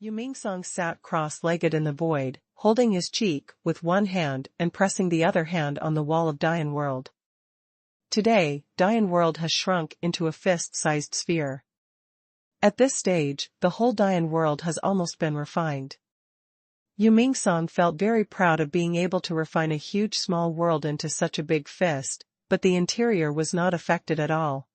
Yu Mingsong sat cross-legged in the void, holding his cheek with one hand and pressing the other hand on the wall of Dian World. Today, Dian World has shrunk into a fist-sized sphere. At this stage, the whole Dian World has almost been refined. Yu Mingsong felt very proud of being able to refine a huge small world into such a big fist, but the interior was not affected at all.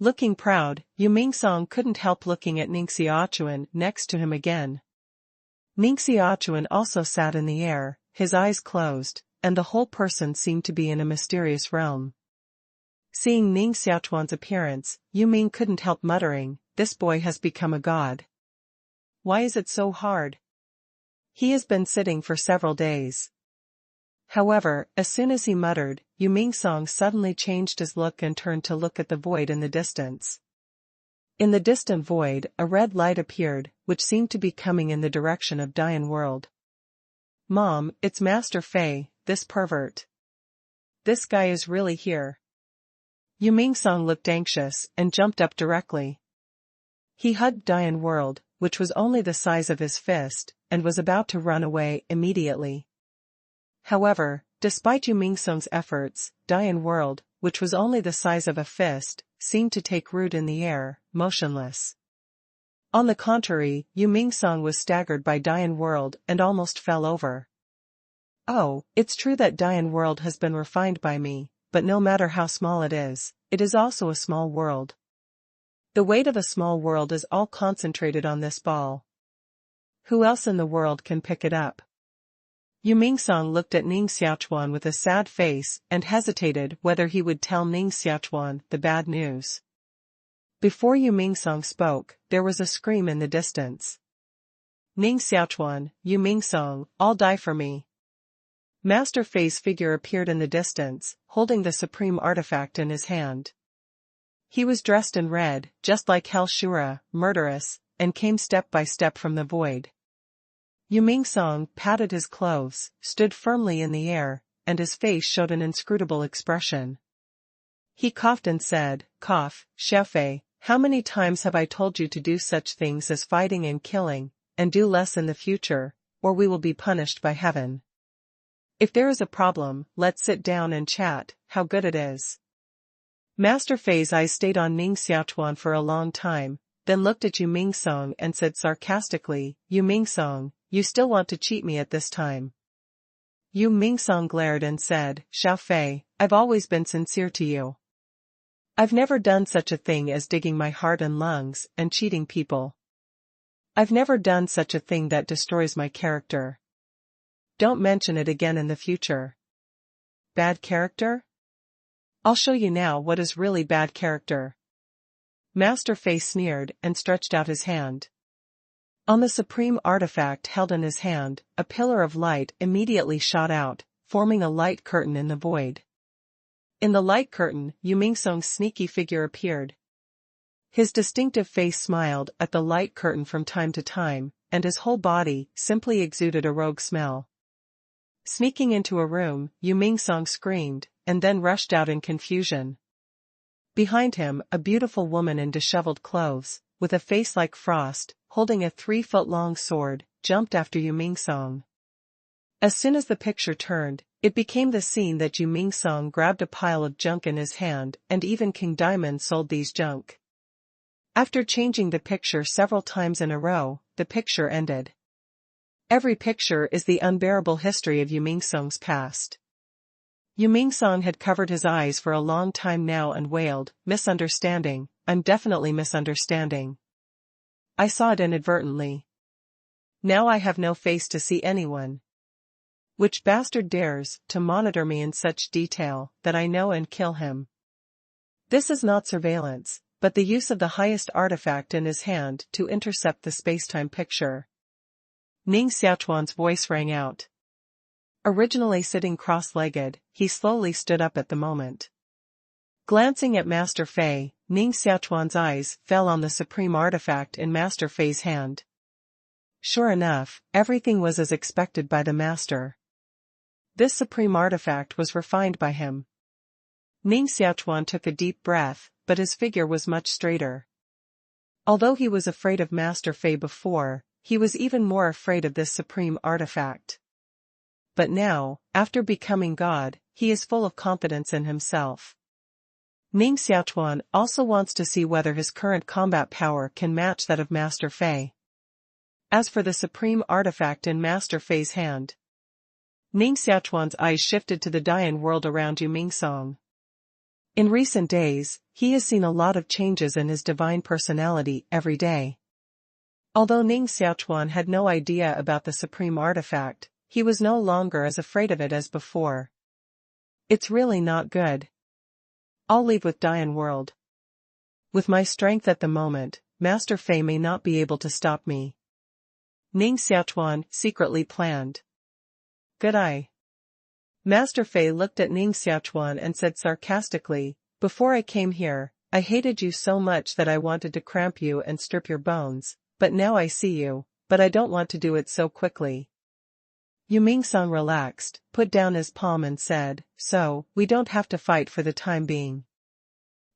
Looking proud, Yu Mingsong couldn't help looking at Ning Xiaochuan next to him again. Ning Xiaochuan also sat in the air, his eyes closed, and the whole person seemed to be in a mysterious realm. Seeing Ning Xiaochuan's appearance, Yu Ming couldn't help muttering, "This boy has become a god. Why is it so hard?" He has been sitting for several days. However, as soon as he muttered, Yu Mingsong suddenly changed his look and turned to look at the void in the distance. In the distant void, a red light appeared, which seemed to be coming in the direction of Dian World. "Mom, it's Master Fei, this pervert. This guy is really here." Yu Mingsong looked anxious and jumped up directly. He hugged Dian World, which was only the size of his fist, and was about to run away immediately. However, despite Yu Mingsong's efforts, Dian World, which was only the size of a fist, seemed to take root in the air, motionless. On the contrary, Yu Mingsong was staggered by Dian World and almost fell over. "Oh, it's true that Dian World has been refined by me, but no matter how small it is also a small world. The weight of a small world is all concentrated on this ball. Who else in the world can pick it up?" Yu Mingsong looked at Ning Xiaochuan with a sad face and hesitated whether he would tell Ning Xiaochuan the bad news. Before Yu Mingsong spoke, there was a scream in the distance. "Ning Xiaochuan, Yu Mingsong, all die for me." Master Fei's figure appeared in the distance, holding the supreme artifact in his hand. He was dressed in red, just like Hell Shura, murderous, and came step by step from the void. Yu Mingsong patted his clothes, stood firmly in the air, and his face showed an inscrutable expression. He coughed and said, "Cough, Xiaofei, how many times have I told you to do such things as fighting and killing, and do less in the future, or we will be punished by heaven. If there is a problem, let's sit down and chat, how good it is." Master Fei's eyes stayed on Ning Xiaochuan for a long time, then looked at Yu Mingsong and said sarcastically, "Yu Mingsong, you still want to cheat me at this time?" Yu Mingsong glared and said, "Xiaofei, I've always been sincere to you. I've never done such a thing as digging my heart and lungs and cheating people. I've never done such a thing that destroys my character. Don't mention it again in the future." "Bad character? I'll show you now what is really bad character." Master Fei sneered and stretched out his hand. On the supreme artifact held in his hand, a pillar of light immediately shot out, forming a light curtain in the void. In the light curtain, Yu Mingsong's sneaky figure appeared. His distinctive face smiled at the light curtain from time to time, and his whole body simply exuded a rogue smell. Sneaking into a room, Yu Mingsong screamed, and then rushed out in confusion. Behind him, a beautiful woman in disheveled clothes, with a face like frost, holding a 3-foot-long sword, jumped after Yu Mingsong. As soon as the picture turned, it became the scene that Yu Mingsong grabbed a pile of junk in his hand, and even King Diamond sold these junk. After changing the picture several times in a row, the picture ended. Every picture is the unbearable history of Yu Mingsong's past. Yu Mingsong had covered his eyes for a long time now and wailed, "Misunderstanding, I'm definitely misunderstanding. I saw it inadvertently. Now I have no face to see anyone. Which bastard dares to monitor me in such detail that I know and kill him?" This is not surveillance, but the use of the highest artifact in his hand to intercept the spacetime picture. Ning Xiaochuan's voice rang out. Originally sitting cross-legged, he slowly stood up at the moment. Glancing at Master Fei, Ning Xiaochuan's eyes fell on the supreme artifact in Master Fei's hand. Sure enough, everything was as expected by the master. This supreme artifact was refined by him. Ning Xiaochuan took a deep breath, but his figure was much straighter. Although he was afraid of Master Fei before, he was even more afraid of this supreme artifact. But now, after becoming God, he is full of confidence in himself. Ning Xiaochuan also wants to see whether his current combat power can match that of Master Fei. As for the supreme artifact in Master Fei's hand, Ning Xiaochuan's eyes shifted to the Dian world around Yu Mingsong. In recent days, he has seen a lot of changes in his divine personality every day. Although Ning Xiaochuan had no idea about the supreme artifact, he was no longer as afraid of it as before. It's really not good. I'll leave with Dian world. With my strength at the moment, Master Fei may not be able to stop me. Ning Xiaochuan secretly planned. Good eye. Master Fei looked at Ning Xiaochuan and said sarcastically, before I came here, I hated you so much that I wanted to cramp you and strip your bones, but now I see you, but I don't want to do it so quickly. Yu Mingsong relaxed, put down his palm and said, so, we don't have to fight for the time being.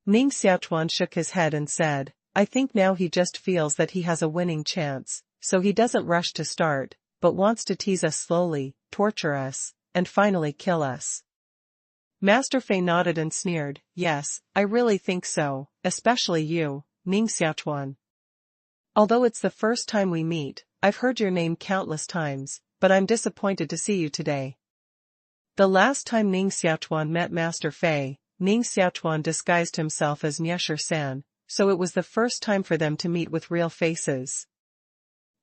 Ning Xiaochuan shook his head and said, I think now he just feels that he has a winning chance, so he doesn't rush to start, but wants to tease us slowly, torture us, and finally kill us. Master Fei nodded and sneered, yes, I really think so, especially you, Ning Xiaochuan. Although it's the first time we meet, I've heard your name countless times, but I'm disappointed to see you today. The last time Ning Xiaochuan met Master Fei, Ning Xiaochuan disguised himself as Nyesher San, so it was the first time for them to meet with real faces.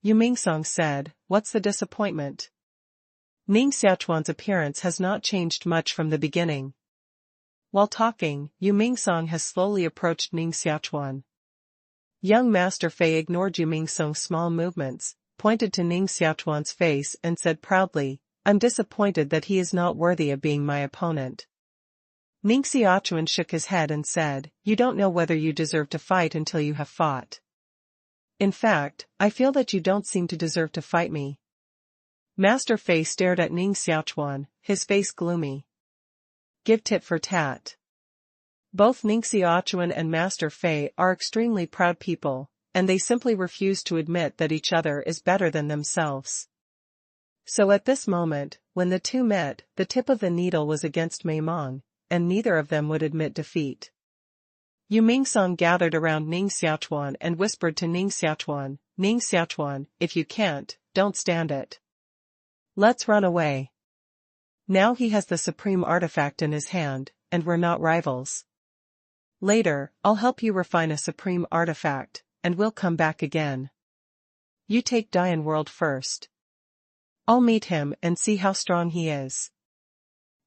Yu Mingsong said, what's the disappointment? Ning Xiaochuan's appearance has not changed much from the beginning. While talking, Yu Mingsong has slowly approached Ning Xiaochuan. Young Master Fei ignored Yu Mingsong's small movements, pointed to Ning Xiaochuan's face and said proudly, I'm disappointed that he is not worthy of being my opponent. Ning Xiaochuan shook his head and said, you don't know whether you deserve to fight until you have fought. In fact, I feel that you don't seem to deserve to fight me. Master Fei stared at Ning Xiaochuan, his face gloomy. Give tit for tat. Both Ning Xiaochuan and Master Fei are extremely proud people, and they simply refuse to admit that each other is better than themselves. So at this moment, when the two met, the tip of the needle was against Mei Mong, and neither of them would admit defeat. Yu Mingsong gathered around Ning Xiaochuan and whispered to Ning Xiaochuan, if you can't, don't stand it. Let's run away. Now he has the supreme artifact in his hand, and we're not rivals. Later, I'll help you refine a supreme artifact, and we'll come back again. You take Dian world first. I'll meet him and see how strong he is.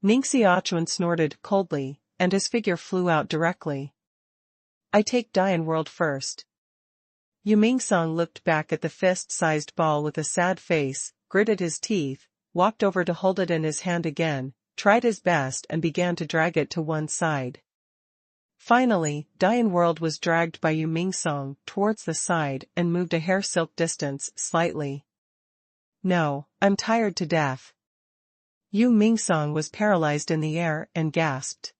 Ning Xiaochuan snorted coldly, and his figure flew out directly. I take Dian world first. Yu Mingsong looked back at the fist-sized ball with a sad face, gritted his teeth, walked over to hold it in his hand again, tried his best and began to drag it to one side. Finally, Dian world was dragged by Yu Mingsong towards the side and moved a hair silk distance slightly. No, I'm tired to death. Yu Mingsong was paralyzed in the air and gasped.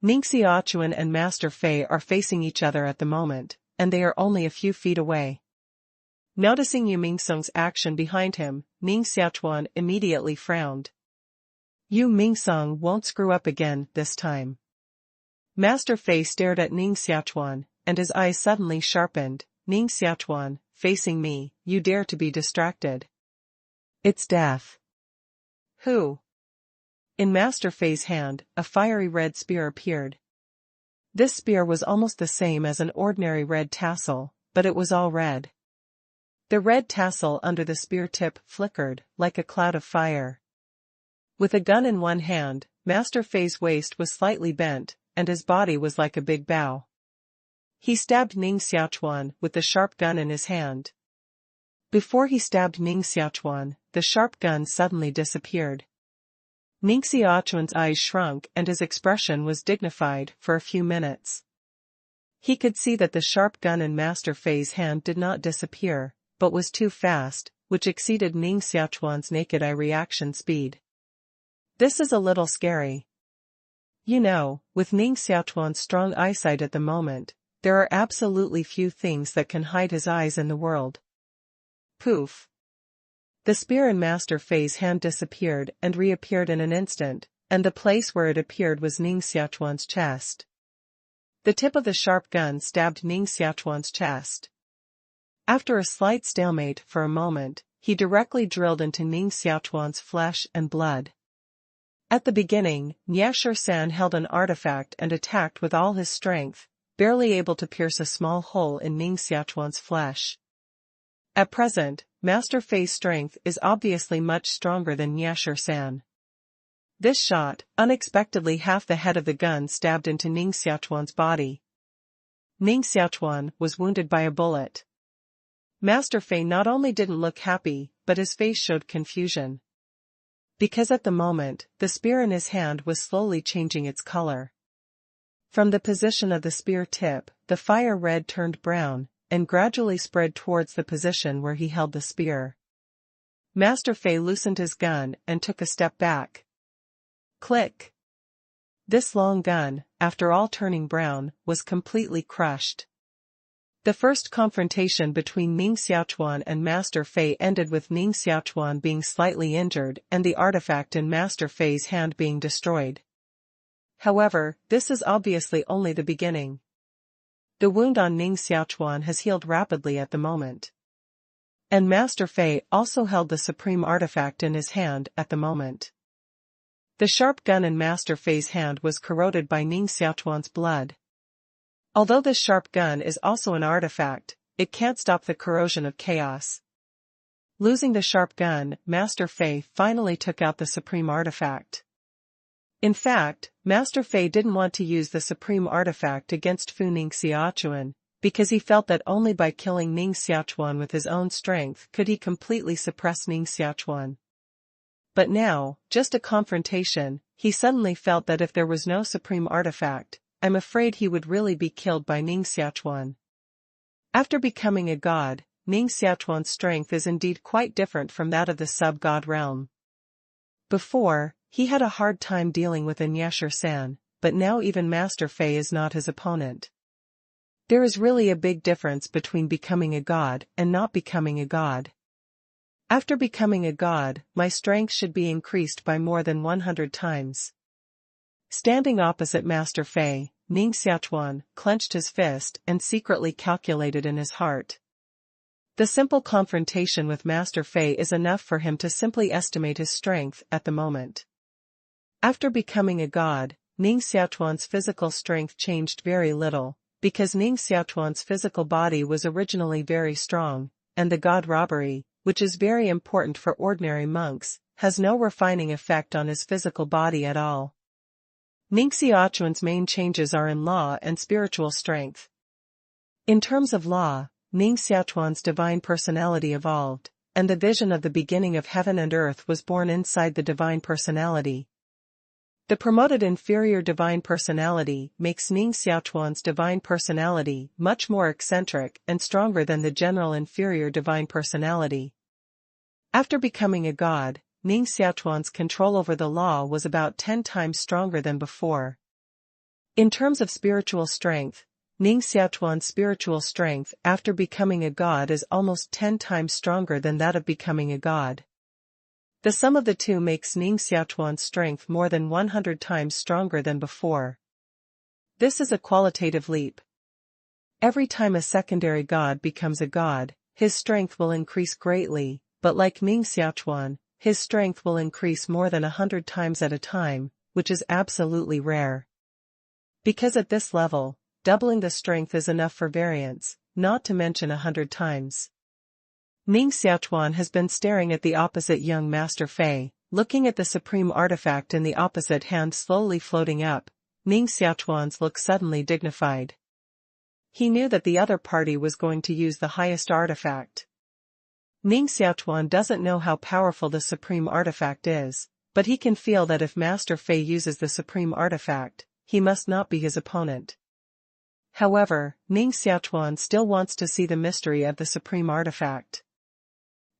Ning Xiaochuan and Master Fei are facing each other at the moment, and they are only a few feet away. Noticing Yu Mingsong's action behind him, Ning Xiaochuan immediately frowned. Yu Mingsong won't screw up again this time. Master Fei stared at Ning Xiaochuan, and his eyes suddenly sharpened. Ning Xiaochuan, facing me, you dare to be distracted. It's death. Who? In Master Fei's hand, a fiery red spear appeared. This spear was almost the same as an ordinary red tassel, but it was all red. The red tassel under the spear tip flickered, like a cloud of fire. With a gun in one hand, Master Fei's waist was slightly bent, and his body was like a big bow. He stabbed Ning Xiaochuan with the sharp gun in his hand. Before he stabbed Ning Xiaochuan, the sharp gun suddenly disappeared. Ning Xiaochuan's eyes shrunk and his expression was dignified for a few minutes. He could see that the sharp gun in Master Fei's hand did not disappear, but was too fast, which exceeded Ning Xiaochuan's naked eye reaction speed. This is a little scary. You know, with Ning Xiaochuan's strong eyesight at the moment, there are absolutely few things that can hide his eyes in the world. Poof! The spear in Master Fei's hand disappeared and reappeared in an instant, and the place where it appeared was Ning Xiaochuan's chest. The tip of the sharp gun stabbed Ning Xiaochuan's chest. After a slight stalemate for a moment, he directly drilled into Ning Xiaochuan's flesh and blood. At the beginning, Niasher-san held an artifact and attacked with all his strength, barely able to pierce a small hole in Ning Xiaochuan's flesh. At present, Master Fei's strength is obviously much stronger than Niasher-san. This shot, unexpectedly half the head of the gun stabbed into Ning Xiaochuan's body. Ning Xiaochuan was wounded by a bullet. Master Fei not only didn't look happy, but his face showed confusion. Because at the moment, the spear in his hand was slowly changing its color. From the position of the spear tip, the fire red turned brown, and gradually spread towards the position where he held the spear. Master Fei loosened his gun and took a step back. Click! This long gun, after all turning brown, was completely crushed. The first confrontation between Ning Xiaochuan and Master Fei ended with Ning Xiaochuan being slightly injured and the artifact in Master Fei's hand being destroyed. However, this is obviously only the beginning. The wound on Ning Xiaochuan has healed rapidly at the moment. And Master Fei also held the supreme artifact in his hand at the moment. The sharp gun in Master Fei's hand was corroded by Ning Xiaochuan's blood. Although this sharp gun is also an artifact, it can't stop the corrosion of chaos. Losing the sharp gun, Master Fei finally took out the supreme artifact. In fact, Master Fei didn't want to use the supreme artifact against Fu Ning Xiaochuan, because he felt that only by killing Ning Xiaochuan with his own strength could he completely suppress Ning Xiaochuan. But now, just a confrontation, he suddenly felt that if there was no supreme artifact, I'm afraid he would really be killed by Ning Xiaochuan. After becoming a god, Ning Xiaochuan's strength is indeed quite different from that of the sub-god realm. Before, he had a hard time dealing with Niasher-san, but now even Master Fei is not his opponent. There is really a big difference between becoming a god and not becoming a god. After becoming a god, my strength should be increased by more than 100 times. Standing opposite Master Fei, Ning Xiaochuan clenched his fist and secretly calculated in his heart. The simple confrontation with Master Fei is enough for him to simply estimate his strength at the moment. After becoming a god, Ning Xiaochuan's physical strength changed very little, because Ning Xiaochuan's physical body was originally very strong, and the god robbery, which is very important for ordinary monks, has no refining effect on his physical body at all. Ning Xiaochuan's main changes are in law and spiritual strength. In terms of law, Ning Xiaochuan's divine personality evolved, and the vision of the beginning of heaven and earth was born inside the divine personality. The promoted inferior divine personality makes Ning Xiaochuan's divine personality much more eccentric and stronger than the general inferior divine personality. After becoming a god, Ning Xiaochuan's control over the law was about 10 times stronger than before. In terms of spiritual strength, Ning Xiaochuan's spiritual strength after becoming a god is almost 10 times stronger than that of becoming a god. The sum of the two makes Ning Xiaochuan's strength more than 100 times stronger than before. This is a qualitative leap. Every time a secondary god becomes a god, his strength will increase greatly, but like Ning Xiaochuan, his strength will increase more than 100 times at a time, which is absolutely rare. Because at this level, doubling the strength is enough for variance, not to mention 100 times. Ning Xiaochuan has been staring at the opposite young Master Fei, looking at the supreme artifact in the opposite hand slowly floating up. Ning Xiaochuan's look suddenly dignified. He knew that the other party was going to use the highest artifact. Ning Xiaochuan doesn't know how powerful the supreme artifact is, but he can feel that if Master Fei uses the supreme artifact, he must not be his opponent. However, Ning Xiaochuan still wants to see the mystery of the supreme artifact.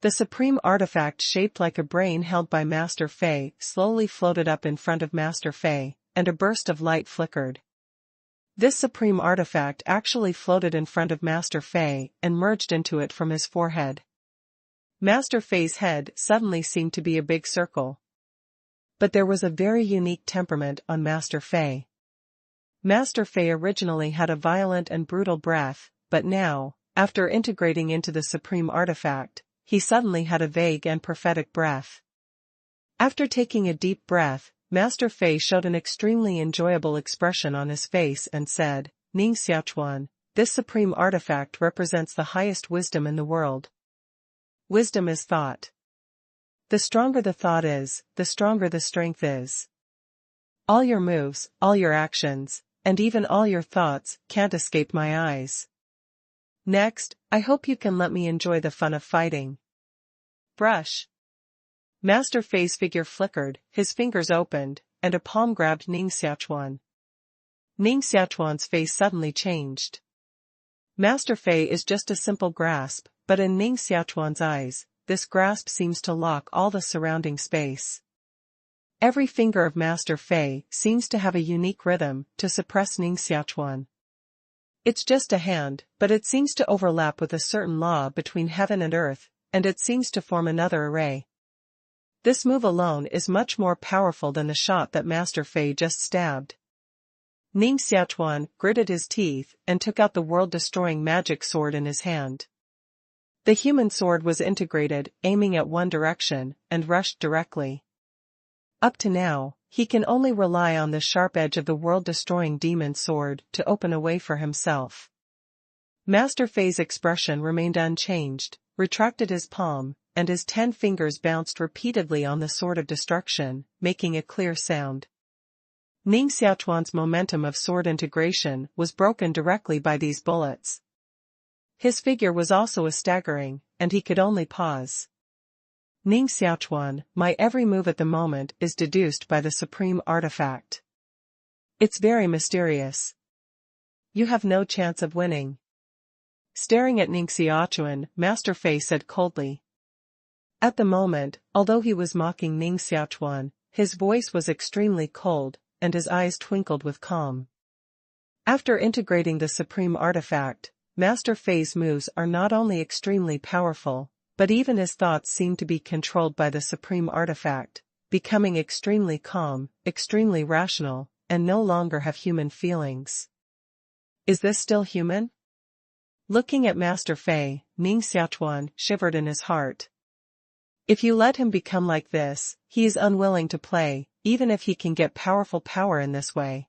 The supreme artifact shaped like a brain held by Master Fei slowly floated up in front of Master Fei, and a burst of light flickered. This supreme artifact actually floated in front of Master Fei and merged into it from his forehead. Master Fei's head suddenly seemed to be a big circle. But there was a very unique temperament on Master Fei. Master Fei originally had a violent and brutal breath, but now, after integrating into the supreme artifact, he suddenly had a vague and prophetic breath. After taking a deep breath, Master Fei showed an extremely enjoyable expression on his face and said, "Ning Xiaochuan, this supreme artifact represents the highest wisdom in the world. Wisdom is thought. The stronger the thought is, the stronger the strength is. All your moves, all your actions, and even all your thoughts can't escape my eyes. Next, I hope you can let me enjoy the fun of fighting." Brush. Master Fei's figure flickered, his fingers opened, and a palm grabbed Ning Xiaochuan. Ning Xiaochuan's face suddenly changed. Master Fei is just a simple grasp, but in Ning Xiaochuan's eyes, this grasp seems to lock all the surrounding space. Every finger of Master Fei seems to have a unique rhythm to suppress Ning Xiaochuan. It's just a hand, but it seems to overlap with a certain law between heaven and earth, and it seems to form another array. This move alone is much more powerful than the shot that Master Fei just stabbed. Ning Xiaochuan gritted his teeth and took out the world-destroying magic sword in his hand. The human sword was integrated, aiming at one direction, and rushed directly. Up to now, he can only rely on the sharp edge of the world-destroying demon sword to open a way for himself. Master Fei's expression remained unchanged, retracted his palm, and his 10 fingers bounced repeatedly on the sword of destruction, making a clear sound. Ning Xiaochuan's momentum of sword integration was broken directly by these bullets. His figure was also staggering, and he could only pause. Ning Xiaochuan, my every move at the moment is deduced by the supreme artifact. It's very mysterious. You have no chance of winning. Staring at Ning Xiaochuan, Master Fei said coldly. At the moment, although he was mocking Ning Xiaochuan, his voice was extremely cold, and his eyes twinkled with calm. After integrating the supreme artifact, Master Fei's moves are not only extremely powerful, but even his thoughts seem to be controlled by the supreme artifact, becoming extremely calm, extremely rational, and no longer have human feelings. Is this still human? Looking at Master Fei, Ning Xiaochuan shivered in his heart. If you let him become like this, he is unwilling to play, even if he can get powerful power in this way.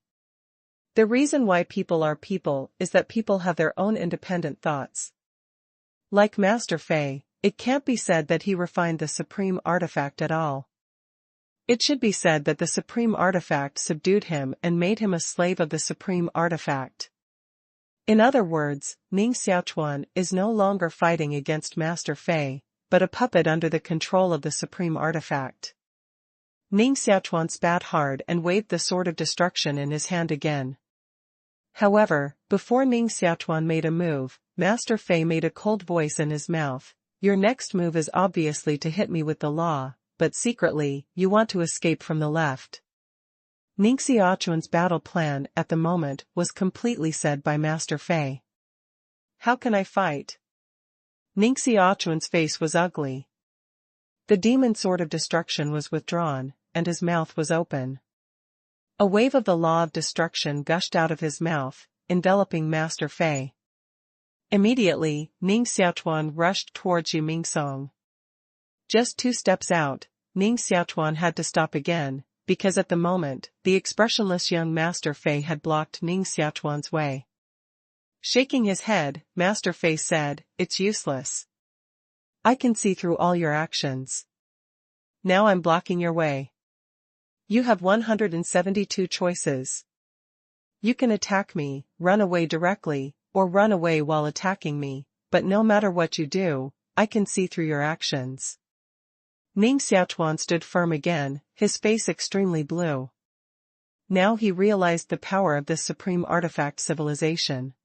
The reason why people are people is that people have their own independent thoughts. Like Master Fei, it can't be said that he refined the supreme artifact at all. It should be said that the supreme artifact subdued him and made him a slave of the supreme artifact. In other words, Ning Xiaochuan is no longer fighting against Master Fei, but a puppet under the control of the supreme artifact. Ning Xiaochuan spat hard and waved the sword of destruction in his hand again. However, before Ning Xiaochuan made a move, Master Fei made a cold voice in his mouth. Your next move is obviously to hit me with the law, but secretly, you want to escape from the left. Ning Xiaochuan's battle plan at the moment was completely said by Master Fei. How can I fight? Ning Xiaochuan's face was ugly. The demon sword of destruction was withdrawn, and his mouth was open. A wave of the law of destruction gushed out of his mouth, enveloping Master Fei. Immediately, Ning Xiaochuan rushed towards Yu Mingsong. Just 2 steps out, Ning Xiaochuan had to stop again, because at the moment, the expressionless young Master Fei had blocked Ning Xiaochuan's way. Shaking his head, Master Fei said, "It's useless. I can see through all your actions. Now I'm blocking your way. You have 172 choices. You can attack me, run away directly, or run away while attacking me, but no matter what you do, I can see through your actions." Ning Xiaochuan stood firm again, his face extremely blue. Now he realized the power of this supreme artifact civilization.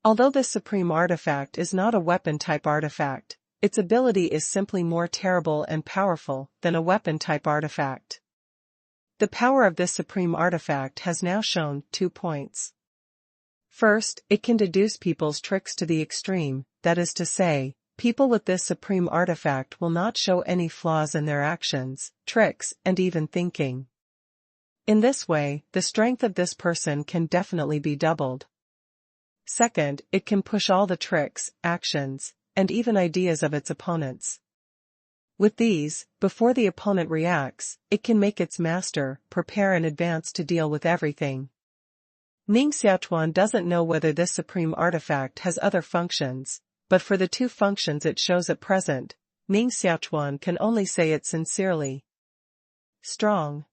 Although this supreme artifact is not a weapon-type artifact, its ability is simply more terrible and powerful than a weapon-type artifact. The power of this supreme artifact has now shown 2 points. First, it can deduce people's tricks to the extreme, that is to say, people with this supreme artifact will not show any flaws in their actions, tricks, and even thinking. In this way, the strength of this person can definitely be doubled. Second, it can push all the tricks, actions, and even ideas of its opponents. With these, before the opponent reacts, it can make its master prepare in advance to deal with everything. Ning Xiaochuan doesn't know whether this supreme artifact has other functions, but for the two functions it shows at present, Ning Xiaochuan can only say it sincerely. Strong.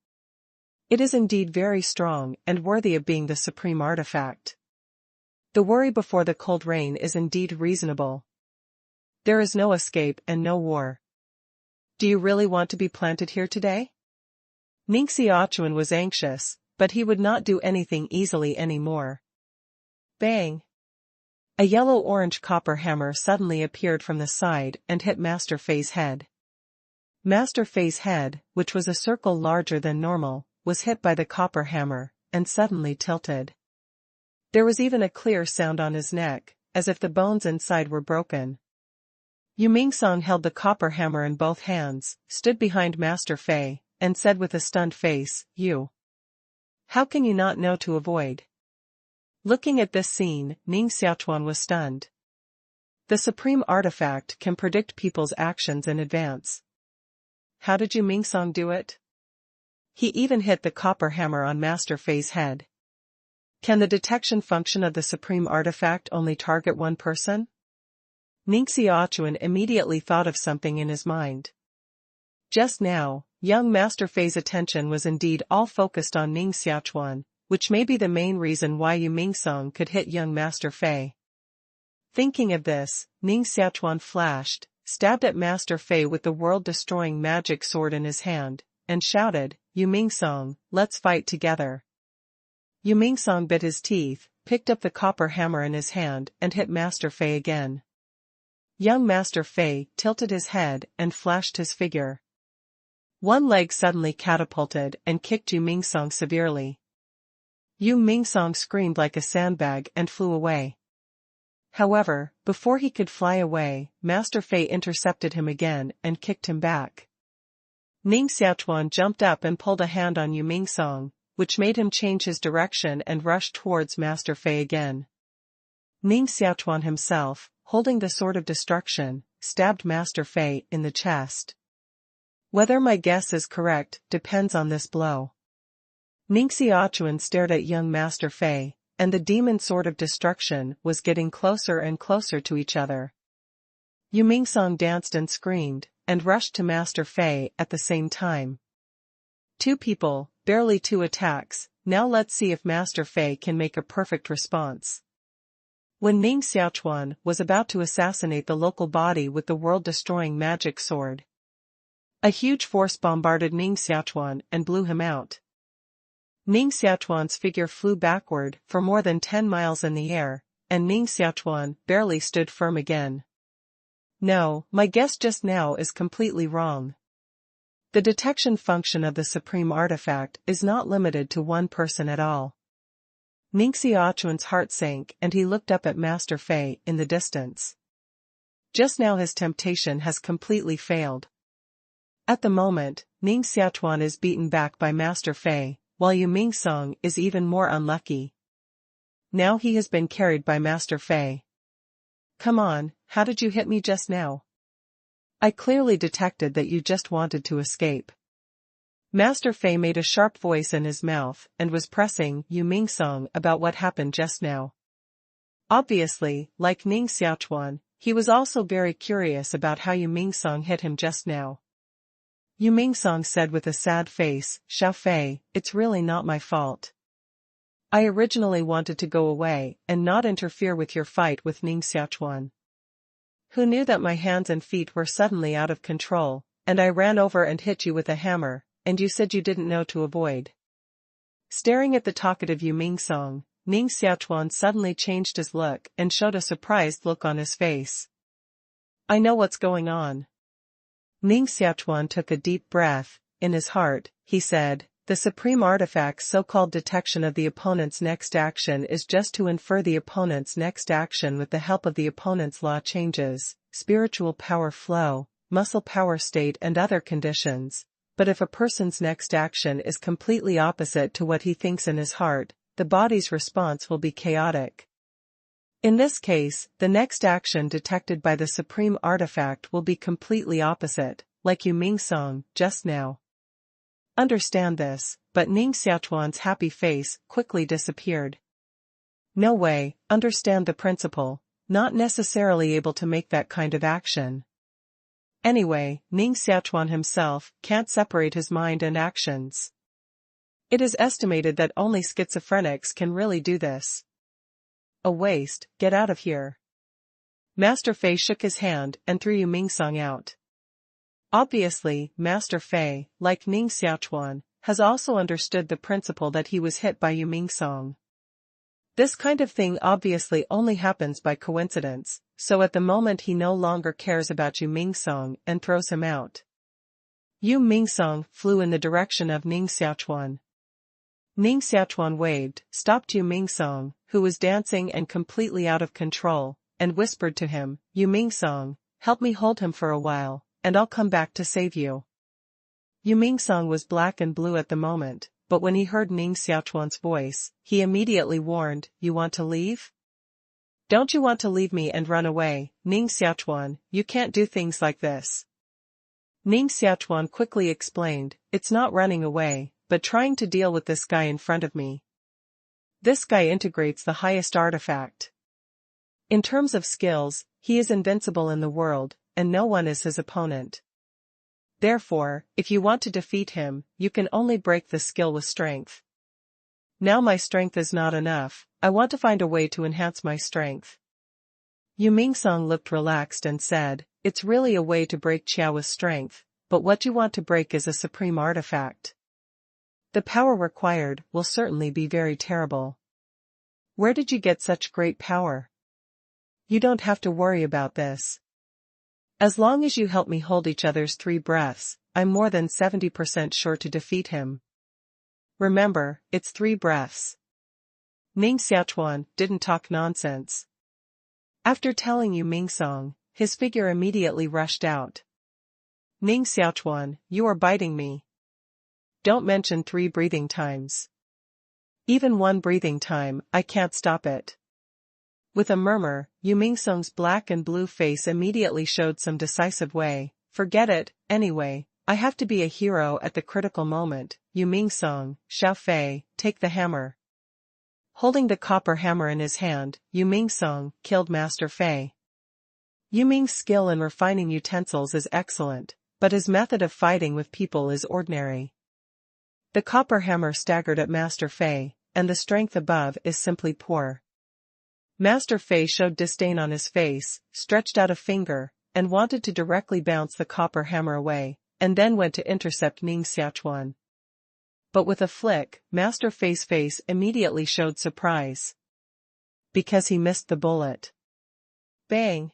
It is indeed very strong and worthy of being the supreme artifact. The worry before the cold rain is indeed reasonable. There is no escape and no war. Do you really want to be planted here today? Ning Xiaochuan was anxious, but he would not do anything easily anymore. Bang! A yellow-orange copper hammer suddenly appeared from the side and hit Master Fei's head. Master Fei's head, which was a circle larger than normal, was hit by the copper hammer, and suddenly tilted. There was even a clear sound on his neck, as if the bones inside were broken. Yu Mingsong held the copper hammer in both hands, stood behind Master Fei, and said with a stunned face, "You. How can you not know to avoid?" Looking at this scene, Ning Xiaochuan was stunned. The supreme artifact can predict people's actions in advance. How did Yu Mingsong do it? He even hit the copper hammer on Master Fei's head. Can the detection function of the supreme artifact only target one person? Ning Xiaochuan immediately thought of something in his mind. Just now, young Master Fei's attention was indeed all focused on Ning Xiaochuan, which may be the main reason why Yu Mingsong could hit young Master Fei. Thinking of this, Ning Xiaochuan flashed, stabbed at Master Fei with the world-destroying magic sword in his hand, and shouted, "Yu Mingsong, let's fight together." Yu Mingsong bit his teeth, picked up the copper hammer in his hand and hit Master Fei again. Young Master Fei tilted his head and flashed his figure. One leg suddenly catapulted and kicked Yu Mingsong severely. Yu Mingsong screamed like a sandbag and flew away. However, before he could fly away, Master Fei intercepted him again and kicked him back. Ning Xiaochuan jumped up and pulled a hand on Yu Mingsong, which made him change his direction and rush towards Master Fei again. Ning Xiaochuan himself, holding the sword of destruction, stabbed Master Fei in the chest. Whether my guess is correct depends on this blow. Ning Xiaochuan stared at young Master Fei, and the demon sword of destruction was getting closer and closer to each other. Yu Mingsong danced and screamed, and rushed to Master Fei at the same time. Two people, barely two attacks, now let's see if Master Fei can make a perfect response. When Ning Xiaochuan was about to assassinate the local body with the world-destroying magic sword, a huge force bombarded Ning Xiaochuan and blew him out. Ning Xiaochuan's figure flew backward for more than 10 miles in the air, and Ning Xiaochuan barely stood firm again. No, my guess just now is completely wrong. The detection function of the supreme artifact is not limited to one person at all. Ning Xiaochuan's heart sank and he looked up at Master Fei in the distance. Just now his temptation has completely failed. At the moment, Ning Xiaochuan is beaten back by Master Fei, while Yu Mingsong is even more unlucky. Now he has been carried by Master Fei. Come on, how did you hit me just now? I clearly detected that you just wanted to escape. Master Fei made a sharp voice in his mouth and was pressing Yu Mingsong about what happened just now. Obviously, like Ning Xiaochuan, he was also very curious about how Yu Mingsong hit him just now. Yu Mingsong said with a sad face, "Xiao Fei, it's really not my fault. I originally wanted to go away and not interfere with your fight with Ning Xiaochuan. Who knew that my hands and feet were suddenly out of control, and I ran over and hit you with a hammer, and you said you didn't know to avoid." Staring at the talkative Yu Mingsong, Ning Xiaochuan suddenly changed his look and showed a surprised look on his face. I know what's going on. Ning Xiaochuan took a deep breath. In his heart, he said, the supreme artifact's so-called detection of the opponent's next action is just to infer the opponent's next action with the help of the opponent's law changes, spiritual power flow, muscle power state and other conditions. But if a person's next action is completely opposite to what he thinks in his heart, the body's response will be chaotic. In this case, the next action detected by the supreme artifact will be completely opposite, like Yu Mingsong, just now. Understand this, but Ning Xiaochuan's happy face quickly disappeared. No way, understand the principle, not necessarily able to make that kind of action. Anyway, Ning Xiaochuan himself can't separate his mind and actions. It is estimated that only schizophrenics can really do this. A waste, get out of here. Master Fei shook his hand and threw Yu Mingsong out. Obviously, Master Fei, like Ning Xiaochuan, has also understood the principle that he was hit by Yu Mingsong. This kind of thing obviously only happens by coincidence, so at the moment he no longer cares about Yu Mingsong and throws him out. Yu Mingsong flew in the direction of Ning Xiaochuan. Ning Xiaochuan waved, stopped Yu Mingsong, who was dancing and completely out of control, and whispered to him, "Yu Mingsong, help me hold him for a while, and I'll come back to save you." Yu Mingsong was black and blue at the moment, but when he heard Ning Xiaochuan's voice, he immediately warned, "You want to leave? Don't you want to leave me and run away, Ning Xiaochuan? You can't do things like this." Ning Xiaochuan quickly explained, "It's not running away, but trying to deal with this guy in front of me. This guy integrates the highest artifact. In terms of skills, he is invincible in the world, and no one is his opponent. Therefore, if you want to defeat him, you can only break the skill with strength. Now my strength is not enough, I want to find a way to enhance my strength." Yu Mingsong looked relaxed and said, "It's really a way to break Qiao with strength, but what you want to break is a supreme artifact. The power required will certainly be very terrible. Where did you get such great power? You don't have to worry about this. As long as you help me hold each other's 3 breaths, I'm more than 70% sure to defeat him. Remember, it's 3 breaths." Ning Xiaochuan didn't talk nonsense. After telling Yu Mingsong, his figure immediately rushed out. "Ning Xiaochuan, you are biting me. Don't mention 3 breathing times. Even 1 breathing time, I can't stop it." With a murmur, Yu Mingsong's black and blue face immediately showed some decisive way. "Forget it, anyway, I have to be a hero at the critical moment. Yu Mingsong, Xiao Fei, take the hammer." Holding the copper hammer in his hand, Yu Mingsong killed Master Fei. Yu Ming's skill in refining utensils is excellent, but his method of fighting with people is ordinary. The copper hammer staggered at Master Fei, and the strength above is simply poor. Master Fei showed disdain on his face, stretched out a finger, and wanted to directly bounce the copper hammer away, and then went to intercept Ning Xiaochuan. But with a flick, Master Fei's face immediately showed surprise. Because he missed the bullet. Bang!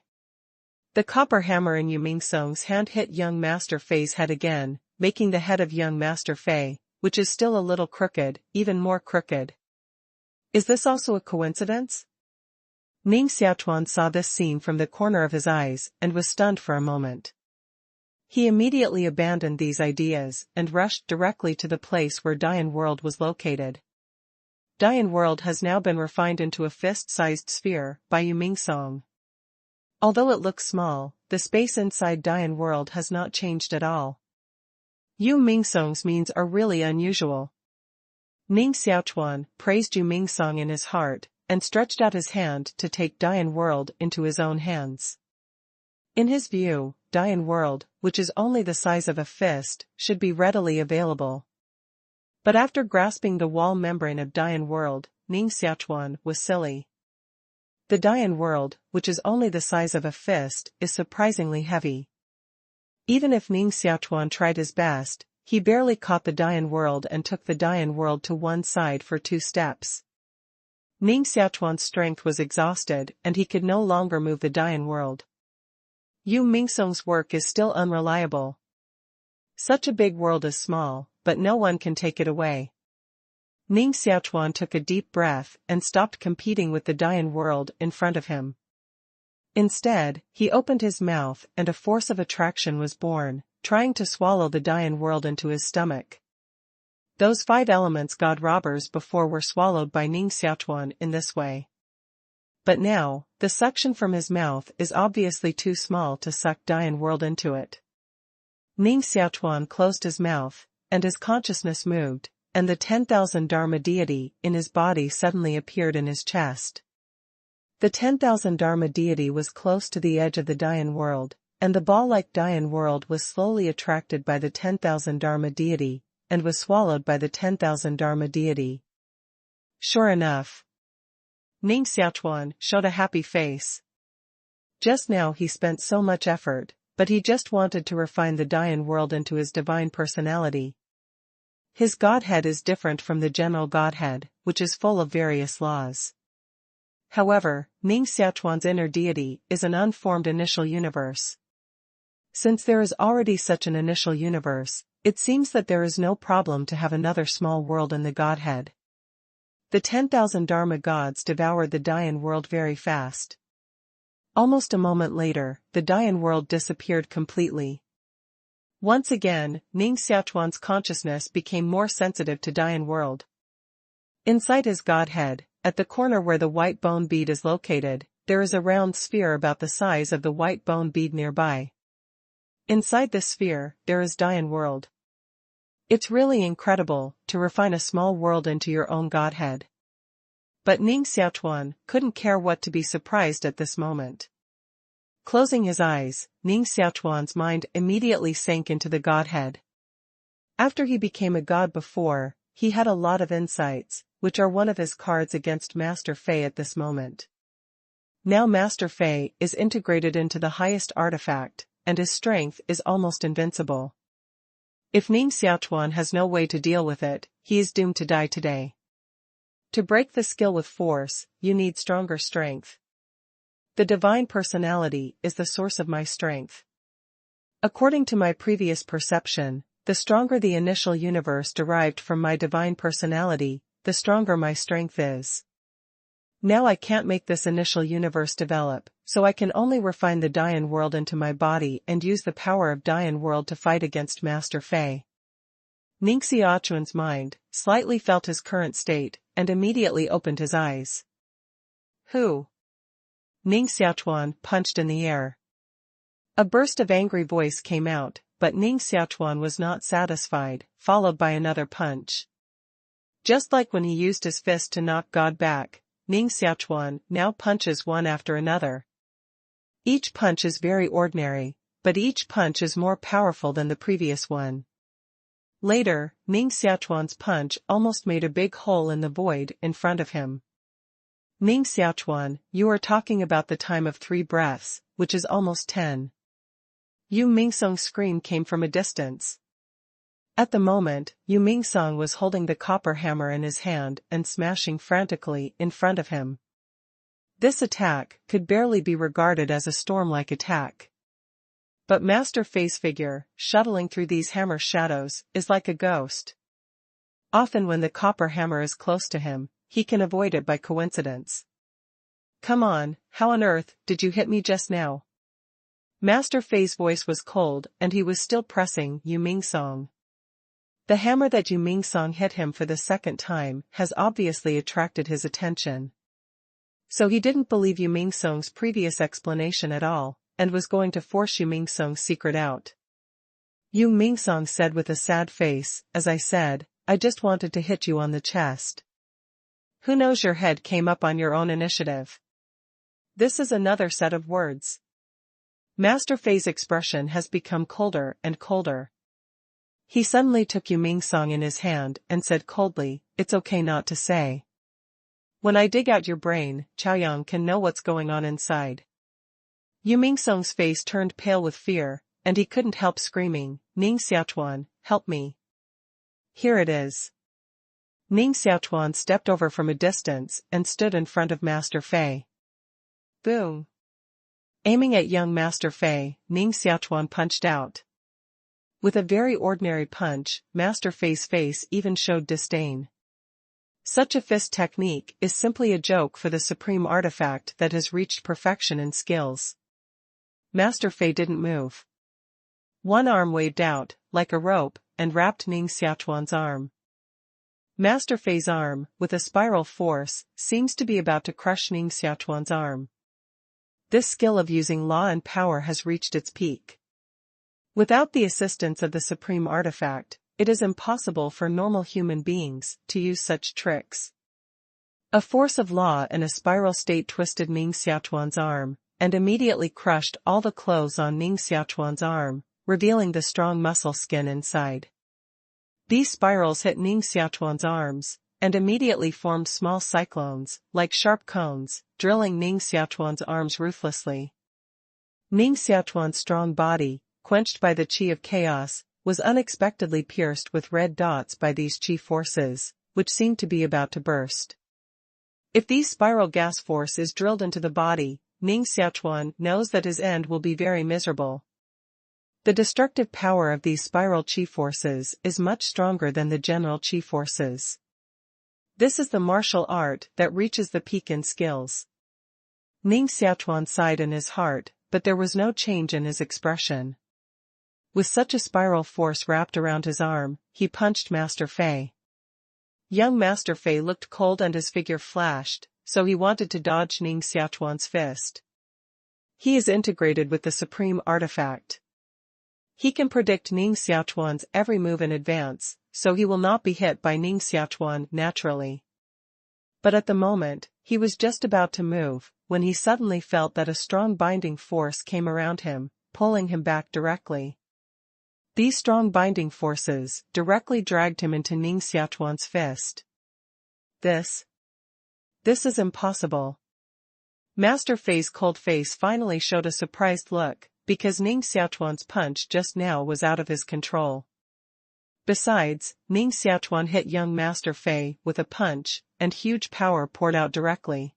The copper hammer in Yu Mingsong's hand hit young Master Fei's head again, making the head of young Master Fei, which is still a little crooked, even more crooked. Is this also a coincidence? Ning Xiaochuan saw this scene from the corner of his eyes and was stunned for a moment. He immediately abandoned these ideas and rushed directly to the place where Dian World was located. Dian World has now been refined into a fist-sized sphere by Yu Mingsong. Although it looks small, the space inside Dian World has not changed at all. Yu Mingsong's means are really unusual. Ning Xiaochuan praised Yu Mingsong in his heart, and stretched out his hand to take Dian World into his own hands. In his view, Dian World, which is only the size of a fist, should be readily available. But after grasping the wall membrane of Dian World, Ning Xiaochuan was silly. The Dian World, which is only the size of a fist, is surprisingly heavy. Even if Ning Xiaochuan tried his best, he barely caught the Dian World and took the Dian World to one side for 2 steps. Ning Xiaochuan's strength was exhausted and he could no longer move the Dian World. Yu Mingsong's work is still unreliable. Such a big world is small, but no one can take it away. Ning Xiaochuan took a deep breath and stopped competing with the Dian World in front of him. Instead, he opened his mouth and a force of attraction was born, trying to swallow the Dian world into his stomach. Those 5 elements god robbers before were swallowed by Ning Xiaochuan in this way. But now, the suction from his mouth is obviously too small to suck Dian world into it. Ning Xiaochuan closed his mouth, and his consciousness moved, and the 10,000 Dharma deity in his body suddenly appeared in his chest. The 10,000 Dharma deity was close to the edge of the Dian world, and the ball-like Dian world was slowly attracted by the 10,000 Dharma deity, and was swallowed by the 10,000 Dharma deity. Sure enough, Ning Xiaochuan showed a happy face. Just now he spent so much effort, but he just wanted to refine the Dian world into his divine personality. His godhead is different from the general godhead, which is full of various laws. However, Ning Xiaochuan's inner deity is an unformed initial universe. Since there is already such an initial universe, it seems that there is no problem to have another small world in the godhead. The 10,000 Dharma gods devoured the Dian world very fast. Almost a moment later, the Dian world disappeared completely. Once again, Ning Xiaochuan's consciousness became more sensitive to Dian world. Inside his godhead, at the corner where the white bone bead is located, there is a round sphere about the size of the white bone bead nearby. Inside this sphere, there is Dian world. It's really incredible to refine a small world into your own godhead. But Ning Xiaochuan couldn't care what to be surprised at this moment. Closing his eyes, Ning Xiaochuan's mind immediately sank into the godhead. After he became a god before, he had a lot of insights, which are one of his cards against Master Fei at this moment. Now Master Fei is integrated into the highest artifact, and his strength is almost invincible. If Ning Xiaochuan has no way to deal with it, he is doomed to die today. To break the skill with force, you need stronger strength. The divine personality is the source of my strength. According to my previous perception, the stronger the initial universe derived from my divine personality, the stronger my strength is. Now I can't make this initial universe develop, so I can only refine the Dian world into my body and use the power of Dian world to fight against Master Fei. Ning Xiaochuan's mind slightly felt his current state and immediately opened his eyes. Who? Ning Xiaochuan punched in the air. A burst of angry voice came out, but Ning Xiaochuan was not satisfied, followed by another punch. Just like when he used his fist to knock God back, Ning Xiaochuan now punches one after another. Each punch is very ordinary, but each punch is more powerful than the previous one. Later, Ning Xiaochuan's punch almost made a big hole in the void in front of him. Ning Xiaochuan, you are talking about the time of 3 breaths, which is almost 10. Yu Mingsong's scream came from a distance. At the moment, Yu Mingsong was holding the copper hammer in his hand and smashing frantically in front of him. This attack could barely be regarded as a storm-like attack. But Master Fei's figure, shuttling through these hammer shadows, is like a ghost. Often when the copper hammer is close to him, he can avoid it by coincidence. Come on, how on earth did you hit me just now? Master Fei's voice was cold and he was still pressing Yu Mingsong. The hammer that Yu Mingsong hit him for the second time has obviously attracted his attention. So he didn't believe Yu Mingsong's previous explanation at all, and was going to force Yu Mingsong's secret out. Yu Mingsong said with a sad face, as I said, I just wanted to hit you on the chest. Who knows, your head came up on your own initiative. This is another set of words. Master Fei's expression has become colder and colder. He suddenly took Yu Mingsong in his hand and said coldly, it's okay not to say. When I dig out your brain, Chaoyang can know what's going on inside. Yu Mingsong's face turned pale with fear, and he couldn't help screaming, Ning Xiaochuan, help me. Here it is. Ning Xiaochuan stepped over from a distance and stood in front of Master Fei. Boom. Aiming at young Master Fei, Ning Xiaochuan punched out. With a very ordinary punch, Master Fei's face even showed disdain. Such a fist technique is simply a joke for the supreme artifact that has reached perfection in skills. Master Fei didn't move. One arm waved out, like a rope, and wrapped Ning Xiaochuan's arm. Master Fei's arm, with a spiral force, seems to be about to crush Ning Xiaochuan's arm. This skill of using law and power has reached its peak. Without the assistance of the supreme artifact, it is impossible for normal human beings to use such tricks. A force of law and a spiral state twisted Ning Xiaochuan's arm, and immediately crushed all the clothes on Ning Xiaochuan's arm, revealing the strong muscle skin inside. These spirals hit Ning Xiaochuan's arms, and immediately formed small cyclones, like sharp cones, drilling Ning Xiaochuan's arms ruthlessly. Ning Xiaochuan's strong body, quenched by the qi of chaos, was unexpectedly pierced with red dots by these qi forces, which seemed to be about to burst. If these spiral gas force is drilled into the body, Ning Xiaochuan knows that his end will be very miserable. The destructive power of these spiral qi forces is much stronger than the general qi forces. This is the martial art that reaches the peak in skills. Ning Xiaochuan sighed in his heart, but there was no change in his expression. With such a spiral force wrapped around his arm, he punched Master Fei. Young Master Fei looked cold and his figure flashed, so he wanted to dodge Ning Xiaochuan's fist. He is integrated with the supreme artifact. He can predict Ning Xiaochuan's every move in advance, so he will not be hit by Ning Xiaochuan naturally. But at the moment, he was just about to move, when he suddenly felt that a strong binding force came around him, pulling him back directly. These strong binding forces directly dragged him into Ning Xiaochuan's fist. This is impossible. Master Fei's cold face finally showed a surprised look, because Ning Xiaochuan's punch just now was out of his control. Besides, Ning Xiaochuan hit young Master Fei with a punch, and huge power poured out directly.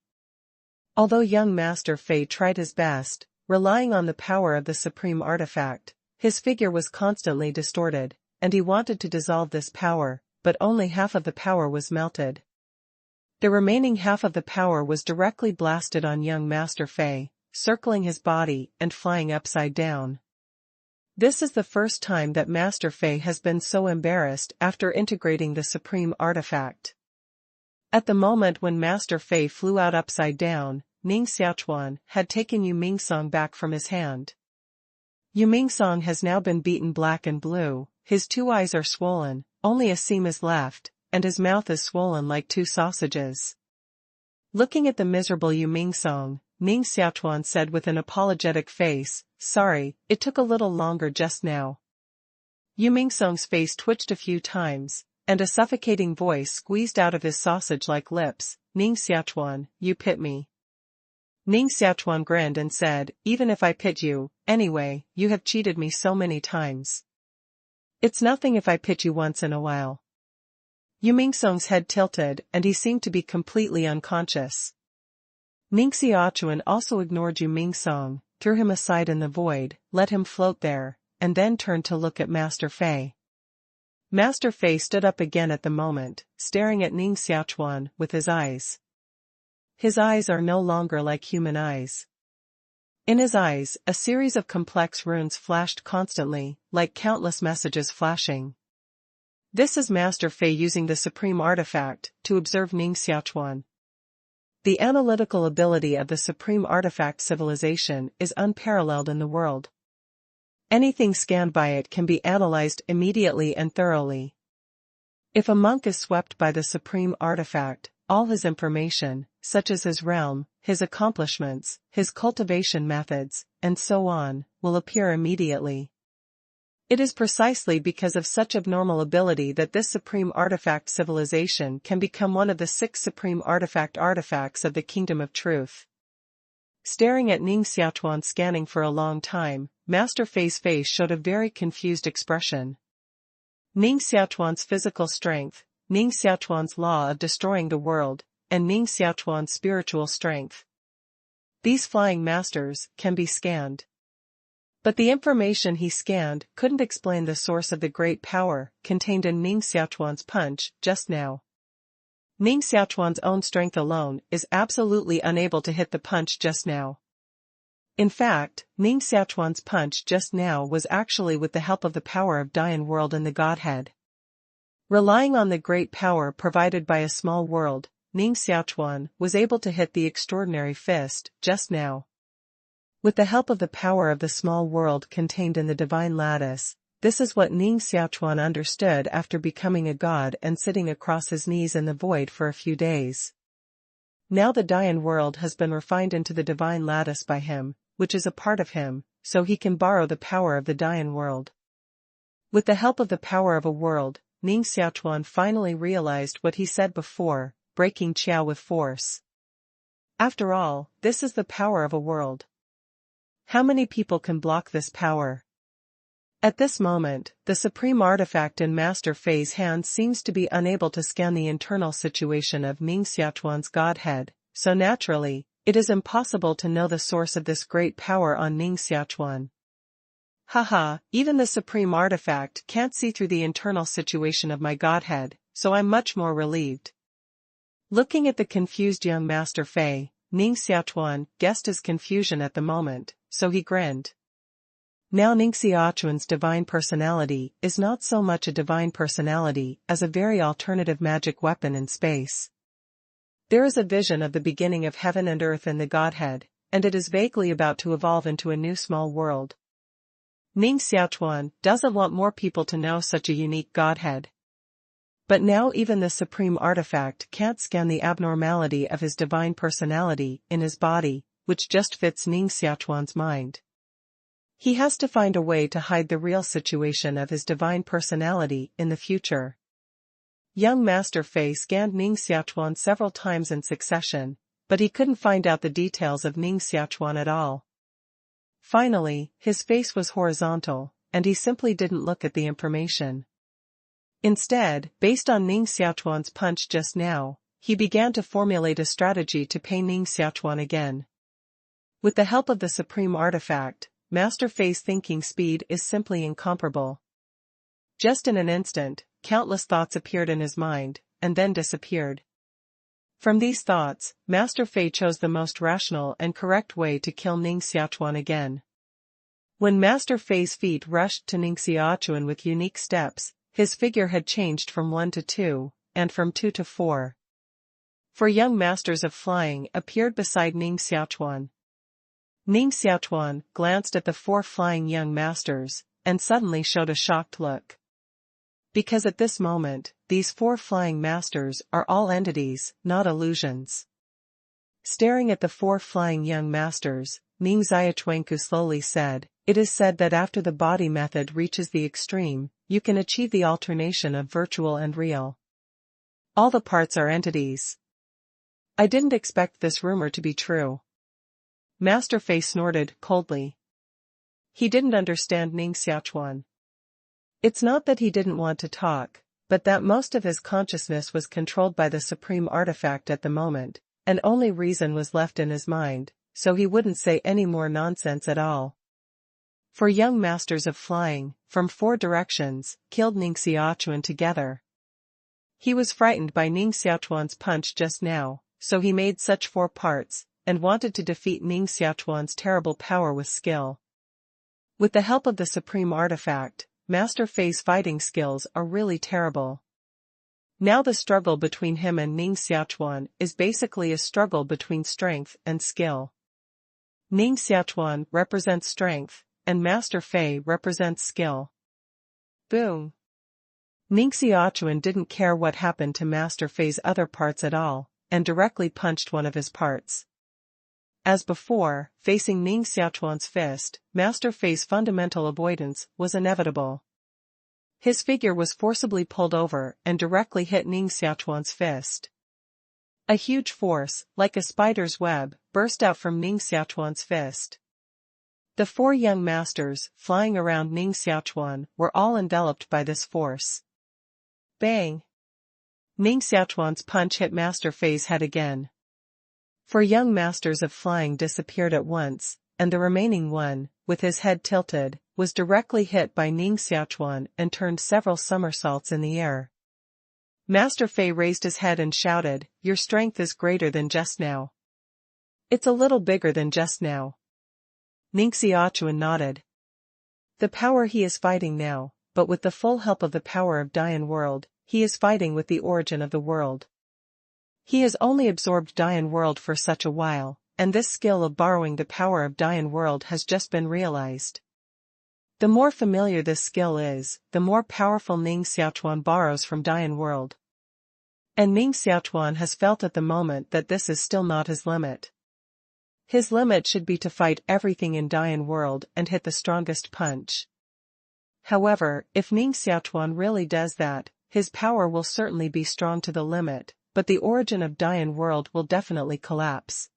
Although young Master Fei tried his best, relying on the power of the supreme artifact, his figure was constantly distorted, and he wanted to dissolve this power, but only half of the power was melted. The remaining half of the power was directly blasted on young Master Fei, circling his body and flying upside down. This is the first time that Master Fei has been so embarrassed after integrating the supreme artifact. At the moment when Master Fei flew out upside down, Ning Xiaochuan had taken Yu Mingsong back from his hand. Yu Mingsong has now been beaten black and blue, his two eyes are swollen, only a seam is left, and his mouth is swollen like two sausages. Looking at the miserable Yu Mingsong, Ning Xiaochuan said with an apologetic face, "Sorry, it took a little longer just now." Yu Mingsong's face twitched a few times, and a suffocating voice squeezed out of his sausage-like lips, "Ning Xiaochuan, you pit me." Ning Xiaochuan grinned and said, "Even if I pit you, anyway, you have cheated me so many times. It's nothing if I pit you once in a while." Yu Mingsong's head tilted and he seemed to be completely unconscious. Ning Xiaochuan also ignored Yu Mingsong, threw him aside in the void, let him float there, and then turned to look at Master Fei. Master Fei stood up again at the moment, staring at Ning Xiaochuan with his eyes. His eyes are no longer like human eyes. In his eyes, a series of complex runes flashed constantly, like countless messages flashing. This is Master Fei using the supreme artifact to observe Ning Xiaochuan. The analytical ability of the supreme artifact civilization is unparalleled in the world. Anything scanned by it can be analyzed immediately and thoroughly. If a monk is swept by the supreme artifact, all his information, such as his realm, his accomplishments, his cultivation methods, and so on, will appear immediately. It is precisely because of such abnormal ability that this supreme artifact civilization can become one of the 6 supreme artifacts of the Kingdom of Truth. Staring at Ning Xiaochuan scanning for a long time, Master Fei's face showed a very confused expression. Ning Xiaochuan's physical strength, Ning Xiaochuan's law of destroying the world, and Ning Xiaochuan's spiritual strength. These flying masters can be scanned. But the information he scanned couldn't explain the source of the great power contained in Ning Xiaochuan's punch just now. Ning Xiaochuan's own strength alone is absolutely unable to hit the punch just now. In fact, Ning Xiaochuan's punch just now was actually with the help of the power of Dian World and the Godhead. Relying on the great power provided by a small world, Ning Xiaochuan was able to hit the extraordinary fist just now. With the help of the power of the small world contained in the divine lattice, this is what Ning Xiaochuan understood after becoming a god and sitting across his knees in the void for a few days. Now the Dian world has been refined into the divine lattice by him, which is a part of him, so he can borrow the power of the Dian world. With the help of the power of a world, Ning Xiaochuan finally realized what he said before, breaking Qiao with force. After all, this is the power of a world. How many people can block this power? At this moment, the supreme artifact in Master Fei's hand seems to be unable to scan the internal situation of Ning Xiaochuan's godhead, so naturally, it is impossible to know the source of this great power on Ning Xiaochuan. Haha, even the supreme artifact can't see through the internal situation of my godhead, so I'm much more relieved. Looking at the confused young Master Fei, Ning Xiaochuan guessed his confusion at the moment, so he grinned. Now Ning Xiaochuan's divine personality is not so much a divine personality as a very alternative magic weapon in space. There is a vision of the beginning of heaven and earth in the Godhead, and it is vaguely about to evolve into a new small world. Ning Xiaochuan doesn't want more people to know such a unique Godhead. But now even the supreme artifact can't scan the abnormality of his divine personality in his body, which just fits Ning Xiaochuan's mind. He has to find a way to hide the real situation of his divine personality in the future. Young Master Fei scanned Ning Xiaochuan several times in succession, but he couldn't find out the details of Ning Xiaochuan at all. Finally, his face was horizontal, and he simply didn't look at the information. Instead, based on Ning Xiaochuan's punch just now, he began to formulate a strategy to pay Ning Xiaochuan again. With the help of the supreme artifact, Master Fei's thinking speed is simply incomparable. Just in an instant, countless thoughts appeared in his mind, and then disappeared. From these thoughts, Master Fei chose the most rational and correct way to kill Ning Xiaochuan again. When Master Fei's feet rushed to Ning Xiaochuan with unique steps, his figure had changed from 1 to 2, and from 2 to 4. 4 young masters of flying appeared beside Ning Xiaochuan. Ning Xiaochuan glanced at the 4 flying young masters, and suddenly showed a shocked look. Because at this moment, these 4 flying masters are all entities, not illusions. Staring at the 4 flying young masters, Ning Xiaochuan slowly said, "It is said that after the body method reaches the extreme, you can achieve the alternation of virtual and real. All the parts are entities." I didn't expect this rumor to be true. Master Fei snorted coldly. He didn't understand Ning Xiaochuan. It's not that he didn't want to talk, but that most of his consciousness was controlled by the supreme artifact at the moment, and only reason was left in his mind, so he wouldn't say any more nonsense at all. 4 young masters of flying, from 4 directions, killed Ning Xiaochuan together. He was frightened by Ning Xiaochuan's punch just now, so he made such 4 parts, and wanted to defeat Ning Xiaochuan's terrible power with skill. With the help of the supreme artifact, Master Fei's fighting skills are really terrible. Now the struggle between him and Ning Xiaochuan is basically a struggle between strength and skill. Ning Xiaochuan represents strength, and Master Fei represents skill. Boom! Ning Xiaochuan didn't care what happened to Master Fei's other parts at all, and directly punched one of his parts. As before, facing Ning Xiaochuan's fist, Master Fei's fundamental avoidance was inevitable. His figure was forcibly pulled over and directly hit Ning Xiaochuan's fist. A huge force, like a spider's web, burst out from Ning Xiaochuan's fist. The 4 young masters, flying around Ning Xiaochuan, were all enveloped by this force. Bang! Ning Xiaochuan's punch hit Master Fei's head again. 4 young masters of flying disappeared at once, and the remaining one, with his head tilted, was directly hit by Ning Xiaochuan and turned several somersaults in the air. Master Fei raised his head and shouted, "Your strength is greater than just now." "It's a little bigger than just now." Ning Xiaochuan nodded. "The power he is fighting now, but with the full help of the power of Dian World, he is fighting with the origin of the world. He has only absorbed Dian World for such a while, and this skill of borrowing the power of Dian World has just been realized. The more familiar this skill is, the more powerful Ning Xiaochuan borrows from Dian World. And Ning Xiaochuan has felt at the moment that this is still not his limit. His limit should be to fight everything in Dian World and hit the strongest punch. However, if Ning Xiaochuan really does that, his power will certainly be strong to the limit, but the origin of Dian World will definitely collapse.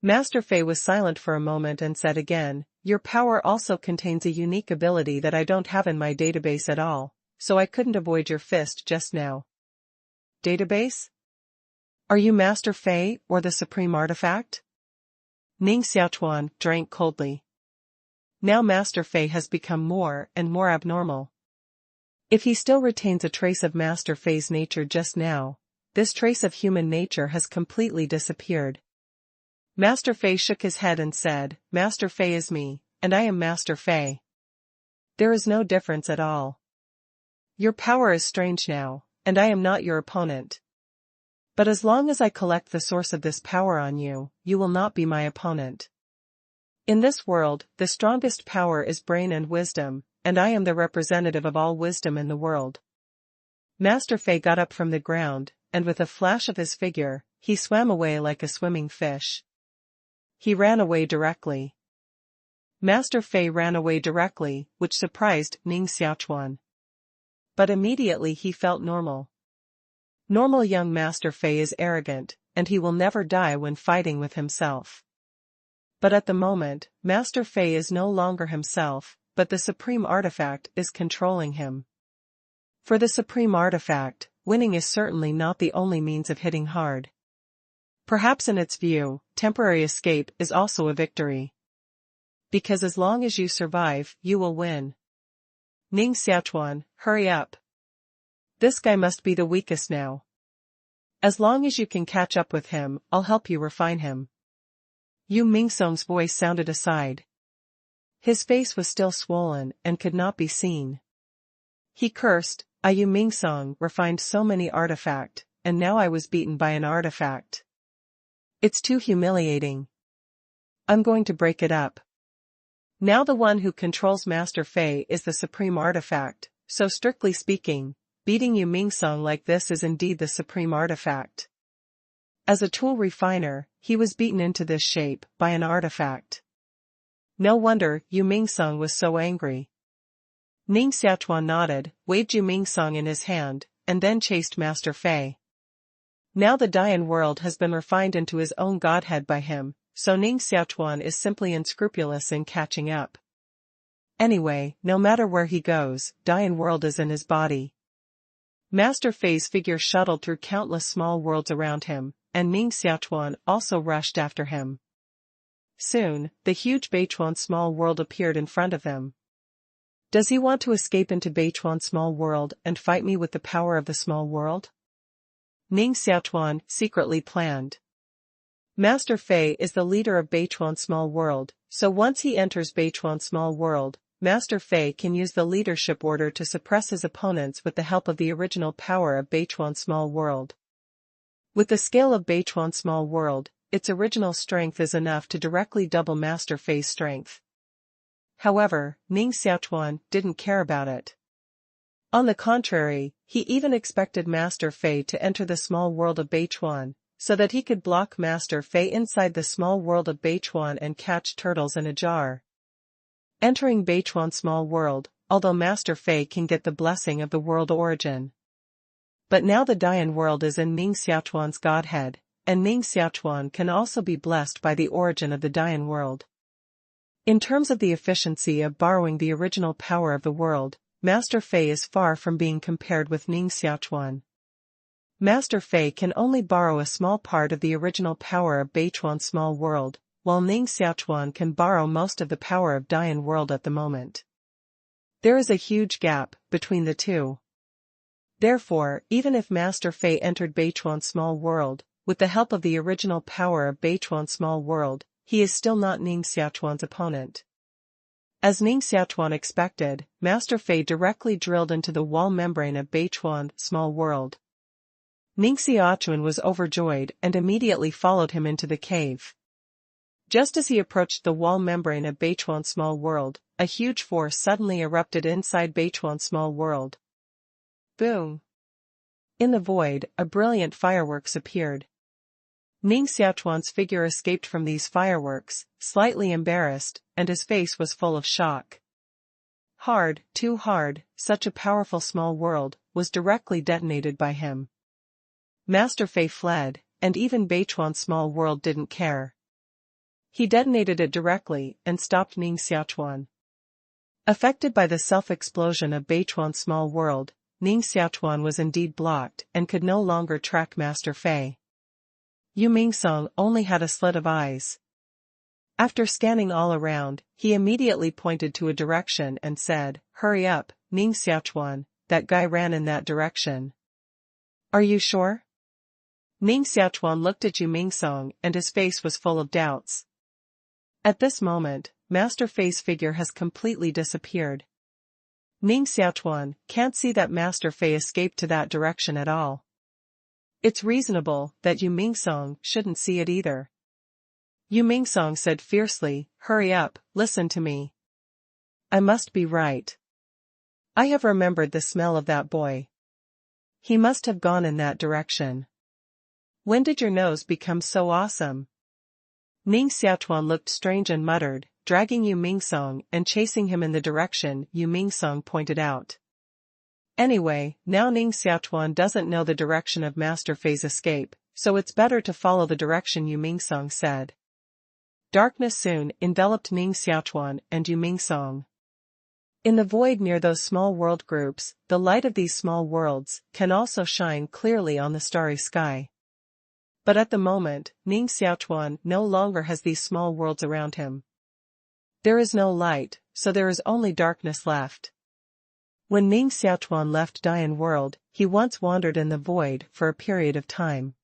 Master Fei was silent for a moment and said again, "Your power also contains a unique ability that I don't have in my database at all, so I couldn't avoid your fist just now." "Database? Are you Master Fei or the Supreme Artifact?" Ning Xiaochuan drank coldly. Now Master Fei has become more and more abnormal. If he still retains a trace of Master Fei's nature just now, this trace of human nature has completely disappeared. Master Fei shook his head and said, "Master Fei is me, and I am Master Fei. There is no difference at all. Your power is strange now, and I am not your opponent. But as long as I collect the source of this power on you, you will not be my opponent. In this world, the strongest power is brain and wisdom, and I am the representative of all wisdom in the world." Master Fei got up from the ground, and with a flash of his figure, he swam away like a swimming fish. He ran away directly. Master Fei ran away directly, which surprised Ning Xiaochuan. But immediately he felt normal. Normal young Master Fei is arrogant, and he will never die when fighting with himself. But at the moment, Master Fei is no longer himself, but the Supreme Artifact is controlling him. For the Supreme Artifact, winning is certainly not the only means of hitting hard. Perhaps in its view, temporary escape is also a victory. Because as long as you survive, you will win. Ning Xiaochuan, hurry up. This guy must be the weakest now. As long as you can catch up with him, I'll help you refine him. Yu Mingsong's voice sounded aside. His face was still swollen and could not be seen. He cursed, "Yu Mingsong refined so many artifact, and now I was beaten by an artifact. It's too humiliating. I'm going to break it up." Now the one who controls Master Fei is the Supreme Artifact, so strictly speaking, beating Yu Mingsong like this is indeed the Supreme Artifact. As a tool refiner, he was beaten into this shape by an artifact. No wonder Yu Mingsong was so angry. Ning Xiaochuan nodded, waved Yu Mingsong in his hand, and then chased Master Fei. Now the Dian world has been refined into his own godhead by him, so Ning Xiaochuan is simply unscrupulous in catching up. Anyway, no matter where he goes, Dian world is in his body. Master Fei's figure shuttled through countless small worlds around him, and Ning Xiaochuan also rushed after him. Soon, the huge Beichuan small world appeared in front of them. Does he want to escape into Beichuan small world and fight me with the power of the small world? Ning Xiaochuan secretly planned. Master Fei is the leader of Beichuan small world, so once he enters Beichuan small world, Master Fei can use the leadership order to suppress his opponents with the help of the original power of Beichuan small world. With the scale of Beichuan small world, its original strength is enough to directly double Master Fei's strength. However, Ning Xiaochuan didn't care about it. On the contrary, he even expected Master Fei to enter the small world of Beichuan, so that he could block Master Fei inside the small world of Beichuan and catch turtles in a jar. Entering Beichuan small world, although Master Fei can get the blessing of the world origin. But now the Dian world is in Ning Xiaochuan's godhead, and Ning Xiaochuan can also be blessed by the origin of the Dian world. In terms of the efficiency of borrowing the original power of the world, Master Fei is far from being compared with Ning Xiaochuan. Master Fei can only borrow a small part of the original power of Beichuan small world, while Ning Xiaochuan can borrow most of the power of Dian world at the moment. There is a huge gap between the two. Therefore, even if Master Fei entered Beichuan's small world, with the help of the original power of Beichuan's small world, he is still not Ning Xiaochuan's opponent. As Ning Xiaochuan expected, Master Fei directly drilled into the wall membrane of Beichuan's small world. Ning Xiaochuan was overjoyed and immediately followed him into the cave. Just as he approached the wall membrane of Beichuan's small world, a huge force suddenly erupted inside Beichuan's small world. Boom! In the void, a brilliant fireworks appeared. Ning Xiaochuan's figure escaped from these fireworks, slightly embarrassed, and his face was full of shock. Hard, too hard, such a powerful small world, was directly detonated by him. Master Fei fled, and even Beichuan's small world didn't care. He detonated it directly and stopped Ning Xiaochuan. Affected by the self-explosion of Beichuan's small world, Ning Xiaochuan was indeed blocked and could no longer track Master Fei. Yu Mingsong only had a slit of eyes. After scanning all around, he immediately pointed to a direction and said, "Hurry up, Ning Xiaochuan, that guy ran in that direction." "Are you sure?" Ning Xiaochuan looked at Yu Mingsong and his face was full of doubts. At this moment, Master Fei's figure has completely disappeared. Ning Xiaochuan can't see that Master Fei escaped to that direction at all. It's reasonable that Yu Mingsong shouldn't see it either. Yu Mingsong said fiercely, "Hurry up, listen to me. I must be right. I have remembered the smell of that boy. He must have gone in that direction. When did your nose become so awesome?" Ning Xiaochuan looked strange and muttered, dragging Yu Mingsong and chasing him in the direction Yu Mingsong pointed out. Anyway, now Ning Xiaochuan doesn't know the direction of Master Fei's escape, so it's better to follow the direction Yu Mingsong said. Darkness soon enveloped Ning Xiaochuan and Yu Mingsong. In the void near those small world groups, the light of these small worlds can also shine clearly on the starry sky. But at the moment, Ning Xiaochuan no longer has these small worlds around him. There is no light, so there is only darkness left. When Ning Xiaochuan left Dian World, he once wandered in the void for a period of time.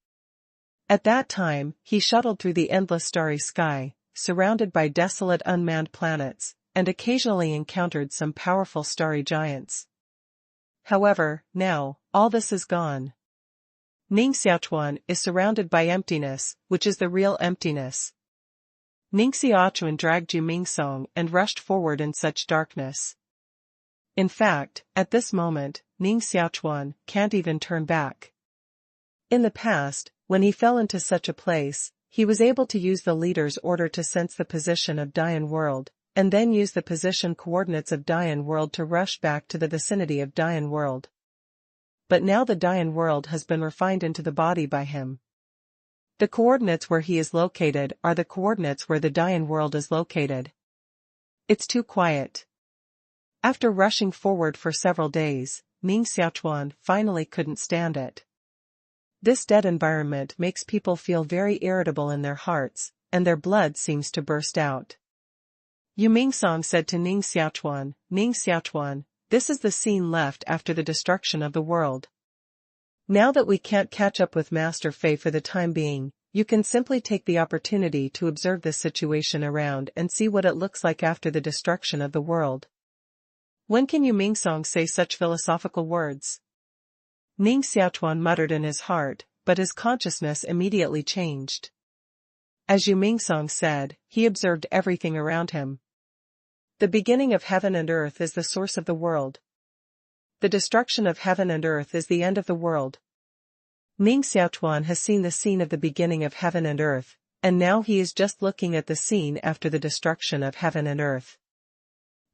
At that time, he shuttled through the endless starry sky, surrounded by desolate unmanned planets, and occasionally encountered some powerful starry giants. However, now, all this is gone. Ning Xiaochuan is surrounded by emptiness, which is the real emptiness. Ning Xiaochuan dragged Yu Mingsong and rushed forward in such darkness. In fact, at this moment, Ning Xiaochuan can't even turn back. In the past, when he fell into such a place, he was able to use the leader's order to sense the position of Dian World, and then use the position coordinates of Dian World to rush back to the vicinity of Dian World. But now the Dian World has been refined into the body by him. The coordinates where he is located are the coordinates where the Dian World is located. It's too quiet. After rushing forward for several days, Ning Xiaochuan finally couldn't stand it. This dead environment makes people feel very irritable in their hearts, and their blood seems to burst out. Yu Mingsong said to Ning Xiaochuan, this is the scene left after the destruction of the world. Now that we can't catch up with Master Fei for the time being, you can simply take the opportunity to observe this situation around and see what it looks like after the destruction of the world. When can Yu Mingsong say such philosophical words? Ning Xiaochuan muttered in his heart, but his consciousness immediately changed. As Yu Mingsong said, he observed everything around him. The beginning of heaven and earth is the source of the world. The destruction of heaven and earth is the end of the world. Ning Xiaochuan has seen the scene of the beginning of heaven and earth, and now he is just looking at the scene after the destruction of heaven and earth.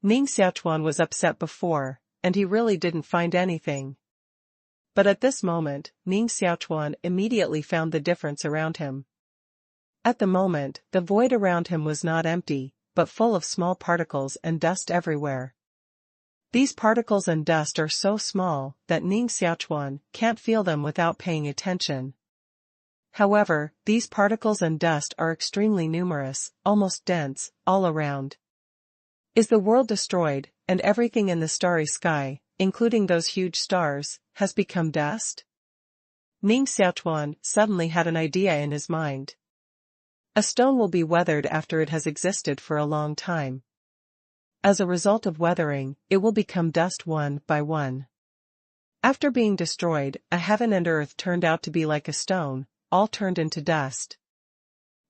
Ning Xiaochuan was upset before, and he really didn't find anything. But at this moment, Ning Xiaochuan immediately found the difference around him. At the moment, the void around him was not empty, but full of small particles and dust everywhere. These particles and dust are so small that Ning Xiaochuan can't feel them without paying attention. However, these particles and dust are extremely numerous, almost dense, all around. Is the world destroyed, and everything in the starry sky, including those huge stars, has become dust? Ning Xiaochuan suddenly had an idea in his mind. A stone will be weathered after it has existed for a long time. As a result of weathering, it will become dust one by one. After being destroyed, a heaven and earth turned out to be like a stone, all turned into dust.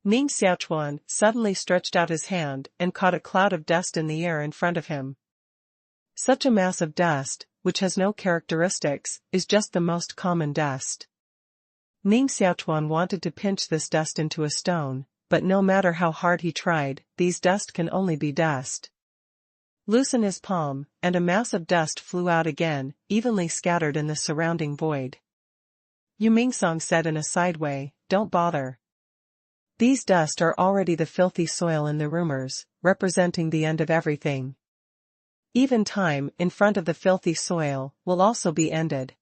Ning Xiaochuan suddenly stretched out his hand and caught a cloud of dust in the air in front of him. Such a mass of dust, which has no characteristics, is just the most common dust. Ning Xiaochuan wanted to pinch this dust into a stone, but no matter how hard he tried, these dust can only be dust. Loosen his palm, and a mass of dust flew out again, evenly scattered in the surrounding void. Yu Mingsong said in a side way, "Don't bother. These dust are already the filthy soil in the rumors, representing the end of everything. Even time, in front of the filthy soil, will also be ended.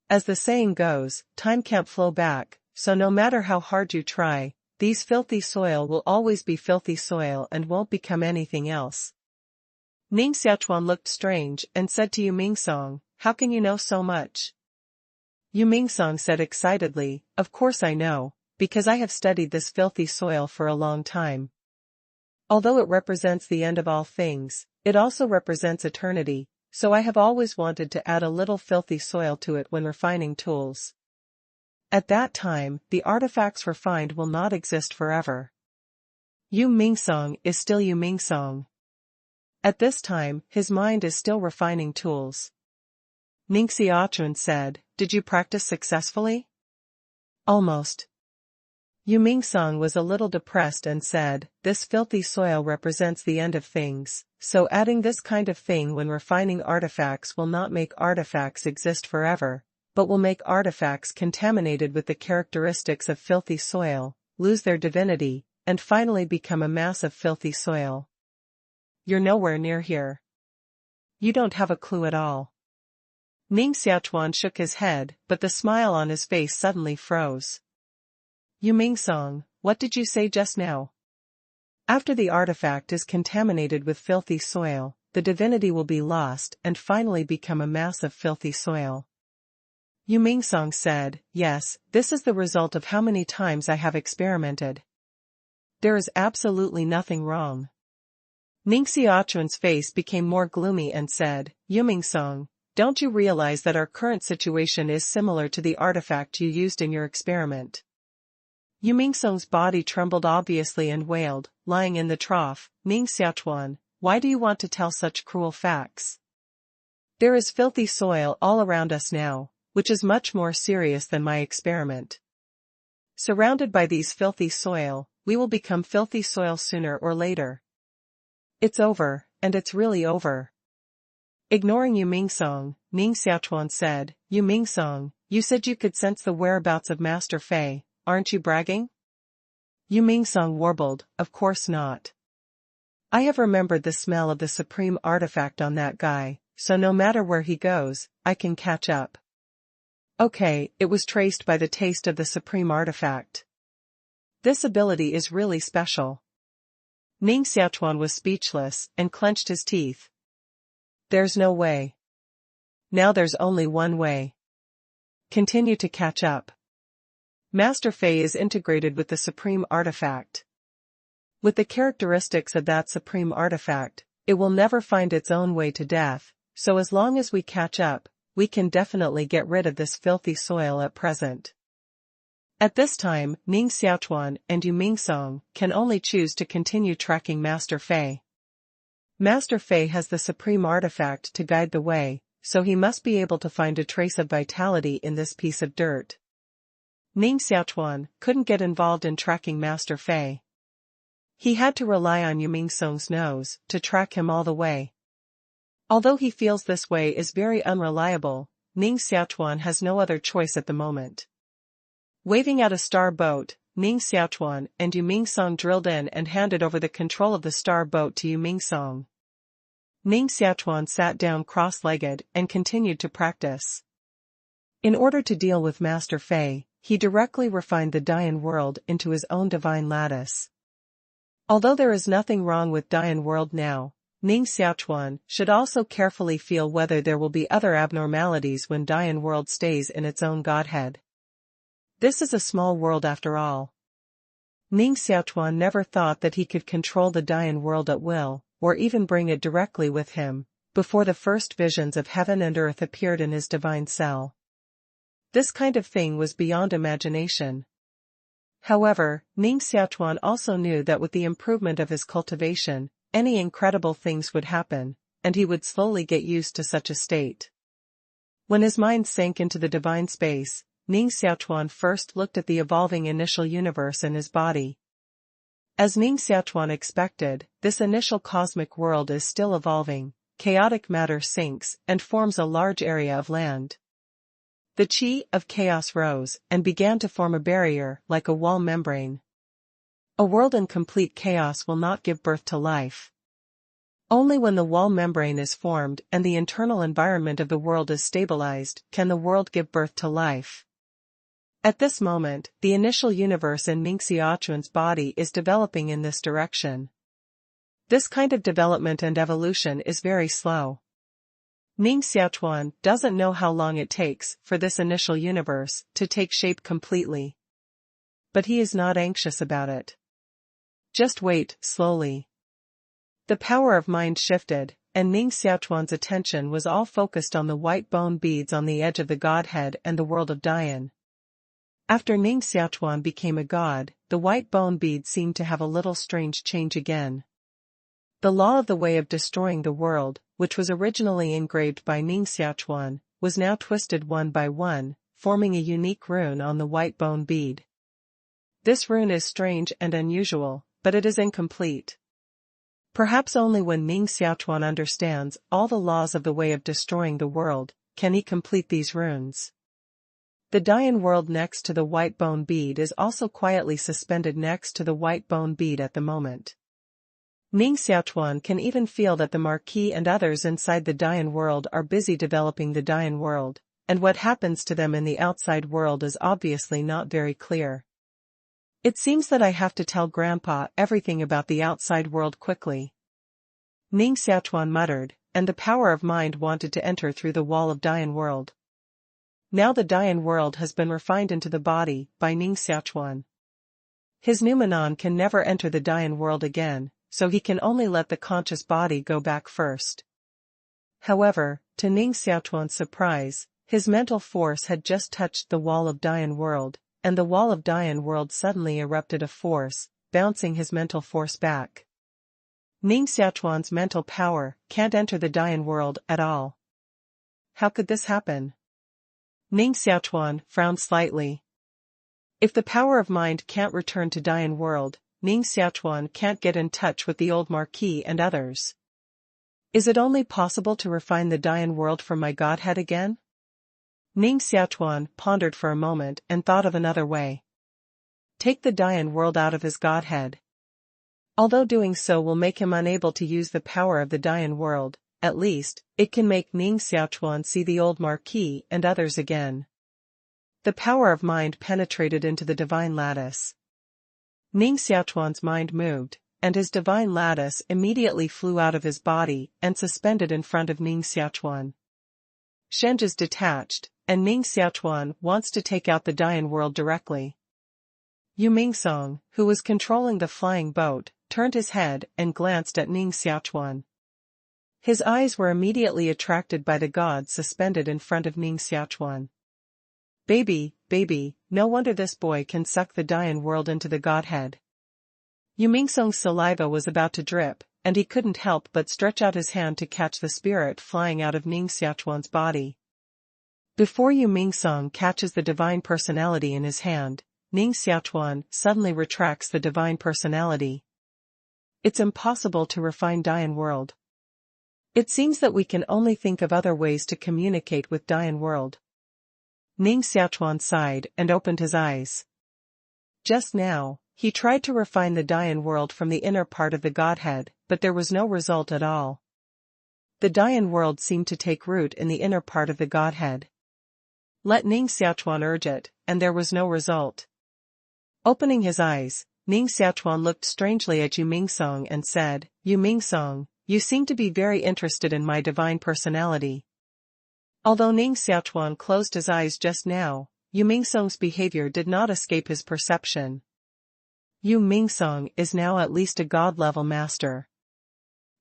As the saying goes, time can't flow back, so no matter how hard you try, these filthy soil will always be filthy soil and won't become anything else." Ning Xiaochuan looked strange and said to Yu Mingsong, "How can you know so much?" Yu Mingsong said excitedly, "Of course I know, because I have studied this filthy soil for a long time. Although it represents the end of all things, it also represents eternity, so I have always wanted to add a little filthy soil to it when refining tools. At that time, the artifacts refined will not exist forever. Yu Mingsong is still Yu Mingsong. At this time, his mind is still refining tools." Ning Xiaochuan said, "Did you practice successfully?" "Almost." Yu Mingsong was a little depressed and said, "This filthy soil represents the end of things, so adding this kind of thing when refining artifacts will not make artifacts exist forever, but will make artifacts contaminated with the characteristics of filthy soil, lose their divinity, and finally become a mass of filthy soil. You're nowhere near here. You don't have a clue at all." Ning Xiaochuan shook his head, but the smile on his face suddenly froze. "Yu Mingsong, what did you say just now?" "After the artifact is contaminated with filthy soil, the divinity will be lost and finally become a mass of filthy soil." Yu Mingsong said, "Yes, this is the result of how many times I have experimented. There is absolutely nothing wrong." Ning Xiaochuan's face became more gloomy and said, "Yu Mingsong, don't you realize that our current situation is similar to the artifact you used in your experiment?" Yu Mingsong's body trembled obviously and wailed, lying in the trough, "Ning Xiaochuan, why do you want to tell such cruel facts? There is filthy soil all around us now, which is much more serious than my experiment. Surrounded by these filthy soil, we will become filthy soil sooner or later. It's over, and it's really over." Ignoring Yu Mingsong, Ning Xiaochuan said, "Yu Mingsong, you said you could sense the whereabouts of Master Fei, aren't you bragging?" Yu Mingsong warbled, "Of course not. I have remembered the smell of the supreme artifact on that guy, so no matter where he goes, I can catch up." "Okay, it was traced by the taste of the supreme artifact. This ability is really special." Ning Xiaochuan was speechless and clenched his teeth. "There's no way. Now there's only one way. Continue to catch up. Master Fei is integrated with the supreme artifact. With the characteristics of that supreme artifact, it will never find its own way to death, so as long as we catch up, we can definitely get rid of this filthy soil at present." At this time, Ning Xiaochuan and Yu Mingsong can only choose to continue tracking Master Fei. Master Fei has the supreme artifact to guide the way, so he must be able to find a trace of vitality in this piece of dirt. Ning Xiaochuan couldn't get involved in tracking Master Fei. He had to rely on Yu Mingsong's nose to track him all the way. Although he feels this way is very unreliable, Ning Xiaochuan has no other choice at the moment. Waving out a star boat, Ning Xiaochuan and Yu Mingsong drilled in and handed over the control of the star boat to Yu Mingsong. Ning Xiaochuan sat down cross-legged and continued to practice. In order to deal with Master Fei, he directly refined the Dian world into his own divine lattice. Although there is nothing wrong with Dian world now, Ning Xiaochuan should also carefully feel whether there will be other abnormalities when Dian world stays in its own godhead. This is a small world after all. Ning Xiaochuan never thought that he could control the Dian world at will, or even bring it directly with him, before the first visions of heaven and earth appeared in his divine cell. This kind of thing was beyond imagination. However, Ning Xiaochuan also knew that with the improvement of his cultivation, any incredible things would happen, and he would slowly get used to such a state. When his mind sank into the divine space, Ning Xiaochuan first looked at the evolving initial universe in his body. As Ning Xiaochuan expected, this initial cosmic world is still evolving. Chaotic matter sinks and forms a large area of land. The qi of chaos rose and began to form a barrier like a wall membrane. A world in complete chaos will not give birth to life. Only when the wall membrane is formed and the internal environment of the world is stabilized can the world give birth to life. At this moment, the initial universe in Ning Xiaochuan's body is developing in this direction. This kind of development and evolution is very slow. Ning Xiaochuan doesn't know how long it takes for this initial universe to take shape completely. But he is not anxious about it. Just wait, slowly. The power of mind shifted, and Ning Xiaochuan's attention was all focused on the white bone beads on the edge of the godhead and the world of Dian. After Ning Xiaochuan became a god, the white bone beads seemed to have a little strange change again. The law of the way of destroying the world, which was originally engraved by Ning Xiaochuan, was now twisted one by one, forming a unique rune on the white bone bead. This rune is strange and unusual, but it is incomplete. Perhaps only when Ning Xiaochuan understands all the laws of the way of destroying the world, can he complete these runes. The Dian world next to the white bone bead is also quietly suspended next to the white bone bead at the moment. Ning Xiaochuan can even feel that the Marquis and others inside the Dian world are busy developing the Dian world, and what happens to them in the outside world is obviously not very clear. It seems that I have to tell Grandpa everything about the outside world quickly. Ning Xiaochuan muttered, and the power of mind wanted to enter through the wall of Dian world. Now the Dian world has been refined into the body by Ning Xiaochuan. His noumenon can never enter the Dian world again, so he can only let the conscious body go back first. However, to Ning Xiaochuan's surprise, his mental force had just touched the wall of Dian world, and the wall of Dian world suddenly erupted a force, bouncing his mental force back. Ning Xiaochuan's mental power can't enter the Dian world at all. How could this happen? Ning Xiaochuan frowned slightly. If the power of mind can't return to Dian world, Ning Xiaochuan can't get in touch with the old Marquis and others. Is it only possible to refine the Dian world from my godhead again? Ning Xiaochuan pondered for a moment and thought of another way. Take the Dian world out of his godhead. Although doing so will make him unable to use the power of the Dian world, at least, it can make Ning Xiaochuan see the old Marquis and others again. The power of mind penetrated into the divine lattice. Ning Xiaochuan's mind moved, and his divine lattice immediately flew out of his body and suspended in front of Ning Xiaochuan. Shenge is detached, and Ning Xiaochuan wants to take out the Dian world directly. Yu Mingsong, who was controlling the flying boat, turned his head and glanced at Ning Xiaochuan. His eyes were immediately attracted by the god suspended in front of Ning Xiaochuan. Baby, no wonder this boy can suck the Dian world into the godhead. Yu Mingsong's saliva was about to drip, and he couldn't help but stretch out his hand to catch the spirit flying out of Ning Xiaochuan's body. Before Yu Mingsong catches the divine personality in his hand, Ning Xiaochuan suddenly retracts the divine personality. It's impossible to refine Dian world. It seems that we can only think of other ways to communicate with Dian world. Ning Xiaochuan sighed and opened his eyes. Just now, he tried to refine the Dian world from the inner part of the godhead, but there was no result at all. The Dian world seemed to take root in the inner part of the godhead. Let Ning Xiaochuan urge it, and there was no result. Opening his eyes, Ning Xiaochuan looked strangely at Yu Mingsong and said, "Yu Mingsong, you seem to be very interested in my divine personality. Although Ning Xiaochuan closed his eyes just now, Yu Mingsong's behavior did not escape his perception. Yu Mingsong is now at least a god-level master.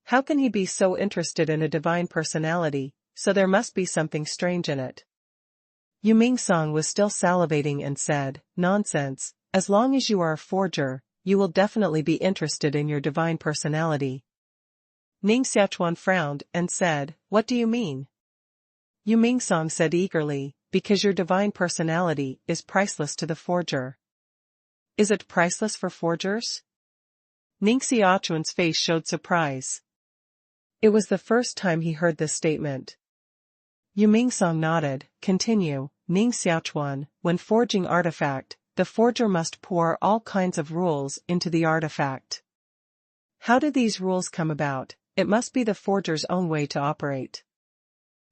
How can he be so interested in a divine personality? So there must be something strange in it. Yu Mingsong was still salivating and said, "Nonsense, as long as you are a forger, you will definitely be interested in your divine personality." Ning Xiaochuan frowned and said, "What do you mean?" Yu Mingsong said eagerly, "Because your divine personality is priceless to the forger." "Is it priceless for forgers?" Ning Xiaochuan's face showed surprise. It was the first time he heard this statement. Yu Mingsong nodded. Continue, Ning Xiaochuan, when forging artifact, the forger must pour all kinds of rules into the artifact. How do these rules come about? It must be the forger's own way to operate.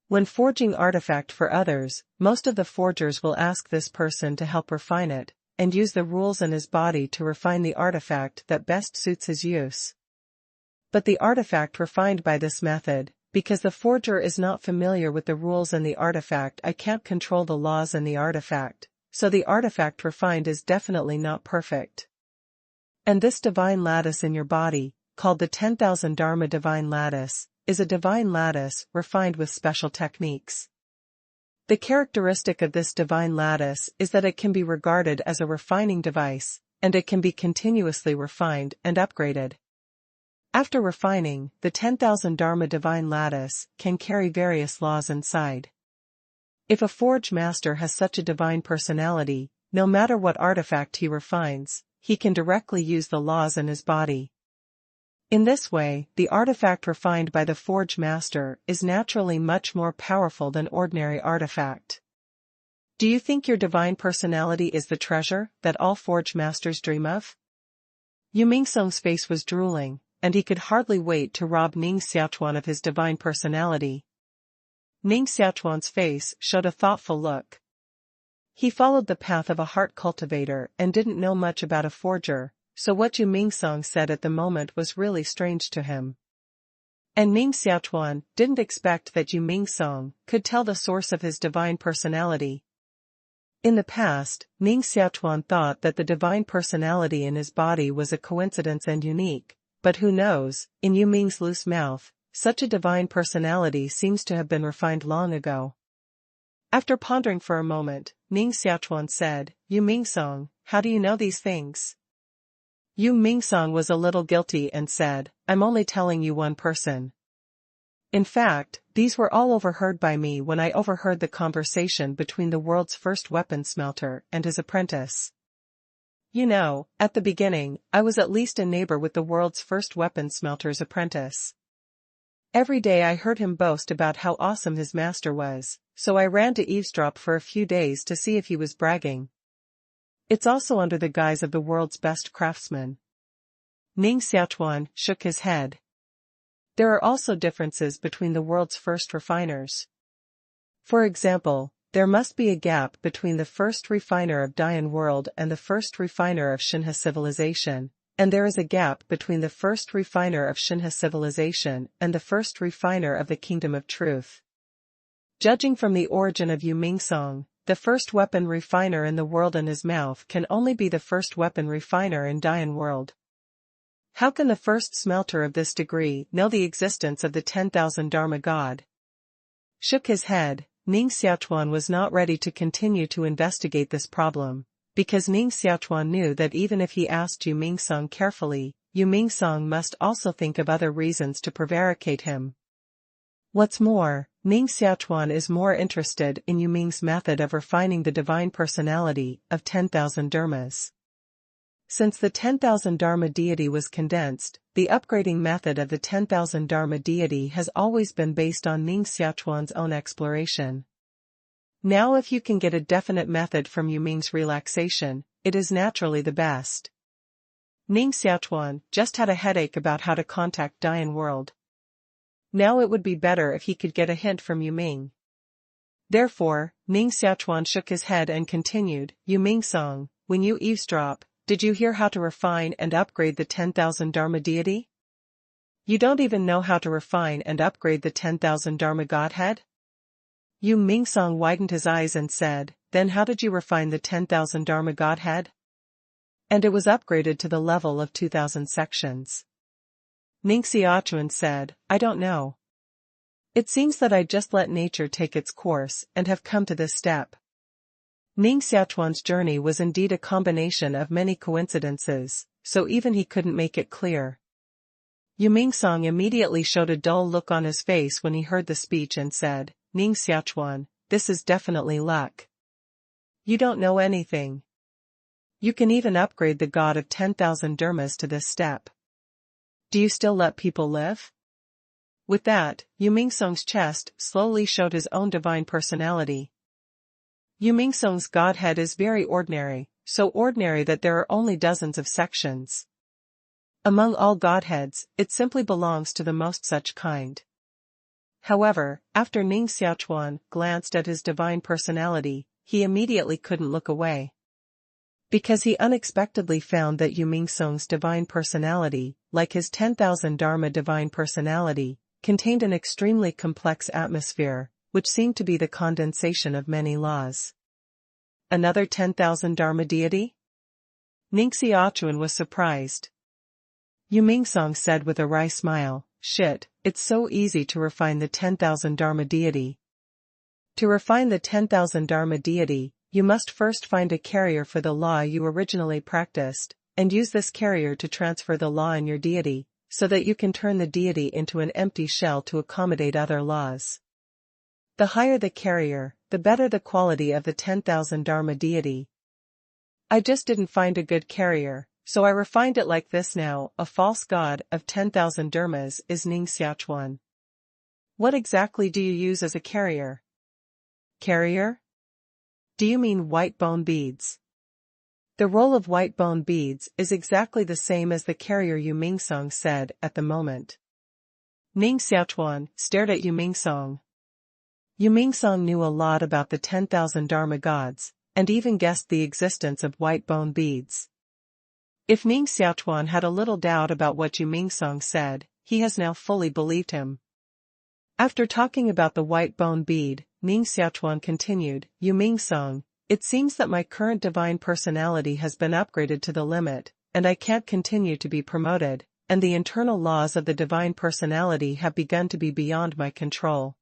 When forging artifact for others, most of the forgers will ask this person to help refine it, and use the rules in his body to refine the artifact that best suits his use. But the artifact refined by this method, because the forger is not familiar with the rules in the artifact, I can't control the laws in the artifact, so the artifact refined is definitely not perfect. And this divine lattice in your body, called the 10,000 Dharma divine lattice, is a divine lattice refined with special techniques. The characteristic of this divine lattice is that it can be regarded as a refining device, and it can be continuously refined and upgraded. After refining, the 10,000 Dharma divine lattice can carry various laws inside. If a forge master has such a divine personality, no matter what artifact he refines, he can directly use the laws in his body. In this way, the artifact refined by the forge master is naturally much more powerful than ordinary artifact. Do you think your divine personality is the treasure that all forge masters dream of? Yu Mingsong's face was drooling, and he could hardly wait to rob Ning Xiaochuan of his divine personality. Ning Xiaochuan's face showed a thoughtful look. He followed the path of a heart cultivator and didn't know much about a forger, so what Yu Mingsong said at the moment was really strange to him. And Ning Xiaochuan didn't expect that Yu Mingsong could tell the source of his divine personality. In the past, Ning Xiaochuan thought that the divine personality in his body was a coincidence and unique. But who knows, in Yu Ming's loose mouth, such a divine personality seems to have been refined long ago. After pondering for a moment, Ning Xiaochuan said, "Yu Mingsong, how do you know these things?" Yu Mingsong was a little guilty and said, "I'm only telling you one person. In fact, these were all overheard by me when I overheard the conversation between the world's first weapon smelter and his apprentice. You know, at the beginning, I was at least a neighbor with the world's first weapon smelter's apprentice. Every day I heard him boast about how awesome his master was, so I ran to eavesdrop for a few days to see if he was bragging. It's also under the guise of the world's best craftsman." Ning Xiaochuan shook his head. There are also differences between the world's first refiners. For example, there must be a gap between the first refiner of Dian world and the first refiner of Shinhe civilization, and there is a gap between the first refiner of Shinhe civilization and the first refiner of the Kingdom of Truth. Judging from the origin of Yu Mingsong, the first weapon refiner in the world in his mouth can only be the first weapon refiner in Dian world. How can the first smelter of this degree know the existence of the 10,000 Dharma God? Shook his head. Ning Xiaochuan was not ready to continue to investigate this problem, because Ning Xiaochuan knew that even if he asked Yu Mingsong carefully, Yu Mingsong must also think of other reasons to prevaricate him. What's more, Ning Xiaochuan is more interested in Yu Ming's method of refining the divine personality of 10,000 dharmas. Since the 10,000 Dharma deity was condensed, the upgrading method of the 10,000 Dharma deity has always been based on Ning Xiaochuan's own exploration. Now if you can get a definite method from Yu Ming's relaxation, it is naturally the best. Ning Xiaochuan just had a headache about how to contact Dian world. Now it would be better if he could get a hint from Yu Ming. Therefore, Ning Xiaochuan shook his head and continued, "Yu Mingsong, when you eavesdrop, did you hear how to refine and upgrade the 10,000 Dharma deity?" You don't even know how to refine and upgrade the 10,000 Dharma Godhead? Yu Mingsong widened his eyes and said, then how did you refine the 10,000 Dharma Godhead? And it was upgraded to the level of 2,000 sections. Ning Xiaochuan said, I don't know. It seems that I just let nature take its course and have come to this step. Ning Xiaochuan's journey was indeed a combination of many coincidences, so even he couldn't make it clear. Yu Mingsong immediately showed a dull look on his face when he heard the speech and said, Ning Xiaochuan, this is definitely luck. You don't know anything. You can even upgrade the god of 10,000 dharmas to this step. Do you still let people live? With that, Yu Mingsong's chest slowly showed his own divine personality. Yu Mingsong's godhead is very ordinary, so ordinary that there are only dozens of sections. Among all godheads, it simply belongs to the most such kind. However, after Ning Xiaochuan glanced at his divine personality, he immediately couldn't look away. Because he unexpectedly found that Yu Mingsong's divine personality, like his 10,000 Dharma divine personality, contained an extremely complex atmosphere, which seemed to be the condensation of many laws. Another 10,000 Dharma deity? Ning Xiaochuan was surprised. Yu Mingsong said with a wry smile, shit, it's so easy to refine the 10,000 Dharma deity. To refine the 10,000 Dharma deity, you must first find a carrier for the law you originally practiced, and use this carrier to transfer the law in your deity, so that you can turn the deity into an empty shell to accommodate other laws. The higher the carrier, the better the quality of the 10,000 Dharma deity. I just didn't find a good carrier, so I refined it like this now. A false god of 10,000 dharmas is Ning Xiaochuan. What exactly do you use as a carrier? Carrier? Do you mean white bone beads? The role of white bone beads is exactly the same as the carrier Yu Mingsong said at the moment. Ning Xiaochuan stared at Yu Mingsong. Yu Mingsong knew a lot about the 10,000 Dharma gods, and even guessed the existence of white bone beads. If Ning Xiaochuan had a little doubt about what Yu Mingsong said, he has now fully believed him. After talking about the white bone bead, Ning Xiaochuan continued, Yu Mingsong, it seems that my current divine personality has been upgraded to the limit, and I can't continue to be promoted, and the internal laws of the divine personality have begun to be beyond my control.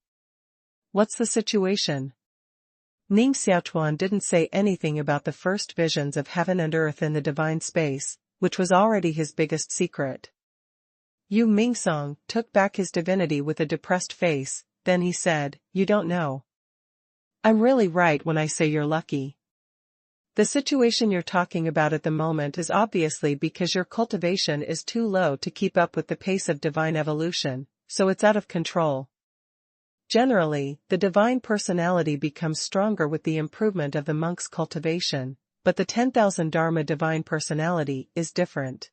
What's the situation? Ning Xiaochuan didn't say anything about the first visions of heaven and earth in the divine space, which was already his biggest secret. Yu Mingsong took back his divinity with a depressed face, then he said, You don't know. I'm really right when I say you're lucky. The situation you're talking about at the moment is obviously because your cultivation is too low to keep up with the pace of divine evolution, so it's out of control. Generally, the divine personality becomes stronger with the improvement of the monk's cultivation, but the 10,000 Dharma divine personality is different.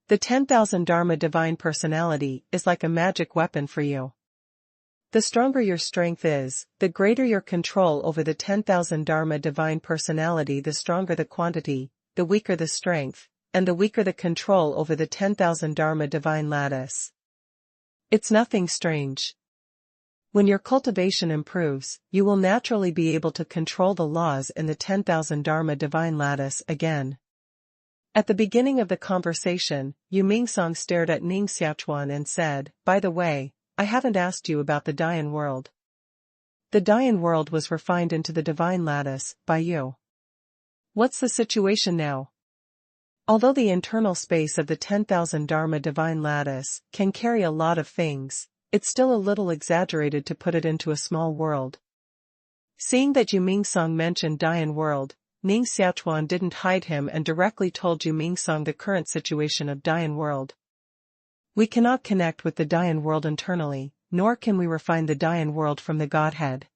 The 10,000 Dharma divine personality is like a magic weapon for you. The stronger your strength is, the greater your control over the 10,000 Dharma divine personality, the stronger the quantity, the weaker the strength, and the weaker the control over the 10,000 Dharma divine lattice. It's nothing strange. When your cultivation improves, you will naturally be able to control the laws in the 10,000 Dharma divine lattice again. At the beginning of the conversation, Yu Mingsong stared at Ning Xiaochuan and said, By the way, I haven't asked you about the Dian world. The Dian world was refined into the divine lattice by you. What's the situation now? Although the internal space of the 10,000 Dharma divine lattice can carry a lot of things, it's still a little exaggerated to put it into a small world. Seeing that Yu Mingsong mentioned Dian world, Ning Xiaochuan didn't hide him and directly told Yu Mingsong the current situation of Dian world. We cannot connect with the Dian world internally, nor can we refine the Dian world from the Godhead.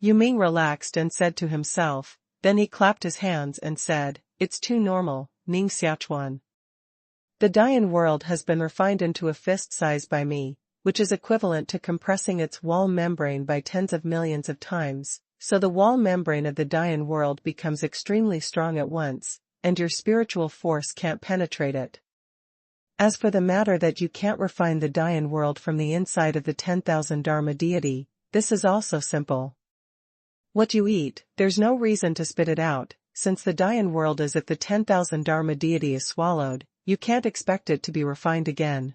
Yu Ming relaxed and said to himself, then he clapped his hands and said, It's too normal, Ning Xiaochuan. The Dian world has been refined into a fist size by me, which is equivalent to compressing its wall membrane by tens of millions of times, so the wall membrane of the Dian world becomes extremely strong at once, and your spiritual force can't penetrate it. As for the matter that you can't refine the Dian world from the inside of the 10,000 Dharma deity, this is also simple. What you eat, there's no reason to spit it out, since the Dian world is if the 10,000 Dharma deity is swallowed, you can't expect it to be refined again.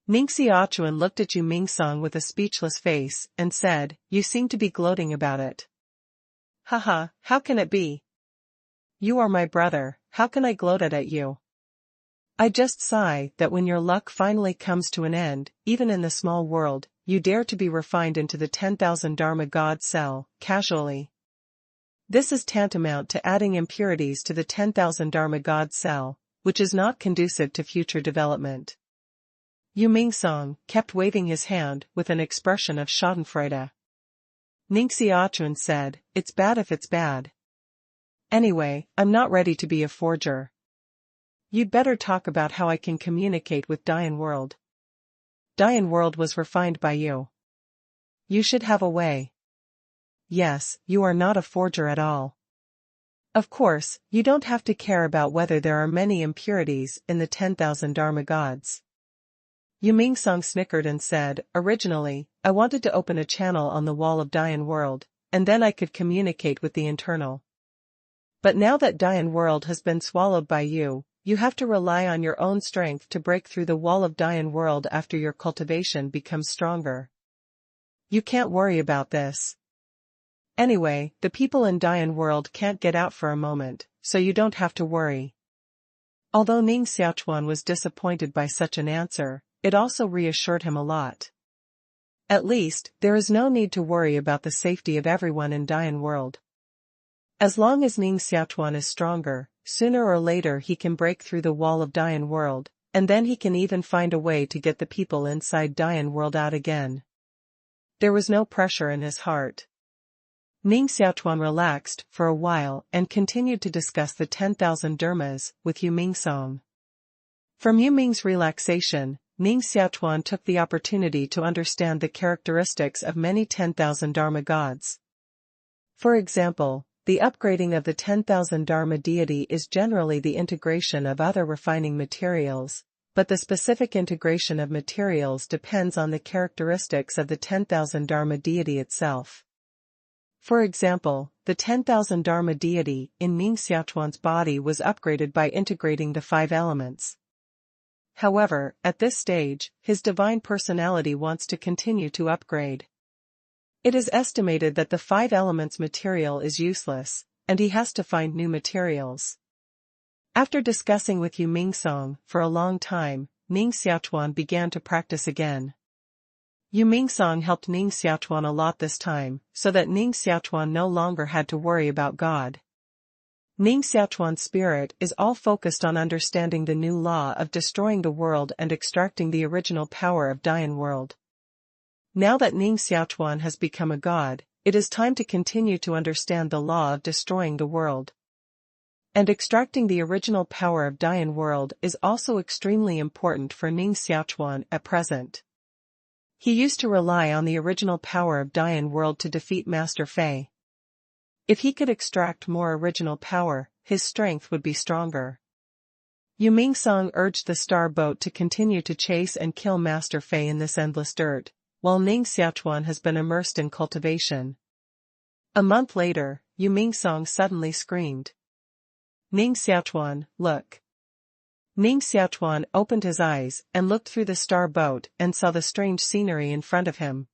Ning Xiaochuan looked at Yu Mingsong with a speechless face, and said, "You seem to be gloating about it." "Haha, how can it be? You are my brother, how can I gloat at you? I just sigh that when your luck finally comes to an end, even in the small world, you dare to be refined into the 10,000 Dharma God cell, casually. This is tantamount to adding impurities to the 10,000 Dharma God cell, which is not conducive to future development." Yu Mingsong kept waving his hand with an expression of schadenfreude. Ning Xiaochuan said, "It's bad if it's bad. Anyway, I'm not ready to be a forger. You'd better talk about how I can communicate with Dian world. Dian world was refined by you. You should have a way." "Yes, you are not a forger at all. Of course, you don't have to care about whether there are many impurities in the 10,000 Dharma gods." Yu Mingsong snickered and said, "Originally, I wanted to open a channel on the wall of Dian world, and then I could communicate with the internal. But now that Dian world has been swallowed by you, you have to rely on your own strength to break through the wall of Dian world after your cultivation becomes stronger. You can't worry about this. Anyway, the people in Dian world can't get out for a moment, so you don't have to worry." Although Ning Xiaochuan was disappointed by such an answer, it also reassured him a lot. At least, there is no need to worry about the safety of everyone in Dian world. As long as Ning Xiaochuan is stronger, sooner or later he can break through the wall of Dian world, and then he can even find a way to get the people inside Dian world out again. There was no pressure in his heart. Ning Xiaochuan relaxed for a while and continued to discuss the 10,000 dharmas with Yu Mingsong. From Yu Ming's relaxation, Ning Xiaochuan took the opportunity to understand the characteristics of many 10,000 Dharma gods. For example, the upgrading of the 10,000 Dharma deity is generally the integration of other refining materials, but the specific integration of materials depends on the characteristics of the 10,000 Dharma deity itself. For example, the 10,000 Dharma deity in Ning Xiaochuan's body was upgraded by integrating the 5 elements. However, at this stage, his divine personality wants to continue to upgrade. It is estimated that the 5 elements material is useless, and he has to find new materials. After discussing with Yu Mingsong for a long time, Ning Xiaochuan began to practice again. Yu Mingsong helped Ning Xiaochuan a lot this time, so that Ning Xiaochuan no longer had to worry about God. Ning Xiaochuan's spirit is all focused on understanding the new law of destroying the world and extracting the original power of Dian world. Now that Ning Xiaochuan has become a god, it is time to continue to understand the law of destroying the world. And extracting the original power of Dian world is also extremely important for Ning Xiaochuan at present. He used to rely on the original power of Dian world to defeat Master Fei. If he could extract more original power, his strength would be stronger. Yu Mingsong urged the star boat to continue to chase and kill Master Fei in this endless dirt, while Ning Xiaochuan has been immersed in cultivation. A month later, Yu Mingsong suddenly screamed, "Ning Xiaochuan, look." Ning Xiaochuan opened his eyes and looked through the star boat and saw the strange scenery in front of him.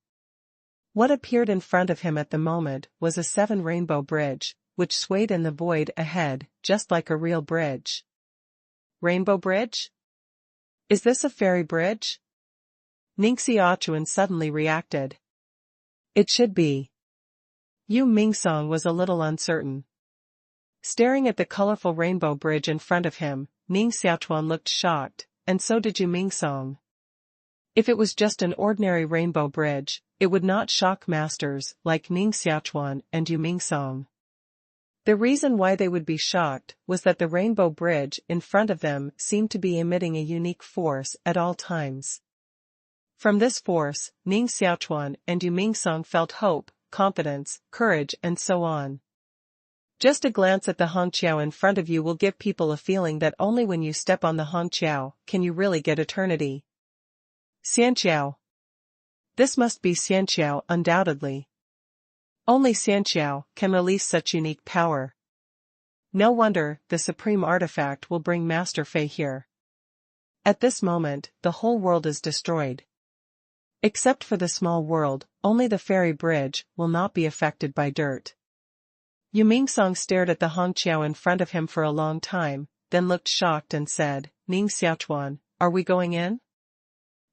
What appeared in front of him at the moment was a 7-rainbow bridge, which swayed in the void ahead, just like a real bridge. Rainbow bridge? Is this a fairy bridge? Ning Xiaochuan suddenly reacted. It should be. Yu Mingsong was a little uncertain. Staring at the colorful rainbow bridge in front of him, Ning Xiaochuan looked shocked, and so did Yu Mingsong. If it was just an ordinary rainbow bridge, it would not shock masters like Ning Xiaochuan and Yu Mingsong. The reason why they would be shocked was that the rainbow bridge in front of them seemed to be emitting a unique force at all times. From this force, Ning Xiaochuan and Yu Mingsong felt hope, confidence, courage and so on. Just a glance at the hongqiao in front of you will give people a feeling that only when you step on the hongqiao can you really get eternity. Xianqiao. This must be Xianqiao undoubtedly. Only Xianqiao can release such unique power. No wonder the supreme artifact will bring Master Fei here. At this moment, the whole world is destroyed. Except for the small world, only the fairy bridge will not be affected by dirt. Yu Mingsong stared at the hongqiao in front of him for a long time, then looked shocked and said, Ning Xiaochuan, are we going in?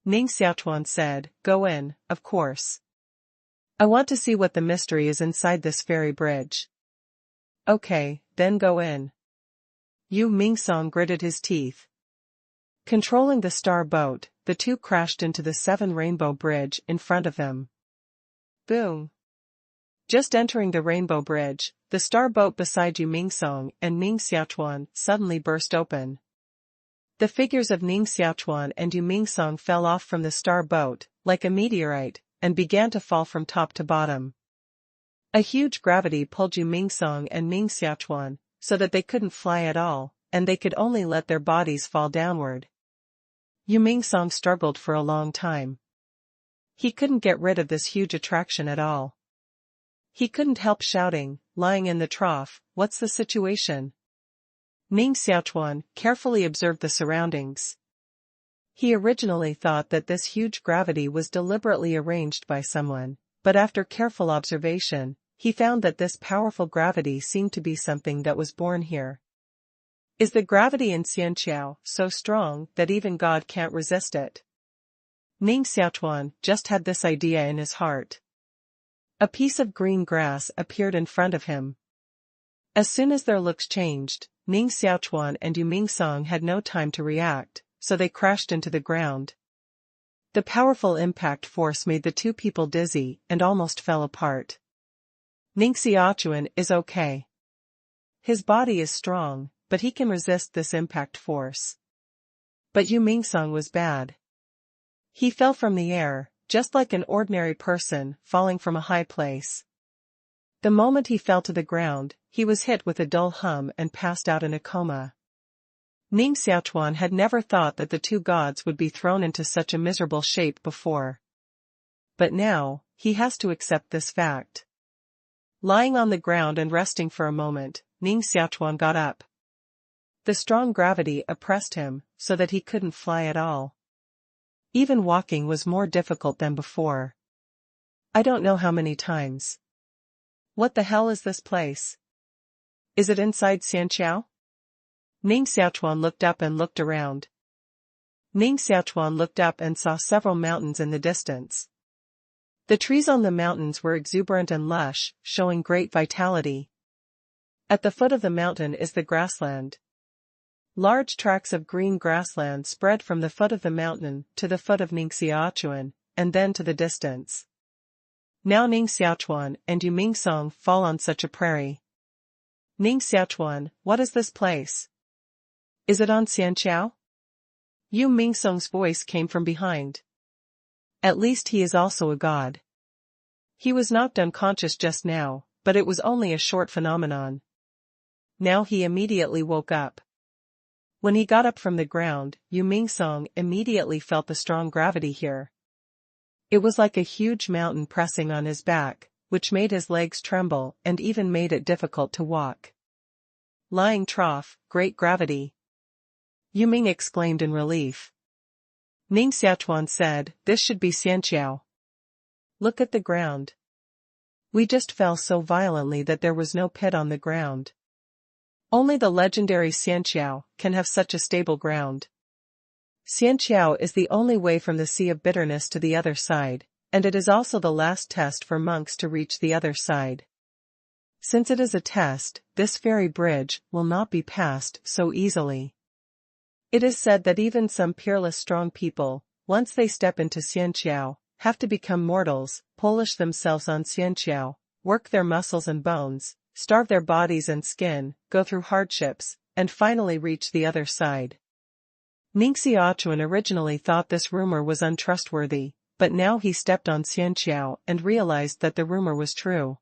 Ning Xiaochuan said, go in, of course. I want to see what the mystery is inside this fairy bridge. Okay, then go in. Yu Mingsong gritted his teeth. Controlling the star boat, the two crashed into the 7-rainbow bridge in front of them. Boom. Just entering the rainbow bridge, the star boat beside Yu Mingsong and Ning Xiaochuan suddenly burst open. The figures of Ning Xiaochuan and Yu Mingsong fell off from the star boat, like a meteorite, and began to fall from top to bottom. A huge gravity pulled Yu Mingsong and Ning Xiaochuan, so that they couldn't fly at all, and they could only let their bodies fall downward. Yu Mingsong struggled for a long time. He couldn't get rid of this huge attraction at all. He couldn't help shouting, lying in the trough, what's the situation? Ning Xiaochuan carefully observed the surroundings. He originally thought that this huge gravity was deliberately arranged by someone, but after careful observation, he found that this powerful gravity seemed to be something that was born here. Is the gravity in Xianqiao so strong that even God can't resist it? Ning Xiaochuan just had this idea in his heart. A piece of green grass appeared in front of him. As soon as their looks changed, Ning Xiaochuan and Yu Mingsong had no time to react, so they crashed into the ground. The powerful impact force made the two people dizzy and almost fell apart. Ning Xiaochuan is okay. His body is strong, but he can resist this impact force. But Yu Mingsong was bad. He fell from the air, just like an ordinary person falling from a high place. The moment he fell to the ground, he was hit with a dull hum and passed out in a coma. Ning Xiaochuan had never thought that the two gods would be thrown into such a miserable shape before. But now, he has to accept this fact. Lying on the ground and resting for a moment, Ning Xiaochuan got up. The strong gravity oppressed him, so that he couldn't fly at all. Even walking was more difficult than before. I don't know how many times. What the hell is this place? Is it inside Xianqiao? Ning Xiaochuan looked up and looked around. Ning Xiaochuan looked up and saw several mountains in the distance. The trees on the mountains were exuberant and lush, showing great vitality. At the foot of the mountain is the grassland. Large tracts of green grassland spread from the foot of the mountain to the foot of Ning Xiaochuan, and then to the distance. Now Ning Xiaochuan and Yu Mingsong fall on such a prairie. Ning Xiaochuan, what is this place? Is it on Xianqiao? Yu Mingsong's voice came from behind. At least he is also a god. He was knocked unconscious just now, but it was only a short phenomenon. Now he immediately woke up. When he got up from the ground, Yu Mingsong immediately felt the strong gravity here. It was like a huge mountain pressing on his back, which made his legs tremble and even made it difficult to walk. Lying trough, great gravity. Yu Ming exclaimed in relief. Ning Xiaochuan said, this should be Xianqiao. Look at the ground. We just fell so violently that there was no pit on the ground. Only the legendary Xianqiao can have such a stable ground. Xianqiao is the only way from the Sea of Bitterness to the other side, and it is also the last test for monks to reach the other side. Since it is a test, this fairy bridge will not be passed so easily. It is said that even some peerless strong people, once they step into Xianqiao, have to become mortals, polish themselves on Xianqiao, work their muscles and bones, starve their bodies and skin, go through hardships, and finally reach the other side. Ning Xiaochuan originally thought this rumor was untrustworthy, but now he stepped on Xianqiao and realized that the rumor was true.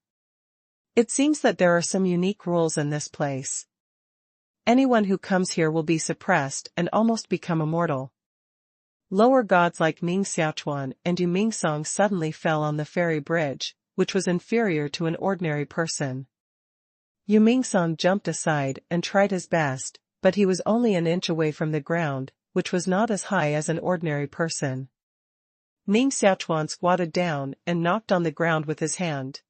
It seems that there are some unique rules in this place. Anyone who comes here will be suppressed and almost become immortal. Lower gods like Ning Xiaochuan and Yu Mingsong suddenly fell on the ferry bridge, which was inferior to an ordinary person. Yu Mingsong jumped aside and tried his best, but he was only an inch away from the ground, which was not as high as an ordinary person. Ning Xiaochuan squatted down and knocked on the ground with his hand.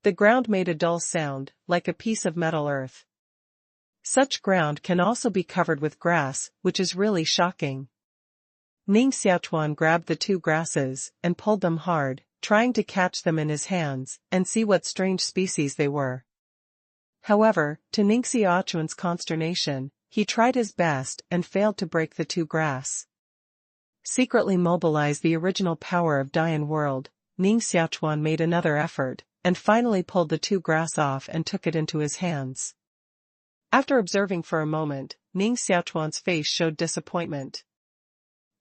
The ground made a dull sound, like a piece of metal earth. Such ground can also be covered with grass, which is really shocking. Ning Xiaochuan grabbed the two grasses and pulled them hard, trying to catch them in his hands and see what strange species they were. However, to Ning Xiaochuan's consternation, he tried his best and failed to break the two grass. Secretly mobilize the original power of Dian World, Ning Xiaochuan made another effort, and finally pulled the two grass off and took it into his hands. After observing for a moment, Ning Xiaochuan's face showed disappointment.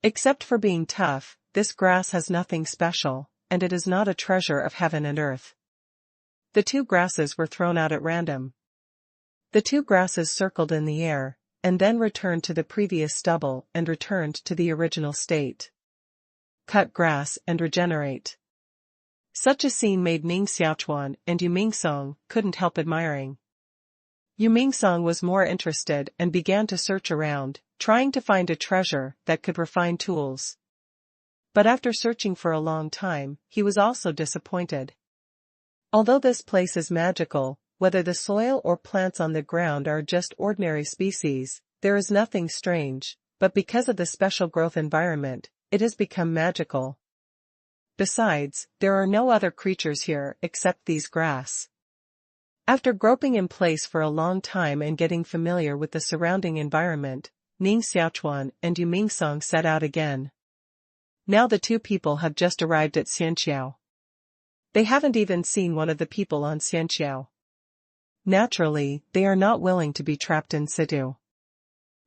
Except for being tough, this grass has nothing special, and it is not a treasure of heaven and earth. The two grasses were thrown out at random. The two grasses circled in the air, and then returned to the previous stubble and returned to the original state. Cut grass and regenerate. Such a scene made Ning Xiaochuan and Yu Mingsong couldn't help admiring. Yu Mingsong was more interested and began to search around, trying to find a treasure that could refine tools. But after searching for a long time, he was also disappointed. Although this place is magical, whether the soil or plants on the ground are just ordinary species, there is nothing strange, but because of the special growth environment, it has become magical. Besides, there are no other creatures here except these grass. After groping in place for a long time and getting familiar with the surrounding environment, Ning Xiaochuan and Yu Mingsong set out again. Now the two people have just arrived at Xianxiao. They haven't even seen one of the people on Xianxiao. Naturally, they are not willing to be trapped in situ.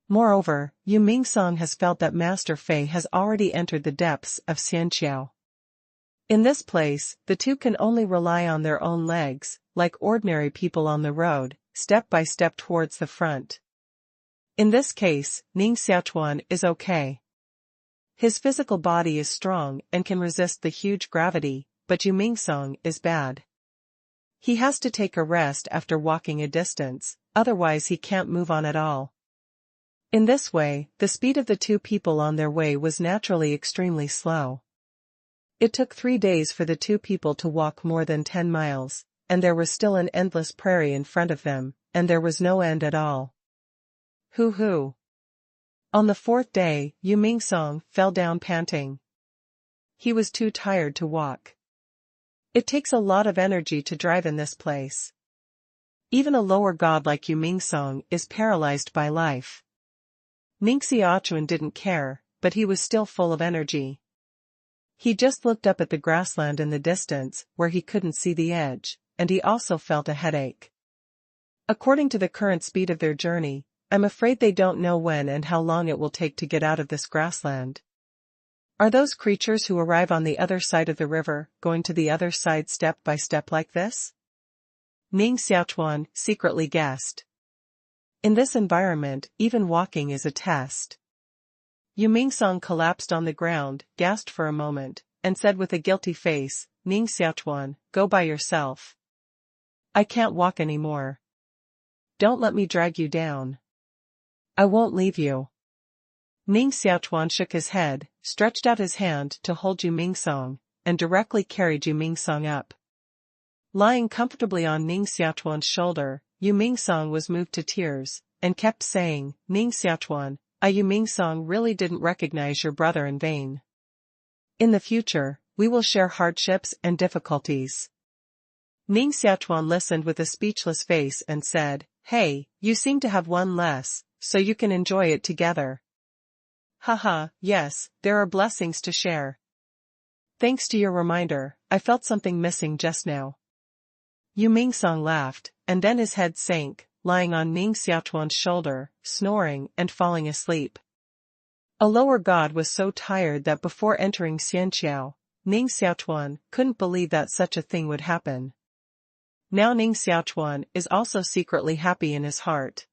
Moreover, Yu Mingsong has felt that Master Fei has already entered the depths of Xianxiao. In this place, the two can only rely on their own legs, like ordinary people on the road, step by step towards the front. In this case, Ning Xiaochuan is okay. His physical body is strong and can resist the huge gravity, but Yu Mingsong is bad. He has to take a rest after walking a distance, otherwise he can't move on at all. In this way, the speed of the two people on their way was naturally extremely slow. It took 3 days for the two people to walk more than 10 miles, and there was still an endless prairie in front of them, and there was no end at all. Hoo-hoo. On the 4th day, Yu Mingsong fell down panting. He was too tired to walk. It takes a lot of energy to drive in this place. Even a lower god like Yu Mingsong is paralyzed by life. Ning Xiaochuan didn't care, but he was still full of energy. He just looked up at the grassland in the distance, where he couldn't see the edge, and he also felt a headache. According to the current speed of their journey, I'm afraid they don't know when and how long it will take to get out of this grassland. Are those creatures who arrive on the other side of the river going to the other side step by step like this? Ning Xiaochuan secretly guessed. In this environment, even walking is a test. Yu Mingsong collapsed on the ground, gasped for a moment, and said with a guilty face, Ning Xiaochuan, go by yourself. I can't walk anymore. Don't let me drag you down. I won't leave you. Ning Xiaochuan shook his head, stretched out his hand to hold Yu Mingsong, and directly carried Yu Mingsong up. Lying comfortably on Ning Xiaochuan's shoulder, Yu Mingsong was moved to tears, and kept saying, Ning Xiaochuan, Yu Mingsong really didn't recognize your brother in vain. In the future, we will share hardships and difficulties. Ning Xiaochuan listened with a speechless face and said, hey, you seem to have one less, so you can enjoy it together. Haha, yes, there are blessings to share. Thanks to your reminder, I felt something missing just now. Yu Mingsong laughed, and then his head sank, lying on Ning Xiaochuan's shoulder, snoring and falling asleep. A lower god was so tired that before entering Xianxiao, Ning Xiaochuan couldn't believe that such a thing would happen. Now Ning Xiaochuan is also secretly happy in his heart.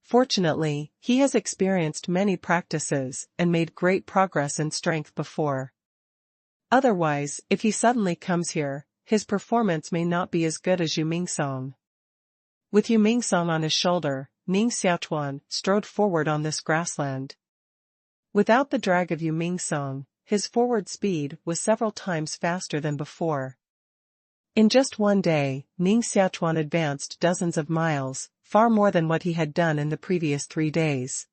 Fortunately, he has experienced many practices and made great progress in strength before. Otherwise, if he suddenly comes here, his performance may not be as good as Yu Mingsong. With Yu Mingsong on his shoulder, Ning Xiaochuan strode forward on this grassland. Without the drag of Yu Mingsong, his forward speed was several times faster than before. In just one day, Ning Xiaochuan advanced dozens of miles, far more than what he had done in the previous 3 days.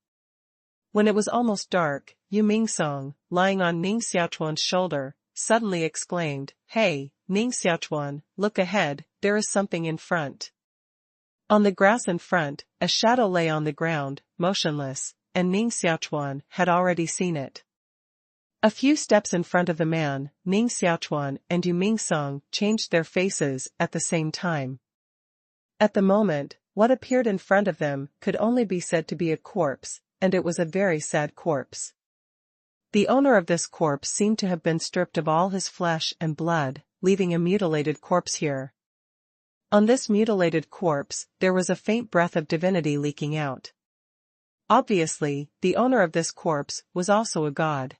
When it was almost dark, Yu Mingsong, lying on Ning Xiaochuan's shoulder, suddenly exclaimed, "Hey, Ning Xiaochuan, look ahead, there is something in front." On the grass in front, a shadow lay on the ground, motionless, and Ning Xiaochuan had already seen it. A few steps in front of the man, Ning Xiaochuan and Yu Mingsong changed their faces at the same time. At the moment, what appeared in front of them could only be said to be a corpse, and it was a very sad corpse. The owner of this corpse seemed to have been stripped of all his flesh and blood, leaving a mutilated corpse here. On this mutilated corpse, there was a faint breath of divinity leaking out. Obviously, the owner of this corpse was also a god.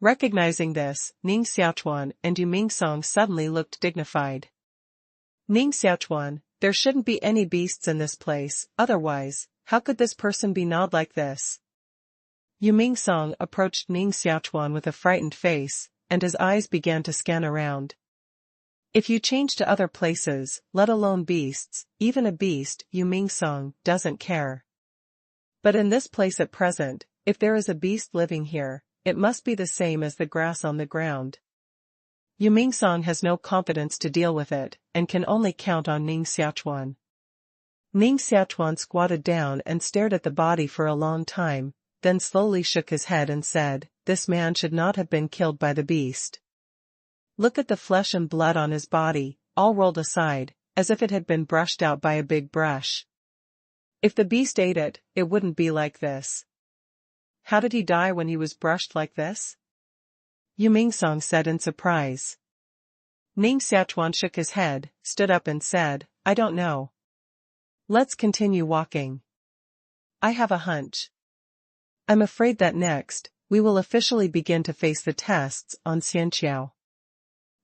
Recognizing this, Ning Xiaochuan and Yu Mingsong suddenly looked dignified. Ning Xiaochuan, there shouldn't be any beasts in this place, otherwise, how could this person be gnawed like this? Yu Mingsong approached Ning Xiaochuan with a frightened face, and his eyes began to scan around. If you change to other places, let alone beasts, even a beast, Yu Mingsong doesn't care. But in this place at present, if there is a beast living here, it must be the same as the grass on the ground. Yu Mingsong has no confidence to deal with it, and can only count on Ning Xiaochuan. Ning Xiaochuan squatted down and stared at the body for a long time, then slowly shook his head and said, "This man should not have been killed by the beast. Look at the flesh and blood on his body, all rolled aside, as if it had been brushed out by a big brush. If the beast ate it, it wouldn't be like this. How did he die when he was brushed like this?" Yu Mingsong said in surprise. Ning Xiaochuan shook his head, stood up and said, "I don't know. Let's continue walking. I have a hunch. I'm afraid that next, we will officially begin to face the tests on Xianqiao."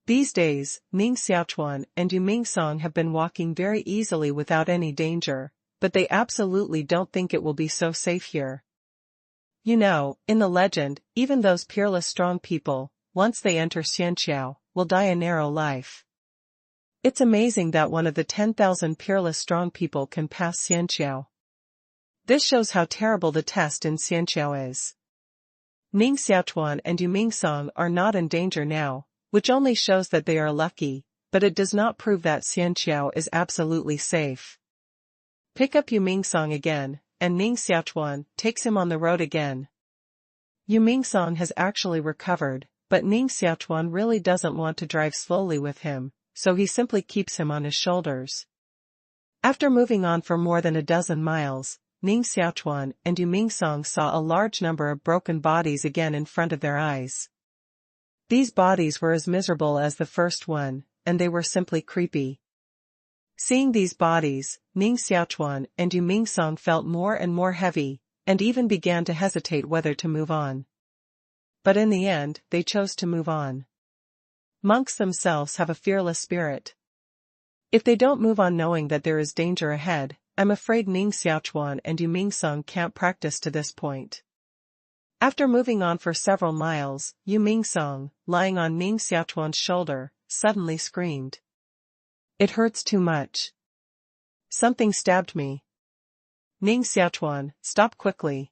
These days, Ning Xiaochuan and Yu Mingsong have been walking very easily without any danger, but they absolutely don't think it will be so safe here. You know, in the legend, even those peerless strong people, once they enter Xianqiao, will die a narrow life. It's amazing that one of the 10,000 peerless strong people can pass Xianqiao. This shows how terrible the test in Xianqiao is. Ning Xiaochuan and Yu Mingsong are not in danger now, which only shows that they are lucky, but it does not prove that Xianqiao is absolutely safe. Pick up Yu Mingsong again, and Ning Xiaochuan takes him on the road again. Yu Mingsong has actually recovered, but Ning Xiaochuan really doesn't want to drive slowly with him, so he simply keeps him on his shoulders. After moving on for more than a dozen miles, Ning Xiaochuan and Yu Mingsong saw a large number of broken bodies again in front of their eyes. These bodies were as miserable as the first one, and they were simply creepy. Seeing these bodies, Ning Xiaochuan and Yu Mingsong felt more and more heavy, and even began to hesitate whether to move on. But in the end, they chose to move on. Monks themselves have a fearless spirit. If they don't move on knowing that there is danger ahead, I'm afraid Ning Xiaochuan and Yu Mingsong can't practice to this point. After moving on for several miles, Yu Mingsong, lying on Ning Xiaochuan's shoulder, suddenly screamed. "It hurts too much. Something stabbed me." "Ning Xiaochuan, stop quickly."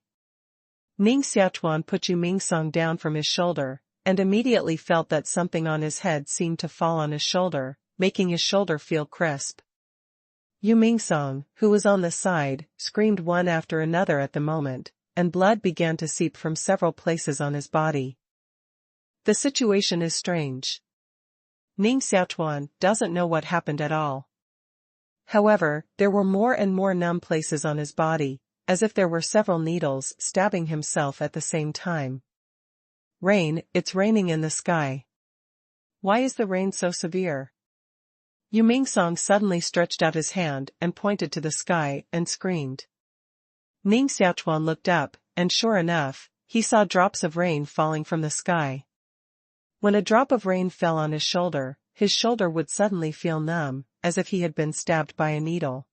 Ning Xiaochuan put Yu Mingsong down from his shoulder, and immediately felt that something on his head seemed to fall on his shoulder, making his shoulder feel crisp. Yu Mingsong, who was on the side, screamed one after another at the moment, and blood began to seep from several places on his body. The situation is strange. Ning Xiaochuan doesn't know what happened at all. However, there were more and more numb places on his body, as if there were several needles stabbing himself at the same time. Rain, it's raining in the sky. Why is the rain so severe? Yu Mingsong suddenly stretched out his hand and pointed to the sky and screamed. Ning Xiaochuan looked up, and sure enough, he saw drops of rain falling from the sky. When a drop of rain fell on his shoulder would suddenly feel numb, as if he had been stabbed by a needle.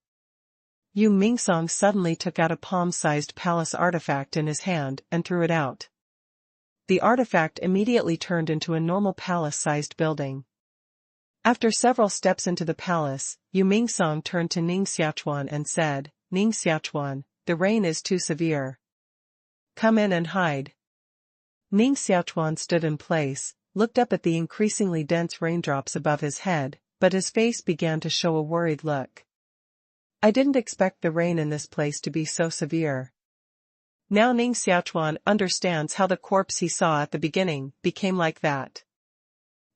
Yu Mingsong suddenly took out a palm-sized palace artifact in his hand and threw it out. The artifact immediately turned into a normal palace-sized building. After several steps into the palace, Yu Mingsong turned to Ning Xiaochuan and said, "Ning Xiaochuan, the rain is too severe. Come in and hide." Ning Xiaochuan stood in place, looked up at the increasingly dense raindrops above his head, but his face began to show a worried look. "I didn't expect the rain in this place to be so severe." Now Ning Xiaochuan understands how the corpse he saw at the beginning became like that.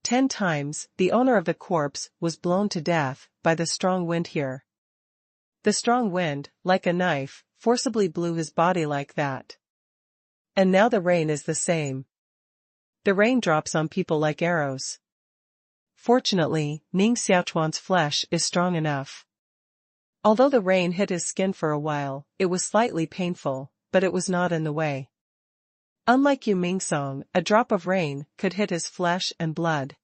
10 times, the owner of the corpse was blown to death by the strong wind here. The strong wind, like a knife, forcibly blew his body like that. And now the rain is the same. The rain drops on people like arrows. Fortunately, Ning Xiaochuan's flesh is strong enough. Although the rain hit his skin for a while, it was slightly painful, but it was not in the way. Unlike Yu Mingsong, a drop of rain could hit his flesh and blood.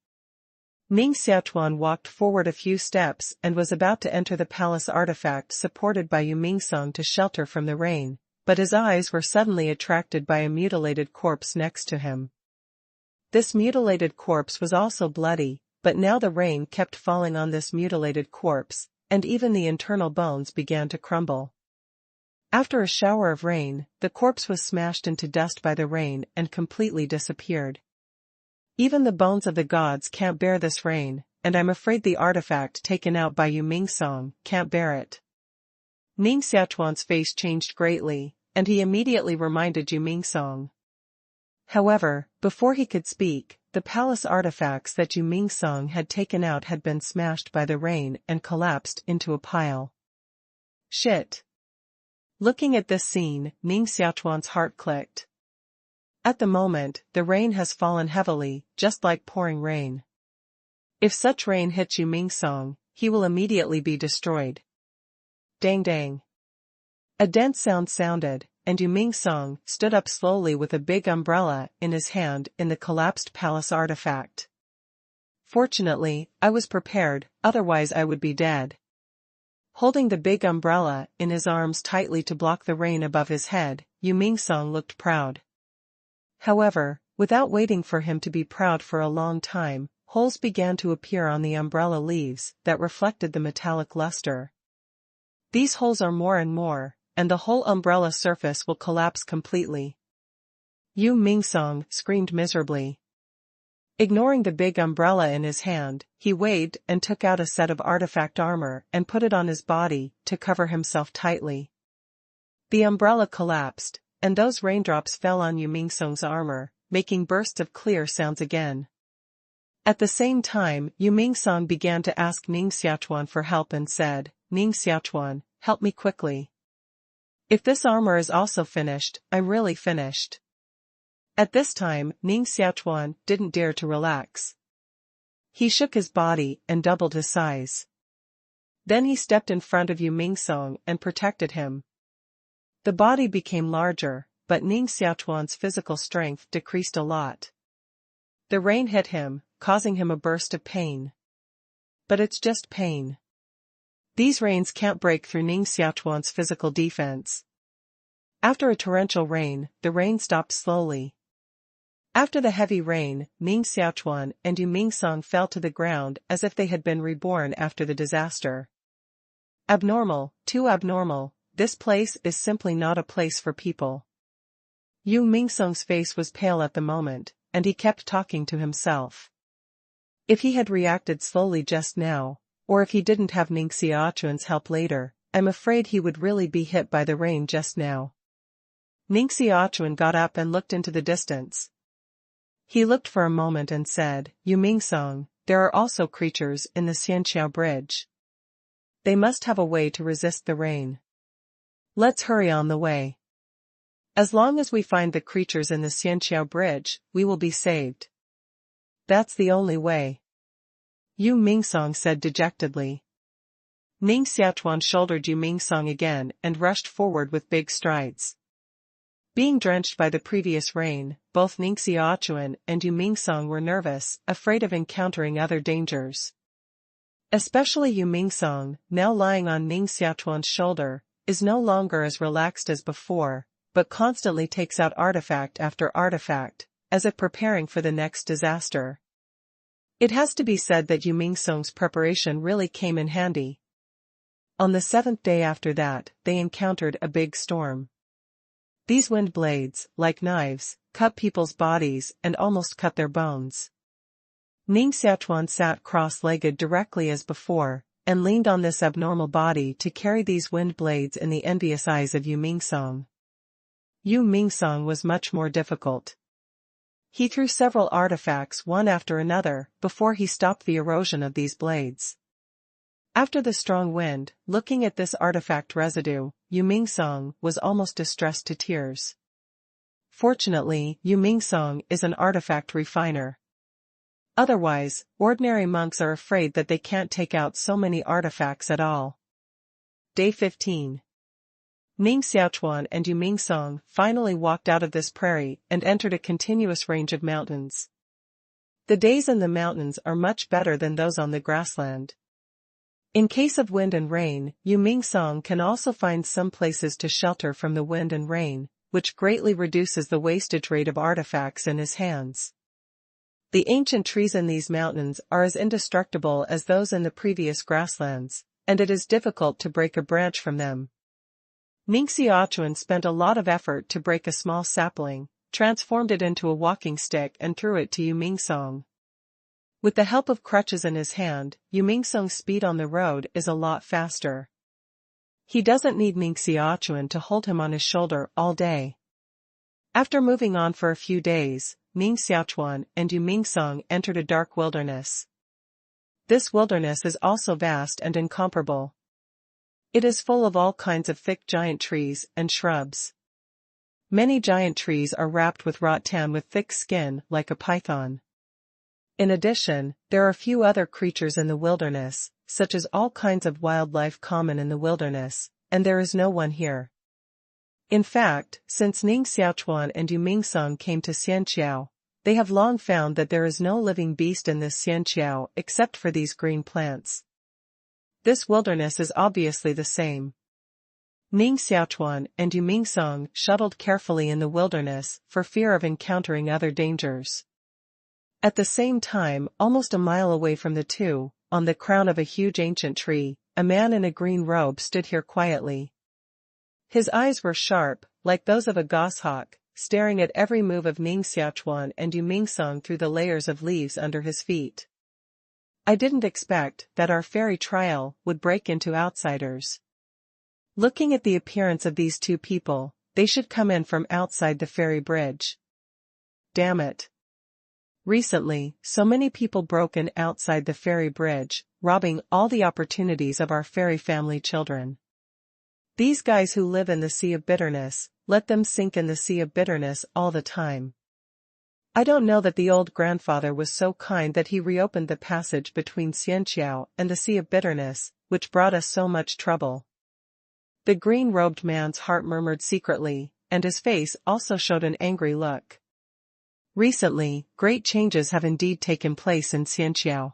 Ning Xiaochuan walked forward a few steps and was about to enter the palace artifact supported by Yu Mingsong to shelter from the rain, but his eyes were suddenly attracted by a mutilated corpse next to him. This mutilated corpse was also bloody, but now the rain kept falling on this mutilated corpse, and even the internal bones began to crumble. After a shower of rain, the corpse was smashed into dust by the rain and completely disappeared. Even the bones of the gods can't bear this rain, and I'm afraid the artifact taken out by Yu Mingsong can't bear it. Ning Xiaochuan's face changed greatly, and he immediately reminded Yu Mingsong. However, before he could speak, the palace artifacts that Yu Mingsong had taken out had been smashed by the rain and collapsed into a pile. Shit. Looking at this scene, Ning Xiaochuan's heart clicked. At the moment, the rain has fallen heavily, just like pouring rain. If such rain hits Yu Mingsong, he will immediately be destroyed. Dang dang. A dense sound sounded, and Yu Mingsong stood up slowly with a big umbrella in his hand in the collapsed palace artifact. Fortunately, I was prepared, otherwise I would be dead. Holding the big umbrella in his arms tightly to block the rain above his head, Yu Mingsong looked proud. However, without waiting for him to be proud for a long time, holes began to appear on the umbrella leaves that reflected the metallic luster. These holes are more and more, and the whole umbrella surface will collapse completely. Yu Mingsong screamed miserably. Ignoring the big umbrella in his hand, he waved and took out a set of artifact armor and put it on his body to cover himself tightly. The umbrella collapsed, and those raindrops fell on Yu Mingsong's armor, making bursts of clear sounds again. At the same time, Yu Mingsong began to ask Ning Xiaochuan for help and said, "Ning Xiaochuan, help me quickly. If this armor is also finished, I'm really finished." At this time, Ning Xiaochuan didn't dare to relax. He shook his body and doubled his size. Then he stepped in front of Yu Mingsong and protected him. The body became larger, but Ning Xiaochuan's physical strength decreased a lot. The rain hit him, causing him a burst of pain. But it's just pain. These rains can't break through Ning Xiaochuan's physical defense. After a torrential rain, the rain stopped slowly. After the heavy rain, Ning Xiaochuan and Yu Mingsong fell to the ground as if they had been reborn after the disaster. Abnormal, too abnormal, this place is simply not a place for people. Yu Mingsong's face was pale at the moment, and he kept talking to himself. If he had reacted slowly just now, or if he didn't have Ning Xiaochuan's help later, I'm afraid he would really be hit by the rain just now. Ning Xiaochuan got up and looked into the distance. He looked for a moment and said, "Yu Mingsong, there are also creatures in the Xianqiao bridge. They must have a way to resist the rain. Let's hurry on the way. As long as we find the creatures in the Xianqiao bridge, we will be saved. That's the only way." Yu Mingsong said dejectedly. Ning Xiaochuan shouldered Yu Mingsong again and rushed forward with big strides. Being drenched by the previous rain, both Ning Xiaochuan and Yu Mingsong were nervous, afraid of encountering other dangers. Especially Yu Mingsong, now lying on Ning Xiaochuan's shoulder, is no longer as relaxed as before, but constantly takes out artifact after artifact, as if preparing for the next disaster. It has to be said that Yu Mingsong's preparation really came in handy. On the 7th day after that, they encountered a big storm. These wind blades, like knives, cut people's bodies and almost cut their bones. Ning Xiaochuan sat cross-legged directly as before, and leaned on this abnormal body to carry these wind blades in the envious eyes of Yu Mingsong. Yu Mingsong was much more difficult. He threw several artifacts one after another before he stopped the erosion of these blades. After the strong wind, looking at this artifact residue, Yu Mingsong was almost distressed to tears. Fortunately, Yu Mingsong is an artifact refiner. Otherwise, ordinary monks are afraid that they can't take out so many artifacts at all. Day 15. Ning Xiaochuan and Yu Mingsong finally walked out of this prairie and entered a continuous range of mountains. The days in the mountains are much better than those on the grassland. In case of wind and rain, Yu Mingsong can also find some places to shelter from the wind and rain, which greatly reduces the wastage rate of artifacts in his hands. The ancient trees in these mountains are as indestructible as those in the previous grasslands, and it is difficult to break a branch from them. Ning Xiaochuan spent a lot of effort to break a small sapling, transformed it into a walking stick and threw it to Yu Mingsong. With the help of crutches in his hand, Yu Mingsong's speed on the road is a lot faster. He doesn't need Ning Xiaochuan to hold him on his shoulder all day. After moving on for a few days, Ning Xiaochuan and Yu Mingsong entered a dark wilderness. This wilderness is also vast and incomparable. It is full of all kinds of thick giant trees and shrubs. Many giant trees are wrapped with rattan with thick skin like a python. In addition, there are few other creatures in the wilderness, such as all kinds of wildlife common in the wilderness, and there is no one here. In fact, since Ning Xiaochuan and Yu Mingsong came to Xianqiao, they have long found that there is no living beast in this Xianqiao except for these green plants. This wilderness is obviously the same. Ning Xiaochuan and Yu Mingsong shuttled carefully in the wilderness for fear of encountering other dangers. At the same time, almost a mile away from the two, on the crown of a huge ancient tree, a man in a green robe stood here quietly. His eyes were sharp, like those of a goshawk, staring at every move of Ning Xiaochuan and Yu Mingsong through the layers of leaves under his feet. I didn't expect that our fairy trial would break into outsiders. Looking at the appearance of these two people, they should come in from outside the fairy bridge. Damn it. Recently, so many people broke in outside the fairy bridge, robbing all the opportunities of our fairy family children. These guys who live in the sea of bitterness, let them sink in the sea of bitterness all the time. I don't know that the old grandfather was so kind that he reopened the passage between Xianqiao and the sea of bitterness, which brought us so much trouble. The green-robed man's heart murmured secretly, and his face also showed an angry look. Recently, great changes have indeed taken place in Xianqiao.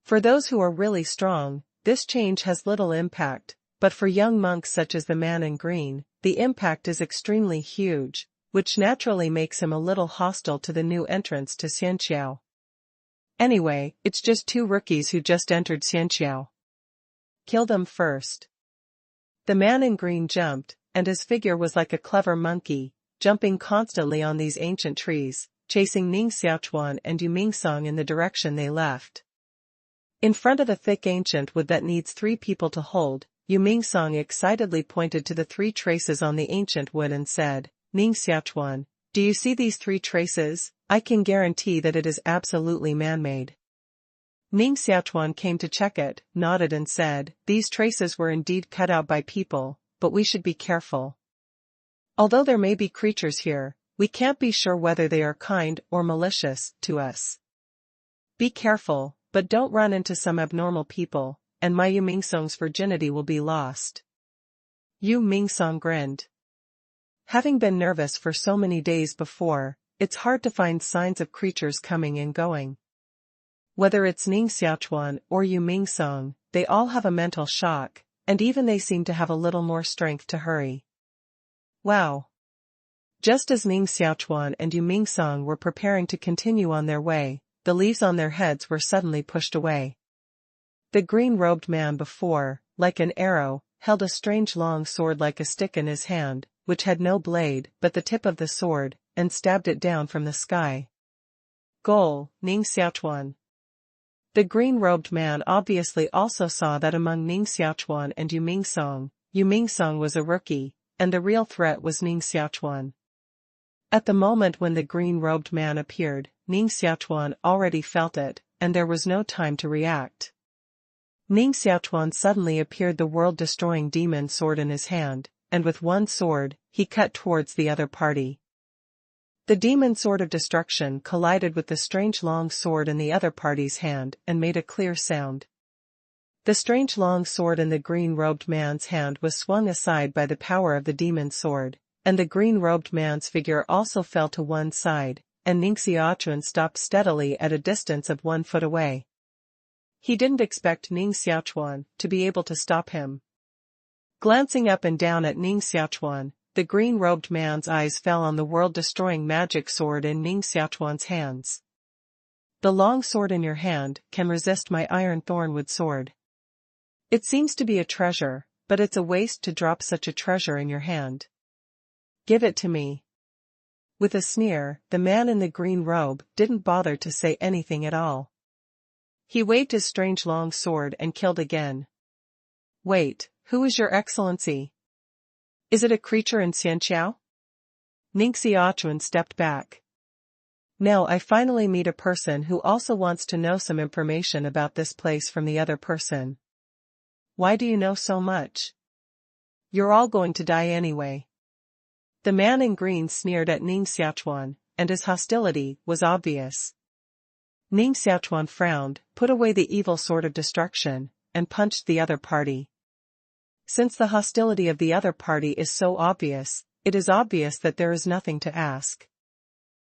For those who are really strong, this change has little impact, but for young monks such as the man in green, the impact is extremely huge, which naturally makes him a little hostile to the new entrants to Xianqiao. Anyway, it's just two rookies who just entered Xianqiao. Kill them first. The man in green jumped, and his figure was like a clever monkey, jumping constantly on these ancient trees, chasing Ning Xiaochuan and Yu Mingsong in the direction they left. In front of the thick ancient wood that needs 3 people to hold, Yu Mingsong excitedly pointed to the 3 traces on the ancient wood and said, Ning Xiaochuan, do you see these 3 traces? I can guarantee that it is absolutely man-made. Ning Xiaochuan came to check it, nodded and said, these traces were indeed cut out by people, but we should be careful. Although there may be creatures here, we can't be sure whether they are kind or malicious to us. Be careful, but don't run into some abnormal people, and my Yu Mingsong's virginity will be lost. Yu Mingsong grinned. Having been nervous for so many days before, it's hard to find signs of creatures coming and going. Whether it's Ning Xiaochuan or Yu Mingsong, they all have a mental shock, and even they seem to have a little more strength to hurry. Wow. Just as Ning Xiaochuan and Yu Mingsong were preparing to continue on their way, the leaves on their heads were suddenly pushed away. The green-robed man before, like an arrow, held a strange long sword like a stick in his hand, which had no blade but the tip of the sword, and stabbed it down from the sky. Goal, Ning Xiaochuan. The green-robed man obviously also saw that among Ning Xiaochuan and Yu Mingsong was a rookie, and the real threat was Ning Xiaochuan. At the moment when the green-robed man appeared, Ning Xiaochuan already felt it, and there was no time to react. Ning Xiaochuan suddenly appeared, the world-destroying demon sword in his hand, and with one sword, he cut towards the other party. The demon sword of destruction collided with the strange long sword in the other party's hand and made a clear sound. The strange long sword in the green-robed man's hand was swung aside by the power of the demon sword, and the green-robed man's figure also fell to one side, and Ning Xiaochuan stopped steadily at a distance of 1 foot away. He didn't expect Ning Xiaochuan to be able to stop him. Glancing up and down at Ning Xiaochuan, the green-robed man's eyes fell on the world-destroying magic sword in Ning Xiaochuan's hands. The long sword in your hand can resist my iron thornwood sword. It seems to be a treasure, but it's a waste to drop such a treasure in your hand. Give it to me. With a sneer, the man in the green robe didn't bother to say anything at all. He waved his strange long sword and killed again. Wait, who is your excellency? Is it a creature in Xianxiao? Ning Xiaochuan stepped back. Now I finally meet a person who also wants to know some information about this place from the other person. Why do you know so much? You're all going to die anyway. The man in green sneered at Ning Xiaochuan, and his hostility was obvious. Ning Xiaochuan frowned, put away the evil sword of destruction, and punched the other party. Since the hostility of the other party is so obvious, it is obvious that there is nothing to ask.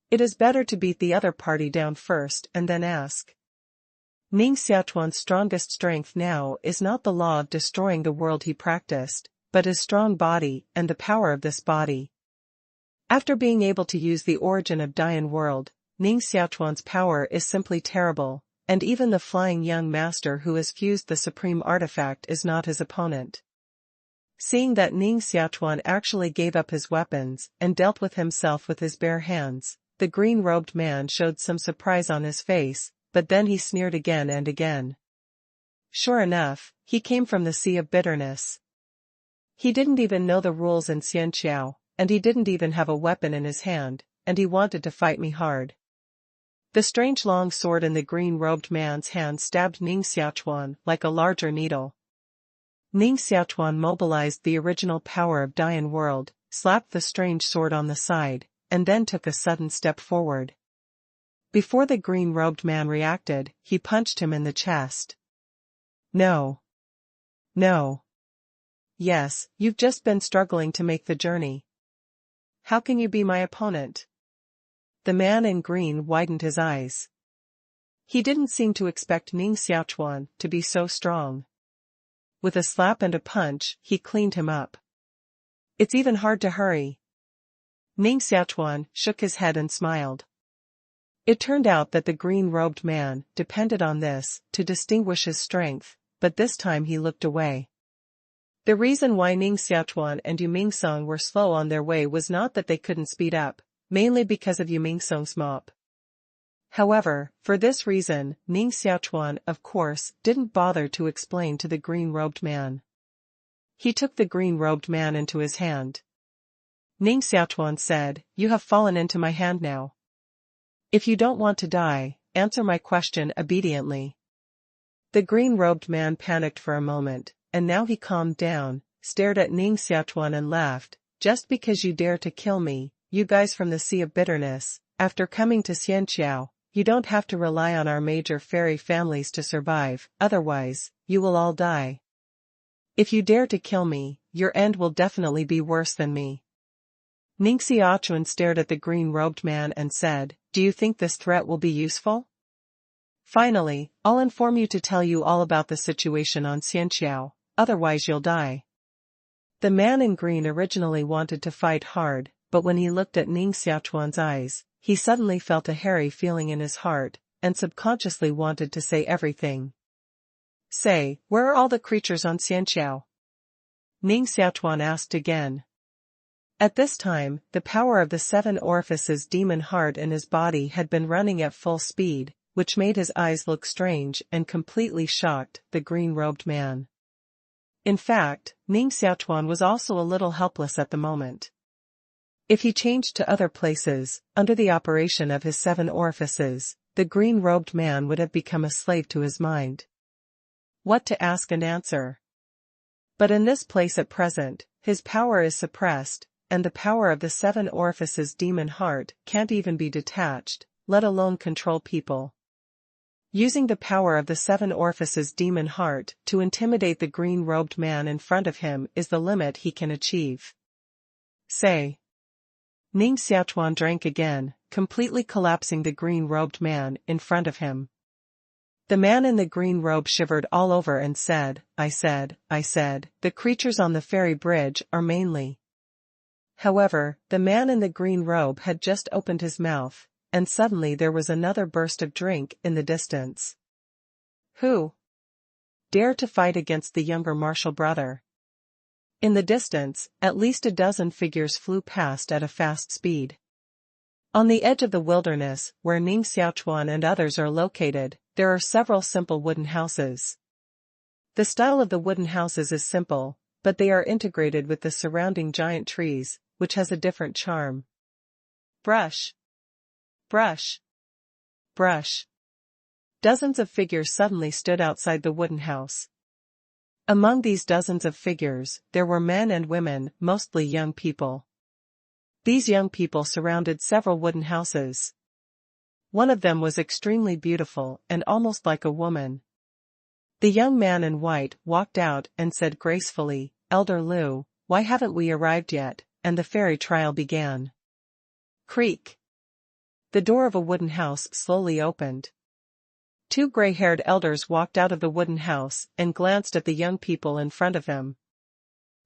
It is better to beat the other party down first and then ask. Ning Xiaochuan's strongest strength now is not the law of destroying the world he practiced, but his strong body and the power of this body. After being able to use the origin of Dian world, Ning Xiaochuan's power is simply terrible, and even the flying young master who has fused the supreme artifact is not his opponent. Seeing that Ning Xiaochuan actually gave up his weapons and dealt with himself with his bare hands, the green-robed man showed some surprise on his face, but then he sneered again and again. Sure enough, he came from the Sea of Bitterness. He didn't even know the rules in Xianxiao, and he didn't even have a weapon in his hand, and he wanted to fight me hard. The strange long sword in the green-robed man's hand stabbed Ning Xiaochuan like a larger needle. Ning Xiaochuan mobilized the original power of Dian world, slapped the strange sword on the side, and then took a sudden step forward. Before the green-robed man reacted, he punched him in the chest. No. No. Yes, you've just been struggling to make the journey. How can you be my opponent? The man in green widened his eyes. He didn't seem to expect Ning Xiaochuan to be so strong. With a slap and a punch, he cleaned him up. It's even hard to hurry. Ning Xiaochuan shook his head and smiled. It turned out that the green-robed man depended on this to distinguish his strength, but this time he looked away. The reason why Ning Xiaochuan and Yu Mingsong were slow on their way was not that they couldn't speed up, mainly because of Yu Mingsong's mop. However, for this reason, Ning Xiaochuan, of course, didn't bother to explain to the green-robed man. He took the green-robed man into his hand. Ning Xiaochuan said, "You have fallen into my hand now. If you don't want to die, answer my question obediently." The green-robed man panicked for a moment, and now he calmed down, stared at Ning Xiaochuan and laughed. "Just because you dare to kill me, you guys from the Sea of Bitterness, after coming to Xianxiao, you don't have to rely on our major fairy families to survive, otherwise, you will all die. If you dare to kill me, your end will definitely be worse than me. Ning Xiaochuan stared at the green-robed man and said, do you think this threat will be useful? Finally, I'll inform you to tell you all about the situation on Xianxiao, otherwise you'll die. The man in green originally wanted to fight hard, but when he looked at Ning Xiaochuan's eyes, he suddenly felt a hairy feeling in his heart, and subconsciously wanted to say everything. Say, where are all the creatures on Xianxiao? Ning Xiaochuan asked again. At this time, the power of the 7 orifices demon heart in his body had been running at full speed, which made his eyes look strange and completely shocked the green-robed man. In fact, Ning Xiaochuan was also a little helpless at the moment. If he changed to other places, under the operation of his 7 orifices, the green-robed man would have become a slave to his mind. What to ask and answer? But in this place at present, his power is suppressed, and the power of the 7 orifices demon heart can't even be detached, let alone control people. Using the power of the 7 orifices demon heart to intimidate the green-robed man in front of him is the limit he can achieve. Say. Ning Xiaochuan drank again, completely collapsing the green-robed man in front of him. The man in the green robe shivered all over and said, I said, the creatures on the fairy bridge are mainly. However, the man in the green robe had just opened his mouth, and suddenly there was another burst of drink in the distance. Who dared to fight against the younger martial brother? In the distance, at least a dozen figures flew past at a fast speed. On the edge of the wilderness, where Ning Xiaochuan and others are located, there are several simple wooden houses. The style of the wooden houses is simple, but they are integrated with the surrounding giant trees, which has a different charm. Brush. Brush. Brush. Dozens of figures suddenly stood outside the wooden house. Among these dozens of figures, there were men and women, mostly young people. These young people surrounded several wooden houses. One of them was extremely beautiful and almost like a woman. The young man in white walked out and said gracefully, Elder Liu, why haven't we arrived yet? And the fairy trial began. Creak. The door of a wooden house slowly opened. 2 gray-haired elders walked out of the wooden house and glanced at the young people in front of them.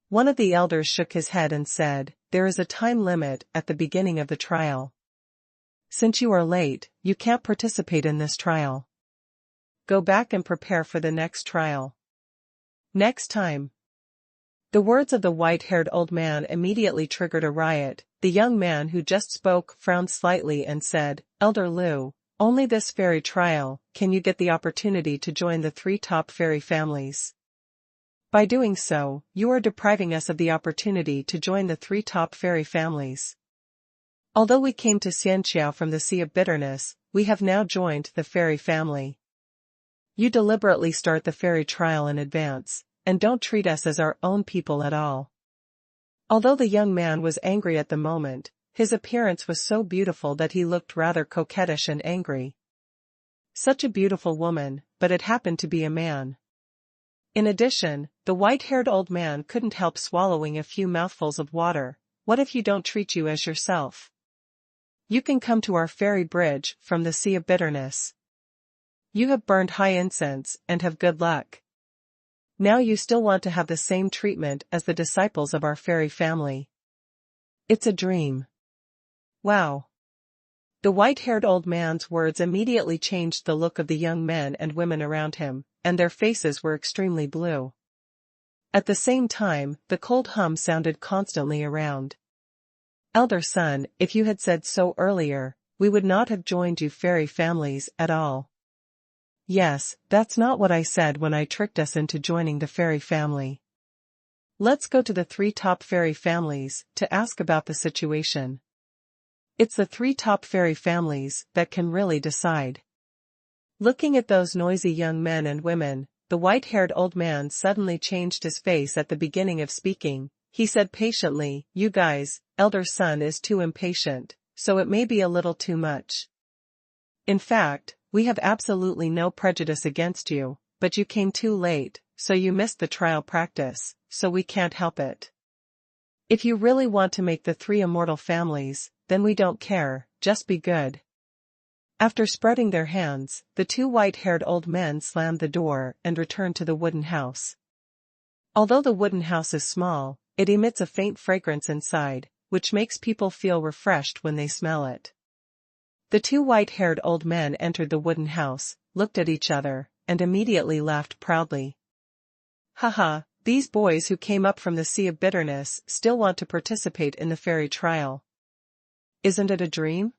One of the elders shook his head and said, there is a time limit at the beginning of the trial. Since you are late, you can't participate in this trial. Go back and prepare for the next trial. Next time. The words of the white-haired old man immediately triggered a riot. The young man who just spoke frowned slightly and said, Elder Liu, only this fairy trial can you get the opportunity to join the 3 top fairy families. By doing so, you are depriving us of the opportunity to join the 3 top fairy families. Although we came to Xianxiao from the Sea of Bitterness, we have now joined the fairy family. You deliberately start the fairy trial in advance, and don't treat us as our own people at all. Although the young man was angry at the moment, his appearance was so beautiful that he looked rather coquettish and angry. Such a beautiful woman, but it happened to be a man. In addition, the white-haired old man couldn't help swallowing a few mouthfuls of water. What if you don't treat you as yourself? You can come to our fairy bridge from the Sea of Bitterness. You have burned high incense and have good luck. Now you still want to have the same treatment as the disciples of our fairy family. It's a dream. Wow. The white-haired old man's words immediately changed the look of the young men and women around him, and their faces were extremely blue. At the same time, the cold hum sounded constantly around. Elder son, if you had said so earlier, we would not have joined you fairy families at all. Yes, that's not what I said when I tricked us into joining the fairy family. Let's go to the 3 top fairy families to ask about the situation. It's the 3 top fairy families that can really decide. Looking at those noisy young men and women, the white-haired old man suddenly changed his face at the beginning of speaking. He said patiently, you guys, elder son is too impatient, so it may be a little too much. In fact, we have absolutely no prejudice against you, but you came too late, so you missed the trial practice, so we can't help it. If you really want to make the 3 immortal families, then we don't care, just be good." After spreading their hands, the 2 white-haired old men slammed the door and returned to the wooden house. Although the wooden house is small, it emits a faint fragrance inside, which makes people feel refreshed when they smell it. The 2 white-haired old men entered the wooden house, looked at each other, and immediately laughed proudly. "Haha, these boys who came up from the Sea of Bitterness still want to participate in the fairy trial. Isn't it a dream?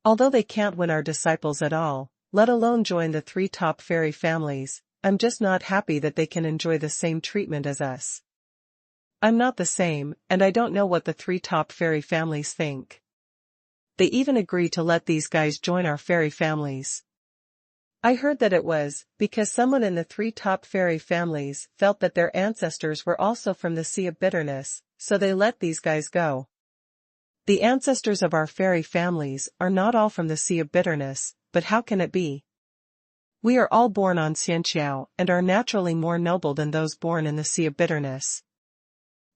Although they can't win our disciples at all, let alone join the 3 top fairy families, I'm just not happy that they can enjoy the same treatment as us. I'm not the same, and I don't know what the 3 top fairy families think. They even agree to let these guys join our fairy families. I heard that it was because someone in the 3 top fairy families felt that their ancestors were also from the Sea of Bitterness, so they let these guys go. The ancestors of our fairy families are not all from the Sea of Bitterness, but how can it be? We are all born on Xianxiao and are naturally more noble than those born in the Sea of Bitterness."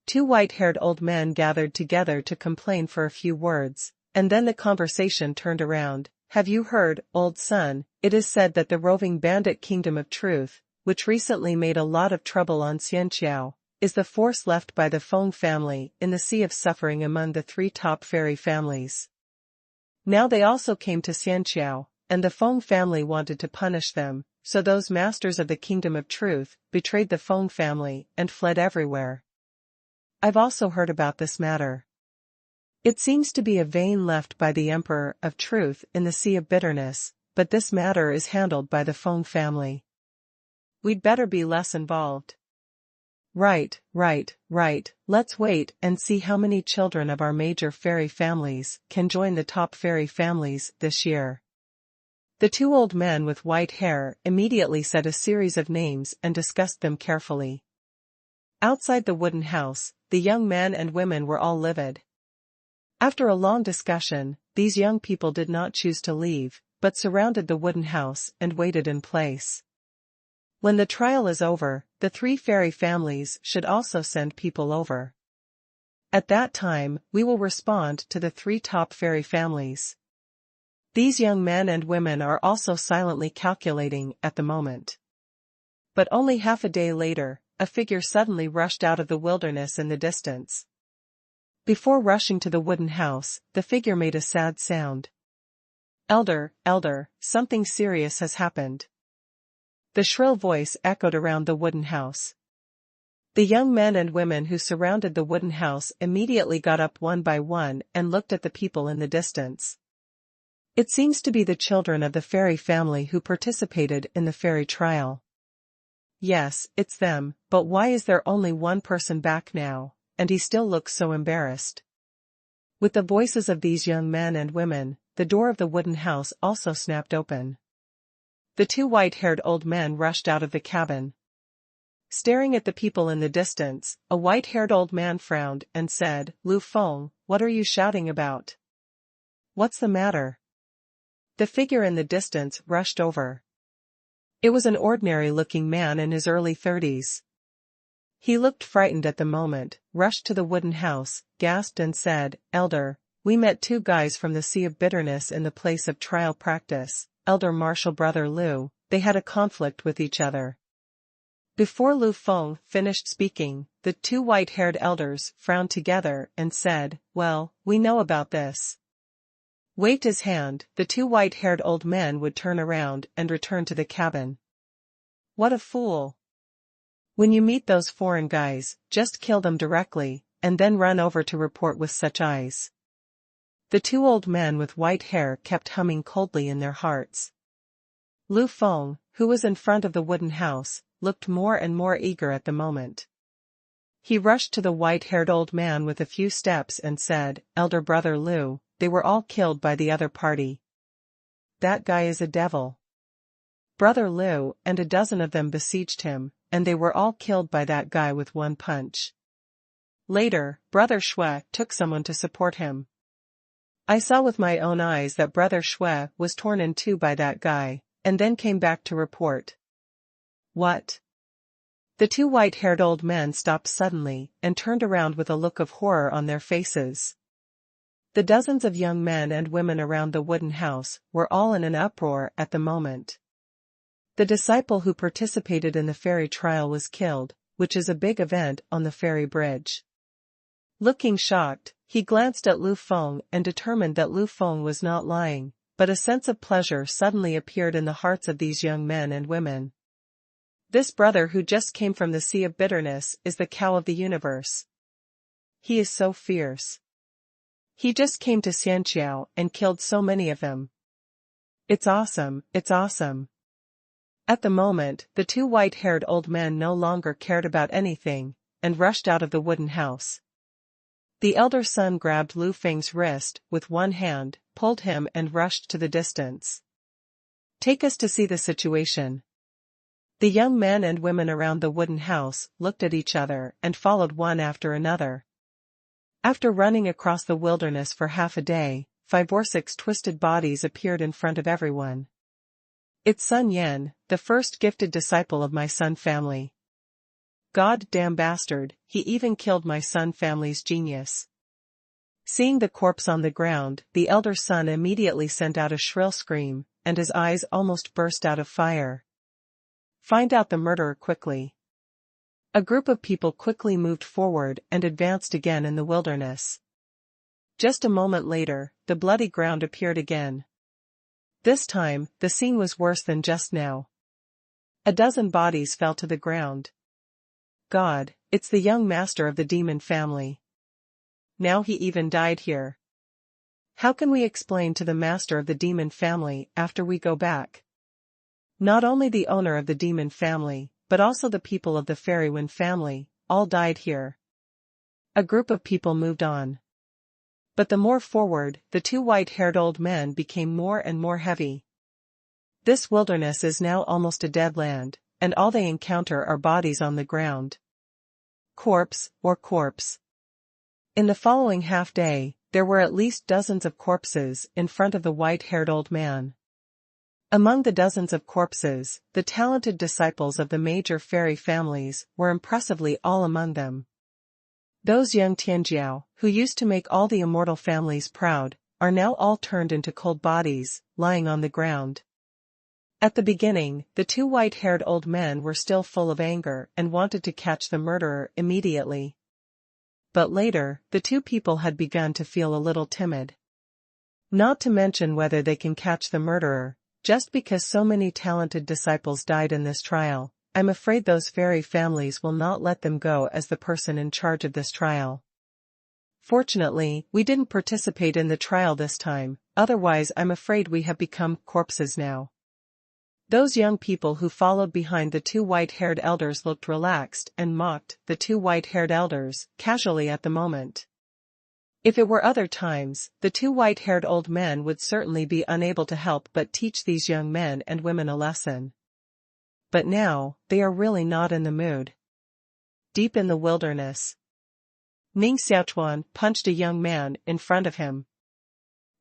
2 white-haired old men gathered together to complain for a few words, and then the conversation turned around. "Have you heard, old son, it is said that the roving bandit Kingdom of Truth, which recently made a lot of trouble on Xianxiao, is the force left by the Fang family in the Sea of Suffering among the 3 top fairy families. Now they also came to Xianxiao, and the Fang family wanted to punish them, so those masters of the Kingdom of Truth betrayed the Fang family and fled everywhere. I've also heard about this matter. It seems to be a vein left by the Emperor of Truth in the Sea of Bitterness, but this matter is handled by the Fang family. We'd better be less involved." Right. Let's wait and see how many children of our major fairy families can join the top fairy families this year." The 2 old men with white hair immediately said a series of names and discussed them carefully. Outside the wooden house, the young men and women were all livid. After a long discussion, these young people did not choose to leave, but surrounded the wooden house and waited in place. When the trial is over, the 3 fairy families should also send people over. At that time, we will respond to the 3 top fairy families. These young men and women are also silently calculating at the moment. But only half a day later, a figure suddenly rushed out of the wilderness in the distance. Before rushing to the wooden house, the figure made a sad sound. Elder, something serious has happened." The shrill voice echoed around the wooden house. The young men and women who surrounded the wooden house immediately got up one by one and looked at the people in the distance. It seems to be the children of the fairy family who participated in the fairy trial. Yes, it's them, but why is there only one person back now, and he still looks so embarrassed? With the voices of these young men and women, the door of the wooden house also snapped open. The 2 white-haired old men rushed out of the cabin. Staring at the people in the distance, a white-haired old man frowned and said, "Lu Feng, what are you shouting about? What's the matter?" The figure in the distance rushed over. It was an ordinary-looking man in his early 30s. He looked frightened at the moment, rushed to the wooden house, gasped and said, "Elder, we met 2 guys from the Sea of Bitterness in the place of trial practice. Elder Marshal Brother Lu, they had a conflict with each other." Before Lu Feng finished speaking, the 2 white-haired elders frowned together and said, "Well, we know about this." Waved his hand, the 2 white-haired old men would turn around and return to the cabin. What a fool. When you meet those foreign guys, just kill them directly, and then run over to report with such eyes. The 2 old men with white hair kept humming coldly in their hearts. Lu Feng, who was in front of the wooden house, looked more and more eager at the moment. He rushed to the white-haired old man with a few steps and said, "Elder Brother Lu, they were all killed by the other party. That guy is a devil." Brother Lu and a dozen of them besieged him, and they were all killed by that guy with one punch. Later, Brother Shui took someone to support him. I saw with my own eyes that Brother Shui was torn in two by that guy, and then came back to report. What? The two white-haired old men stopped suddenly and turned around with a look of horror on their faces. The dozens of young men and women around the wooden house were all in an uproar at the moment. The disciple who participated in the ferry trial was killed, which is a big event on the ferry bridge. Looking shocked, he glanced at Lu Feng and determined that Lu Feng was not lying, but a sense of pleasure suddenly appeared in the hearts of these young men and women. This brother who just came from the sea of bitterness is the cow of the universe. He is so fierce. He just came to Xianqiao and killed so many of them. It's awesome, it's awesome. At the moment, the two white-haired old men no longer cared about anything, and rushed out of the wooden house. The elder son grabbed Lu Feng's wrist with one hand, pulled him and rushed to the distance. Take us to see the situation. The young men and women around the wooden house looked at each other and followed one after another. After running across the wilderness for half a day, 5 or 6 twisted bodies appeared in front of everyone. It's Sun Yan, the first gifted disciple of my Sun family. God damn bastard, he even killed my Sun family's genius. Seeing the corpse on the ground, the elder son immediately sent out a shrill scream, and his eyes almost burst out of fire. Find out the murderer quickly. A group of people quickly moved forward and advanced again in the wilderness. Just a moment later, the bloody ground appeared again. This time, the scene was worse than just now. A dozen bodies fell to the ground. God, it's the young master of the demon family. Now he even died here. How can we explain to the master of the demon family after we go back? Not only the owner of the demon family, but also the people of the Fairywind family, all died here. A group of people moved on. But the more forward, the two white-haired old men became more and more heavy. This wilderness is now almost a dead land, and all they encounter are bodies on the ground. Corpse or corpse. In the following half-day, there were at least dozens of corpses in front of the white-haired old man. Among the dozens of corpses, the talented disciples of the major fairy families were impressively all among them. Those young Tianjiao, who used to make all the immortal families proud, are now all turned into cold bodies, lying on the ground. At the beginning, the two white-haired old men were still full of anger and wanted to catch the murderer immediately. But later, the two people had begun to feel a little timid. Not to mention whether they can catch the murderer. Just because so many talented disciples died in this trial, I'm afraid those fairy families will not let them go as the person in charge of this trial. Fortunately, we didn't participate in the trial this time, otherwise I'm afraid we have become corpses now. Those young people who followed behind the two white-haired elders looked relaxed and mocked the two white-haired elders casually at the moment. If it were other times, the two white-haired old men would certainly be unable to help but teach these young men and women a lesson. But now, they are really not in the mood. Deep in the wilderness, Ning Xiaochuan punched a young man in front of him.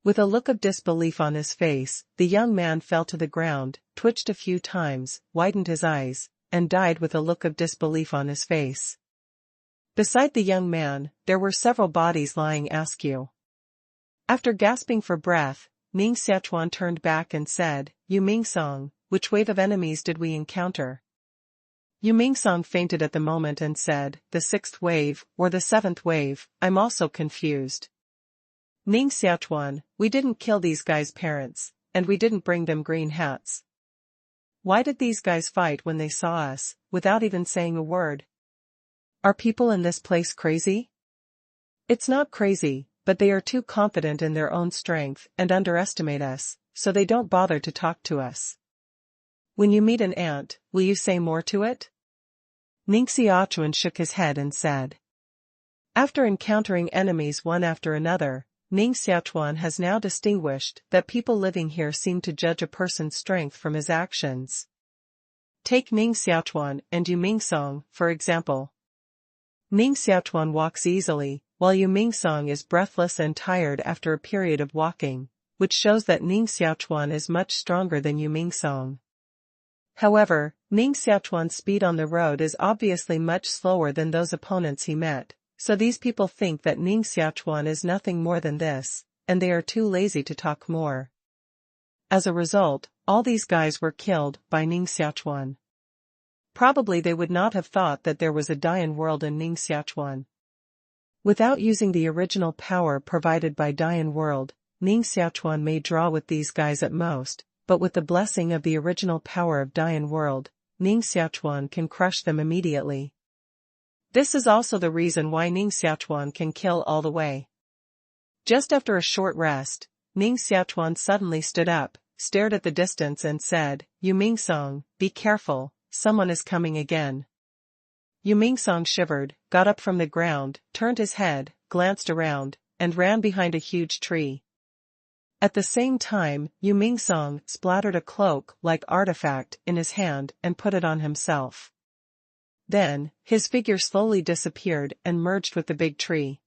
With a look of disbelief on his face, the young man fell to the ground, twitched a few times, widened his eyes, and died with a look of disbelief on his face. Beside the young man, there were several bodies lying askew. After gasping for breath, Ning Xiaochuan turned back and said, "Yu Mingsong, which wave of enemies did we encounter?" Yu Mingsong fainted at the moment and said, "The 6th wave, or the 7th wave, I'm also confused." Ning Xiaochuan, we didn't kill these guys' parents, and we didn't bring them green hats. Why did these guys fight when they saw us, without even saying a word? Are people in this place crazy? It's not crazy, but they are too confident in their own strength and underestimate us, so they don't bother to talk to us. When you meet an ant, will you say more to it? Ning Xiaochuan shook his head and said. After encountering enemies one after another, Ning Xiaochuan has now distinguished that people living here seem to judge a person's strength from his actions. Take Ning Xiaochuan and Yu Mingsong, for example. Ning Xiaochuan walks easily, while Yu Mingsong is breathless and tired after a period of walking, which shows that Ning Xiaochuan is much stronger than Yu Mingsong. However, Ning Xiaochuan's speed on the road is obviously much slower than those opponents he met, so these people think that Ning Xiaochuan is nothing more than this, and they are too lazy to talk more. As a result, all these guys were killed by Ning Xiaochuan. Probably they would not have thought that there was a Dian world in Ning Xiaochuan. Without using the original power provided by Dian world, Ning Xiaochuan may draw with these guys at most, but with the blessing of the original power of Dian world, Ning Xiaochuan can crush them immediately. This is also the reason why Ning Xiaochuan can kill all the way. Just after a short rest, Ning Xiaochuan suddenly stood up, stared at the distance and said, "Yu Mingsong, be careful, someone is coming again." Yu Mingsong shivered, got up from the ground, turned his head, glanced around, and ran behind a huge tree. At the same time, Yu Mingsong splattered a cloak-like artifact in his hand and put it on himself. Then, his figure slowly disappeared and merged with the big tree.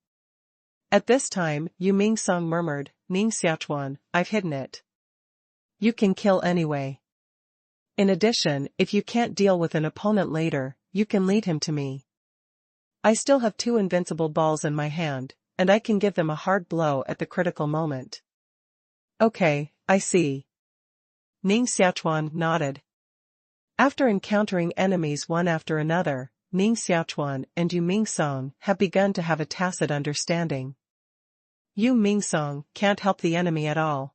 At this time, Yu Mingsong murmured, "Ning Xiaochuan, I've hidden it. You can kill anyway. In addition, if you can't deal with an opponent later, you can lead him to me. I still have 2 invincible balls in my hand, and I can give them a hard blow at the critical moment." "Okay, I see." Ning Xiaochuan nodded. After encountering enemies one after another, Ning Xiaochuan and Yu Mingsong have begun to have a tacit understanding. Yu Mingsong can't help the enemy at all.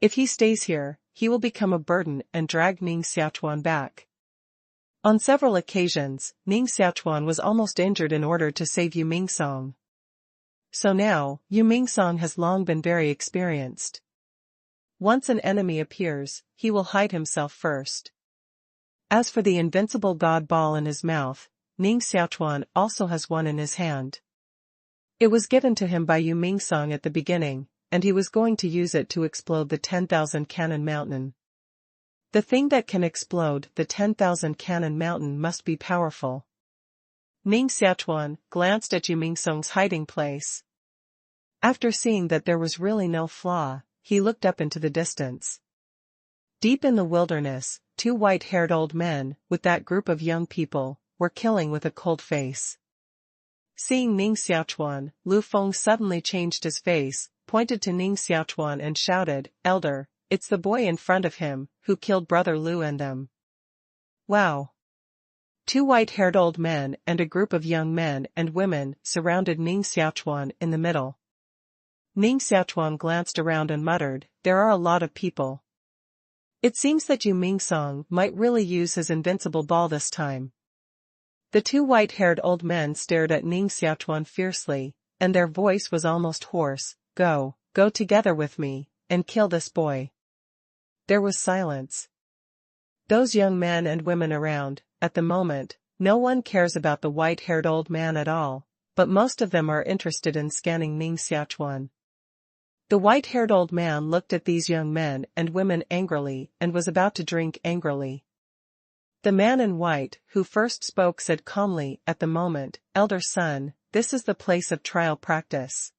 If he stays here, he will become a burden and drag Ning Xiaochuan back. On several occasions, Ning Xiaochuan was almost injured in order to save Yu Mingsong. So now, Yu Mingsong has long been very experienced. Once an enemy appears, he will hide himself first. As for the invincible god ball in his mouth, Ning Xiaochuan also has one in his hand. It was given to him by Yu Mingsong at the beginning, and he was going to use it to explode the 10,000 cannon mountain. The thing that can explode the 10,000 cannon mountain must be powerful. Ning Xiaochuan glanced at Yu Mingsong's hiding place. After seeing that there was really no flaw, he looked up into the distance. Deep in the wilderness, 2 white-haired old men, with that group of young people, were killing with a cold face. Seeing Ning Xiaochuan, Lu Feng suddenly changed his face, pointed to Ning Xiaochuan and shouted, "Elder, it's the boy in front of him, who killed Brother Lu and them." Wow! 2 white-haired old men and a group of young men and women surrounded Ning Xiaochuan in the middle. Ning Xiaochuan glanced around and muttered, "There are a lot of people. It seems that Yu Mingsong might really use his invincible ball this time." The 2 white-haired old men stared at Ning Xiaochuan fiercely, and their voice was almost hoarse, go together with me, and kill this boy." There was silence. Those young men and women around, at the moment, no one cares about the white-haired old man at all, but most of them are interested in scanning Ning Xiaochuan. The white-haired old man looked at these young men and women angrily and was about to drink angrily. The man in white, who first spoke, said calmly at the moment, "Elder son, this is the place of trial practice.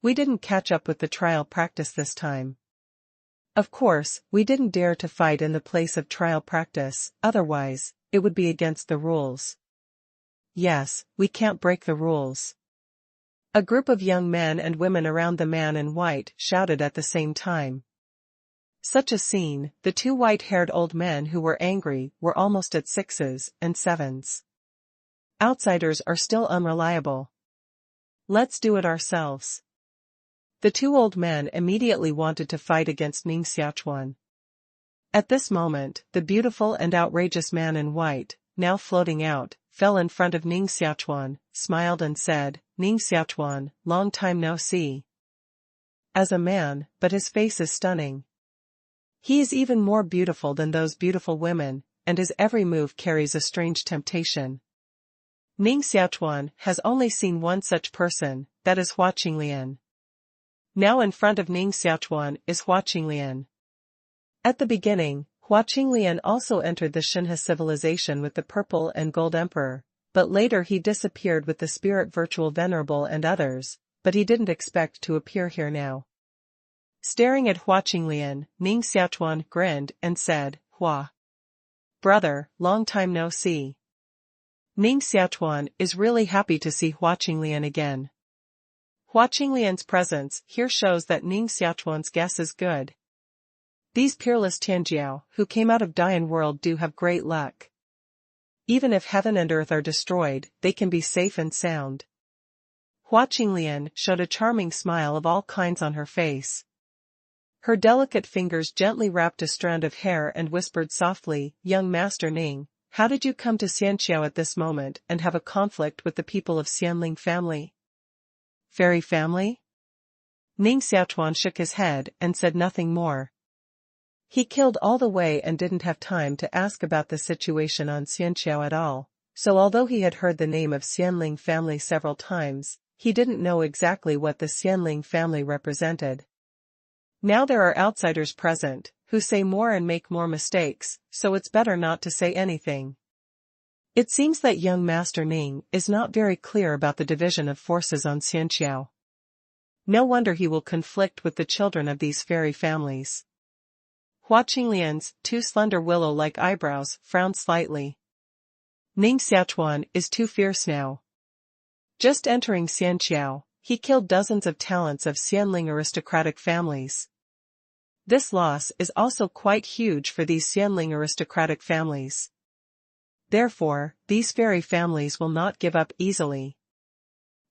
We didn't catch up with the trial practice this time. Of course, we didn't dare to fight in the place of trial practice, otherwise, it would be against the rules." "Yes, we can't break the rules." A group of young men and women around the man in white shouted at the same time. Such a scene, the 2 white-haired old men who were angry were almost at 6s and 7s. Outsiders are still unreliable. Let's do it ourselves. The 2 old men immediately wanted to fight against Ning Xiaochuan. At this moment, the beautiful and outrageous man in white, now floating out, fell in front of Ning Xiaochuan, smiled and said, "Ning Xiaochuan, long time no see." As a man, but his face is stunning. He is even more beautiful than those beautiful women, and his every move carries a strange temptation. Ning Xiaochuan has only seen one such person, that is Hua Qinglian. Now in front of Ning Xiaochuan is Hua Qinglian. At the beginning, Hua Qinglian also entered the Xinhe civilization with the purple and gold emperor, but later he disappeared with the spirit virtual venerable and others, but he didn't expect to appear here now. Staring at Hua Qinglian, Ning Xiaochuan grinned and said, Hua. Brother, long time no see. Ning Xiaochuan is really happy to see Hua Qinglian again. Hua Qinglian's presence here shows that Ning Xiaochuan's guess is good. These peerless Tianjiao who came out of Dian world do have great luck. Even if heaven and earth are destroyed, they can be safe and sound. Hua Qinglian showed a charming smile of all kinds on her face. Her delicate fingers gently wrapped a strand of hair and whispered softly, Young Master Ning, how did you come to Xianxiao at this moment and have a conflict with the people of Xianling family? Fairy family? Ning Xiaochuan shook his head and said nothing more. He killed all the way and didn't have time to ask about the situation on Xianxiao at all, so although he had heard the name of Xianling family several times, he didn't know exactly what the Xianling family represented. Now there are outsiders present, who say more and make more mistakes, so it's better not to say anything. It seems that young Master Ning is not very clear about the division of forces on Xianxiao. No wonder he will conflict with the children of these fairy families. Hua Qinglian's two slender willow-like eyebrows frowned slightly. Ning Xiaochuan is too fierce now. Just entering Xianxiao, he killed dozens of talents of Xianling aristocratic families. This loss is also quite huge for these Xianling aristocratic families. Therefore, these fairy families will not give up easily.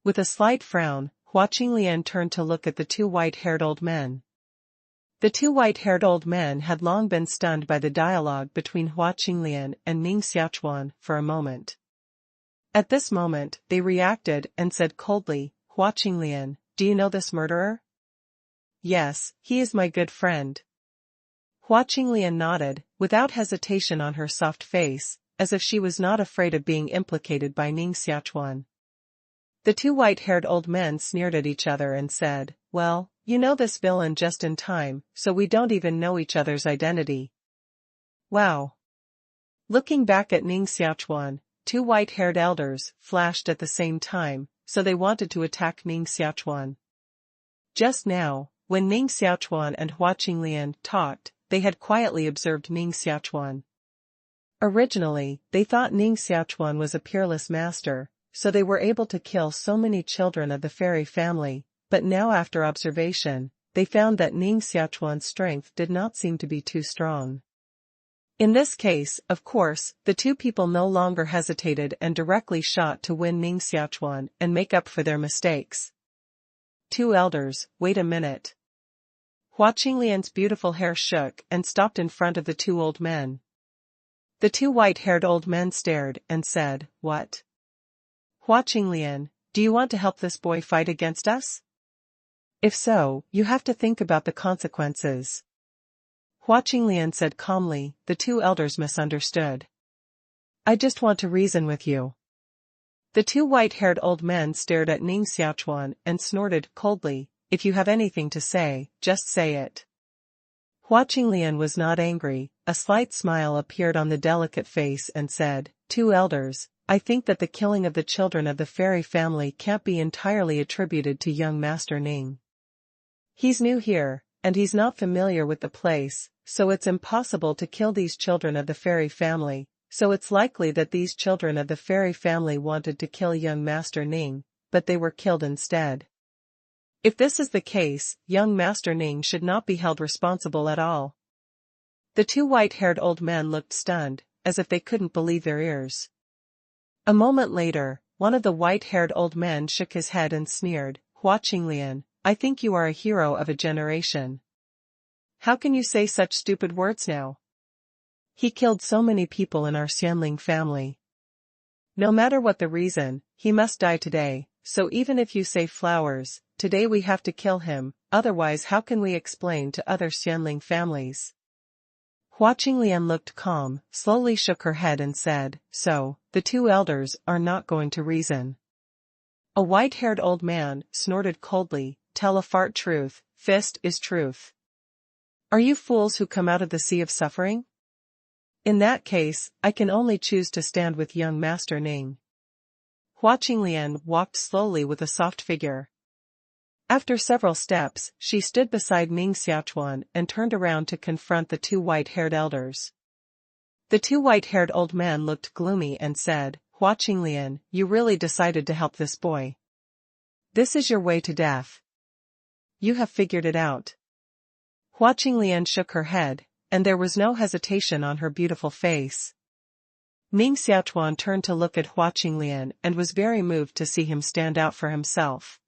With a slight frown, Hua Qinglian turned to look at the two white-haired old men. The two white-haired old men had long been stunned by the dialogue between Hua Qinglian and Ning Xiaochuan for a moment. At this moment, they reacted and said coldly, Hua Qinglian, do you know this murderer? Yes, he is my good friend. Hua Qinglian nodded, without hesitation on her soft face, as if she was not afraid of being implicated by Ning Xiaochuan. The two white-haired old men sneered at each other and said, well, you know this villain just in time, so we don't even know each other's identity. Wow. Looking back at Ning Xiaochuan, two white-haired elders flashed at the same time, so they wanted to attack Ning Xiaochuan. Just now, when Ning Xiaochuan and Hua Qinglian talked, they had quietly observed Ning Xiaochuan. Originally, they thought Ning Xiaochuan was a peerless master, so they were able to kill so many children of the fairy family, but now after observation, they found that Ning Xiaochuan's strength did not seem to be too strong. In this case, of course, the two people no longer hesitated and directly shot to win Ning Xiaochuan and make up for their mistakes. Two elders, wait a minute. Hua Qinglian's beautiful hair shook and stopped in front of the two old men. The two white-haired old men stared and said, what? Hua Qinglian, do you want to help this boy fight against us? If so, you have to think about the consequences. Hua Qinglian said calmly, the two elders misunderstood. I just want to reason with you. The two white-haired old men stared at Ning Xiaochuan and snorted coldly, if you have anything to say, just say it. Hua Qinglian was not angry, a slight smile appeared on the delicate face and said, two elders, I think that the killing of the children of the fairy family can't be entirely attributed to young Master Ning. He's new here, and he's not familiar with the place, so it's impossible to kill these children of the fairy family, so it's likely that these children of the fairy family wanted to kill young Master Ning, but they were killed instead. If this is the case, young Master Ning should not be held responsible at all. The two white-haired old men looked stunned, as if they couldn't believe their ears. A moment later, one of the white-haired old men shook his head and sneered, Hua Qinglian, I think you are a hero of a generation. How can you say such stupid words now? He killed so many people in our Xianling family. No matter what the reason, he must die today, so even if you say flowers, today we have to kill him, otherwise how can we explain to other Xianling families? Hua Qinglian looked calm, slowly shook her head and said, so, the two elders are not going to reason. A white-haired old man snorted coldly, tell a fart truth, fist is truth. Are you fools who come out of the sea of suffering? In that case, I can only choose to stand with young Master Ning. Hua Qinglian walked slowly with a soft figure. After several steps, she stood beside Ning Xiaochuan and turned around to confront the two white-haired elders. The two white-haired old men looked gloomy and said, "Hua Qinglian, you really decided to help this boy. This is your way to death. You have figured it out." Hua Qinglian shook her head, and there was no hesitation on her beautiful face. Ning Xiaochuan turned to look at Hua Qinglian and was very moved to see him stand out for himself.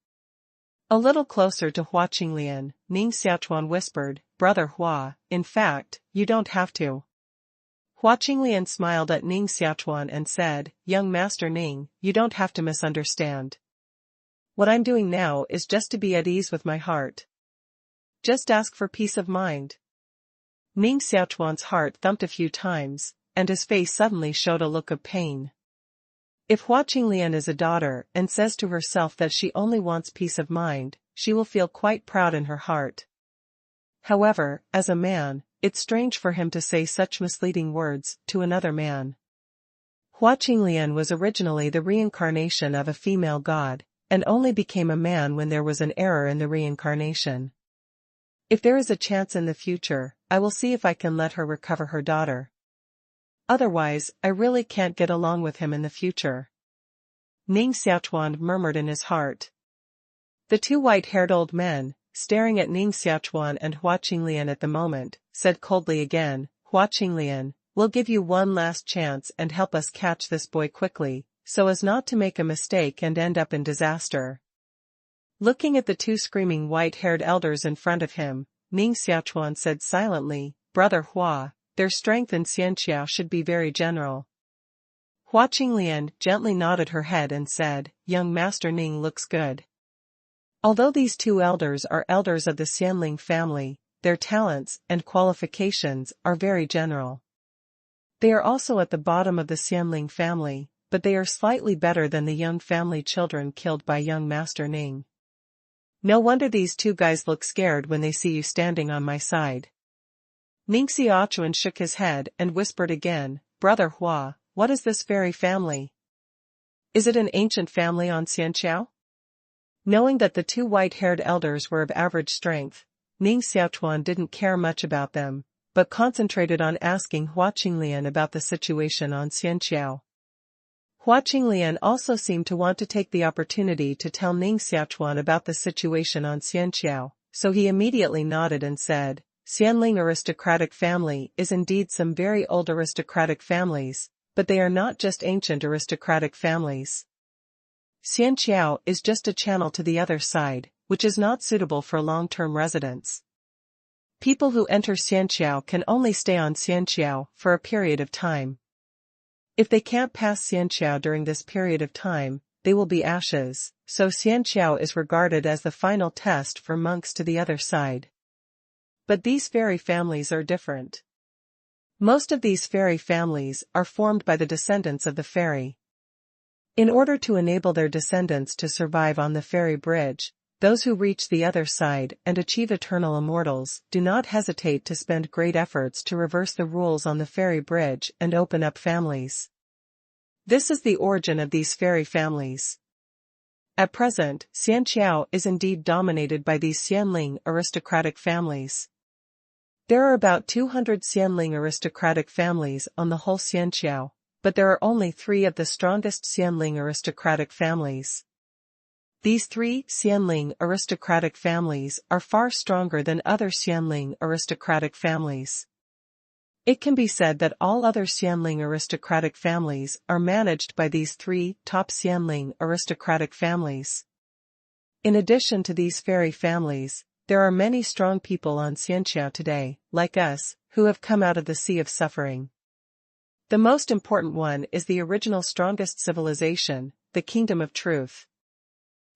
A little closer to Hua Qinglian, Ning Xiaochuan whispered, "Brother Hua, in fact, you don't have to." Hua Qinglian smiled at Ning Xiaochuan and said, "Young Master Ning, you don't have to misunderstand. What I'm doing now is just to be at ease with my heart. Just ask for peace of mind." Ning Xiaochuan's heart thumped a few times, and his face suddenly showed a look of pain. If Hua Qinglian is a daughter and says to herself that she only wants peace of mind, she will feel quite proud in her heart. However, as a man, it's strange for him to say such misleading words to another man. Hua Qinglian was originally the reincarnation of a female god, and only became a man when there was an error in the reincarnation. If there is a chance in the future, I will see if I can let her recover her daughter. Otherwise, I really can't get along with him in the future." Ning Xiaochuan murmured in his heart. The two white-haired old men, staring at Ning Xiaochuan and Hua Qinglian at the moment, said coldly again, "Hua Qinglian, we'll give you one last chance and help us catch this boy quickly, so as not to make a mistake and end up in disaster." Looking at the two screaming white-haired elders in front of him, Ning Xiaochuan said silently, "Brother Hua, their strength in Xianqiao should be very general." Hua Qinglian gently nodded her head and said, "Young Master Ning looks good." Although these two elders are elders of the Xianling family, their talents and qualifications are very general. They are also at the bottom of the Xianling family, but they are slightly better than the young family children killed by young Master Ning. No wonder these two guys look scared when they see you standing on my side. Ning Xiaochuan shook his head and whispered again, "Brother Hua, what is this fairy family? Is it an ancient family on Xianqiao?" Knowing that the two white-haired elders were of average strength, Ning Xiaochuan didn't care much about them, but concentrated on asking Hua Qinglian about the situation on Xianqiao. Hua Qinglian also seemed to want to take the opportunity to tell Ning Xiaochuan about the situation on Xianqiao, so he immediately nodded and said, "Xianling aristocratic family is indeed some very old aristocratic families, but they are not just ancient aristocratic families. Xianqiao is just a channel to the other side, which is not suitable for long-term residence. People who enter Xianqiao can only stay on Xianqiao for a period of time. If they can't pass Xianqiao during this period of time, they will be ashes, so Xianqiao is regarded as the final test for monks to the other side. But these fairy families are different. Most of these fairy families are formed by the descendants of the fairy. In order to enable their descendants to survive on the fairy bridge, those who reach the other side and achieve eternal immortals do not hesitate to spend great efforts to reverse the rules on the fairy bridge and open up families. This is the origin of these fairy families. At present, Xianqiao is indeed dominated by these Xianling aristocratic families. There are about 200 Xianling aristocratic families on the whole Xianqiao, but there are only 3 of the strongest Xianling aristocratic families. These 3 Xianling aristocratic families are far stronger than other Xianling aristocratic families. It can be said that all other Xianling aristocratic families are managed by these 3 top Xianling aristocratic families. In addition to these fairy families, there are many strong people on Xianqiao today, like us, who have come out of the sea of suffering. The most important one is the original strongest civilization, the Kingdom of Truth.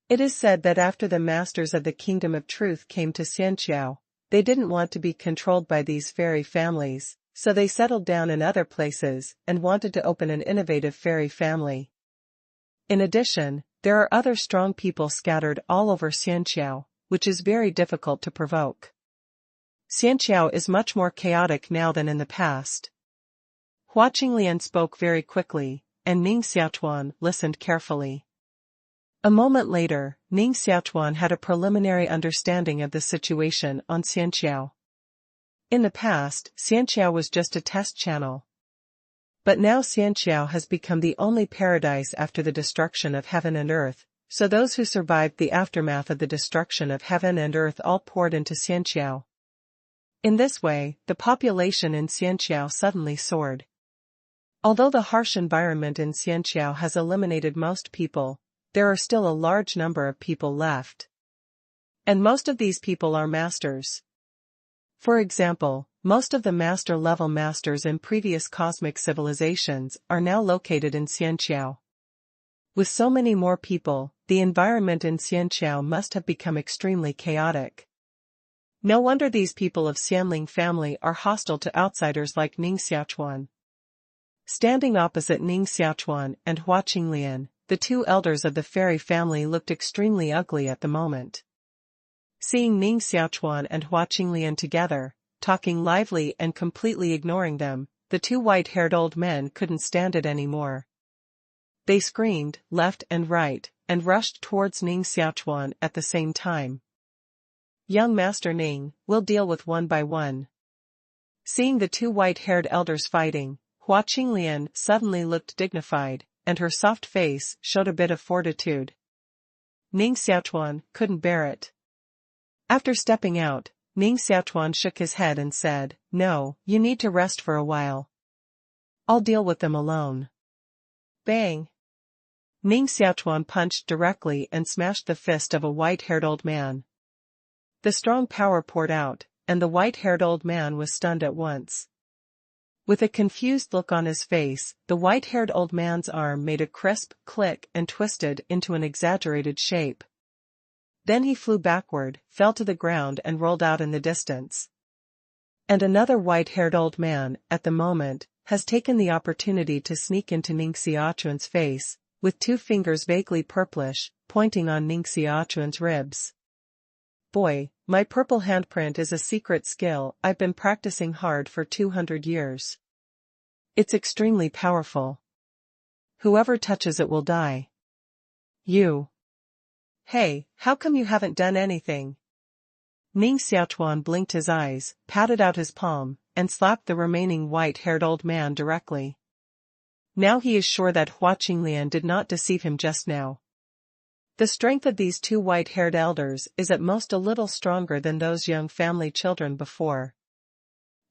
It is said that after the masters of the Kingdom of Truth came to Xianqiao, they didn't want to be controlled by these fairy families, so they settled down in other places and wanted to open an innovative fairy family. In addition, there are other strong people scattered all over Xianqiao, which is very difficult to provoke. Xianqiao is much more chaotic now than in the past. Hua Qinglian spoke very quickly, and Ning Xiaochuan listened carefully. A moment later, Ning Xiaochuan had a preliminary understanding of the situation on Xianxiao. In the past, Xianxiao was just a test channel. But now Xianxiao has become the only paradise after the destruction of heaven and earth, so those who survived the aftermath of the destruction of heaven and earth all poured into Xianxiao. In this way, the population in Xianxiao suddenly soared. Although the harsh environment in Xianxiao has eliminated most people, there are still a large number of people left. And most of these people are masters. For example, most of the master-level masters in previous cosmic civilizations are now located in Xianxiao. With so many more people, the environment in Xianxiao must have become extremely chaotic. No wonder these people of Xianling family are hostile to outsiders like Ning Xiaochuan. Standing opposite Ning Xiaochuan and Hua Qinglian, the two elders of the fairy family looked extremely ugly at the moment. Seeing Ning Xiaochuan and Hua Qinglian together, talking lively and completely ignoring them, the two white-haired old men couldn't stand it anymore. They screamed, left and right, and rushed towards Ning Xiaochuan at the same time. "Young Master Ning, we'll deal with one by one." Seeing the two white-haired elders fighting, Hua Qinglian suddenly looked dignified, and her soft face showed a bit of fortitude. Ning Xiaochuan couldn't bear it. After stepping out, Ning Xiaochuan shook his head and said, "No, you need to rest for a while. I'll deal with them alone." Bang! Ning Xiaochuan punched directly and smashed the fist of a white-haired old man. The strong power poured out, and the white-haired old man was stunned at once. With a confused look on his face, the white-haired old man's arm made a crisp click and twisted into an exaggerated shape. Then he flew backward, fell to the ground and rolled out in the distance. And another white-haired old man, at the moment, has taken the opportunity to sneak into Ning Xiaochuan's face, with two fingers vaguely purplish, pointing on Ning Xiaochuan's ribs. "Boy, my purple handprint is a secret skill I've been practicing hard for 200 years. It's extremely powerful. Whoever touches it will die. You. Hey, how come you haven't done anything?" Ning Xiaochuan blinked his eyes, patted out his palm, and slapped the remaining white-haired old man directly. Now he is sure that Hua Qinglian did not deceive him just now. The strength of these two white-haired elders is at most a little stronger than those young family children before.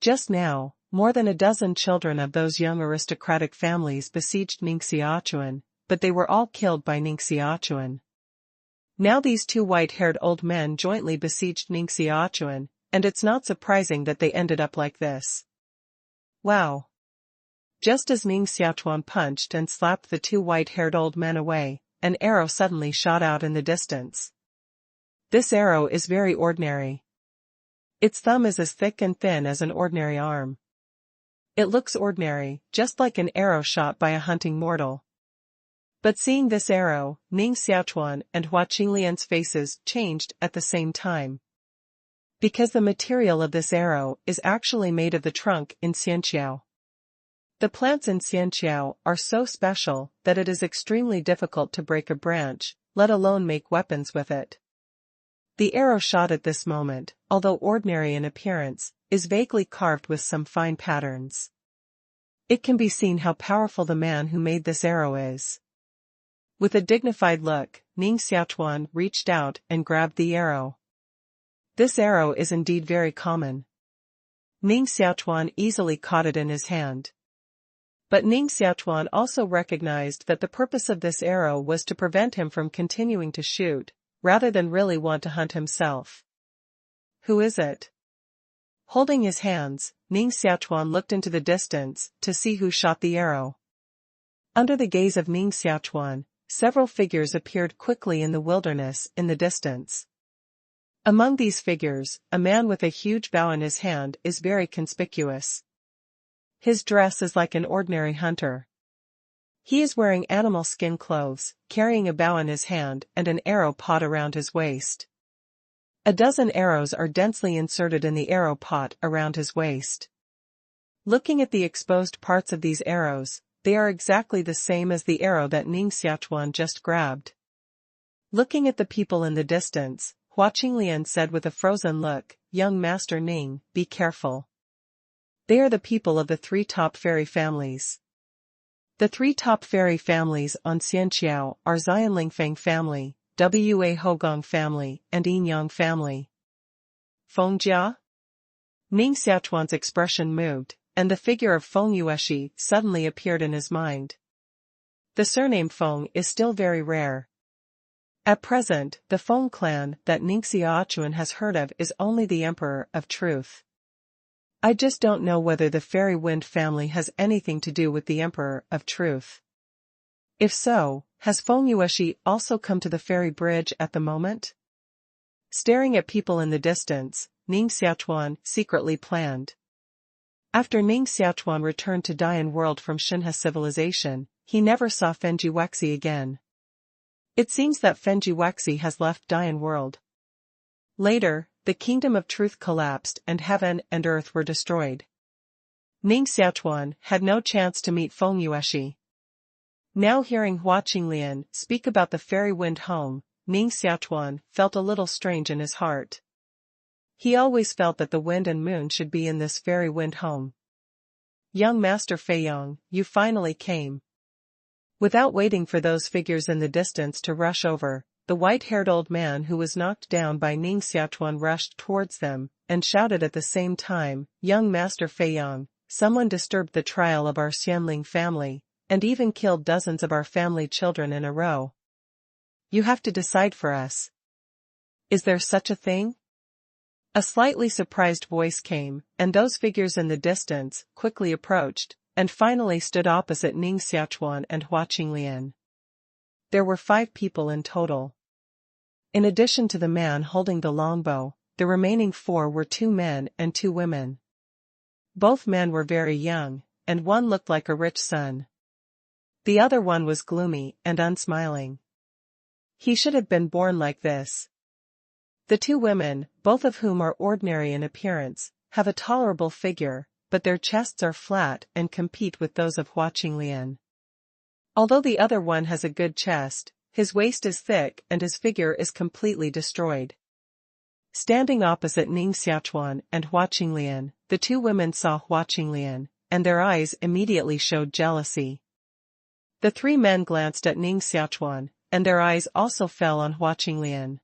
Just now, more than a dozen children of those young aristocratic families besieged Ning Xiaochuan, but they were all killed by Ning Xiaochuan. Now these two white-haired old men jointly besieged Ning Xiaochuan, and it's not surprising that they ended up like this. Wow! Just as Ning Xiaochuan punched and slapped the two white-haired old men away, an arrow suddenly shot out in the distance. This arrow is very ordinary. Its thumb is as thick and thin as an ordinary arm. It looks ordinary, just like an arrow shot by a hunting mortal. But seeing this arrow, Ning Xiaochuan and Hua Qinglian's faces changed at the same time. Because the material of this arrow is actually made of the trunk in Xianxiao. The plants in Xianxiao are so special that it is extremely difficult to break a branch, let alone make weapons with it. The arrow shot at this moment, although ordinary in appearance, is vaguely carved with some fine patterns. It can be seen how powerful the man who made this arrow is. With a dignified look, Ning Xiaochuan reached out and grabbed the arrow. This arrow is indeed very common. Ning Xiaochuan easily caught it in his hand. But Ning Xiaochuan also recognized that the purpose of this arrow was to prevent him from continuing to shoot, rather than really want to hunt himself. Who is it? Holding his hands, Ning Xiaochuan looked into the distance to see who shot the arrow. Under the gaze of Ning Xiaochuan, several figures appeared quickly in the wilderness in the distance. Among these figures, a man with a huge bow in his hand is very conspicuous. His dress is like an ordinary hunter. He is wearing animal skin clothes, carrying a bow in his hand and an arrow pot around his waist. A dozen arrows are densely inserted in the arrow pot around his waist. Looking at the exposed parts of these arrows, they are exactly the same as the arrow that Ning Xiaochuan just grabbed. Looking at the people in the distance, Hua Qinglian said with a frozen look, "Young Master Ning, be careful. They are the people of the three top fairy families. The three top fairy families on Xianqiao are Xianling Fang family, Wa Hogong family, and Yin Yang family." Feng Jia? Ning Xiaochuan's expression moved, and the figure of Feng Yueshi suddenly appeared in his mind. The surname Feng is still very rare. At present, the Feng clan that Ning Xiaochuan has heard of is only the Emperor of Truth. I just don't know whether the Fairy Wind family has anything to do with the Emperor of Truth. If so, has Feng Yueshi also come to the Fairy Bridge at the moment? Staring at people in the distance, Ning Xiaochuan secretly planned. After Ning Xiaochuan returned to Dian world from Xinhe civilization, he never saw Fenji Wexi again. It seems that Fenji Wexi has left Dian world. Later, the Kingdom of Truth collapsed and heaven and earth were destroyed. Ning Xiaochuan had no chance to meet Feng Yueshi. Now hearing Hua Qinglian speak about the Fairy Wind home, Ning Xiaochuan felt a little strange in his heart. He always felt that the wind and moon should be in this Fairy Wind home. "Young Master Feiyong, you finally came." Without waiting for those figures in the distance to rush over, the white-haired old man who was knocked down by Ning Xiaochuan rushed towards them, and shouted at the same time, "Young Master Feiyong, someone disturbed the trial of our Xianling family, and even killed dozens of our family children in a row. You have to decide for us. Is there such a thing?" A slightly surprised voice came, and those figures in the distance quickly approached, and finally stood opposite Ning Xiaochuan and Hua Qinglian. There were 5 people in total. In addition to the man holding the longbow, the remaining 4 were 2 men and 2 women. Both men were very young, and one looked like a rich son. The other one was gloomy and unsmiling. He should have been born like this. The 2 women, both of whom are ordinary in appearance, have a tolerable figure, but their chests are flat and compete with those of Hua Qinglian. Although the other one has a good chest, his waist is thick and his figure is completely destroyed. Standing opposite Ning Xiaochuan and Hua Qinglian, the 2 women saw Hua Qinglian, and their eyes immediately showed jealousy. The 3 men glanced at Ning Xiaochuan, and their eyes also fell on Hua Qinglian.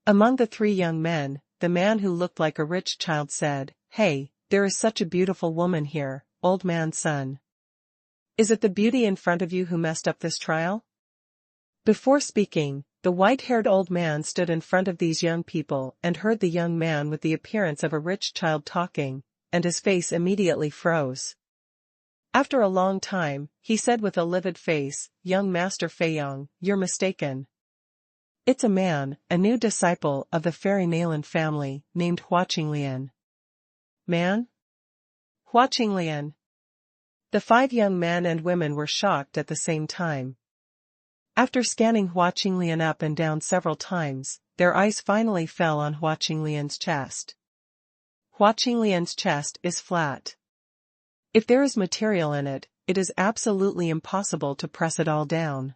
Among the 3 young men, the man who looked like a rich child said, "Hey, there is such a beautiful woman here, old man's son. Is it the beauty in front of you who messed up this trial?" Before speaking, the white-haired old man stood in front of these young people and heard the young man with the appearance of a rich child talking, and his face immediately froze. After a long time, he said with a livid face, "Young Master Feiyong, you're mistaken. It's a man, a new disciple of the Fairy Nailan family, named Hua Qinglian." "Man? Hua Qinglian?" The 5 young men and women were shocked at the same time. After scanning Hua Qinglian up and down several times, their eyes finally fell on Hua Qinglian's chest. Hua Qinglian's chest is flat. If there is material in it, it is absolutely impossible to press it all down.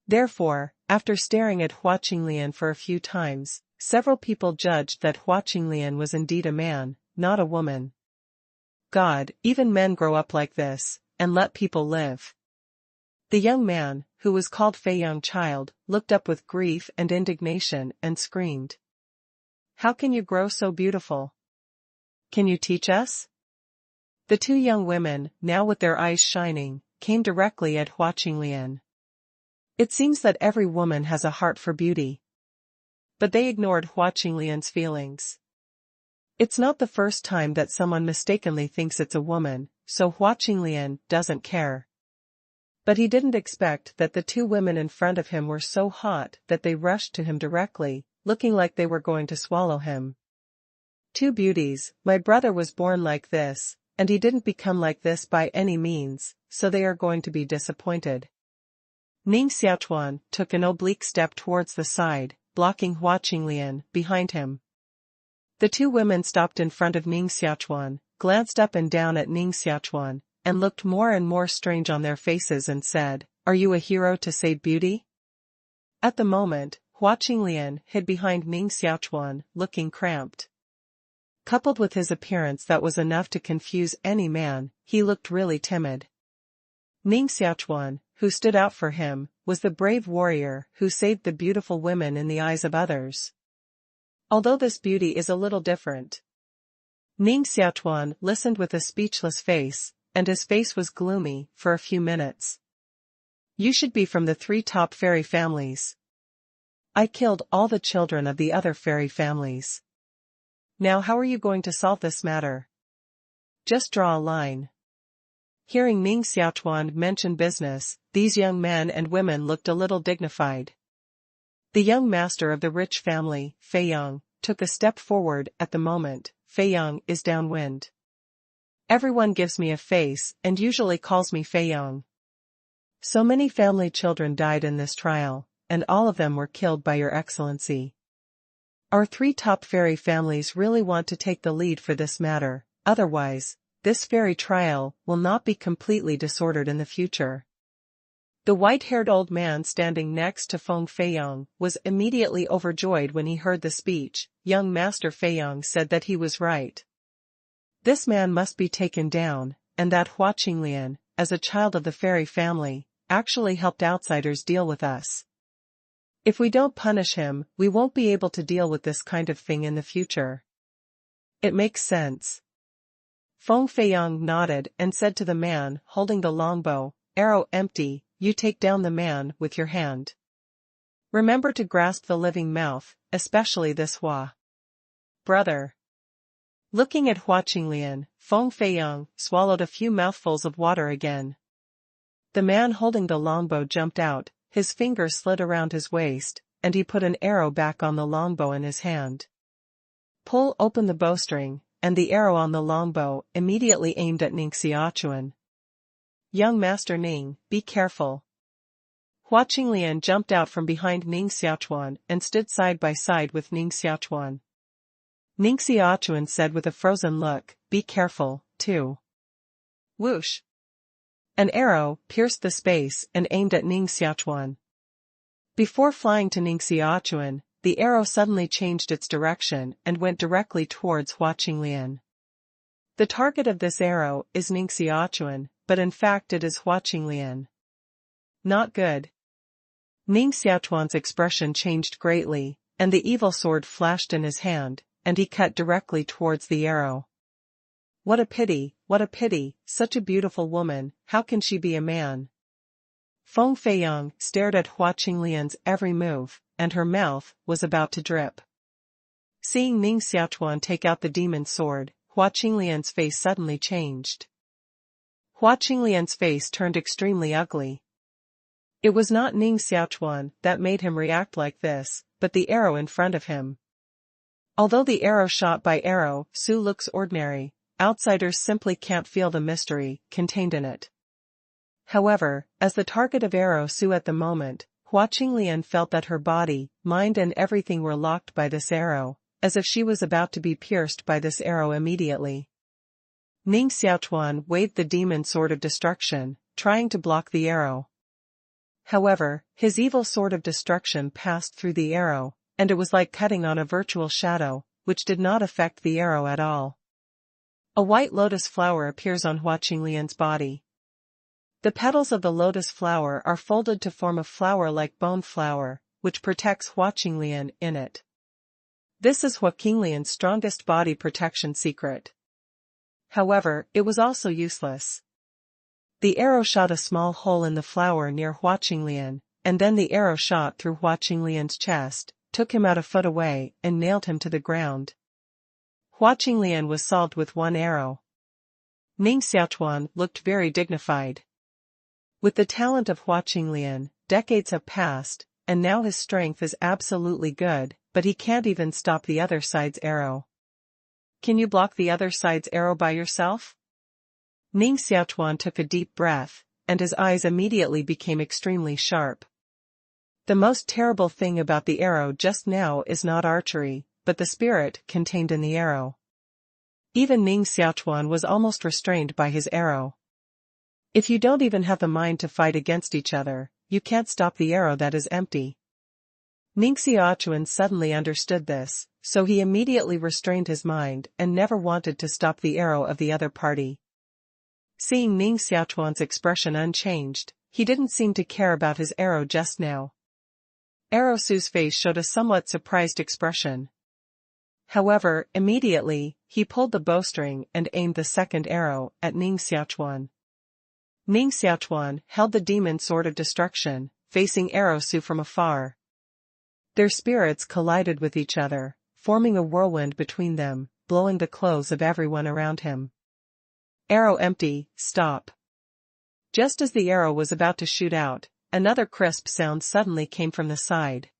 Therefore, after staring at Hua Qinglian for a few times, several people judged that Hua Qinglian was indeed a man, not a woman. God, even men grow up like this, and let people live. The young man, who was called Feiyong Child, looked up with grief and indignation and screamed, "How can you grow so beautiful? Can you teach us?" The 2 young women, now with their eyes shining, came directly at Hua Qinglian. It seems that every woman has a heart for beauty. But they ignored Hua Qinglian's feelings. It's not the first time that someone mistakenly thinks it's a woman, so Hua Qinglian doesn't care. But he didn't expect that the 2 women in front of him were so hot that they rushed to him directly, looking like they were going to swallow him. "2 beauties, my brother was born like this, and he didn't become like this by any means, so they are going to be disappointed." Ning Xiaochuan took an oblique step towards the side, blocking Hua Qinglian behind him. The 2 women stopped in front of Ning Xiaochuan, glanced up and down at Ning Xiaochuan, and looked more and more strange on their faces and said, "Are you a hero to save beauty?" At the moment, Hua Qinglian hid behind Ning Xiaochuan, looking cramped. Coupled with his appearance that was enough to confuse any man, he looked really timid. Ning Xiaochuan, who stood out for him, was the brave warrior who saved the beautiful women in the eyes of others. Although this beauty is a little different. Ning Xiaochuan listened with a speechless face, and his face was gloomy for a few minutes. You should be from the 3 top fairy families. I killed all the children of the other fairy families. Now how are you going to solve this matter? Just draw a line. Hearing Ning Xiaochuan mention business, these young men and women looked a little dignified. The young master of the rich family, Fang, took a step forward. At the moment, Fang is downwind. Everyone gives me a face and usually calls me Fang. So many family children died in this trial, and all of them were killed by Your Excellency. Our 3 top fairy families really want to take the lead for this matter, otherwise, this fairy trial will not be completely disordered in the future. The white-haired old man standing next to Fang was immediately overjoyed when he heard the speech. Young Master Fang said that he was right. This man must be taken down, and that Hua Qinglian, as a child of the fairy family, actually helped outsiders deal with us. If we don't punish him, we won't be able to deal with this kind of thing in the future. It makes sense. Fang nodded and said to the man holding the longbow, arrow empty, you take down the man with your hand. Remember to grasp the living mouth, especially this Hua. Brother. Looking at Hua Qinglian, Fang swallowed a few mouthfuls of water again. The man holding the longbow jumped out, his finger slid around his waist, and he put an arrow back on the longbow in his hand. Pull open the bowstring, and the arrow on the longbow immediately aimed at Ning Xiaochuan. Young Master Ning, be careful. Hua Qinglian jumped out from behind Ning Xiaochuan and stood side by side with Ning Xiaochuan. Ning Xiaochuan said with a frozen look, be careful, too. Whoosh! An arrow pierced the space and aimed at Ning Xiaochuan. Before flying to Ning Xiaochuan, the arrow suddenly changed its direction and went directly towards Hua Qinglian. The target of this arrow is Ning Xiaochuan, but in fact it is Hua Qinglian. Not good. Ning Xiaochuan's expression changed greatly, and the evil sword flashed in his hand, and he cut directly towards the arrow. What a pity, such a beautiful woman, how can she be a man? Fang stared at Hua Qinglian's every move, and her mouth was about to drip. Seeing Ning Xiaochuan take out the demon sword, Hua Qinglian's face suddenly changed. Hua Qinglian's face turned extremely ugly. It was not Ning Xiaochuan that made him react like this, but the arrow in front of him. Although the arrow shot by arrow Su looks ordinary, outsiders simply can't feel the mystery contained in it. However, as the target of arrow Su at the moment, Hua Qinglian felt that her body, mind and everything were locked by this arrow, as if she was about to be pierced by this arrow immediately. Ning Xiaochuan waved the demon sword of destruction, trying to block the arrow. However, his evil sword of destruction passed through the arrow, and it was like cutting on a virtual shadow, which did not affect the arrow at all. A white lotus flower appears on Hua Qinglian's body. The petals of the lotus flower are folded to form a flower-like bone flower, which protects Hua Qinglian in it. This is Hua Qinglian's strongest body protection secret. However, it was also useless. The arrow shot a small hole in the flower near Hua Qinglian, and then the arrow shot through Hua Qinglian's chest, took him out a foot away, and nailed him to the ground. Hua Qinglian was solved with one arrow. Ning Xiaochuan looked very dignified. With the talent of Hua Qinglian, decades have passed, and now his strength is absolutely good, but he can't even stop the other side's arrow. Can you block the other side's arrow by yourself? Ning Xiaochuan took a deep breath, and his eyes immediately became extremely sharp. The most terrible thing about the arrow just now is not archery, but the spirit contained in the arrow. Even Ning Xiaochuan was almost restrained by his arrow. If you don't even have the mind to fight against each other, you can't stop the arrow that is empty. Ning Xiaochuan suddenly understood this, so he immediately restrained his mind and never wanted to stop the arrow of the other party. Seeing Ning Xiaochuan's expression unchanged, he didn't seem to care about his arrow just now. Arrow Su's face showed a somewhat surprised expression. However, immediately, he pulled the bowstring and aimed the second arrow at Ning Xiaochuan. Ning Xiaochuan held the demon sword of destruction, facing Arrow Su from afar. Their spirits collided with each other, forming a whirlwind between them, blowing the clothes of everyone around him. Arrow empty, stop. Just as the arrow was about to shoot out, another crisp sound suddenly came from the side.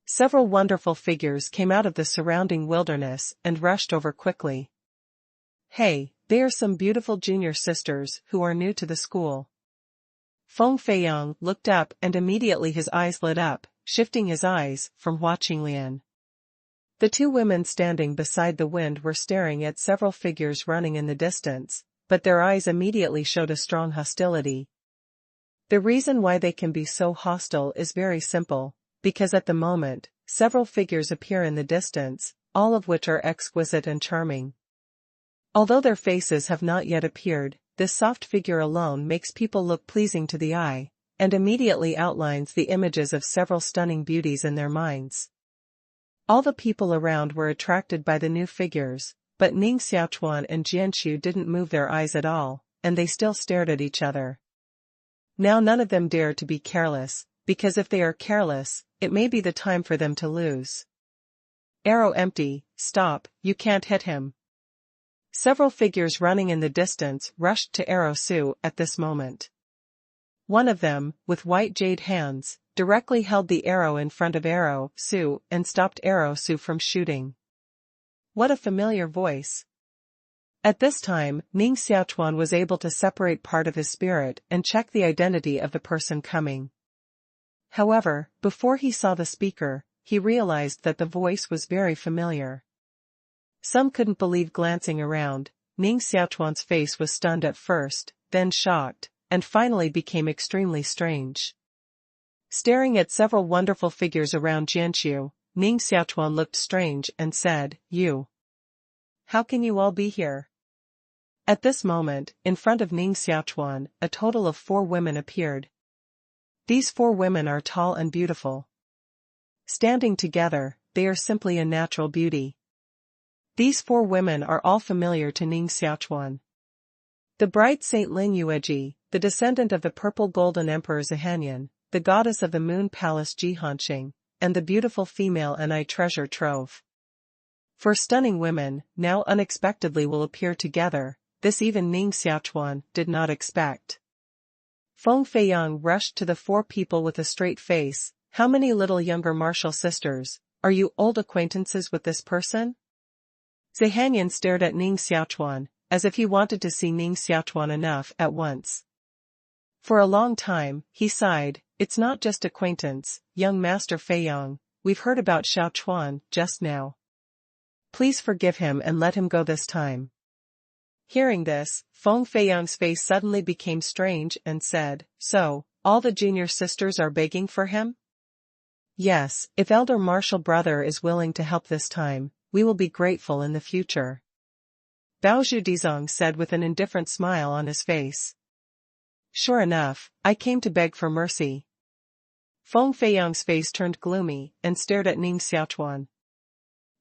Several wonderful figures came out of the surrounding wilderness and rushed over quickly. Hey, they are some beautiful junior sisters who are new to the school. Feng Feiyang looked up and immediately his eyes lit up, shifting his eyes from watching Lian. The two women standing beside the wind were staring at several figures running in the distance, but their eyes immediately showed a strong hostility. The reason why they can be so hostile is very simple, because at the moment, several figures appear in the distance, all of which are exquisite and charming. Although their faces have not yet appeared, this soft figure alone makes people look pleasing to the eye, and immediately outlines the images of several stunning beauties in their minds. All the people around were attracted by the new figures, but Ning Xiaochuan and Jianqiu didn't move their eyes at all, and they still stared at each other. Now none of them dare to be careless, because if they are careless, it may be the time for them to lose. Arrow empty, stop, you can't hit him. Several figures running in the distance rushed to Arrow Su at this moment. One of them, with white jade hands, directly held the arrow in front of Arrow Su and stopped Arrow Su from shooting. What a familiar voice. At this time, Ning Xiaochuan was able to separate part of his spirit and check the identity of the person coming. However, before he saw the speaker, he realized that the voice was very familiar. Some couldn't believe glancing around. Ning Xiaochuan's face was stunned at first, then shocked, and finally became extremely strange. Staring at several wonderful figures around Jianqiu, Ning Xiaochuan looked strange and said, "You. How can you all be here?" At this moment, in front of Ning Xiaochuan, a total of 4 women appeared. These 4 women are tall and beautiful. Standing together, they are simply a natural beauty. These 4 women are all familiar to Ning Xiaochuan. The bright Saint Ling Yueji, the descendant of the purple golden emperor Zihanyan, the goddess of the moon palace Jihanxing, and the beautiful female Anai treasure trove. 4 stunning women, now unexpectedly will appear together, this even Ning Xiaochuan did not expect. Feng Feiyang rushed to the 4 people with a straight face. How many little younger martial sisters, are you old acquaintances with this person? Zihanyan stared at Ning Xiaochuan, as if he wanted to see Ning Xiaochuan enough at once. For a long time, he sighed, it's not just acquaintance, young Master Feiyang, we've heard about Xiaochuan just now. Please forgive him and let him go this time. Hearing this, Feng Feiyang's face suddenly became strange and said, so, all the junior sisters are begging for him? Yes, if elder martial brother is willing to help this time, we will be grateful in the future. Bao Zhudizong said with an indifferent smile on his face. Sure enough, I came to beg for mercy. Feng Feiyang's face turned gloomy and stared at Ning Xiaochuan.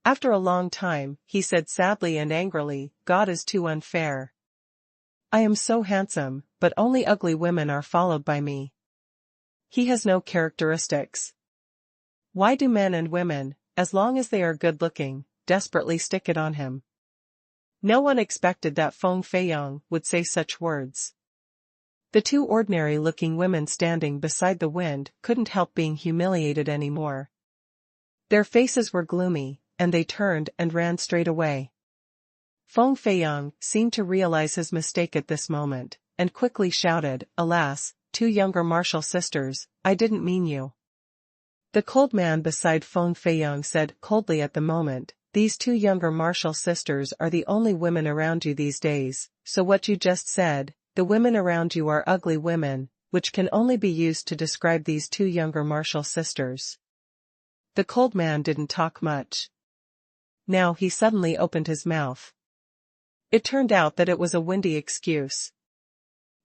After a long time, he said sadly and angrily, God is too unfair. I am so handsome, but only ugly women are followed by me. He has no characteristics. Why do men and women, as long as they are good-looking, desperately stick it on him? No one expected that Feng Feiyang would say such words. The 2 ordinary-looking women standing beside the wind couldn't help being humiliated anymore. Their faces were gloomy, and they turned and ran straight away. Feng Feiyang seemed to realize his mistake at this moment, and quickly shouted, alas, 2 younger martial sisters, I didn't mean you. The cold man beside Feng Feiyang said coldly at the moment, these 2 younger martial sisters are the only women around you these days, so what you just said, the women around you are ugly women, which can only be used to describe these 2 younger martial sisters. The cold man didn't talk much. Now he suddenly opened his mouth. It turned out that it was a windy excuse.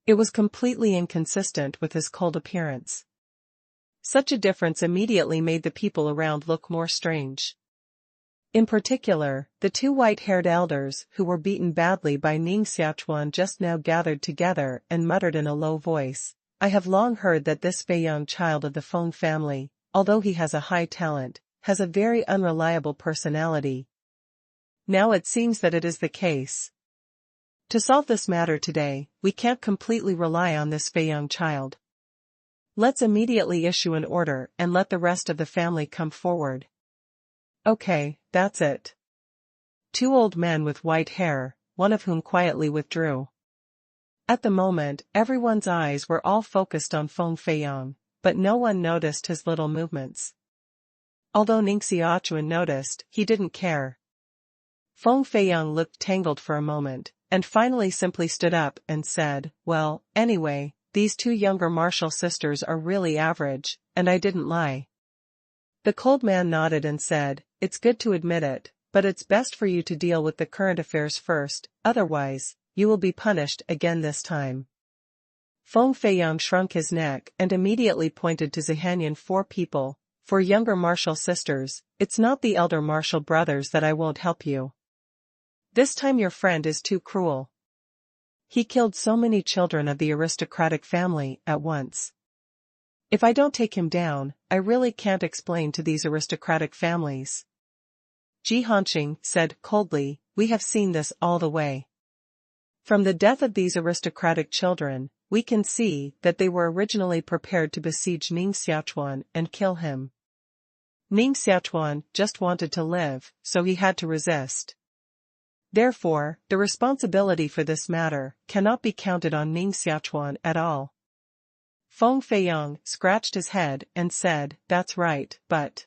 It was completely inconsistent with his cold appearance. Such a difference immediately made the people around look more strange. In particular, the two white-haired elders who were beaten badly by Ning Xiaochuan just now gathered together and muttered in a low voice, "I have long heard that this Fang child of the Fang family, although he has a high talent, has a very unreliable personality. Now it seems that it is the case. To solve this matter today, we can't completely rely on this Fang child. Let's immediately issue an order and let the rest of the family come forward." "Okay, that's it." Two old men with white hair, one of whom quietly withdrew. At the moment, everyone's eyes were all focused on Fang, but no one noticed his little movements. Although Ning Xiaochuan noticed, he didn't care. Fang looked tangled for a moment, and finally simply stood up and said, "Well, anyway, these two younger martial sisters are really average, and I didn't lie." The cold man nodded and said, "It's good to admit it, but it's best for you to deal with the current affairs first, otherwise, you will be punished again this time." Fang shrunk his neck and immediately pointed to Zihanyan. "Four people, four younger martial sisters, it's not the elder martial brothers that I won't help you. This time your friend is too cruel. He killed so many children of the aristocratic family at once. If I don't take him down, I really can't explain to these aristocratic families." Jihanxing said coldly, "We have seen this all the way. From the death of these aristocratic children, we can see that they were originally prepared to besiege Ning Xiaochuan and kill him. Ning Xiaochuan just wanted to live, so he had to resist. Therefore, the responsibility for this matter cannot be counted on Ning Xiaochuan at all." Fang scratched his head and said, "That's right, but..."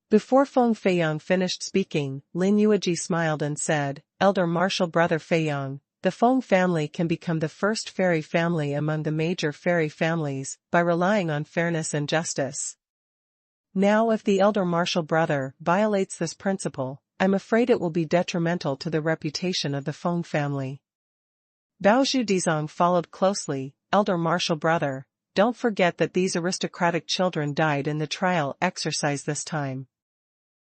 Before Fang finished speaking, Lin Yueji smiled and said, "Elder martial brother Fang, the Fang family can become the first fairy family among the major fairy families by relying on fairness and justice. Now if the elder martial brother violates this principle, I'm afraid it will be detrimental to the reputation of the Fang family." Baozhu Dizong followed closely, "Elder martial brother, don't forget that these aristocratic children died in the trial exercise this time.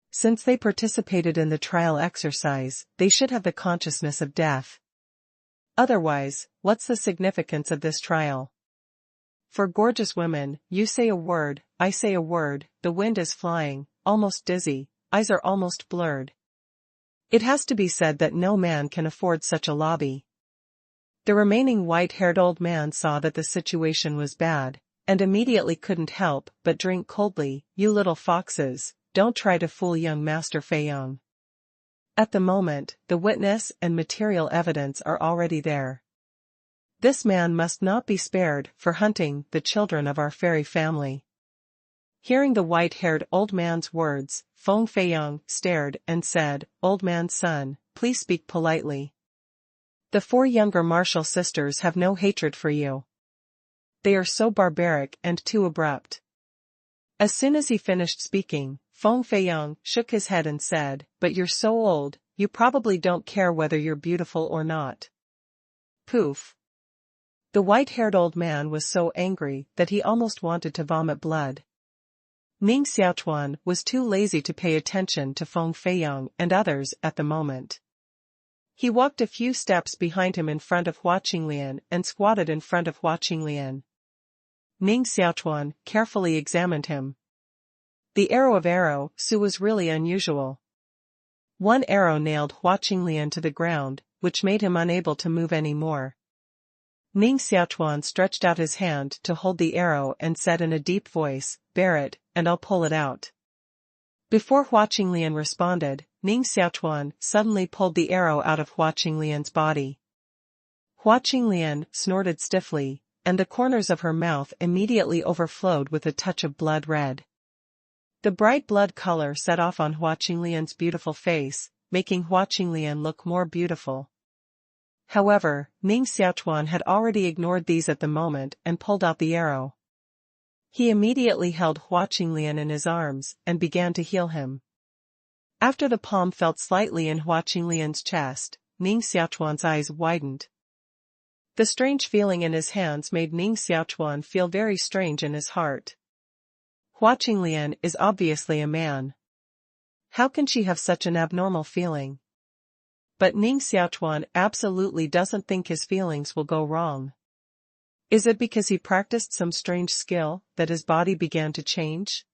Since they participated in the trial exercise, they should have the consciousness of death. Otherwise, what's the significance of this trial? For gorgeous women, you say a word, I say a word, the wind is flying, almost dizzy, eyes are almost blurred. It has to be said that no man can afford such a lobby." The remaining white-haired old man saw that the situation was bad, and immediately couldn't help but drink coldly. "You little foxes, don't try to fool young Master Fang. At the moment, the witness and material evidence are already there. This man must not be spared for hunting the children of our fairy family." Hearing the white-haired old man's words, Fang stared and said, "Old man's son, please speak politely. The four younger martial sisters have no hatred for you. They are so barbaric and too abrupt." As soon as he finished speaking, Fang shook his head and said, "But you're so old, you probably don't care whether you're beautiful or not." Poof. The white-haired old man was so angry that he almost wanted to vomit blood. Ning Xiaochuan was too lazy to pay attention to Fang and others at the moment. He walked a few steps behind him in front of Hua Qinglian and squatted in front of Hua Qinglian. Ning Xiaochuan carefully examined him. The arrow Su was really unusual. One arrow nailed Hua Qinglian to the ground, which made him unable to move any more. Ning Xiaochuan stretched out his hand to hold the arrow and said in a deep voice, "Bear it, and I'll pull it out." Before Hua Qinglian responded, Ning Xiaochuan suddenly pulled the arrow out of Hua Qinglian's body. Hua Qinglian snorted stiffly, and the corners of her mouth immediately overflowed with a touch of blood red. The bright blood color set off on Hua Qinglian's beautiful face, making Hua Qinglian look more beautiful. However, Ning Xiaochuan had already ignored these at the moment and pulled out the arrow. He immediately held Hua Qinglian in his arms and began to heal him. After the palm felt slightly in Hua Qinglian's chest, Ning Xiaochuan's eyes widened. The strange feeling in his hands made Ning Xiaochuan feel very strange in his heart. Hua Qinglian is obviously a man. How can she have such an abnormal feeling? But Ning Xiaochuan absolutely doesn't think his feelings will go wrong. Is it because he practiced some strange skill that his body began to change?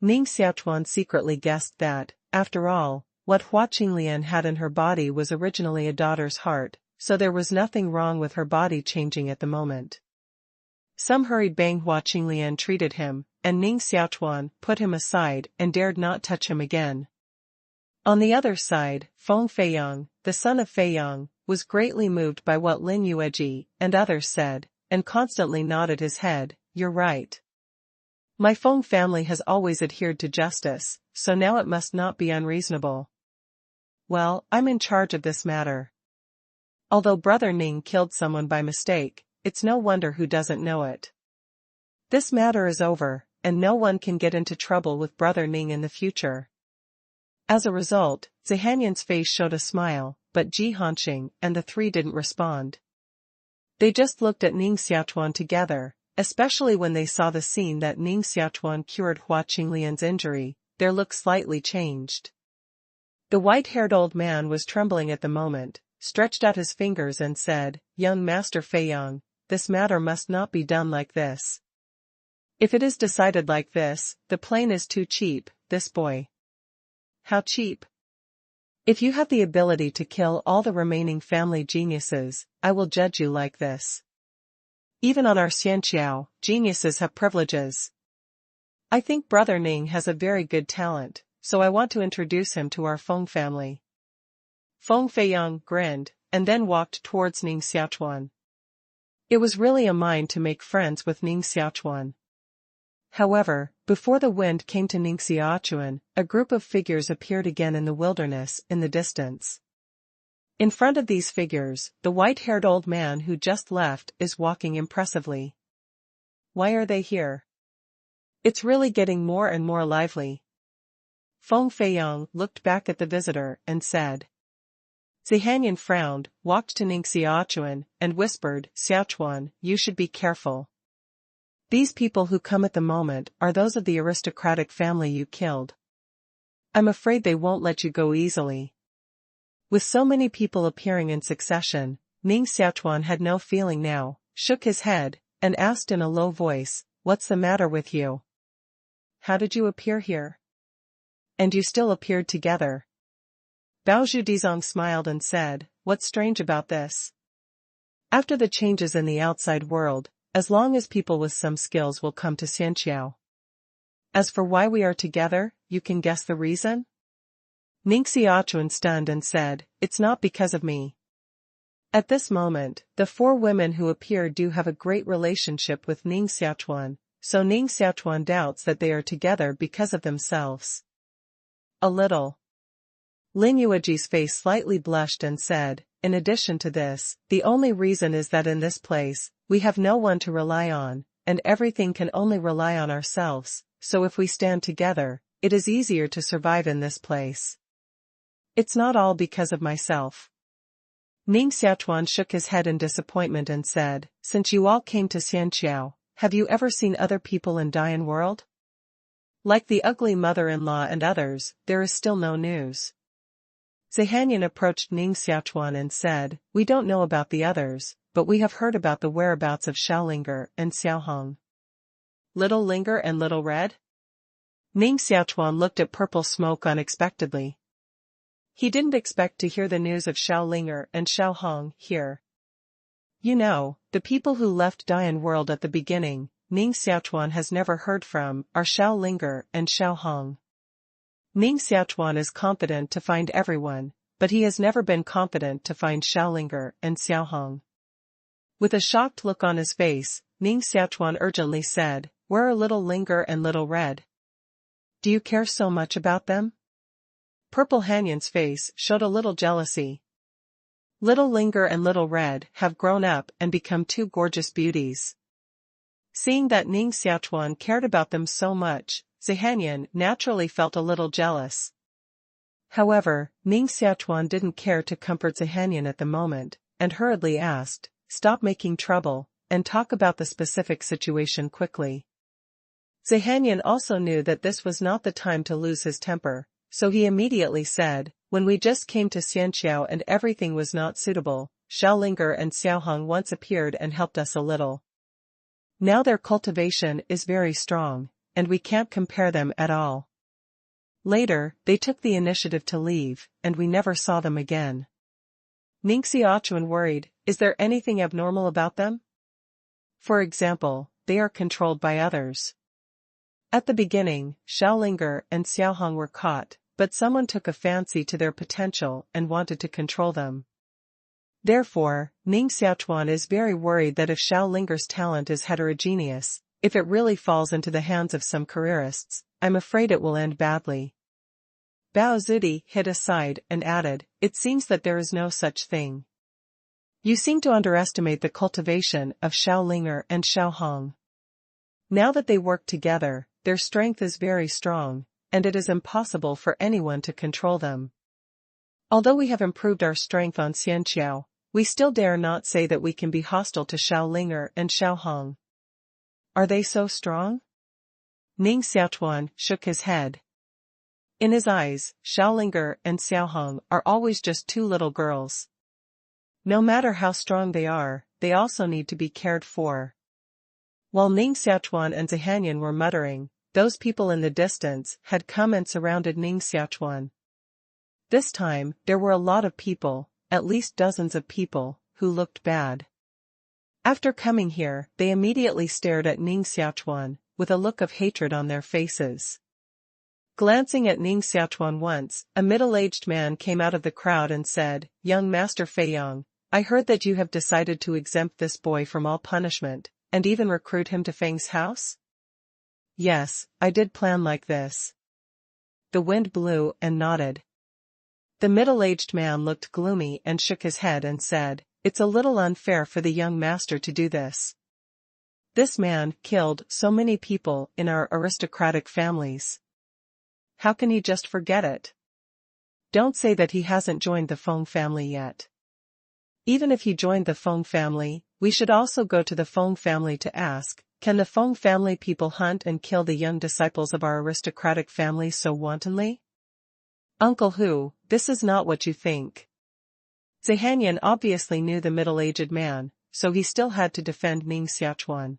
Ning Xiaochuan secretly guessed that, after all, what Hua Qinglian had in her body was originally a daughter's heart, so there was nothing wrong with her body changing at the moment. Some hurried bang Hua Qinglian treated him, and Ning Xiaochuan put him aside and dared not touch him again. On the other side, Feng Feiyang, the son of Feiyang, was greatly moved by what Lin Yueji and others said, and constantly nodded his head. You're right. My Feng family has always adhered to justice, so now it must not be unreasonable. Well, I'm in charge of this matter. Although Brother Ning killed someone by mistake, it's no wonder who doesn't know it. This matter is over, and no one can get into trouble with Brother Ning in the future. As a result, Zihanyan's face showed a smile, but Ji Hanqing and the three didn't respond. They just looked at Ning Xiaochuan together, especially when they saw the scene that Ning Xiaochuan cured Hua Qinglian's injury. Their look slightly changed. The white-haired old man was trembling at the moment, stretched out his fingers and said, Young Master Feiyang, this matter must not be done like this. If it is decided like this, the plane is too cheap, this boy. How cheap? If you have the ability to kill all the remaining family geniuses, I will judge you like this. Even on our Xianqiao, geniuses have privileges. I think Brother Ning has a very good talent, so I want to introduce him to our Feng family. Feng Feiyang grinned, and then walked towards Ning Xiaochuan. It was really a mind to make friends with Ning Xiaochuan. However, before the wind came to Ning Xiaochuan, a group of figures appeared again in the wilderness in the distance. In front of these figures, the white-haired old man who just left is walking impressively. Why are they here? It's really getting more and more lively. Feng Feiyang looked back at the visitor and said. Zihanyan frowned, walked to Ning Xiaochuan, and whispered, Xiaochuan, you should be careful. These people who come at the moment are those of the aristocratic family you killed. I'm afraid they won't let you go easily. With so many people appearing in succession, Ning Xiaochuan had no feeling now, shook his head, and asked in a low voice, What's the matter with you? How did you appear here? And you still appeared together. Bao Zhudizong smiled and said, What's strange about this? After the changes in the outside world, as long as people with some skills will come to Xianqiao. As for why we are together, you can guess the reason? Ning Xiaochuan stunned and said, It's not because of me. At this moment, the four women who appeared do have a great relationship with Ning Xiaochuan, so Ning Xiaochuan doubts that they are together because of themselves. A little. Lin Yueji's face slightly blushed and said, In addition to this, the only reason is that in this place, we have no one to rely on, and everything can only rely on ourselves, so if we stand together, it is easier to survive in this place. It's not all because of myself. Ning Xiaochuan shook his head in disappointment and said, Since you all came to Xianqiao, have you ever seen other people in Dian World? Like the ugly mother-in-law and others, there is still no news. Zihanyan approached Ning Xiaochuan and said, We don't know about the others, but we have heard about the whereabouts of Xiaolinger and Xiaohong. Little Linger and Little Red? Ning Xiaochuan looked at Purple Smoke unexpectedly. He didn't expect to hear the news of Xiaolinger and Xiaohong here. You know, the people who left Dian World at the beginning, Ning Xiaochuan has never heard from, are Xiaolinger and Xiaohong. Ning Xiaochuan is confident to find everyone, but he has never been confident to find Xiaolinger and Xiaohong. With a shocked look on his face, Ning Xiaochuan urgently said, Where are Little Linger and Little Red? Do you care so much about them? Purple Hanyan's face showed a little jealousy. Little Linger and Little Red have grown up and become two gorgeous beauties. Seeing that Ning Xiaochuan cared about them so much, Zihanyan naturally felt a little jealous. However, Ning Xiaochuan didn't care to comfort Zihanyan at the moment, and hurriedly asked, "Stop making trouble, and talk about the specific situation quickly." Zihanyan also knew that this was not the time to lose his temper, so he immediately said, "When we just came to Xianxiao and everything was not suitable, Xiaolinger and Xiaohong once appeared and helped us a little. Now their cultivation is very strong, and we can't compare them at all. Later, they took the initiative to leave, and we never saw them again." Ning Xiaochuan worried, "Is there anything abnormal about them? For example, they are controlled by others." At the beginning, Xiaolinger and Xiaohong were caught, but someone took a fancy to their potential and wanted to control them. Therefore, Ning Xiaochuan is very worried that if Xiaolinger's talent is heterogeneous, if it really falls into the hands of some careerists, I'm afraid it will end badly. Bao Zudi hid aside and added, "It seems that there is no such thing. You seem to underestimate the cultivation of Xiaolinger and Xiaohong. Now that they work together, their strength is very strong, and it is impossible for anyone to control them. Although we have improved our strength on Xianxiao, we still dare not say that we can be hostile to Xiaolinger and Xiaohong. Are they so strong?" Ning Xiaochuan shook his head. In his eyes, Xiaolinger and Xiaohong are always just two little girls. No matter how strong they also need to be cared for. While Ning Xiaochuan and Zihanyan were muttering, those people in the distance had come and surrounded Ning Xiaochuan. This time, there were a lot of people, at least dozens of people, who looked bad. After coming here, they immediately stared at Ning Xiaochuan, with a look of hatred on their faces. Glancing at Ning Xiaochuan once, a middle-aged man came out of the crowd and said, "Young Master Feiyang, I heard that you have decided to exempt this boy from all punishment, and even recruit him to Fang's house?" "Yes, I did plan like this." The wind blew and nodded. The middle-aged man looked gloomy and shook his head and said, "It's a little unfair for the young master to do this. This man killed so many people in our aristocratic families. How can he just forget it? Don't say that he hasn't joined the Fang family yet. Even if he joined the Fang family, we should also go to the Fang family to ask, can the Fang family people hunt and kill the young disciples of our aristocratic family so wantonly? Uncle Hu, this is not what you think." Zihanyan obviously knew the middle-aged man, so he still had to defend Ning Xiaochuan.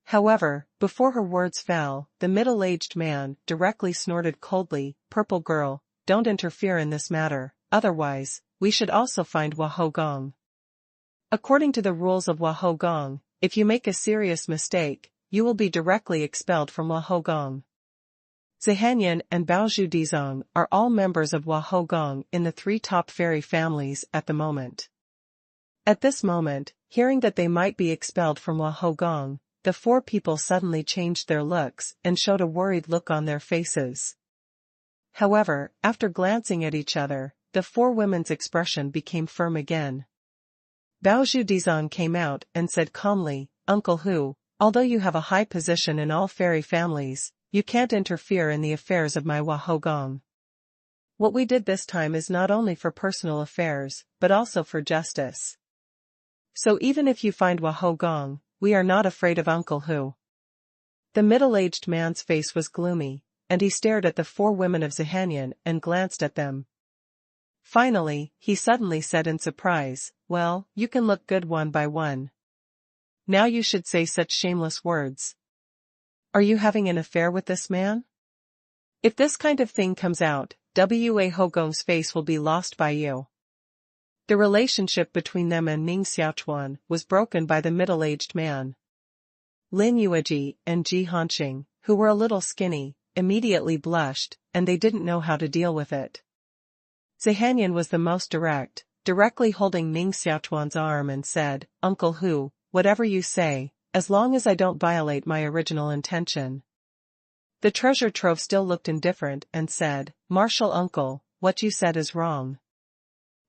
However, before her words fell, the middle-aged man directly snorted coldly, "Purple girl, don't interfere in this matter, otherwise, we should also find Wahou Gong. According to the rules of Wahou Gong, if you make a serious mistake, you will be directly expelled from Wahou Gong." Zihanyan and Baozhu Dizong are all members of Wahou Gong in the three top fairy families at the moment. At this moment, hearing that they might be expelled from Wahou Gong, the four people suddenly changed their looks and showed a worried look on their faces. However, after glancing at each other, the four women's expression became firm again. Baozhu Dizong came out and said calmly, "Uncle Hu, although you have a high position in all fairy families, you can't interfere in the affairs of my Wahou Gong. What we did this time is not only for personal affairs, but also for justice. So even if you find Wahou Gong, we are not afraid of Uncle Hu." The middle-aged man's face was gloomy, and he stared at the four women of Zihanyan and glanced at them. Finally, he suddenly said in surprise, "Well, you can look good one by one. Now you should say such shameless words. Are you having an affair with this man? If this kind of thing comes out, Wahou Gong's face will be lost by you." The relationship between them and Ning Xiaochuan was broken by the middle-aged man. Lin Yueji and Ji Hanxing, who were a little skinny, immediately blushed, and they didn't know how to deal with it. Zihanyan was the most direct, directly holding Ning Xiaochuan's arm and said, "Uncle Hu, whatever you say, as long as I don't violate my original intention." The treasure trove still looked indifferent and said, "Martial uncle, what you said is wrong.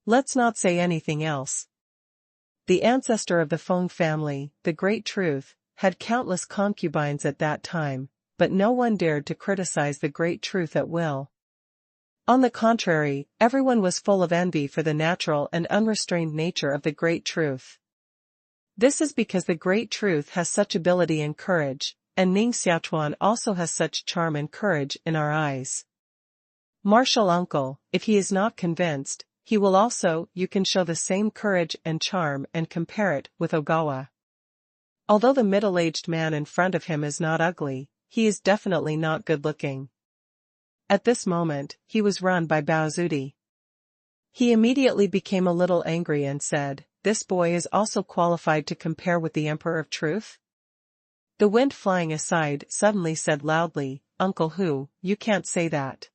Let's not say anything else. The ancestor of the Fang family, the Great Truth, had countless concubines at that time, but no one dared to criticize the great truth at will. On the contrary, everyone was full of envy for the natural and unrestrained nature of the great truth. This is because the great truth has such ability and courage, and Ning Xiaochuan also has such charm and courage in our eyes. Martial uncle, if he is not convinced, he will also, you can show the same courage and charm and compare it with Ogawa. Although the middle-aged man in front of him is not ugly, he is definitely not good-looking. At this moment, he was run by Baozudi. He immediately became a little angry and said, "This boy is also qualified to compare with the Emperor of Truth?" The wind flying aside suddenly said loudly, "Uncle Hu, you can't say that.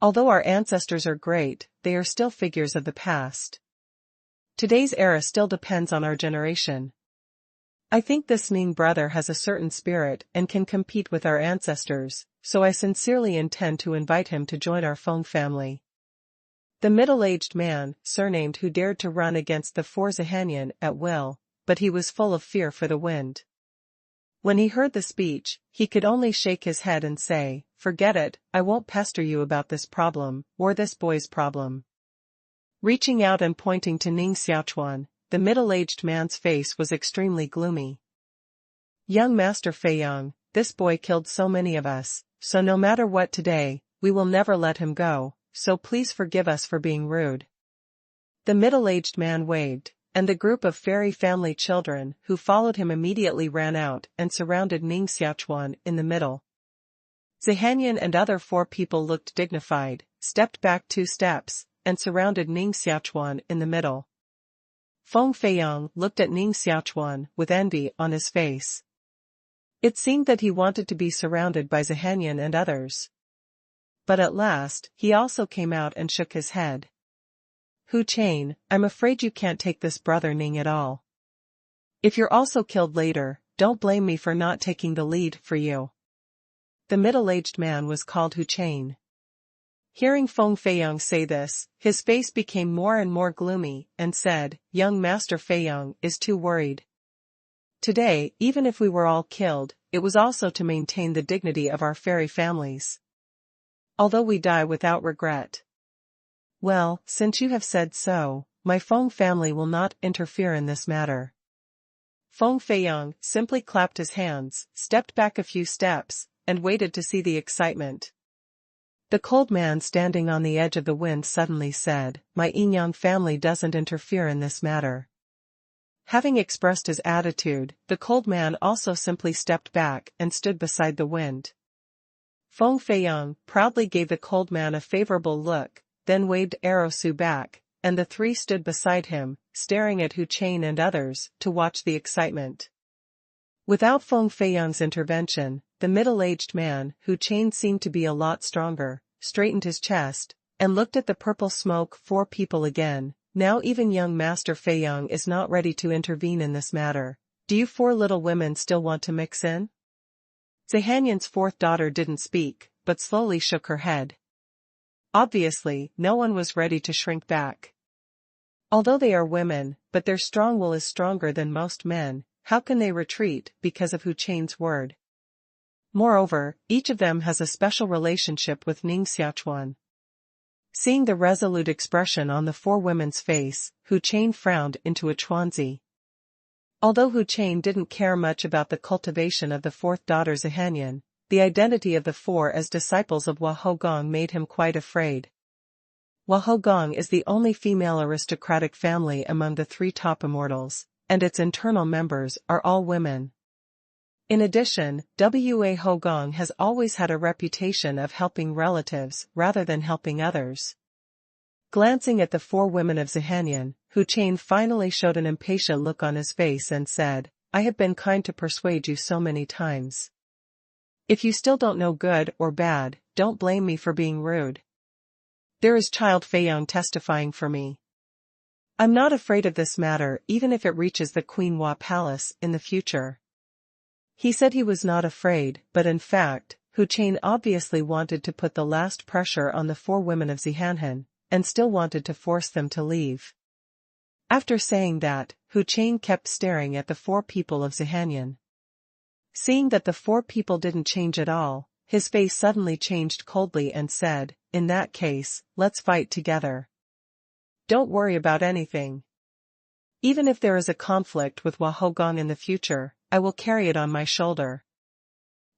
Although our ancestors are great, they are still figures of the past. Today's era still depends on our generation. I think this Ning brother has a certain spirit and can compete with our ancestors, so I sincerely intend to invite him to join our Fang family." The middle-aged man, surnamed who dared to run against the four Zihanyan at will, but he was full of fear for the wind. When he heard the speech, he could only shake his head and say, "Forget it, I won't pester you about this problem, or this boy's problem." Reaching out and pointing to Ning Xiaochuan, the middle-aged man's face was extremely gloomy. "Young Master Feiyang, this boy killed so many of us, so no matter what today, we will never let him go, so please forgive us for being rude." The middle-aged man waved, and the group of fairy family children who followed him immediately ran out and surrounded Ning Xiaochuan in the middle. Zihanyan and other four people looked dignified, stepped back 2 steps, and surrounded Ning Xiaochuan in the middle. Feng Feiyang looked at Ning Xiaochuan with envy on his face. It seemed that he wanted to be surrounded by Zihanyan and others. But at last, he also came out and shook his head. "Hu Chain, I'm afraid you can't take this brother Ning at all. If you're also killed later, don't blame me for not taking the lead for you." The middle-aged man was called Hu Chain. Hearing Feng Feiyang say this, his face became more and more gloomy, and said, "Young Master Feiyang is too worried. Today, even if we were all killed, it was also to maintain the dignity of our fairy families. Although we die without regret. Well, since you have said so, my Feng family will not interfere in this matter." Feng Feiyang simply clapped his hands, stepped back a few steps, and waited to see the excitement. The cold man standing on the edge of the wind suddenly said, "My Yinyang family doesn't interfere in this matter." Having expressed his attitude, the cold man also simply stepped back and stood beside the wind. Feng Feiyang proudly gave the cold man a favorable look, then waved Erosu back, and the three stood beside him, staring at Hu Chain and others, to watch the excitement. Without Feng Feiyang's intervention, the middle-aged man, Hu Chain, seemed to be a lot stronger, straightened his chest, and looked at the purple smoke 4 people again. "Now even young Master Feiyang is not ready to intervene in this matter. Do you 4 little women still want to mix in?" Zihanyan's 4th daughter didn't speak, but slowly shook her head. Obviously, no one was ready to shrink back. Although they are women, but their strong will is stronger than most men, how can they retreat because of Hu Chain's word? Moreover, each of them has a special relationship with Ning Xiaochuan. Seeing the resolute expression on the 4 women's face, Hu Chain frowned into a Chuanzi. Although Hu Chain didn't care much about the cultivation of the 4th daughter Zihanyan, the identity of the 4 as disciples of Wahogong made him quite afraid. Wahogong is the only female aristocratic family among the 3 top immortals, and its internal members are all women. In addition, Wahogong has always had a reputation of helping relatives rather than helping others. Glancing at the 4 women of Zihanyan, Hu Chain finally showed an impatient look on his face and said, "I have been kind to persuade you so many times. If you still don't know good or bad, don't blame me for being rude. There is Child Feiyang testifying for me. I'm not afraid of this matter even if it reaches the Queen Hua Palace in the future." He said he was not afraid, but in fact, Hu Chain obviously wanted to put the last pressure on the 4 women of Zihanyan, and still wanted to force them to leave. After saying that, Hu Chain kept staring at the 4 people of Zihanyan. Seeing that the four people didn't change at all, his face suddenly changed coldly and said, "In that case, let's fight together. Don't worry about anything. Even if there is a conflict with Wahogong in the future, I will carry it on my shoulder."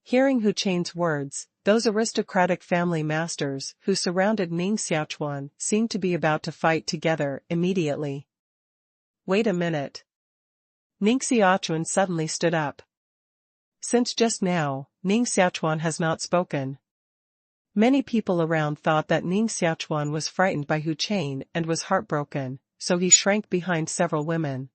Hearing Hu Chain's words, those aristocratic family masters who surrounded Ning Xiaochuan seemed to be about to fight together immediately. Wait a minute. Ning Xiaochuan suddenly stood up. Since just now, Ning Xiaochuan has not spoken. Many people around thought that Ning Xiaochuan was frightened by Hu Chain and was heartbroken, so he shrank behind several women.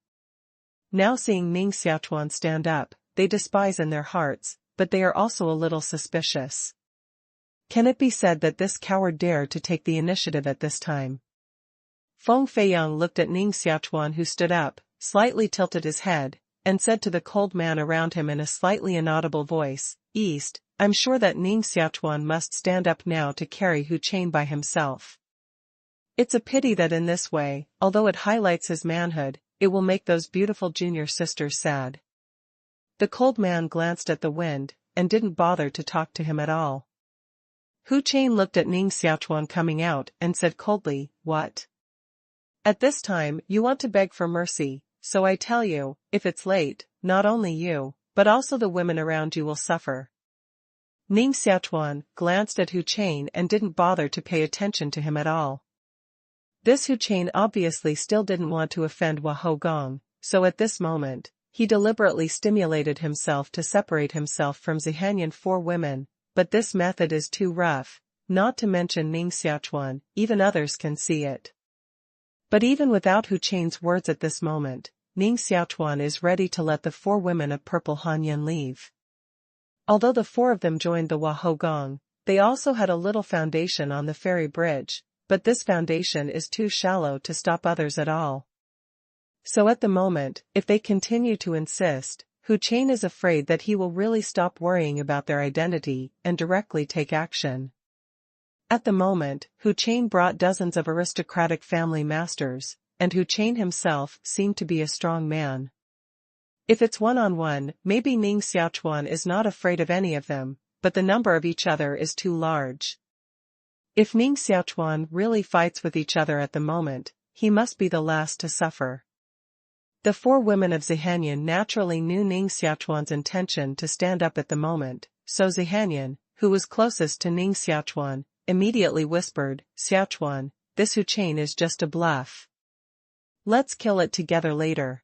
Now seeing Ning Xiaochuan stand up, they despise in their hearts, but they are also a little suspicious. Can it be said that this coward dared to take the initiative at this time? Feng Feiyang looked at Ning Xiaochuan, who stood up, slightly tilted his head, and said to the cold man around him in a slightly inaudible voice, "East, I'm sure that Ning Xiaochuan must stand up now to carry Hu Chain by himself. It's a pity that in this way, although it highlights his manhood, it will make those beautiful junior sisters sad." The cold man glanced at the wind, and didn't bother to talk to him at all. Hu Chain looked at Ning Xiaochuan coming out and said coldly, "What? At this time you want to beg for mercy, so I tell you, if it's late, not only you, but also the women around you will suffer." Ning Xiaochuan glanced at Hu Chain and didn't bother to pay attention to him at all. This Hu Chain obviously still didn't want to offend Wahogong, so at this moment, he deliberately stimulated himself to separate himself from Zihanyan four women, but this method is too rough, not to mention Ning Xiaochuan, even others can see it. But even without Hu Chain's words at this moment, Ning Xiaochuan is ready to let the four women of Purple Hanyan leave. Although the four of them joined the Wahogong, they also had a little foundation on the ferry bridge, but this foundation is too shallow to stop others at all. So at the moment, if they continue to insist, Hu Chain is afraid that he will really stop worrying about their identity and directly take action. At the moment, Hu Chain brought dozens of aristocratic family masters, and Hu Chain himself seemed to be a strong man. If it's one-on-one, maybe Ning Xiaochuan is not afraid of any of them, but the number of each other is too large. If Ning Xiaochuan really fights with each other at the moment, he must be the last to suffer. The four women of Zihanyan naturally knew Ning Xiaochuan's intention to stand up at the moment, so Zihanyan, who was closest to Ning Xiaochuan, immediately whispered, "Xiaochuan, this Hu Chain is just a bluff. Let's kill it together later.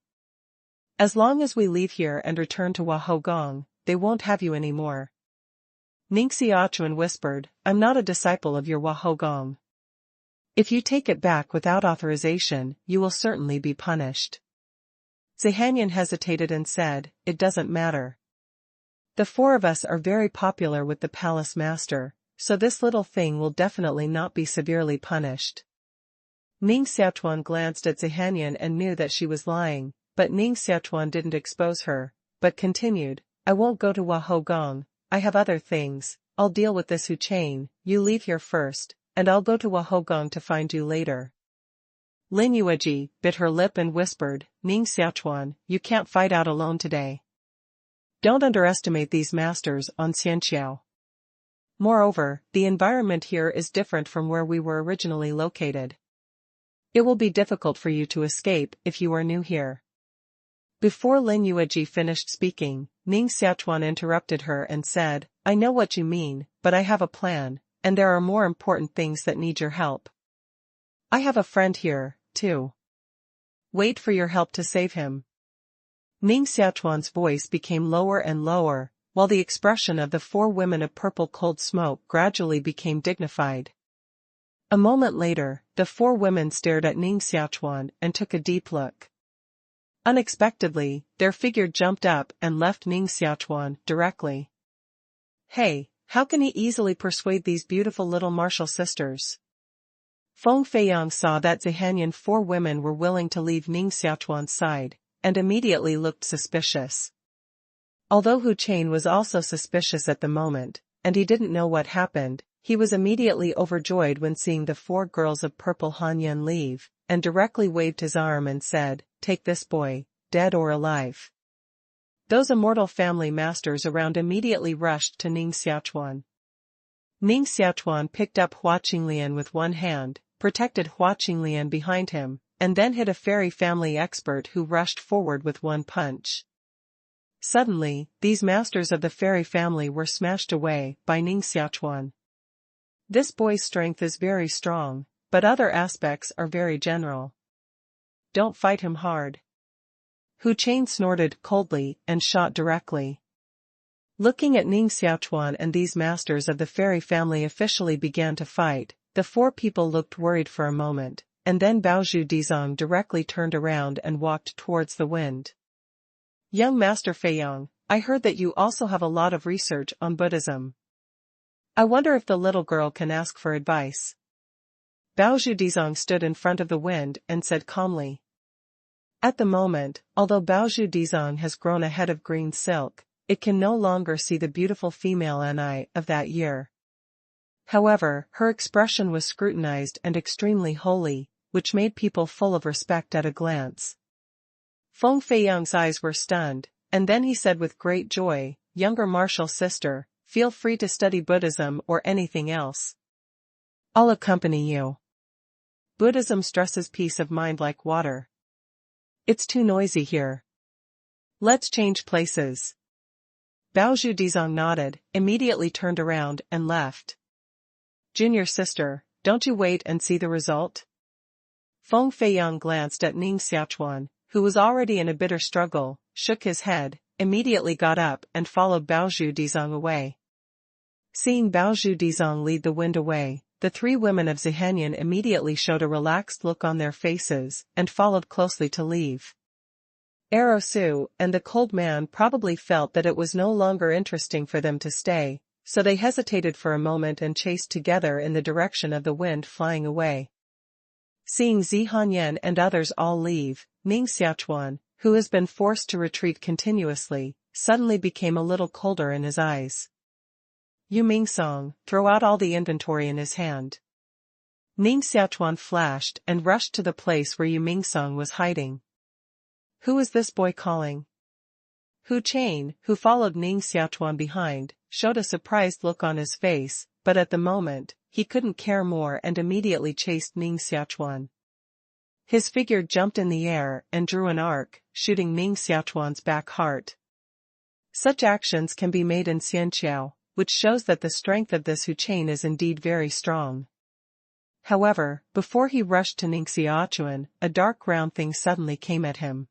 As long as we leave here and return to Wahogong, they won't have you anymore." Ning Xiaochuan whispered, "I'm not a disciple of your Wahogong. If you take it back without authorization, you will certainly be punished." Zihanyan hesitated and said, "It doesn't matter. The four of us are very popular with the palace master, so this little thing will definitely not be severely punished." Ning Xiaochuan glanced at Zihanyan and knew that she was lying, but Ning Xiaochuan didn't expose her, but continued, "I won't go to Wahogong, I have other things, I'll deal with this Hu Chain, you leave here first, and I'll go to Wahogong to find you later." Lin Yueji bit her lip and whispered, "Ning Xiaochuan, you can't fight out alone today. Don't underestimate these masters on Xianqiao. Moreover, the environment here is different from where we were originally located. It will be difficult for you to escape if you are new here." Before Lin Yueji finished speaking, Ning Xiaochuan interrupted her and said, "I know what you mean, but I have a plan, and there are more important things that need your help. I have a friend here, too. Wait for your help to save him." Ning Xiaochuan's voice became lower and lower, while the expression of the four women of purple cold smoke gradually became dignified. A moment later, the four women stared at Ning Xiaochuan and took a deep look. Unexpectedly, their figure jumped up and left Ning Xiaochuan directly. "Hey, how can he easily persuade these beautiful little martial sisters?" Feng Feiyang saw that Zihanyan four women were willing to leave Ning Xiaochuan's side, and immediately looked suspicious. Although Hu Chain was also suspicious at the moment, and he didn't know what happened, he was immediately overjoyed when seeing the four girls of Purple Hanyan leave, and directly waved his arm and said, "Take this boy, dead or alive." Those immortal family masters around immediately rushed to Ning Xiaochuan. Ning Xiaochuan picked up Hua Qinglian with one hand, protected Hua Qinglian behind him, and then hit a fairy family expert who rushed forward with one punch. Suddenly, these masters of the fairy family were smashed away by Ning Xiaochuan. This boy's strength is very strong, but other aspects are very general. Don't fight him hard. Hu Chain snorted coldly and shot directly. Looking at Ning Xiaochuan and these masters of the fairy family officially began to fight, the four people looked worried for a moment, and then Baozhu Dizong directly turned around and walked towards the wind. Young Master Feiyang, I heard that you also have a lot of research on Buddhism. I wonder if the little girl can ask for advice. Baozhu Dizong stood in front of the wind and said calmly. At the moment, although Baozhu Dizong has grown a head of green silk, it can no longer see the beautiful female Ni of that year. However, her expression was scrutinized and extremely holy, which made people full of respect at a glance. Feng Feiyang's eyes were stunned, and then he said with great joy, "Younger martial sister, feel free to study Buddhism or anything else. I'll accompany you. Buddhism stresses peace of mind like water. It's too noisy here. Let's change places." Baozhu Dizong nodded, immediately turned around and left. "Junior sister, don't you wait and see the result?" Feng Feiyang glanced at Ning Xiaochuan, who was already in a bitter struggle, shook his head, immediately got up and followed Baozhu Dizong away. Seeing Baozhu Dizong lead the wind away, the three women of Zihanyan immediately showed a relaxed look on their faces and followed closely to leave. Arrow Su and the cold man probably felt that it was no longer interesting for them to stay, so they hesitated for a moment and chased together in the direction of the wind flying away. Seeing Zihanyan and others all leave, Ning Xiaochuan, who has been forced to retreat continuously, suddenly became a little colder in his eyes. "Yu Mingsong, throw out all the inventory in his hand." Ning Xiaochuan flashed and rushed to the place where Yu Mingsong was hiding. "Who is this boy calling?" Hu Chain, who followed Ning Xiaochuan behind, showed a surprised look on his face, but at the moment, he couldn't care more and immediately chased Ning Xiaochuan. His figure jumped in the air and drew an arc, shooting Ning Xiaochuan's back heart. Such actions can be made in Xianqiao, which shows that the strength of this Hu Chain is indeed very strong. However, before he rushed to Ning Xiaochuan, a dark round thing suddenly came at him.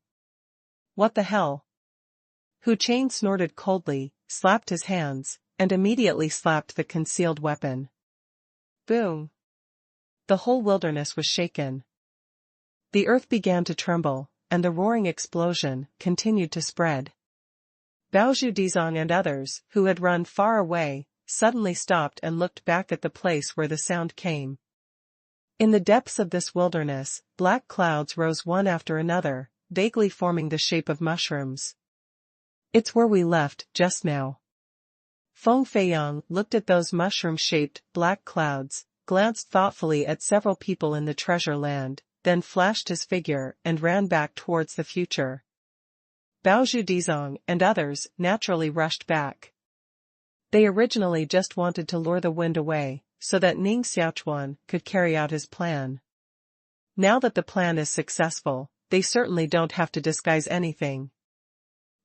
"What the hell?" Hu Chain snorted coldly, slapped his hands, and immediately slapped the concealed weapon. Boom! The whole wilderness was shaken. The earth began to tremble, and the roaring explosion continued to spread. Baozhu Dizong and others, who had run far away, suddenly stopped and looked back at the place where the sound came. In the depths of this wilderness, black clouds rose one after another, vaguely forming the shape of mushrooms. "It's where we left just now." Feng Feiyang looked at those mushroom-shaped black clouds, glanced thoughtfully at several people in the treasure land, then flashed his figure and ran back towards the future. Baozhu Dizong and others naturally rushed back. They originally just wanted to lure the wind away, so that Ning Xiaochuan could carry out his plan. Now that the plan is successful, they certainly don't have to disguise anything.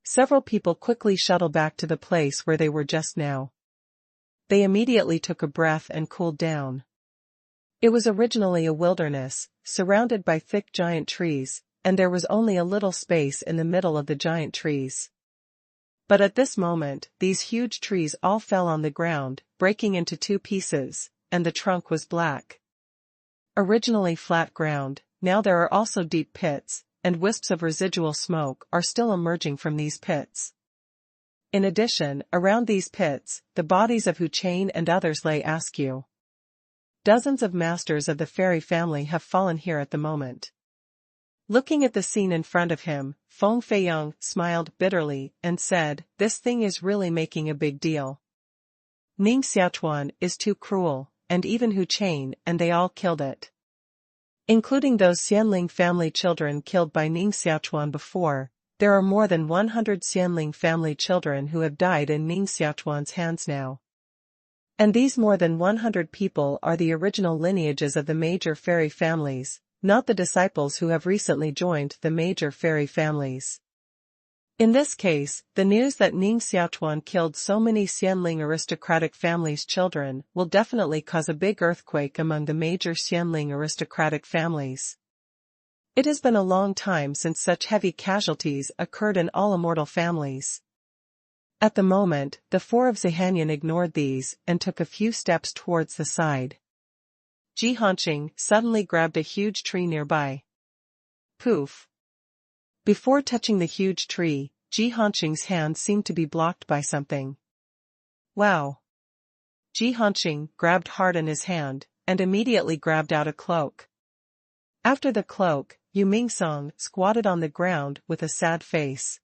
Several people quickly shuttled back to the place where they were just now. They immediately took a breath and cooled down. It was originally a wilderness, surrounded by thick giant trees, and there was only a little space in the middle of the giant trees. But at this moment, these huge trees all fell on the ground, breaking into two pieces, and the trunk was black. Originally flat ground, now there are also deep pits, and wisps of residual smoke are still emerging from these pits. In addition, around these pits, the bodies of Hu Chain and others lay askew. Dozens of masters of the fairy family have fallen here at the moment. Looking at the scene in front of him, Feng Feiyang smiled bitterly and said, "This thing is really making a big deal. Ning Xiaochuan is too cruel, and even Hu Chain, and they all killed it. Including those Xianling family children killed by Ning Xiaochuan before, There are more than 100 Xianling family children who have died in Ning Xiaochuan's hands now. And these more than 100 people are the original lineages of the major fairy families, not the disciples who have recently joined the major fairy families. In this case, the news that Ning Xiaochuan killed so many Xianling aristocratic families' children will definitely cause a big earthquake among the major Xianling aristocratic families. It has been a long time since such heavy casualties occurred in all immortal families. At the moment, the four of Zihanyan ignored these and took a few steps towards the side. Ji Hanqing suddenly grabbed a huge tree nearby. Poof! Before touching the huge tree, Ji Hanqing's hand seemed to be blocked by something. Wow! Ji Hanqing grabbed hard in his hand, and immediately grabbed out a cloak. After the cloak, Yu Mingsong squatted on the ground with a sad face.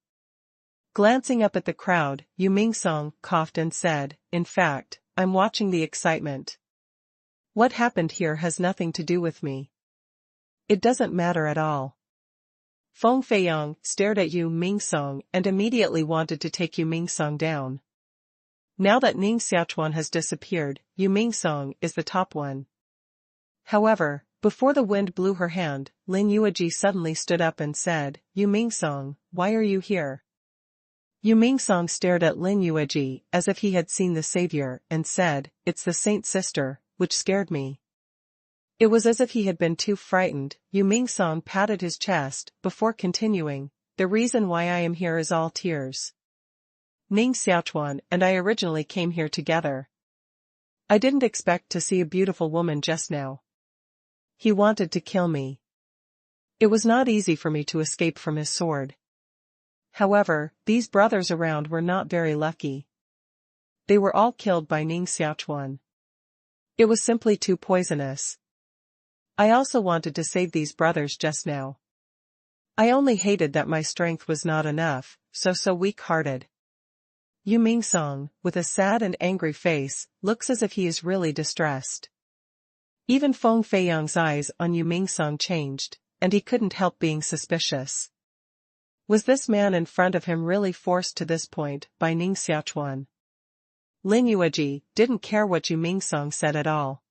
Glancing up at the crowd, Yu Mingsong coughed and said, "In fact, I'm watching the excitement. What happened here has nothing to do with me. It doesn't matter at all." Feng Feiyang stared at Yu Mingsong and immediately wanted to take Yu Mingsong down. Now that Ning Xiaochuan has disappeared, Yu Mingsong is the top one. However, before the wind blew her hand, Lin Yueji suddenly stood up and said, "Yu Mingsong, why are you here?" Yu Mingsong stared at Lin Yueji as if he had seen the savior and said, "It's the saint sister, which scared me." It was as if he had been too frightened. Yu Mingsong patted his chest before continuing, "The reason why I am here is all tears. Ning Xiaochuan and I originally came here together. I didn't expect to see a beautiful woman just now. He wanted to kill me. It was not easy for me to escape from his sword. However, these brothers around were not very lucky. They were all killed by Ning Xiaochuan. It was simply too poisonous. I also wanted to save these brothers just now. I only hated that my strength was not enough, so weak-hearted." Yu Mingsong, with a sad and angry face, looks as if he is really distressed. Even Feng Feiyang's eyes on Yu Mingsong changed, and he couldn't help being suspicious. Was this man in front of him really forced to this point by Ning Xiaochuan? Lin Yueji didn't care what Yu Mingsong said at all.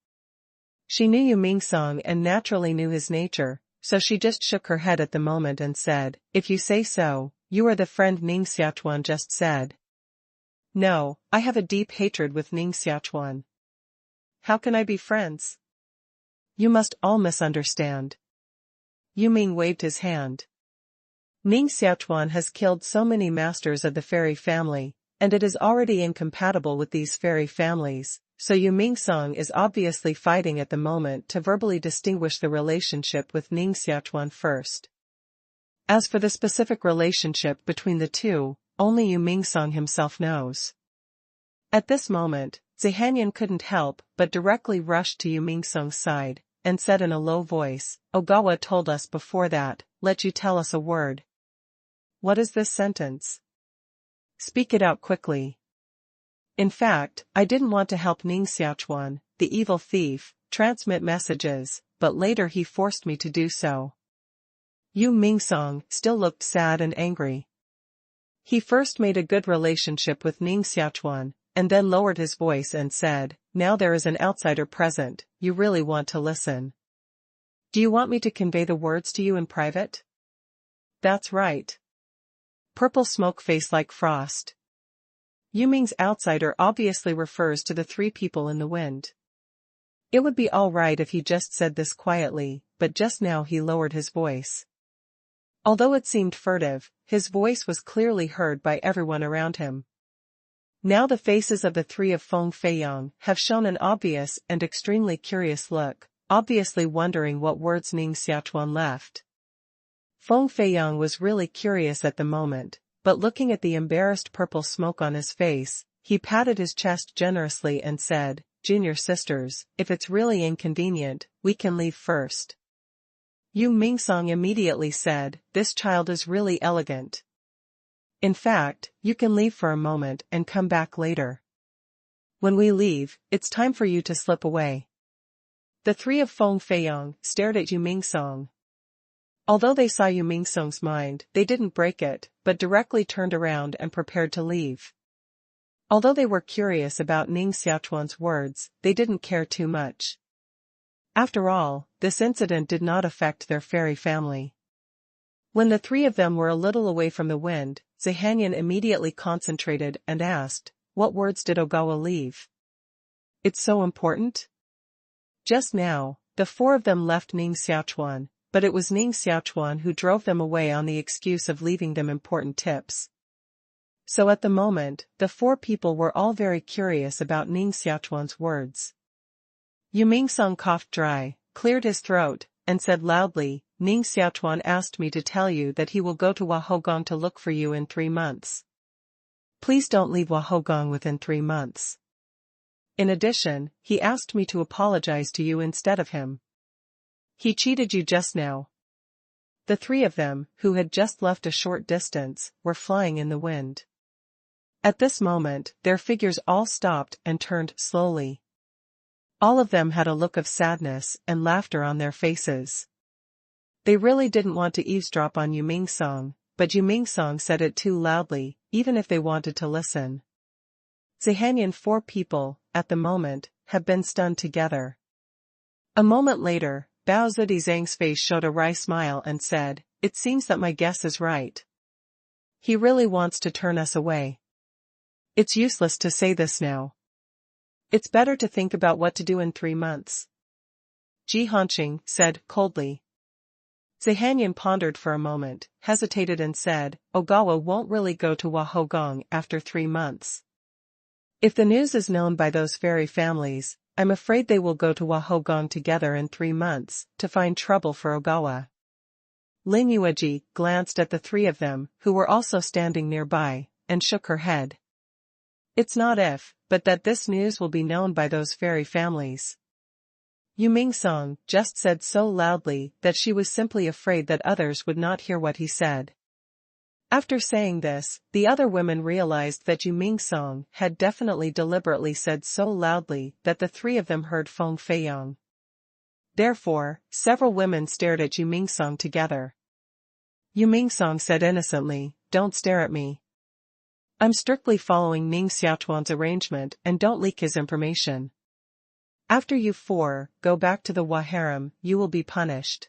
She knew Yu Mingsong and naturally knew his nature, so she just shook her head at the moment and said, "If you say so, you are the friend Ning Xiaochuan just said." "No, I have a deep hatred with Ning Xiaochuan. How can I be friends? You must all misunderstand." Yu Ming waved his hand. Ning Xiaochuan has killed so many masters of the fairy family, and it is already incompatible with these fairy families, so Yu Mingsong is obviously fighting at the moment to verbally distinguish the relationship with Ning Xiaochuan first. As for the specific relationship between the two, only Yu Mingsong himself knows. At this moment, Zihanyan couldn't help but directly rushed to Yu Mingsong's side, and said in a low voice, "Ogawa told us before that, let you tell us a word. What is this sentence? Speak it out quickly." In fact, I didn't want to help Ning Xiaochuan, the evil thief, transmit messages, but later he forced me to do so. Yu Mingsong still looked sad and angry. He first made a good relationship with Ning Xiaochuan, and then lowered his voice and said, "Now there is an outsider present, you really want to listen. Do you want me to convey the words to you in private?" "That's right. Purple smoke face like frost." Yu Ming's outsider obviously refers to the three people in the wind. It would be all right if he just said this quietly, but just now he lowered his voice. Although it seemed furtive, his voice was clearly heard by everyone around him. Now the faces of the three of Feng Feiyang have shown an obvious and extremely curious look, obviously wondering what words Ning Xiaochuan left. Feng Feiyang was really curious at the moment, but looking at the embarrassed purple smoke on his face, he patted his chest generously and said, "Junior sisters, if it's really inconvenient, we can leave first." Yu Mingsong immediately said, "This child is really elegant. In fact, you can leave for a moment and come back later. When we leave, it's time for you to slip away." The three of Feng Feiyang stared at Yu Mingsong. Although they saw Yu Mingsong's mind, they didn't break it, but directly turned around and prepared to leave. Although they were curious about Ning Xiaochuan's words, they didn't care too much. After all, this incident did not affect their fairy family. When the three of them were a little away from the wind, Zihanyan immediately concentrated and asked, "What words did Ogawa leave? It's so important?" Just now, the four of them left Ning Xiaochuan, but it was Ning Xiaochuan who drove them away on the excuse of leaving them important tips. So at the moment, the four people were all very curious about Ning Xiaochuan's words. Yu Mingsong coughed dry, cleared his throat, and said loudly, "Ning Xiaochuan asked me to tell you that he will go to Wahogong to look for you in 3 months. Please don't leave Wahogong within 3 months. In addition, he asked me to apologize to you instead of him. He cheated you just now." The three of them, who had just left a short distance, were flying in the wind. At this moment, their figures all stopped and turned slowly. All of them had a look of sadness and laughter on their faces. They really didn't want to eavesdrop on Yu Mingsong, but Yu Mingsong said it too loudly, even if they wanted to listen. Zihanyan, 4 people, at the moment, have been stunned together. A moment later, Bao Zedizang's face showed a wry smile and said, "It seems that my guess is right. He really wants to turn us away. It's useless to say this now. It's better to think about what to do in 3 months." Ji Hanqing said coldly. Zihanyan pondered for a moment, hesitated and said, "Ogawa won't really go to Wahogong after 3 months. If the news is known by those fairy families, I'm afraid they will go to Wahogong together in 3 months, to find trouble for Ogawa." Lin Yueji glanced at the three of them, who were also standing nearby, and shook her head. "It's not if, but that this news will be known by those fairy families." Yu Mingsong just said so loudly that she was simply afraid that others would not hear what he said. After saying this, the other women realized that Yu Mingsong had definitely deliberately said so loudly that the three of them heard Feng Feiyang. Therefore, several women stared at Yu Mingsong together. Yu Mingsong said innocently, "Don't stare at me. I'm strictly following Ning Xiaochuan's arrangement and don't leak his information. After you 4 go back to the Waharem, you will be punished."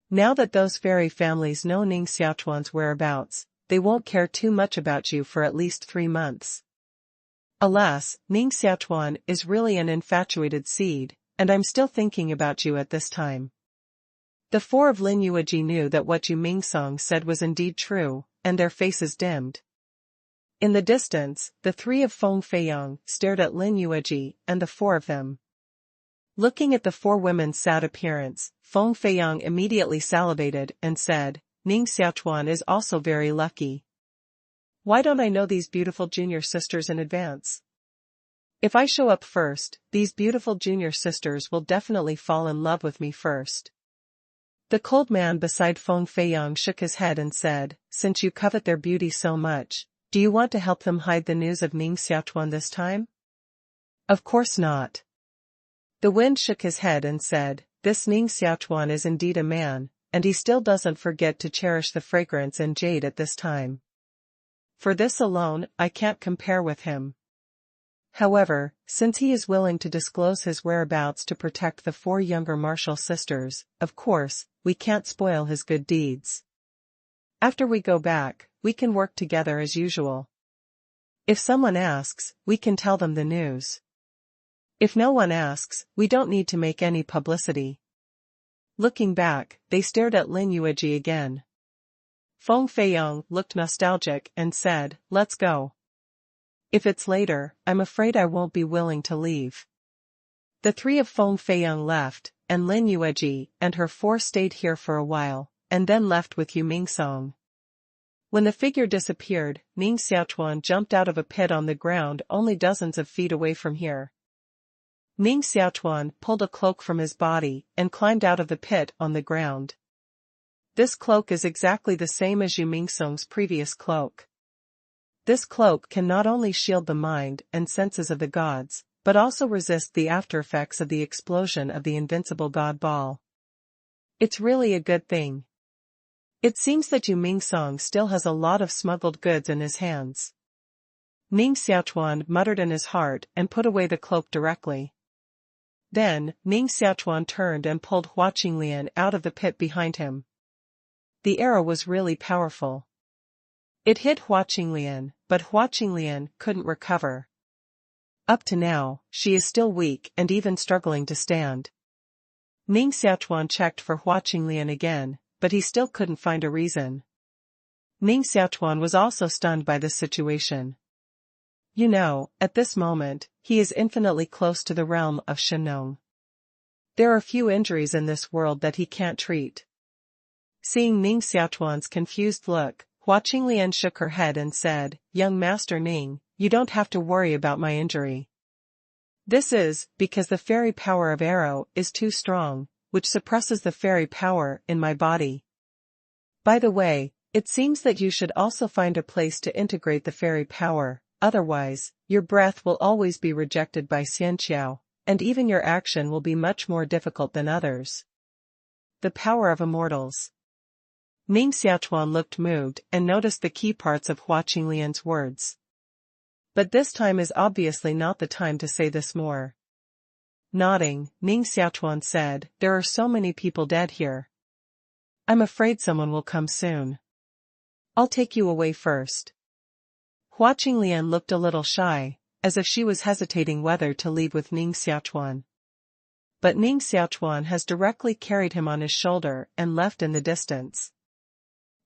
Now that those fairy families know Ning Xiaochuan's whereabouts, they won't care too much about you for at least 3 months. Alas, Ning Xiaochuan is really an infatuated seed, and I'm still thinking about you at this time. The 4 of Lin Yueji knew that what Yu Mingsong said was indeed true, and their faces dimmed. In the distance, the 3 of Feng Feiyang stared at Lin Yueji and the 4 of them. Looking at the 4 women's sad appearance, Feng Feiyang immediately salivated and said, "Ning Xiaochuan is also very lucky. Why don't I know these beautiful junior sisters in advance? If I show up first, these beautiful junior sisters will definitely fall in love with me first." The cold man beside Feng Feiyang shook his head and said, "Since you covet their beauty so much, do you want to help them hide the news of Ning Xiaochuan this time?" "Of course not." The wind shook his head and said, "This Ning Xiaochuan is indeed a man, and he still doesn't forget to cherish the fragrance and jade at this time. For this alone, I can't compare with him. However, since he is willing to disclose his whereabouts to protect the 4 younger martial sisters, of course, we can't spoil his good deeds. After we go back, we can work together as usual. If someone asks, we can tell them the news. If no one asks, we don't need to make any publicity." Looking back, they stared at Lin Yueji again. Feng Feiyang looked nostalgic and said, "Let's go. If it's later, I'm afraid I won't be willing to leave." The 3 of Feng Feiyang left, and Lin Yueji and her 4 stayed here for a while, and then left with Yu Mingsong. When the figure disappeared, Ning Xiaochuan jumped out of a pit on the ground only dozens of feet away from here. Ning Xiaochuan pulled a cloak from his body and climbed out of the pit on the ground. This cloak is exactly the same as Yu Mingsong's previous cloak. This cloak can not only shield the mind and senses of the gods, but also resist the aftereffects of the explosion of the invincible god ball. It's really a good thing. It seems that Yu Mingsong still has a lot of smuggled goods in his hands. Ning Xiaochuan muttered in his heart and put away the cloak directly. Then, Ning Xiaochuan turned and pulled Hua Qinglian out of the pit behind him. The arrow was really powerful. It hit Hua Qinglian, but Hua Qinglian couldn't recover. Up to now, she is still weak and even struggling to stand. Ning Xiaochuan checked for Hua Qinglian again, but he still couldn't find a reason. Ning Xiaochuan was also stunned by this situation. You know, at this moment, he is infinitely close to the realm of Shenong. There are few injuries in this world that he can't treat. Seeing Ning Xiaochuan's confused look, Hua Qinglian shook her head and said, "Young Master Ning, you don't have to worry about my injury. This is because the fairy power of arrow is too strong, which suppresses the fairy power in my body. By the way, it seems that you should also find a place to integrate the fairy power. Otherwise, your breath will always be rejected by Xianqiao, and even your action will be much more difficult than others." The power of immortals. Ning Xiaochuan looked moved and noticed the key parts of Hua Qinglian's words. But this time is obviously not the time to say this more. Nodding, Ning Xiaochuan said, "There are so many people dead here. I'm afraid someone will come soon. I'll take you away first." Hua Qinglian looked a little shy, as if she was hesitating whether to leave with Ning Xiaochuan. But Ning Xiaochuan has directly carried him on his shoulder and left in the distance.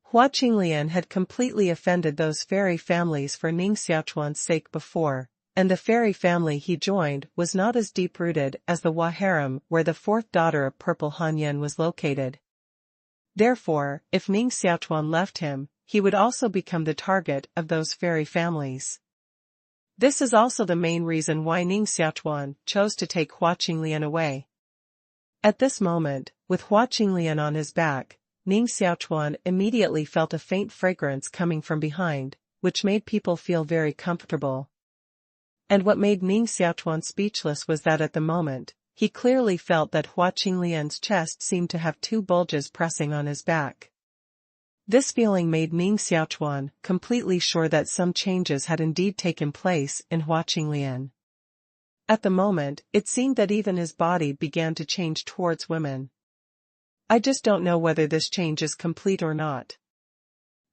Hua Qinglian had completely offended those fairy families for Ning Xiaochuan's sake before, and the fairy family he joined was not as deep-rooted as the Hua harem where the fourth daughter of Purple Hanyan was located. Therefore, if Ning Xiaochuan left him, he would also become the target of those fairy families. This is also the main reason why Ning Xiaochuan chose to take Hua Qinglian away. At this moment, with Hua Qinglian on his back, Ning Xiaochuan immediately felt a faint fragrance coming from behind, which made people feel very comfortable. And what made Ning Xiaochuan speechless was that at the moment, he clearly felt that Hua Qinglian's chest seemed to have two bulges pressing on his back. This feeling made Ning Xiaochuan completely sure that some changes had indeed taken place in Hua Qinglian. At the moment, it seemed that even his body began to change towards women. I just don't know whether this change is complete or not.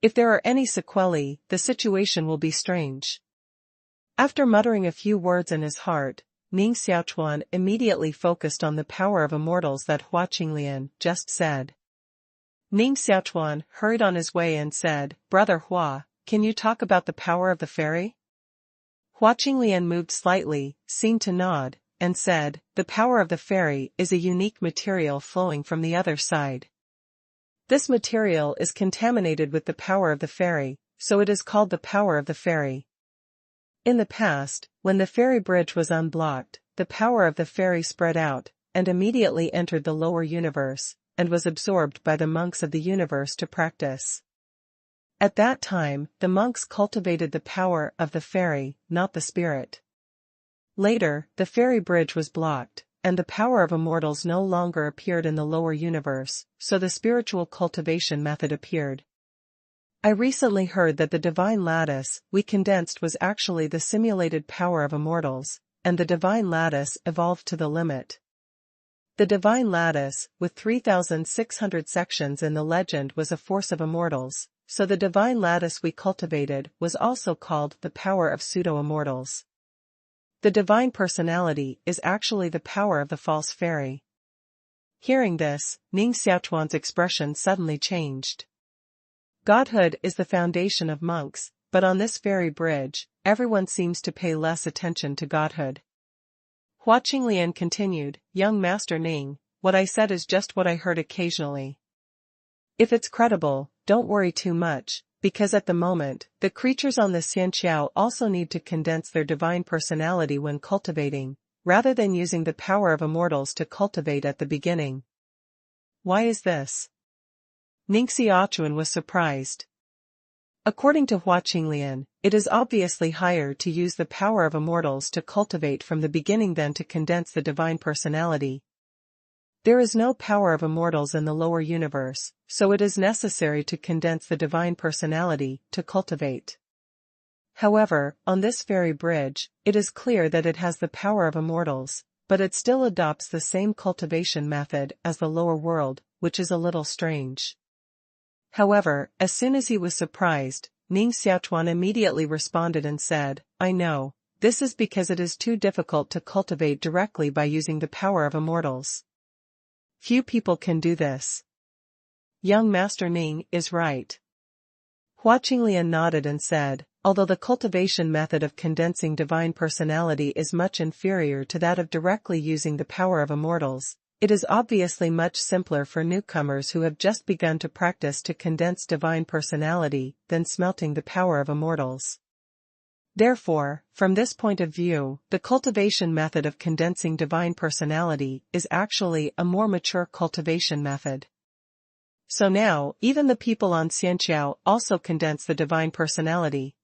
If there are any sequelae, the situation will be strange. After muttering a few words in his heart, Ning Xiaochuan immediately focused on the power of immortals that Hua Qinglian just said. Ning Xiaochuan hurried on his way and said, "Brother Hua, can you talk about the power of the fairy?" Hua Qinglian moved slightly, seemed to nod, and said, "The power of the fairy is a unique material flowing from the other side. This material is contaminated with the power of the fairy, so it is called the power of the fairy. In the past, when the fairy bridge was unblocked, the power of the fairy spread out, and immediately entered the lower universe, and was absorbed by the monks of the universe to practice. At that time, the monks cultivated the power of the fairy, not the spirit. Later, the fairy bridge was blocked, and the power of immortals no longer appeared in the lower universe, so the spiritual cultivation method appeared. I recently heard that the divine lattice we condensed was actually the simulated power of immortals, and the divine lattice evolved to the limit. The divine lattice, with 3,600 sections in the legend, was a force of immortals, so the divine lattice we cultivated was also called the power of pseudo-immortals. The divine personality is actually the power of the false fairy." Hearing this, Ning Xiaochuan's expression suddenly changed. Godhood is the foundation of monks, but on this fairy bridge, everyone seems to pay less attention to godhood. Hua Qinglian continued, "Young Master Ning, what I said is just what I heard occasionally. If it's credible, don't worry too much, because at the moment, the creatures on the Xianqiao also need to condense their divine personality when cultivating, rather than using the power of immortals to cultivate at the beginning." "Why is this?" Ning Xiaochuan was surprised. According to Hua Qinglian, it is obviously higher to use the power of immortals to cultivate from the beginning than to condense the divine personality. There is no power of immortals in the lower universe, so it is necessary to condense the divine personality to cultivate. However, on this fairy bridge, it is clear that it has the power of immortals, but it still adopts the same cultivation method as the lower world, which is a little strange. However, as soon as he was surprised, Ning Xiaochuan immediately responded and said, "I know, this is because it is too difficult to cultivate directly by using the power of immortals. Few people can do this." Young Master Ning is right. Hua Qinglian nodded and said, "Although the cultivation method of condensing divine personality is much inferior to that of directly using the power of immortals, it is obviously much simpler for newcomers who have just begun to practice to condense divine personality than smelting the power of immortals. Therefore, from this point of view, the cultivation method of condensing divine personality is actually a more mature cultivation method. So now, even the people on Xianqiao also condense the divine personality.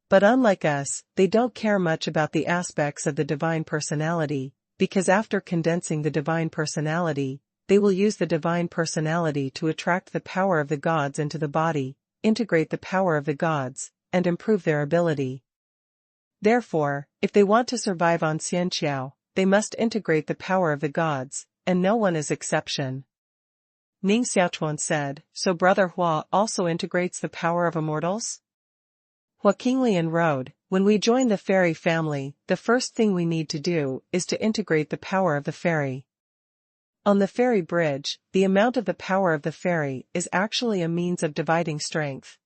But unlike us, they don't care much about the aspects of the divine personality, because after condensing the divine personality, they will use the divine personality to attract the power of the gods into the body, integrate the power of the gods, and improve their ability. Therefore, if they want to survive on Xianqiao, they must integrate the power of the gods, and no one is exception." Ning Xiaochuan said, "So Brother Hua also integrates the power of immortals?" Hua Qinglian wrote, "When we join the fairy family, the first thing we need to do is to integrate the power of the fairy. On the fairy bridge, the amount of the power of the fairy is actually a means of dividing strength.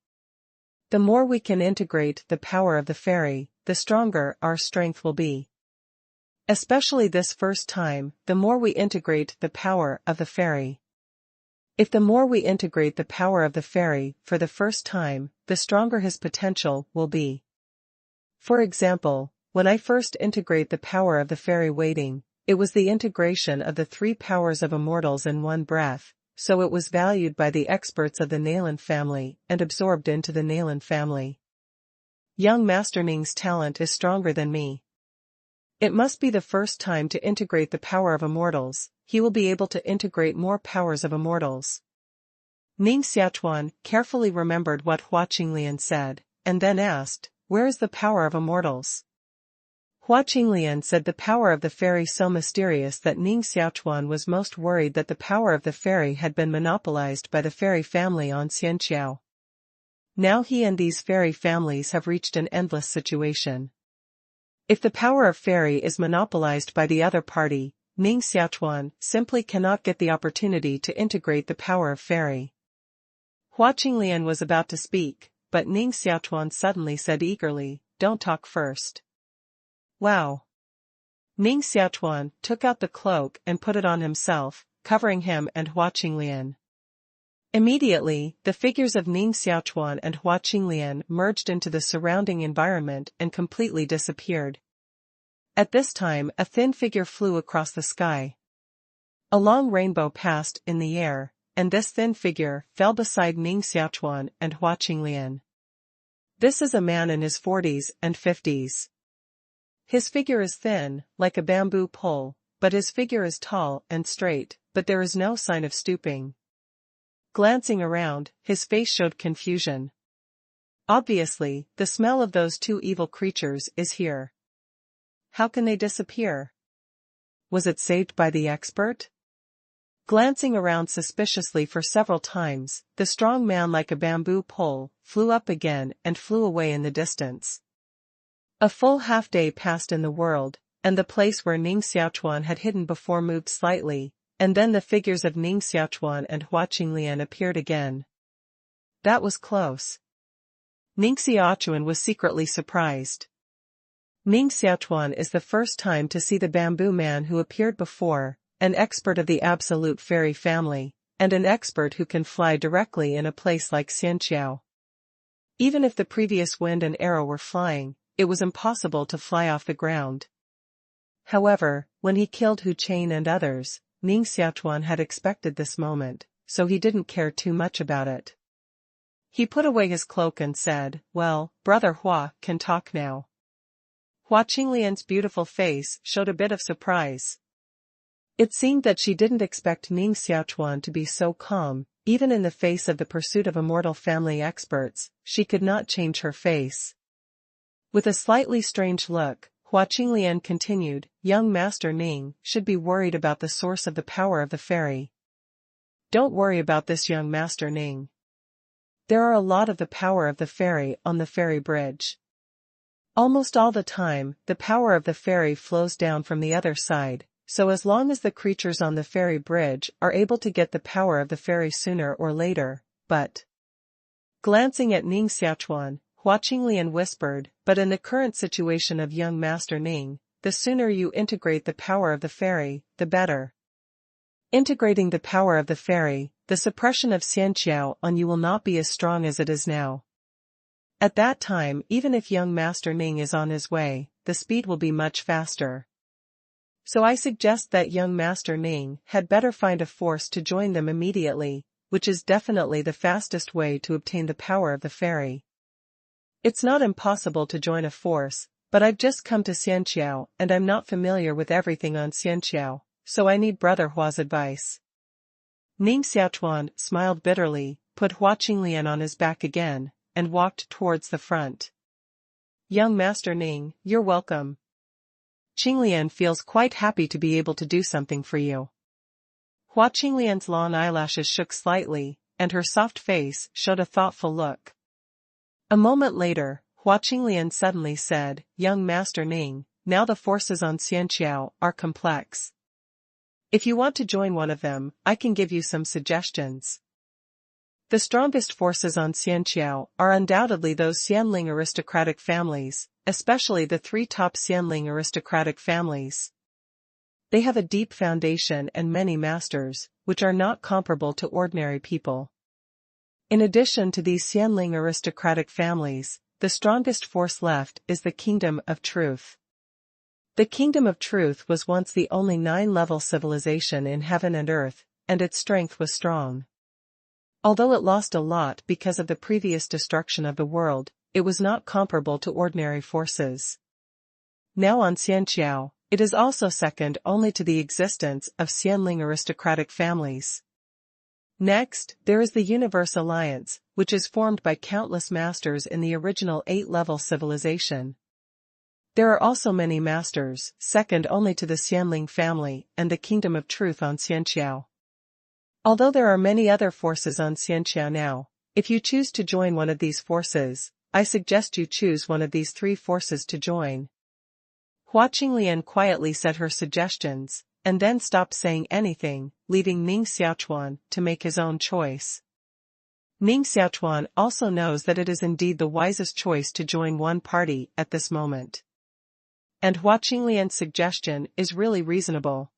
The more we can integrate the power of the fairy, the stronger our strength will be. Especially this first time, the more we integrate the power of the fairy. If the more we integrate the power of the fairy for the first time, the stronger his potential will be. For example, when I first integrate the power of the fairy waiting, it was the integration of the 3 powers of immortals in one breath, so it was valued by the experts of the Nalan family and absorbed into the Nalan family. Young Master Ning's talent is stronger than me. It must be the first time to integrate the power of immortals, he will be able to integrate more powers of immortals." Ning Xiaochuan carefully remembered what Hua Qinglian said, and then asked, "Where is the power of immortals?" Hua Qinglian said the power of the fairy so mysterious that Ning Xiaochuan was most worried that the power of the fairy had been monopolized by the fairy family on Xianqiao. Now he and these fairy families have reached an endless situation. If the power of fairy is monopolized by the other party, Ning Xiaochuan simply cannot get the opportunity to integrate the power of fairy. Hua Qinglian was about to speak, but Ning Xiaochuan suddenly said eagerly, "Don't talk first." "Wow." Ning Xiaochuan took out the cloak and put it on himself, covering him and Hua Qinglian. Immediately, the figures of Ning Xiaochuan and Hua Qinglian merged into the surrounding environment and completely disappeared. At this time a thin figure flew across the sky. A long rainbow passed in the air, and this thin figure fell beside Ning Xiaochuan and Hua Qinglian. This is a man in his 40s and 50s. His figure is thin, like a bamboo pole, but his figure is tall and straight, but there is no sign of stooping. Glancing around, his face showed confusion. Obviously, the smell of those 2 evil creatures is here. How can they disappear? Was it saved by the expert? Glancing around suspiciously for several times, the strong man like a bamboo pole flew up again and flew away in the distance. A full half-day passed in the world, and the place where Ning Xiaochuan had hidden before moved slightly, and then the figures of Ning Xiaochuan and Hua Qinglian appeared again. That was close. Ning Xiaochuan was secretly surprised. Ning Xiaochuan is the first time to see the bamboo man who appeared before, an expert of the absolute fairy family, and an expert who can fly directly in a place like Xianqiao. Even if the previous wind and arrow were flying, it was impossible to fly off the ground. However, when he killed Hu Chain and others, Ning Xiaochuan had expected this moment, so he didn't care too much about it. He put away his cloak and said, "Well, Brother Hua can talk now." Hua Qinglian's beautiful face showed a bit of surprise. It seemed that she didn't expect Ning Xiaochuan to be so calm. Even in the face of the pursuit of immortal family experts, she could not change her face. With a slightly strange look, Hua Qinglian continued, young Master Ning should be worried about the source of the power of the fairy. Don't worry about this, young Master Ning. There are a lot of the power of the fairy on the fairy bridge. Almost all the time, the power of the fairy flows down from the other side. So as long as the creatures on the fairy bridge are able to get the power of the fairy sooner or later, but... Glancing at Ning Xiaochuan, Hua Qinglian whispered, but in the current situation of young Master Ning, the sooner you integrate the power of the fairy, the better. Integrating the power of the fairy, the suppression of Xianqiao on you will not be as strong as it is now. At that time, even if young Master Ning is on his way, the speed will be much faster. So I suggest that young Master Ning had better find a force to join them immediately, which is definitely the fastest way to obtain the power of the fairy. It's not impossible to join a force, but I've just come to Xianqiao and I'm not familiar with everything on Xianqiao, so I need Brother Hua's advice. Ning Xiaochuan smiled bitterly, put Hua Qinglian on his back again, and walked towards the front. Young Master Ning, you're welcome. Qinglian feels quite happy to be able to do something for you. Hua Qinglian's long eyelashes shook slightly, and her soft face showed a thoughtful look. A moment later, Hua Qinglian suddenly said, young Master Ning, now the forces on Xianqiao are complex. If you want to join one of them, I can give you some suggestions. The strongest forces on Xianqiao are undoubtedly those Xianling aristocratic families, especially the 3 top Xianling aristocratic families. They have a deep foundation and many masters, which are not comparable to ordinary people. In addition to these Xianling aristocratic families, the strongest force left is the Kingdom of Truth. The Kingdom of Truth was once the only 9-level civilization in heaven and earth, and its strength was strong. Although it lost a lot because of the previous destruction of the world, it was not comparable to ordinary forces. Now on Xianqiao, it is also second only to the existence of Xianling aristocratic families. Next, there is the Universe Alliance, which is formed by countless masters in the original 8-level civilization. There are also many masters, second only to the Xianling family and the Kingdom of Truth on Xianqiao. Although there are many other forces on Xianqiao now, if you choose to join one of these forces, I suggest you choose one of these 3 forces to join. Hua Qinglian quietly said her suggestions, and then stopped saying anything, leaving Ning Xiaochuan to make his own choice. Ning Xiaochuan also knows that it is indeed the wisest choice to join one party at this moment. And Hua Qinglian's suggestion is really reasonable.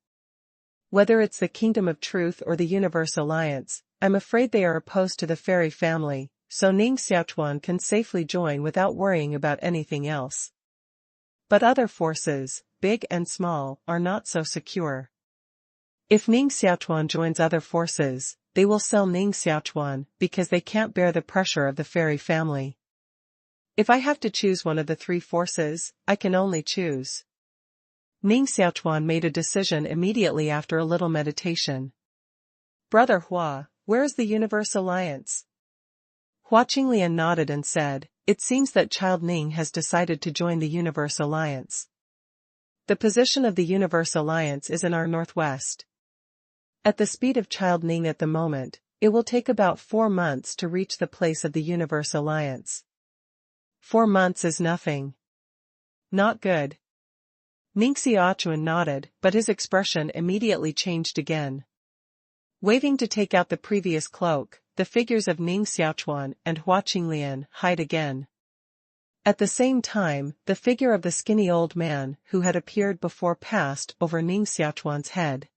Whether it's the Kingdom of Truth or the Universe Alliance, I'm afraid they are opposed to the fairy family, so Ning Xiaochuan can safely join without worrying about anything else. But other forces, big and small, are not so secure. If Ning Xiaochuan joins other forces, they will sell Ning Xiaochuan because they can't bear the pressure of the fairy family. If I have to choose one of the 3 forces, I can only choose. Ning Xiaochuan made a decision immediately after a little meditation. Brother Hua, where is the Universe Alliance? Hua Qinglian nodded and said, it seems that Child Ning has decided to join the Universe Alliance. The position of the Universe Alliance is in our northwest. At the speed of Child Ning at the moment, it will take about 4 months to reach the place of the Universe Alliance. 4 months is nothing. Not good. Ning Xiaochuan nodded, but his expression immediately changed again. Waving to take out the previous cloak, the figures of Ning Xiaochuan and Hua Qinglian hide again. At the same time, the figure of the skinny old man who had appeared before passed over Ning Xiaochuan's head.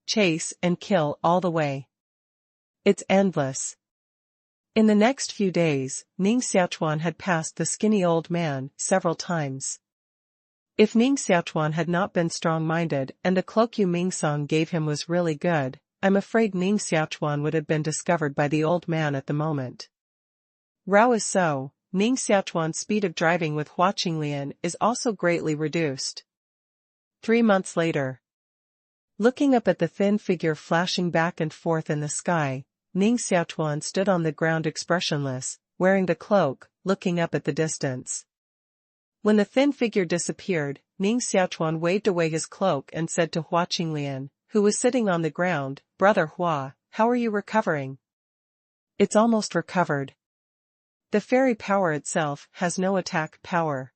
Chase and kill all the way. It's endless. In the next few days, Ning Xiaochuan had passed the skinny old man several times. If Ning Xiaochuan had not been strong-minded and the cloak Yu Mingsong gave him was really good, I'm afraid Ning Xiaochuan would have been discovered by the old man at the moment. Rao is so, Ning Xiaochuan's speed of driving with Hua Qinglian is also greatly reduced. 3 months later. Looking up at the thin figure flashing back and forth in the sky, Ning Xiaochuan stood on the ground expressionless, wearing the cloak, looking up at the distance. When the thin figure disappeared, Ning Xiaochuan waved away his cloak and said to Hua Qinglian, who was sitting on the ground, "Brother Hua, how are you recovering?" "It's almost recovered. The fairy power itself has no attack power.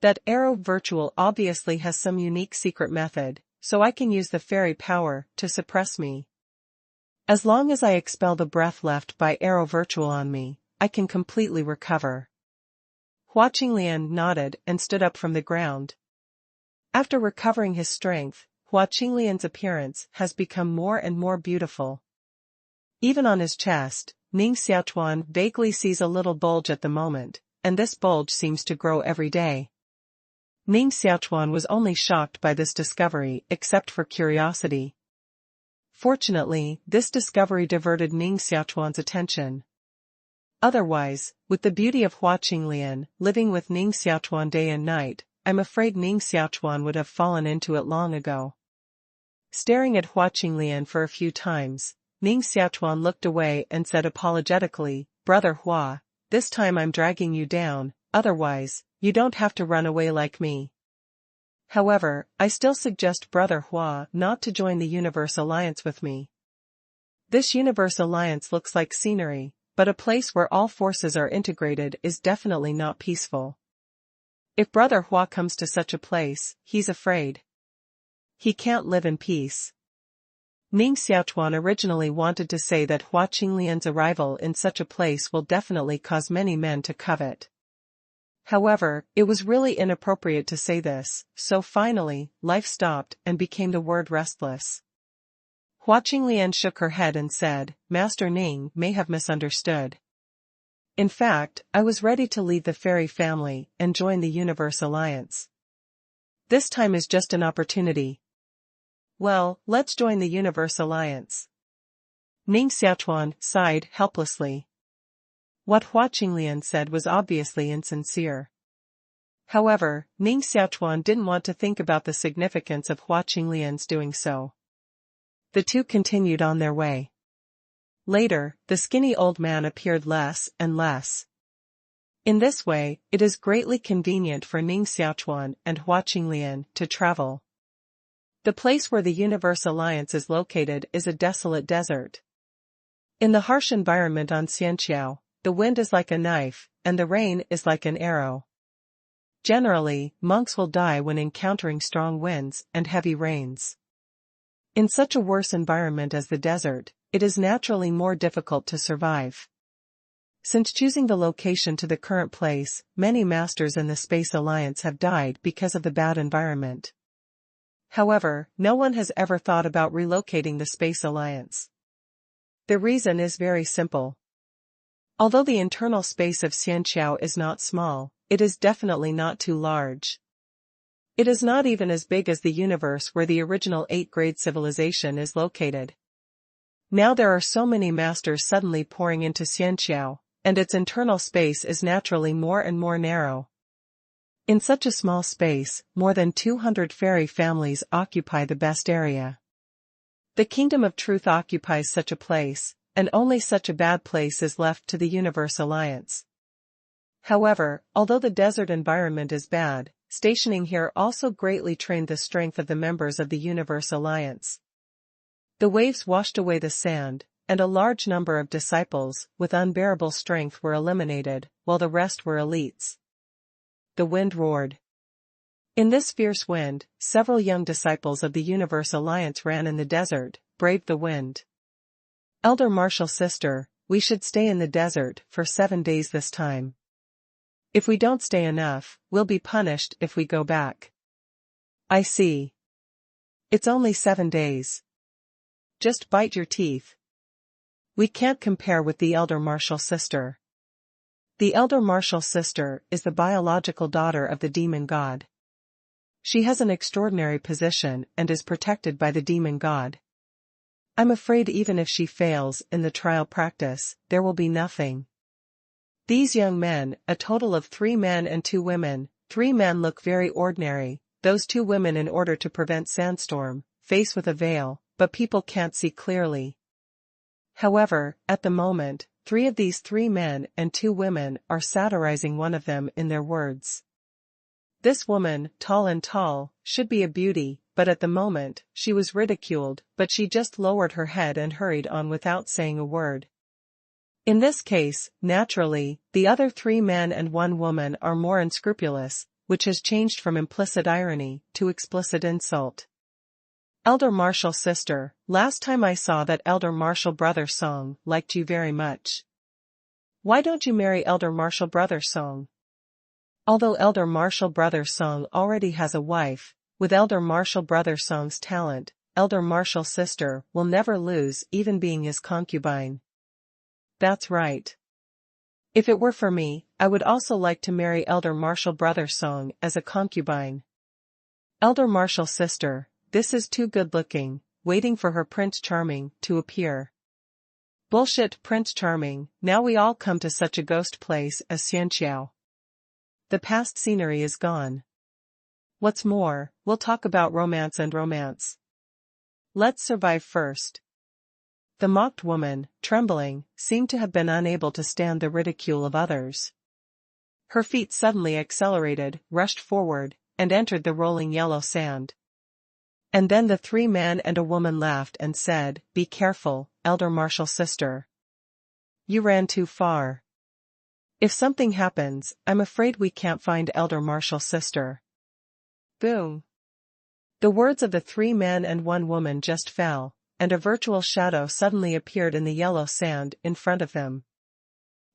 That arrow virtual obviously has some unique secret method, so I can use the fairy power to suppress me. As long as I expel the breath left by arrow virtual on me, I can completely recover." Hua Qinglian nodded and stood up from the ground. After recovering his strength, Hua Qinglian's appearance has become more and more beautiful. Even on his chest, Ning Xiaochuan vaguely sees a little bulge at the moment, and this bulge seems to grow every day. Ning Xiaochuan was only shocked by this discovery except for curiosity. Fortunately, this discovery diverted Ning Xiaochuan's attention. Otherwise, with the beauty of Hua Qinglian living with Ning Xiaochuan day and night, I'm afraid Ning Xiaochuan would have fallen into it long ago. Staring at Hua Qinglian for a few times, Ning Xiaochuan looked away and said apologetically, "Brother Hua, this time I'm dragging you down, otherwise, you don't have to run away like me. However, I still suggest Brother Hua not to join the Universe Alliance with me. This Universe Alliance looks like scenery, but a place where all forces are integrated is definitely not peaceful. If Brother Hua comes to such a place, he's afraid. He can't live in peace." Ning Xiaochuan originally wanted to say that Hua Qinglian's arrival in such a place will definitely cause many men to covet. However, it was really inappropriate to say this, so finally, life stopped and became the word restless. Hua Qinglian shook her head and said, "Master Ning may have misunderstood. In fact, I was ready to leave the fairy family and join the Universe Alliance. This time is just an opportunity. Well, let's join the Universe Alliance." Ning Xiaochuan sighed helplessly. What Hua Qinglian said was obviously insincere. However, Ning Xiaochuan didn't want to think about the significance of Hua Qinglian's doing so. The two continued on their way. Later, the skinny old man appeared less and less. In this way, it is greatly convenient for Ning Xiaochuan and Hua Qinglian to travel. The place where the Universe Alliance is located is a desolate desert. In the harsh environment on Xianqiao, the wind is like a knife, and the rain is like an arrow. Generally, monks will die when encountering strong winds and heavy rains. In such a worse environment as the desert, it is naturally more difficult to survive. Since choosing the location to the current place, many masters in the Space Alliance have died because of the bad environment. However, no one has ever thought about relocating the Space Alliance. The reason is very simple. Although the internal space of Xianqiao is not small, it is definitely not too large. It is not even as big as the universe where the original 8th-grade civilization is located. Now there are so many masters suddenly pouring into Xianqiao, and its internal space is naturally more and more narrow. In such a small space, more than 200 fairy families occupy the best area. The Kingdom of Truth occupies such a place, and only such a bad place is left to the Universe Alliance. However, although the desert environment is bad, stationing here also greatly trained the strength of the members of the Universe Alliance. The waves washed away the sand, and a large number of disciples with unbearable strength were eliminated, while the rest were elites. The wind roared. In this fierce wind, several young disciples of the Universe Alliance ran in the desert, braved the wind. "Elder Martial Sister, we should stay in the desert for 7 days this time. If we don't stay enough, we'll be punished if we go back." "I see. It's only 7 days. Just bite your teeth. We can't compare with the Elder Martial Sister. The Elder Martial Sister is the biological daughter of the demon god. She has an extraordinary position and is protected by the demon god. I'm afraid even if she fails in the trial practice, there will be nothing." These young men, a total of 3 men and 2 women, 3 men look very ordinary, those 2 women in order to prevent sandstorm, face with a veil, but people can't see clearly. However, at the moment, 3 of these 3 men and 2 women are satirizing one of them in their words. This woman, tall and tall, should be a beauty, but at the moment, she was ridiculed, but she just lowered her head and hurried on without saying a word. In this case, naturally, the other 3 men and 1 woman are more unscrupulous, which has changed from implicit irony to explicit insult. Elder Marshall sister, last time I saw that Elder Marshall brother Song liked you very much. Why don't you marry Elder Marshall brother Song? Although Elder Marshall brother Song already has a wife, with Elder Marshall brother Song's talent, Elder Marshall sister will never lose even being his concubine. That's right. If it were for me, I would also like to marry Elder Marshall brother Song as a concubine. Elder Marshall sister, this is too good looking, waiting for her Prince Charming to appear. Bullshit Prince Charming, now we all come to such a ghost place as Xianxiao. The past scenery is gone. What's more, we'll talk about romance and romance. Let's survive first. The mocked woman, trembling, seemed to have been unable to stand the ridicule of others. Her feet suddenly accelerated, rushed forward, and entered the rolling yellow sand. And then the 3 men and a woman laughed and said, "Be careful, Elder Marshall sister. You ran too far. If something happens, I'm afraid we can't find Elder Marshall sister." Boom. The words of the 3 men and 1 woman just fell, and a virtual shadow suddenly appeared in the yellow sand in front of them.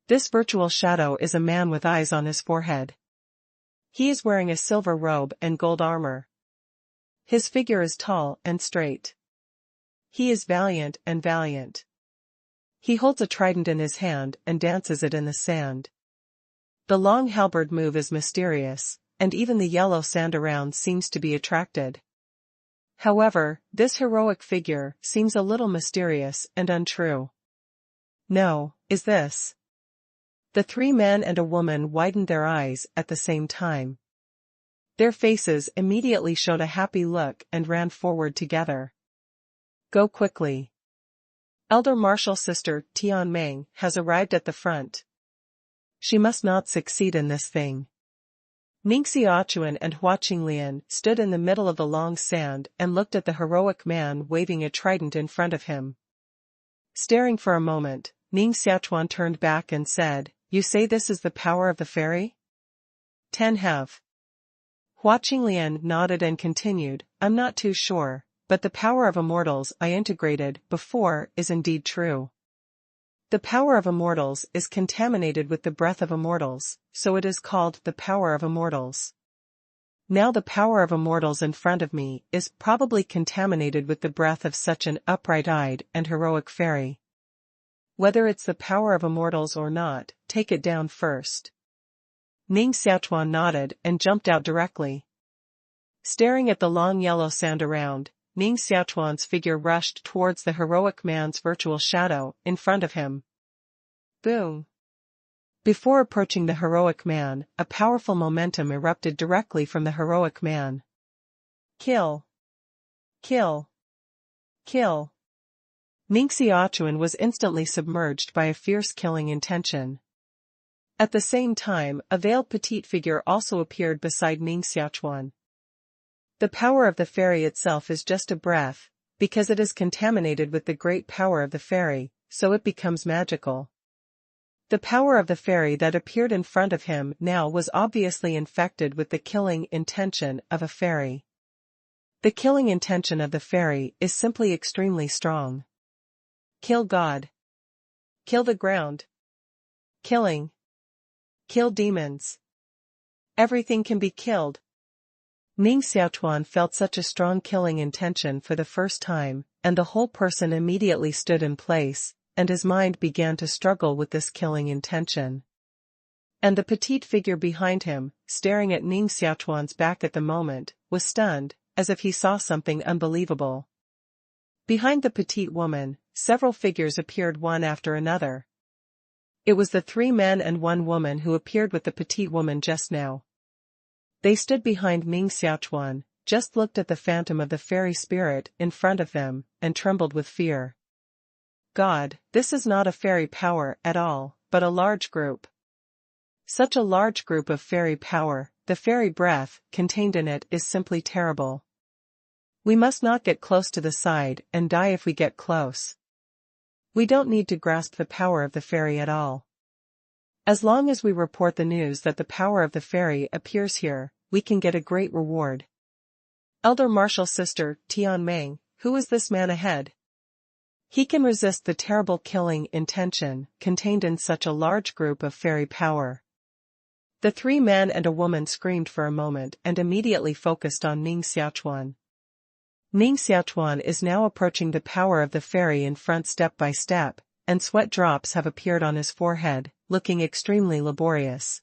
This virtual shadow is a man with eyes on his forehead. He is wearing a silver robe and gold armor. His figure is tall and straight. He is valiant and valiant. He holds a trident in his hand and dances it in the sand. The long halberd move is mysterious, and even the yellow sand around seems to be attracted. However, this heroic figure seems a little mysterious and untrue. No, is this? The 3 men and a woman widened their eyes at the same time. Their faces immediately showed a happy look and ran forward together. Go quickly. Elder Marshall sister Tian Meng has arrived at the front. She must not succeed in this thing. Ning Xiaochuan and Hua Qinglian stood in the middle of the long sand and looked at the heroic man waving a trident in front of him. Staring for a moment, Ning Xiaochuan turned back and said, "You say this is the power of the fairy?" 10 have. Hua Qinglian nodded and continued, "I'm not too sure, but the power of immortals I integrated before is indeed true. The power of immortals is contaminated with the breath of immortals, so it is called the power of immortals. Now the power of immortals in front of me is probably contaminated with the breath of such an upright-eyed and heroic fairy. Whether it's the power of immortals or not, take it down first." Ning Xiaochuan nodded and jumped out directly. Staring at the long yellow sand around, Ning Xiaochuan's figure rushed towards the heroic man's virtual shadow in front of him. Boom. Before approaching the heroic man, a powerful momentum erupted directly from the heroic man. Kill. Kill. Kill. Ning Xiaochuan was instantly submerged by a fierce killing intention. At the same time, a veiled petite figure also appeared beside Ning Xiaochuan. The power of the fairy itself is just a breath, because it is contaminated with the great power of the fairy, so it becomes magical. The power of the fairy that appeared in front of him now was obviously infected with the killing intention of a fairy. The killing intention of the fairy is simply extremely strong. Kill God. Kill the ground. Killing. Kill demons. Everything can be killed. Ning Xiaochuan felt such a strong killing intention for the first time, and the whole person immediately stood in place, and his mind began to struggle with this killing intention. And the petite figure behind him, staring at Ning Xiaochuan's back at the moment, was stunned, as if he saw something unbelievable. Behind the petite woman, several figures appeared one after another. It was the 3 men and 1 woman who appeared with the petite woman just now. They stood behind Ning Xiaochuan, just looked at the phantom of the fairy spirit in front of them, and trembled with fear. God, this is not a fairy power at all, but a large group. Such a large group of fairy power, the fairy breath contained in it is simply terrible. We must not get close to the side and die if we get close. We don't need to grasp the power of the fairy at all. As long as we report the news that the power of the fairy appears here, we can get a great reward. Elder Martial Sister Tianming, who is this man ahead? He can resist the terrible killing intention contained in such a large group of fairy power. The three men and a woman screamed for a moment and immediately focused on Ning Xiaochuan. Ning Xiaochuan is now approaching the power of the fairy in front step by step, and sweat drops have appeared on his forehead, looking extremely laborious.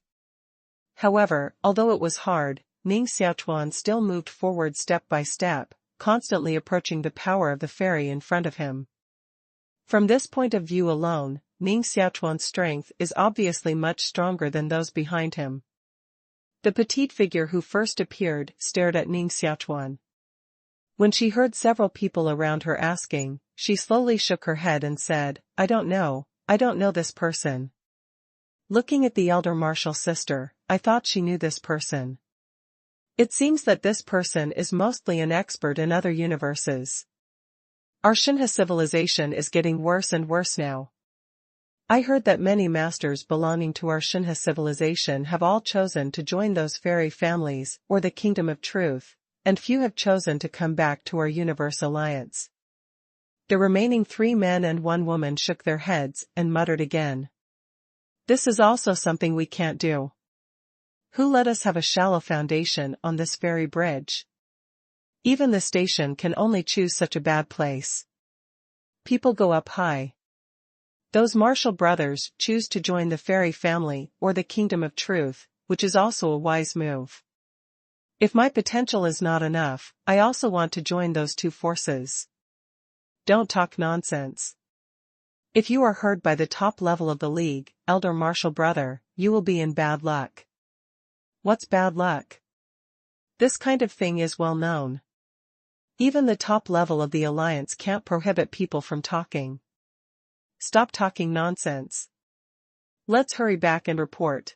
However, although it was hard, Ning Xiaochuan still moved forward step by step, constantly approaching the power of the fairy in front of him. From this point of view alone, Ning Xiaochuan's strength is obviously much stronger than those behind him. The petite figure who first appeared stared at Ning Xiaochuan. When she heard several people around her asking, she slowly shook her head and said, I don't know this person. Looking at the elder martial sister, I thought she knew this person. It seems that this person is mostly an expert in other universes. Our Shinha civilization is getting worse and worse now. I heard that many masters belonging to our Shinha civilization have all chosen to join those fairy families or the Kingdom of Truth, and few have chosen to come back to our Universe Alliance. The remaining 3 men and 1 woman shook their heads and muttered again. This is also something we can't do. Who let us have a shallow foundation on this fairy bridge? Even the station can only choose such a bad place. People go up high. Those martial brothers choose to join the fairy family or the Kingdom of Truth, which is also a wise move. If my potential is not enough, I also want to join those 2 forces. Don't talk nonsense. If you are heard by the top level of the league, elder martial brother, you will be in bad luck. What's bad luck? This kind of thing is well known. Even the top level of the alliance can't prohibit people from talking. Stop talking nonsense. Let's hurry back and report.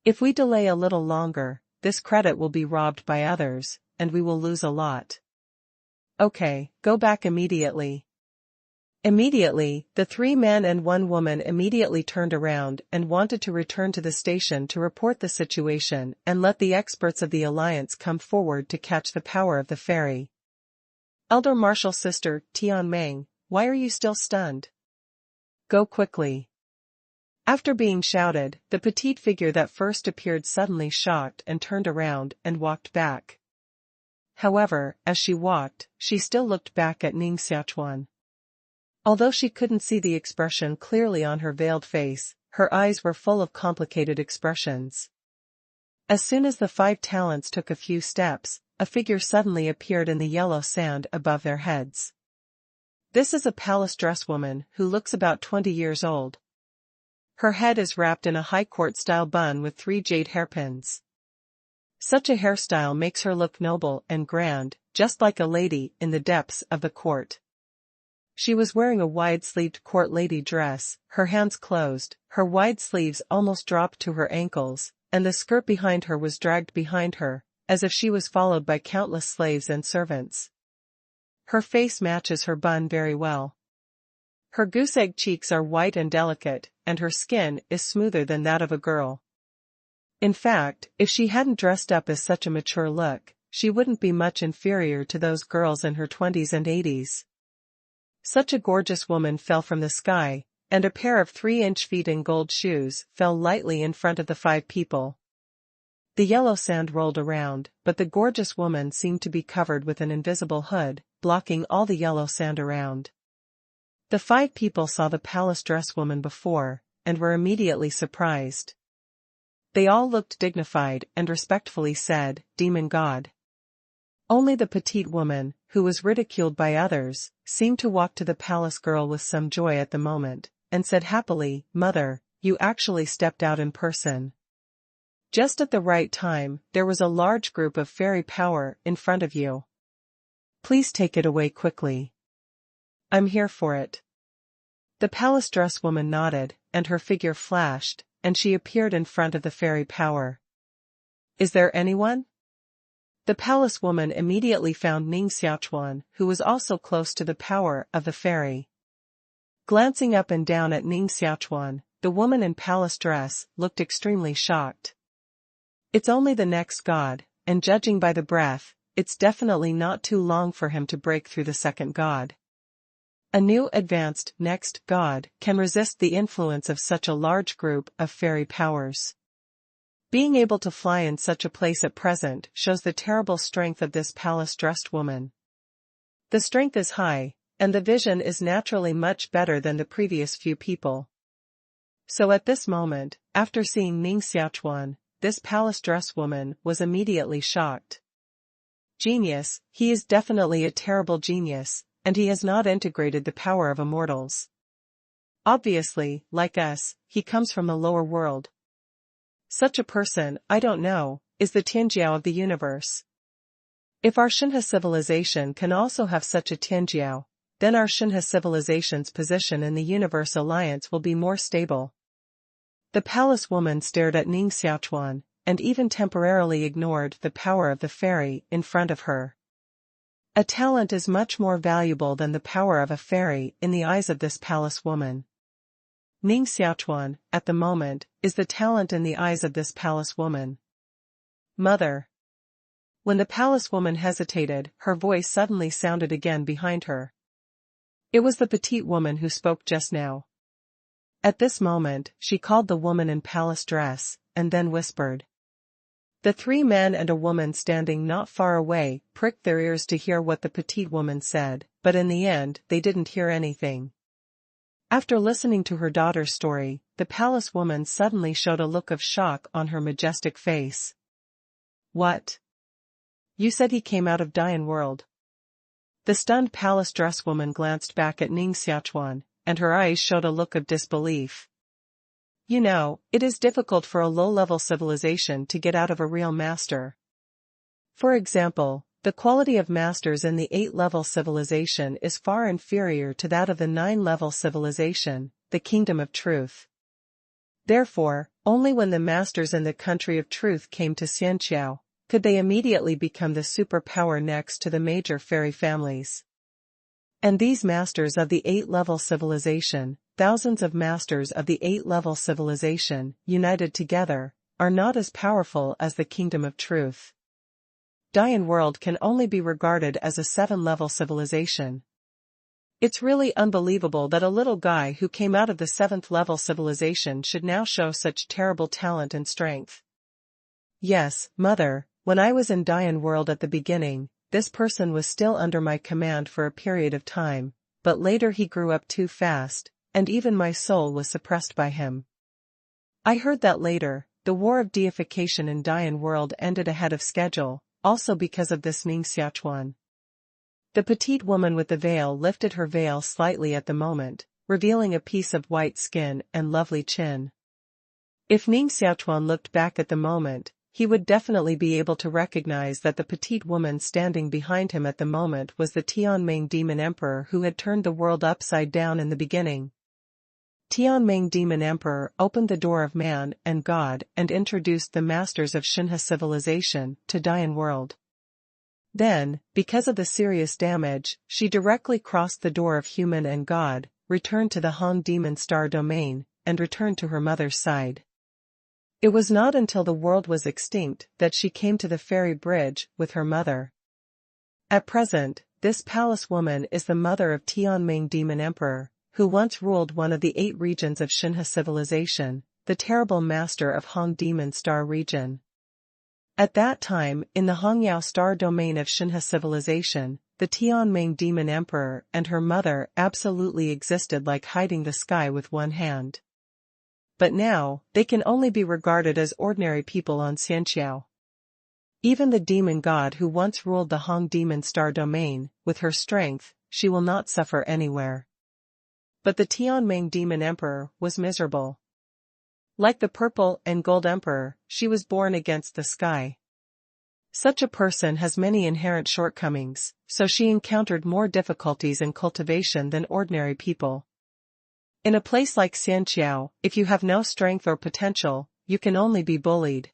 If we delay a little longer, this credit will be robbed by others, and we will lose a lot. Okay, go back immediately. Immediately, the 3 men and 1 woman immediately turned around and wanted to return to the station to report the situation and let the experts of the alliance come forward to catch the power of the fairy. Elder martial sister Tianming, why are you still stunned? Go quickly. After being shouted, the petite figure that first appeared suddenly shocked and turned around and walked back. However, as she walked, she still looked back at Ning Xiaochuan. Although she couldn't see the expression clearly on her veiled face, her eyes were full of complicated expressions. As soon as the 5 talents took a few steps, a figure suddenly appeared in the yellow sand above their heads. This is a palace dress woman who looks about 20 years old. Her head is wrapped in a high court-style bun with 3 jade hairpins. Such a hairstyle makes her look noble and grand, just like a lady in the depths of the court. She was wearing a wide-sleeved court lady dress, her hands closed, her wide sleeves almost dropped to her ankles, and the skirt behind her was dragged behind her, as if she was followed by countless slaves and servants. Her face matches her bun very well. Her goose-egg cheeks are white and delicate, and her skin is smoother than that of a girl. In fact, if she hadn't dressed up as such a mature look, she wouldn't be much inferior to those girls in her 20s and 80s. Such a gorgeous woman fell from the sky, and a pair of 3-inch feet in gold shoes fell lightly in front of the 5 people. The yellow sand rolled around, but the gorgeous woman seemed to be covered with an invisible hood, blocking all the yellow sand around. The 5 people saw the palace dress woman before, and were immediately surprised. They all looked dignified and respectfully said, "Demon God." Only the petite woman, who was ridiculed by others, seemed to walk to the palace girl with some joy at the moment, and said happily, "Mother, you actually stepped out in person. Just at the right time, there was a large group of fairy power in front of you. Please take it away quickly. I'm here for it. The palace dress woman nodded, and her figure flashed, and she appeared in front of the fairy power. Is there anyone? The palace woman immediately found Ning Xiaochuan, who was also close to the power of the fairy. Glancing up and down at Ning Xiaochuan, the woman in palace dress looked extremely shocked. It's only the next god, and judging by the breath, it's definitely not too long for him to break through the second god. A new advanced next god can resist the influence of such a large group of fairy powers. Being able to fly in such a place at present shows the terrible strength of this palace-dressed woman. The strength is high, and the vision is naturally much better than the previous few people. So at this moment, after seeing Ning Xiaochuan, this palace-dressed woman was immediately shocked. Genius, he is definitely a terrible genius, and he has not integrated the power of immortals. Obviously, like us, he comes from the lower world. Such a person, I don't know, is the Tianjiao of the universe. If our Xinhe civilization can also have such a Tianjiao, then our Xinhe civilization's position in the universe alliance will be more stable. The palace woman stared at Ning Xiaochuan, and even temporarily ignored the power of the fairy in front of her. A talent is much more valuable than the power of a fairy in the eyes of this palace woman. Ning Xiaochuan, at the moment, is the talent in the eyes of this palace woman. Mother. When the palace woman hesitated, her voice suddenly sounded again behind her. It was the petite woman who spoke just now. At this moment, she called the woman in palace dress, and then whispered. The three men and a woman standing not far away pricked their ears to hear what the petite woman said, but in the end they didn't hear anything. After listening to her daughter's story, the palace woman suddenly showed a look of shock on her majestic face. What? You said he came out of Dian world. The stunned palace dress woman glanced back at Ning Xiaochuan, and her eyes showed a look of disbelief. You know, it is difficult for a low-level civilization to get out of a real master. For example, the quality of masters in the 8-level civilization is far inferior to that of the 9-level civilization, the Kingdom of Truth. Therefore, only when the masters in the Country of Truth came to Xianqiao, could they immediately become the superpower next to the major fairy families. And these masters of the 8-level civilization, thousands of masters of the 8-level civilization, united together, are not as powerful as the Kingdom of Truth. Dian world can only be regarded as a 7-level civilization. It's really unbelievable that a little guy who came out of the 7th-level civilization should now show such terrible talent and strength. Yes, Mother, when I was in Dian world at the beginning, this person was still under my command for a period of time, but later he grew up too fast, and even my soul was suppressed by him. I heard that later, the war of deification in Dian world ended ahead of schedule, also because of this Ning Xiaochuan. The petite woman with the veil lifted her veil slightly at the moment, revealing a piece of white skin and lovely chin. If Ning Xiaochuan looked back at the moment, he would definitely be able to recognize that the petite woman standing behind him at the moment was the Tianming Demon Emperor who had turned the world upside down in the beginning. Tianming Demon Emperor opened the door of man and God and introduced the masters of Xinhe civilization to Dian world. Then, because of the serious damage, she directly crossed the door of human and God, returned to the Hong Demon Star domain, and returned to her mother's side. It was not until the world was extinct that she came to the fairy bridge with her mother. At present, this palace woman is the mother of Tianming Demon Emperor, who once ruled one of the 8 regions of Xinhe civilization, the terrible master of Hong Demon Star region. At that time, in the Hongyao Star domain of Xinhe civilization, the Tianming Demon Emperor and her mother absolutely existed like hiding the sky with one hand. But now, they can only be regarded as ordinary people on Xianqiao. Even the demon god who once ruled the Hong Demon Star domain, with her strength, she will not suffer anywhere. But the Tianming Demon Emperor was miserable. Like the purple and gold emperor, she was born against the sky. Such a person has many inherent shortcomings, so she encountered more difficulties in cultivation than ordinary people. In a place like Xianqiao, if you have no strength or potential, you can only be bullied.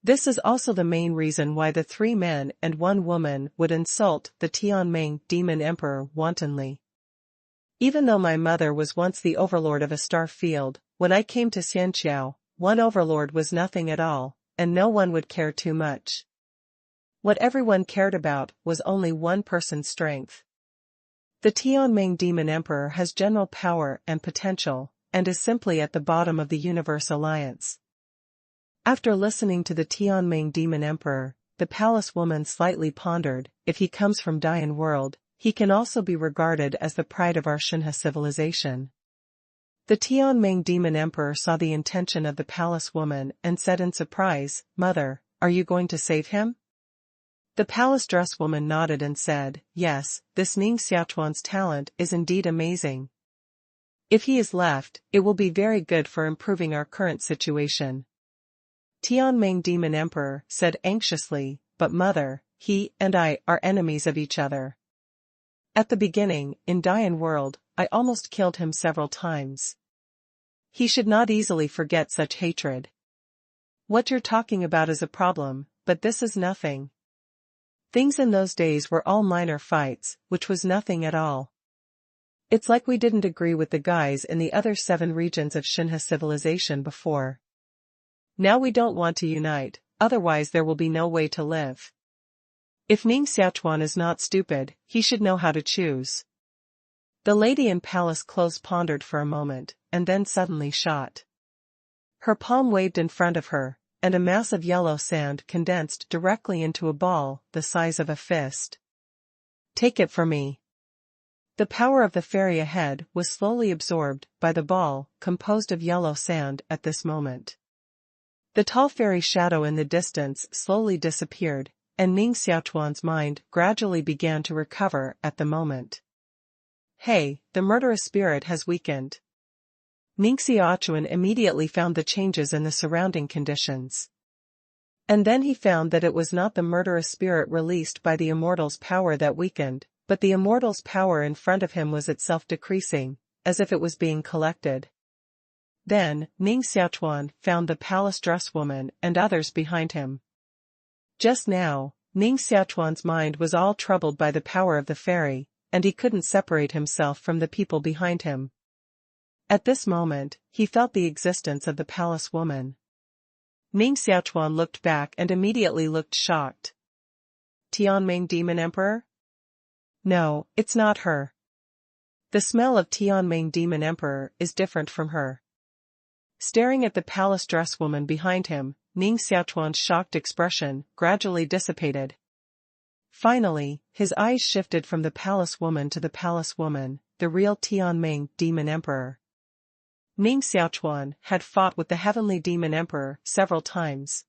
This is also the main reason why the 3 men and 1 woman would insult the Tianming demon emperor wantonly. Even though my mother was once the overlord of a star field, when I came to Xianqiao, 1 overlord was nothing at all, and no one would care too much. What everyone cared about was only one person's strength. The Tianming demon emperor has general power and potential, and is simply at the bottom of the universe alliance. After listening to the Tianming demon emperor, the palace woman slightly pondered, if he comes from Dian world, he can also be regarded as the pride of our Xinhe civilization. The Tianming demon emperor saw the intention of the palace woman and said in surprise, "Mother, are you going to save him?" The palace dress woman nodded and said, "Yes, this Ning Xiaochuan's talent is indeed amazing. If he is left, it will be very good for improving our current situation." Tianming demon emperor said anxiously, "But mother, he and I are enemies of each other. At the beginning, in Dian world, I almost killed him several times. He should not easily forget such hatred. What you're talking about is a problem, but this is nothing. Things in those days were all minor fights, which was nothing at all. It's like we didn't agree with the guys in the other 7 regions of Xinhe civilization before. Now we don't want to unite, otherwise there will be no way to live. If Ning Xiaochuan is not stupid, he should know how to choose." The lady in palace clothes pondered for a moment, and then suddenly shot. Her palm waved in front of her, and a mass of yellow sand condensed directly into a ball the size of a fist. "Take it from me." The power of the fairy ahead was slowly absorbed by the ball, composed of yellow sand at this moment. The tall fairy shadow in the distance slowly disappeared, and Ning Xiaochuan's mind gradually began to recover at the moment. "Hey, the murderous spirit has weakened." Ning Xiaochuan immediately found the changes in the surrounding conditions. And then he found that it was not the murderous spirit released by the immortal's power that weakened, but the immortal's power in front of him was itself decreasing, as if it was being collected. Then, Ning Xiaochuan found the palace dress woman and others behind him. Just now, Ning Xiaochuan's mind was all troubled by the power of the fairy, and he couldn't separate himself from the people behind him. At this moment, he felt the existence of the palace woman. Ning Xiaochuan looked back and immediately looked shocked. "Tianming demon emperor? No, it's not her. The smell of Tianming demon emperor is different from her." Staring at the palace dress woman behind him, Ning Xiaochuan's shocked expression gradually dissipated. Finally, his eyes shifted from the palace woman to the palace woman, the real Tianming demon emperor. Ning Xiaochuan had fought with the heavenly demon emperor several times.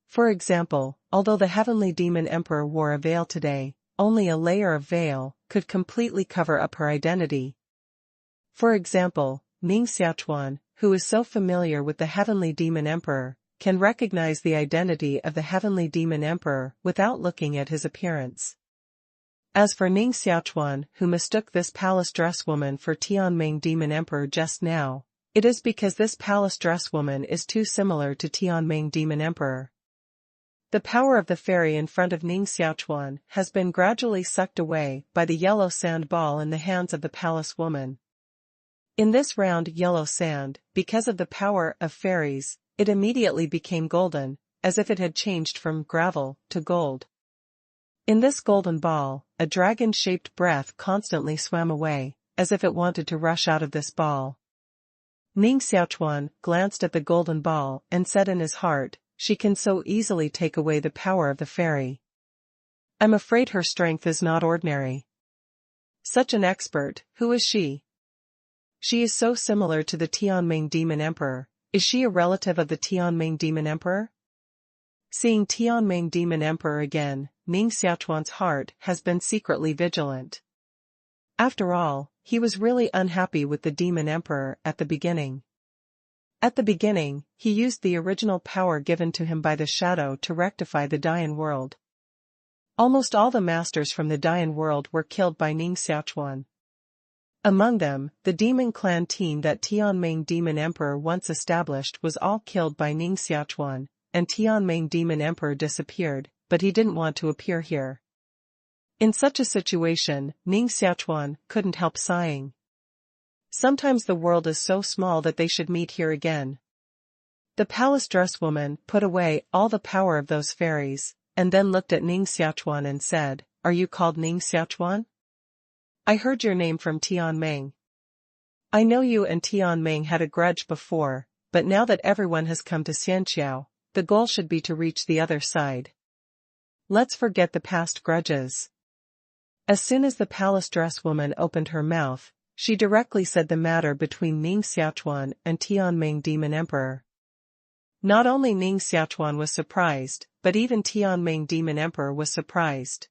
For example, although the heavenly demon emperor wore a veil today, only a layer of veil could completely cover up her identity. For example, Ning Xiaochuan, who is so familiar with the heavenly demon emperor, can recognize the identity of the heavenly demon emperor without looking at his appearance. As for Ning Xiaochuan, who mistook this palace dress woman for Tianming demon emperor just now, it is because this palace dress woman is too similar to Tianming demon emperor. The power of the fairy in front of Ning Xiaochuan has been gradually sucked away by the yellow sand ball in the hands of the palace woman. In this round yellow sand, because of the power of fairies, it immediately became golden, as if it had changed from gravel to gold. In this golden ball, a dragon-shaped breath constantly swam away, as if it wanted to rush out of this ball. Ning Xiaochuan glanced at the golden ball and said in his heart, "She can so easily take away the power of the fairy. I'm afraid her strength is not ordinary. Such an expert, who is she? She is so similar to the Tianming demon emperor. Is she a relative of the Tianming demon emperor?" Seeing Tianming demon emperor again, Ning Xiaochuan's heart has been secretly vigilant. After all, he was really unhappy with the demon emperor at the beginning. At the beginning, he used the original power given to him by the shadow to rectify the Dian world. Almost all the masters from the Dian world were killed by Ning Xiaochuan. Among them, the demon clan team that Tianming Demon Emperor once established was all killed by Ning Xiaochuan, and Tianming Demon Emperor disappeared, but he didn't want to appear here. In such a situation, Ning Xiaochuan couldn't help sighing. Sometimes the world is so small that they should meet here again. The palace dress woman put away all the power of those fairies, and then looked at Ning Xiaochuan and said, "Are you called Ning Xiaochuan? I heard your name from Tianming. I know you and Tianming had a grudge before, but now that everyone has come to Xianqiao, the goal should be to reach the other side. Let's forget the past grudges." As soon as the palace dress woman opened her mouth, she directly said the matter between Ning Xiaochuan and Tianming Demon Emperor. Not only Ning Xiaochuan was surprised, but even Tianming Demon Emperor was surprised.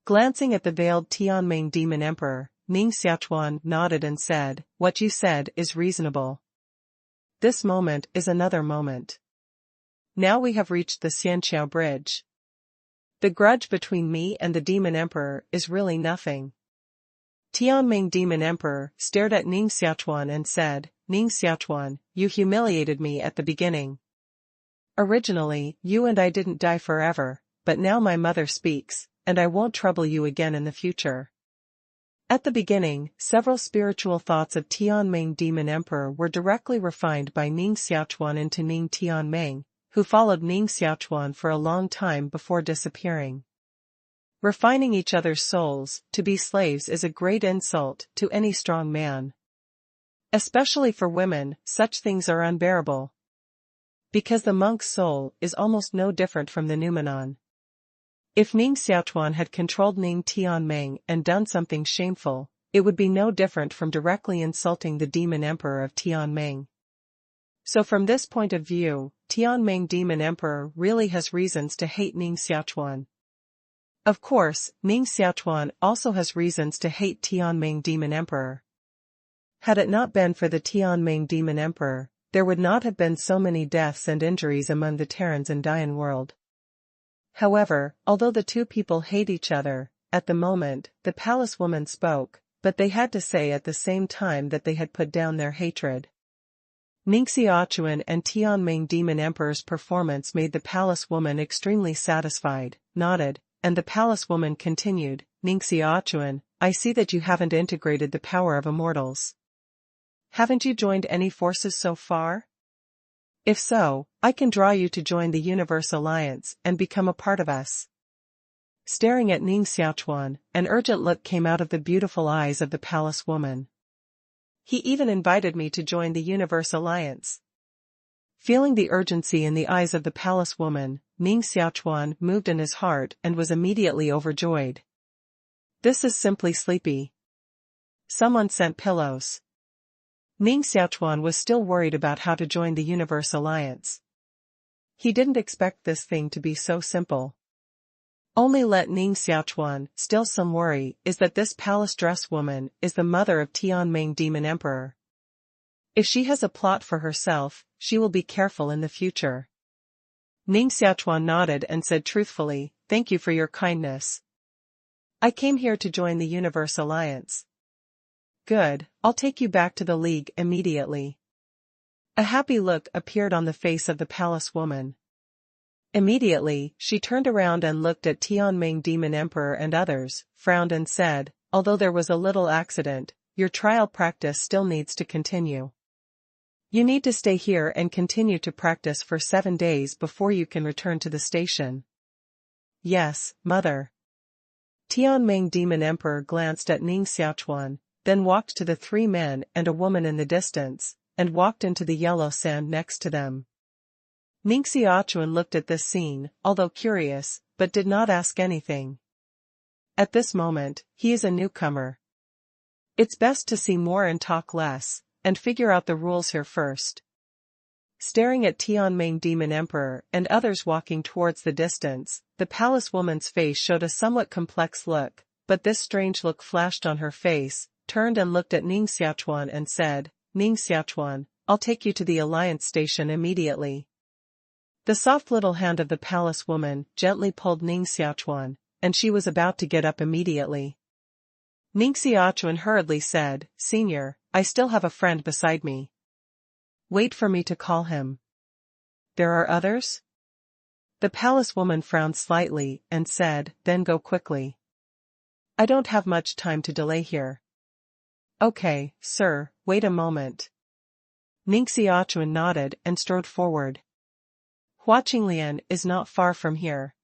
Glancing at the veiled Tianming Demon Emperor, Ning Xiaochuan nodded and said, "What you said is reasonable. This moment is another moment. Now we have reached the Xianqiao Bridge. The grudge between me and the Demon Emperor is really nothing." Tianming Demon Emperor stared at Ning Xiaochuan and said, "Ning Xiaochuan, you humiliated me at the beginning. Originally, you and I didn't die forever, but now my mother speaks, and I won't trouble you again in the future." At the beginning, several spiritual thoughts of Tianming Demon Emperor were directly refined by Ning Xiaochuan into Ning Tianming, who followed Ning Xiaochuan for a long time before disappearing. Refining each other's souls to be slaves is a great insult to any strong man. Especially for women, such things are unbearable. Because the monk's soul is almost no different from the Numenon. If Ning Xiaochuan had controlled Ning Tianming and done something shameful, it would be no different from directly insulting the Demon Emperor of Tianming. So from this point of view, Tianming Demon Emperor really has reasons to hate Ning Xiaochuan. Of course, Ning Xiaochuan also has reasons to hate Tianming Demon Emperor. Had it not been for the Tianming Demon Emperor, there would not have been so many deaths and injuries among the Terrans and Dian world. However, although the two people hate each other, at the moment, the palace woman spoke, but they had to say at the same time that they had put down their hatred. Ning Xiaochuan and Tianming Demon Emperor's performance made the palace woman extremely satisfied, nodded, and the palace woman continued, "Ning Xiaochuan, I see that you haven't integrated the power of immortals. Haven't you joined any forces so far? If so, I can draw you to join the Universe Alliance and become a part of us." Staring at Ning Xiaochuan, an urgent look came out of the beautiful eyes of the palace woman. "He even invited me to join the Universe Alliance." Feeling the urgency in the eyes of the palace woman, Ning Xiaochuan moved in his heart and was immediately overjoyed. This is simply sleepy. Someone sent pillows. Ning Xiaochuan was still worried about how to join the Universe Alliance. He didn't expect this thing to be so simple. Only let Ning Xiaochuan still some worry is that this palace dress woman is the mother of Tianming Demon Emperor. If she has a plot for herself, she will be careful in the future. Ning Xiaochuan nodded and said truthfully, "Thank you for your kindness. I came here to join the Universe Alliance." "Good, I'll take you back to the League immediately." A happy look appeared on the face of the palace woman. Immediately, she turned around and looked at Tianming Demon Emperor and others, frowned and said, "Although there was a little accident, your trial practice still needs to continue. You need to stay here and continue to practice for 7 days before you can return to the station." "Yes, mother." Tianming Demon Emperor glanced at Ning Xiaochuan, then walked to the 3 men and a woman in the distance, and walked into the yellow sand next to them. Ning Xiaochuan looked at this scene, although curious, but did not ask anything. At this moment, he is a newcomer. It's best to see more and talk less, and figure out the rules here first. Staring at Tianming Demon Emperor and others walking towards the distance, the palace woman's face showed a somewhat complex look, but this strange look flashed on her face, turned and looked at Ning Xiaochuan and said, "Ning Xiaochuan, I'll take you to the Alliance station immediately. The soft little hand of the palace woman gently pulled Ning Xiaochuan, and she was about to get up immediately. Ning Xiaochuan hurriedly said, "Senior, I still have a friend beside me. Wait for me to call him." "There are others?" The palace woman frowned slightly and said, "Then go quickly. I don't have much time to delay here." "Okay, sir, wait a moment." Ning Xiaochuan nodded and strode forward. Hua Qinglian is not far from here.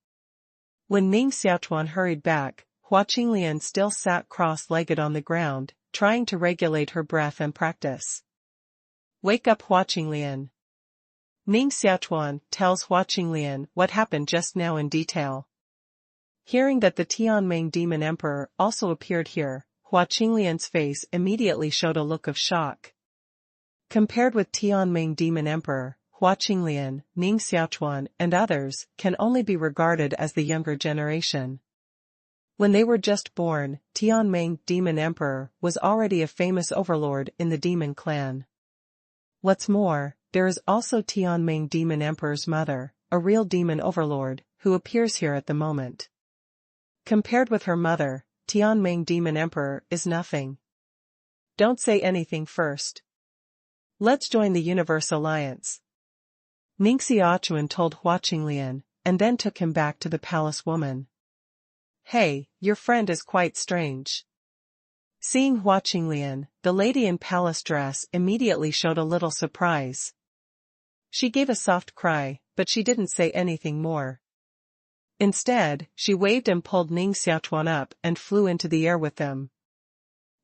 When Ning Xiaochuan hurried back, Hua Qinglian still sat cross-legged on the ground, trying to regulate her breath and practice. "Wake up, Hua Qinglian." Ning Xiaochuan tells Hua Qinglian what happened just now in detail. Hearing that the Tianming Demon Emperor also appeared here, Hua Qinglian's face immediately showed a look of shock. Compared with Tianming Demon Emperor, Hua Qinglian, Ning Xiaochuan, and others can only be regarded as the younger generation. When they were just born, Tianming Demon Emperor was already a famous overlord in the demon clan. What's more, there is also Tianming Demon Emperor's mother, a real demon overlord, who appears here at the moment. Compared with her mother, Tianming Demon Emperor is nothing. Don't say anything first. Let's join the Universe Alliance. Ning Xiaochuan told Hua Qinglian, and then took him back to the palace woman. "Hey, your friend is quite strange." Seeing Hua Qinglian, the lady in palace dress immediately showed a little surprise. She gave a soft cry, but she didn't say anything more. Instead, she waved and pulled Ning Xiaochuan up and flew into the air with them.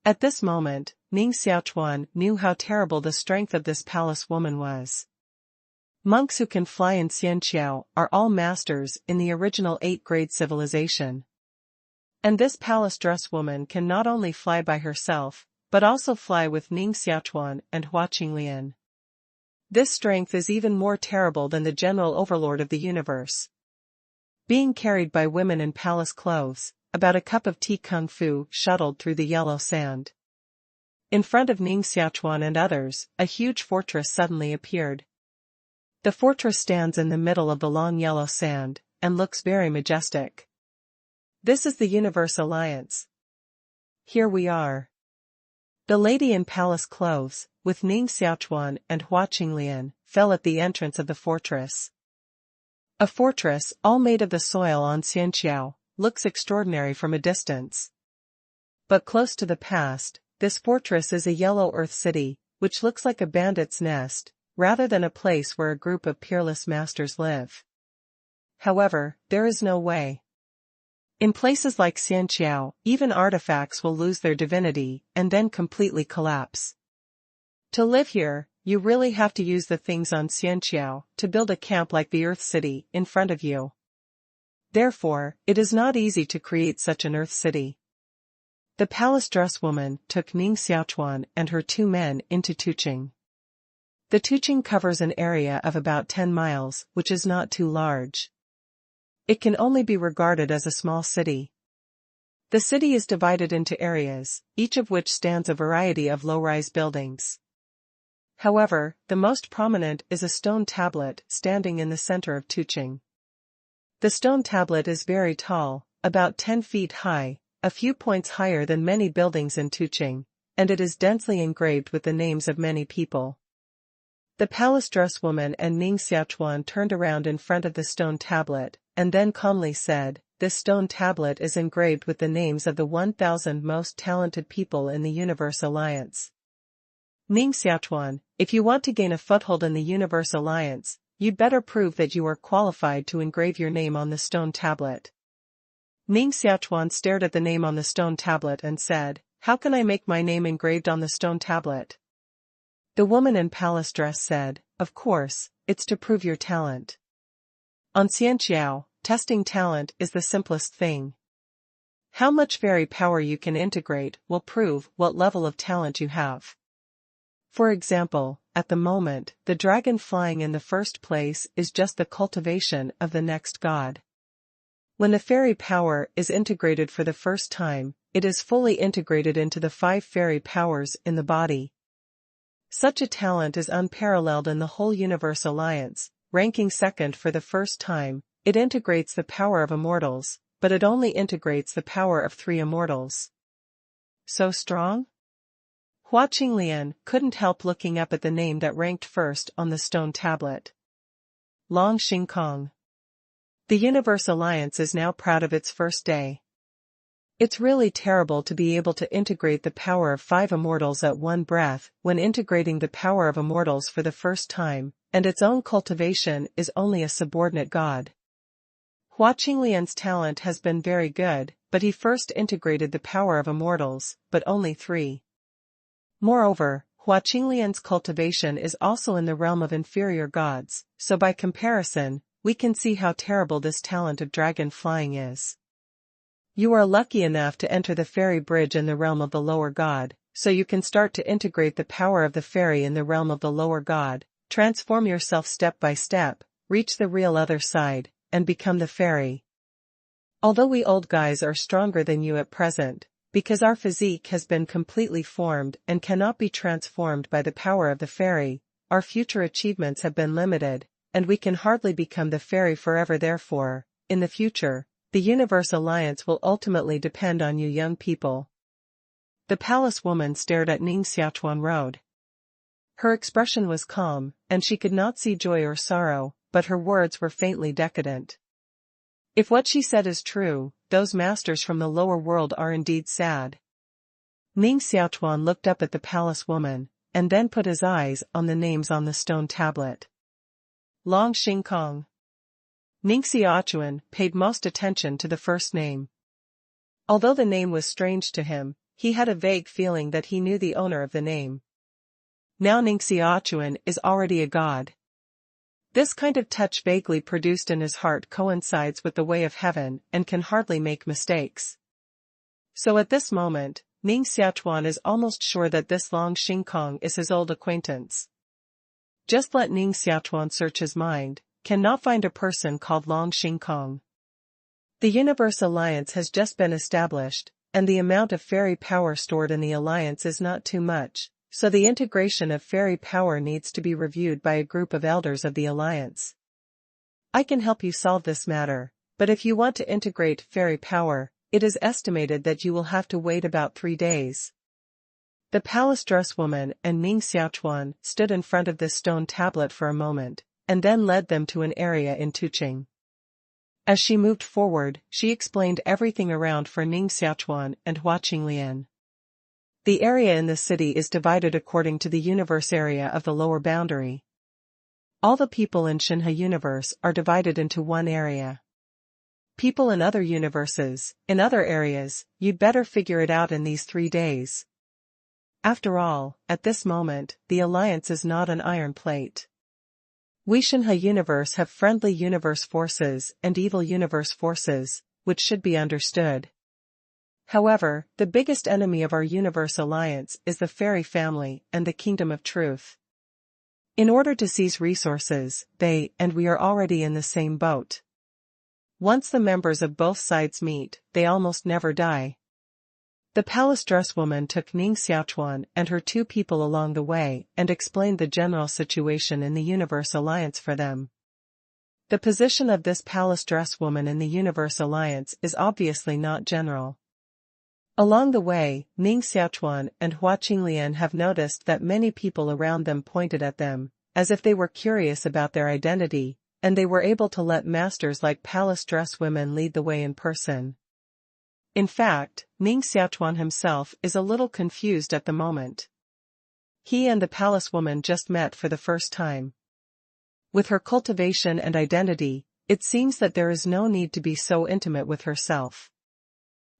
At this moment, Ning Xiaochuan knew how terrible the strength of this palace woman was. Monks who can fly in Xianqiao are all masters in the original 8th-grade civilization. And this palace dress woman can not only fly by herself, but also fly with Ning Xiaochuan and Hua Qinglian. This strength is even more terrible than the general overlord of the universe. Being carried by women in palace clothes, about a cup of tea kung fu shuttled through the yellow sand. In front of Ning Xiaochuan and others, a huge fortress suddenly appeared. The fortress stands in the middle of the long yellow sand, and looks very majestic. This is the Universe Alliance. Here we are. The lady in palace clothes, with Ning Xiaochuan and Hua Qinglian, fell at the entrance of the fortress. A fortress, all made of the soil on Xianqiao, looks extraordinary from a distance. But close to the past, this fortress is a yellow earth city, which looks like a bandit's nest, rather than a place where a group of peerless masters live. However, there is no way. In places like Xianqiao, even artifacts will lose their divinity and then completely collapse. To live here, you really have to use the things on Xianqiao to build a camp like the Earth City in front of you. Therefore, it is not easy to create such an Earth City. The palace dress woman took Ning Xiaochuan and her 2 men into Tuqing. The Tuqing covers an area of about 10 miles, which is not too large. It can only be regarded as a small city. The city is divided into areas, each of which stands a variety of low-rise buildings. However, the most prominent is a stone tablet standing in the center of Tuqing. The stone tablet is very tall, about 10 feet high, a few points higher than many buildings in Tuqing, and it is densely engraved with the names of many people. The palace dress woman and Ning Xiaochuan turned around in front of the stone tablet, and then calmly said, "This stone tablet is engraved with the names of the 1,000 most talented people in the Universe Alliance. Ning Xiaochuan, if you want to gain a foothold in the Universe Alliance, you'd better prove that you are qualified to engrave your name on the stone tablet." Ning Xiaochuan stared at the name on the stone tablet and said, "How can I make my name engraved on the stone tablet?" The woman in palace dress said, "Of course, it's to prove your talent. On Xianqiao, testing talent is the simplest thing. How much fairy power you can integrate will prove what level of talent you have. For example, at the moment, the dragon flying in the first place is just the cultivation of the next god. When the fairy power is integrated for the first time, it is fully integrated into the 5 fairy powers in the body. Such a talent is unparalleled in the whole Universe Alliance, ranking second for the first time. It integrates the power of immortals, but it only integrates the power of 3 immortals. So strong? Hua Qinglian couldn't help looking up at the name that ranked first on the stone tablet. Long Xingkong. The Universe Alliance is now proud of its first day. It's really terrible to be able to integrate the power of 5 immortals at one breath when integrating the power of immortals for the first time, and its own cultivation is only a subordinate god. Hua Qinglian's talent has been very good, but he first integrated the power of immortals, but only 3. Moreover, Hua Qinglian's cultivation is also in the realm of inferior gods, so by comparison, we can see how terrible this talent of dragon flying is. You are lucky enough to enter the fairy bridge in the realm of the lower god, so you can start to integrate the power of the fairy in the realm of the lower god, transform yourself step by step, reach the real other side, and become the fairy. Although we old guys are stronger than you at present, because our physique has been completely formed and cannot be transformed by the power of the fairy, our future achievements have been limited, and we can hardly become the fairy forever. Therefore, in the future, the Universe Alliance will ultimately depend on you young people. The palace woman stared at Ning Xiaochuan Road. Her expression was calm, and she could not see joy or sorrow, but her words were faintly decadent. If what she said is true, those masters from the lower world are indeed sad. Ning Xiaochuan looked up at the palace woman, and then put his eyes on the names on the stone tablet. Long Xingkong. Ning Xiaochuan paid most attention to the first name. Although the name was strange to him, he had a vague feeling that he knew the owner of the name. Now Ning Xiaochuan is already a god. This kind of touch vaguely produced in his heart coincides with the way of heaven and can hardly make mistakes. So at this moment, Ning Xiaochuan is almost sure that this Long Xingkong is his old acquaintance. Just let Ning Xiaochuan search his mind, cannot find a person called Long Xingkong. The Universe Alliance has just been established, and the amount of fairy power stored in the Alliance is not too much, so the integration of fairy power needs to be reviewed by a group of elders of the Alliance. I can help you solve this matter, but if you want to integrate fairy power, it is estimated that you will have to wait about 3 days. The palace dress woman and Ning Xiaochuan stood in front of this stone tablet for a moment, and then led them to an area in Tuqing. As she moved forward, she explained everything around for Ning Xiaochuan and Hua Qinglian. The area in the city is divided according to the universe area of the lower boundary. All the people in Shinhe universe are divided into one area. People in other universes, in other areas, you'd better figure it out in these 3 days. After all, at this moment, the Alliance is not an iron plate. We Shinhe universe have friendly universe forces and evil universe forces, which should be understood. However, the biggest enemy of our Universe Alliance is the Fairy family and the Kingdom of Truth. In order to seize resources, they and we are already in the same boat. Once the members of both sides meet, they almost never die. The palace dress woman took Ning Xiaochuan and her 2 people along the way and explained the general situation in the Universe Alliance for them. The position of this palace dress woman in the Universe Alliance is obviously not general. Along the way, Ning Xiaochuan and Hua Qinglian have noticed that many people around them pointed at them, as if they were curious about their identity, and they were able to let masters like palace dress women lead the way in person. In fact, Ning Xiaochuan himself is a little confused at the moment. He and the palace woman just met for the first time. With her cultivation and identity, it seems that there is no need to be so intimate with herself.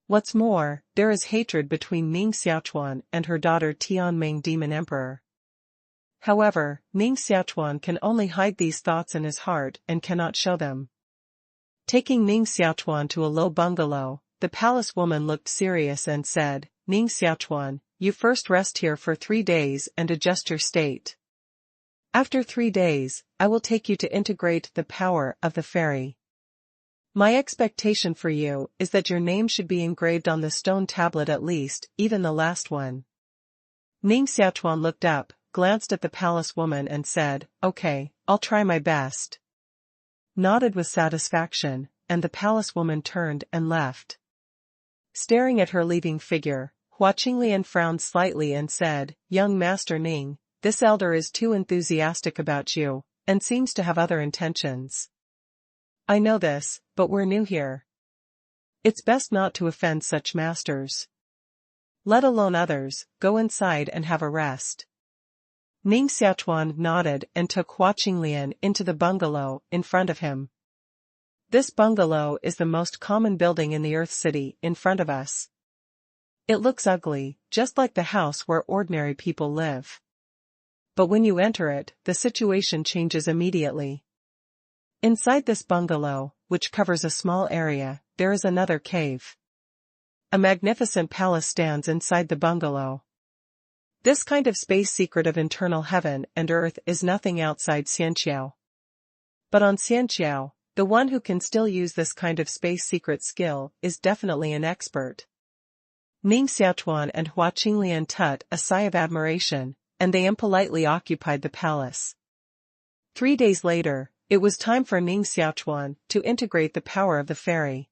What's more, there is hatred between Ning Xiaochuan and her daughter Tianming Demon Emperor. However, Ning Xiaochuan can only hide these thoughts in his heart and cannot show them. Taking Ning Xiaochuan to a low bungalow, the palace woman looked serious and said, "Ning Xiaochuan, you first rest here for 3 days and adjust your state. After 3 days, I will take you to integrate the power of the fairy. My expectation for you is that your name should be engraved on the stone tablet at least, even the last one." Ning Xiaochuan looked up, glanced at the palace woman and said, "Okay, I'll try my best." Nodded with satisfaction, and the palace woman turned and left. Staring at her leaving figure, Hua Qinglian frowned slightly and said, "Young Master Ning, this elder is too enthusiastic about you, and seems to have other intentions. I know this, but we're new here. It's best not to offend such masters. Let alone others, go inside and have a rest." Ning Xiaochuan nodded and took Hua Qinglian into the bungalow in front of him. This bungalow is the most common building in the Earth City in front of us. It looks ugly, just like the house where ordinary people live. But when you enter it, the situation changes immediately. Inside this bungalow, which covers a small area, there is another cave. A magnificent palace stands inside the bungalow. This kind of space secret of internal heaven and earth is nothing outside Xianqiao. But on Xianqiao, the one who can still use this kind of space secret skill is definitely an expert. Ning Xiaochuan and Hua Qinglian tut a sigh of admiration, and they impolitely occupied the palace. 3 days later, it was time for Ning Xiaochuan to integrate the power of the fairy.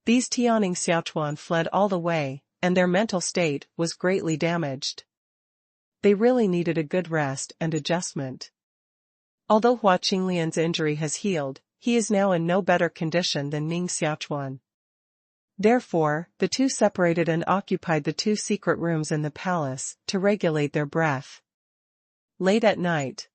These Ning Xiaochuan fled all the way, and their mental state was greatly damaged. They really needed a good rest and adjustment. Although Hua Qinglian's injury has healed, he is now in no better condition than Ning Xiaochuan. Therefore, the two separated and occupied the 2 secret rooms in the palace to regulate their breath. Late at night,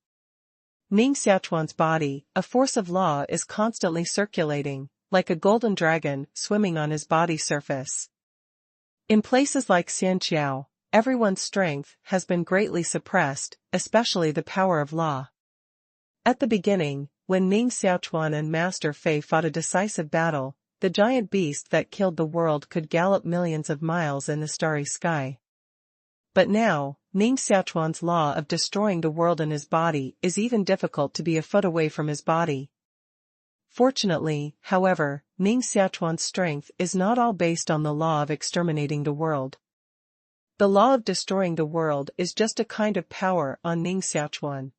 Ning Xiaochuan's body, a force of law, is constantly circulating, like a golden dragon swimming on his body surface. In places like Xianqiao, everyone's strength has been greatly suppressed, especially the power of law. At the beginning, when Ning Xiaochuan and Master Fei fought a decisive battle, the giant beast that killed the world could gallop millions of miles in the starry sky. But now, Ning Xiaochuan's law of destroying the world in his body is even difficult to be a foot away from his body. Fortunately, however, Ning Xiaochuan's strength is not all based on the law of exterminating the world. The law of destroying the world is just a kind of power on Ning Xiaochuan.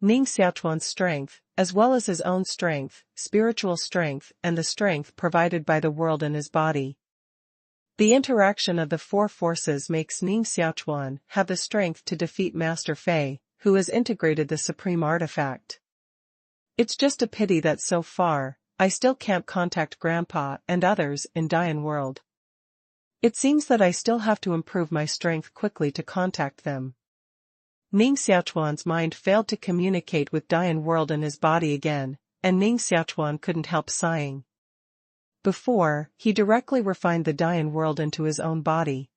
Ning Xiaochuan's strength, as well as his own strength, spiritual strength, and the strength provided by the world in his body. The interaction of the 4 forces makes Ning Xiaochuan have the strength to defeat Master Fei, who has integrated the supreme artifact. It's just a pity that so far, I still can't contact Grandpa and others in Dian World. It seems that I still have to improve my strength quickly to contact them. Ning Xiaochuan's mind failed to communicate with Dian World in his body again, and Ning Xiaochuan couldn't help sighing. Before, he directly refined the Dian World into his own body.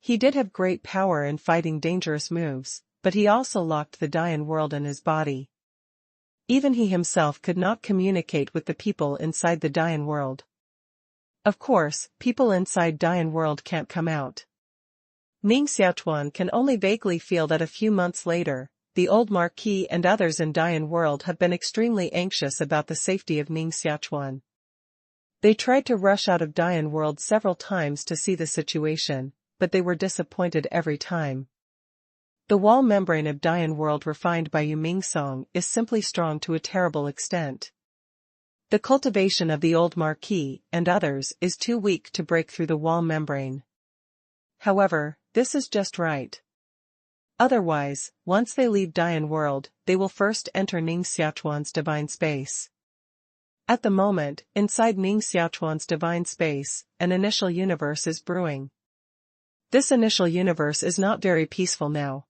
He did have great power in fighting dangerous moves, but he also locked the Dian World in his body. Even he himself could not communicate with the people inside the Dian World. Of course, people inside Dian World can't come out. Ning Xiaochuan can only vaguely feel that a few months later, the old Marquis and others in Dian World have been extremely anxious about the safety of Ning Xiaochuan. They tried to rush out of Dian World several times to see the situation, but they were disappointed every time. The wall membrane of Dian World refined by Yu Mingsong is simply strong to a terrible extent. The cultivation of the old Marquis and others is too weak to break through the wall membrane. However, this is just right. Otherwise, once they leave Dian World, they will first enter Ning Xiaochuan's divine space. At the moment, inside Ning Xiaochuan's divine space, an initial universe is brewing. This initial universe is not very peaceful now.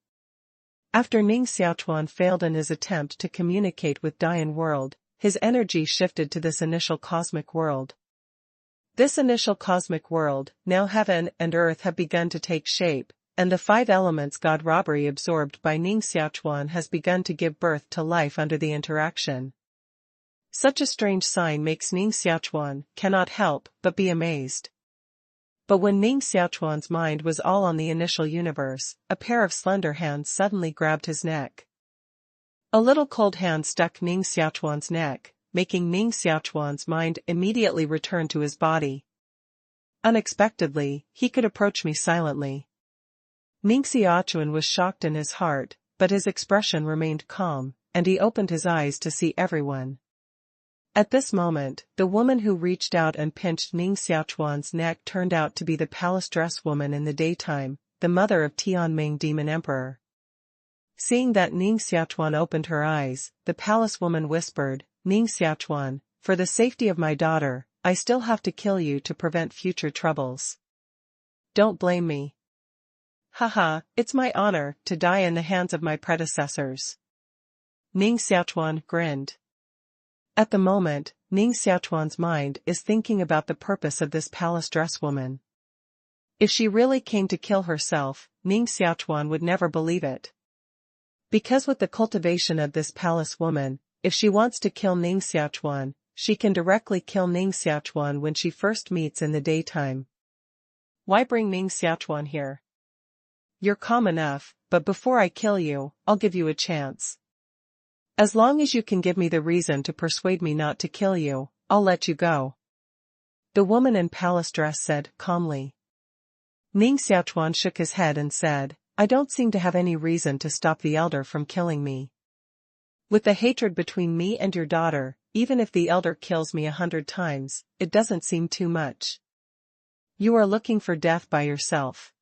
After Ning Xiaochuan failed in his attempt to communicate with Dian World, his energy shifted to this initial cosmic world. This initial cosmic world, now heaven and earth have begun to take shape, and the 5 elements God robbery absorbed by Ning Xiaochuan has begun to give birth to life under the interaction. Such a strange sign makes Ning Xiaochuan cannot help but be amazed. But when Ning Xiaochuan's mind was all on the initial universe, a pair of slender hands suddenly grabbed his neck. A little cold hand stuck Ning Xiaochuan's neck, making Ning Xiaochuan's mind immediately return to his body. Unexpectedly, he could approach me silently. Ning Xiaochuan was shocked in his heart, but his expression remained calm, and he opened his eyes to see everyone. At this moment, the woman who reached out and pinched Ning Xiaochuan's neck turned out to be the palace dress woman in the daytime, the mother of Tianming Demon Emperor. Seeing that Ning Xiaochuan opened her eyes, the palace woman whispered, "Ning Xiaochuan, for the safety of my daughter, I still have to kill you to prevent future troubles. Don't blame me. Haha, it's my honor to die in the hands of my predecessors." Ning Xiaochuan grinned. At the moment, Ning Xiaochuan's mind is thinking about the purpose of this palace dress woman. If she really came to kill herself, Ning Xiaochuan would never believe it. Because with the cultivation of this palace woman, if she wants to kill Ning Xiaochuan, she can directly kill Ning Xiaochuan when she first meets in the daytime. Why bring Ning Xiaochuan here? You're calm enough, but before I kill you, I'll give you a chance. As long as you can give me the reason to persuade me not to kill you, I'll let you go. The woman in palace dress said calmly. Ning Xiaochuan shook his head and said, I don't seem to have any reason to stop the elder from killing me. With the hatred between me and your daughter, even if the elder kills me 100 times, it doesn't seem too much. You are looking for death by yourself.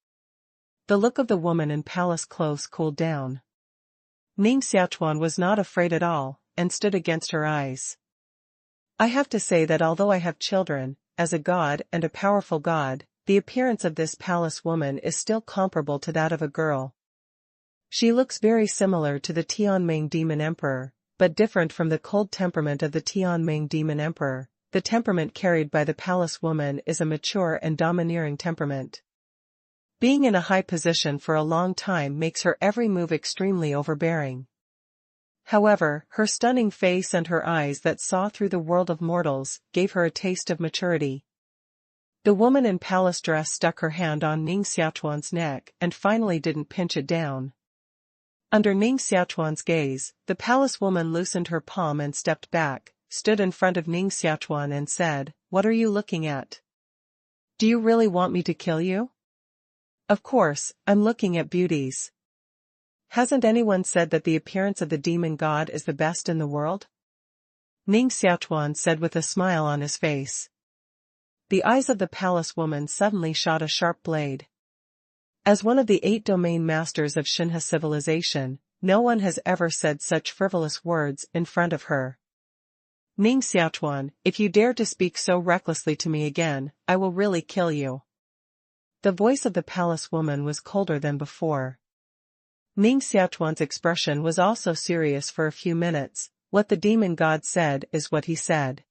The look of the woman in palace clothes cooled down. Ning Xiaochuan was not afraid at all, and stood against her eyes. I have to say that although I have children, as a god and a powerful god, the appearance of this palace woman is still comparable to that of a girl. She looks very similar to the Tianming Demon Emperor, but different from the cold temperament of the Tianming Demon Emperor. The temperament carried by the palace woman is a mature and domineering temperament. Being in a high position for a long time makes her every move extremely overbearing. However, her stunning face and her eyes that saw through the world of mortals gave her a taste of maturity. The woman in palace dress stuck her hand on Ning Xiaochuan's neck and finally didn't pinch it down. Under Ning Xiaochuan's gaze, the palace woman loosened her palm and stepped back, stood in front of Ning Xiaochuan and said, What are you looking at? Do you really want me to kill you? Of course, I'm looking at beauties. Hasn't anyone said that the appearance of the demon god is the best in the world? Ning Xiaochuan said with a smile on his face. The eyes of the palace woman suddenly shot a sharp blade. As one of the 8 domain masters of Xinhe civilization, no one has ever said such frivolous words in front of her. Ning Xiaochuan, if you dare to speak so recklessly to me again, I will really kill you. The voice of the palace woman was colder than before. Ning Xiaochuan's expression was also serious for a few minutes. What the demon god said is what he said.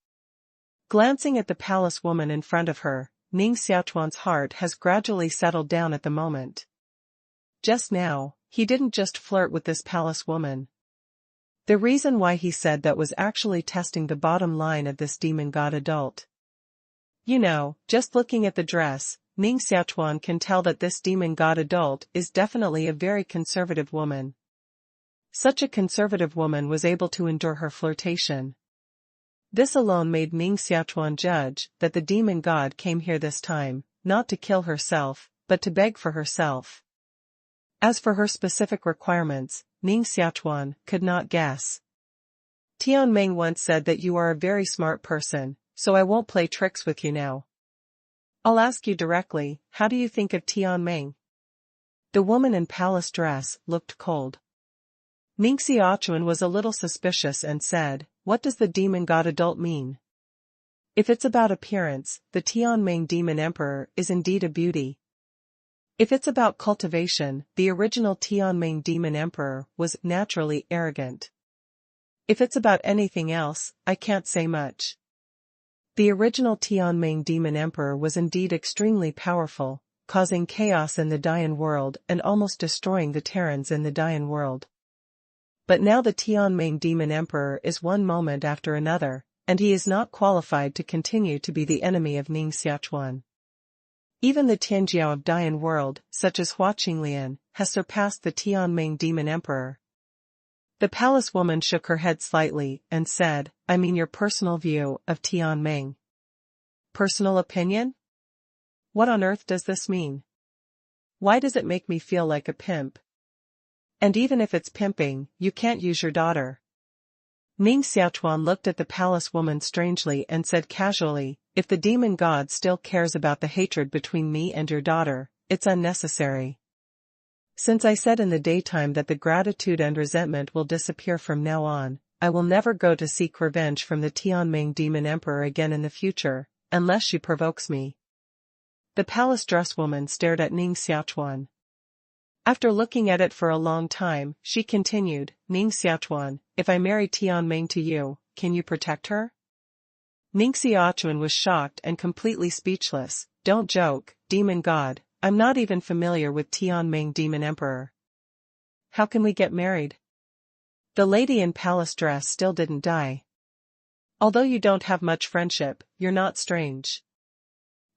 Glancing at the palace woman in front of her, Ning Xiaochuan's heart has gradually settled down at the moment. Just now, he didn't just flirt with this palace woman. The reason why he said that was actually testing the bottom line of this demon god adult. You know, just looking at the dress, Ning Xiaochuan can tell that this demon god adult is definitely a very conservative woman. Such a conservative woman was able to endure her flirtation. This alone made Ning Xiaochuan judge that the demon god came here this time, not to kill herself, but to beg for herself. As for her specific requirements, Ning Xiaochuan could not guess. Tianming once said that you are a very smart person, so I won't play tricks with you now. I'll ask you directly, how do you think of Tianming? The woman in palace dress looked cold. Ning Xiaochuan was a little suspicious and said, What does the demon god adult mean? If it's about appearance, the Tianming Demon Emperor is indeed a beauty. If it's about cultivation, the original Tianming Demon Emperor was naturally arrogant. If it's about anything else, I can't say much. The original Tianming Demon Emperor was indeed extremely powerful, causing chaos in the Dian world and almost destroying the Terrans in the Dian world. But now the Tianming Demon Emperor is one moment after another, and he is not qualified to continue to be the enemy of Ning Xiaochuan. Even the Tianjiao of Dian world, such as Hua Qinglian, has surpassed the Tianming Demon Emperor. The palace woman shook her head slightly and said, I mean your personal view of Tianming. Personal opinion? What on earth does this mean? Why does it make me feel like a pimp? And even if it's pimping, you can't use your daughter. Ning Xiaochuan looked at the palace woman strangely and said casually, if the demon god still cares about the hatred between me and your daughter, it's unnecessary. Since I said in the daytime that the gratitude and resentment will disappear from now on, I will never go to seek revenge from the Tianming demon emperor again in the future, unless she provokes me. The palace dress woman stared at Ning Xiaochuan. After looking at it for a long time, she continued, Ning Xiaochuan, if I marry Tianming to you, can you protect her? Ning Xiaochuan was shocked and completely speechless. Don't joke, demon god, I'm not even familiar with Tianming demon emperor. How can we get married? The lady in palace dress still didn't die. Although you don't have much friendship, you're not strange.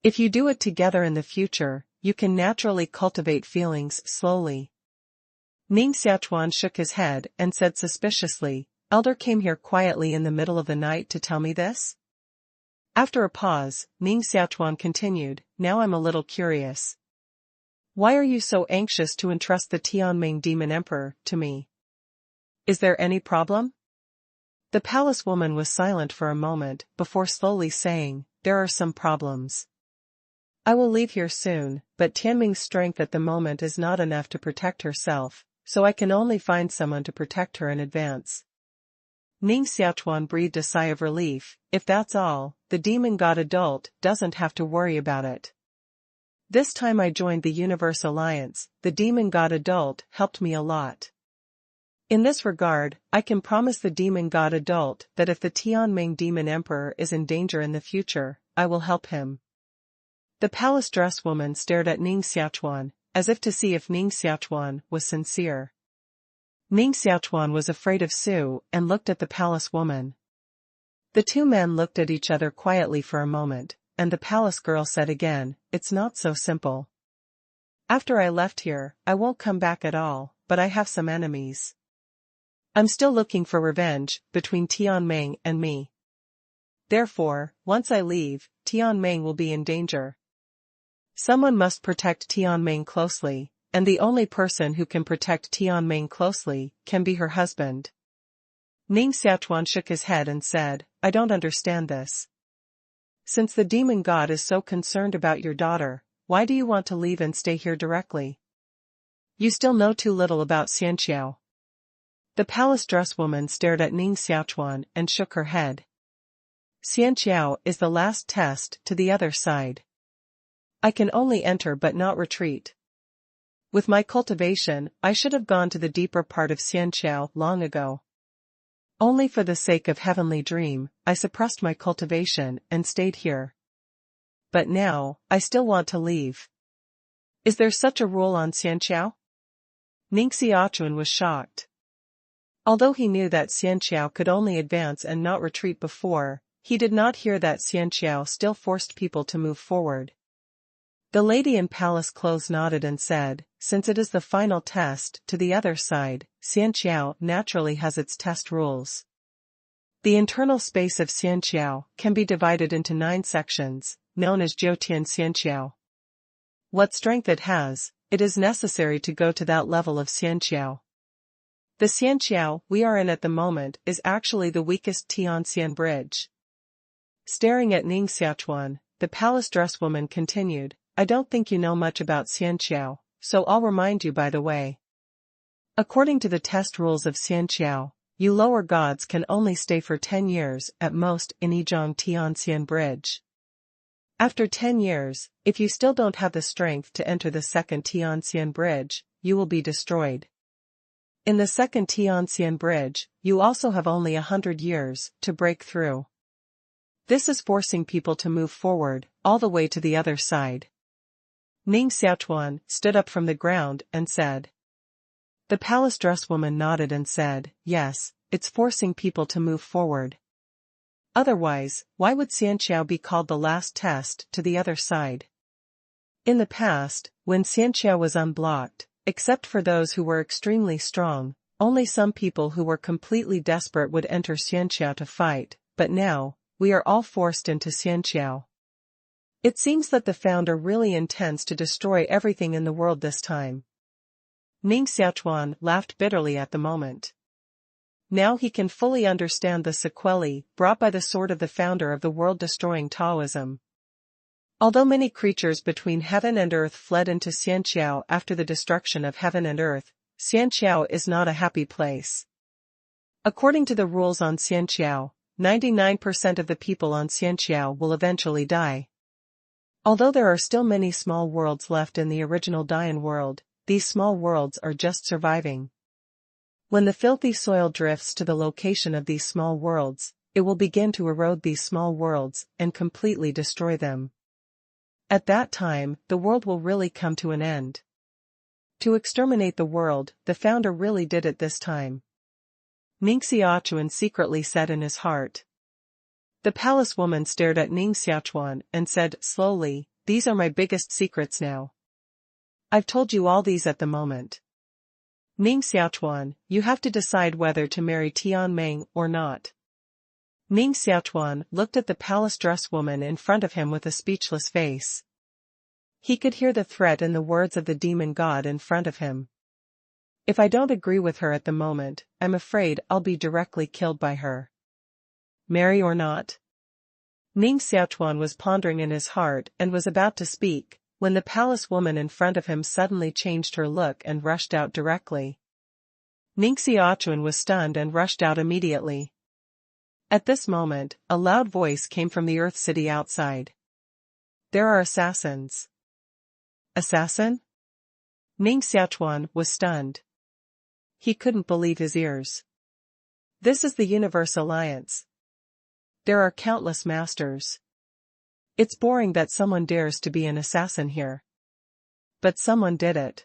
If you do it together in the future, you can naturally cultivate feelings slowly. Ning Xiaochuan shook his head and said suspiciously, Elder came here quietly in the middle of the night to tell me this? After a pause, Ning Xiaochuan continued, now I'm a little curious. Why are you so anxious to entrust the Tianming demon emperor to me? Is there any problem? The palace woman was silent for a moment before slowly saying, there are some problems. I will leave here soon, but Tianming's strength at the moment is not enough to protect herself, so I can only find someone to protect her in advance. Ning Xiaochuan breathed a sigh of relief. If that's all, the demon god adult doesn't have to worry about it. This time I joined the Universe Alliance, the demon god adult helped me a lot. In this regard, I can promise the demon god adult that if the Tianming demon emperor is in danger in the future, I will help him. The palace dress woman stared at Ning Xiaochuan, as if to see if Ning Xiaochuan was sincere. Ning Xiaochuan was afraid of Sue and looked at the palace woman. The two men looked at each other quietly for a moment, and the palace girl said again, it's not so simple. After I left here, I won't come back at all, but I have some enemies. I'm still looking for revenge between Tianming and me. Therefore, once I leave, Tianming will be in danger. Someone must protect Tianming closely, and the only person who can protect Tianming closely can be her husband. Ning Xiaochuan shook his head and said, I don't understand this. Since the demon god is so concerned about your daughter, why do you want to leave and stay here directly? You still know too little about Xianxiao. The palace dress woman stared at Ning Xiaochuan and shook her head. Xianxiao is the last test to the other side. I can only enter but not retreat. With my cultivation, I should have gone to the deeper part of Xianxiao long ago. Only for the sake of heavenly dream, I suppressed my cultivation and stayed here. But now, I still want to leave. Is there such a rule on Xianxiao? Ning Xiaochuan was shocked. Although he knew that Xianxiao could only advance and not retreat before, he did not hear that Xianxiao still forced people to move forward. The lady in palace clothes nodded and said, since it is the final test to the other side, Xianxiao naturally has its test rules. The internal space of Xianxiao can be divided into 9 sections, known as Jiutian Xianxiao. What strength it has, it is necessary to go to that level of Xianxiao. The Xianxiao we are in at the moment is actually the weakest Tianxian bridge. Staring at Ning Xiaochuan, the palace dress woman continued, I don't think you know much about Xianxiao, so I'll remind you by the way. According to the test rules of Xianxiao, you lower gods can only stay for 10 years at most in Yizhong Tianxian bridge. After 10 years, if you still don't have the strength to enter the second Tianxian bridge, you will be destroyed. In the second Tianxian bridge, you also have only 100 years to break through. This is forcing people to move forward, all the way to the other side. Ning Xiaochuan stood up from the ground and said. The palace dress woman nodded and said, yes, it's forcing people to move forward. Otherwise, why would Xianxiao be called the last test to the other side? In the past, when Xianxiao was unblocked, except for those who were extremely strong, only some people who were completely desperate would enter Xianxiao to fight, but now, we are all forced into Xianxiao. It seems that the founder really intends to destroy everything in the world this time. Ning Xiaochuan laughed bitterly at the moment. Now he can fully understand the sequelae brought by the sword of the founder of the world-destroying Taoism. Although many creatures between heaven and earth fled into Xianqiao after the destruction of heaven and earth, Xianqiao is not a happy place. According to the rules on Xianqiao, 99% of the people on Xianqiao will eventually die. Although there are still many small worlds left in the original Dian world, these small worlds are just surviving. When the filthy soil drifts to the location of these small worlds, it will begin to erode these small worlds and completely destroy them. At that time, the world will really come to an end. To exterminate the world, the founder really did it this time. Ning Xiaochuan secretly said in his heart. The palace woman stared at Ning Xiaochuan and said slowly, "These are my biggest secrets now. I've told you all these at the moment. Ning Xiaochuan, you have to decide whether to marry Tianming or not." Ning Xiaochuan looked at the palace dress woman in front of him with a speechless face. He could hear the threat in the words of the demon god in front of him. If I don't agree with her at the moment, I'm afraid I'll be directly killed by her. Marry or not? Ning Xiaochuan was pondering in his heart and was about to speak, when the palace woman in front of him suddenly changed her look and rushed out directly. Ning Xiaochuan was stunned and rushed out immediately. At this moment, a loud voice came from the Earth City outside. There are assassins. Assassin? Ning Xiaochuan was stunned. He couldn't believe his ears. This is the Universe Alliance. There are countless masters. It's boring that someone dares to be an assassin here. But someone did it.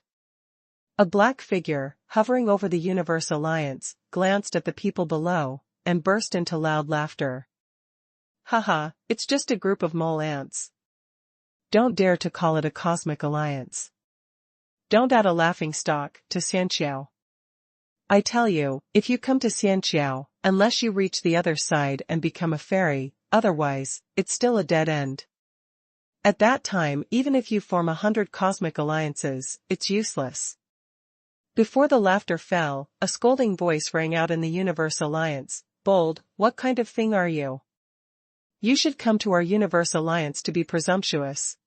A black figure, hovering over the Universe Alliance, glanced at the people below, and burst into loud laughter. Haha, it's just a group of mole ants. Don't dare to call it a cosmic alliance. Don't add a laughing stock to Xianqiao. I tell you, if you come to Xianqiao, unless you reach the other side and become a fairy, otherwise, it's still a dead end. At that time, even if you form 100 cosmic alliances, it's useless. Before the laughter fell, a scolding voice rang out in the Universe Alliance. Bold, what kind of thing are you? You should come to our Universe Alliance to be presumptuous.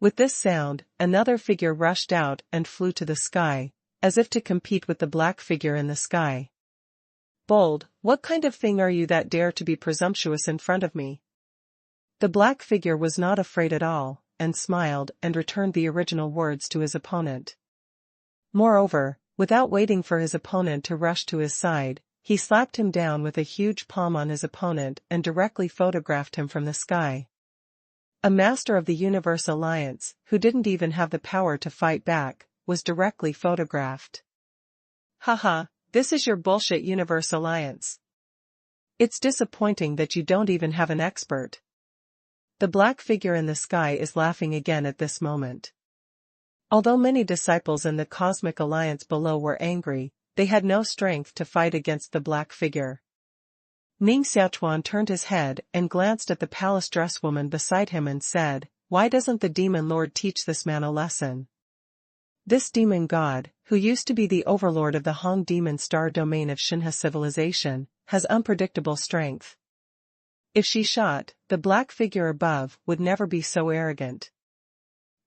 With this sound, another figure rushed out and flew to the sky, as if to compete with the black figure in the sky. Bold, what kind of thing are you that dare to be presumptuous in front of me? The black figure was not afraid at all, and smiled and returned the original words to his opponent. Moreover, without waiting for his opponent to rush to his side, he slapped him down with a huge palm on his opponent and directly photographed him from the sky. A master of the Universe Alliance, who didn't even have the power to fight back, was directly photographed. Haha, this is your bullshit Universe Alliance. It's disappointing that you don't even have an expert. The black figure in the sky is laughing again at this moment. Although many disciples in the Cosmic Alliance below were angry, they had no strength to fight against the black figure. Ning Xiaochuan turned his head and glanced at the palace dress woman beside him and said, "Why doesn't the demon lord teach this man a lesson?" This demon god, who used to be the overlord of the Hong demon star domain of Shinha civilization, has unpredictable strength. If she shot, the black figure above would never be so arrogant.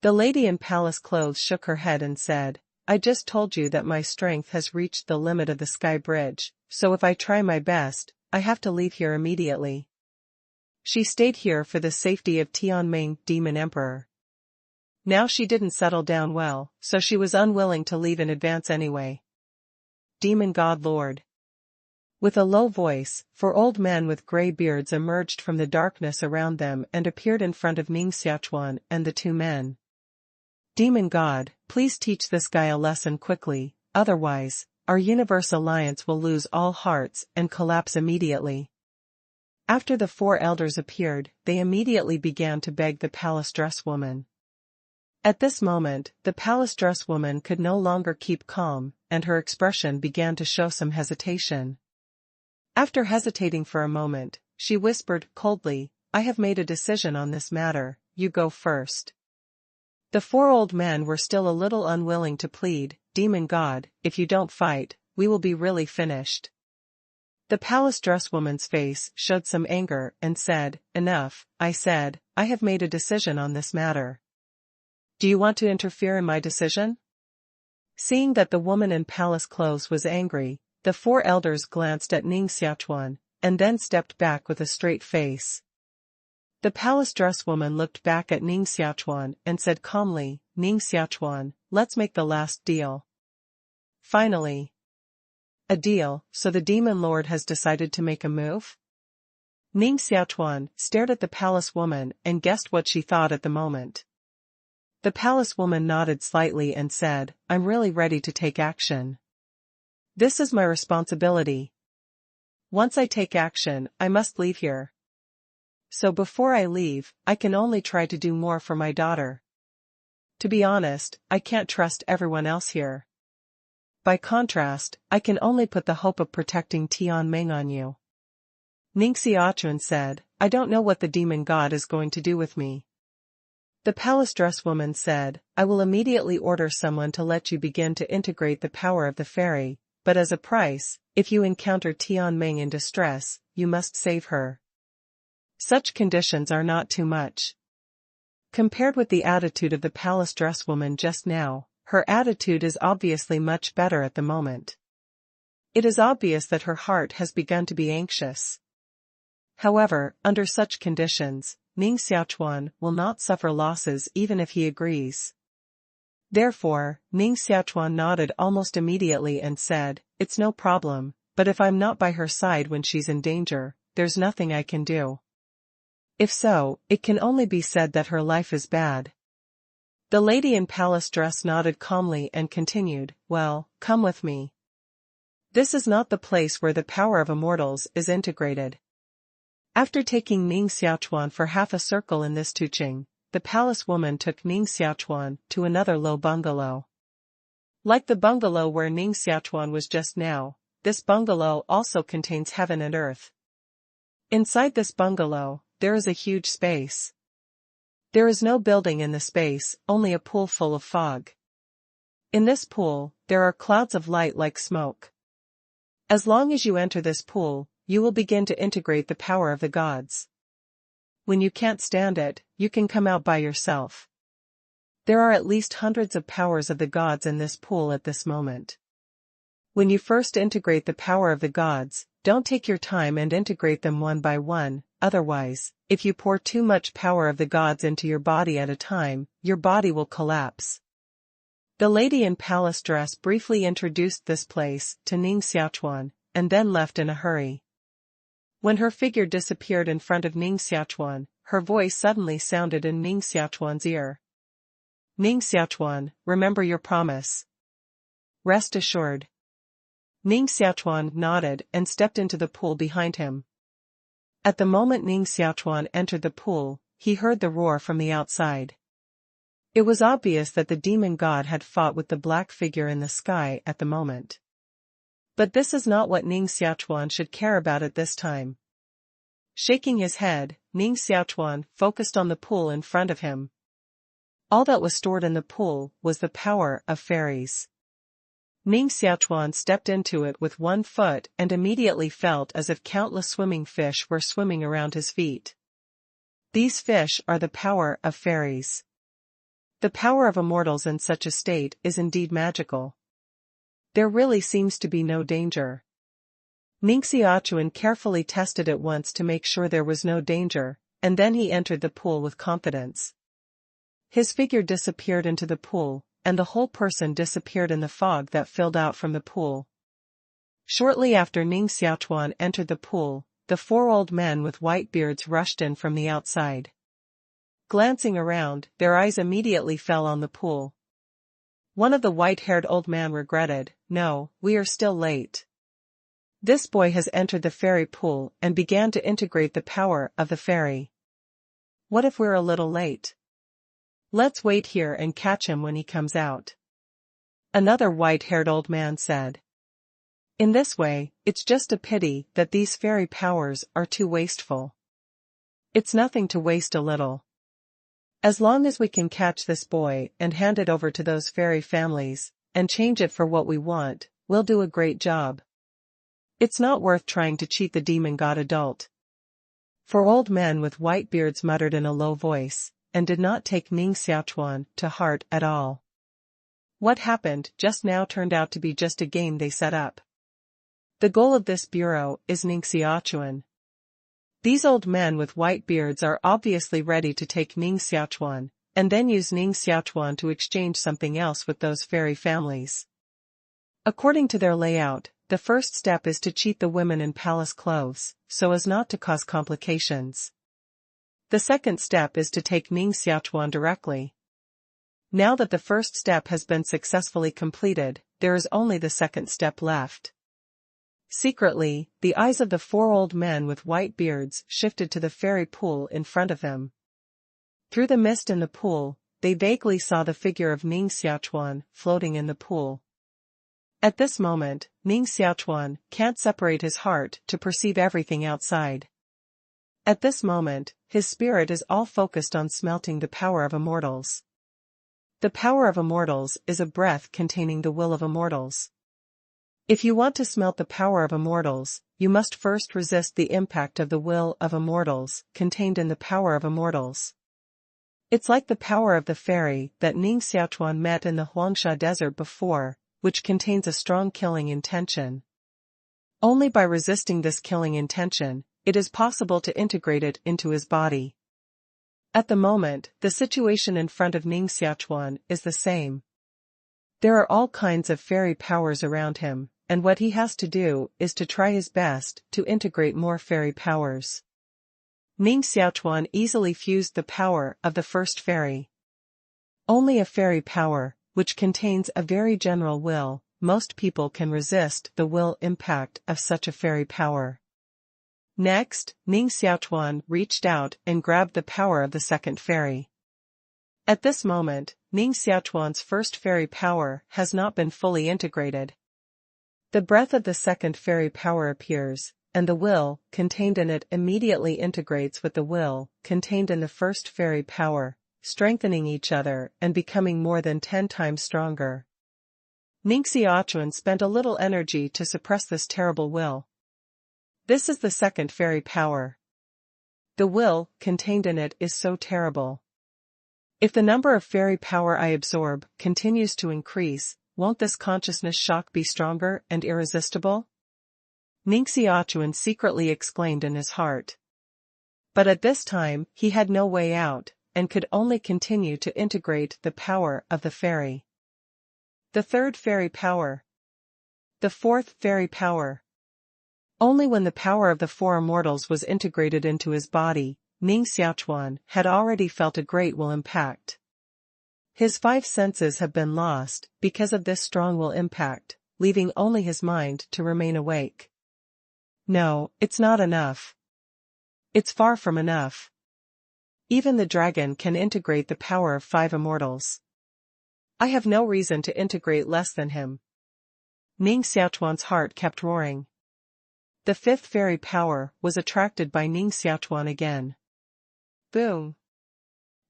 The lady in palace clothes shook her head and said, "I just told you that my strength has reached the limit of the sky bridge, so if I try my best, I have to leave here immediately." She stayed here for the safety of Tianming, Demon Emperor. Now she didn't settle down well, so she was unwilling to leave in advance anyway. Demon God Lord. With a low voice, 4 old men with gray beards emerged from the darkness around them and appeared in front of Ning Xiaochuan and the 2 men. Demon God, please teach this guy a lesson quickly, otherwise, our Universe Alliance will lose all hearts and collapse immediately. After the 4 elders appeared, they immediately began to beg the palace dress woman. At this moment, the palace dress woman could no longer keep calm, and her expression began to show some hesitation. After hesitating for a moment, she whispered coldly, "I have made a decision on this matter, you go first. The four old men were still a little unwilling to plead, Demon God, if you don't fight, we will be really finished. The palace dresswoman's face showed some anger and said, Enough, I said, I have made a decision on this matter. Do you want to interfere in my decision? Seeing that the woman in palace clothes was angry, the four elders glanced at Ning Xiaochuan, and then stepped back with a straight face. The palace dresswoman looked back at Ning Xiaochuan and said calmly, Ning Xiaochuan, let's make the last deal. Finally. A deal, so the demon lord has decided to make a move? Ning Xiaochuan stared at the palace woman and guessed what she thought at the moment. The palace woman nodded slightly and said, I'm really ready to take action. This is my responsibility. Once I take action, I must leave here. So before I leave, I can only try to do more for my daughter. To be honest, I can't trust everyone else here. By contrast, I can only put the hope of protecting Tianming on you. Ning Xiaochuan said, I don't know what the demon god is going to do with me. The palace dresswoman said, I will immediately order someone to let you begin to integrate the power of the fairy, but as a price, if you encounter Tianming in distress, you must save her. Such conditions are not too much. Compared with the attitude of the palace dresswoman just now, her attitude is obviously much better at the moment. It is obvious that her heart has begun to be anxious. However, under such conditions, Ning Xiaochuan will not suffer losses even if he agrees. Therefore, Ning Xiaochuan nodded almost immediately and said, It's no problem, but if I'm not by her side when she's in danger, there's nothing I can do. If so, it can only be said that her life is bad. The lady in palace dress nodded calmly and continued, Well, come with me. This is not the place where the power of immortals is integrated. After taking Ning Xiaochuan for half a circle in this tuching, the palace woman took Ning Xiaochuan to another low bungalow. Like the bungalow where Ning Xiaochuan was just now, this bungalow also contains heaven and earth. Inside this bungalow, there is a huge space. There is no building in the space, only a pool full of fog. In this pool, there are clouds of light like smoke. As long as you enter this pool, you will begin to integrate the power of the gods. When you can't stand it, you can come out by yourself. There are at least hundreds of powers of the gods in this pool at this moment. When you first integrate the power of the gods, don't take your time and integrate them one by one, otherwise, if you pour too much power of the gods into your body at a time, your body will collapse. The lady in palace dress briefly introduced this place to Ning Xiaochuan, and then left in a hurry. When her figure disappeared in front of Ning Xiaochuan, her voice suddenly sounded in Ning Xiaochuan's ear. Ning Xiaochuan, remember your promise. Rest assured. Ning Xiaochuan nodded and stepped into the pool behind him. At the moment Ning Xiaochuan entered the pool, he heard the roar from the outside. It was obvious that the demon god had fought with the black figure in the sky at the moment. But this is not what Ning Xiaochuan should care about at this time. Shaking his head, Ning Xiaochuan focused on the pool in front of him. All that was stored in the pool was the power of fairies. Ning Xiaochuan stepped into it with one foot and immediately felt as if countless swimming fish were swimming around his feet. These fish are the power of fairies. The power of immortals in such a state is indeed magical. There really seems to be no danger. Ning Xiaochuan carefully tested it once to make sure there was no danger, and then he entered the pool with confidence. His figure disappeared into the pool, and the whole person disappeared in the fog that filled out from the pool. Shortly after Ning Xiaochuan entered the pool, the four old men with white beards rushed in from the outside. Glancing around, their eyes immediately fell on the pool. One of the white-haired old men regretted, No, we are still late. This boy has entered the fairy pool and began to integrate the power of the fairy. What if we're a little late? Let's wait here and catch him when he comes out. Another white-haired old man said. In this way, it's just a pity that these fairy powers are too wasteful. It's nothing to waste a little. As long as we can catch this boy and hand it over to those fairy families, and change it for what we want, we'll do a great job. It's not worth trying to cheat the demon god adult. Four old men with white beards muttered in a low voice, and did not take Ning Xiaochuan to heart at all. What happened just now turned out to be just a game they set up. The goal of this bureau is Ning Xiaochuan. These old men with white beards are obviously ready to take Ning Xiaochuan, and then use Ning Xiaochuan to exchange something else with those fairy families. According to their layout, the first step is to cheat the women in palace clothes, so as not to cause complications. The second step is to take Ning Xiaochuan directly. Now that the first step has been successfully completed, there is only the second step left. Secretly, the eyes of the four old men with white beards shifted to the fairy pool in front of them. Through the mist in the pool, they vaguely saw the figure of Ning Xiaochuan floating in the pool. At this moment, Ning Xiaochuan can't separate his heart to perceive everything outside. At this moment, his spirit is all focused on smelting the power of immortals. The power of immortals is a breath containing the will of immortals. If you want to smelt the power of immortals, you must first resist the impact of the will of immortals contained in the power of immortals. It's like the power of the fairy that Ning Xiaochuan met in the Huangsha desert before, which contains a strong killing intention. Only by resisting this killing intention, it is possible to integrate it into his body. At the moment, the situation in front of Ning Xiaochuan is the same. There are all kinds of fairy powers around him, and what he has to do is to try his best to integrate more fairy powers. Ning Xiaochuan easily fused the power of the first fairy. Only a fairy power, which contains a very general will, most people can resist the will impact of such a fairy power. Next, Ning Xiaochuan reached out and grabbed the power of the second fairy. At this moment, Ning Xiaochuan's first fairy power has not been fully integrated. The breath of the second fairy power appears, and the will contained in it immediately integrates with the will contained in the first fairy power, strengthening each other and becoming more than 10 times stronger. Ning Xiaochuan spent a little energy to suppress this terrible will. This is the second fairy power. The will contained in it is so terrible. If the number of fairy power I absorb continues to increase, won't this consciousness shock be stronger and irresistible? Ning Xiaochuan secretly exclaimed in his heart. But at this time, he had no way out, and could only continue to integrate the power of the fairy. The third fairy power. The fourth fairy power. Only when the power of the four immortals was integrated into his body, Ning Xiaochuan had already felt a great will impact. His 5 senses have been lost because of this strong will impact, leaving only his mind to remain awake. No, it's not enough. It's far from enough. Even the dragon can integrate the power of 5 immortals. I have no reason to integrate less than him. Ning Xiaochuan's heart kept roaring. The 5th fairy power was attracted by Ning Xiaochuan again. Boom!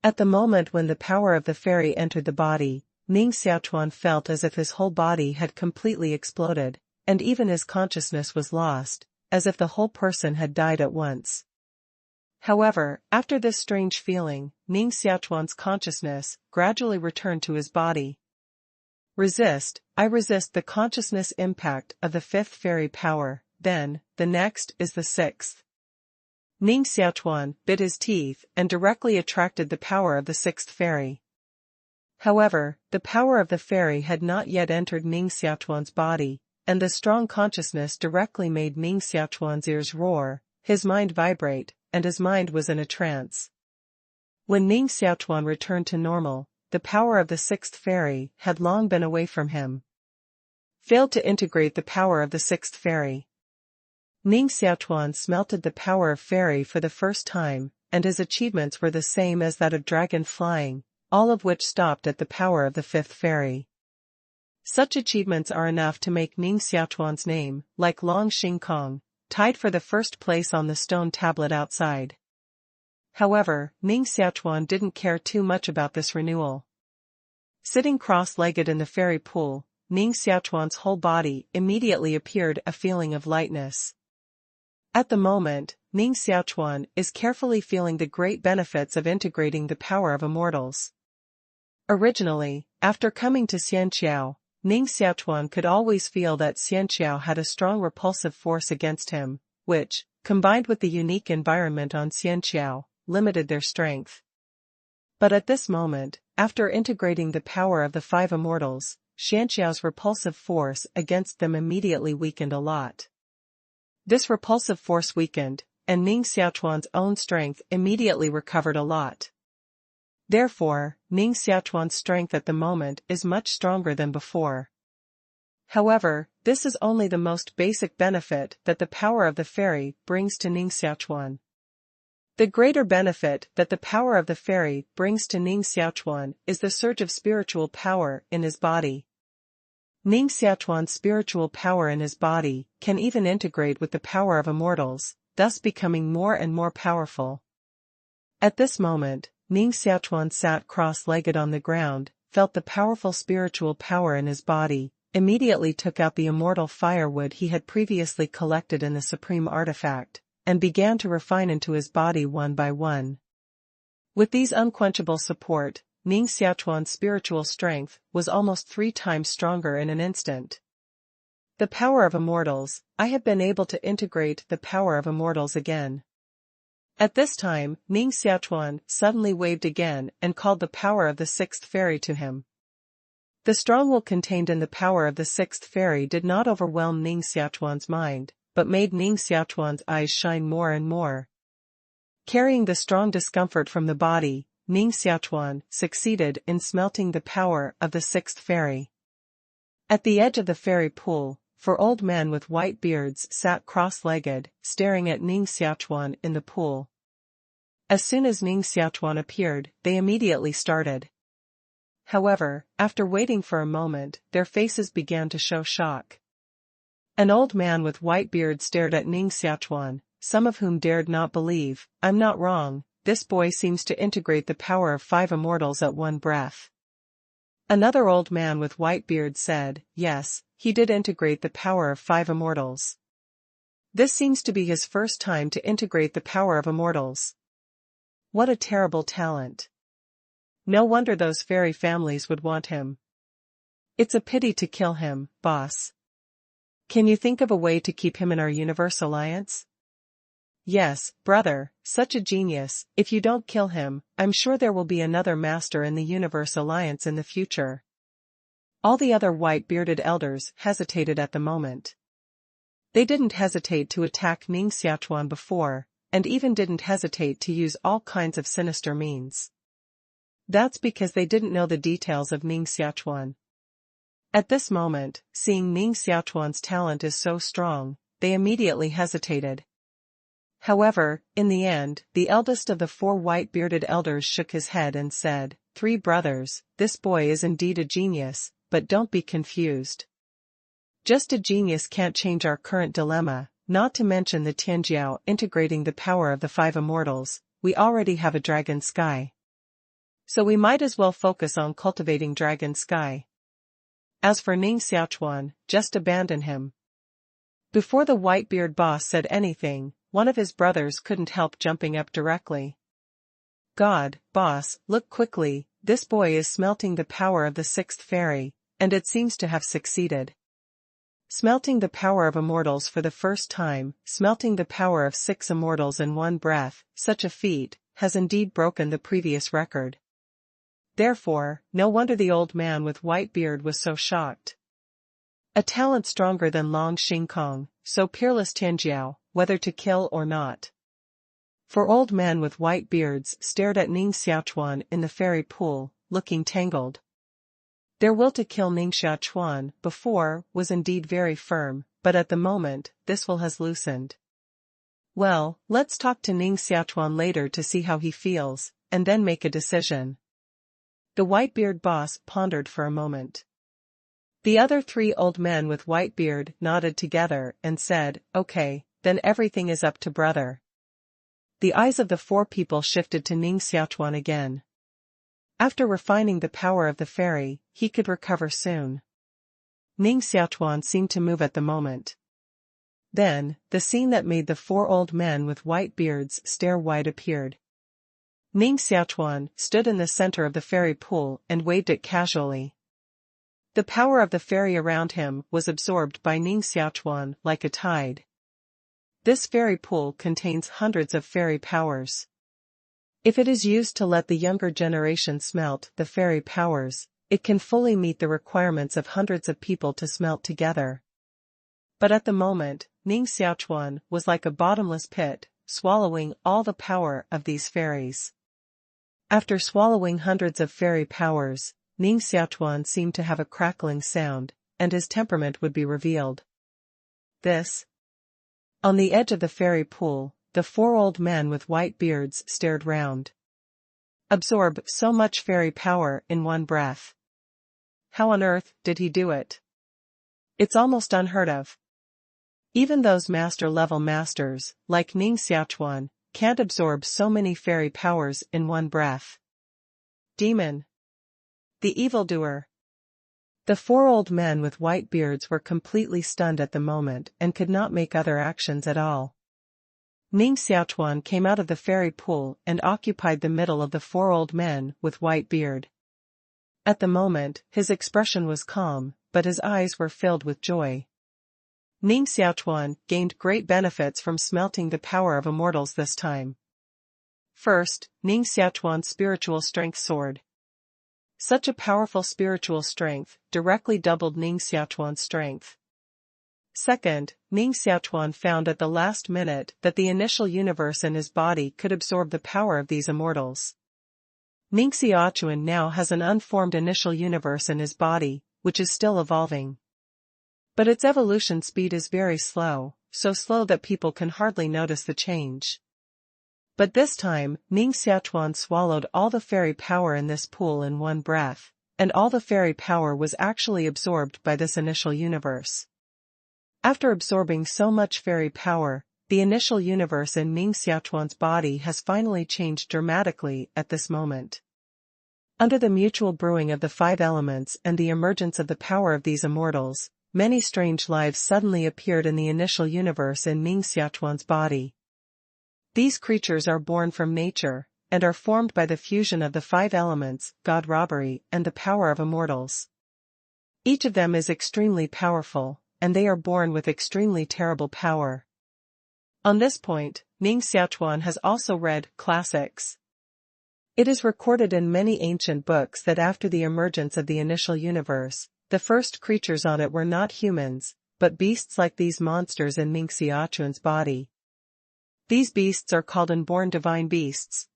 At the moment when the power of the fairy entered the body, Ning Xiaochuan felt as if his whole body had completely exploded, and even his consciousness was lost, as if the whole person had died at once. However, after this strange feeling, Ning Xiaochuan's consciousness gradually returned to his body. I resist the consciousness impact of the 5th fairy power, then, the next is the 6th. Ning Xiaochuan bit his teeth and directly attracted the power of the 6th fairy. However, the power of the fairy had not yet entered Ning Xiaochuan's body, and the strong consciousness directly made Ning Xiaochuan's ears roar, his mind vibrate, and his mind was in a trance. When Ning Xiaochuan returned to normal, the power of the 6th fairy had long been away from him. Failed to integrate the power of the 6th fairy. Ning Xiaochuan smelted the power of fairy for the first time, and his achievements were the same as that of dragon flying, all of which stopped at the power of the 5th fairy. Such achievements are enough to make Ning Xiaochuan's name, like Long Xing Kong, tied for the first place on the stone tablet outside. However, Ning Xiaochuan didn't care too much about this renewal. Sitting cross-legged in the fairy pool, Ning Xiaochuan's whole body immediately appeared a feeling of lightness. At the moment, Ning Xiaochuan is carefully feeling the great benefits of integrating the power of immortals. Originally, after coming to Xianqiao, Ning Xiaochuan could always feel that Xianqiao had a strong repulsive force against him, which, combined with the unique environment on Xianqiao, limited their strength. But at this moment, after integrating the power of the five immortals, Xianqiao's repulsive force against them immediately weakened a lot. This repulsive force weakened, and Ning Xiaochuan's own strength immediately recovered a lot. Therefore, Ning Xiaochuan's strength at the moment is much stronger than before. However, this is only the most basic benefit that the power of the fairy brings to Ning Xiaochuan. The greater benefit that the power of the fairy brings to Ning Xiaochuan is the surge of spiritual power in his body. Ning Xiaochuan's spiritual power in his body can even integrate with the power of immortals, thus becoming more and more powerful. At this moment, Ning Xiaochuan sat cross-legged on the ground, felt the powerful spiritual power in his body, immediately took out the immortal firewood he had previously collected in the supreme artifact, and began to refine into his body one by one. With these unquenchable support, Ning Xiaochuan's spiritual strength was almost 3 times stronger in an instant. The power of immortals, I have been able to integrate the power of immortals again. At this time, Ning Xiaochuan suddenly waved again and called the power of the 6th fairy to him. The strong will contained in the power of the 6th fairy did not overwhelm Ning Xiaochuan's mind, but made Ning Xiaochuan's eyes shine more and more. Carrying the strong discomfort from the body, Ning Xiaochuan succeeded in smelting the power of the 6th fairy. At the edge of the fairy pool, 4 old men with white beards sat cross-legged, staring at Ning Xiaochuan in the pool. As soon as Ning Xiaochuan appeared, they immediately started. However, after waiting for a moment, their faces began to show shock. An old man with white beard stared at Ning Xiaochuan, some of whom dared not believe, "I'm not wrong, this boy seems to integrate the power of 5 immortals at one breath." Another old man with white beard said, "Yes, he did integrate the power of 5 immortals. This seems to be his first time to integrate the power of immortals. What a terrible talent. No wonder those fairy families would want him. It's a pity to kill him, boss. Can you think of a way to keep him in our universe alliance?" "Yes, brother, such a genius, if you don't kill him, I'm sure there will be another master in the universe alliance in the future." All the other white-bearded elders hesitated at the moment. They didn't hesitate to attack Ning Xiaochuan before, and even didn't hesitate to use all kinds of sinister means. That's because they didn't know the details of Ning Xiaochuan. At this moment, seeing Ning Xiaochuan's talent is so strong, they immediately hesitated. However, in the end, the eldest of the 4 white-bearded elders shook his head and said, "3 brothers, this boy is indeed a genius, but don't be confused. Just a genius can't change our current dilemma, not to mention the Tianjiao integrating the power of the 5 immortals. We already have a dragon sky. So we might as well focus on cultivating dragon sky. As for Ning Xiaochuan, just abandon him." Before the white-beard boss said anything, one of his brothers couldn't help jumping up directly. "God, boss, look quickly, this boy is smelting the power of the 6th fairy, and it seems to have succeeded. Smelting the power of immortals for the first time, smelting the power of 6 immortals in one breath, such a feat has indeed broken the previous record." Therefore, no wonder the old man with white beard was so shocked. A talent stronger than Long Xingkong, so peerless Tianjiao, whether to kill or not. 4 old men with white beards stared at Ning Xiaochuan in the fairy pool, looking tangled. Their will to kill Ning Xiaochuan before was indeed very firm, but at the moment, this will has loosened. Well, let's talk to Ning Xiaochuan later to see how he feels, and then make a decision. The white-beard boss pondered for a moment. The other 3 old men with white beard nodded together and said, "Okay, then everything is up to brother." The eyes of the four people shifted to Ning Xiaochuan again. After refining the power of the fairy, he could recover soon. Ning Xiaochuan seemed to move at the moment. Then, the scene that made the four old men with white beards stare wide appeared. Ning Xiaochuan stood in the center of the fairy pool and waved it casually. The power of the fairy around him was absorbed by Ning Xiaochuan like a tide. This fairy pool contains hundreds of fairy powers. If it is used to let the younger generation smelt the fairy powers, it can fully meet the requirements of hundreds of people to smelt together. But at the moment, Ning Xiaochuan was like a bottomless pit, swallowing all the power of these fairies. After swallowing hundreds of fairy powers, Ning Xiaochuan seemed to have a crackling sound, and his temperament would be revealed. On the edge of the fairy pool, the four old men with white beards stared round. Absorb so much fairy power in one breath. How on earth did he do it? It's almost unheard of. Even those master-level masters, like Ning Xiaochuan, can't absorb so many fairy powers in one breath. Demon. The evildoer. The four old men with white beards were completely stunned at the moment and could not make other actions at all. Ning Xiaochuan came out of the fairy pool and occupied the middle of the four old men with white beard. At the moment, his expression was calm, but his eyes were filled with joy. Ning Xiaochuan gained great benefits from smelting the power of immortals this time. First, Ning Xiaochuan's spiritual strength soared. Such a powerful spiritual strength directly doubled Ning Xiaochuan's strength. Second, Ning Xiaochuan found at the last minute that the initial universe in his body could absorb the power of these immortals. Ning Xiaochuan now has an unformed initial universe in his body, which is still evolving. But its evolution speed is very slow, so slow that people can hardly notice the change. But this time, Ning Xiaochuan swallowed all the fairy power in this pool in one breath, and all the fairy power was actually absorbed by this initial universe. After absorbing so much fairy power, the initial universe in Ning Xiaochuan's body has finally changed dramatically at this moment. Under the mutual brewing of the five elements and the emergence of the power of these immortals, many strange lives suddenly appeared in the initial universe in Ning Xiaochuan's body. These creatures are born from nature, and are formed by the fusion of the five elements, god robbery, and the power of immortals. Each of them is extremely powerful, and they are born with extremely terrible power. On this point, Ning Xiaochuan has also read classics. It is recorded in many ancient books that after the emergence of the initial universe, the first creatures on it were not humans, but beasts like these monsters in Ning Xiaochuan's body. These beasts are called unborn divine beasts.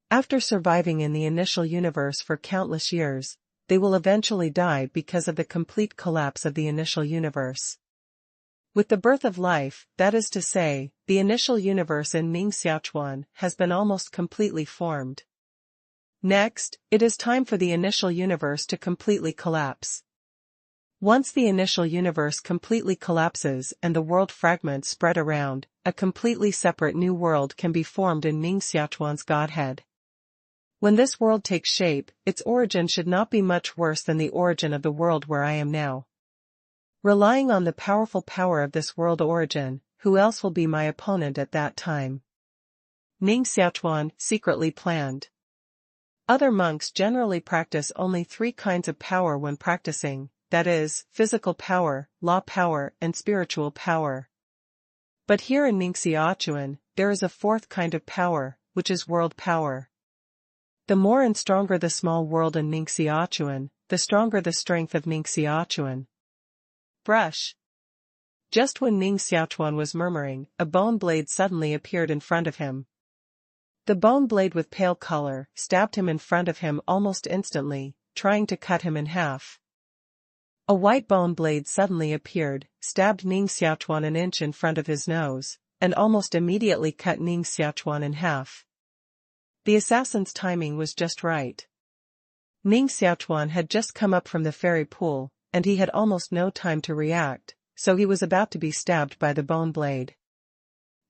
After surviving in the initial universe for countless years, they will eventually die because of the complete collapse of the initial universe. With the birth of life, that is to say, the initial universe in Ning Xiaochuan has been almost completely formed. Next, it is time for the initial universe to completely collapse. Once the initial universe completely collapses and the world fragments spread around, a completely separate new world can be formed in Ning Xiaochuan's godhead. When this world takes shape, its origin should not be much worse than the origin of the world where I am now. Relying on the powerful power of this world origin, who else will be my opponent at that time? Ning Xiaochuan secretly planned. Other monks generally practice only three kinds of power when practicing, that is, physical power, law power, and spiritual power. But here in Ning Xiaochuan, there is a fourth kind of power, which is world power. The more and stronger the small world in Ning Xiaochuan, the stronger the strength of Ning Xiaochuan. Brush. Just when Ning Xiaochuan was murmuring, a bone blade suddenly appeared in front of him. The bone blade with pale color stabbed him in front of him almost instantly, trying to cut him in half. A white bone blade suddenly appeared, stabbed Ning Xiaochuan an inch in front of his nose, and almost immediately cut Ning Xiaochuan in half. The assassin's timing was just right. Ning Xiaochuan had just come up from the fairy pool, and he had almost no time to react, so he was about to be stabbed by the bone blade.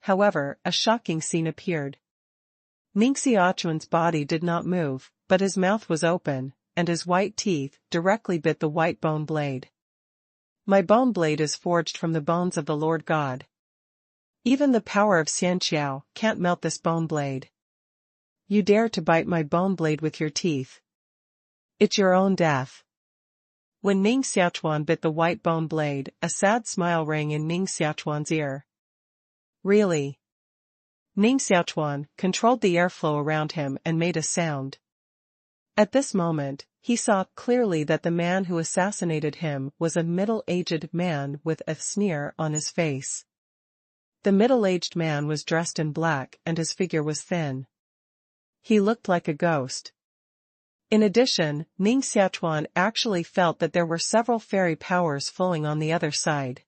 however, a shocking scene appeared. Ning Xiaochuan's body did not move, but his mouth was open, and his white teeth directly bit the white bone blade. My bone blade is forged from the bones of the Lord God. Even the power of Xianqiao can't melt this bone blade. You dare to bite my bone blade with your teeth. It's your own death. When Ning Xiaochuan bit the white bone blade, a sad smile rang in Ning Xiaochuan's ear. Really? Ning Xiaochuan controlled the airflow around him and made a sound. At this moment, he saw clearly that the man who assassinated him was a middle-aged man with a sneer on his face. The middle-aged man was dressed in black and his figure was thin. He looked like a ghost. In addition, Ning Xiaochuan actually felt that there were several fairy powers flowing on the other side.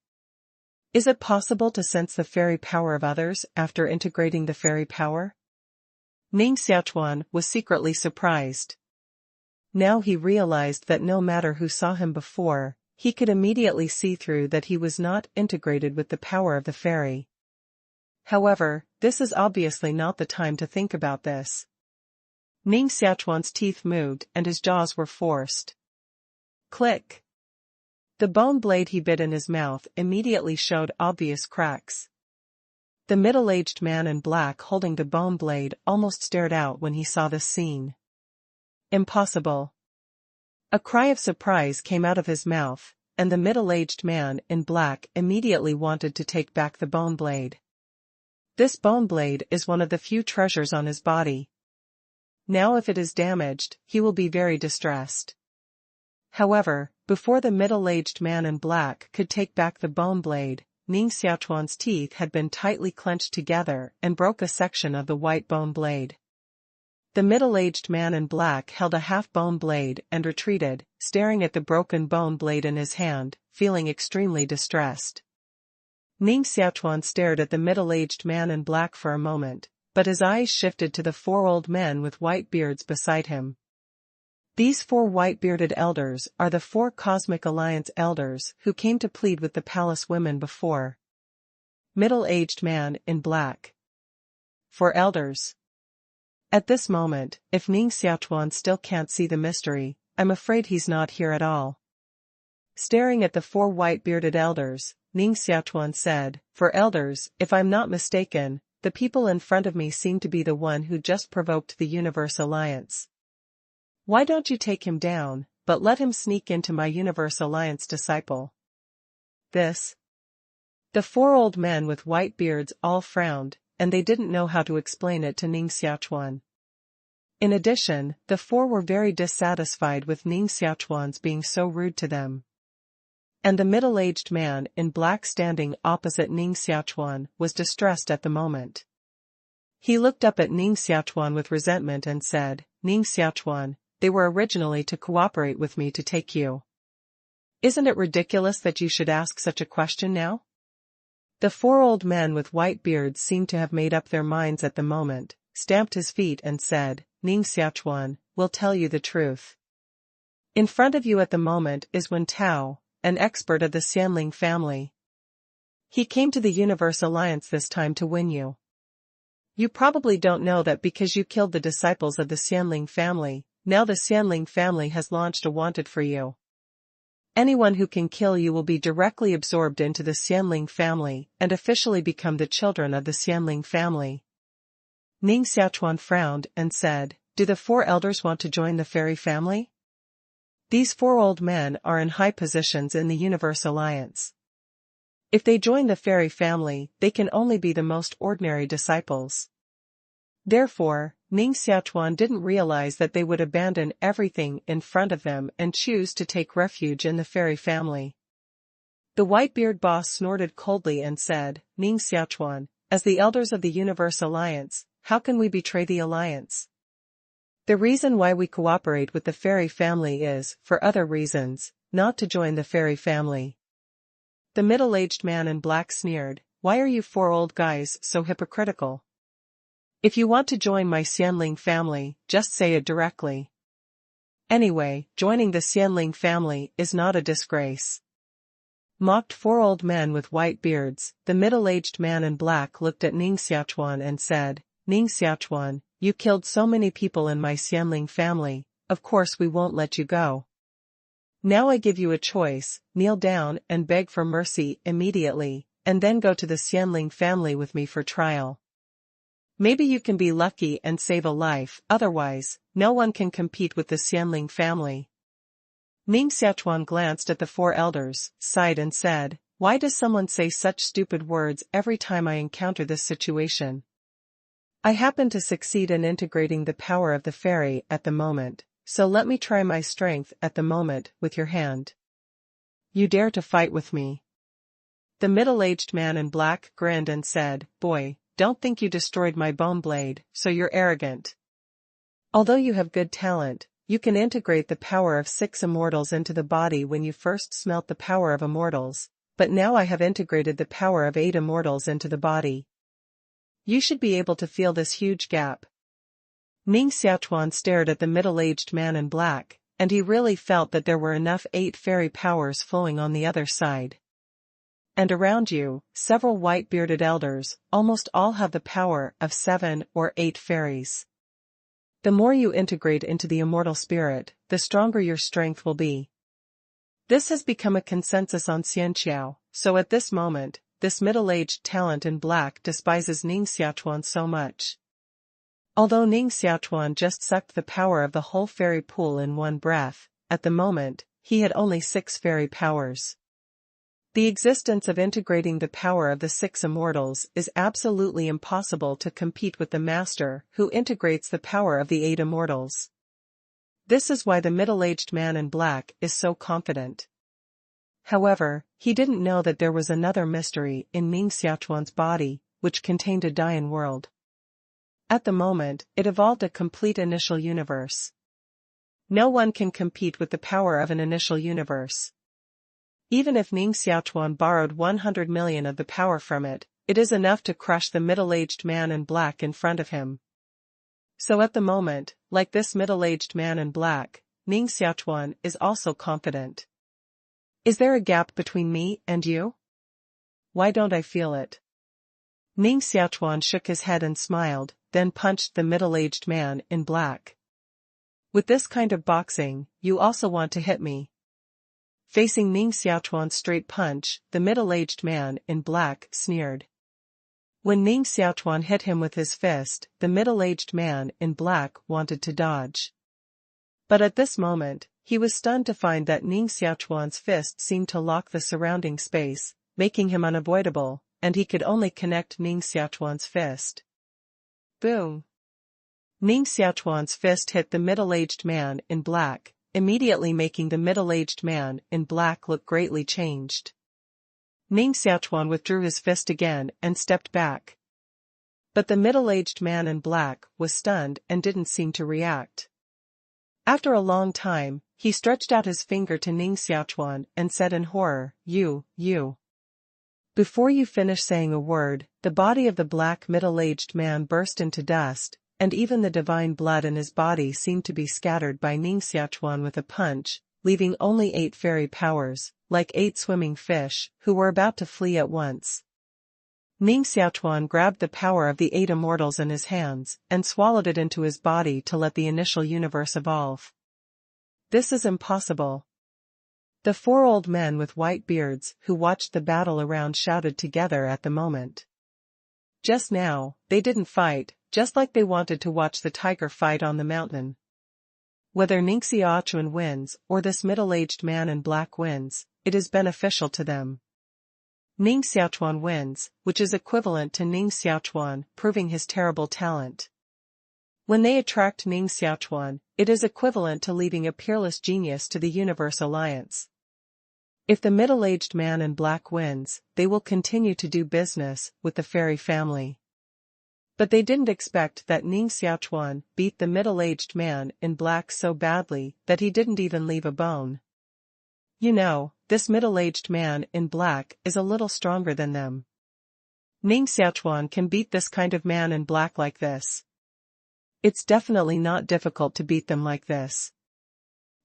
Is it possible to sense the fairy power of others after integrating the fairy power? Ning Xiaochuan was secretly surprised. Now he realized that no matter who saw him before, he could immediately see through that he was not integrated with the power of the fairy. However, this is obviously not the time to think about this. Ning Xiaochuan's teeth moved and his jaws were forced. Click. The bone blade he bit in his mouth immediately showed obvious cracks. The middle-aged man in black holding the bone blade almost stared out when he saw this scene. Impossible. A cry of surprise came out of his mouth, and the middle-aged man in black immediately wanted to take back the bone blade. This bone blade is one of the few treasures on his body. Now if it is damaged, he will be very distressed. However, before the middle-aged man in black could take back the bone blade, Ning Xiaochuan's teeth had been tightly clenched together and broke a section of the white bone blade. The middle-aged man in black held a half-bone blade and retreated, staring at the broken bone blade in his hand, feeling extremely distressed. Ning Xiaochuan stared at the middle-aged man in black for a moment, but his eyes shifted to the four old men with white beards beside him. These four white-bearded elders are the four Cosmic Alliance elders who came to plead with the palace women before. Middle-aged man in black. Four elders. At this moment, if Ning Xiaochuan still can't see the mystery, I'm afraid he's not here at all. Staring at the four white-bearded elders, Ning Xiaochuan said, "For elders, if I'm not mistaken, the people in front of me seem to be the one who just provoked the Universe Alliance. Why don't you take him down, but let him sneak into my Universe Alliance disciple?" This. The four old men with white beards all frowned, and they didn't know how to explain it to Ning Xiaochuan. In addition, the four were very dissatisfied with Ning Xiaochuan's being so rude to them. And the middle-aged man in black standing opposite Ning Xiaochuan was distressed at the moment. He looked up at Ning Xiaochuan with resentment and said, "Ning Xiaochuan, they were originally to cooperate with me to take you. Isn't it ridiculous that you should ask such a question now?" The four old men with white beards seemed to have made up their minds at the moment, stamped his feet and said, "Ning Xiaochuan, we'll tell you the truth. In front of you at the moment is Wen Tao, an expert of the Xianling family. He came to the Universe Alliance this time to win you. You probably don't know that because you killed the disciples of the Xianling family, now the Xianling family has launched a wanted for you. Anyone who can kill you will be directly absorbed into the Xianling family and officially become the children of the Xianling family." Ning Xiaochuan frowned and said, "Do the four elders want to join the fairy family? These four old men are in high positions in the Universe Alliance. If they join the fairy family, they can only be the most ordinary disciples." Therefore, Ning Xiaochuan didn't realize that they would abandon everything in front of them and choose to take refuge in the fairy family. The Whitebeard boss snorted coldly and said, "Ning Xiaochuan, as the elders of the Universe Alliance, how can we betray the alliance? The reason why we cooperate with the fairy family is, for other reasons, not to join the fairy family." The middle-aged man in black sneered, "Why are you four old guys so hypocritical? If you want to join my Xianling family, just say it directly. Anyway, joining the Xianling family is not a disgrace." mocked four old men with white beards. The middle-aged man in black looked at Ning Xiaochuan and said, Ning Xiaochuan, you killed so many people in my Xianling family, of course we won't let you go. Now I give you a choice, kneel down and beg for mercy immediately, and then go to the Xianling family with me for trial. Maybe you can be lucky and save a life, otherwise, no one can compete with the Xianling family. Ning Xiaochuan glanced at the four elders, sighed and said, why does someone say such stupid words every time I encounter this situation? I happen to succeed in integrating the power of the fairy at the moment, so let me try my strength at the moment with your hand. You dare to fight with me? The middle-aged man in black grinned and said, boy, don't think you destroyed my bone blade, so you're arrogant. Although you have good talent, you can integrate the power of 6 immortals into the body when you first smelt the power of immortals, but now I have integrated the power of 8 immortals into the body. You should be able to feel this huge gap. Ning Xiaochuan stared at the middle-aged man in black, and he really felt that there were enough 8 fairy powers flowing on the other side. And around you, several white-bearded elders, almost all have the power of 7 or 8 fairies. The more you integrate into the immortal spirit, the stronger your strength will be. This has become a consensus on Xianqiao, so at this moment, this middle-aged talent in black despises Ning Xiaochuan so much. Although Ning Xiaochuan just sucked the power of the whole fairy pool in one breath, at the moment, he had only 6 fairy powers. The existence of integrating the power of the 6 immortals is absolutely impossible to compete with the master who integrates the power of the 8 immortals. This is why the middle-aged man in black is so confident. However, he didn't know that there was another mystery in Ning Xiaochuan's body, which contained a Dian world. At the moment, it evolved a complete initial universe. No one can compete with the power of an initial universe. Even if Ning Xiaochuan borrowed 100 million of the power from it, it is enough to crush the middle-aged man in black in front of him. So at the moment, like this middle-aged man in black, Ning Xiaochuan is also confident. Is there a gap between me and you? Why don't I feel it? Ning Xiaochuan shook his head and smiled, then punched the middle-aged man in black. With this kind of boxing, you also want to hit me. Facing Ning Xiaochuan's straight punch, the middle-aged man in black sneered. When Ning Xiaochuan hit him with his fist, the middle-aged man in black wanted to dodge. But at this moment, he was stunned to find that Ning Xiaochuan's fist seemed to lock the surrounding space, making him unavoidable, and he could only connect Ning Xiaochuan's fist. Boom! Ning Xiaochuan's fist hit the middle-aged man in black, immediately making the middle-aged man in black look greatly changed. Ning Xiaochuan withdrew his fist again and stepped back. But the middle-aged man in black was stunned and didn't seem to react. After a long time, he stretched out his finger to Ning Xiaochuan and said in horror, You. Before you finish saying a word, the body of the black middle-aged man burst into dust, and even the divine blood in his body seemed to be scattered by Ning Xiaochuan with a punch, leaving only 8 fairy powers, like 8 swimming fish, who were about to flee at once. Ning Xiaochuan grabbed the power of the 8 immortals in his hands, and swallowed it into his body to let the initial universe evolve. This is impossible. The 4 old men with white beards who watched the battle around shouted together at the moment. Just now, they didn't fight, just like they wanted to watch the tiger fight on the mountain. Whether Ning Xiaochuan wins or this middle-aged man in black wins, it is beneficial to them. Ning Xiaochuan wins, which is equivalent to Ning Xiaochuan proving his terrible talent. When they attract Ning Xiaochuan, it is equivalent to leaving a peerless genius to the Universe Alliance. If the middle-aged man in black wins, they will continue to do business with the fairy family. But they didn't expect that Ning Xiaochuan beat the middle-aged man in black so badly that he didn't even leave a bone. You know, this middle-aged man in black is a little stronger than them. Ning Xiaochuan can beat this kind of man in black like this. It's definitely not difficult to beat them like this.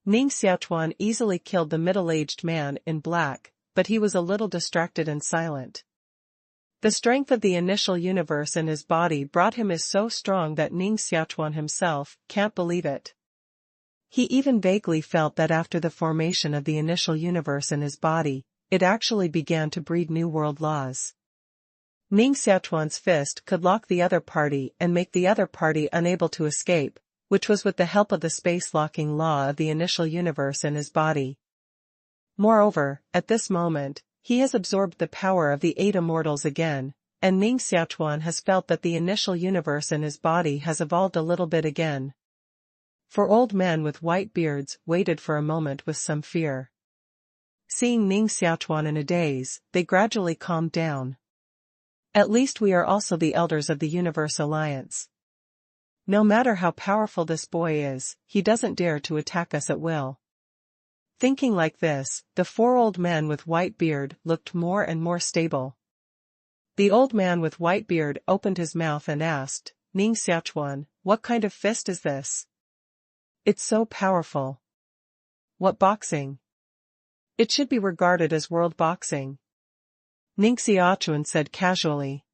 Ning Xiaochuan easily killed the middle-aged man in black, but he was a little distracted and silent. The strength of the initial universe in his body brought him is so strong that Ning Xiaochuan himself can't believe it. He even vaguely felt that after the formation of the initial universe in his body, it actually began to breed new world laws. Ning Xiaochuan's fist could lock the other party and make the other party unable to escape, which was with the help of the space-locking law of the initial universe in his body. Moreover, at this moment, he has absorbed the power of the 8 immortals again, and Ning Xiaochuan has felt that the initial universe in his body has evolved a little bit again. 4 old men with white beards waited for a moment with some fear. Seeing Ning Xiaochuan in a daze, they gradually calmed down. At least we are also the elders of the Universe Alliance. No matter how powerful this boy is, he doesn't dare to attack us at will. Thinking like this, the 4 old men with white beard looked more and more stable. The old man with white beard opened his mouth and asked, Ning Xiaochuan, what kind of fist is this? It's so powerful. What boxing? It should be regarded as world boxing. Ning Xiaochuan said casually.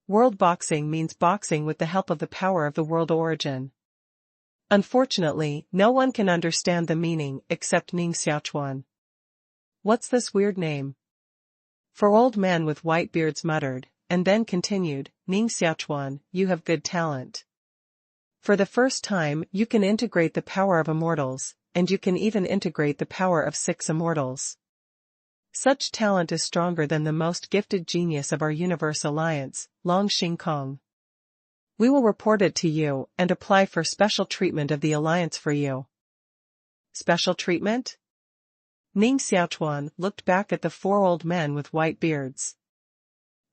World boxing means boxing with the help of the power of the world origin. Unfortunately, no one can understand the meaning except Ning Xiaochuan. What's this weird name? 4 old men with white beards muttered, and then continued, Ning Xiaochuan, you have good talent. For the first time you can integrate the power of immortals, and you can even integrate the power of 6 immortals. Such talent is stronger than the most gifted genius of our Universe Alliance, Long Xingkong. We will report it to you and apply for special treatment of the Alliance for you. Special treatment? Ning Xiaochuan looked back at the 4 old men with white beards.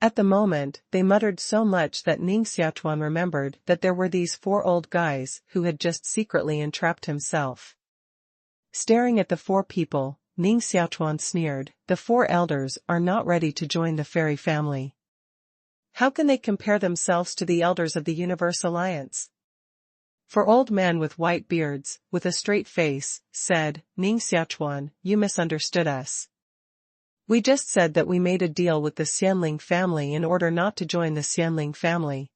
At the moment, they muttered so much that Ning Xiaochuan remembered that there were these 4 old guys who had just secretly entrapped himself. Staring at the 4 people, Ning Xiaochuan sneered, the 4 elders are not ready to join the fairy family. How can they compare themselves to the elders of the Universe Alliance? 4 old men with white beards, with a straight face, said, Ning Xiaochuan, you misunderstood us. We just said that we made a deal with the Xianling family in order not to join the Xianling family.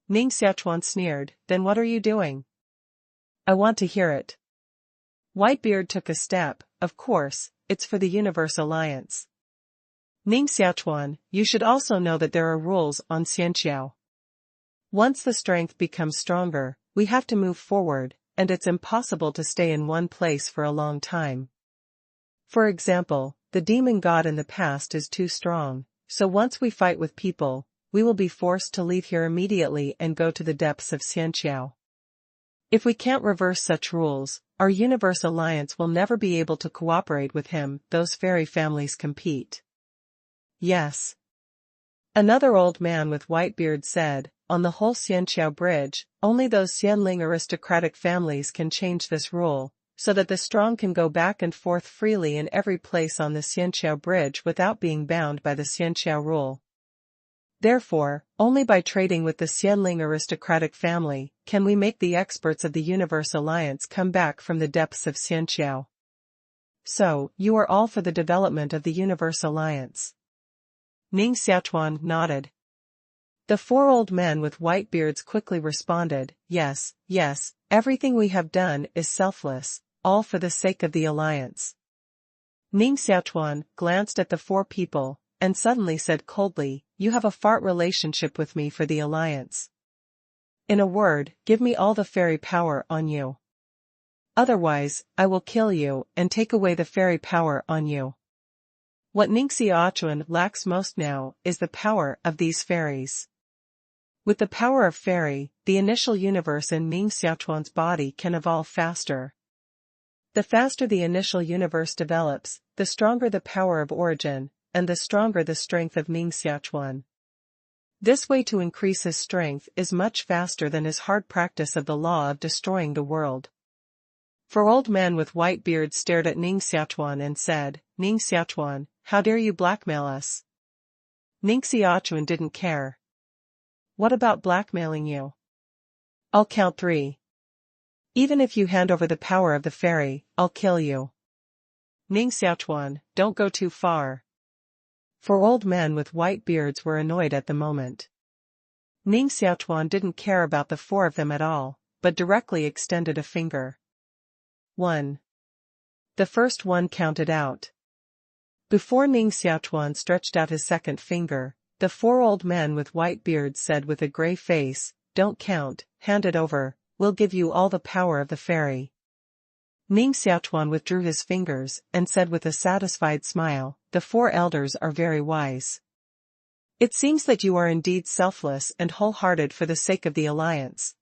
Ning Xiaochuan sneered, then what are you doing? I want to hear it. Whitebeard took a step, of course, it's for the Universe Alliance. Ning Xiaochuan, you should also know that there are rules on Xianxiao. Once the strength becomes stronger, we have to move forward, and it's impossible to stay in one place for a long time. For example, the demon god in the past is too strong, so once we fight with people, we will be forced to leave here immediately and go to the depths of Xianxiao. If we can't reverse such rules, our Universe Alliance will never be able to cooperate with him. Those fairy families compete. Yes. Another old man with white beard said, on the whole Xianxiao bridge, only those Xianling aristocratic families can change this rule, so that the strong can go back and forth freely in every place on the Xianxiao bridge without being bound by the Xianxiao rule. Therefore, only by trading with the Xianling aristocratic family can we make the experts of the Universe Alliance come back from the depths of Xianxiao. So, you are all for the development of the Universe Alliance? Ning Xiaochuan nodded. The 4 old men with white beards quickly responded, yes, yes, everything we have done is selfless, all for the sake of the Alliance. Ning Xiaochuan glanced at the 4 people, and suddenly said coldly, you have a fart relationship with me for the Alliance. In a word, give me all the fairy power on you. Otherwise, I will kill you and take away the fairy power on you. What Ning Xiaochuan lacks most now is the power of these fairies. With the power of fairy, the initial universe in Ning Xiaochuan's body can evolve faster. The faster the initial universe develops, the stronger the power of origin, and the stronger the strength of Ning Xiaochuan. This way to increase his strength is much faster than his hard practice of the law of destroying the world. 4 old men with white beards stared at Ning Xiaochuan and said, Ning Xiaochuan, how dare you blackmail us? Ning Xiaochuan didn't care. What about blackmailing you? I'll count 3. Even if you hand over the power of the fairy, I'll kill you. Ning Xiaochuan, don't go too far. 4 old men with white beards were annoyed at the moment. Ning Xiaochuan didn't care about the 4 of them at all, but directly extended a finger. 1. The first one counted out. Before Ning Xiaochuan stretched out his second finger, the 4 old men with white beards said with a grey face, "Don't count, hand it over, we'll give you all the power of the fairy." Ning Xiaochuan withdrew his fingers and said with a satisfied smile, "The 4 elders are very wise. It seems that you are indeed selfless and wholehearted for the sake of the alliance."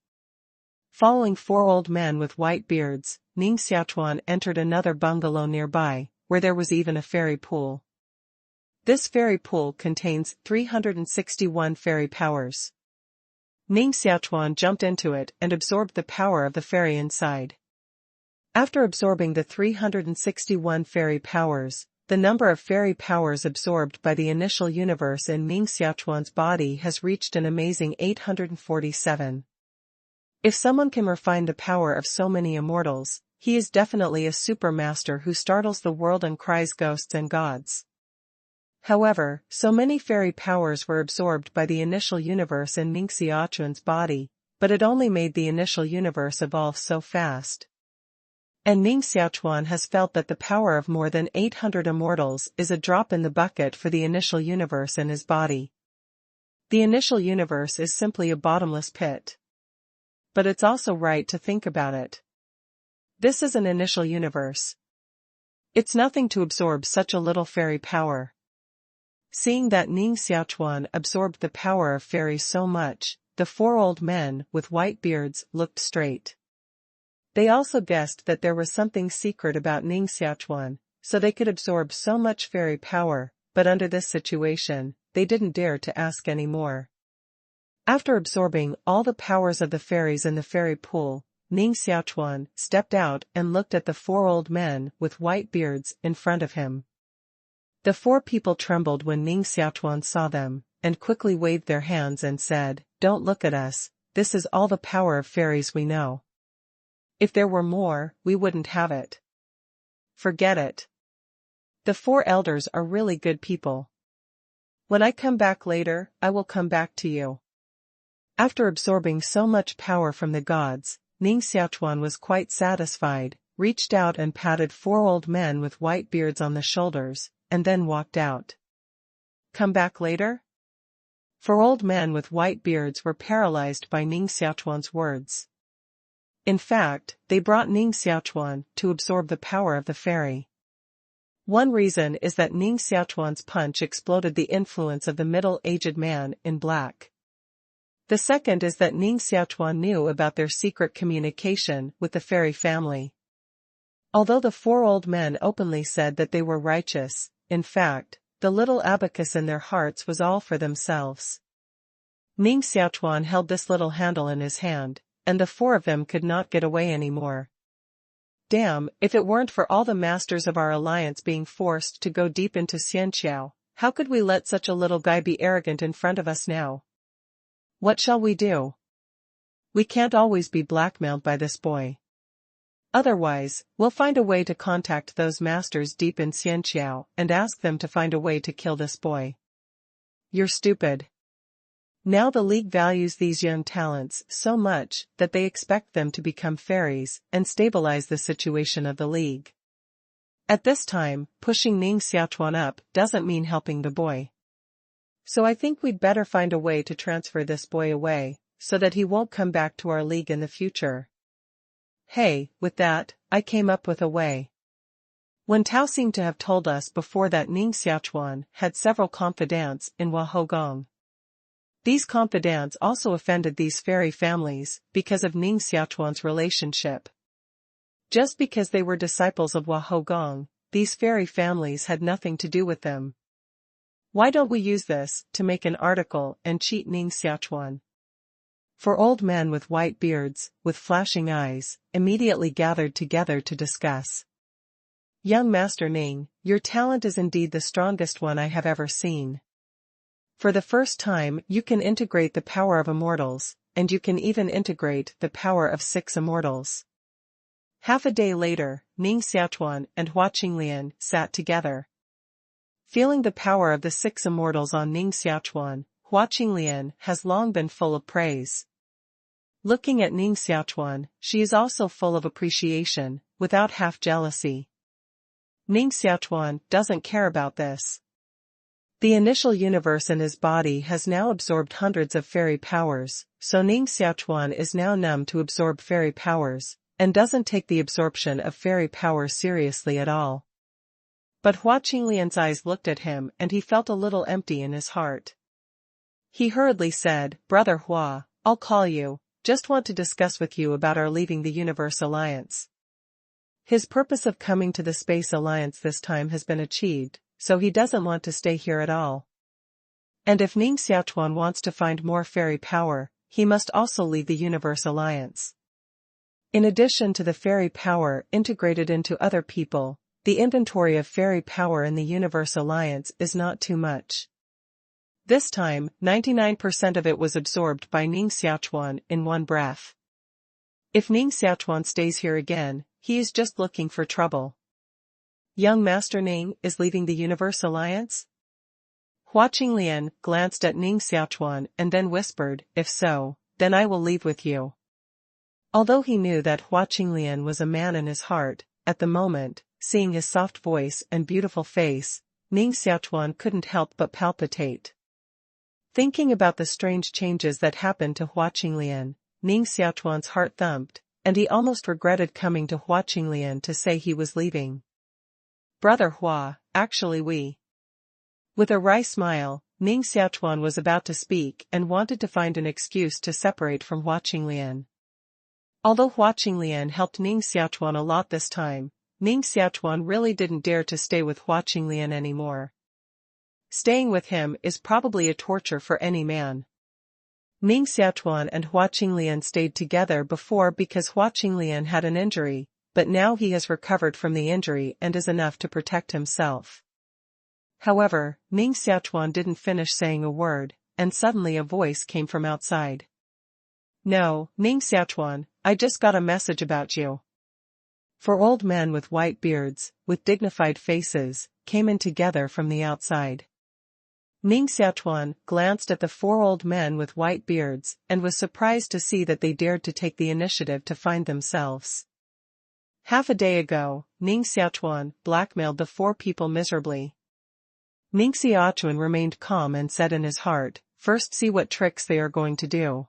Following 4 old men with white beards, Ning Xiaochuan entered another bungalow nearby, where there was even a fairy pool. This fairy pool contains 361 fairy powers. Ning Xiaochuan jumped into it and absorbed the power of the fairy inside. After absorbing the 361 fairy powers, the number of fairy powers absorbed by the initial universe in Ning Xiaochuan's body has reached an amazing 847. If someone can refine the power of so many immortals, he is definitely a super master who startles the world and cries ghosts and gods. However, so many fairy powers were absorbed by the initial universe in Ning Xiaochuan's body, but it only made the initial universe evolve so fast. And Ning Xiaochuan has felt that the power of more than 800 immortals is a drop in the bucket for the initial universe in his body. The initial universe is simply a bottomless pit. But it's also right to think about it. This is an initial universe. It's nothing to absorb such a little fairy power. Seeing that Ning Xiaochuan absorbed the power of fairies so much, the 4 old men with white beards looked straight. They also guessed that there was something secret about Ning Xiaochuan, so they could absorb so much fairy power, but under this situation, they didn't dare to ask any more. After absorbing all the powers of the fairies in the fairy pool, Ning Xiaochuan stepped out and looked at the 4 old men with white beards in front of him. The 4 people trembled when Ning Xiaochuan saw them, and quickly waved their hands and said, "Don't look at us, this is all the power of fairies we know. If there were more, we wouldn't have it. Forget it. The 4 elders are really good people. When I come back later, I will come back to you." After absorbing so much power from the gods, Ning Xiaochuan was quite satisfied, reached out and patted 4 old men with white beards on the shoulders, and then walked out. Come back later? 4 old men with white beards were paralyzed by Ning Xiaochuan's words. In fact, they brought Ning Xiaochuan to absorb the power of the fairy. One reason is that Ning Xiaochuan's punch exploded the influence of the middle-aged man in black. The second is that Ning Xiaochuan knew about their secret communication with the fairy family. Although the 4 old men openly said that they were righteous, in fact, the little abacus in their hearts was all for themselves. Ning Xiaochuan held this little handle in his hand, and the 4 of them could not get away anymore. Damn, if it weren't for all the masters of our alliance being forced to go deep into Xianqiao, how could we let such a little guy be arrogant in front of us now? What shall we do? We can't always be blackmailed by this boy. Otherwise, we'll find a way to contact those masters deep in Xianqiao and ask them to find a way to kill this boy. You're stupid. Now the League values these young talents so much that they expect them to become fairies and stabilize the situation of the League. At this time, pushing Ning Xiaochuan up doesn't mean helping the boy. So I think we'd better find a way to transfer this boy away, so that he won't come back to our League in the future. Hey, with that, I came up with a way. Wen Tao seemed to have told us before that Ning Xiaochuan had several confidants in Wahogong. These confidants also offended these fairy families because of Ning Xiaochuan's relationship. Just because they were disciples of Wahogong, these fairy families had nothing to do with them. Why don't we use this to make an article and cheat Ning Xiaochuan? 4 old men with white beards, with flashing eyes, immediately gathered together to discuss. Young Master Ning, your talent is indeed the strongest one I have ever seen. For the first time you can integrate the power of immortals, and you can even integrate the power of 6 immortals. Half a day later, Ning Xiaochuan and Hua Qinglian sat together. Feeling the power of the 6 immortals on Ning Xiaochuan, Hua Qinglian has long been full of praise. Looking at Ning Xiaochuan, she is also full of appreciation, without half jealousy. Ning Xiaochuan doesn't care about this. The initial universe in his body has now absorbed hundreds of fairy powers, so Ning Xiaochuan is now numb to absorb fairy powers, and doesn't take the absorption of fairy powers seriously at all. But Hua Qinglian's eyes looked at him and he felt a little empty in his heart. He hurriedly said, "Brother Hua, I'll call you, just want to discuss with you about our leaving the Universe Alliance." His purpose of coming to the Space Alliance this time has been achieved, so he doesn't want to stay here at all. And if Ning Xiaochuan wants to find more fairy power, he must also leave the Universe Alliance. In addition to the fairy power integrated into other people, the inventory of fairy power in the Universe Alliance is not too much. This time, 99% of it was absorbed by Ning Xiaochuan in one breath. If Ning Xiaochuan stays here again, he is just looking for trouble. Young Master Ning is leaving the Universe Alliance? Hua Qinglian glanced at Ning Xiaochuan and then whispered, "If so, then I will leave with you." Although he knew that Hua Qinglian was a man in his heart, at the moment, seeing his soft voice and beautiful face, Ning Xiaochuan couldn't help but palpitate. Thinking about the strange changes that happened to Hua Qinglian, Ning Xiaochuan's heart thumped, and he almost regretted coming to Hua Qinglian to say he was leaving. "Brother Hua, actually we." With a wry smile, Ning Xiaochuan was about to speak and wanted to find an excuse to separate from Hua Qinglian. Although Hua Qinglian helped Ning Xiaochuan a lot this time, Ning Xiaochuan really didn't dare to stay with Hua Qinglian anymore. Staying with him is probably a torture for any man. Ning Xiaochuan and Hua Qinglian stayed together before because Hua Qinglian had an injury, but now he has recovered from the injury and is enough to protect himself. However, Ning Xiaochuan didn't finish saying a word, and suddenly a voice came from outside. "No, Ning Xiaochuan, I just got a message about you." 4 old men with white beards, with dignified faces, came in together from the outside. Ning Xiaochuan glanced at the 4 old men with white beards and was surprised to see that they dared to take the initiative to find themselves. Half a day ago, Ning Xiaochuan blackmailed the 4 people miserably. Ning Xiaochuan remained calm and said in his heart, "First see what tricks they are going to do."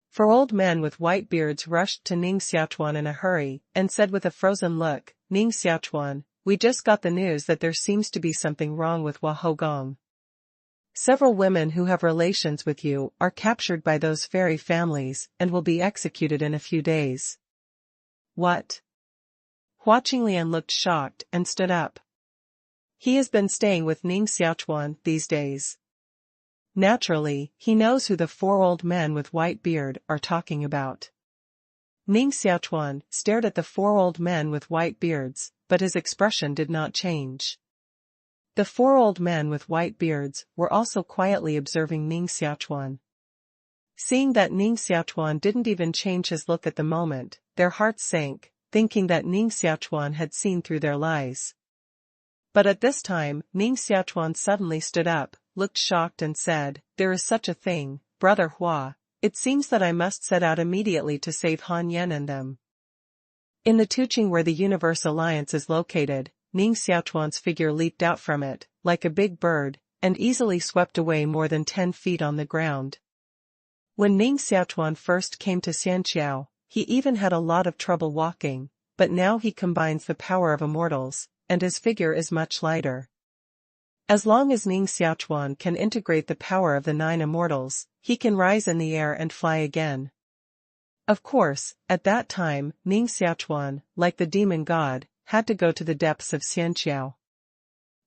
4 old men with white beards rushed to Ning Xiaochuan in a hurry and said with a frozen look, "Ning Xiaochuan, we just got the news that there seems to be something wrong with Hua Hogong. Several women who have relations with you are captured by those fairy families and will be executed in a few days." "What?" Hua Qinglian looked shocked and stood up. He has been staying with Ning Xiaochuan these days. Naturally, he knows who the 4 old men with white beard are talking about. Ning Xiaochuan stared at the 4 old men with white beards, but his expression did not change. The 4 old men with white beards were also quietly observing Ning Xiaochuan. Seeing that Ning Xiaochuan didn't even change his look at the moment, their hearts sank, thinking that Ning Xiaochuan had seen through their lies. But at this time, Ning Xiaochuan suddenly stood up, looked shocked and said, "There is such a thing, Brother Hua. It seems that I must set out immediately to save Han Yan and them." In the Tuqing where the Universe Alliance is located, Ning Xiaochuan's figure leaped out from it, like a big bird, and easily swept away more than 10 feet on the ground. When Ning Xiaochuan first came to Xianqiao, he even had a lot of trouble walking, but now he combines the power of immortals, and his figure is much lighter. As long as Ning Xiaochuan can integrate the power of the 9 immortals, he can rise in the air and fly again. Of course, at that time, Ning Xiaochuan, like the demon god, had to go to the depths of Xianqiao.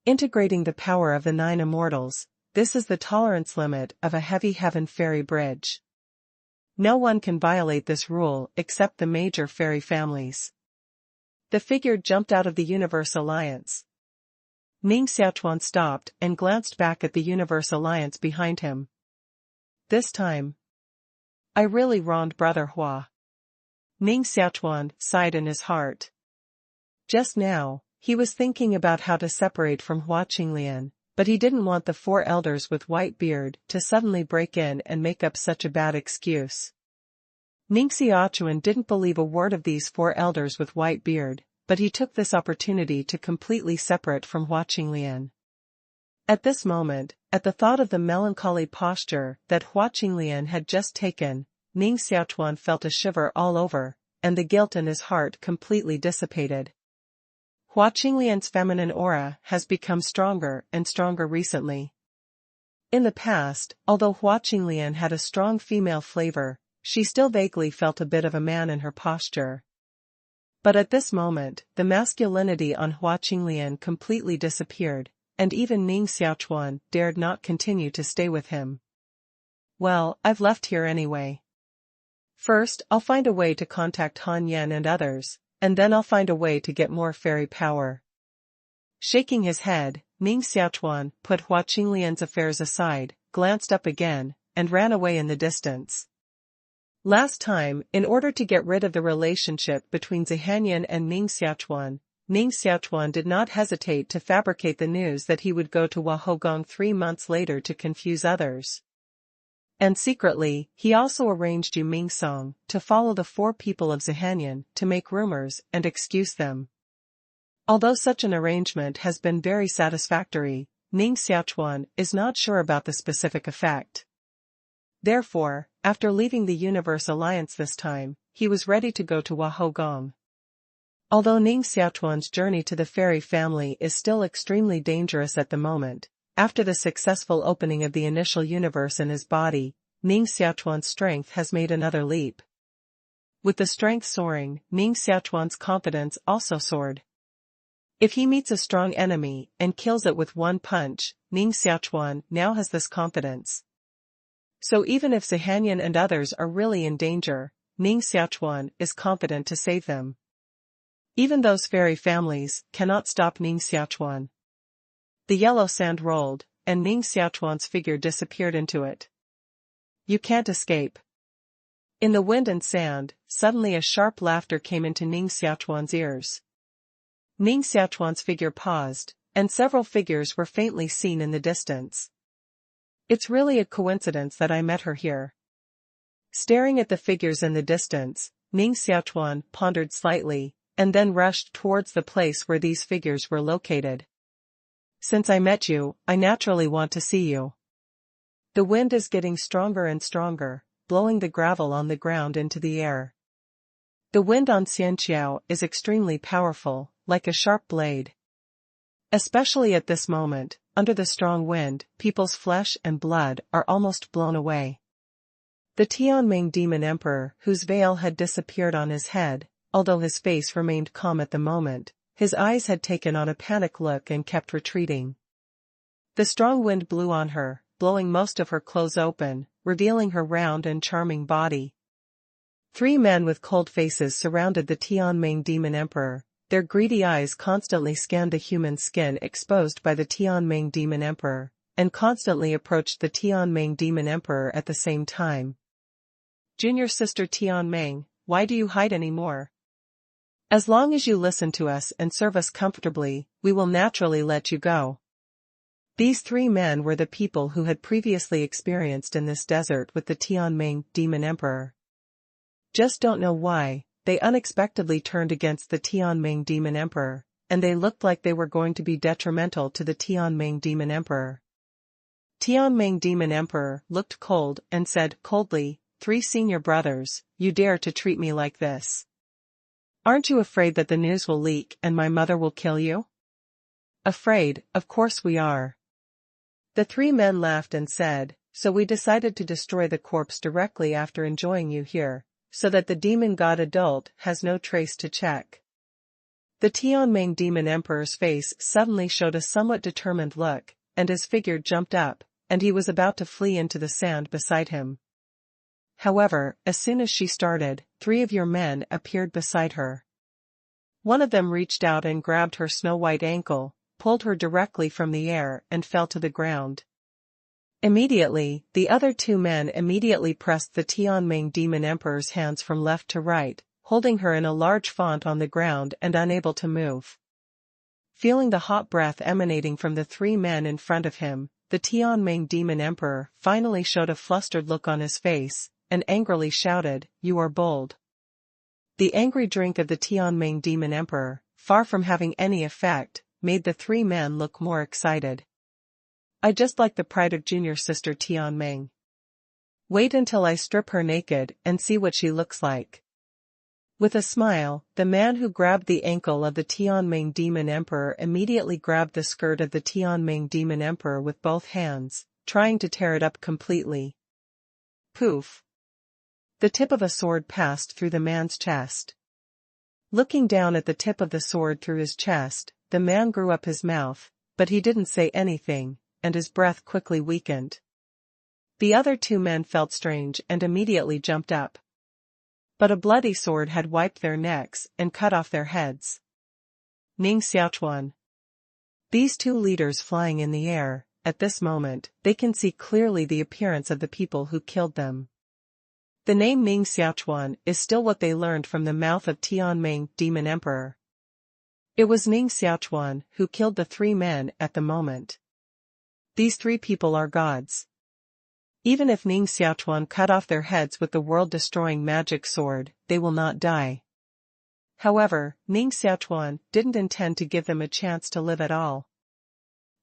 Integrating the power of the 9 immortals, this is the tolerance limit of a heavy heaven fairy bridge. No one can violate this rule except the major fairy families. The figure jumped out of the Universe Alliance. Ning Xiaochuan stopped and glanced back at the Universe Alliance behind him. This time, I really wronged Brother Hua. Ning Xiaochuan sighed in his heart. Just now, he was thinking about how to separate from Hua Qinglian, but he didn't want the four elders with white beard to suddenly break in and make up such a bad excuse. Ning Xiaochuan didn't believe a word of these four elders with white beard, but he took this opportunity to completely separate from Hua Qinglian. At this moment, at the thought of the melancholy posture that Hua Qinglian had just taken, Ning Xiaochuan felt a shiver all over, and the guilt in his heart completely dissipated. Hua Qinglian's feminine aura has become stronger and stronger recently. In the past, although Hua Qinglian had a strong female flavor, she still vaguely felt a bit of a man in her posture. But at this moment, the masculinity on Hua Qinglian completely disappeared, and even Ning Xiaochuan dared not continue to stay with him. Well, I've left here anyway. First, I'll find a way to contact Han Yan and others, and then I'll find a way to get more fairy power. Shaking his head, Ning Xiaochuan put Hua Qinglian's affairs aside, glanced up again, and ran away in the distance. Last time, in order to get rid of the relationship between Zihanyan and Ning Xiaochuan did not hesitate to fabricate the news that he would go to Wahogong 3 months later to confuse others. And secretly, he also arranged Yu Mingsong to follow the four people of Zihanyan to make rumors and excuse them. Although such an arrangement has been very satisfactory, Ning Xiaochuan is not sure about the specific effect. Therefore, after leaving the Universe Alliance this time, he was ready to go to Wahogong. Although Ning Xiaochuan's journey to the fairy family is still extremely dangerous at the moment, after the successful opening of the initial universe in his body, Ning Xiaochuan's strength has made another leap. With the strength soaring, Ning Xiaochuan's confidence also soared. If he meets a strong enemy and kills it with one punch, Ning Xiaochuan now has this confidence. So even if Zihanyan and others are really in danger, Ning Xiaochuan is confident to save them. Even those fairy families cannot stop Ning Xiaochuan. The yellow sand rolled, and Ning Xiaochuan's figure disappeared into it. You can't escape. In the wind and sand, suddenly a sharp laughter came into Ning Xiaochuan's ears. Ning Xiaochuan's figure paused, and several figures were faintly seen in the distance. It's really a coincidence that I met her here. Staring at the figures in the distance, Ning Xiaochuan pondered slightly, and then rushed towards the place where these figures were located. Since I met you, I naturally want to see you. The wind is getting stronger and stronger, blowing the gravel on the ground into the air. The wind on Xianqiao is extremely powerful, like a sharp blade. Especially at this moment, under the strong wind, people's flesh and blood are almost blown away. The Tianming demon emperor, whose veil had disappeared on his head, although his face remained calm at the moment, his eyes had taken on a panic look and kept retreating. The strong wind blew on her, blowing most of her clothes open, revealing her round and charming body. 3 men with cold faces surrounded the Tianming demon emperor. Their greedy eyes constantly scanned the human skin exposed by the Tianming demon emperor, and constantly approached the Tianming demon emperor at the same time. Junior sister Tianming, why do you hide anymore? As long as you listen to us and serve us comfortably, we will naturally let you go. These 3 men were the people who had previously experienced in this desert with the Tianming demon emperor. Just don't know why, they unexpectedly turned against the Tianming demon emperor, and they looked like they were going to be detrimental to the Tianming demon emperor. Tianming demon emperor looked cold and said coldly, 3 senior brothers, you dare to treat me like this. Aren't you afraid that the news will leak and my mother will kill you? Afraid, of course we are. The 3 men laughed and said, so we decided to destroy the corpse directly after enjoying you here, so that the demon god adult has no trace to check. The Tianming demon emperor's face suddenly showed a somewhat determined look, and his figure jumped up, and he was about to flee into the sand beside him. However, as soon as she started, 3 of your men appeared beside her. One of them reached out and grabbed her snow-white ankle, pulled her directly from the air and fell to the ground. Immediately, the other 2 men immediately pressed the Tianming demon emperor's hands from left to right, holding her in a large font on the ground and unable to move. Feeling the hot breath emanating from the three men in front of him, the Tianming Demon Emperor finally showed a flustered look on his face, and angrily shouted, "You are bold." The angry drink of the Tianming Demon Emperor, far from having any effect, made the three men look more excited. "I just like the pride of junior sister Tianming. Wait until I strip her naked and see what she looks like." With a smile, the man who grabbed the ankle of the Tianming Demon Emperor immediately grabbed the skirt of the Tianming Demon Emperor with both hands, trying to tear it up completely. Poof! The tip of a sword passed through the man's chest. Looking down at the tip of the sword through his chest, the man grew up his mouth, but he didn't say anything, and his breath quickly weakened. The other two men felt strange and immediately jumped up. But a bloody sword had wiped their necks and cut off their heads. Ning Xiaochuan. These two leaders flying in the air, at this moment, they can see clearly the appearance of the people who killed them. The name Ning Xiaochuan is still what they learned from the mouth of Tianming Demon Emperor. It was Ning Xiaochuan who killed the three men at the moment. These three people are gods. Even if Ning Xiaochuan cut off their heads with the world-destroying magic sword, they will not die. However, Ning Xiaochuan didn't intend to give them a chance to live at all.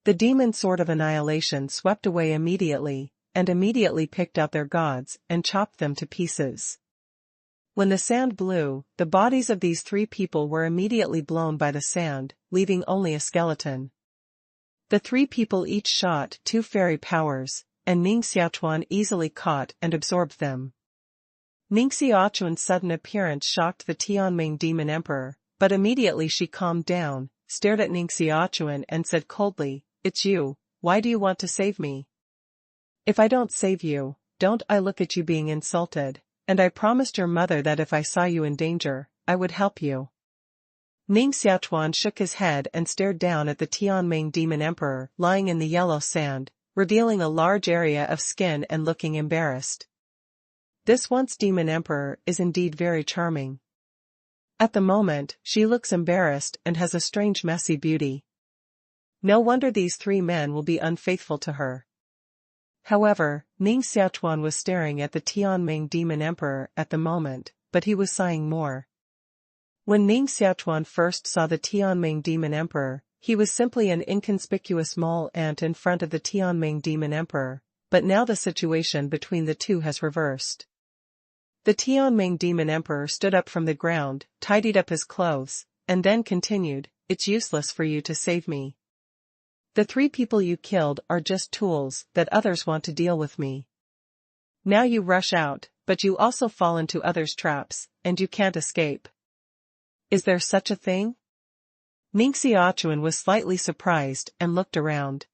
The demon sword of annihilation swept away immediately, and immediately picked out their gods and chopped them to pieces. When the sand blew, the bodies of these three people were immediately blown by the sand, leaving only a skeleton. The three people each shot 2 fairy powers, and Ning Xiaochuan easily caught and absorbed them. Ning Xiaochuan's sudden appearance shocked the Tianming Demon Emperor, but immediately she calmed down, stared at Ning Xiaochuan and said coldly, "It's you, why do you want to save me? If I don't save you, don't I look at you being insulted, and I promised your mother that if I saw you in danger, I would help you." Ning Xiaochuan shook his head and stared down at the Tianming Demon Emperor lying in the yellow sand, revealing a large area of skin and looking embarrassed. This once Demon Emperor is indeed very charming. At the moment, she looks embarrassed and has a strange messy beauty. No wonder these three men will be unfaithful to her. However, Ning Xiaochuan was staring at the Tianming Demon Emperor at the moment, but he was sighing more. When Ning Xiaochuan first saw the Tianming Demon Emperor, he was simply an inconspicuous mole ant in front of the Tianming Demon Emperor, but now the situation between the two has reversed. The Tianming Demon Emperor stood up from the ground, tidied up his clothes, and then continued, "It's useless for you to save me. The three people you killed are just tools that others want to deal with me. Now you rush out, but you also fall into others' traps, and you can't escape. Is there such a thing?" Ning Xiaochuan was slightly surprised and looked around.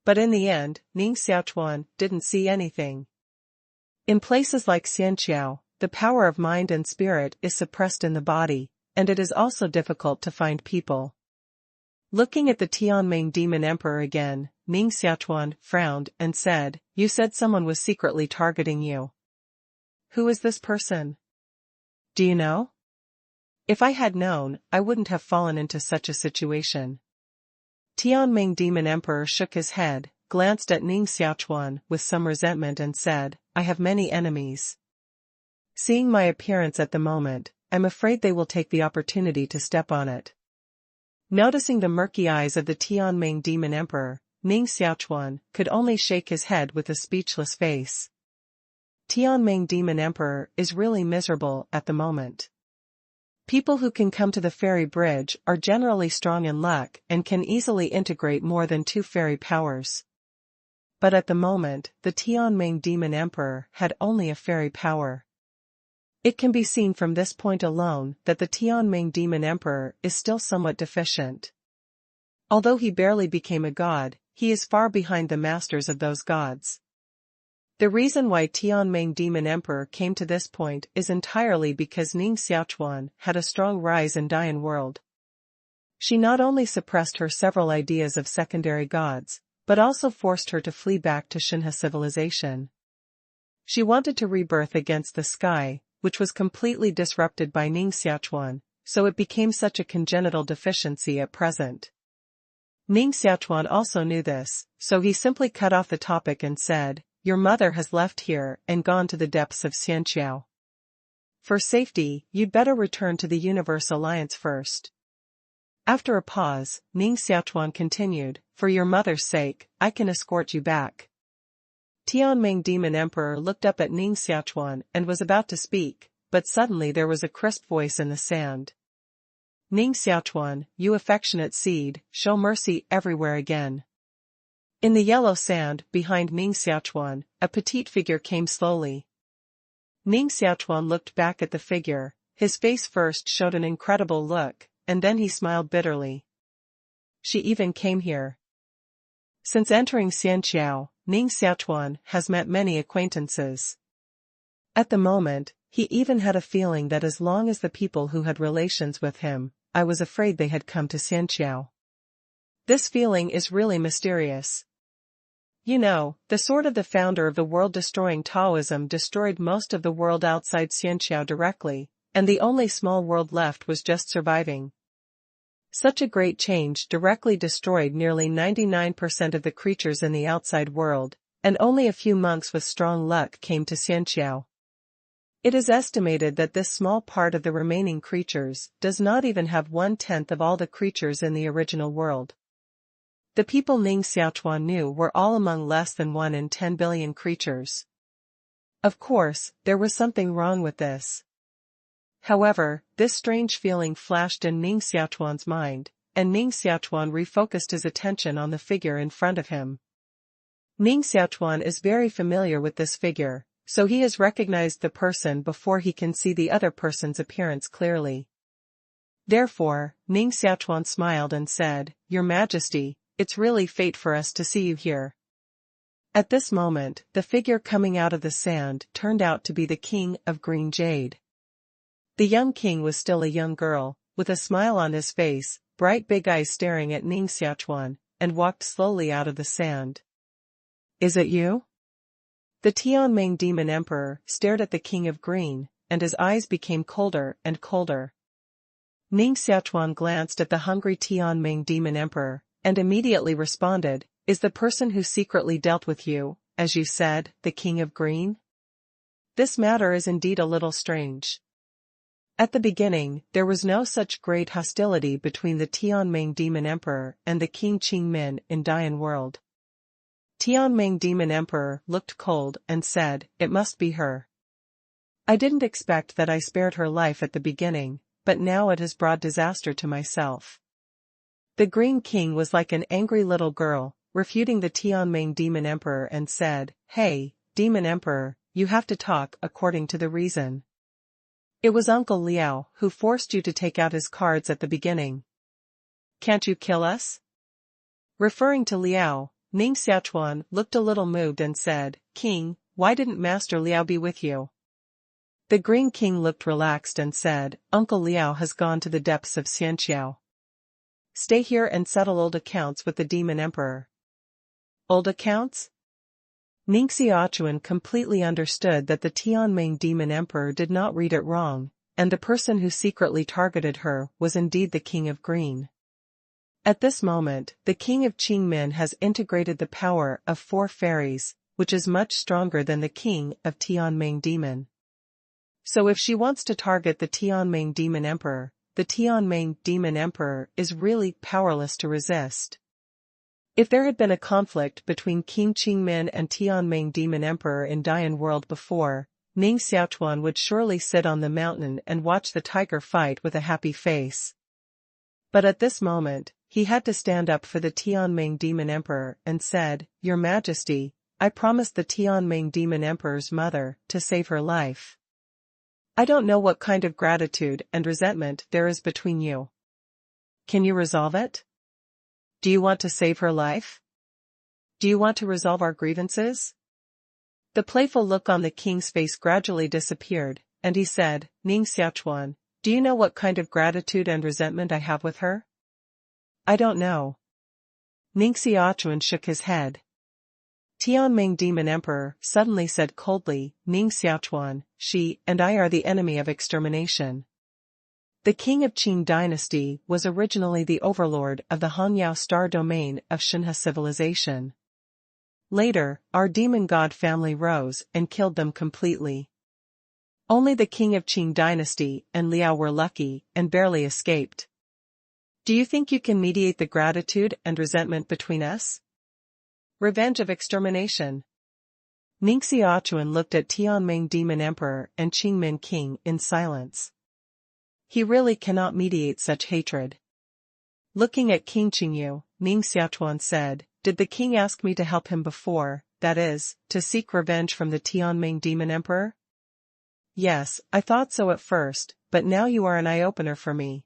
But in the end, Ning Xiaochuan didn't see anything. In places like Xianqiao, the power of mind and spirit is suppressed in the body, and it is also difficult to find people. Looking at the Tianming Demon Emperor again, Ning Xiaochuan frowned and said, "You said someone was secretly targeting you. Who is this person? Do you know? If I had known, I wouldn't have fallen into such a situation." Tianming Demon Emperor shook his head, glanced at Ning Xiaochuan with some resentment and said, "I have many enemies. Seeing my appearance at the moment, I'm afraid they will take the opportunity to step on it." Noticing the murky eyes of the Tianming Demon Emperor, Ning Xiaochuan could only shake his head with a speechless face. Tianming Demon Emperor is really miserable at the moment. People who can come to the fairy bridge are generally strong in luck and can easily integrate more than 2 fairy powers. But at the moment, the Tianming Demon Emperor had only a fairy power. It can be seen from this point alone that the Tianming Demon Emperor is still somewhat deficient. Although he barely became a god, he is far behind the masters of those gods. The reason why Tianming Demon Emperor came to this point is entirely because Ning Xiaochuan had a strong rise in Dian world. She not only suppressed her several ideas of secondary gods, but also forced her to flee back to Xinhe civilization. She wanted to rebirth against the sky, which was completely disrupted by Ning Xiaochuan, so it became such a congenital deficiency at present. Ning Xiaochuan also knew this, so he simply cut off the topic and said, "Your mother has left here and gone to the depths of Xianqiao. For safety, you'd better return to the Universe Alliance first." After a pause, Ning Xiaochuan continued, "For your mother's sake, I can escort you back." Tianming Demon Emperor looked up at Ning Xiaochuan and was about to speak, but suddenly there was a crisp voice in the sand. "Ning Xiaochuan, you affectionate seed, show mercy everywhere again." In the yellow sand, behind Ning Xiaochuan, a petite figure came slowly. Ning Xiaochuan looked back at the figure, his face first showed an incredible look, and then he smiled bitterly. She even came here. Since entering Xianqiao, Ning Xiaochuan has met many acquaintances. At the moment, he even had a feeling that as long as the people who had relations with him, I was afraid they had come to Xianqiao. This feeling is really mysterious. You know, the sword of the founder of the world-destroying Taoism destroyed most of the world outside Xianqiao directly, and the only small world left was just surviving. Such a great change directly destroyed nearly 99% of the creatures in the outside world, and only a few monks with strong luck came to Xianqiao. It is estimated that this small part of the remaining creatures does not even have 1/10 of all the creatures in the original world. The people Ning Xiaochuan knew were all among less than 1 in 10 billion creatures. Of course, there was something wrong with this. However, this strange feeling flashed in Ning Xiaochuan's mind, and Ning Xiaochuan refocused his attention on the figure in front of him. Ning Xiaochuan is very familiar with this figure, so he has recognized the person before he can see the other person's appearance clearly. Therefore, Ning Xiaochuan smiled and said, "Your Majesty, it's really fate for us to see you here." At this moment, the figure coming out of the sand turned out to be the King of Green Jade. The young king was still a young girl, with a smile on his face, bright big eyes staring at Ning Xiaochuan, and walked slowly out of the sand. "Is it you?" The Tianming Demon Emperor stared at the King of Green, and his eyes became colder and colder. Ning Xiaochuan glanced at the hungry Tianming Demon Emperor, and immediately responded, "Is the person who secretly dealt with you, as you said, the King of Green? This matter is indeed a little strange." At the beginning, there was no such great hostility between the Tianming Demon Emperor and the King Qingmin in Dian World. Tianming Demon Emperor looked cold and said, "It must be her. I didn't expect that I spared her life at the beginning, but now it has brought disaster to myself." The Green King was like an angry little girl, refuting the Tianming Demon Emperor and said, "Hey, Demon Emperor, you have to talk according to the reason. It was Uncle Liao who forced you to take out his cards at the beginning. Can't you kill us?" Referring to Liao, Ning Xiaochuan looked a little moved and said, "King, why didn't Master Liao be with you?" The Green King looked relaxed and said, "Uncle Liao has gone to the depths of Xianqiao. Stay here and settle old accounts with the Demon Emperor." Old accounts? Ning Xiaochuan completely understood that the Tianming Demon Emperor did not read it wrong, and the person who secretly targeted her was indeed the King of Green. At this moment, the King of Qingmin has integrated the power of 4 fairies, which is much stronger than the King of Tianming Demon. So if she wants to target the Tianming Demon Emperor, the Tianming Demon Emperor is really powerless to resist. If there had been a conflict between King Qingmin and Tianming Demon Emperor in Dian World before, Ning Xiaochuan would surely sit on the mountain and watch the tiger fight with a happy face. But at this moment, he had to stand up for the Tianming Demon Emperor and said, "Your Majesty, I promised the Tianming Demon Emperor's mother to save her life. I don't know what kind of gratitude and resentment there is between you. Can you resolve it? Do you want to save her life? Do you want to resolve our grievances?" The playful look on the king's face gradually disappeared, and he said, "Ning Xiaochuan, do you know what kind of gratitude and resentment I have with her?" "I don't know." Ning Xiaochuan shook his head. Tianming Demon Emperor suddenly said coldly, Ning Xiaochuan, she and I are the enemy of extermination. The king of Qing dynasty was originally the overlord of the Hanyao star domain of Shinhe civilization. Later, our demon god family rose and killed them completely. Only the king of Qing dynasty and Liao were lucky and barely escaped. Do you think you can mediate the gratitude and resentment between us? Revenge of extermination. Ning Xiaochuan looked at Tianming Demon Emperor and Qingmin King in silence. He really cannot mediate such hatred. Looking at King Qingyu, Ning Xiaochuan said, did the king ask me to help him before, that is, to seek revenge from the Tianming Demon Emperor? Yes, I thought so at first, but now you are an eye-opener for me.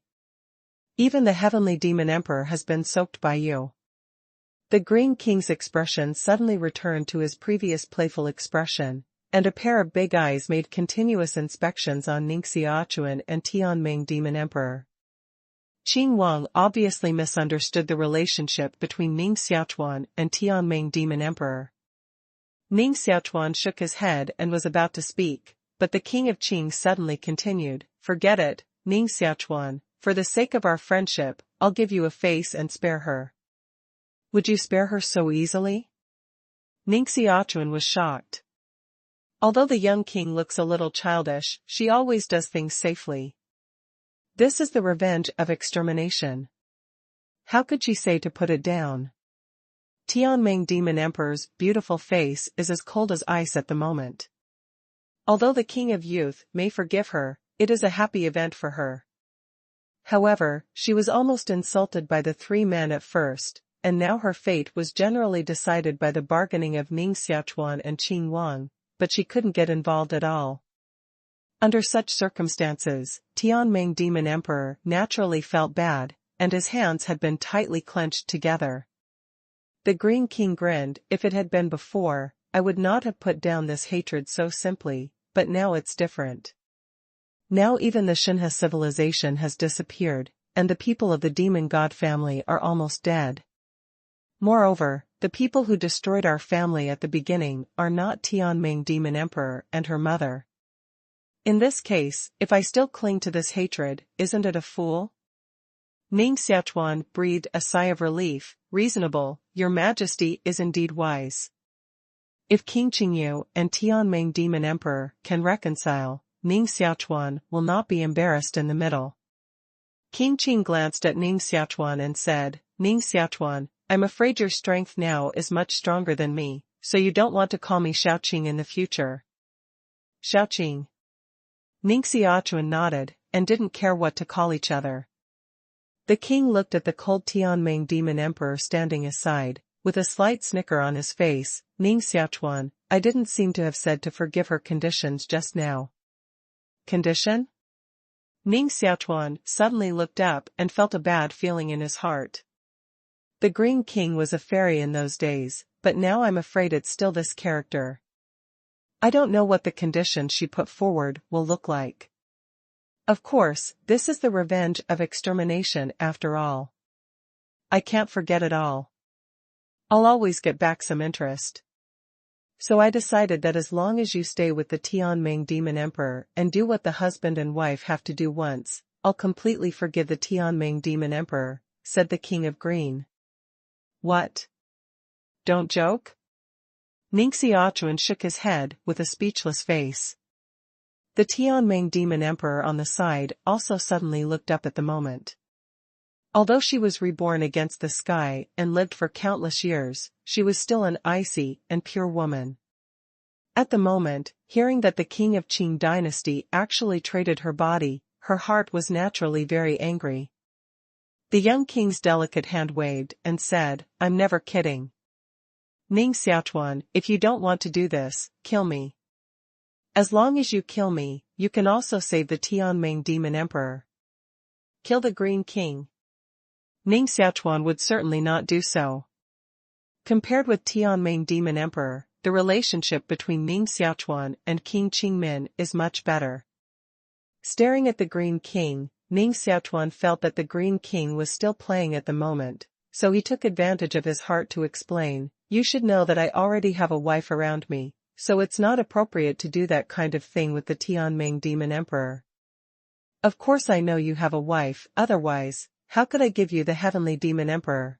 Even the heavenly Demon Emperor has been soaked by you. The Green King's expression suddenly returned to his previous playful expression, and a pair of big eyes made continuous inspections on Ning Xiaochuan and Tianming Demon Emperor. Qing Wang obviously misunderstood the relationship between Ning Xiaochuan and Tianming Demon Emperor. Ning Xiaochuan shook his head and was about to speak, but the king of Qing suddenly continued, forget it, Ning Xiaochuan, for the sake of our friendship, I'll give you a face and spare her. Would you spare her so easily? Ning Xiaochuan was shocked. Although the young king looks a little childish, she always does things safely. This is the revenge of extermination. How could she say to put it down? Tianming Demon Emperor's beautiful face is as cold as ice at the moment. Although the king of youth may forgive her, it is a happy event for her. However, she was almost insulted by the three men at first, and now her fate was generally decided by the bargaining of Ning Xiaochuan and Qing Wang, but she couldn't get involved at all. Under such circumstances, Tianming Demon Emperor naturally felt bad, and his hands had been tightly clenched together. The Green King grinned, if it had been before, I would not have put down this hatred so simply, but now it's different. Now even the Shinhe civilization has disappeared, and the people of the demon god family are almost dead. Moreover, the people who destroyed our family at the beginning are not Tianming Demon Emperor and her mother. In this case, if I still cling to this hatred, isn't it a fool? Ning Xiaochuan breathed a sigh of relief, reasonable, your majesty is indeed wise. If King Qingyu and Tianming Demon Emperor can reconcile, Ning Xiaochuan will not be embarrassed in the middle. King Qing glanced at Ning Xiaochuan and said, Ning Xiaochuan, I'm afraid your strength now is much stronger than me, so you don't want to call me Xiaoqing in the future. Xiaoqing. Ning Xiaochuan nodded, and didn't care what to call each other. The king looked at the cold Tianming Demon Emperor standing aside, with a slight snicker on his face, Ning Xiaochuan, I didn't seem to have said to forgive her conditions just now. Condition? Ning Xiaochuan suddenly looked up and felt a bad feeling in his heart. The Green King was a fairy in those days, but now I'm afraid it's still this character. I don't know what the condition she put forward will look like. Of course, this is the revenge of extermination after all. I can't forget it all. I'll always get back some interest. So I decided that as long as you stay with the Tianming Demon Emperor and do what the husband and wife have to do once, I'll completely forgive the Tianming Demon Emperor, said the King of Green. What? Don't joke? Ning Xiaochuan shook his head with a speechless face. The Tianming Demon Emperor on the side also suddenly looked up at the moment. Although she was reborn against the sky and lived for countless years, she was still an icy and pure woman. At the moment, hearing that the king of Qing dynasty actually traded her body, her heart was naturally very angry. The young king's delicate hand waved and said, I'm never kidding. Ning Xiaochuan, if you don't want to do this, kill me. As long as you kill me, you can also save the Tianming Demon Emperor. Kill the Green King. Ning Xiaochuan would certainly not do so. Compared with Tianming Demon Emperor, the relationship between Ning Xiaochuan and King Qingmin is much better. Staring at the Green King, Ning Xiaochuan felt that the Green King was still playing at the moment, so he took advantage of his heart to explain, You should know that I already have a wife around me, so it's not appropriate to do that kind of thing with the Tianming Demon Emperor. Of course I know you have a wife, otherwise, how could I give you the Heavenly Demon Emperor?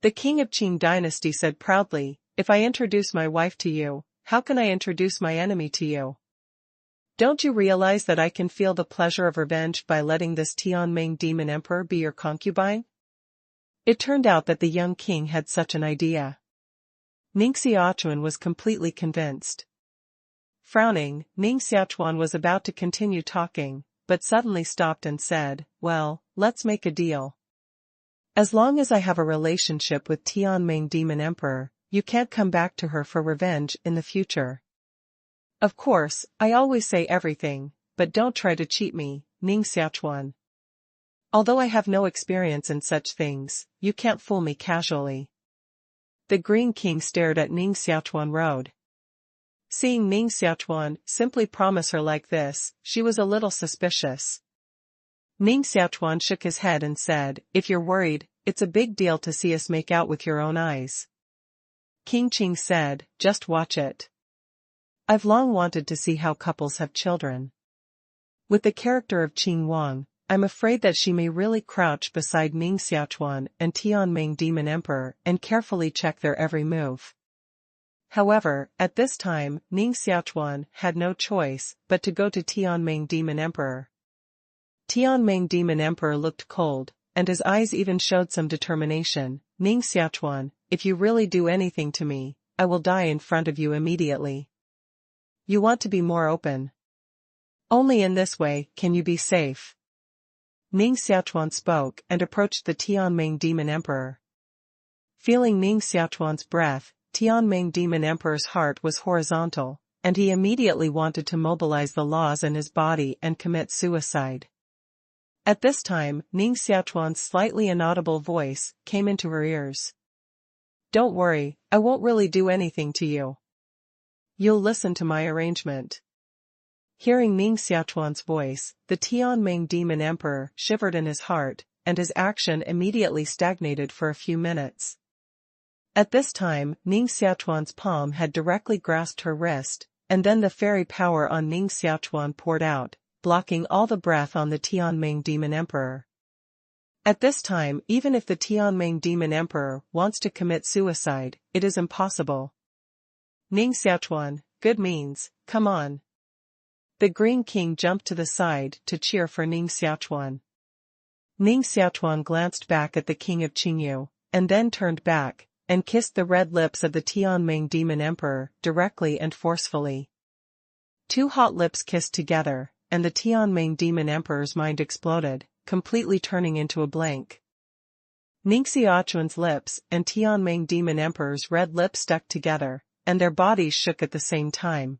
The king of Qing dynasty said proudly, if I introduce my wife to you, how can I introduce my enemy to you? Don't you realize that I can feel the pleasure of revenge by letting this Tianming Demon Emperor be your concubine? It turned out that the young king had such an idea. Ning Xiaochuan was completely convinced. Frowning, Ning Xiaochuan was about to continue talking, but suddenly stopped and said, well, let's make a deal. As long as I have a relationship with Tianming Demon Emperor, you can't come back to her for revenge in the future. Of course, I always say everything, but don't try to cheat me, Ning Xiaochuan. Although I have no experience in such things, you can't fool me casually. The Green King stared at Ning Xiaochuan road. Seeing Ning Xiaochuan simply promise her like this, she was a little suspicious. Ning Xiaochuan shook his head and said, if you're worried, it's a big deal to see us make out with your own eyes. King Qing said, just watch it. I've long wanted to see how couples have children. With the character of Qing Wang, I'm afraid that she may really crouch beside Ning Xiaochuan and Tianming Demon Emperor and carefully check their every move. However, at this time, Ning Xiaochuan had no choice but to go to Tianming Demon Emperor. Tianming Demon Emperor looked cold, and his eyes even showed some determination. Ning Xiaochuan, if you really do anything to me, I will die in front of you immediately. You want to be more open. Only in this way can you be safe. Ning Xiaochuan spoke and approached the Tianming Demon Emperor. Feeling Ning Xiaochuan's breath, Tianming Demon Emperor's heart was horizontal, and he immediately wanted to mobilize the laws in his body and commit suicide. At this time, Ning Xiaochuan's slightly inaudible voice came into her ears. Don't worry, I won't really do anything to you. You'll listen to my arrangement. Hearing Ning Xiaochuan's voice, the Tianming Demon Emperor shivered in his heart, and his action immediately stagnated for a few minutes. At this time, Ning Xiaochuan's palm had directly grasped her wrist, and then the fairy power on Ning Xiaochuan poured out, blocking all the breath on the Tianming Demon Emperor. At this time, even if the Tianming Demon Emperor wants to commit suicide, it is impossible. Ning Xiaochuan, good means, come on. The Green King jumped to the side to cheer for Ning Xiaochuan. Ning Xiaochuan glanced back at the King of Qingyu, and then turned back, and kissed the red lips of the Tianming Demon Emperor directly and forcefully. Two hot lips kissed together, and the Tianming Demon Emperor's mind exploded, completely turning into a blank. Ning Xiaochuan's lips and Tianming Demon Emperor's red lips stuck together, and their bodies shook at the same time.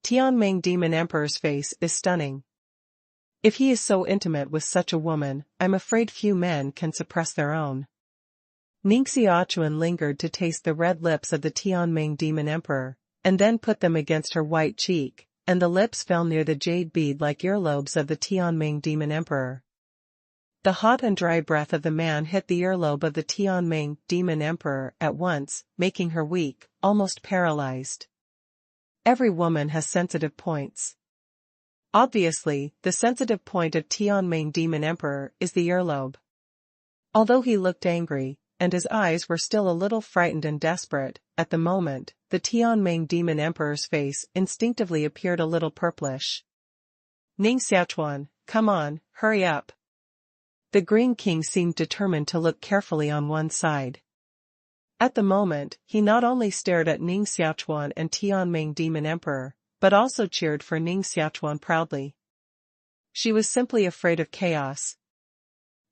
Tianming Demon Emperor's face is stunning. If he is so intimate with such a woman, I'm afraid few men can suppress their own. Ning Xiaochuan lingered to taste the red lips of the Tianming Demon Emperor, and then put them against her white cheek, and the lips fell near the jade bead-like earlobes of the Tianming Demon Emperor. The hot and dry breath of the man hit the earlobe of the Tianming Demon Emperor at once, making her weak, almost paralyzed. Every woman has sensitive points. Obviously, the sensitive point of Tianming Demon Emperor is the earlobe. Although he looked angry, and his eyes were still a little frightened and desperate, at the moment, the Tianming Demon Emperor's face instinctively appeared a little purplish. Ning Xiaochuan, come on, hurry up. The Green King seemed determined to look carefully on one side. At the moment, he not only stared at Ning Xiaochuan and Tianming Demon Emperor, but also cheered for Ning Xiaochuan proudly. She was simply afraid of chaos.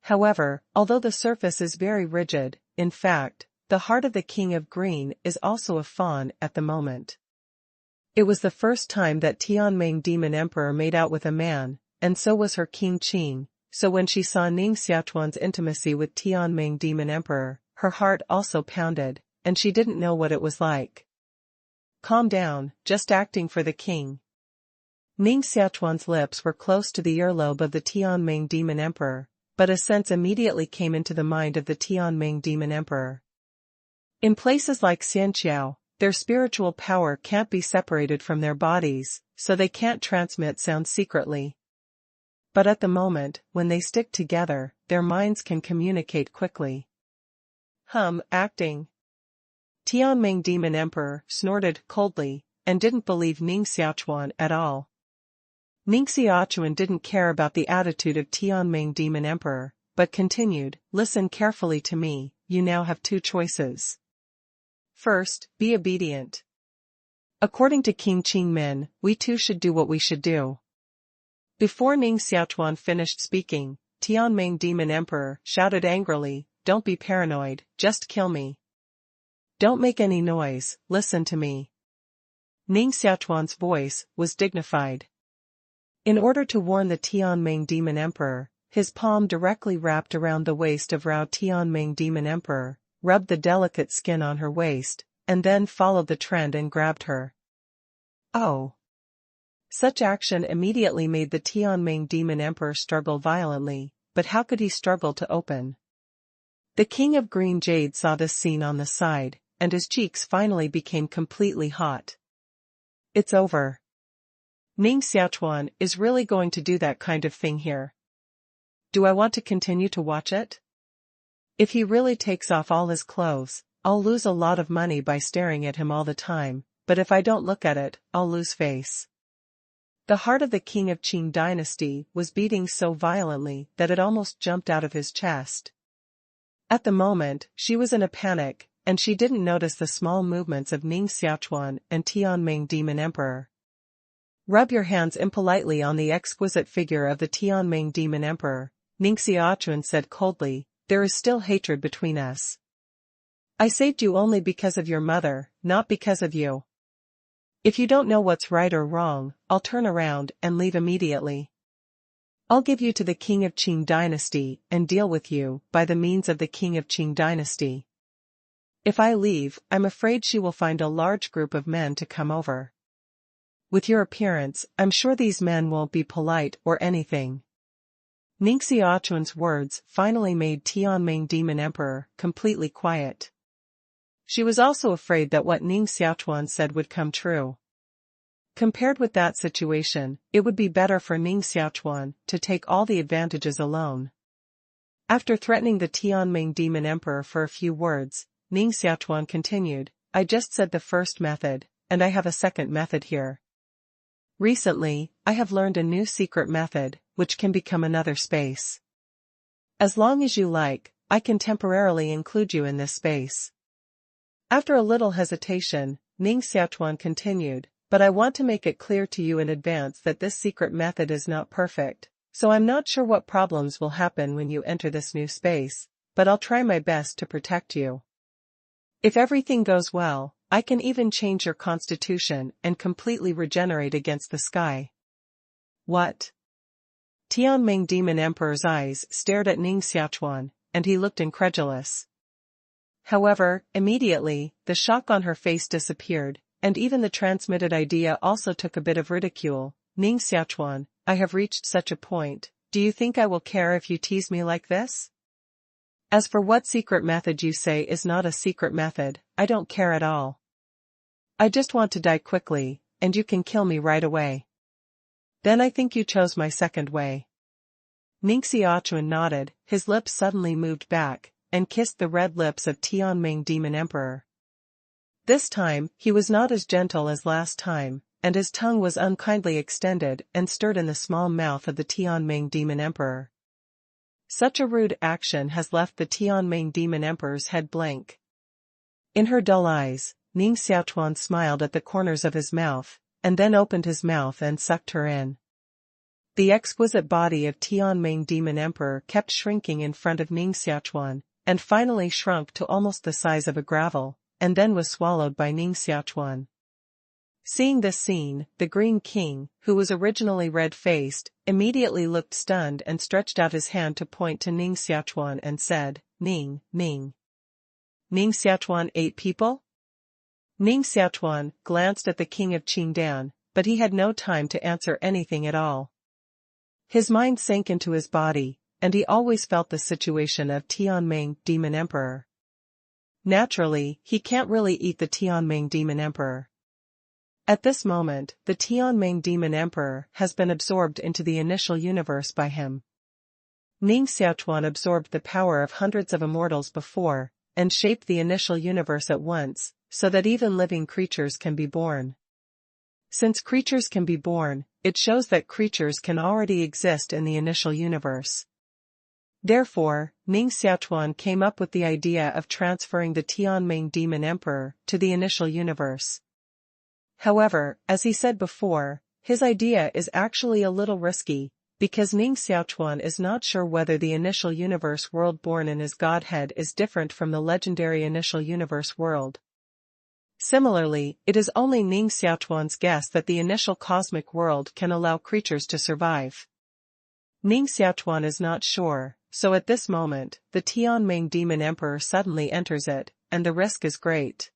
However, although the surface is very rigid, in fact, the heart of the King of Green is also a fawn at the moment. It was the first time that Tianming Demon Emperor made out with a man, and so was her King Qing, so when she saw Ning Xiaochuan's intimacy with Tianming Demon Emperor, her heart also pounded, and she didn't know what it was like. Calm down, just acting for the king. Ning Xiaochuan's lips were close to the earlobe of the Tianming Demon Emperor, but a sense immediately came into the mind of the Tianming Demon Emperor. In places like Xianqiao, their spiritual power can't be separated from their bodies, so they can't transmit sound secretly. But at the moment, when they stick together, their minds can communicate quickly. Acting. Tianming Demon Emperor snorted coldly, and didn't believe Ning Xiaochuan at all. Ning Xiaochuan didn't care about the attitude of Tianming Demon Emperor, but continued, "Listen carefully to me, you now have two choices. First, be obedient. According to King Qingmin, we too should do what we should do." Before Ning Xiaochuan finished speaking, Tianming Demon Emperor shouted angrily, "Don't be paranoid, just kill me. Don't make any noise, listen to me." Ning Xiaochuan's voice was dignified. In order to warn the Tianming Demon Emperor, his palm directly wrapped around the waist of Rao Tianming Demon Emperor, rubbed the delicate skin on her waist, and then followed the trend and grabbed her. Oh! Such action immediately made the Tianming Demon Emperor struggle violently, but how could he struggle to open? The King of Green Jade saw this scene on the side, and his cheeks finally became completely hot. It's over. Ning Xiaochuan is really going to do that kind of thing here. Do I want to continue to watch it? If he really takes off all his clothes, I'll lose a lot of money by staring at him all the time, but if I don't look at it, I'll lose face. The heart of the King of Qing dynasty was beating so violently that it almost jumped out of his chest. At the moment, she was in a panic, and she didn't notice the small movements of Ning Xiaochuan and Tianming Demon Emperor. "Rub your hands impolitely on the exquisite figure of the Tianming Demon Emperor," Ning Xiaochuan said coldly, "there is still hatred between us. I saved you only because of your mother, not because of you. If you don't know what's right or wrong, I'll turn around and leave immediately. I'll give you to the King of Qing dynasty and deal with you by the means of the King of Qing dynasty. If I leave, I'm afraid she will find a large group of men to come over. With your appearance, I'm sure these men won't be polite or anything." Ning Xiaochuan's words finally made Tianming Demon Emperor completely quiet. She was also afraid that what Ning Xiaochuan said would come true. Compared with that situation, it would be better for Ning Xiaochuan to take all the advantages alone. After threatening the Tianming Demon Emperor for a few words, Ning Xiaochuan continued, "I just said the first method, and I have a second method here. Recently, I have learned a new secret method, which can become another space. As long as you like, I can temporarily include you in this space." After a little hesitation, Ning Xiaochuan continued, "But I want to make it clear to you in advance that this secret method is not perfect, so I'm not sure what problems will happen when you enter this new space, but I'll try my best to protect you. If everything goes well, I can even change your constitution and completely regenerate against the sky." "What?" Tianming Demon Emperor's eyes stared at Ning Xiaochuan, and he looked incredulous. However, immediately, the shock on her face disappeared, and even the transmitted idea also took a bit of ridicule. "Ning Xiaochuan, I have reached such a point, do you think I will care if you tease me like this? As for what secret method you say is not a secret method, I don't care at all. I just want to die quickly, and you can kill me right away. Then I think you chose my second way." Ning Xiaochuan nodded, his lips suddenly moved back, and kissed the red lips of Tianming Demon Emperor. This time, he was not as gentle as last time, and his tongue was unkindly extended and stirred in the small mouth of the Tianming Demon Emperor. Such a rude action has left the Tianming Demon Emperor's head blank. In her dull eyes, Ning Xiaochuan smiled at the corners of his mouth, and then opened his mouth and sucked her in. The exquisite body of Tianming Demon Emperor kept shrinking in front of Ning Xiaochuan, and finally shrunk to almost the size of a gravel, and then was swallowed by Ning Xiaochuan. Seeing this scene, the Green King, who was originally red-faced, immediately looked stunned and stretched out his hand to point to Ning Xiaochuan and said, "Ning, Ning. Ning Xiaochuan ate people?" Ning Xiaochuan glanced at the King of Qingdan, but he had no time to answer anything at all. His mind sank into his body, and he always felt the situation of Tianming Demon Emperor. Naturally, he can't really eat the Tianming Demon Emperor. At this moment, the Tianming Demon Emperor has been absorbed into the initial universe by him. Ning Xiaochuan absorbed the power of hundreds of immortals before, and shaped the initial universe at once, so that even living creatures can be born. Since creatures can be born, it shows that creatures can already exist in the initial universe. Therefore, Ning Xiaochuan came up with the idea of transferring the Tianming Demon Emperor to the initial universe. However, as he said before, his idea is actually a little risky, because Ning Xiaochuan is not sure whether the initial universe world born in his godhead is different from the legendary initial universe world. Similarly, it is only Ning Xiaochuan's guess that the initial cosmic world can allow creatures to survive. Ning Xiaochuan is not sure, so at this moment, the Tianming Demon Emperor suddenly enters it, and the risk is great.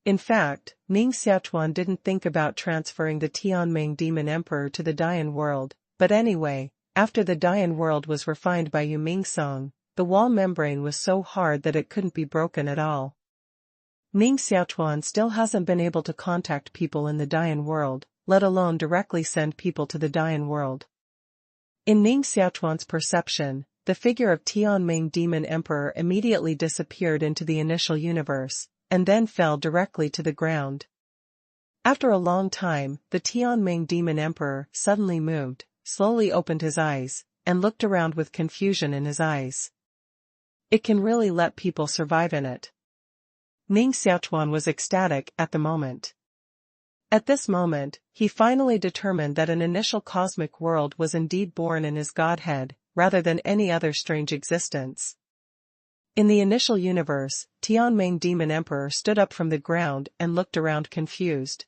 In fact, Ning Xiaochuan didn't think about transferring the Tianming Demon Emperor to the Dian world, but anyway, after the Dian world was refined by Yu Mingsong, the wall membrane was so hard that it couldn't be broken at all. Ning Xiaochuan still hasn't been able to contact people in the Dian world, let alone directly send people to the Dian world. In Ning Xiaochuan's perception, the figure of Tianming Demon Emperor immediately disappeared into the initial universe, and then fell directly to the ground. After a long time, the Tianming Demon Emperor suddenly moved, slowly opened his eyes, and looked around with confusion in his eyes. It can really let people survive in it. Ning Xiaochuan was ecstatic at the moment. At this moment, he finally determined that an initial cosmic world was indeed born in his godhead, rather than any other strange existence. In the initial universe, Tianming Demon Emperor stood up from the ground and looked around confused.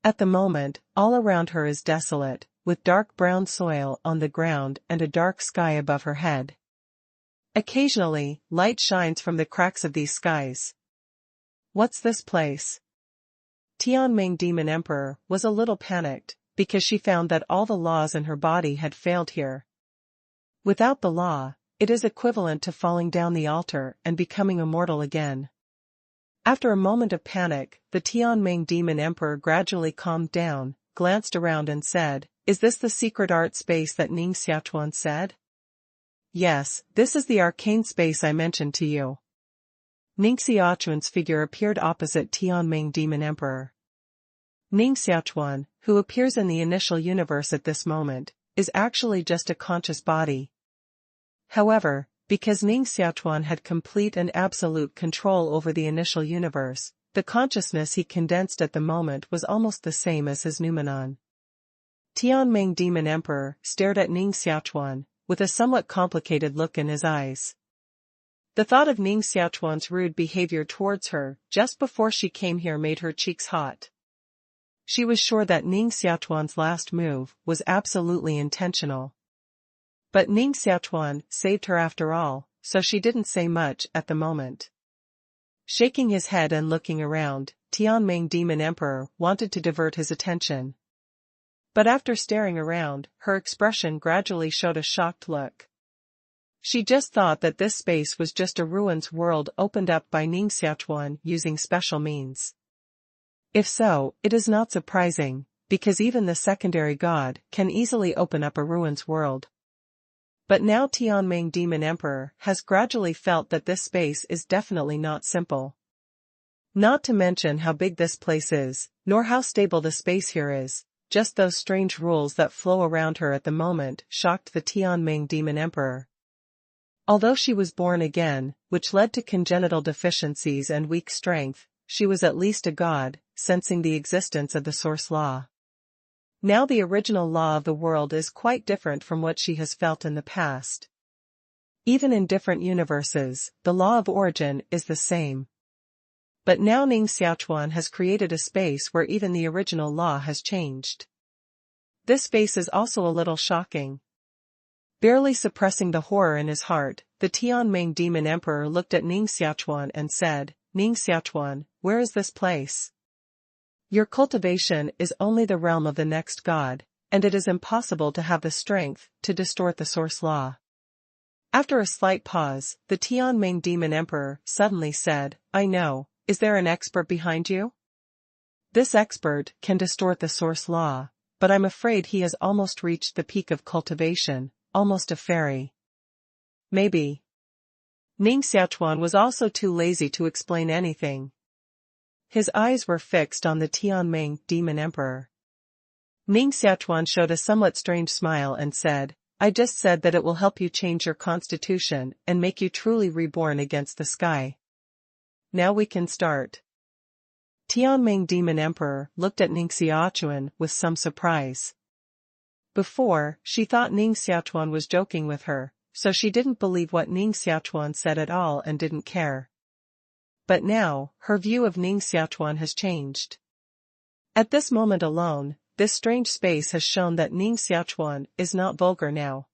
At the moment, all around her is desolate, with dark brown soil on the ground and a dark sky above her head. Occasionally, light shines from the cracks of these skies. What's this place? Tianming Demon Emperor was a little panicked, because she found that all the laws in her body had failed here. Without the law, it is equivalent to falling down the altar and becoming immortal again. After a moment of panic, the Tianming Demon Emperor gradually calmed down, glanced around and said, "Is this the secret art space that Ning Xiaochuan said?" "Yes, this is the arcane space I mentioned to you." Ning Xiaochuan's figure appeared opposite Tianming Demon Emperor. Ning Xiaochuan, who appears in the initial universe at this moment, is actually just a conscious body. However, because Ning Xiaochuan had complete and absolute control over the initial universe, the consciousness he condensed at the moment was almost the same as his noumenon. Tianming Demon Emperor stared at Ning Xiaochuan, with a somewhat complicated look in his eyes. The thought of Ning Xiaochuan's rude behavior towards her just before she came here made her cheeks hot. She was sure that Ning Xiaochuan's last move was absolutely intentional. But Ning Xiaochuan saved her after all, so she didn't say much at the moment. Shaking his head and looking around, Tianming Demon Emperor wanted to divert his attention. But after staring around, her expression gradually showed a shocked look. She just thought that this space was just a ruins world opened up by Ning Xiaochuan using special means. If so, it is not surprising, because even the secondary god can easily open up a ruins world. But now Tianming Demon Emperor has gradually felt that this space is definitely not simple. Not to mention how big this place is, nor how stable the space here is, just those strange rules that flow around her at the moment shocked the Tianming Demon Emperor. Although she was born again, which led to congenital deficiencies and weak strength, she was at least a god, sensing the existence of the source law. Now the original law of the world is quite different from what she has felt in the past. Even in different universes, the law of origin is the same. But now Ning Xiaochuan has created a space where even the original law has changed. This space is also a little shocking. Barely suppressing the horror in his heart, the Tianming Demon Emperor looked at Ning Xiaochuan and said, "Ning Xiaochuan, where is this place? Your cultivation is only the realm of the next god, and it is impossible to have the strength to distort the source law. After a slight pause, the Tianming Demon Emperor suddenly said, I know, is there an expert behind you? This expert can distort the source law, but I'm afraid he has almost reached the peak of cultivation, almost a fairy. Maybe. Ning Xiaochuan was also too lazy to explain anything. His eyes were fixed on the Tianming Demon Emperor. Ning Xiaochuan showed a somewhat strange smile and said, I just said that it will help you change your constitution and make you truly reborn against the sky. Now we can start. Tianming Demon Emperor looked at Ning Xiaochuan with some surprise. Before, she thought Ning Xiaochuan was joking with her, so she didn't believe what Ning Xiaochuan said at all and didn't care. But now, her view of Ning Xiaochuan has changed. At this moment alone, this strange space has shown that Ning Xiaochuan is not vulgar now.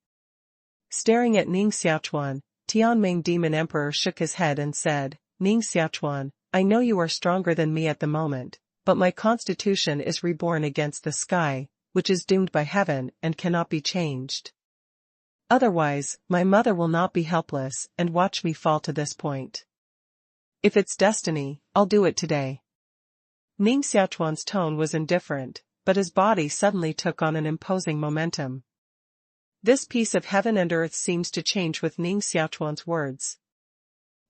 Staring at Ning Xiaochuan, Tianming Demon Emperor shook his head and said, Ning Xiaochuan, I know you are stronger than me at the moment, but my constitution is reborn against the sky, which is doomed by heaven and cannot be changed. Otherwise, my mother will not be helpless and watch me fall to this point. If it's destiny, I'll do it today. Ning Xiaochuan's tone was indifferent, but his body suddenly took on an imposing momentum. This piece of heaven and earth seems to change with Ning Xiaochuan's words.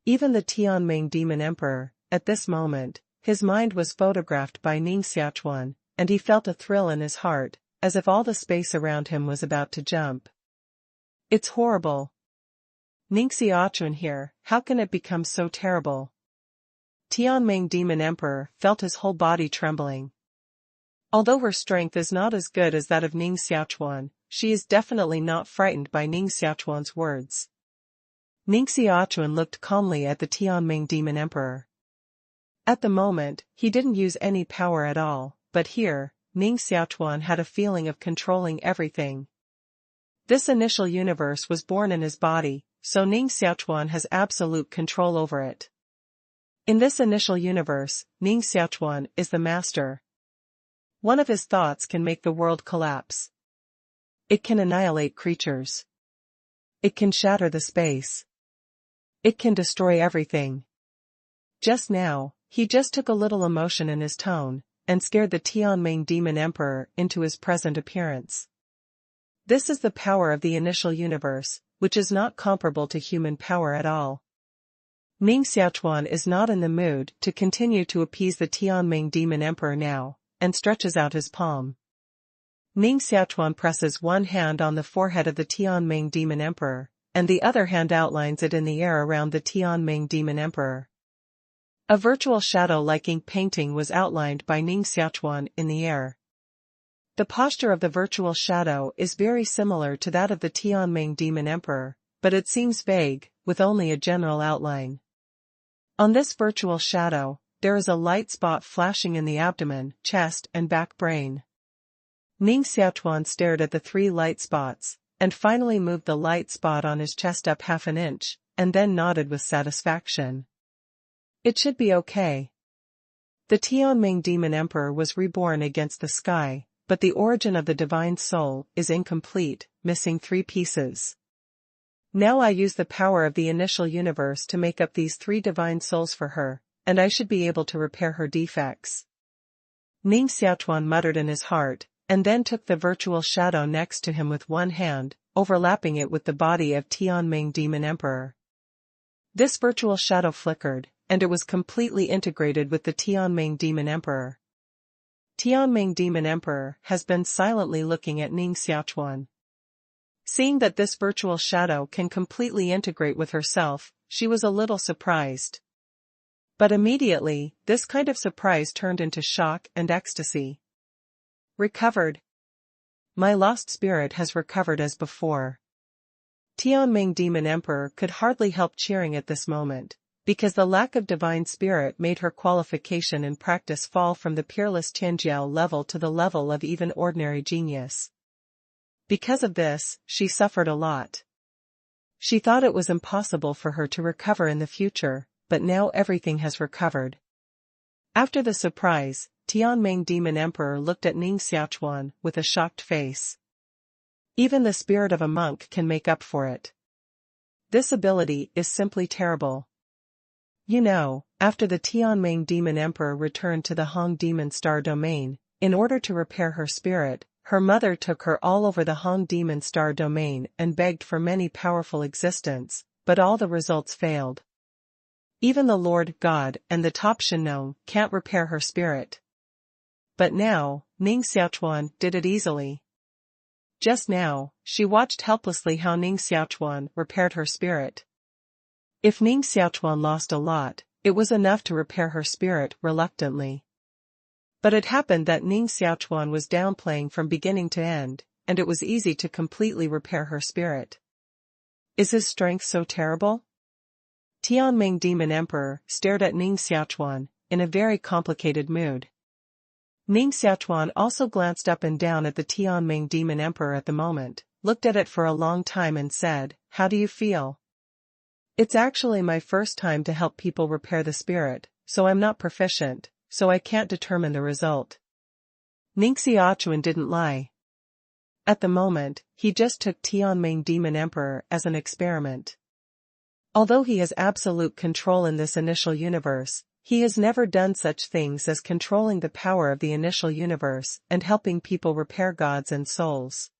Even the Tianming Demon Emperor, at this moment, his mind was photographed by Ning Xiaochuan, and he felt a thrill in his heart, as if all the space around him was about to jump. It's horrible. Ning Xiaochuan here, how can it become so terrible? Tianming Demon Emperor felt his whole body trembling. Although her strength is not as good as that of Ning Xiaochuan, she is definitely not frightened by Ning Xiaochuan's words. Ning Xiaochuan looked calmly at the Tianming Demon Emperor. At the moment, he didn't use any power at all, but here, Ning Xiaochuan had a feeling of controlling everything. This initial universe was born in his body, so Ning Xiaochuan has absolute control over it. In this initial universe, Ning Xiaochuan is the master. One of his thoughts can make the world collapse. It can annihilate creatures. It can shatter the space. It can destroy everything. Just now, he just took a little emotion in his tone, and scared the Tianming Demon Emperor into his present appearance. This is the power of the initial universe, which is not comparable to human power at all. Ning Xiaochuan is not in the mood to continue to appease the Tianming Demon Emperor now, and stretches out his palm. Ning Xiaochuan presses one hand on the forehead of the Tianming Demon Emperor, and the other hand outlines it in the air around the Tianming Demon Emperor. A virtual shadow-like ink painting was outlined by Ning Xiaochuan in the air. The posture of the virtual shadow is very similar to that of the Tianming Demon Emperor, but it seems vague, with only a general outline. On this virtual shadow, there is a light spot flashing in the abdomen, chest and back brain. Ning Xiaochuan stared at the 3 light spots, and finally moved the light spot on his chest up half an inch, and then nodded with satisfaction. It should be okay. The Tianming Demon Emperor was reborn against the sky, but the origin of the divine soul is incomplete, missing 3 pieces. Now I use the power of the initial universe to make up these 3 divine souls for her, and I should be able to repair her defects. Ning Xiaochuan muttered in his heart, and then took the virtual shadow next to him with one hand, overlapping it with the body of Tianming Demon Emperor. This virtual shadow flickered, and it was completely integrated with the Tianming Demon Emperor. Tianming Demon Emperor has been silently looking at Ning Xiaochuan. Seeing that this virtual shadow can completely integrate with herself, she was a little surprised. But immediately, this kind of surprise turned into shock and ecstasy. Recovered. My lost spirit has recovered as before. Tianming Demon Emperor could hardly help cheering at this moment, because the lack of divine spirit made her qualification and practice fall from the peerless Tianjiao level to the level of even ordinary genius. Because of this, she suffered a lot. She thought it was impossible for her to recover in the future, but now everything has recovered. After the surprise, Tianming Demon Emperor looked at Ning Xiaochuan with a shocked face. Even the spirit of a monk can make up for it. This ability is simply terrible. You know, after the Tianming Demon Emperor returned to the Hong Demon Star domain, in order to repair her spirit, her mother took her all over the Hong Demon Star domain and begged for many powerful existence, but all the results failed. Even the Lord God and the top Shinong can't repair her spirit. But now, Ning Xiaochuan did it easily. Just now, she watched helplessly how Ning Xiaochuan repaired her spirit. If Ning Xiaochuan lost a lot, it was enough to repair her spirit reluctantly. But it happened that Ning Xiaochuan was downplaying from beginning to end, and it was easy to completely repair her spirit. Is his strength so terrible? Tianming Demon Emperor stared at Ning Xiaochuan, in a very complicated mood. Ning Xiaochuan also glanced up and down at the Tianming Demon Emperor at the moment, looked at it for a long time and said, "How do you feel?" "It's actually my first time to help people repair the spirit, so I'm not proficient, so I can't determine the result." Ning Xiaochuan didn't lie. At the moment, he just took Tianming Demon Emperor as an experiment. Although he has absolute control in this initial universe, he has never done such things as controlling the power of the initial universe and helping people repair gods and souls.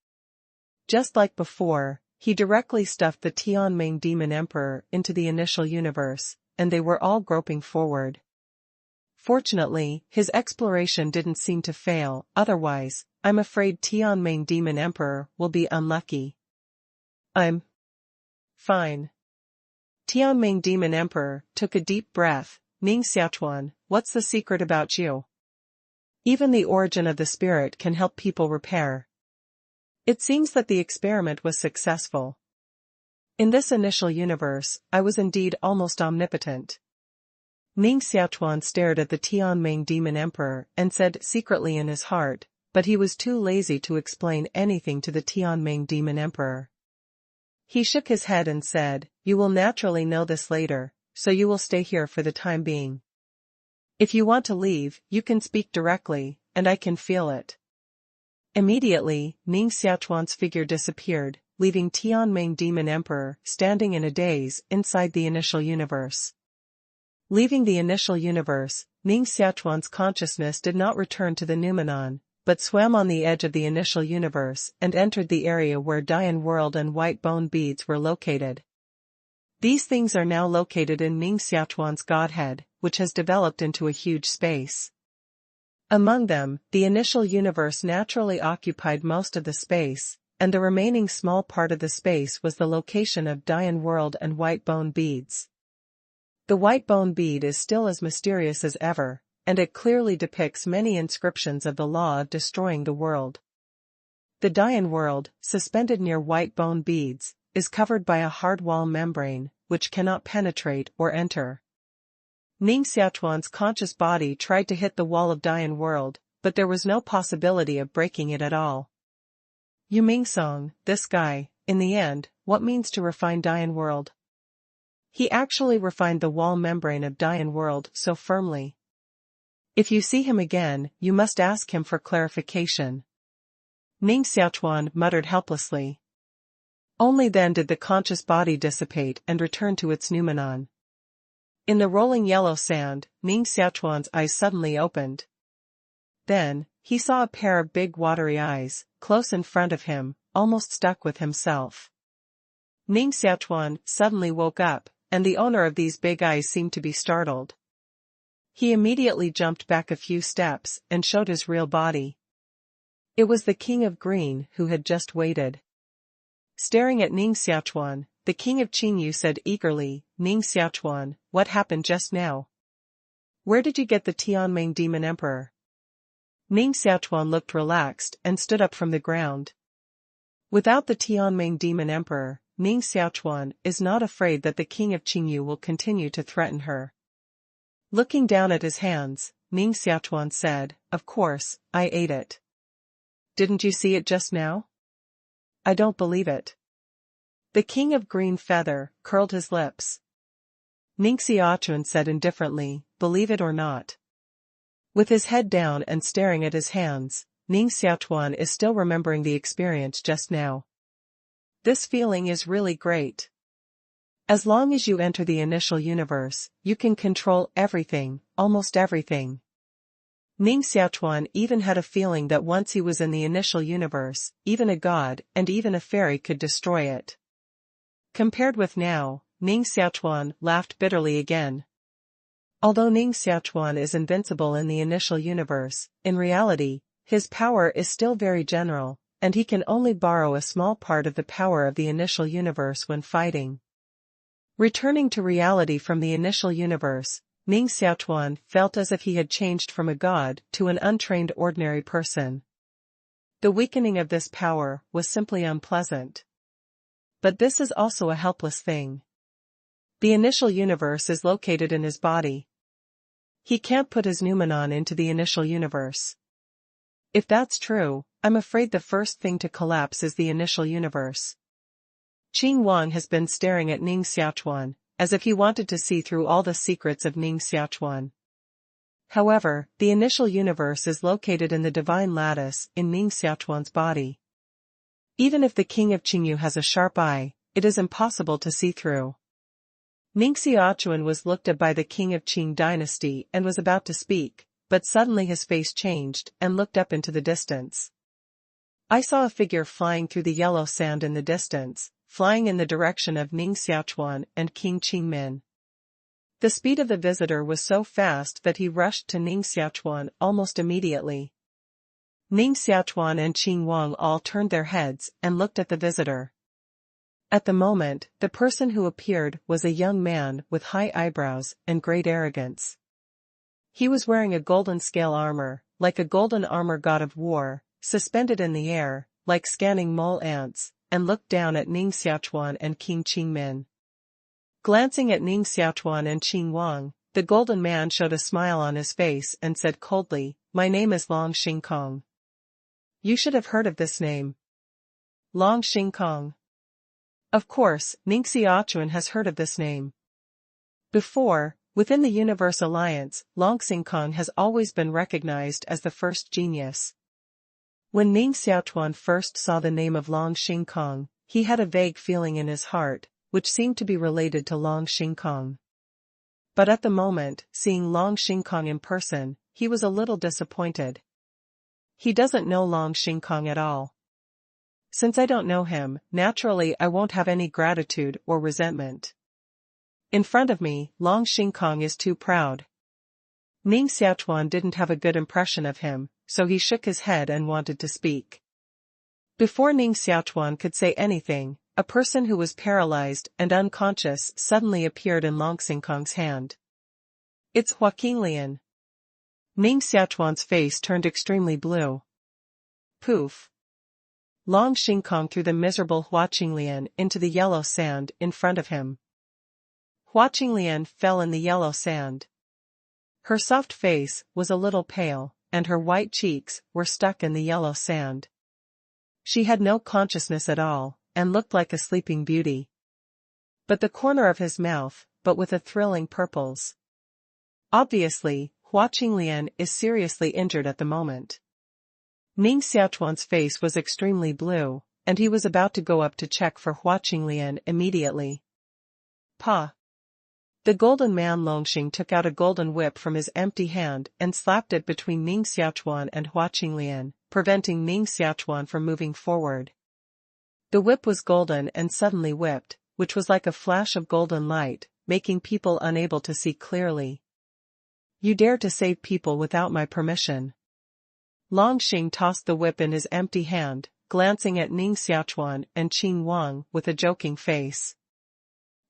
Just like before, he directly stuffed the Tianming Demon Emperor into the initial universe, and they were all groping forward. Fortunately, his exploration didn't seem to fail, otherwise, I'm afraid Tianming Demon Emperor will be unlucky. I'm fine. Tianming Demon Emperor took a deep breath. Ning Xiaochuan, what's the secret about you? Even the origin of the spirit can help people repair. It seems that the experiment was successful. In this initial universe, I was indeed almost omnipotent. Ning Xiaochuan stared at the Tianming Demon Emperor and said secretly in his heart, but he was too lazy to explain anything to the Tianming Demon Emperor. He shook his head and said, "You will naturally know this later, so you will stay here for the time being. If you want to leave, you can speak directly, and I can feel it." Immediately, Ning Xiaochuan's figure disappeared, leaving Tianming Demon Emperor standing in a daze inside the initial universe. Leaving the initial universe, Ning Xiaochuan's consciousness did not return to the noumenon, but swam on the edge of the initial universe and entered the area where Dian World and white bone beads were located. These things are now located in Ning Xiaochuan's godhead, which has developed into a huge space. Among them, the initial universe naturally occupied most of the space, and the remaining small part of the space was the location of Dian World and white bone beads. The white bone bead is still as mysterious as ever, and it clearly depicts many inscriptions of the law of destroying the world. The Dian World, suspended near white bone beads, is covered by a hard wall membrane, which cannot penetrate or enter. Ning Xiaochuan's conscious body tried to hit the wall of Dian World, but there was no possibility of breaking it at all. Yu Mingsong, this guy, in the end, what means to refine Dian World? He actually refined the wall membrane of Dian World so firmly. If you see him again, you must ask him for clarification. Ning Xiaochuan muttered helplessly. Only then did the conscious body dissipate and return to its noumenon. In the rolling yellow sand, Ning Xiaochuan's eyes suddenly opened. Then, he saw a pair of big watery eyes, close in front of him, almost stuck with himself. Ning Xiaochuan suddenly woke up, and the owner of these big eyes seemed to be startled. He immediately jumped back a few steps and showed his real body. It was the King of Green who had just waited. Staring at Ning Xiaochuan, the King of Qingyu said eagerly, "Ning Xiaochuan, what happened just now? Where did you get the Tianming Demon Emperor?" Ning Xiaochuan looked relaxed and stood up from the ground. Without the Tianming Demon Emperor, Ning Xiaochuan is not afraid that the King of Qingyu will continue to threaten her. Looking down at his hands, Ning Xiaochuan said, "Of course, I ate it." "Didn't you see it just now?" "I don't believe it." The King of Green Feather curled his lips. Ning Xiaochuan said indifferently, "Believe it or not." With his head down and staring at his hands, Ning Xiaochuan is still remembering the experience just now. This feeling is really great. As long as you enter the initial universe, you can control everything, almost everything. Ning Xiaochuan even had a feeling that once he was in the initial universe, even a god and even a fairy could destroy it. Compared with now, Ning Xiaochuan laughed bitterly again. Although Ning Xiaochuan is invincible in the initial universe, in reality, his power is still very general, and he can only borrow a small part of the power of the initial universe when fighting. Returning to reality from the initial universe, Ning Xiaochuan felt as if he had changed from a god to an untrained ordinary person. The weakening of this power was simply unpleasant. But this is also a helpless thing. The initial universe is located in his body. He can't put his noumenon into the initial universe. If that's true, I'm afraid the first thing to collapse is the initial universe. Qing Wang has been staring at Ning Xiaochuan, as if he wanted to see through all the secrets of Ning Xiaochuan. However, the initial universe is located in the divine lattice in Ning Xiaochuan's body. Even if the king of Qingyu has a sharp eye, it is impossible to see through. Ning Xiaochuan was looked at by the king of Qing dynasty and was about to speak, but suddenly his face changed and looked up into the distance. I saw a figure flying through the yellow sand in the distance, flying in the direction of Ning Xiaochuan and King Qingmin. The speed of the visitor was so fast that he rushed to Ning Xiaochuan almost immediately. Ning Xiaochuan and Qing Wang all turned their heads and looked at the visitor. At the moment, the person who appeared was a young man with high eyebrows and great arrogance. He was wearing a golden scale armor, like a golden armor god of war, suspended in the air, like scanning mole ants, and looked down at Ning Xiaochuan and King Qingmin. Glancing at Ning Xiaochuan and Qing Wang, the golden man showed a smile on his face and said coldly, "My name is Long Xingkong." You should have heard of this name. Long Xingkong. Of course, Ning Xiaochuan has heard of this name. Before, within the Universe Alliance, Long Xingkong has always been recognized as the first genius. When Ning Xiaochuan first saw the name of Long Xingkong, he had a vague feeling in his heart, which seemed to be related to Long Xingkong. But at the moment, seeing Long Xingkong in person, he was a little disappointed. He doesn't know Long Xingkong at all. Since I don't know him, naturally I won't have any gratitude or resentment. In front of me, Long Xingkong is too proud. Ning Xiaochuan didn't have a good impression of him, so he shook his head and wanted to speak. Before Ning Xiaochuan could say anything, a person who was paralyzed and unconscious suddenly appeared in Long Xingkong's hand. It's Hua Qinglian. Ning Xiaochuan's face turned extremely blue. Poof. Long Xingkong threw the miserable Hua Qinglian into the yellow sand in front of him. Hua Qinglian fell in the yellow sand. Her soft face was a little pale, and her white cheeks were stuck in the yellow sand. She had no consciousness at all, and looked like a sleeping beauty. But the corner of his mouth, but with a thrilling purples. Obviously, Hua Qinglian is seriously injured at the moment. Ning Xiaochuan's face was extremely blue, and he was about to go up to check for Hua Qinglian immediately. Pa! The golden man Longxing took out a golden whip from his empty hand and slapped it between Ning Xiaochuan and Hua Qinglian, preventing Ning Xiaochuan from moving forward. The whip was golden and suddenly whipped, which was like a flash of golden light, making people unable to see clearly. You dare to save people without my permission. Longxing tossed the whip in his empty hand, glancing at Ning Xiaochuan and Qing Wang with a joking face.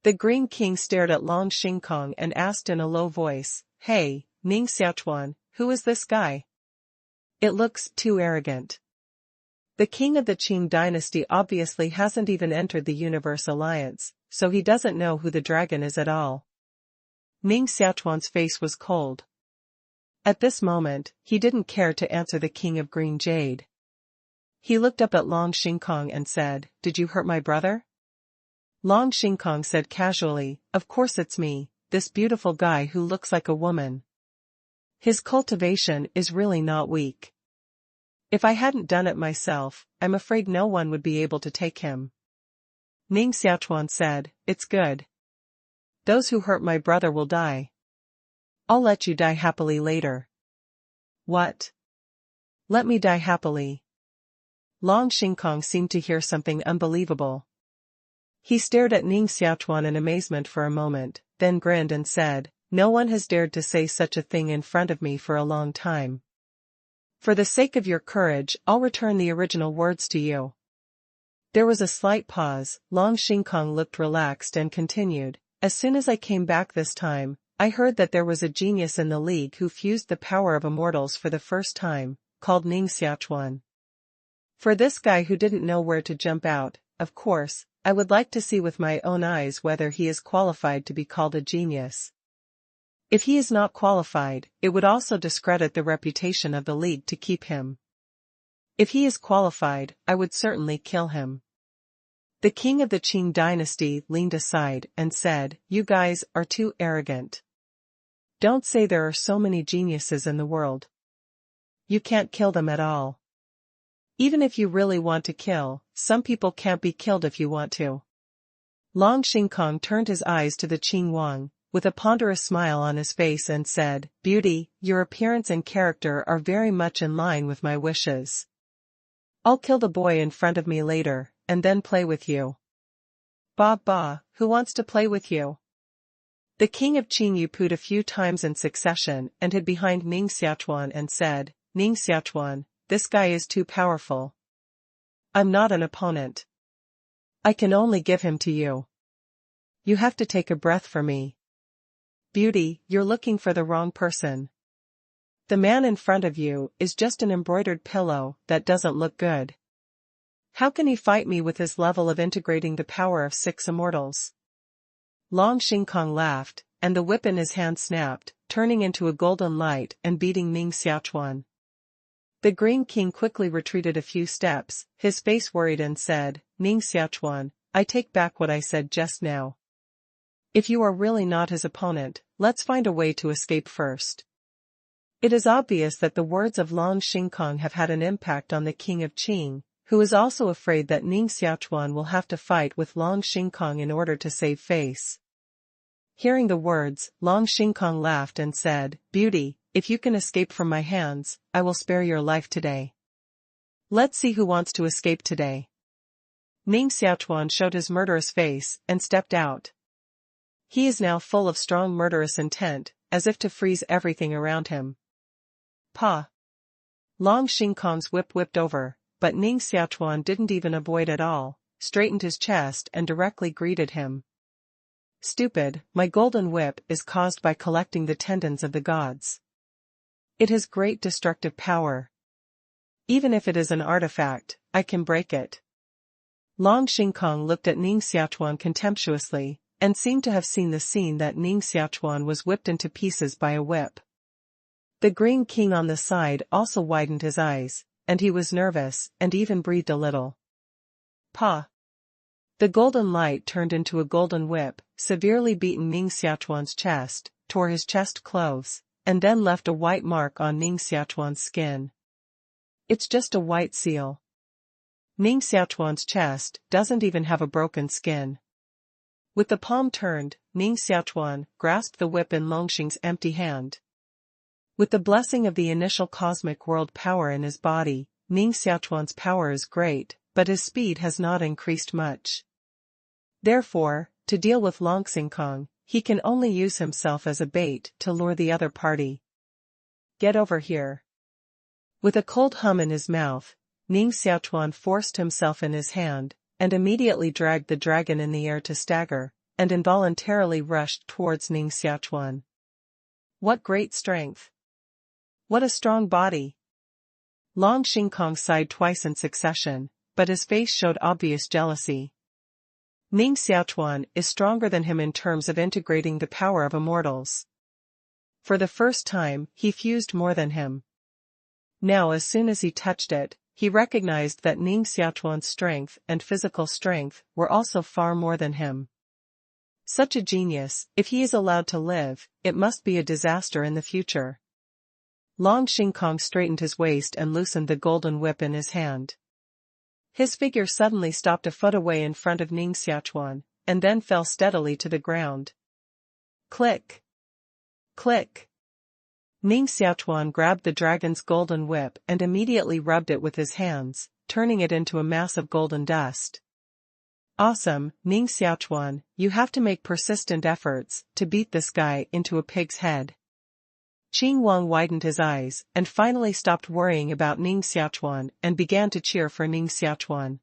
The Green King stared at Long Xingkong and asked in a low voice, "Hey, Ning Xiaochuan, who is this guy? It looks too arrogant." The king of the Qing dynasty obviously hasn't even entered the Universe Alliance, so he doesn't know who the dragon is at all. Ning Xiaochuan's face was cold. At this moment, he didn't care to answer the king of Green Jade. He looked up at Long Xingkong and said, "Did you hurt my brother?" Long Xingkong said casually, "Of course it's me, this beautiful guy who looks like a woman. His cultivation is really not weak. If I hadn't done it myself, I'm afraid no one would be able to take him." Ning Xiaochuan said, "It's good. Those who hurt my brother will die. I'll let you die happily later. What? Let me die happily. Long Xingkong seemed to hear something unbelievable. He stared at Ning Xiaochuan in amazement for a moment, then grinned and said, "No one has dared to say such a thing in front of me for a long time. For the sake of your courage, I'll return the original words to you." There was a slight pause. Long Xingkong looked relaxed and continued, "As soon as I came back this time, I heard that there was a genius in the league who fused the power of immortals for the first time, called Ning Xiaochuan. For this guy who didn't know where to jump out, of course, I would like to see with my own eyes whether he is qualified to be called a genius. If he is not qualified, it would also discredit the reputation of the league to keep him. If he is qualified, I would certainly kill him." The king of the Qing dynasty leaned aside and said, "You guys are too arrogant. Don't say there are so many geniuses in the world. You can't kill them at all. Even if you really want to kill, some people can't be killed if you want to." Long Xingkong turned his eyes to the Qing Wang, with a ponderous smile on his face and said, "Beauty, your appearance and character are very much in line with my wishes. I'll kill the boy in front of me later, and then play with you." "Ba, who wants to play with you?" The king of Qing pooed a few times in succession and hid behind Ning Xiaochuan and said, "Ning Xiaochuan, this guy is too powerful. I'm not an opponent. I can only give him to you. You have to take a breath for me." "Beauty, you're looking for the wrong person. The man in front of you is just an embroidered pillow that doesn't look good. How can he fight me with his level of integrating the power of 6 immortals?" Long Xingkong laughed, and the whip in his hand snapped, turning into a golden light and beating Ning Xiaochuan. The Green King quickly retreated a few steps, his face worried, and said, "Ning Xiaochuan, I take back what I said just now. If you are really not his opponent, let's find a way to escape first." It is obvious that the words of Long Xingkong have had an impact on the king of Qing, who is also afraid that Ning Xiaochuan will have to fight with Long Xingkong in order to save face. Hearing the words, Long Xingkong laughed and said, "Beauty, if you can escape from my hands, I will spare your life today. Let's see who wants to escape today." Ning Xiaochuan showed his murderous face and stepped out. He is now full of strong murderous intent, as if to freeze everything around him. "Pa!" Long Xingkong's whip whipped over, but Ning Xiaochuan didn't even avoid at all, straightened his chest and directly greeted him. "Stupid, my golden whip is caused by collecting the tendons of the gods. It has great destructive power. Even if it is an artifact, I can break it." Long Xingkong looked at Ning Xiaochuan contemptuously, and seemed to have seen the scene that Ning Xiaochuan was whipped into pieces by a whip. The Green King on the side also widened his eyes, and he was nervous, and even breathed a little. "Pa!" The golden light turned into a golden whip, severely beaten Ning Xiaochuan's chest, tore his chest clothes, and then left a white mark on Ning Xiaochuan's skin. "It's just a white seal. Ning Xiaochuan's chest doesn't even have a broken skin." With the palm turned, Ning Xiaochuan grasped the whip in Longxing's empty hand. With the blessing of the initial cosmic world power in his body, Ning Xiaochuan's power is great, but his speed has not increased much. Therefore, to deal with Long Xingkong, he can only use himself as a bait to lure the other party. "Get over here." With a cold hum in his mouth, Ning Xiaochuan forced himself in his hand, and immediately dragged the dragon in the air to stagger, and involuntarily rushed towards Ning Xiaochuan. What great strength! What a strong body! Long Xingkong sighed twice in succession, but his face showed obvious jealousy. Ning Xiaochuan is stronger than him in terms of integrating the power of immortals. For the first time, he fused more than him. Now as soon as he touched it, he recognized that Ning Xiaochuan's strength and physical strength were also far more than him. Such a genius, if he is allowed to live, it must be a disaster in the future. Long Xingkong straightened his waist and loosened the golden whip in his hand. His figure suddenly stopped a foot away in front of Ning Xiaochuan, and then fell steadily to the ground. Click! Click! Ning Xiaochuan grabbed the dragon's golden whip and immediately rubbed it with his hands, turning it into a mass of golden dust. Awesome, Ning Xiaochuan, you have to make persistent efforts to beat this guy into a pig's head. Qing Wang widened his eyes and finally stopped worrying about Ning Xiaochuan and began to cheer for Ning Xiaochuan.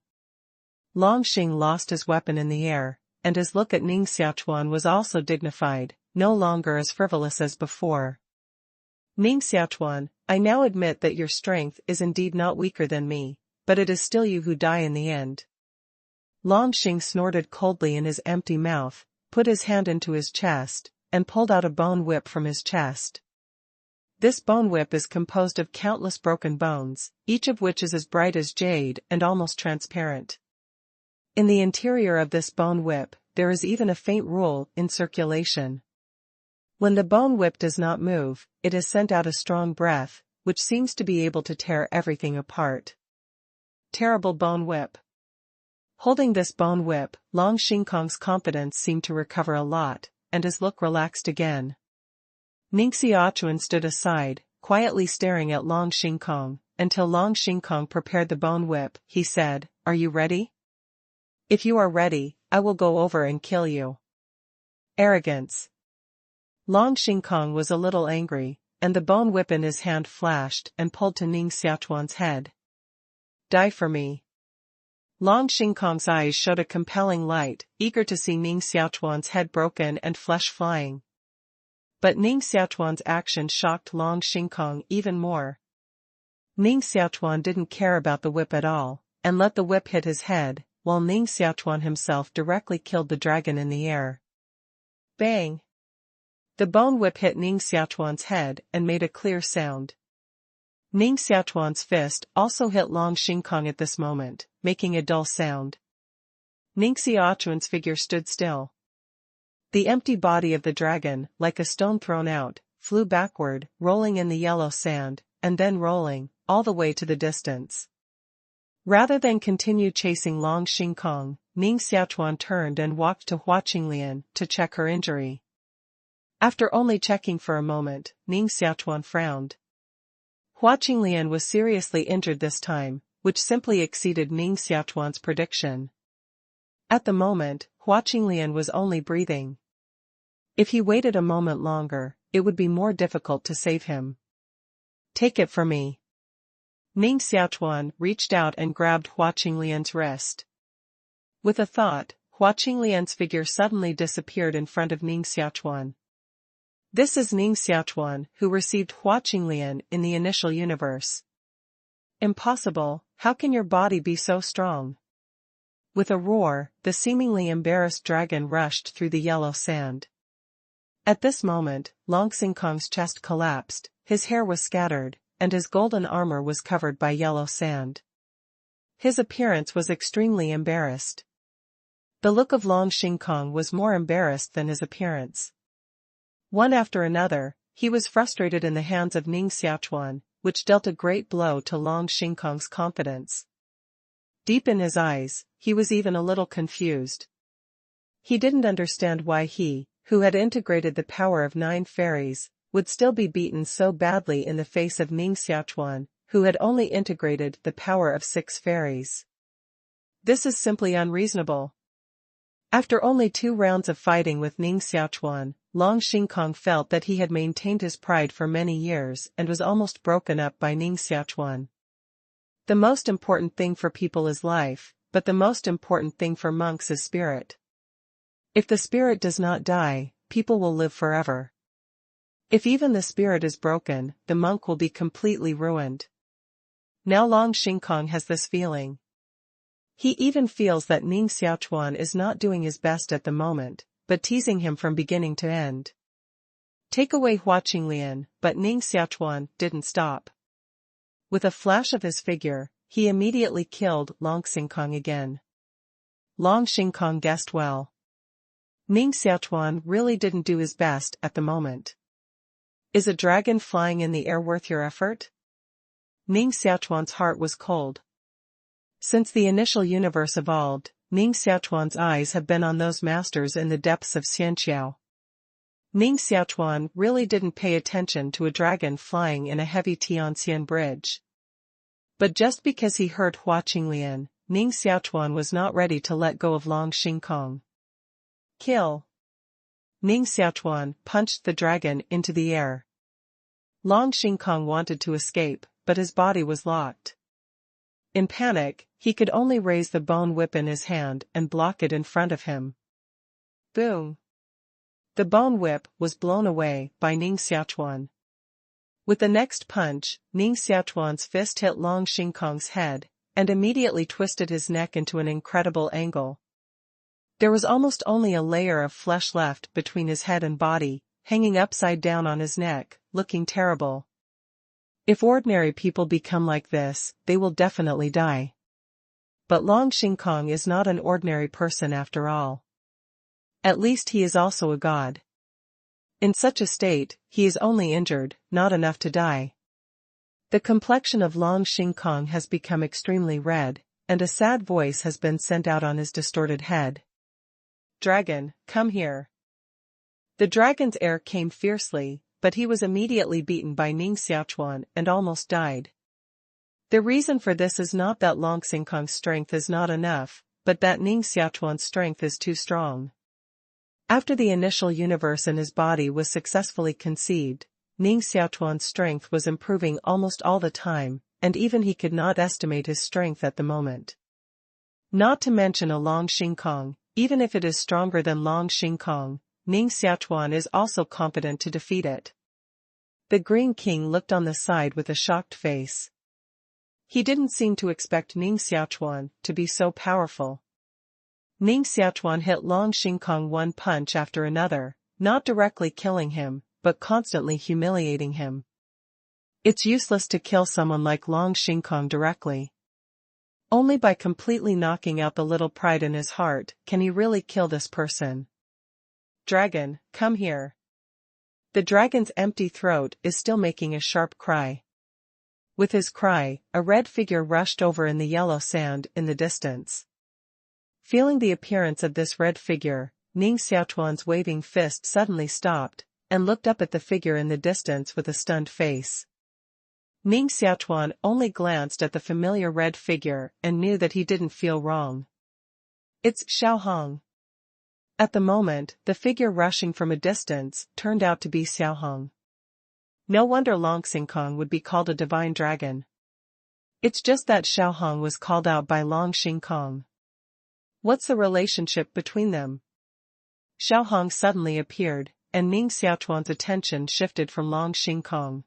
Long Xing lost his weapon in the air, and his look at Ning Xiaochuan was also dignified, no longer as frivolous as before. Ning Xiaochuan, I now admit that your strength is indeed not weaker than me, but it is still you who die in the end. Long Xing snorted coldly in his empty mouth, put his hand into his chest, and pulled out a bone whip from his chest. This bone whip is composed of countless broken bones, each of which is as bright as jade and almost transparent. In the interior of this bone whip, there is even a faint rule in circulation. When the bone whip does not move, it has sent out a strong breath, which seems to be able to tear everything apart. Terrible bone whip. Holding this bone whip, Long Xingkong's confidence seemed to recover a lot, and his look relaxed again. Ning Xiaochuan stood aside, quietly staring at Long Xingkong, until Long Xingkong prepared the bone whip. He said, "Are you ready? If you are ready, I will go over and kill you." Arrogance. Long Xingkong was a little angry, and the bone whip in his hand flashed and pulled to Ning Xiaochuan's head. Die for me. Long Xingkong's eyes showed a compelling light, eager to see Ning Xiaochuan's head broken and flesh flying. But Ning Xiaochuan's action shocked Long Xingkong even more. Ning Xiaochuan didn't care about the whip at all, and let the whip hit his head, while Ning Xiaochuan himself directly killed the dragon in the air. Bang! The bone whip hit Ning Xiaochuan's head and made a clear sound. Ning Xiaochuan's fist also hit Long Xingkong at this moment, making a dull sound. Ning Xiaochuan's figure stood still. The empty body of the dragon, like a stone thrown out, flew backward, rolling in the yellow sand, and then rolling, all the way to the distance. Rather than continue chasing Long Xingkong, Ning Xiaochuan turned and walked to Hua Qinglian to check her injury. After only checking for a moment, Ning Xiaochuan frowned. Hua Qinglian was seriously injured this time, which simply exceeded Ning Xiaochuan's prediction. At the moment, Hua Qinglian was only breathing. If he waited a moment longer, it would be more difficult to save him. Take it from me. Ning Xiaochuan reached out and grabbed Hua Qinglian's wrist. With a thought, Hua Qinglian's figure suddenly disappeared in front of Ning Xiaochuan. This is Ning Xiaochuan, who received Hua Qinglian in the initial universe. Impossible, how can your body be so strong? With a roar, the seemingly embarrassed dragon rushed through the yellow sand. At this moment, Long Xingkong's chest collapsed, his hair was scattered, and his golden armor was covered by yellow sand. His appearance was extremely embarrassed. The look of Long Xingkong was more embarrassed than his appearance. One after another, he was frustrated in the hands of Ning Xiaochuan, which dealt a great blow to Long Xingkong's confidence. Deep in his eyes, he was even a little confused. He didn't understand why he, who had integrated the power of 9 fairies, would still be beaten so badly in the face of Ning Xiaochuan, who had only integrated the power of 6 fairies. This is simply unreasonable. After only 2 rounds of fighting with Ning Xiaochuan, Long Xingkong felt that he had maintained his pride for many years and was almost broken up by Ning Xiaochuan. The most important thing for people is life, but the most important thing for monks is spirit. If the spirit does not die, people will live forever. If even the spirit is broken, the monk will be completely ruined. Now Long Xingkong has this feeling. He even feels that Ning Xiaochuan is not doing his best at the moment, but teasing him from beginning to end. Take away Hua Qinglian, but Ning Xiaochuan didn't stop. With a flash of his figure, he immediately killed Long Xingkong again. Long Xingkong guessed well. Ning Xiaochuan really didn't do his best at the moment. Is a dragon flying in the air worth your effort? Ning Xiaochuan's heart was cold. Since the initial universe evolved, Ning Xiaochuan's eyes have been on those masters in the depths of Xianxiao. Ning Xiaochuan really didn't pay attention to a dragon flying in a heavy Tianxian bridge. But just because he heard Hua Qinglian, Ning Xiaochuan was not ready to let go of Long Xingkong. Kill! Ning Xiaochuan punched the dragon into the air. Long Xingkong wanted to escape, but his body was locked. In panic, he could only raise the bone whip in his hand and block it in front of him. Boom! The bone whip was blown away by Ning Xiaochuan. With the next punch, Ning Xiaochuan's fist hit Long Xingkong's head, and immediately twisted his neck into an incredible angle. There was almost only a layer of flesh left between his head and body, hanging upside down on his neck, looking terrible. If ordinary people become like this, they will definitely die. But Long Xingkong is not an ordinary person after all. At least he is also a god. In such a state, he is only injured, not enough to die. The complexion of Long Xingkong has become extremely red, and a sad voice has been sent out on his distorted head. Dragon, come here. The dragon's heir came fiercely, but he was immediately beaten by Ning Xiaochuan and almost died. The reason for this is not that Long Xingkong's strength is not enough, but that Ning Xiaochuan's strength is too strong. After the initial universe in his body was successfully conceived, Ning Xiaochuan's strength was improving almost all the time, and even he could not estimate his strength at the moment. Not to mention a Long Xingkong, even if it is stronger than Long Xingkong, Ning Xiaochuan is also competent to defeat it. The Green King looked on the side with a shocked face. He didn't seem to expect Ning Xiaochuan to be so powerful. Ning Xiaochuan hit Long Xingkong one punch after another, not directly killing him, but constantly humiliating him. It's useless to kill someone like Long Xingkong directly. Only by completely knocking out the little pride in his heart can he really kill this person. Dragon, come here. The dragon's empty throat is still making a sharp cry. With his cry, a red figure rushed over in the yellow sand in the distance. Feeling the appearance of this red figure, Ning Xiaochuan's waving fist suddenly stopped, and looked up at the figure in the distance with a stunned face. Ning Xiaochuan only glanced at the familiar red figure and knew that he didn't feel wrong. It's Xiaohong. At the moment, the figure rushing from a distance turned out to be Xiaohong. No wonder Long Xingkong would be called a divine dragon. It's just that Xiaohong was called out by Long Xingkong. What's the relationship between them? Xiaohong suddenly appeared, and Ning Xiaochuan's attention shifted from Long Xingkong.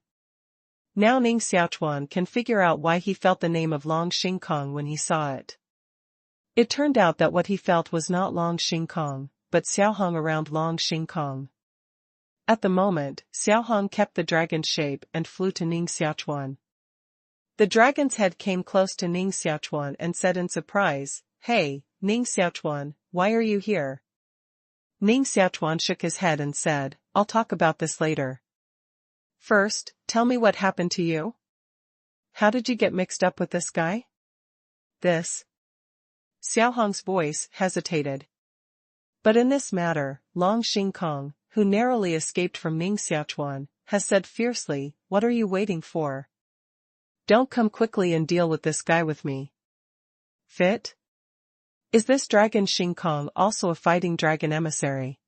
Now Ning Xiaochuan can figure out why he felt the name of Long Xingkong when he saw it. It turned out that what he felt was not Long Xingkong, but Xiaohong around Long Xingkong. At the moment, Xiaohong kept the dragon shape and flew to Ning Xiaochuan. The dragon's head came close to Ning Xiaochuan and said in surprise, "Hey, Ning Xiaochuan, why are you here?" Ning Xiaochuan shook his head and said, "I'll talk about this later. First, tell me what happened to you? How did you get mixed up with this guy?" This. Xiaohong's voice hesitated. But in this matter, Long Xingkong, who narrowly escaped from Ning Xiaochuan, has said fiercely, "What are you waiting for? Don't come quickly and deal with this guy with me." Fit? Is this dragon Xingkong also a fighting dragon emissary?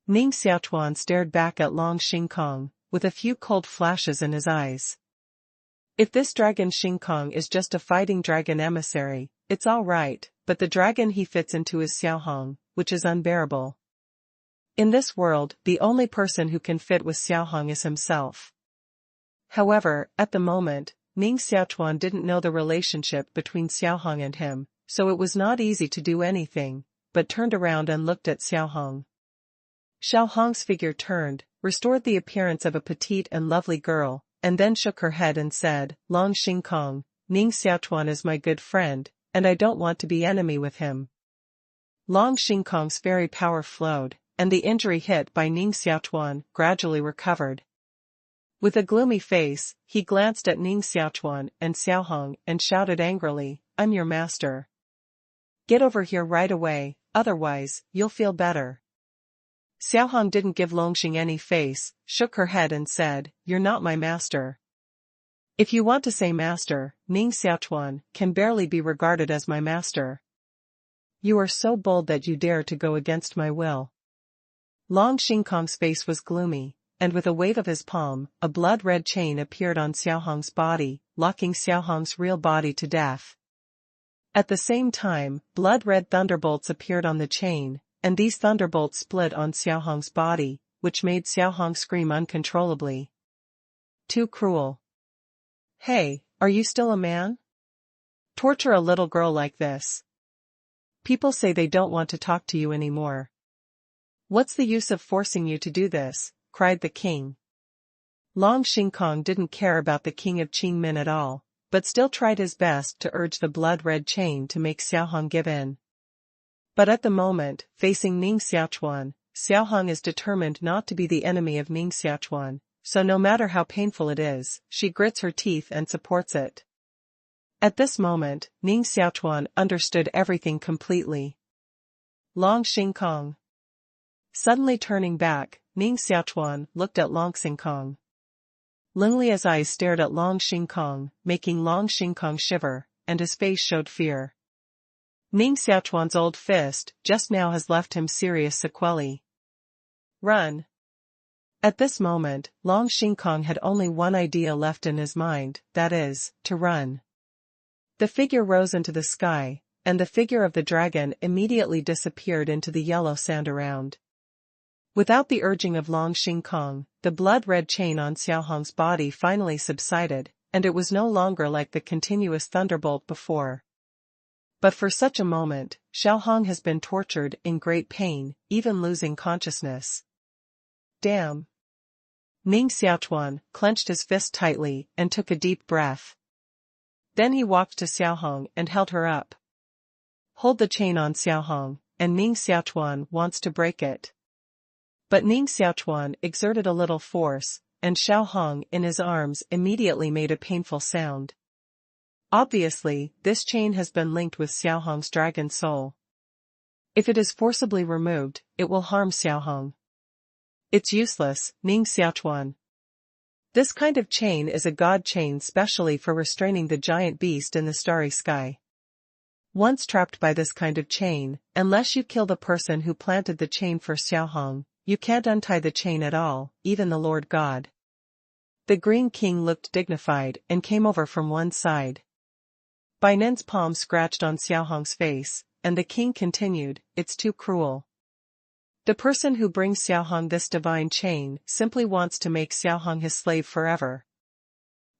Ning Xiaochuan stared back at Long Xingkong, with a few cold flashes in his eyes. If this dragon Xingkong is just a fighting dragon emissary, it's all right, but the dragon he fits into is Xiaohong, which is unbearable. In this world, the only person who can fit with Xiaohong is himself. However, at the moment, Ning Xiaochuan didn't know the relationship between Xiaohong and him, so it was not easy to do anything, but turned around and looked at Xiaohong. Xiaohong's figure turned, restored the appearance of a petite and lovely girl, and then shook her head and said, "Long Xingkong, Ning Xiaochuan is my good friend, and I don't want to be enemy with him." Long Xingkong's fairy power flowed, and the injury hit by Ning Xiaochuan gradually recovered. With a gloomy face, he glanced at Ning Xiaochuan and Xiaohong and shouted angrily, "I'm your master. Get over here right away, otherwise, you'll feel better." Xiaohong didn't give Longxing any face, shook her head and said, "You're not my master." "If you want to say master, Ning Xiaochuan can barely be regarded as my master. You are so bold that you dare to go against my will." Long Xingkong's face was gloomy, and with a wave of his palm, a blood-red chain appeared on Xiaohong's body, locking Xiaohong's real body to death. At the same time, blood-red thunderbolts appeared on the chain, and these thunderbolts split on Xiaohong's body, which made Xiaohong scream uncontrollably. "Too cruel. Hey, are you still a man? Torture a little girl like this. People say they don't want to talk to you anymore. What's the use of forcing you to do this?" cried the king. Long Xingkong didn't care about the king of Qingmin at all, but still tried his best to urge the blood-red chain to make Xiaohong give in. But at the moment, facing Ning Xiaochuan, Xiaohong is determined not to be the enemy of Ning Xiaochuan, so no matter how painful it is, she grits her teeth and supports it. At this moment, Ning Xiaochuan understood everything completely. Long Xingkong. Suddenly turning back, Ning Xiaochuan looked at Long Xingkong. Linglia's eyes stared at Long Xingkong, making Long Xingkong shiver, and his face showed fear. Ning Xiaochuan's old fist just now has left him serious sequelae. Run. At this moment, Long Xingkong had only one idea left in his mind, that is, to run. The figure rose into the sky, and the figure of the dragon immediately disappeared into the yellow sand around. Without the urging of Long Xingkong, the blood-red chain on Xiaohong's body finally subsided, and it was no longer like the continuous thunderbolt before. But for such a moment, Xiaohong has been tortured in great pain, even losing consciousness. Damn. Ning Xiaochuan clenched his fist tightly and took a deep breath. Then he walked to Xiaohong and held her up. Hold the chain on Xiaohong, and Ning Xiaochuan wants to break it. But Ning Xiaochuan exerted a little force, and Xiaohong in his arms immediately made a painful sound. Obviously, this chain has been linked with Xiaohong's dragon soul. If it is forcibly removed, it will harm Xiaohong. It's useless, Ning Xiaochuan. This kind of chain is a god chain specially for restraining the giant beast in the starry sky. Once trapped by this kind of chain, unless you kill the person who planted the chain for Xiaohong, you can't untie the chain at all, even the Lord God. The Green King looked dignified and came over from one side. Bai Nin's palm scratched on Xiaohong's face, and the king continued, "It's too cruel. The person who brings Xiaohong this divine chain simply wants to make Xiaohong his slave forever."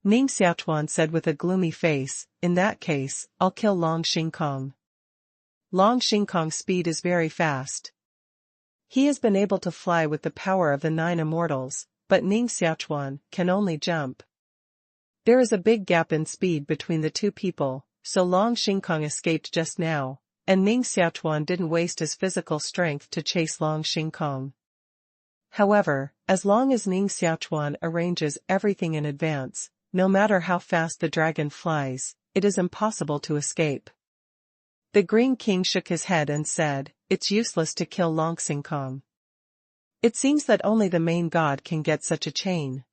Ning Xiaochuan said with a gloomy face, "In that case, I'll kill Long Xingkong." Long Xingkong's speed is very fast. He has been able to fly with the power of the 9 immortals, but Ning Xiaochuan can only jump. There is a big gap in speed between the two people, so Long Xingkong escaped just now, and Ning Xiaochuan didn't waste his physical strength to chase Long Xingkong. However, as long as Ning Xiaochuan arranges everything in advance, no matter how fast the dragon flies, it is impossible to escape. The Green King shook his head and said, "It's useless to kill Long Xingkong. It seems that only the main god can get such a chain.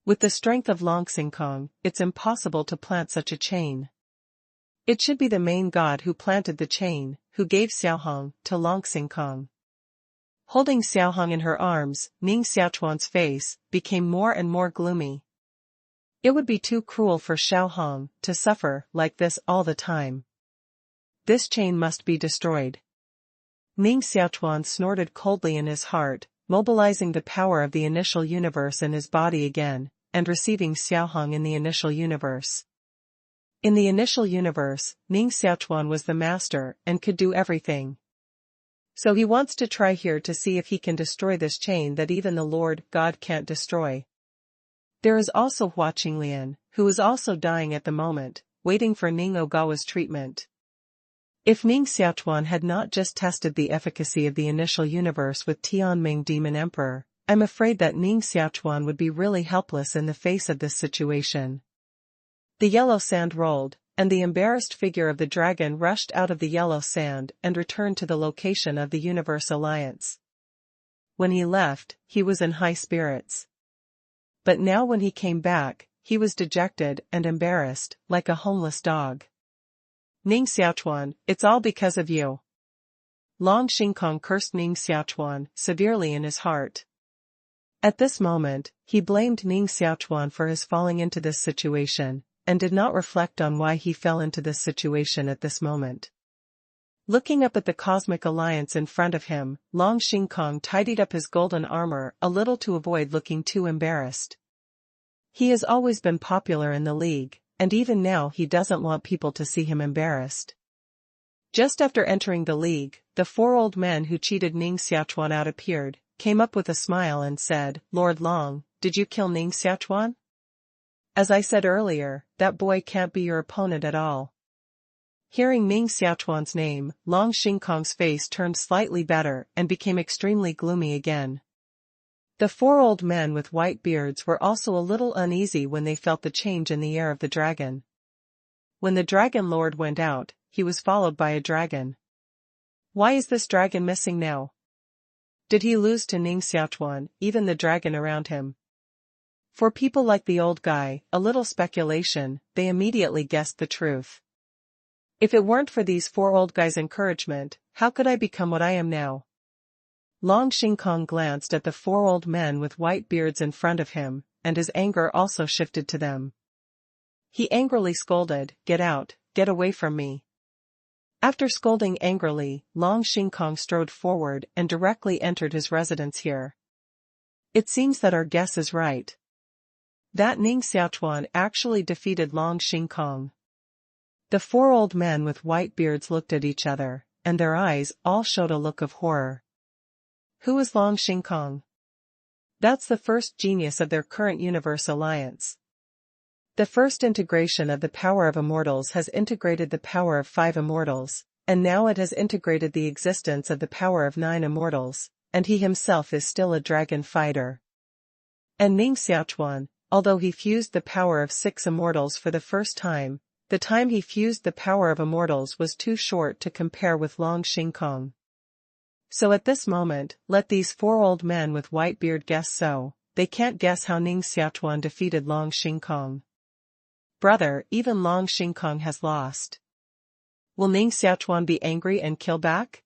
With the strength of Long Xingkong, it's impossible to plant such a chain. It should be the main god who planted the chain, who gave Xiaohong to Long Xingkong." Holding Xiaohong in her arms, Ning Xiaochuan's face became more and more gloomy. It would be too cruel for Xiaohong to suffer like this all the time. This chain must be destroyed. Ning Xiaochuan snorted coldly in his heart, mobilizing the power of the initial universe in his body again, and receiving Xiaohong in the initial universe. In the initial universe, Ning Xiaochuan was the master and could do everything. So he wants to try here to see if he can destroy this chain that even the Lord God can't destroy. There is also Hua Qinglian, who is also dying at the moment, waiting for Ning Ogawa's treatment. If Ning Xiaochuan had not just tested the efficacy of the initial universe with Tianming Demon Emperor, I'm afraid that Ning Xiaochuan would be really helpless in the face of this situation. The yellow sand rolled, and the embarrassed figure of the dragon rushed out of the yellow sand and returned to the location of the Universe Alliance. When he left, he was in high spirits. But now when he came back, he was dejected and embarrassed, like a homeless dog. Ning Xiaochuan, it's all because of you. Long Xingkong cursed Ning Xiaochuan severely in his heart. At this moment, he blamed Ning Xiaochuan for his falling into this situation, and did not reflect on why he fell into this situation at this moment. Looking up at the Cosmic Alliance in front of him, Long Xingkong tidied up his golden armor a little to avoid looking too embarrassed. He has always been popular in the league, and even now he doesn't want people to see him embarrassed. Just after entering the league, the 4 old men who cheated Ning Xiaochuan out appeared, came up with a smile and said, "Lord Long, did you kill Ning Xiaochuan? As I said earlier, that boy can't be your opponent at all." Hearing Ning Xiaochuan's name, Long Xingkong's face turned slightly better and became extremely gloomy again. The 4 old men with white beards were also a little uneasy when they felt the change in the air of the dragon. When the Dragon Lord went out, he was followed by a dragon. Why is this dragon missing now? Did he lose to Ning Xiaochuan, even the dragon around him? For people like the old guy, a little speculation, they immediately guessed the truth. If it weren't for these 4 old guys' encouragement, how could I become what I am now? Long Xingkong glanced at the 4 old men with white beards in front of him, and his anger also shifted to them. He angrily scolded, "Get out, get away from me." After scolding angrily, Long Xingkong strode forward and directly entered his residence here. It seems that our guess is right. That Ning Xiaochuan actually defeated Long Xingkong. The 4 old men with white beards looked at each other, and their eyes all showed a look of horror. Who is Long Xingkong? That's the first genius of their current universe alliance. The first integration of the power of immortals has integrated the power of 5 immortals, and now it has integrated the existence of the power of 9 immortals, and he himself is still a dragon fighter. And Ning Xiaochuan, although he fused the power of 6 immortals for the first time, the time he fused the power of immortals was too short to compare with Long Xingkong. So at this moment, let these 4 old men with white beard guess so, they can't guess how Ning Xiaochuan defeated Long Xingkong. Brother, even Long Xingkong has lost. Will Ning Xiaochuan be angry and kill back?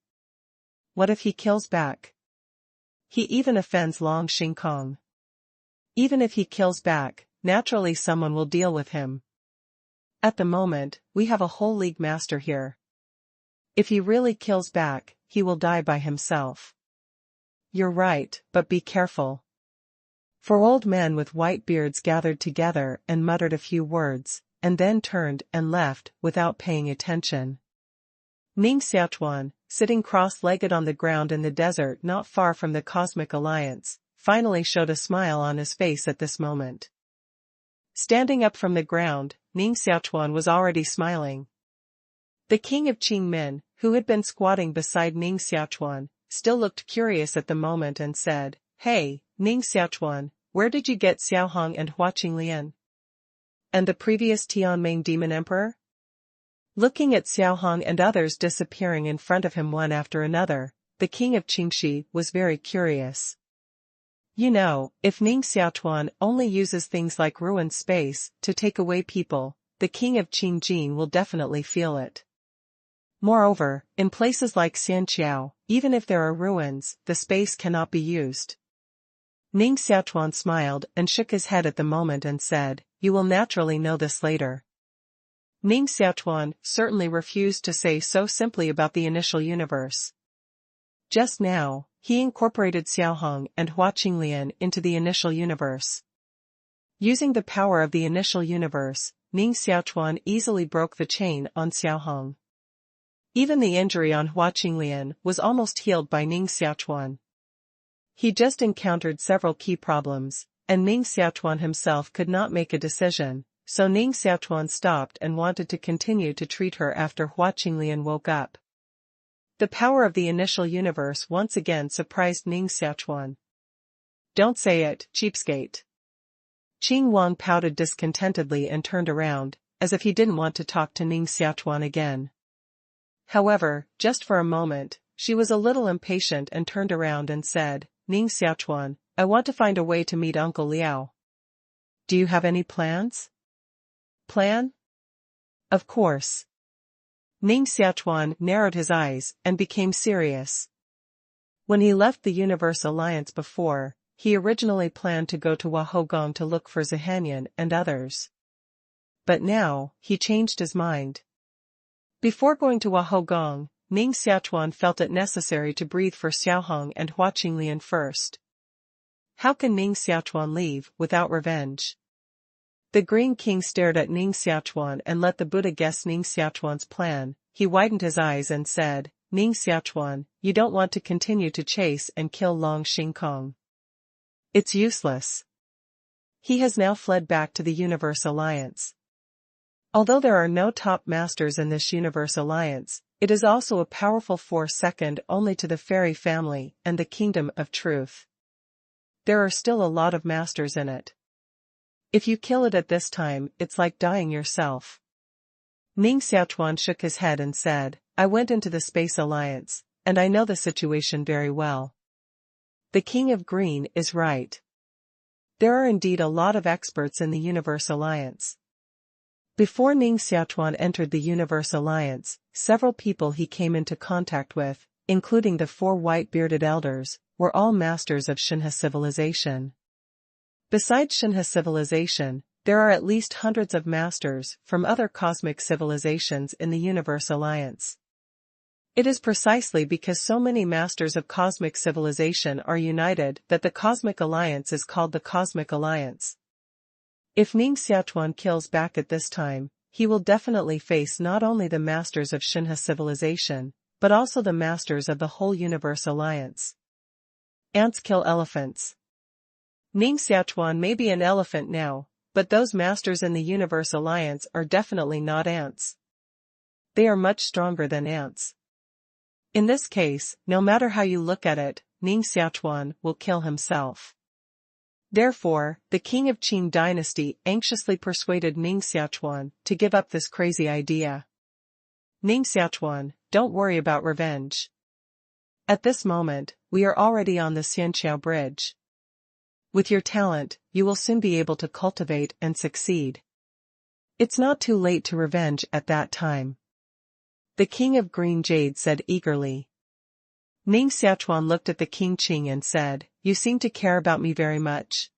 What if he kills back? He even offends Long Xingkong. Even if he kills back, naturally someone will deal with him. At the moment, we have a whole league master here. If he really kills back, he will die by himself. You're right, but be careful. 4 old men with white beards gathered together and muttered a few words, and then turned and left without paying attention. Ning Xiaochuan, sitting cross-legged on the ground in the desert not far from the Cosmic Alliance, finally showed a smile on his face at this moment. Standing up from the ground, Ning Xiaochuan was already smiling. The king of Qingmin, who had been squatting beside Ning Xiaochuan, still looked curious at the moment and said, "Hey, Ning Xiaochuan, where did you get Xiaohong and Hua Qinglian? And the previous Tianming demon emperor?" Looking at Xiaohong and others disappearing in front of him one after another, the king of Qingxi was very curious. You know, if Ning Xiaochuan only uses things like ruined space to take away people, the king of Qingjin will definitely feel it. Moreover, in places like Xianqiao, even if there are ruins, the space cannot be used. Ning Xiaochuan smiled and shook his head at the moment and said, "You will naturally know this later." Ning Xiaochuan certainly refused to say so simply about the initial universe. Just now, he incorporated Xiaohong and Hua Qinglian into the initial universe. Using the power of the initial universe, Ning Xiaochuan easily broke the chain on Xiaohong. Even the injury on Hua Qinglian was almost healed by Ning Xiaochuan. He just encountered several key problems, and Ning Xiaochuan himself could not make a decision, so Ning Xiaochuan stopped and wanted to continue to treat her after Hua Qinglian woke up. The power of the initial universe once again surprised Ning Xiaochuan. "Don't say it, cheapskate." Qing Wang pouted discontentedly and turned around, as if he didn't want to talk to Ning Xiaochuan again. However, just for a moment, she was a little impatient and turned around and said, Ning Xiaochuan, I want to find a way to meet Uncle Liao. Do you have any plans? Plan? Of course. Ning Xiaochuan narrowed his eyes and became serious. When he left the Universe Alliance before, he originally planned to go to Wahogong to look for Zihanyan and others. But now, he changed his mind. Before going to Wahogong, Ning Xiaochuan felt it necessary to breathe for Xiaohong and Hua Qinglian first. How can Ning Xiaochuan leave without revenge? The Green King stared at Ning Xiaochuan and let the Buddha guess Ning Xiaochuan's plan. He widened his eyes and said, Ning Xiaochuan, you don't want to continue to chase and kill Long Xingkong. It's useless. He has now fled back to the Universe Alliance. Although there are no top masters in this Universe Alliance, it is also a powerful force second only to the fairy family and the Kingdom of Truth. There are still a lot of masters in it. If you kill it at this time, it's like dying yourself. Ning Xiaochuan shook his head and said, I went into the Space Alliance, and I know the situation very well. The King of Green is right. There are indeed a lot of experts in the Universe Alliance. Before Ning Xiaochuan entered the Universe Alliance, several people he came into contact with, including the 4 white-bearded elders, were all masters of Shinha civilization. Besides Shinha civilization, there are at least hundreds of masters from other cosmic civilizations in the Universe Alliance. It is precisely because so many masters of cosmic civilization are united that the Cosmic Alliance is called the Cosmic Alliance. If Ning Xiaochuan kills back at this time, he will definitely face not only the masters of Shinha civilization, but also the masters of the whole Universe Alliance. Ants kill elephants. Ning Xiaochuan may be an elephant now, but those masters in the Universe Alliance are definitely not ants. They are much stronger than ants. In this case, no matter how you look at it, Ning Xiaochuan will kill himself. Therefore, the king of Qing dynasty anxiously persuaded Ning Xiaochuan to give up this crazy idea. Ning Xiaochuan, don't worry about revenge. At this moment, we are already on the Xianqiao Bridge. With your talent, you will soon be able to cultivate and succeed. It's not too late to revenge at that time. The King of Green Jade said eagerly. Ning Xiaochuan looked at the King Qing and said, You seem to care about me very much.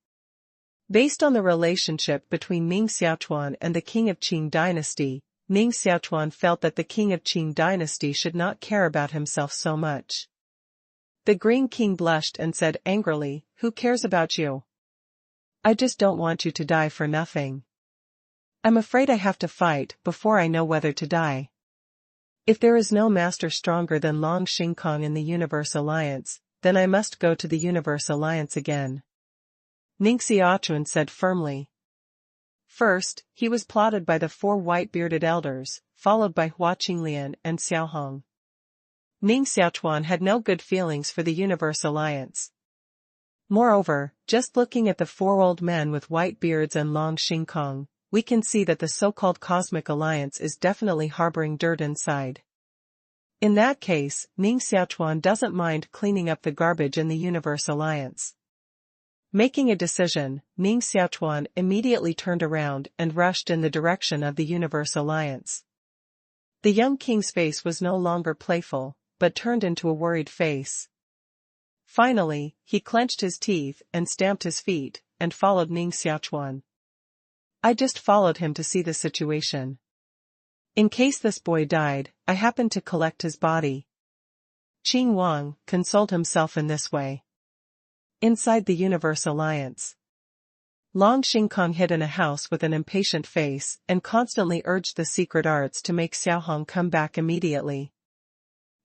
Based on the relationship between Ning Xiaochuan and the King of Qing dynasty, Ning Xiaochuan felt that the King of Qing dynasty should not care about himself so much. The Green King blushed and said angrily, Who cares about you? I just don't want you to die for nothing. I'm afraid I have to fight before I know whether to die. If there is no master stronger than Long Xingkong in the Universe Alliance, then I must go to the Universe Alliance again. Ning Xiaochuan said firmly. First, he was plotted by the 4 white-bearded elders, followed by Hua Qinglian and Xiaohong. Ning Xiaochuan had no good feelings for the Universe Alliance. Moreover, just looking at the 4 old men with white beards and Long Xingkong, we can see that the so-called Cosmic Alliance is definitely harboring dirt inside. In that case, Ning Xiaochuan doesn't mind cleaning up the garbage in the Universe Alliance. Making a decision, Ning Xiaochuan immediately turned around and rushed in the direction of the Universe Alliance. The young king's face was no longer playful, but turned into a worried face. Finally, he clenched his teeth and stamped his feet, and followed Ning Xiaochuan. I just followed him to see the situation. In case this boy died, I happened to collect his body. Qing Wang consoled himself in this way. Inside the Universe Alliance, Long Xingkong hid in a house with an impatient face and constantly urged the secret arts to make Xiaohong come back immediately.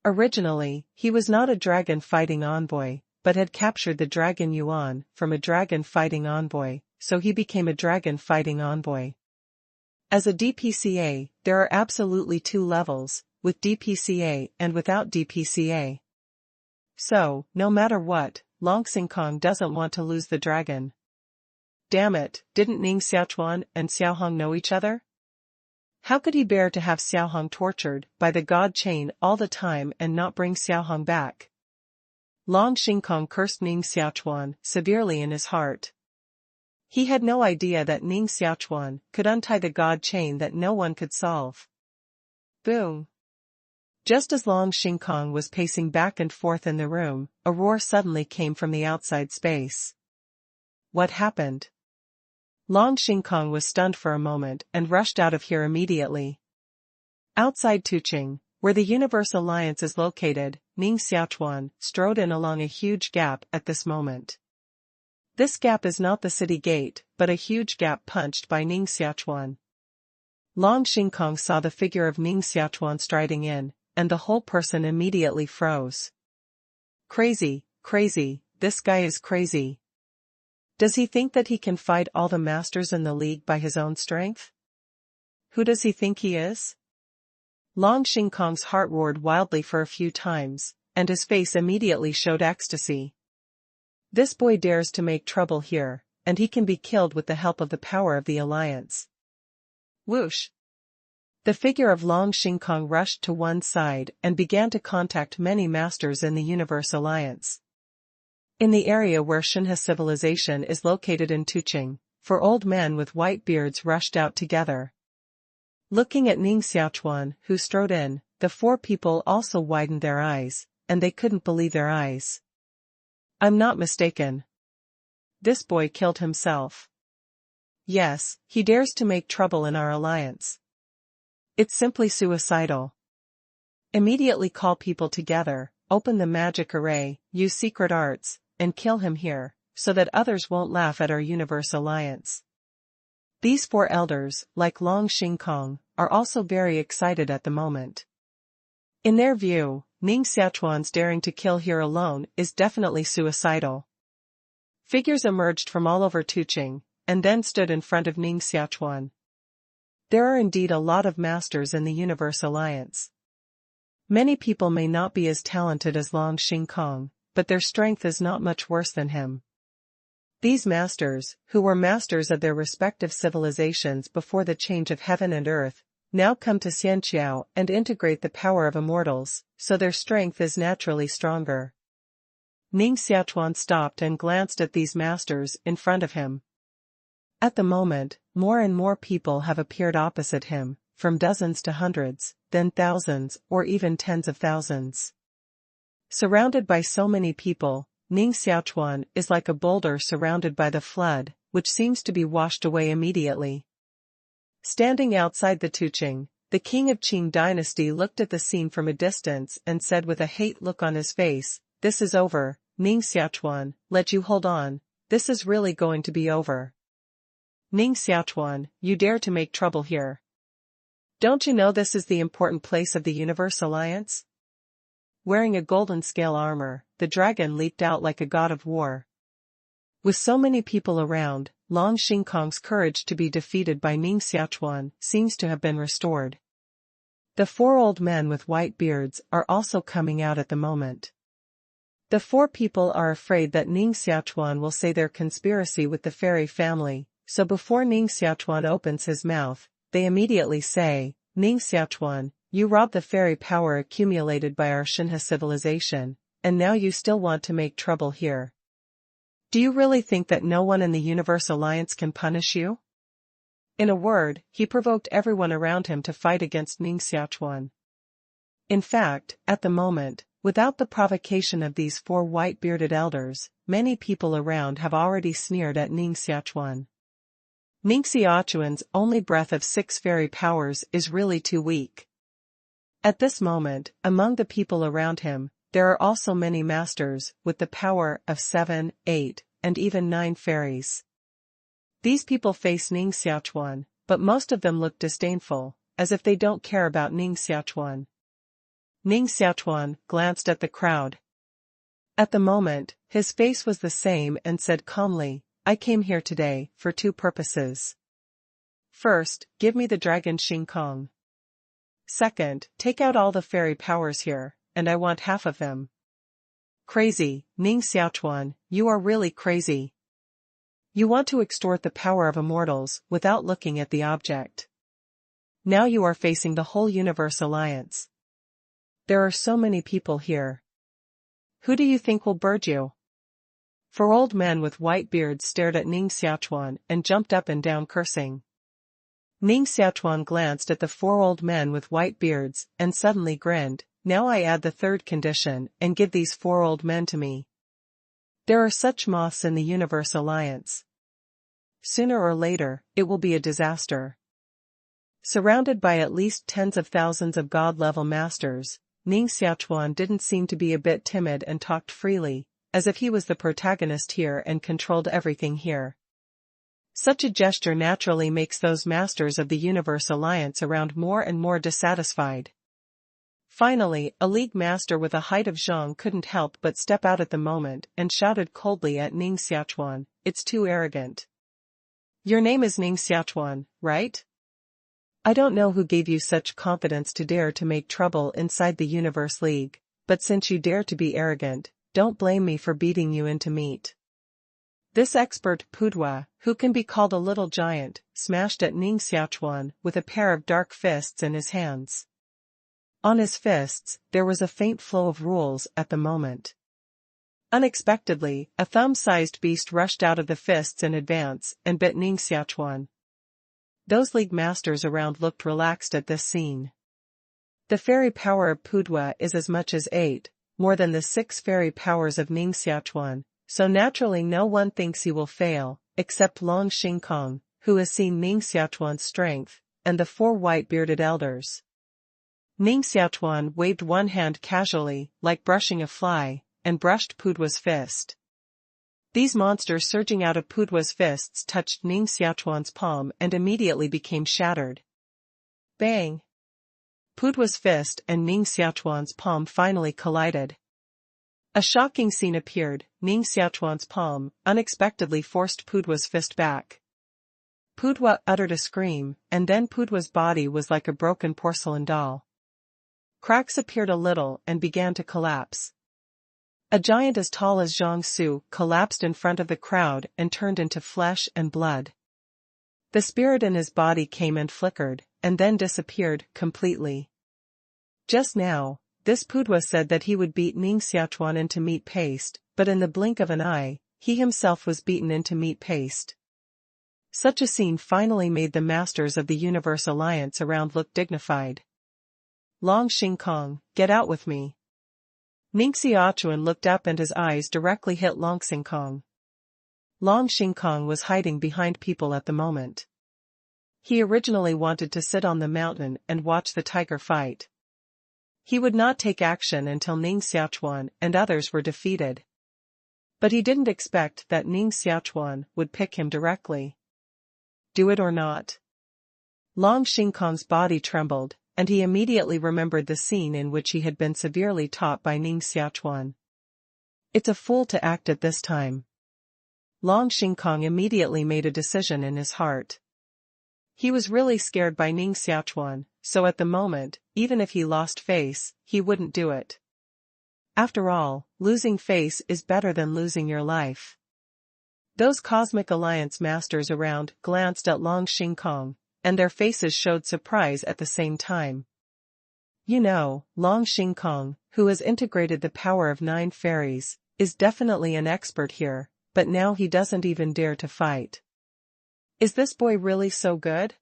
Originally, he was not a dragon fighting envoy, but had captured the dragon Yuan from a dragon fighting envoy, so he became a dragon fighting envoy. As a DPCA, there are absolutely 2 levels, with DPCA and without DPCA. So, no matter what, Long Xingkong doesn't want to lose the dragon. Damn it, didn't Ning Xiaochuan and Xiaohong know each other? How could he bear to have Xiaohong tortured by the God chain all the time and not bring Xiaohong back? Long Xingkong cursed Ning Xiaochuan severely in his heart. He had no idea that Ning Xiaochuan could untie the god chain that no one could solve. Boom! Just as Long Xingkong was pacing back and forth in the room, a roar suddenly came from the outside space. What happened? Long Xingkong was stunned for a moment and rushed out of here immediately. Outside Tuqing, where the Universe Alliance is located, Ning Xiaochuan strode in along a huge gap at this moment. This gap is not the city gate, but a huge gap punched by Ning Xiaochuan. Long Xingkong saw the figure of Ning Xiaochuan striding in, and the whole person immediately froze. Crazy, crazy, this guy is crazy. Does he think that he can fight all the masters in the league by his own strength? Who does he think he is? Long Xingkong's heart roared wildly for a few times, and his face immediately showed ecstasy. This boy dares to make trouble here, and he can be killed with the help of the power of the alliance. Whoosh! The figure of Long Xingkong rushed to one side and began to contact many masters in the Universe Alliance. In the area where Shinha civilization is located in Tuqing, 4 old men with white beards rushed out together. Looking at Ning Xiaochuan, who strode in, the 4 people also widened their eyes, and they couldn't believe their eyes. I'm not mistaken. This boy killed himself. Yes, he dares to make trouble in our alliance. It's simply suicidal. Immediately call people together, open the magic array, use secret arts, and kill him here, so that others won't laugh at our Universe Alliance. These 4 elders, like Long Xingkong, are also very excited at the moment. In their view, Ning Xiaochuan's daring to kill here alone is definitely suicidal. Figures emerged from all over Tuqing, and then stood in front of Ning Xiaochuan. There are indeed a lot of masters in the Universe Alliance. Many people may not be as talented as Long Xingkong, but their strength is not much worse than him. These masters, who were masters of their respective civilizations before the change of heaven and earth, now come to Xianqiao and integrate the power of immortals, so their strength is naturally stronger. Ning Xiaochuan stopped and glanced at these masters in front of him. At the moment, more and more people have appeared opposite him, from dozens to hundreds, then thousands or even tens of thousands. Surrounded by so many people, Ning Xiaochuan is like a boulder surrounded by the flood, which seems to be washed away immediately. Standing outside the Tuqing, the king of Qing dynasty looked at the scene from a distance and said with a hate look on his face, "This is over, Ning Xiaochuan, let you hold on, this is really going to be over. Ning Xiaochuan, you dare to make trouble here. Don't you know this is the important place of the Universe Alliance?" Wearing a golden scale armor, the dragon leaped out like a god of war. With so many people around, Long Xingkong's courage to be defeated by Ning Xiaochuan seems to have been restored. The 4 old men with white beards are also coming out at the moment. The 4 people are afraid that Ning Xiaochuan will say their conspiracy with the fairy family, so before Ning Xiaochuan opens his mouth, they immediately say, "Ning Xiaochuan, you robbed the fairy power accumulated by our Shinha civilization, and now you still want to make trouble here. Do you really think that no one in the Universe Alliance can punish you?" In a word, he provoked everyone around him to fight against Ning Xiaochuan. In fact, at the moment, without the provocation of these 4 white-bearded elders, many people around have already sneered at Ning Xiaochuan. Ning Xiaochuan's only breath of 6 fairy powers is really too weak. At this moment, among the people around him, there are also many masters with the power of 7, 8, and even 9 fairies. These people face Ning Xiaochuan, but most of them look disdainful, as if they don't care about Ning Xiaochuan. Ning Xiaochuan glanced at the crowd. At the moment, his face was the same and said calmly, "I came here today for 2 purposes. First, give me the dragon Xingkong. Second, take out all the fairy powers here, and I want half of them." Crazy, Ning Xiaochuan, you are really crazy. You want to extort the power of immortals without looking at the object. Now you are facing the whole Universe Alliance. There are so many people here. Who do you think will bird you? 4 old men with white beards stared at Ning Xiaochuan and jumped up and down cursing. Ning Xiaochuan glanced at the 4 old men with white beards and suddenly grinned. Now I add the third condition and give these 4 old men to me. There are such moths in the Universe Alliance. Sooner or later, it will be a disaster. Surrounded by at least tens of thousands of god-level masters, Ning Xiaochuan didn't seem to be a bit timid and talked freely, as if he was the protagonist here and controlled everything here. Such a gesture naturally makes those masters of the Universe Alliance around more and more dissatisfied. Finally, a league master with a height of Zhang couldn't help but step out at the moment and shouted coldly at Ning Xiaochuan, "It's too arrogant. Your name is Ning Xiaochuan, right? I don't know who gave you such confidence to dare to make trouble inside the Universe League, but since you dare to be arrogant, don't blame me for beating you into meat." This expert Pudwa, who can be called a little giant, smashed at Ning Xiaochuan with a pair of dark fists in his hands. On his fists, there was a faint flow of rules at the moment. Unexpectedly, a thumb-sized beast rushed out of the fists in advance and bit Ning Xiaochuan. Those league masters around looked relaxed at this scene. The fairy power of Pudwa is as much as 8, more than the 6 fairy powers of Ning Xiaochuan, so naturally no one thinks he will fail, except Long Xingkong, who has seen Ning Xiaochuan's strength, and the 4 white-bearded elders. Ning Xiaochuan waved one hand casually, like brushing a fly, and brushed Pudwa's fist. These monsters surging out of Pudwa's fists touched Ning Xiaochuan's palm and immediately became shattered. Bang! Pudwa's fist and Ning Xiaochuan's palm finally collided. A shocking scene appeared. Ning Xiaochuan's palm unexpectedly forced Pudwa's fist back. Pudwa uttered a scream, and then Pudwa's body was like a broken porcelain doll. Cracks appeared a little and began to collapse. A giant as tall as Zhang Su collapsed in front of the crowd and turned into flesh and blood. The spirit in his body came and flickered, and then disappeared completely. Just now, this Pudwa said that he would beat Ning Xiaochuan into meat paste, but in the blink of an eye, he himself was beaten into meat paste. Such a scene finally made the masters of the Universe Alliance around look dignified. Long Xingkong, get out with me. Ning Xiaochuan looked up and his eyes directly hit Long Xingkong. Long Xingkong was hiding behind people at the moment. He originally wanted to sit on the mountain and watch the tiger fight. He would not take action until Ning Xiaochuan and others were defeated. But he didn't expect that Ning Xiaochuan would pick him directly. Do it or not? Long Xingkong's body trembled, and he immediately remembered the scene in which he had been severely taught by Ning Xiaochuan. It's a fool to act at this time. Long Xingkong immediately made a decision in his heart. He was really scared by Ning Xiaochuan, so at the moment, even if he lost face, he wouldn't do it. After all, losing face is better than losing your life. Those Cosmic Alliance masters around glanced at Long Xingkong, and their faces showed surprise at the same time. You know, Long Xingkong, who has integrated the power of 9 fairies, is definitely an expert here, but now he doesn't even dare to fight. Is this boy really so good?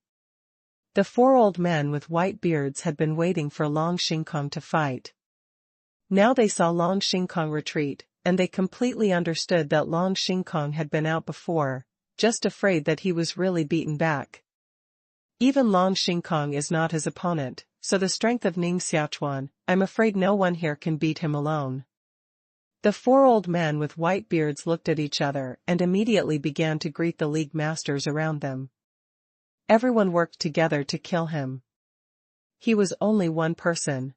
The 4 old men with white beards had been waiting for Long Xingkong to fight. Now they saw Long Xingkong retreat, and they completely understood that Long Xingkong had been out before, just afraid that he was really beaten back. Even Long Xingkong is not his opponent, so the strength of Ning Xiaochuan, I'm afraid no one here can beat him alone. The 4 old men with white beards looked at each other and immediately began to greet the league masters around them. Everyone worked together to kill him. He was only one person.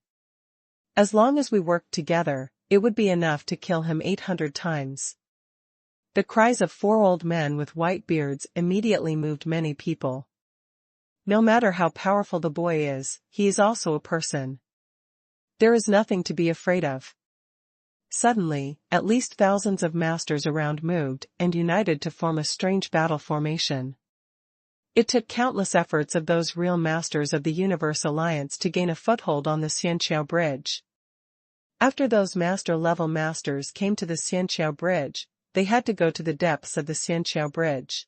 As long as we worked together, it would be enough to kill him 800 times. The cries of 4 old men with white beards immediately moved many people. No matter how powerful the boy is, he is also a person. There is nothing to be afraid of. Suddenly, at least thousands of masters around moved and united to form a strange battle formation. It took countless efforts of those real masters of the Universe Alliance to gain a foothold on the Xianqiao Bridge. After those master-level masters came to the Xianqiao Bridge, they had to go to the depths of the Xianqiao Bridge.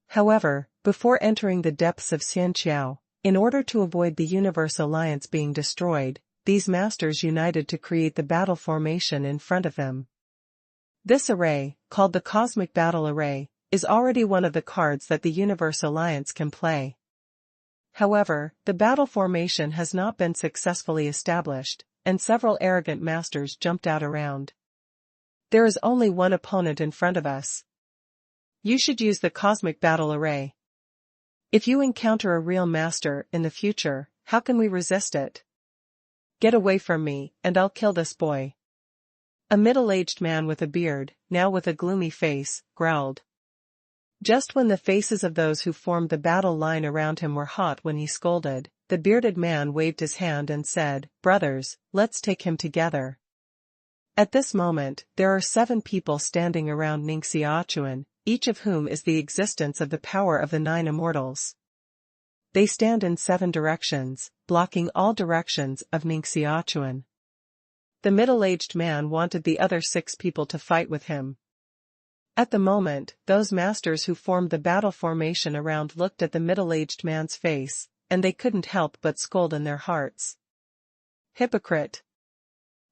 However, before entering the depths of Xianqiao, in order to avoid the Universe Alliance being destroyed, these masters united to create the battle formation in front of them. This array, called the Cosmic Battle Array, is already one of the cards that the Universe Alliance can play. However, the battle formation has not been successfully established, and several arrogant masters jumped out around. There is only one opponent in front of us. You should use the Cosmic Battle Array. If you encounter a real master in the future, how can we resist it? Get away from me, and I'll kill this boy. A middle-aged man with a beard, now with a gloomy face, growled. Just when the faces of those who formed the battle line around him were hot when he scolded, the bearded man waved his hand and said, "Brothers, let's take him together." At this moment, there are 7 people standing around Ning Xiaochuan, each of whom is the existence of the power of the 9 immortals. They stand in 7 directions, blocking all directions of Ning Xiaochuan. The middle-aged man wanted the other 6 people to fight with him. At the moment, those masters who formed the battle formation around looked at the middle-aged man's face, and they couldn't help but scold in their hearts. Hypocrite!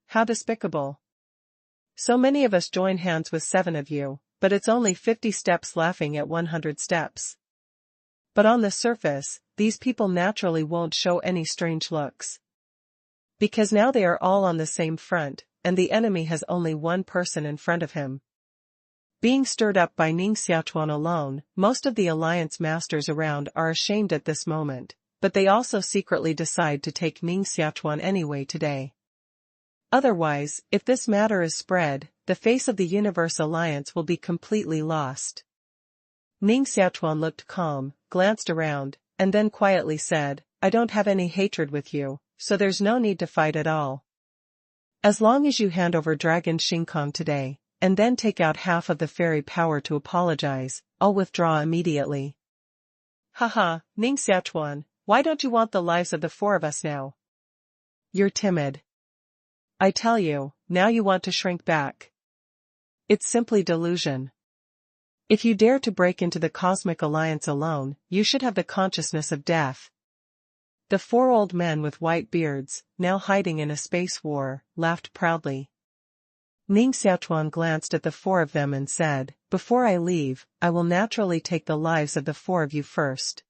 How despicable! So many of us join hands with 7 of you, but it's only 50 steps laughing at 100 steps. But on the surface, these people naturally won't show any strange looks. Because now they are all on the same front, and the enemy has only one person in front of him. Being stirred up by Ning Xiaochuan alone, most of the alliance masters around are ashamed at this moment, but they also secretly decide to take Ning Xiaochuan anyway today. Otherwise, if this matter is spread, the face of the Universe Alliance will be completely lost. Ning Xiaochuan looked calm, glanced around, and then quietly said, "I don't have any hatred with you, so there's no need to fight at all. As long as you hand over Dragon Shinkong today, and then take out half of the fairy power to apologize, I'll withdraw immediately." Haha, Ning Xiaochuan, why don't you want the lives of the 4 of us now? You're timid. I tell you, now you want to shrink back. It's simply delusion. If you dare to break into the Cosmic Alliance alone, you should have the consciousness of death. The 4 old men with white beards, now hiding in a space war, laughed proudly. Ning Xiaochuan glanced at the 4 of them and said, "Before I leave, I will naturally take the lives of the 4 of you first."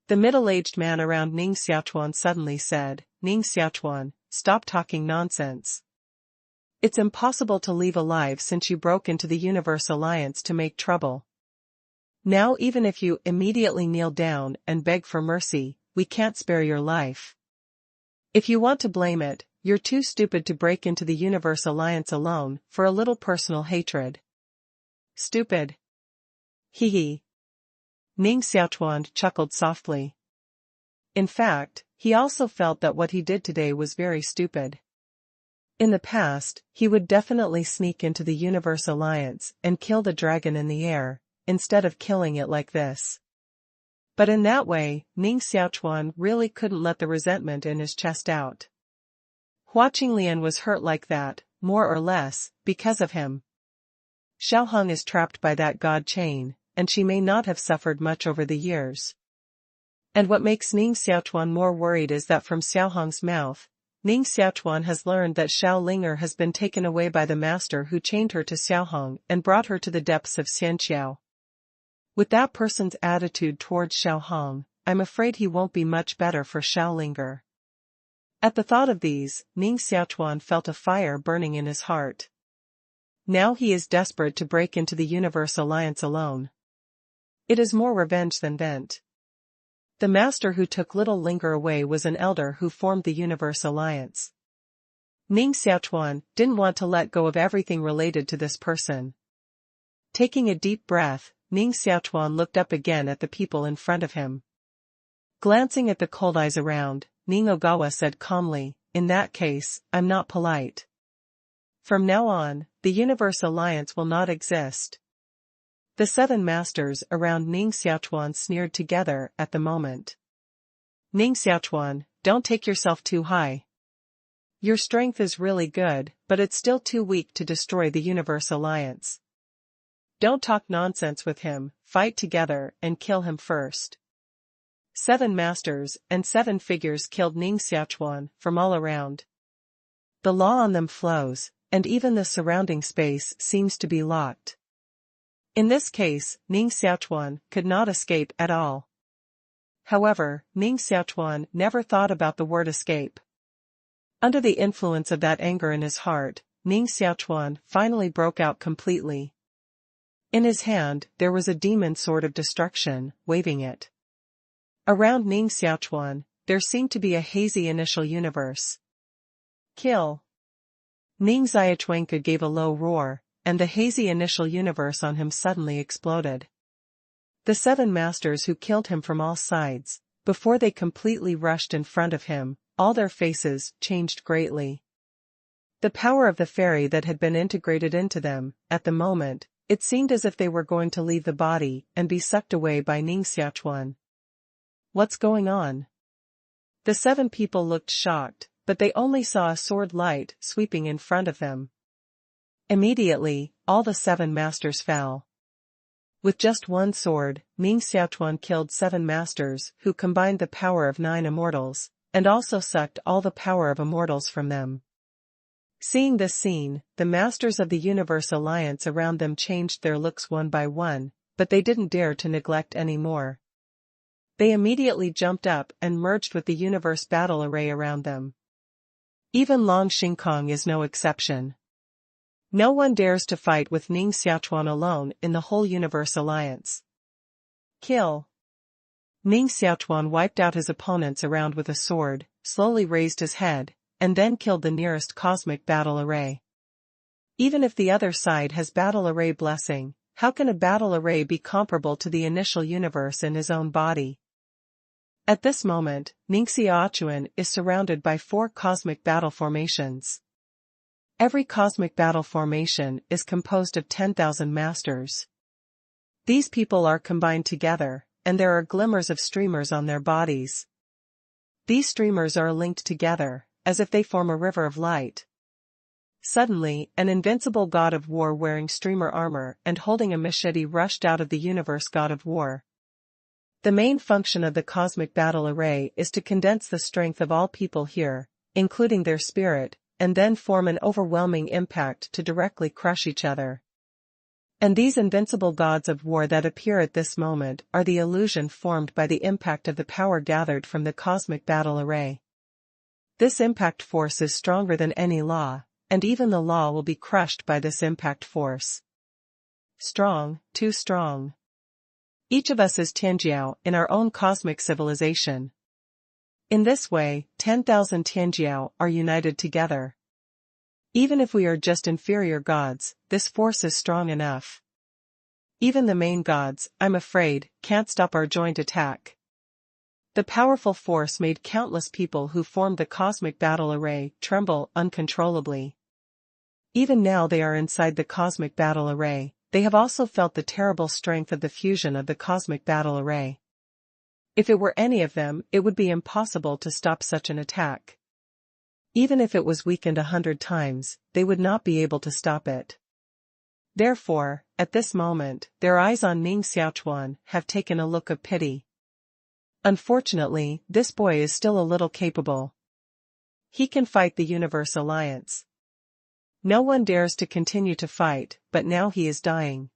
The middle-aged man around Ning Xiaochuan suddenly said, "Ning Xiaochuan, stop talking nonsense. It's impossible to leave alive since you broke into the Universe Alliance to make trouble. Now even if you immediately kneel down and beg for mercy, we can't spare your life. If you want to blame it, you're too stupid to break into the Universe Alliance alone for a little personal hatred." Stupid. Hee hee. Ning Xiaochuan chuckled softly. In fact, he also felt that what he did today was very stupid. In the past, he would definitely sneak into the Universe Alliance and kill the dragon in the air, instead of killing it like this. But in that way, Ning Xiaochuan really couldn't let the resentment in his chest out. Hua Qinglian was hurt like that, more or less, because of him. Xiaohong is trapped by that god chain, and she may not have suffered much over the years. And what makes Ning Xiaochuan more worried is that from Xiaohong's mouth, Ning Xiaochuan has learned that Xiao Linger has been taken away by the master who chained her to Xiaohong and brought her to the depths of Xianqiao. With that person's attitude towards Xiaohong, I'm afraid he won't be much better for Xiao Linger. At the thought of these, Ning Xiaochuan felt a fire burning in his heart. Now he is desperate to break into the Universe Alliance alone. It is more revenge than vent. The master who took little Linger away was an elder who formed the Universe Alliance. Ning Xiaochuan didn't want to let go of everything related to this person. Taking a deep breath, Ning Xiaochuan looked up again at the people in front of him. Glancing at the cold eyes around, Ning Ogawa said calmly, "In that case, I'm not polite. From now on, the Universe Alliance will not exist." The 7 masters around Ning Xiaochuan sneered together at the moment. "Ning Xiaochuan, don't take yourself too high. Your strength is really good, but it's still too weak to destroy the Universe Alliance. Don't talk nonsense with him, fight together and kill him first. 7 masters and 7 figures killed Ning Xiaochuan from all around. The law on them flows, and even the surrounding space seems to be locked. In this case, Ning Xiaochuan could not escape at all. However, Ning Xiaochuan never thought about the word escape. Under the influence of that anger in his heart, Ning Xiaochuan finally broke out completely. In his hand, there was a demon sword of destruction, waving it. Around Ning Xiaochuan, there seemed to be a hazy initial universe. Kill! Ning Xiaochuan gave a low roar, and the hazy initial universe on him suddenly exploded. The 7 masters who killed him from all sides, before they completely rushed in front of him, all their faces changed greatly. The power of the fairy that had been integrated into them, at the moment, it seemed as if they were going to leave the body and be sucked away by Ning Xiaochuan. What's going on? The 7 people looked shocked, but they only saw a sword light sweeping in front of them. Immediately, all the 7 masters fell. With just one sword, Ning Xiaochuan killed 7 masters who combined the power of 9 immortals, and also sucked all the power of immortals from them. Seeing this scene, the masters of the Universe Alliance around them changed their looks one by one, but they didn't dare to neglect any more. They immediately jumped up and merged with the universe battle array around them. Even Long Xingkong is no exception. No one dares to fight with Ning Xiaochuan alone in the whole Universe Alliance. Kill! Ning Xiaochuan wiped out his opponents around with a sword, slowly raised his head, and then killed the nearest cosmic battle array. Even if the other side has battle array blessing, how can a battle array be comparable to the initial universe in his own body? At this moment, Ning Xiaochuan is surrounded by 4 cosmic battle formations. Every cosmic battle formation is composed of 10,000 masters. These people are combined together, and there are glimmers of streamers on their bodies. These streamers are linked together, as if they form a river of light. Suddenly, an invincible god of war wearing streamer armor and holding a machete rushed out of the universe god of war. The main function of the cosmic battle array is to condense the strength of all people here, including their spirit, and then form an overwhelming impact to directly crush each other. And these invincible gods of war that appear at this moment are the illusion formed by the impact of the power gathered from the cosmic battle array. This impact force is stronger than any law, and even the law will be crushed by this impact force. Strong, too strong. Each of us is Tianjiao in our own cosmic civilization. In this way, 10,000 Tianjiao are united together. Even if we are just inferior gods, this force is strong enough. Even the main gods, I'm afraid, can't stop our joint attack. The powerful force made countless people who formed the cosmic battle array tremble uncontrollably. Even now they are inside the cosmic battle array, they have also felt the terrible strength of the fusion of the cosmic battle array. If it were any of them, it would be impossible to stop such an attack. Even if it was weakened 100 times, they would not be able to stop it. Therefore, at this moment, their eyes on Ning Xiaochuan have taken a look of pity. Unfortunately, this boy is still a little capable. He can fight the Universe Alliance. No one dares to continue to fight, but now he is dying.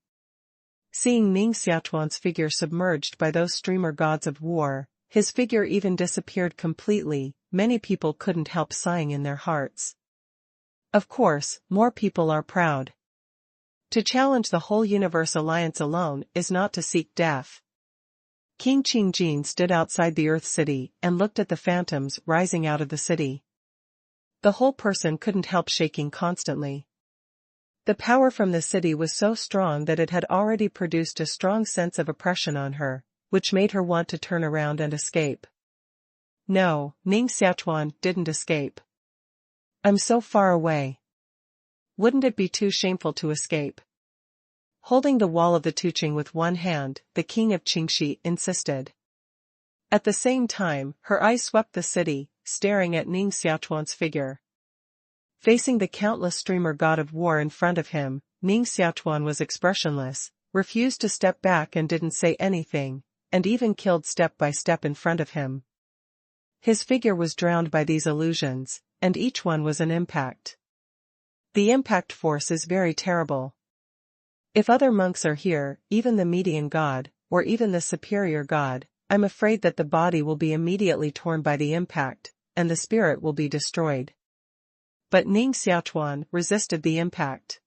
Seeing Ning Xiaochuan's figure submerged by those streamer gods of war, his figure even disappeared completely, many people couldn't help sighing in their hearts. Of course, more people are proud. To challenge the whole Universe Alliance alone is not to seek death. King Qingjin stood outside the Earth City and looked at the phantoms rising out of the city. The whole person couldn't help shaking constantly. The power from the city was so strong that it had already produced a strong sense of oppression on her, which made her want to turn around and escape. No, Ning Xiaochuan didn't escape. I'm so far away. Wouldn't it be too shameful to escape? Holding the wall of the Tuqing with one hand, the king of Qingxi insisted. At the same time, her eyes swept the city, staring at Ning Xiaochuan's figure. Facing the countless streamer god of war in front of him, Ning Xiaochuan was expressionless, refused to step back and didn't say anything, and even killed step by step in front of him. His figure was drowned by these illusions, and each one was an impact. The impact force is very terrible. If other monks are here, even the median god, or even the superior god, I'm afraid that the body will be immediately torn by the impact, and the spirit will be destroyed. But Ning Xiaochuan resisted the impact.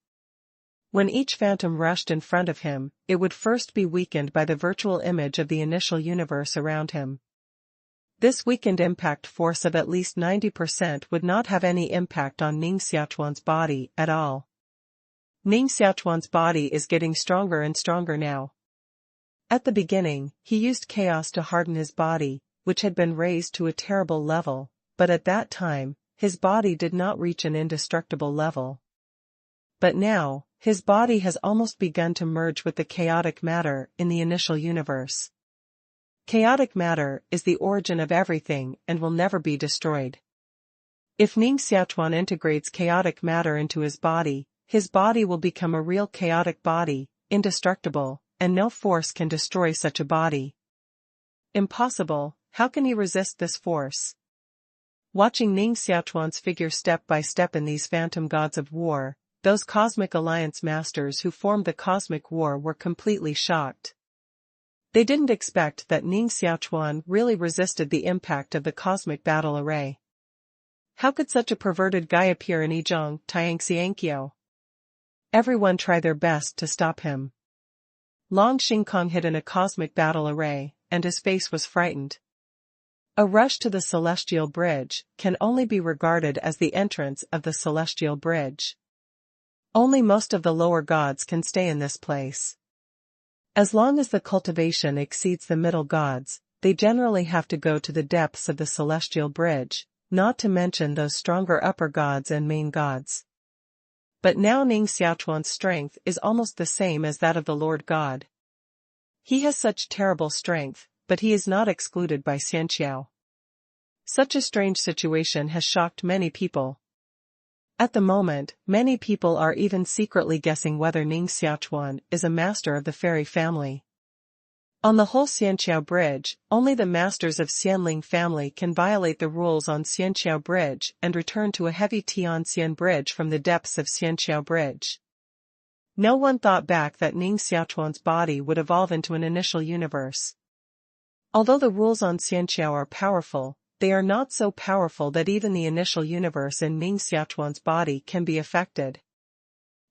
When each phantom rushed in front of him, it would first be weakened by the virtual image of the initial universe around him. This weakened impact force of at least 90% would not have any impact on Ning Xiaochuan's body at all. Ning Xiaochuan's body is getting stronger and stronger now. At the beginning, he used chaos to harden his body, which had been raised to a terrible level, but at that time, his body did not reach an indestructible level. But now, his body has almost begun to merge with the chaotic matter in the initial universe. Chaotic matter is the origin of everything and will never be destroyed. If Ning Xiaochuan integrates chaotic matter into his body will become a real chaotic body, indestructible, and no force can destroy such a body. Impossible. How can he resist this force? Watching Ning Xiaochuan's figure step by step in these phantom gods of war, those cosmic alliance masters who formed the cosmic war were completely shocked. They didn't expect that Ning Xiaochuan really resisted the impact of the cosmic battle array. How could such a perverted guy appear in Yizhong, Tiangxiangqiao? Everyone tried their best to stop him. Long Xingkong hid in a cosmic battle array, and his face was frightened. A rush to the celestial bridge can only be regarded as the entrance of the celestial bridge. Only most of the lower gods can stay in this place. As long as the cultivation exceeds the middle gods, they generally have to go to the depths of the celestial bridge, not to mention those stronger upper gods and main gods. But now Ning Xiaochuan's strength is almost the same as that of the Lord God. He has such terrible strength, but he is not excluded by Xianqiao. Such a strange situation has shocked many people. At the moment, many people are even secretly guessing whether Ning Xiaochuan is a master of the fairy family. On the whole Xianqiao Bridge, only the masters of Xianling family can violate the rules on Xianqiao Bridge and return to a heavy Tianxian Bridge from the depths of Xianqiao Bridge. No one thought back that Ning Xiaochuan's body would evolve into an initial universe. Although the rules on Xianqiao are powerful, they are not so powerful that even the initial universe in Ning Xiaochuan's body can be affected.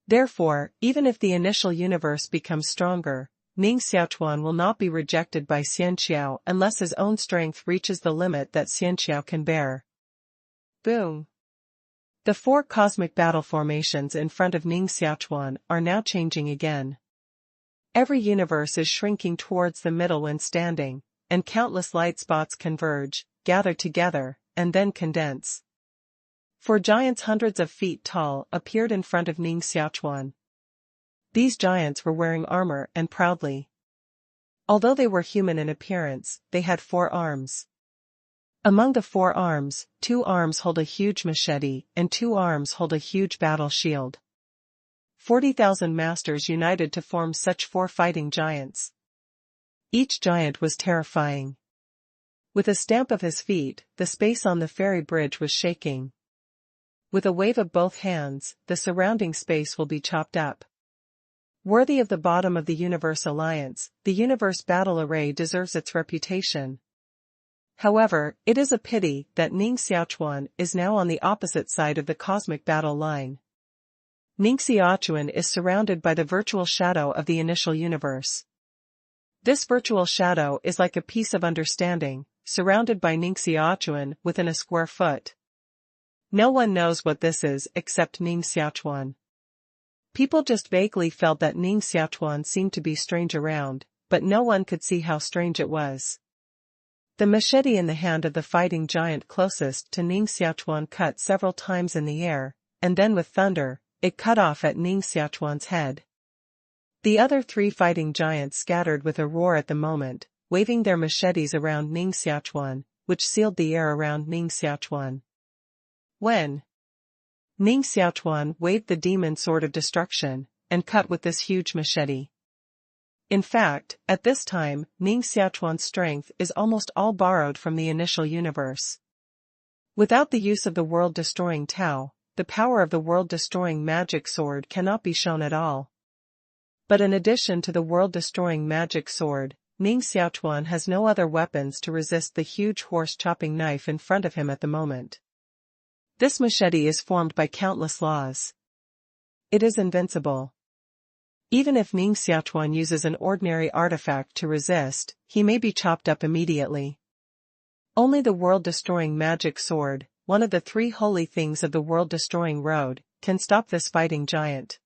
Therefore, even if the initial universe becomes stronger, Ning Xiaochuan will not be rejected by Xianqiao unless his own strength reaches the limit that Xianqiao can bear. Boom! The four cosmic battle formations in front of Ning Xiaochuan are now changing again. Every universe is shrinking towards the middle when standing, and countless light spots converge, gather together, and then condense. Four giants hundreds of feet tall appeared in front of Ning Xiaochuan. These giants were wearing armor and proudly. Although they were human in appearance, they had 4 arms. Among the 4 arms, 2 arms hold a huge machete and 2 arms hold a huge battle shield. 40,000 masters united to form such 4 fighting giants. Each giant was terrifying. With a stamp of his feet, the space on the fairy bridge was shaking. With a wave of both hands, the surrounding space will be chopped up. Worthy of the bottom of the Universe Alliance, the Universe Battle Array deserves its reputation. However, it is a pity that Ning Xiaochuan is now on the opposite side of the cosmic battle line. Ning Xiaochuan is surrounded by the virtual shadow of the initial universe. This virtual shadow is like a piece of understanding, surrounded by Ning Xiaochuan within a square foot. No one knows what this is except Ning Xiaochuan. People just vaguely felt that Ning Xiaochuan seemed to be strange around, but no one could see how strange it was. The machete in the hand of the fighting giant closest to Ning Xiaochuan cut several times in the air, and then with thunder, it cut off at Ning Xiaochuan's head. The other 3 fighting giants scattered with a roar at the moment, waving their machetes around Ning Xiaochuan, which sealed the air around Ning Xiaochuan. When Ning Xiaochuan waved the demon sword of destruction, and cut with this huge machete. In fact, at this time, Ning Xiaochuan's strength is almost all borrowed from the initial universe. Without the use of the world-destroying Tao, the power of the world-destroying magic sword cannot be shown at all. But in addition to the world-destroying magic sword, Ning Xiaochuan has no other weapons to resist the huge horse-chopping knife in front of him at the moment. This machete is formed by countless laws. It is invincible. Even if Ning Xiaochuan uses an ordinary artifact to resist, he may be chopped up immediately. Only the world-destroying magic sword, one of the three holy things of the world-destroying road, can stop this fighting giant.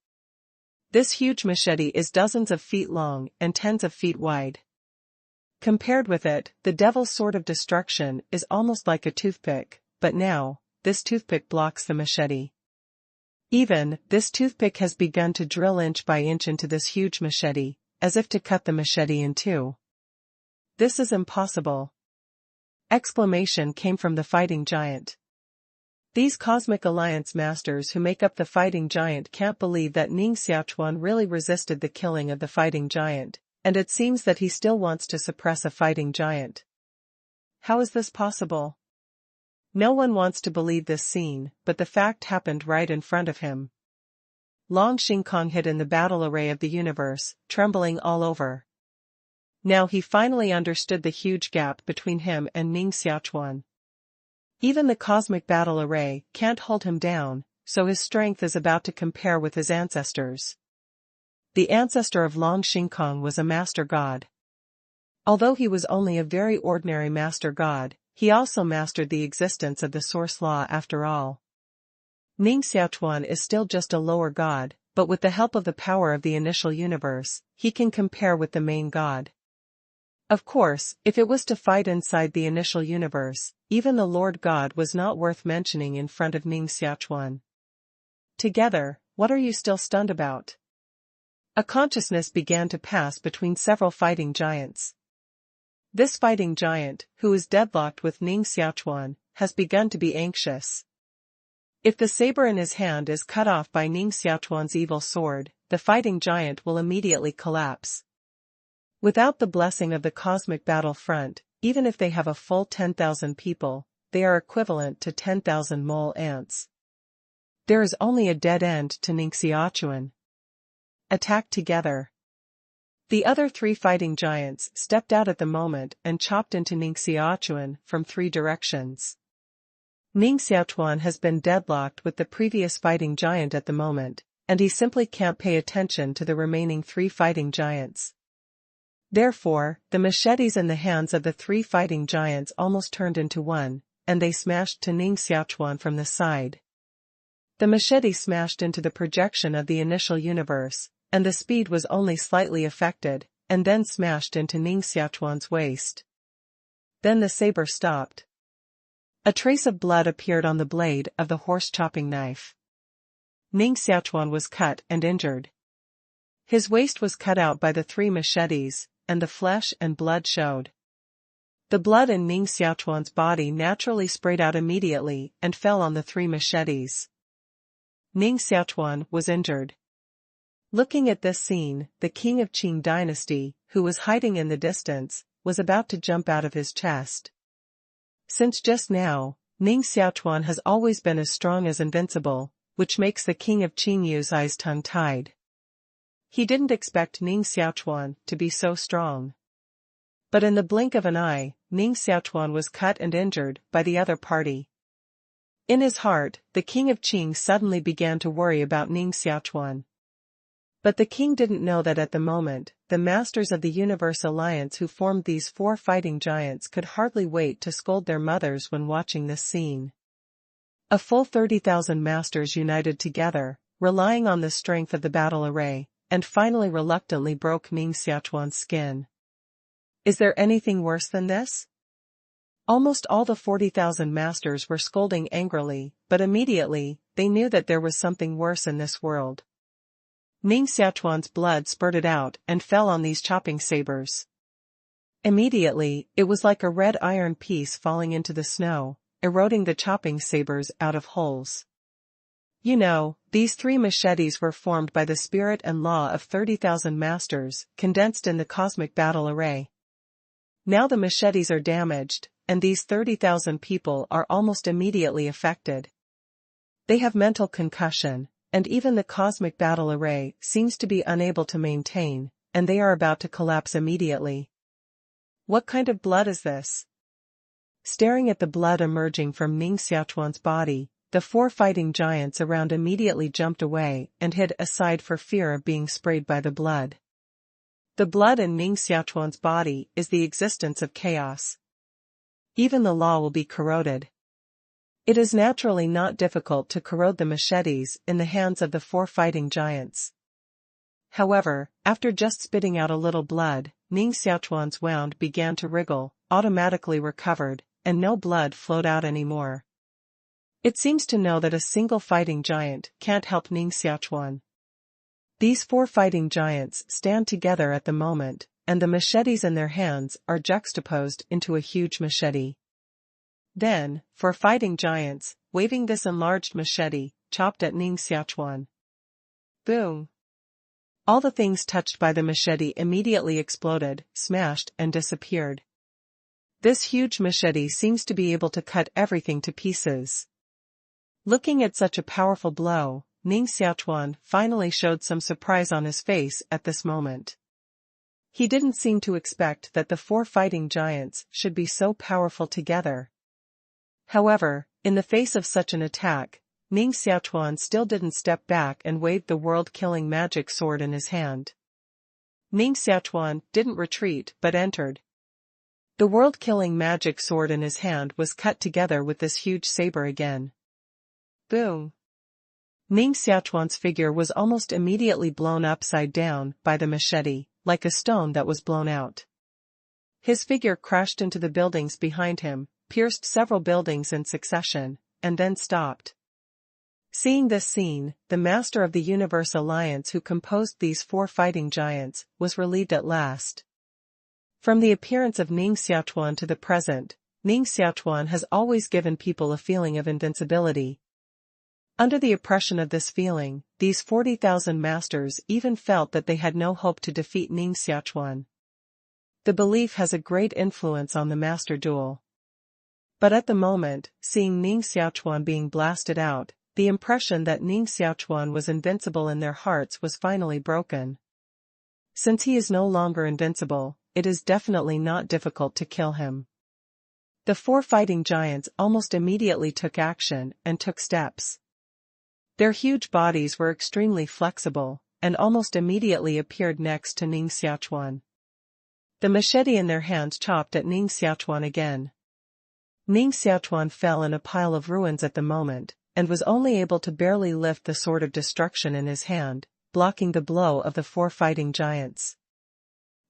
This huge machete is dozens of feet long and tens of feet wide. Compared with it, the devil's sword of destruction is almost like a toothpick, but now, this toothpick blocks the machete. Even, this toothpick has begun to drill inch by inch into this huge machete, as if to cut the machete in two. This is impossible. Exclamation came from the fighting giant. These Cosmic Alliance masters who make up the fighting giant can't believe that Ning Xiaochuan really resisted the killing of the fighting giant, and it seems that he still wants to suppress a fighting giant. How is this possible? No one wants to believe this scene, but the fact happened right in front of him. Long Xingkong hid in the battle array of the universe, trembling all over. Now he finally understood the huge gap between him and Ning Xiaochuan. Even the cosmic battle array can't hold him down, so his strength is about to compare with his ancestors. The ancestor of Long Xingkong was a master god. Although he was only a very ordinary master god, he also mastered the existence of the source law after all. Ning Xiaochuan is still just a lower god, but with the help of the power of the initial universe, he can compare with the main god. Of course, if it was to fight inside the initial universe, even the Lord God was not worth mentioning in front of Ning Xiaochuan. Together, what are you still stunned about? A consciousness began to pass between several fighting giants. This fighting giant, who is deadlocked with Ning Xiaochuan, has begun to be anxious. If the saber in his hand is cut off by Ning Xiaochuan's evil sword, the fighting giant will immediately collapse. Without the blessing of the cosmic battle front, even if they have a full 10,000 people, they are equivalent to 10,000 mole ants. There is only a dead end to Ning Xiaochuan. Attack together. The other three fighting giants stepped out at the moment and chopped into Ning Xiaochuan from three directions. Ning Xiaochuan has been deadlocked with the previous fighting giant at the moment, and he simply can't pay attention to the remaining three fighting giants. Therefore, the machetes in the hands of the three fighting giants almost turned into one, and they smashed to Ning Xiaochuan from the side. The machete smashed into the projection of the initial universe, and the speed was only slightly affected, and then smashed into Ning Xiaochuan's waist. Then the saber stopped. A trace of blood appeared on the blade of the horse-chopping knife. Ning Xiaochuan was cut and injured. His waist was cut out by the three machetes, and the flesh and blood showed. The blood in Ning Xiaochuan's body naturally sprayed out immediately and fell on the three machetes. Ning Xiaochuan was injured. Looking at this scene, the king of Qing dynasty, who was hiding in the distance, was about to jump out of his chest. Since just now, Ning Xiaochuan has always been as strong as invincible, which makes the king of Qing Yu's eyes tongue-tied. He didn't expect Ning Xiaochuan to be so strong. But in the blink of an eye, Ning Xiaochuan was cut and injured by the other party. In his heart, the king of Qing suddenly began to worry about Ning Xiaochuan. But the king didn't know that at the moment, the masters of the Universe Alliance who formed these four fighting giants could hardly wait to scold their mothers when watching this scene. A full 30,000 masters united together, relying on the strength of the battle array, and finally reluctantly broke Ning Xiaochuan's skin. Is there anything worse than this? Almost all the 40,000 masters were scolding angrily, but immediately, they knew that there was something worse in this world. Ning Xiaochuan's blood spurted out and fell on these chopping sabers. Immediately, it was like a red iron piece falling into the snow, eroding the chopping sabers out of holes. You know, these 3 machetes were formed by the spirit and law of 30,000 masters, condensed in the cosmic battle array. Now the machetes are damaged, and these 30,000 people are almost immediately affected. They have mental concussion, and even the cosmic battle array seems to be unable to maintain, and they are about to collapse immediately. What kind of blood is this? Staring at the blood emerging from Ning Xiaochuan's body, the 4 fighting giants around immediately jumped away and hid aside for fear of being sprayed by the blood. The blood in Ning Xiaochuan's body is the existence of chaos. Even the law will be corroded. It is naturally not difficult to corrode the machetes in the hands of the 4 fighting giants. However, after just spitting out a little blood, Ning Xiaochuan's wound began to wriggle, automatically recovered, and no blood flowed out anymore. It seems to know that a single fighting giant can't help Ning Xiaochuan. These 4 fighting giants stand together at the moment, and the machetes in their hands are juxtaposed into a huge machete. Then, 4 fighting giants, waving this enlarged machete, chopped at Ning Xiaochuan. Boom! All the things touched by the machete immediately exploded, smashed, and disappeared. This huge machete seems to be able to cut everything to pieces. Looking at such a powerful blow, Ning Xiaochuan finally showed some surprise on his face at this moment. He didn't seem to expect that the 4 fighting giants should be so powerful together. However, in the face of such an attack, Ning Xiaochuan still didn't step back and waved the world-killing magic sword in his hand. Ning Xiaochuan didn't retreat but entered. The world-killing magic sword in his hand was cut together with this huge saber again. Boom! Ning Xiaochuan's figure was almost immediately blown upside down by the machete, like a stone that was blown out. His figure crashed into the buildings behind him, pierced several buildings in succession, and then stopped. Seeing this scene, the master of the Universe Alliance who composed these 4 fighting giants was relieved at last. From the appearance of Ning Xiaochuan to the present, Ning Xiaochuan has always given people a feeling of invincibility. Under the oppression of this feeling, these 40,000 masters even felt that they had no hope to defeat Ning Xiaochuan. The belief has a great influence on the master duel. But at the moment, seeing Ning Xiaochuan being blasted out, the impression that Ning Xiaochuan was invincible in their hearts was finally broken. Since he is no longer invincible, it is definitely not difficult to kill him. The 4 fighting giants almost immediately took action and took steps. Their huge bodies were extremely flexible, and almost immediately appeared next to Ning Xiaochuan. The machete in their hands chopped at Ning Xiaochuan again. Ning Xiaochuan fell in a pile of ruins at the moment, and was only able to barely lift the sword of destruction in his hand, blocking the blow of the 4 fighting giants.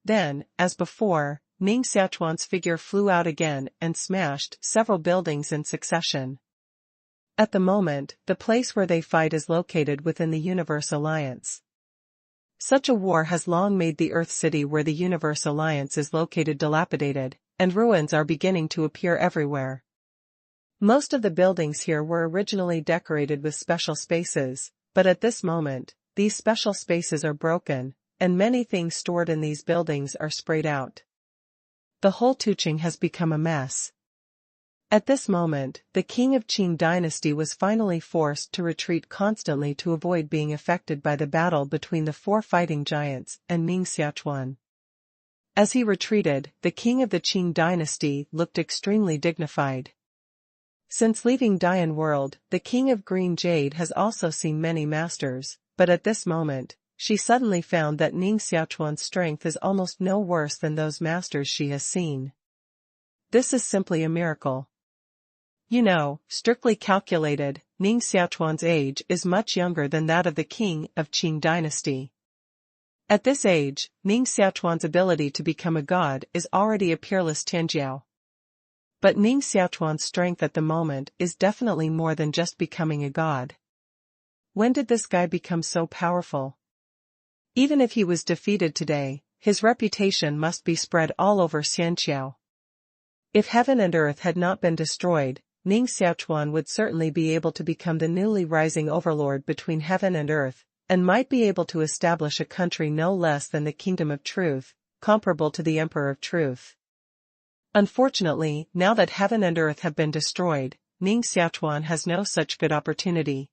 Then, as before, Ning Xiaochuan's figure flew out again and smashed several buildings in succession. At the moment, the place where they fight is located within the Universe Alliance. Such a war has long made the Earth City where the Universe Alliance is located dilapidated, and ruins are beginning to appear everywhere. Most of the buildings here were originally decorated with special spaces, but at this moment, these special spaces are broken, and many things stored in these buildings are sprayed out. The whole Tuqing has become a mess. At this moment, the king of Qing dynasty was finally forced to retreat constantly to avoid being affected by the battle between the 4 fighting giants and Ning Xiaochuan. As he retreated, the king of the Qing dynasty looked extremely dignified. Since leaving Dian World, the king of Green Jade has also seen many masters, but at this moment, she suddenly found that Ning Xiaochuan's strength is almost no worse than those masters she has seen. This is simply a miracle. You know, strictly calculated, Ning Xiaochuan's age is much younger than that of the king of Qing dynasty. At this age, Ning Xiaochuan's ability to become a god is already a peerless Tianjiao. But Ning Xiaochuan's strength at the moment is definitely more than just becoming a god. When did this guy become so powerful? Even if he was defeated today, his reputation must be spread all over Xianqiao. If heaven and earth had not been destroyed, Ning Xiaochuan would certainly be able to become the newly rising overlord between heaven and earth, and might be able to establish a country no less than the Kingdom of Truth, comparable to the Emperor of Truth. Unfortunately, now that heaven and earth have been destroyed, Ning Xiaochuan has no such good opportunity.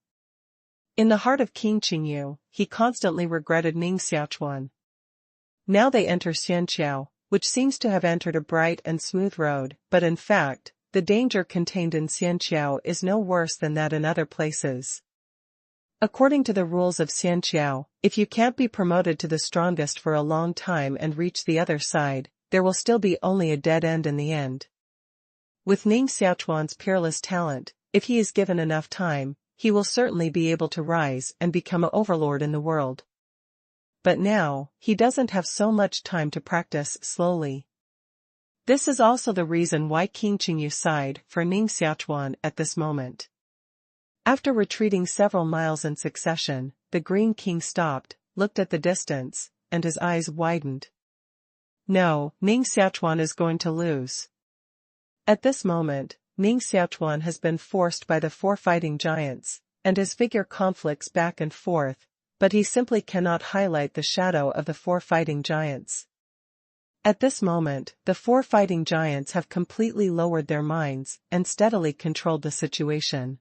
In the heart of King Qingyu, he constantly regretted Ning Xiaochuan. Now they enter Xianqiao, which seems to have entered a bright and smooth road, but in fact, the danger contained in Xianqiao is no worse than that in other places. According to the rules of Xianqiao, if you can't be promoted to the strongest for a long time and reach the other side, there will still be only a dead end in the end. With Ning Xiaochuan's peerless talent, if he is given enough time, he will certainly be able to rise and become an overlord in the world. But now, he doesn't have so much time to practice slowly. This is also the reason why King Qingyu sighed for Ning Xiaochuan at this moment. After retreating several miles in succession, the Green King stopped, looked at the distance, and his eyes widened. No, Ning Xiaochuan is going to lose. At this moment, Ning Xiaochuan has been forced by the 4 fighting giants, and his figure conflicts back and forth, but he simply cannot highlight the shadow of the 4 fighting giants. At this moment, the 4 fighting giants have completely lowered their minds and steadily controlled the situation.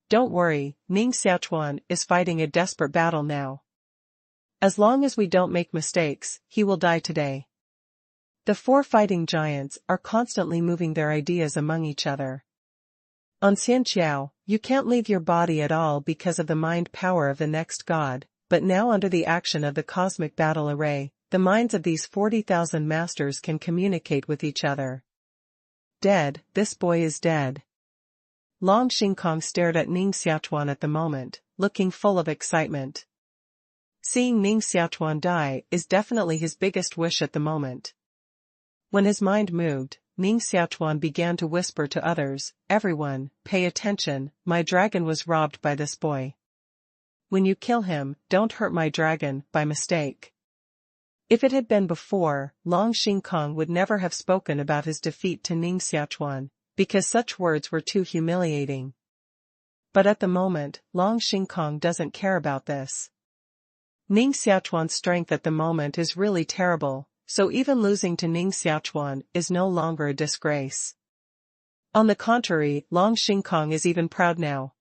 Don't worry, Ning Xiaochuan is fighting a desperate battle now. As long as we don't make mistakes, he will die today. The 4 fighting giants are constantly moving their ideas among each other. On Xianqiao, you can't leave your body at all because of the mind power of the next god, but now under the action of the cosmic battle array, the minds of these 40,000 masters can communicate with each other. Dead, this boy is dead. Long Xingkong stared at Ning Xiaochuan at the moment, looking full of excitement. Seeing Ning Xiaochuan die is definitely his biggest wish at the moment. When his mind moved, Ning Xiaochuan began to whisper to others, "Everyone, pay attention, my dragon was robbed by this boy. When you kill him, don't hurt my dragon by mistake." If it had been before, Long Xingkong would never have spoken about his defeat to Ning Xiaochuan, because such words were too humiliating. But at the moment, Long Xingkong doesn't care about this. Ning Xiaochuan's strength at the moment is really terrible, so even losing to Ning Xiaochuan is no longer a disgrace. On the contrary, Long Xingkong is even proud now.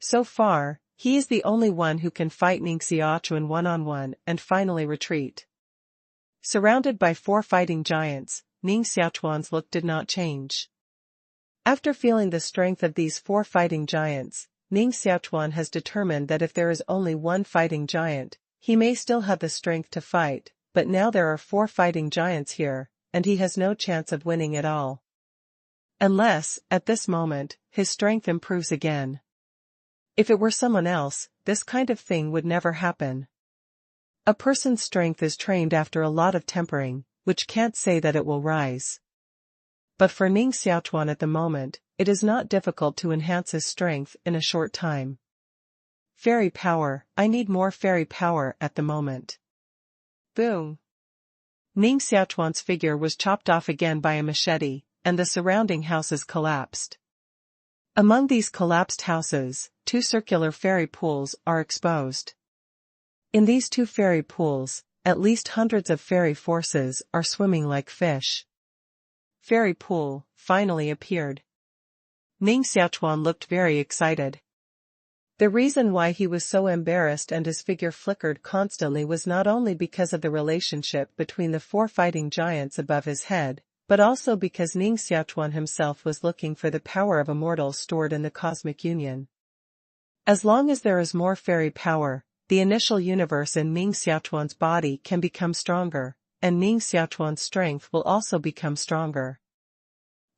So far, he is the only one who can fight Ning Xiaochuan one-on-one and finally retreat. Surrounded by 4 fighting giants, Ning Xiaochuan's look did not change. After feeling the strength of these 4 fighting giants, Ning Xiaochuan has determined that if there is only one fighting giant, he may still have the strength to fight, but now there are 4 fighting giants here, and he has no chance of winning at all. Unless, at this moment, his strength improves again. If it were someone else, this kind of thing would never happen. A person's strength is trained after a lot of tempering, which can't say that it will rise. But for Ning Xiaochuan at the moment, it is not difficult to enhance his strength in a short time. Fairy power, I need more fairy power at the moment. Boom! Ning Xiaochuan's figure was chopped off again by a machete, and the surrounding houses collapsed. Among these collapsed houses, 2 circular fairy pools are exposed. In these 2 fairy pools, at least hundreds of fairy forces are swimming like fish. Fairy pool finally appeared. Ning Xiaochuan looked very excited. The reason why he was so embarrassed and his figure flickered constantly was not only because of the relationship between the 4 fighting giants above his head, but also because Ning Xiaochuan himself was looking for the power of immortals stored in the cosmic union. As long as there is more fairy power, the initial universe in Ning Xiaochuan's body can become stronger, and Ning Xiaochuan's strength will also become stronger.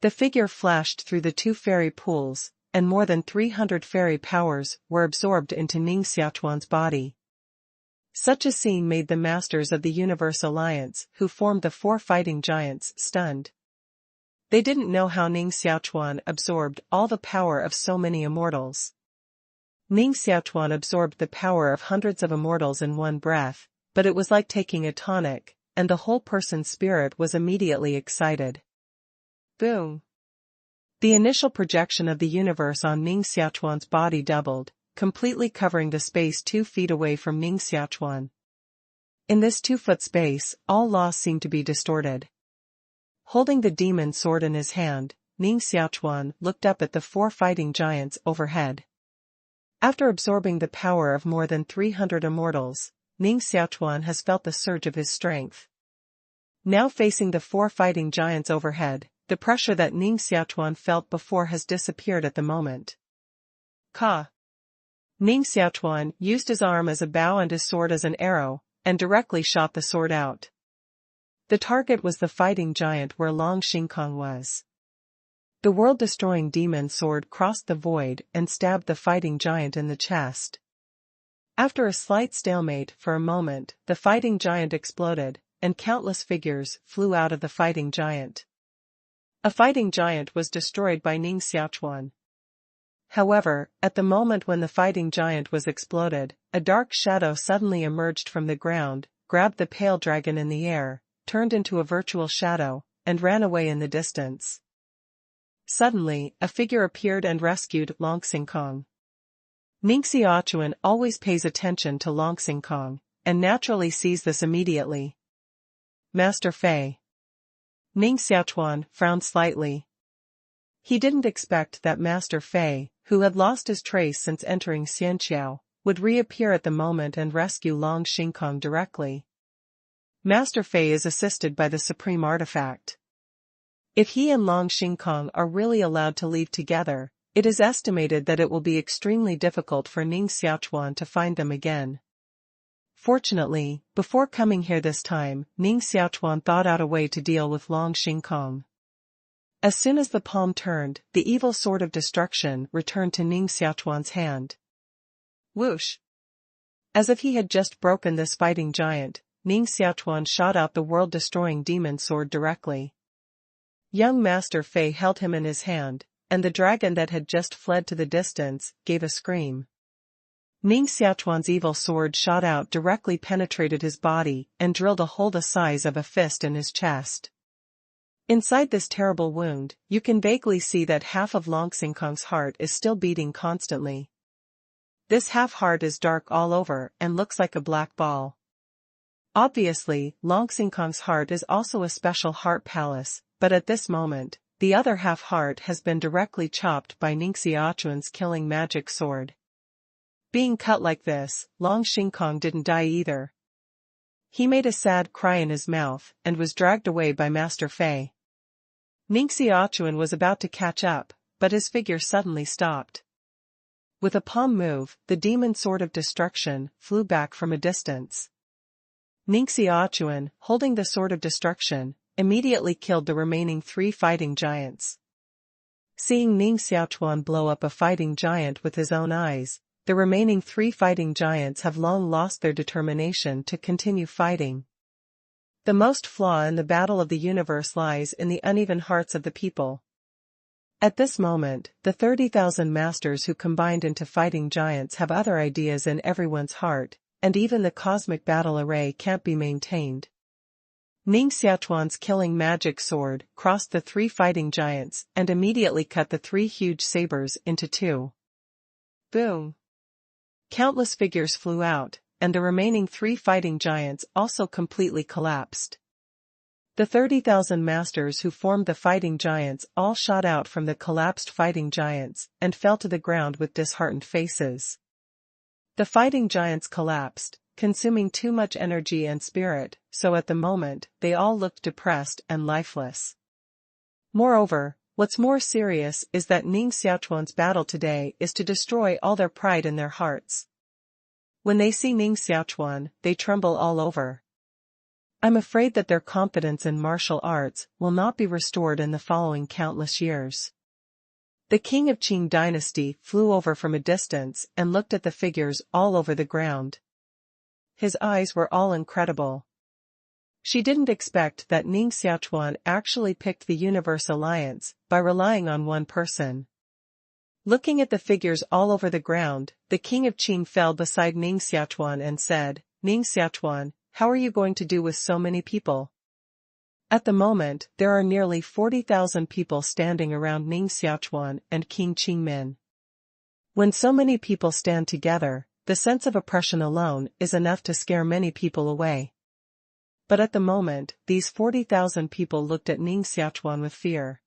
The figure flashed through the 2 fairy pools, and more than 300 fairy powers were absorbed into Ning Xiaochuan's body. Such a scene made the masters of the Universe Alliance, who formed the 4 fighting giants, stunned. They didn't know how Ning Xiaochuan absorbed all the power of so many immortals. Ning Xiaochuan absorbed the power of hundreds of immortals in one breath, but it was like taking a tonic, and the whole person's spirit was immediately excited. Boom! The initial projection of the universe on Ning Xiaochuan's body doubled, completely covering the space 2 feet away from Ning Xiaochuan. In this 2-foot space, all law seemed to be distorted. Holding the demon sword in his hand, Ning Xiaochuan looked up at the 4 fighting giants overhead. After absorbing the power of more than 300 immortals, Ning Xiaochuan has felt the surge of his strength. Now facing the 4 fighting giants overhead, the pressure that Ning Xiaochuan felt before has disappeared at the moment. Ka! Ning Xiaochuan used his arm as a bow and his sword as an arrow, and directly shot the sword out. The target was the fighting giant where Long Xingkong was. The world-destroying demon sword crossed the void and stabbed the fighting giant in the chest. After a slight stalemate for a moment, the fighting giant exploded, and countless figures flew out of the fighting giant. A fighting giant was destroyed by Ning Xiaochuan. However, at the moment when the fighting giant was exploded, a dark shadow suddenly emerged from the ground, grabbed the pale dragon in the air, turned into a virtual shadow, and ran away in the distance. Suddenly, a figure appeared and rescued Long Xingkong. Ning Xiaochuan always pays attention to Long Xingkong, and naturally sees this immediately. Master Fei. Ning Xiaochuan frowned slightly. He didn't expect that Master Fei, who had lost his trace since entering Xianqiao, would reappear at the moment and rescue Long Xingkong directly. Master Fei is assisted by the Supreme Artifact. If he and Long Xingkong are really allowed to leave together, it is estimated that it will be extremely difficult for Ning Xiaochuan to find them again. Fortunately, before coming here this time, Ning Xiaochuan thought out a way to deal with Long Xingkong. As soon as the palm turned, the evil sword of destruction returned to Ning Xiaochuan's hand. Whoosh! As if he had just broken this fighting giant, Ning Xiaochuan shot out the world-destroying demon sword directly. Young Master Fei held him in his hand, and the dragon that had just fled to the distance gave a scream. Ning Xiaochuan's evil sword shot out directly penetrated his body and drilled a hole the size of a fist in his chest. Inside this terrible wound, you can vaguely see that half of Long Xingkong's heart is still beating constantly. This half-heart is dark all over and looks like a black ball. Obviously, Long Xingkong's heart is also a special heart palace, but at this moment, the other half-heart has been directly chopped by Ning Xiaochuan's killing magic sword. Being cut like this, Long Xingkong didn't die either. He made a sad cry in his mouth and was dragged away by Master Fei. Ning Xiaochuan was about to catch up, but his figure suddenly stopped. With a palm move, the demon sword of destruction flew back from a distance. Ning Xiaochuan, holding the sword of destruction, immediately killed the remaining 3 fighting giants. Seeing Ning Xiaochuan blow up a fighting giant with his own eyes, the remaining 3 fighting giants have long lost their determination to continue fighting. The most flaw in the battle of the universe lies in the uneven hearts of the people. At this moment, the 30,000 masters who combined into fighting giants have other ideas in everyone's heart, and even the cosmic battle array can't be maintained. Ning Xiaochuan's killing magic sword crossed the 3 fighting giants and immediately cut the 3 huge sabers into 2. Boom! Countless figures flew out, and the remaining 3 fighting giants also completely collapsed. The 30,000 masters who formed the fighting giants all shot out from the collapsed fighting giants and fell to the ground with disheartened faces. The fighting giants collapsed, consuming too much energy and spirit, so at the moment, they all looked depressed and lifeless. Moreover, what's more serious is that Ning Xiaochuan's battle today is to destroy all their pride in their hearts. When they see Ning Xiaochuan, they tremble all over. I'm afraid that their confidence in martial arts will not be restored in the following countless years. The king of Qing dynasty flew over from a distance and looked at the figures all over the ground. His eyes were all incredible. She didn't expect that Ning Xiaochuan actually picked the Universe Alliance by relying on one person. Looking at the figures all over the ground, the king of Qing fell beside Ning Xiaochuan and said, "Ning Xiaochuan, how are you going to do with so many people?" At the moment, there are nearly 40,000 people standing around Ning Xiaochuan and King Qingmin. When so many people stand together, the sense of oppression alone is enough to scare many people away. But at the moment, these 40,000 people looked at Ning Xiaochuan with fear.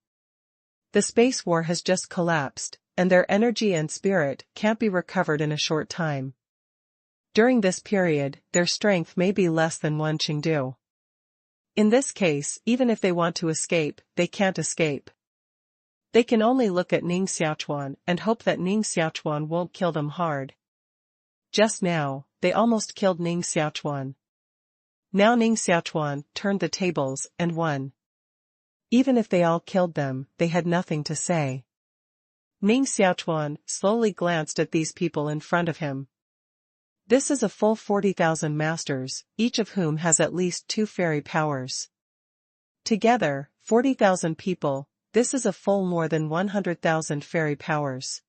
The space war has just collapsed, and their energy and spirit can't be recovered in a short time. During this period, their strength may be less than one Chengdu. In this case, even if they want to escape, they can't escape. They can only look at Ning Xiaochuan and hope that Ning Xiaochuan won't kill them hard. Just now, they almost killed Ning Xiaochuan. Now Ning Xiaochuan turned the tables and won. Even if they all killed them, they had nothing to say. Ning Xiaochuan slowly glanced at these people in front of him. This is a full 40,000 masters, each of whom has at least 2 fairy powers. Together, 40,000 people, this is a full more than 100,000 fairy powers.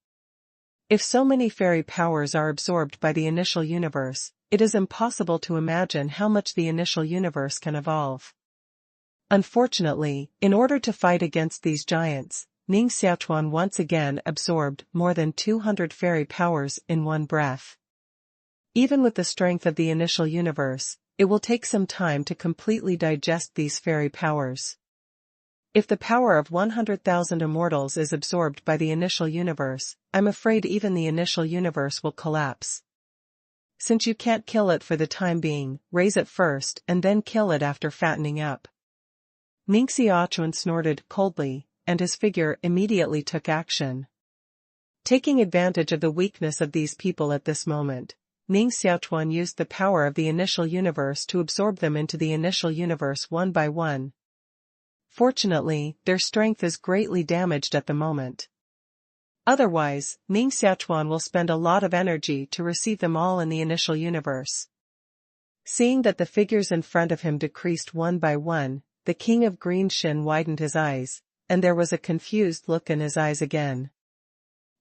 If so many fairy powers are absorbed by the initial universe, it is impossible to imagine how much the initial universe can evolve. Unfortunately, in order to fight against these giants, Ning Xiaochuan once again absorbed more than 200 fairy powers in one breath. Even with the strength of the initial universe, it will take some time to completely digest these fairy powers. If the power of 100,000 immortals is absorbed by the initial universe, I'm afraid even the initial universe will collapse. Since you can't kill it for the time being, raise it first and then kill it after fattening up. Ning Xiaochuan snorted coldly, and his figure immediately took action. Taking advantage of the weakness of these people at this moment, Ning Xiaochuan used the power of the initial universe to absorb them into the initial universe one by one. Fortunately, their strength is greatly damaged at the moment. Otherwise, Ning Xiaochuan will spend a lot of energy to receive them all in the initial universe. Seeing that the figures in front of him decreased one by one, the king of Green Shin widened his eyes, and there was a confused look in his eyes again.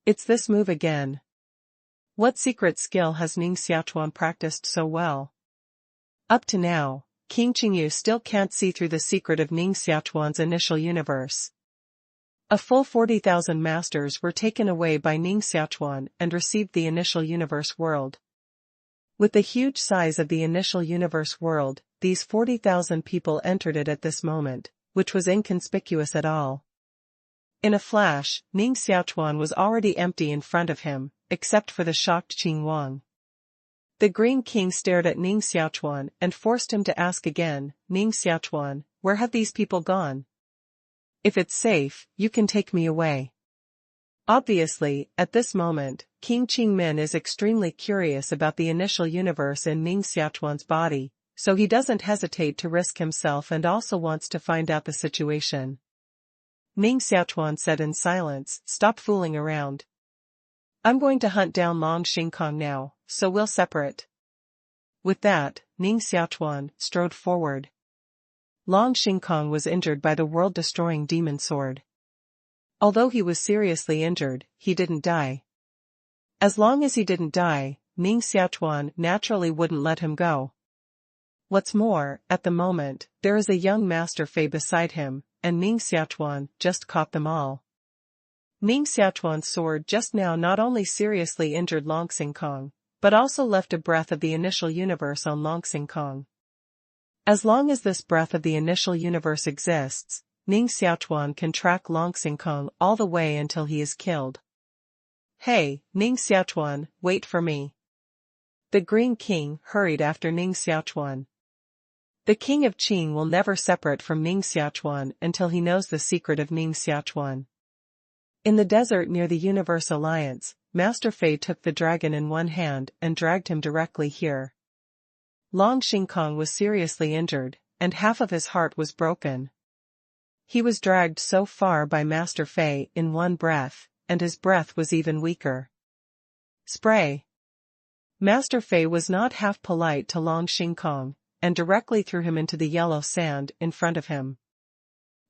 It's this move again. What secret skill has Ning Xiaochuan practiced so well? Up to now, King Qingyu still can't see through the secret of Ning Xiaochuan's initial universe. A full 40,000 masters were taken away by Ning Xiaochuan and received the initial universe world. With the huge size of the initial universe world, these 40,000 people entered it at this moment, which was inconspicuous at all. In a flash, Ning Xiaochuan was already empty in front of him, except for the shocked Qing Wang. The Green King stared at Ning Xiaochuan and forced him to ask again, Ning Xiaochuan, where have these people gone? If it's safe, you can take me away. Obviously, at this moment, King Qingmin is extremely curious about the initial universe in Ning Xiaochuan's body, so he doesn't hesitate to risk himself and also wants to find out the situation. Ning Xiaochuan said in silence, "Stop fooling around. I'm going to hunt down Long Xingkong now, so we'll separate." With that, Ning Xiaochuan strode forward. Long Xingkong was injured by the world-destroying demon sword. Although he was seriously injured, he didn't die. As long as he didn't die, Ning Xiaochuan naturally wouldn't let him go. What's more, at the moment, there is a young Master Fei beside him, and Ning Xiaochuan just caught them all. Ning Xiaochuan's sword just now not only seriously injured Long Xingkong, but also left a breath of the initial universe on Long Xingkong. As long as this breath of the initial universe exists, Ning Xiaochuan can track Long Xingkong all the way until he is killed. "Hey, Ning Xiaochuan, wait for me." The Green King hurried after Ning Xiaochuan. The King of Qing will never separate from Ning Xiaochuan until he knows the secret of Ning Xiaochuan. In the desert near the Universe Alliance, Master Fei took the dragon in one hand and dragged him directly here. Long Xingkong was seriously injured, and half of his heart was broken. He was dragged so far by Master Fei in one breath, and his breath was even weaker. Spray! Master Fei was not half polite to Long Xingkong, and directly threw him into the yellow sand in front of him.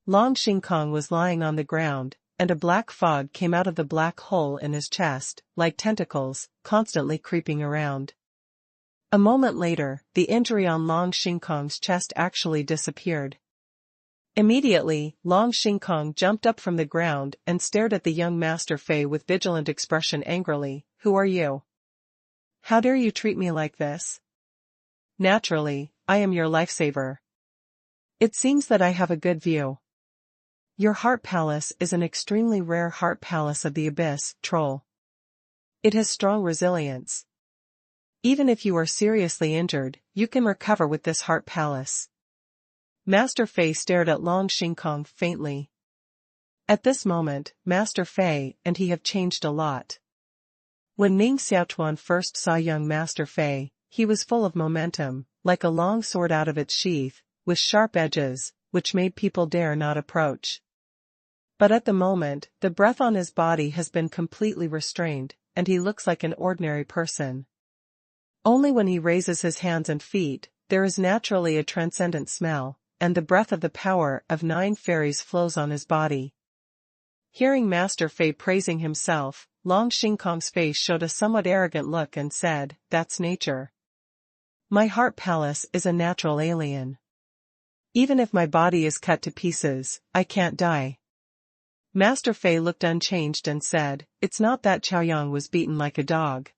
Long Xingkong was lying on the ground, and a black fog came out of the black hole in his chest, like tentacles, constantly creeping around. A moment later, the injury on Long Xingkong's chest actually disappeared. Immediately, Long Xingkong jumped up from the ground and stared at the young Master Fei with vigilant expression angrily. Who are you? How dare you treat me like this? Naturally, I am your lifesaver. It seems that I have a good view. Your heart palace is an extremely rare heart palace of the abyss, troll. It has strong resilience. Even if you are seriously injured, you can recover with this heart palace. Master Fei stared at Long Xingkong faintly. At this moment, Master Fei and he have changed a lot. When Ning Xiaochuan first saw young Master Fei, he was full of momentum, like a long sword out of its sheath, with sharp edges, which made people dare not approach. But at the moment, the breath on his body has been completely restrained, and he looks like an ordinary person. Only when he raises his hands and feet, there is naturally a transcendent smell, and the breath of the power of 9 fairies flows on his body. Hearing Master Fei praising himself, Long Xingkong's face showed a somewhat arrogant look and said, "That's nature. My heart palace is a natural alien. Even if my body is cut to pieces, I can't die." Master Fei looked unchanged and said, "It's not that Chaoyang was beaten like a dog.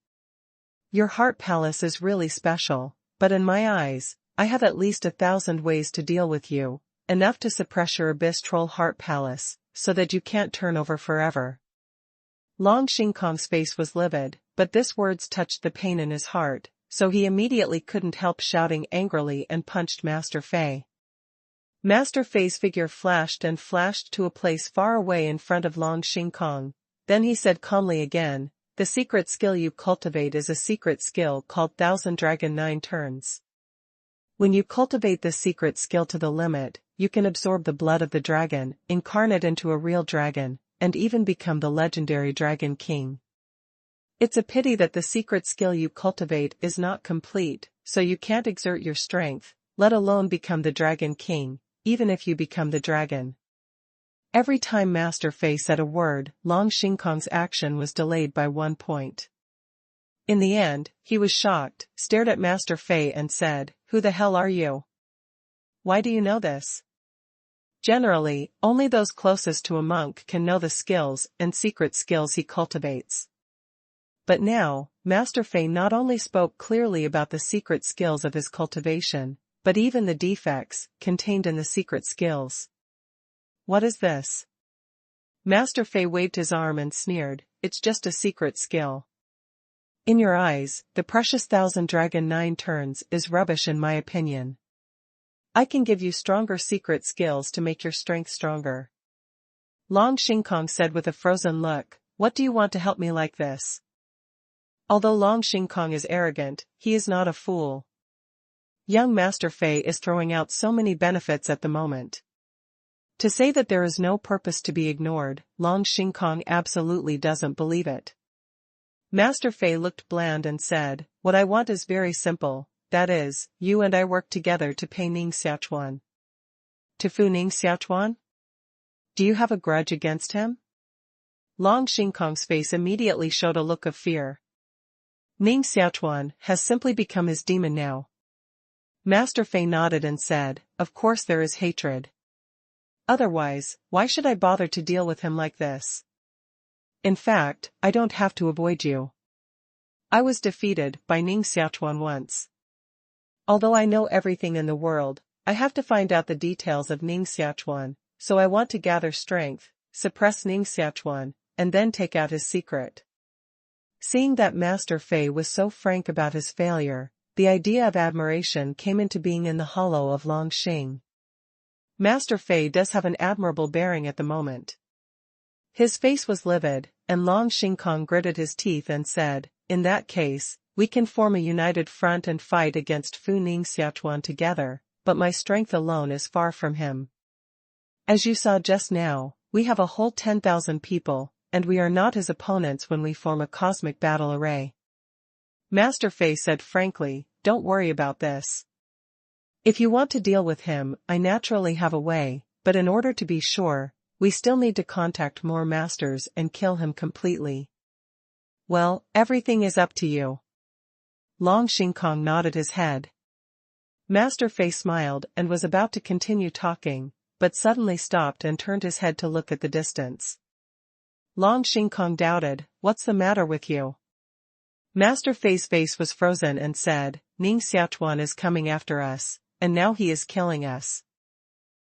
Your heart palace is really special, but in my eyes, I have at least 1,000 ways to deal with you, enough to suppress your abyss troll heart palace, so that you can't turn over forever." Long Xingkong's face was livid, but this words touched the pain in his heart, so he immediately couldn't help shouting angrily and punched Master Fei. Master Fei's figure flashed to a place far away in front of Long Xingkong. Then he said calmly again, "The secret skill you cultivate is a secret skill called Thousand Dragon 9 Turns. When you cultivate this secret skill to the limit, you can absorb the blood of the dragon, incarnate into a real dragon, and even become the legendary Dragon King. It's a pity that the secret skill you cultivate is not complete, so you can't exert your strength, let alone become the Dragon King, even if you become the dragon." Every time Master Fei said a word, Long Xingkong's action was delayed by 1 point. In the end, he was shocked, stared at Master Fei and said, "Who the hell are you? Why do you know this?" Generally, only those closest to a monk can know the skills and secret skills he cultivates. But now, Master Fei not only spoke clearly about the secret skills of his cultivation, but even the defects contained in the secret skills. "What is this?" Master Fei waved his arm and sneered, "It's just a secret skill. In your eyes, the precious Thousand Dragon 9 Turns is rubbish in my opinion. I can give you stronger secret skills to make your strength stronger." Long Xingkong said with a frozen look, "What do you want to help me like this?" Although Long Xingkong is arrogant, he is not a fool. Young Master Fei is throwing out so many benefits at the moment. To say that there is no purpose to be ignored, Long Xingkong absolutely doesn't believe it. Master Fei looked bland and said, "What I want is very simple, that is, you and I work together to pay Ning Xiaochuan." "To Fu Ning Xiaochuan? Do you have a grudge against him?" Long Xingkong's face immediately showed a look of fear. Ning Xiaochuan has simply become his demon now. Master Fei nodded and said, "Of course there is hatred. Otherwise, why should I bother to deal with him like this? In fact, I don't have to avoid you. I was defeated by Ning Xiaochuan once. Although I know everything in the world, I have to find out the details of Ning Xiaochuan, so I want to gather strength, suppress Ning Xiaochuan, and then take out his secret." Seeing that Master Fei was so frank about his failure, the idea of admiration came into being in the hollow of Long Xing. Master Fei does have an admirable bearing at the moment. His face was livid, and Long Xingkong gritted his teeth and said, "In that case, we can form a united front and fight against Fu Ning Xiaochuan together, but my strength alone is far from him. As you saw just now, we have a whole 10,000 people, and we are not his opponents when we form a cosmic battle array." Master Fei said frankly, "Don't worry about this. If you want to deal with him, I naturally have a way, but in order to be sure, we still need to contact more masters and kill him completely." "Well, everything is up to you." Long Xingkong nodded his head. Master Fei smiled and was about to continue talking, but suddenly stopped and turned his head to look at the distance. Long Xingkong doubted, "What's the matter with you?" Master Fei's face was frozen and said, "Ning Xiaochuan is coming after us, and now he is killing us."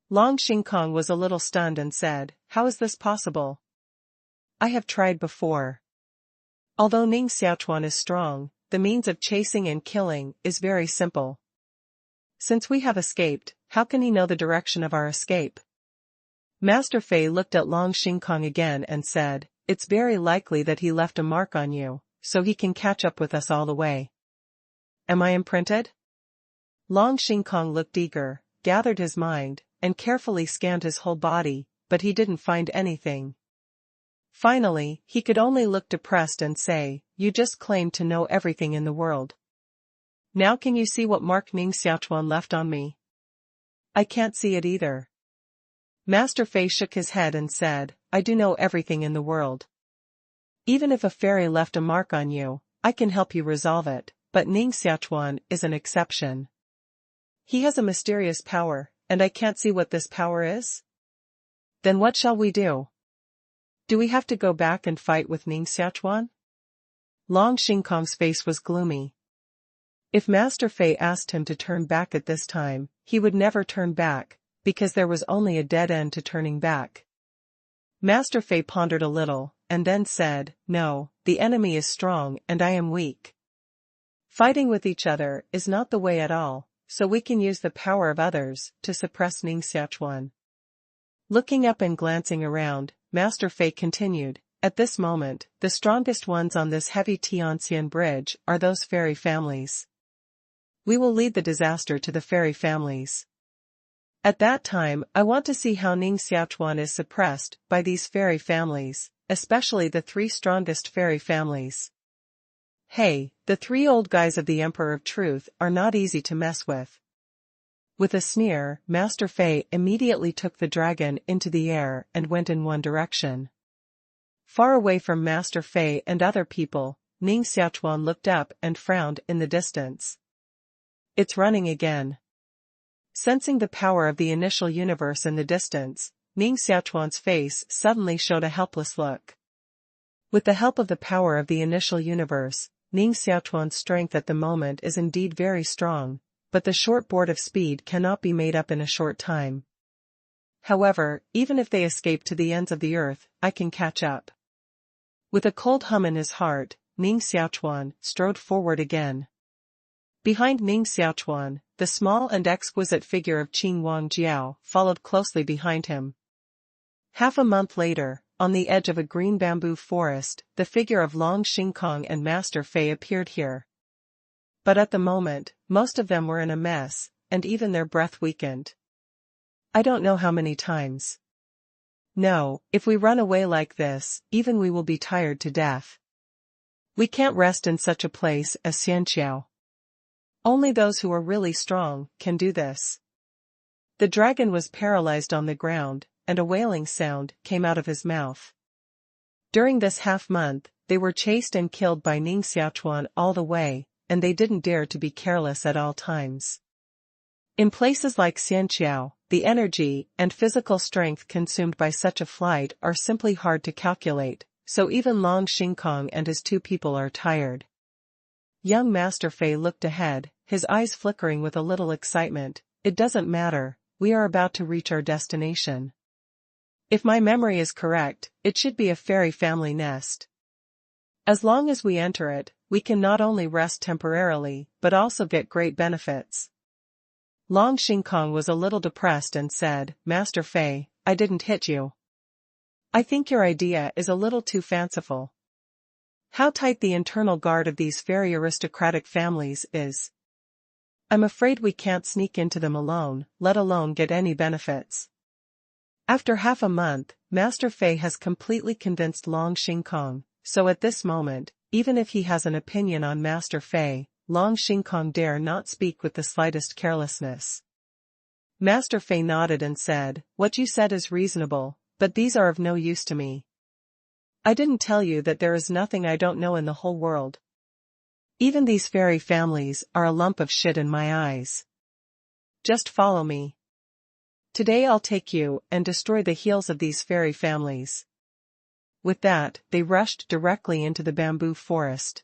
Long Xingkong was a little stunned and said, "How is this possible? I have tried before." Although Ning Xiaochuan is strong, the means of chasing and killing is very simple. Since we have escaped, how can he know the direction of our escape? Master Fei looked at Long Xingkong again and said, "It's very likely that he left a mark on you, so he can catch up with us all the way." "Am I imprinted?" Long Xingkong looked eager, gathered his mind, and carefully scanned his whole body, but he didn't find anything. Finally, he could only look depressed and say, "You just claimed to know everything in the world. Now can you see what mark Ning Xiaochuan left on me?" "I can't see it either." Master Fei shook his head and said, "I do know everything in the world. Even if a fairy left a mark on you, I can help you resolve it, but Ning Xiaochuan is an exception. He has a mysterious power, and I can't see what this power is." "Then what shall we do? Do we have to go back and fight with Ning Xiaochuan?" Long Xingkong's face was gloomy. If Master Fei asked him to turn back at this time, he would never turn back, because there was only a dead end to turning back. Master Fei pondered a little, and then said, "No, the enemy is strong and I am weak. Fighting with each other is not the way at all, so we can use the power of others to suppress Ning Xiaochuan." Looking up and glancing around, Master Fei continued, "At this moment, the strongest ones on this heavy Tianxian bridge are those fairy families. We will lead the disaster to the fairy families. At that time, I want to see how Ning Xiaochuan is suppressed by these fairy families, especially the three strongest fairy families. Hey, the three old guys of the Emperor of Truth are not easy to mess with." With a sneer, Master Fei immediately took the dragon into the air and went in one direction. Far away from Master Fei and other people, Ning Xiaochuan looked up and frowned in the distance. "It's running again." Sensing the power of the initial universe in the distance, Ning Xiaochuan's face suddenly showed a helpless look. With the help of the power of the initial universe, Ning Xiaochuan's strength at the moment is indeed very strong, but the short board of speed cannot be made up in a short time. However, even if they escape to the ends of the earth, I can catch up. With a cold hum in his heart, Ning Xiaochuan strode forward again. Behind Ning Xiaochuan, the small and exquisite figure of Qing Wang Jiao followed closely behind him. Half a month later, on the edge of a green bamboo forest, the figure of Long Xingkong and Master Fei appeared here. But at the moment, most of them were in a mess, and even their breath weakened. "I don't know how many times. No, if we run away like this, even we will be tired to death. We can't rest in such a place as Xianqiao. Only those who are really strong can do this." The dragon was paralyzed on the ground, and a wailing sound came out of his mouth. During this half-month, they were chased and killed by Ning Xiaochuan all the way, and they didn't dare to be careless at all times. In places like Xianqiao, the energy and physical strength consumed by such a flight are simply hard to calculate, so even Long Xingkong and his two people are tired. Young Master Fei looked ahead, his eyes flickering with a little excitement. "It doesn't matter, we are about to reach our destination. If my memory is correct, it should be a fairy family nest. As long as we enter it, we can not only rest temporarily, but also get great benefits." Long Xingkong was a little depressed and said, "Master Fei, I didn't hit you. I think your idea is a little too fanciful. How tight the internal guard of these fairy aristocratic families is. I'm afraid we can't sneak into them alone, let alone get any benefits." After half a month, Master Fei has completely convinced Long Xingkong, so at this moment, even if he has an opinion on Master Fei, Long Xingkong dare not speak with the slightest carelessness. Master Fei nodded and said, "What you said is reasonable, but these are of no use to me. I didn't tell you that there is nothing I don't know in the whole world. Even these fairy families are a lump of shit in my eyes. Just follow me." Today I'll take you and destroy the heels of these fairy families." With that, they rushed directly into the bamboo forest.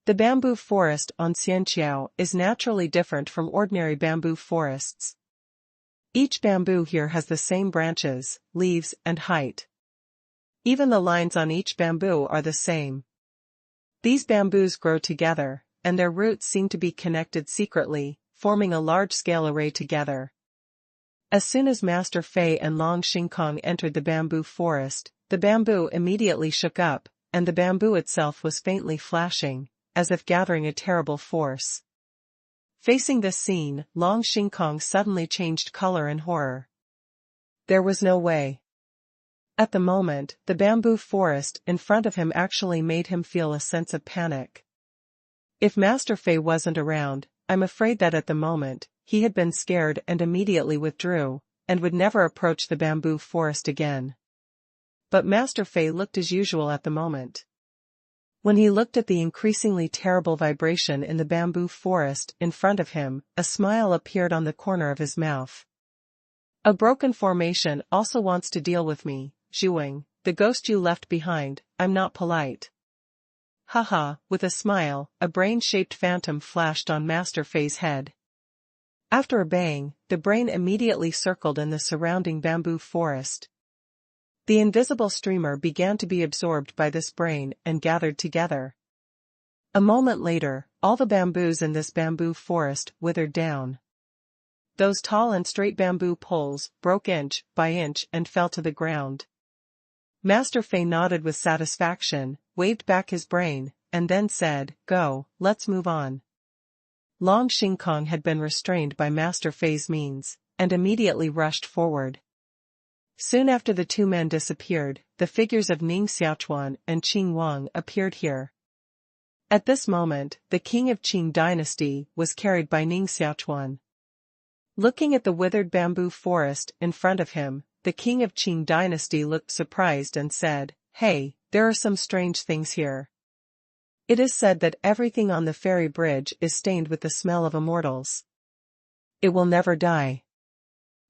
The bamboo forest on Xianqiao is naturally different from ordinary bamboo forests. Each bamboo here has the same branches, leaves, and height. Even the lines on each bamboo are the same. These bamboos grow together, and their roots seem to be connected secretly, forming a large-scale array together. As soon as Master Fei and Long Xingkong entered the bamboo forest, the bamboo immediately shook up, and the bamboo itself was faintly flashing, as if gathering a terrible force. Facing this scene, Long Xingkong suddenly changed color in horror. There was no way. At the moment, the bamboo forest in front of him actually made him feel a sense of panic. If Master Fei wasn't around, I'm afraid that at the moment, he had been scared and immediately withdrew, and would never approach the bamboo forest again. But Master Fei looked as usual at the moment. When he looked at the increasingly terrible vibration in the bamboo forest in front of him, a smile appeared on the corner of his mouth. "A broken formation also wants to deal with me, Zhuang, the ghost you left behind. I'm not polite." Haha, with a smile, a brain-shaped phantom flashed on Master Fei's head. After a bang, the brain immediately circled in the surrounding bamboo forest. The invisible streamer began to be absorbed by this brain and gathered together. A moment later, all the bamboos in this bamboo forest withered down. Those tall and straight bamboo poles broke inch by inch and fell to the ground. Master Fei nodded with satisfaction, waved back his brain, and then said, "Go, let's move on." Long Xingkong had been restrained by Master Fei's means, and immediately rushed forward. Soon after the two men disappeared, the figures of Ning Xiaochuan and Qing Wang appeared here. At this moment, the king of Qing dynasty was carried by Ning Xiaochuan. Looking at the withered bamboo forest in front of him, the king of Qing dynasty looked surprised and said, "Hey, there are some strange things here. It is said that everything on the fairy bridge is stained with the smell of immortals. It will never die.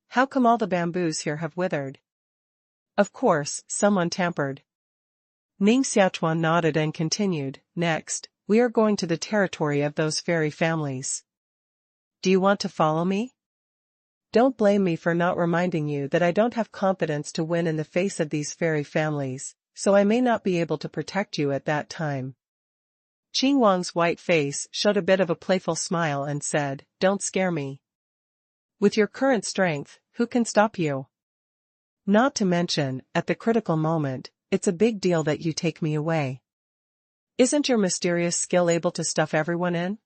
How come all the bamboos here have withered? Of course, someone tampered." Ning Xiaochuan nodded and continued, "Next, we are going to the territory of those fairy families. Do you want to follow me? Don't blame me for not reminding you that I don't have confidence to win in the face of these fairy families, so I may not be able to protect you at that time." Qing Wang's white face showed a bit of a playful smile and said, "Don't scare me. With your current strength, who can stop you? Not to mention, at the critical moment, it's a big deal that you take me away. Isn't your mysterious skill able to stuff everyone in?"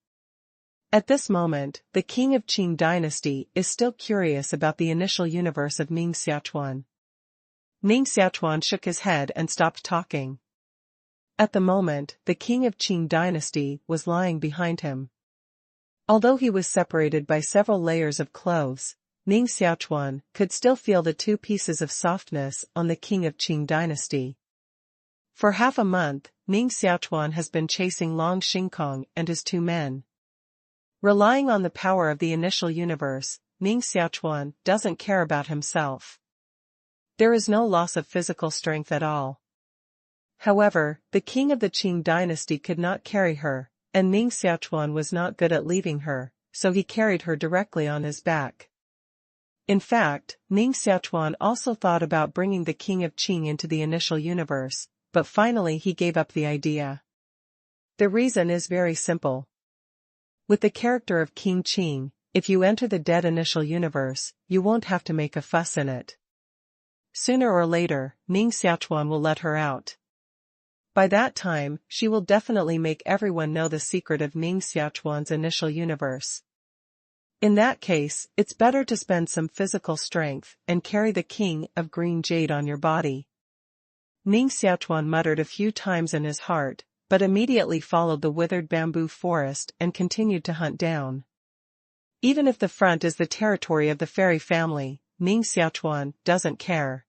At this moment, the king of Qing dynasty is still curious about the initial universe of Ning Xiaochuan. Ning Xiaochuan shook his head and stopped talking. At the moment, the king of Qing dynasty was lying behind him. Although he was separated by several layers of clothes, Ning Xiaochuan could still feel the two pieces of softness on the king of Qing dynasty. For half a month, Ning Xiaochuan has been chasing Long Xingkong and his two men. Relying on the power of the initial universe, Ning Xiaochuan doesn't care about himself. There is no loss of physical strength at all. However, the king of the Qing dynasty could not carry her, and Ning Xiaochuan was not good at leaving her, so he carried her directly on his back. In fact, Ning Xiaochuan also thought about bringing the king of Qing into the initial universe, but finally he gave up the idea. The reason is very simple. With the character of King Qing, if you enter the dead initial universe, you won't have to make a fuss in it. Sooner or later, Ning Xiaochuan will let her out. By that time, she will definitely make everyone know the secret of Ning Xiaochuan's initial universe. In that case, it's better to spend some physical strength and carry the king of green jade on your body. Ning Xiaochuan muttered a few times in his heart, but immediately followed the withered bamboo forest and continued to hunt down. Even if the front is the territory of the fairy family, Ning Xiaochuan doesn't care.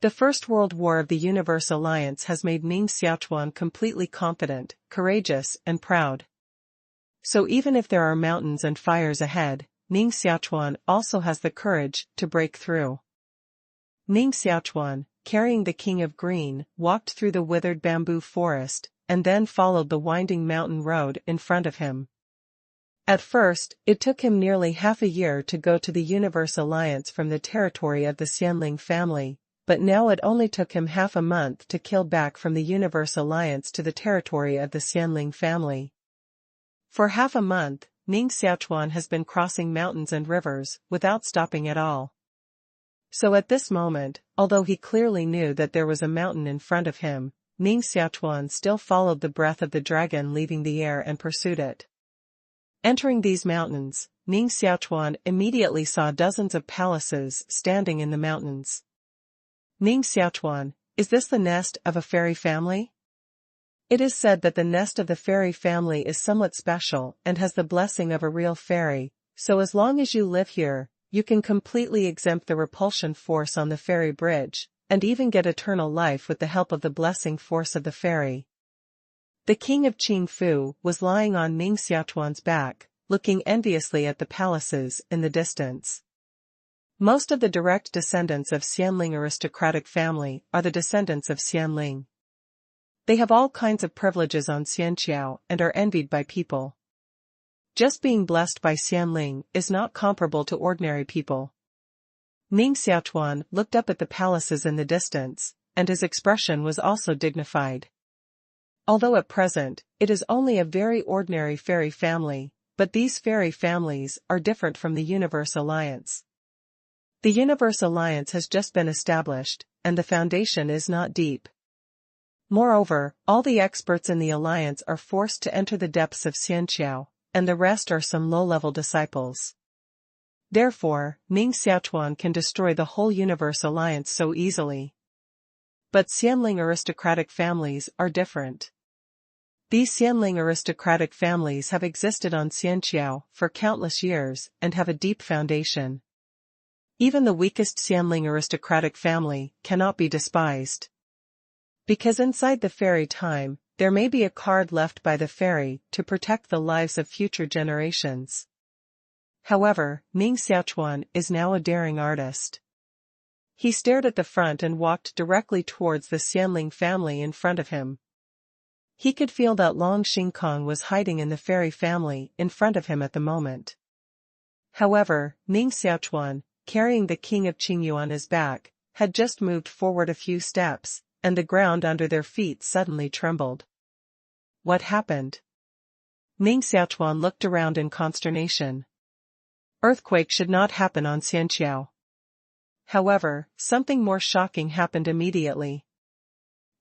The First World War of the Universe Alliance has made Ning Xiaochuan completely confident, courageous, and proud. So even if there are mountains and fires ahead, Ning Xiaochuan also has the courage to break through. Ning Xiaochuan, carrying the King of Green, walked through the withered bamboo forest, and then followed the winding mountain road in front of him. At first, it took him nearly half a year to go to the Universe Alliance from the territory of the Xianling family, but now it only took him half a month to kill back from the Universe Alliance to the territory of the Xianling family. For half a month, Ning Xiaochuan has been crossing mountains and rivers, without stopping at all. So at this moment, although he clearly knew that there was a mountain in front of him, Ning Xiaochuan still followed the breath of the dragon leaving the air and pursued it. Entering these mountains, Ning Xiaochuan immediately saw dozens of palaces standing in the mountains. Ning Xiaochuan, is this the nest of a fairy family? It is said that the nest of the fairy family is somewhat special and has the blessing of a real fairy, so as long as you live here, you can completely exempt the repulsion force on the fairy bridge, and even get eternal life with the help of the blessing force of the fairy. The king of Qingfu was lying on Ning Xiaochuan's back, looking enviously at the palaces in the distance. Most of the direct descendants of Xianling aristocratic family are the descendants of Xianling. They have all kinds of privileges on Xianqiao and are envied by people. Just being blessed by Xianling is not comparable to ordinary people. Ning Xiaochuan looked up at the palaces in the distance, and his expression was also dignified. Although at present, it is only a very ordinary fairy family, but these fairy families are different from the Universe Alliance. The Universe Alliance has just been established, and the foundation is not deep. Moreover, all the experts in the Alliance are forced to enter the depths of Xianqiao, and the rest are some low-level disciples. Therefore, Ning Xiaochuan can destroy the whole Universe Alliance so easily. But Xianling aristocratic families are different. These Xianling aristocratic families have existed on Xianqiao for countless years and have a deep foundation. Even the weakest Xianling aristocratic family cannot be despised. Because inside the fairy time, there may be a card left by the fairy to protect the lives of future generations. However, Ning Xiaochuan is now a daring artist. He stared at the front and walked directly towards the Xianling family in front of him. He could feel that Long Xingkong was hiding in the fairy family in front of him at the moment. However, Ning Xiaochuan, carrying the king of Qingyu on his back, had just moved forward a few steps, and the ground under their feet suddenly trembled. What happened? Ning Xiaochuan looked around in consternation. Earthquake should not happen on Xianqiao. However, something more shocking happened immediately.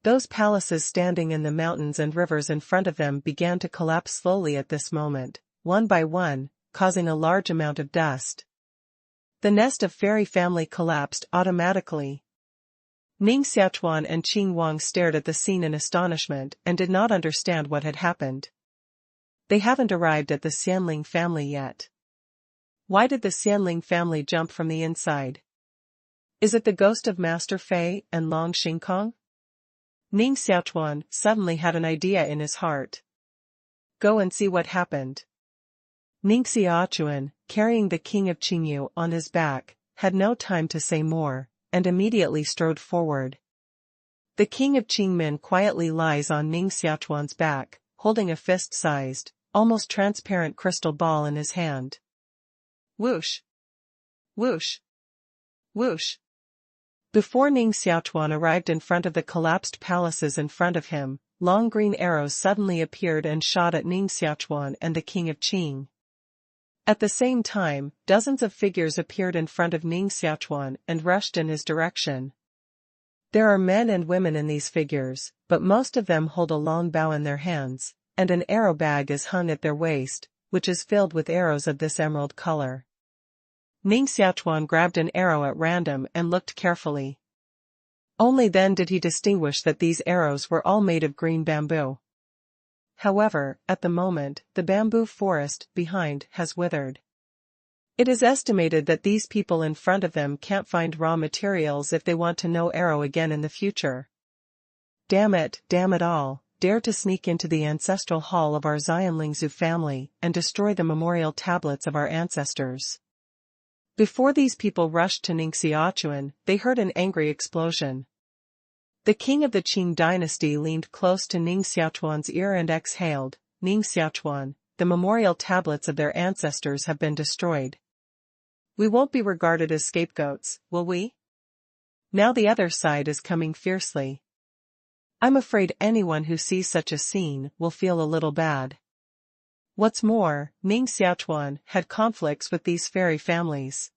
Those palaces standing in the mountains and rivers in front of them began to collapse slowly at this moment, one by one, causing a large amount of dust. The nest of fairy family collapsed automatically. Ning Xiaochuan and Qing Wang stared at the scene in astonishment and did not understand what had happened. They haven't arrived at the Xianling family yet. Why did the Xianling family jump from the inside? Is it the ghost of Master Fei and Long Xingkong? Ning Xiaochuan suddenly had an idea in his heart. Go and see what happened. Ning Xiaochuan, carrying the king of Qingyu on his back, had no time to say more, and immediately strode forward. The king of Qingmin quietly lies on Ning Xiaochuan's back, holding a fist-sized, almost transparent crystal ball in his hand. Whoosh! Whoosh! Whoosh! Before Ning Xiaochuan arrived in front of the collapsed palaces in front of him, long green arrows suddenly appeared and shot at Ning Xiaochuan and the king of Qing. At the same time, dozens of figures appeared in front of Ning Xiaochuan and rushed in his direction. There are men and women in these figures, but most of them hold a long bow in their hands, and an arrow bag is hung at their waist, which is filled with arrows of this emerald color. Ning Xiaochuan grabbed an arrow at random and looked carefully. Only then did he distinguish that these arrows were all made of green bamboo. However, at the moment, the bamboo forest behind has withered. It is estimated that these people in front of them can't find raw materials if they want to know arrow again in the future. Damn it all, dare to sneak into the ancestral hall of our Xianlingzu family and destroy the memorial tablets of our ancestors. Before these people rushed to Ning Xiaochuan, they heard an angry explosion. The king of the Qing dynasty leaned close to Ning Xiaochuan's ear and exhaled, "Ning Xiaochuan, the memorial tablets of their ancestors have been destroyed. We won't be regarded as scapegoats, will we?" Now the other side is coming fiercely. I'm afraid anyone who sees such a scene will feel a little bad. What's more, Ning Xiaochuan had conflicts with these fairy families.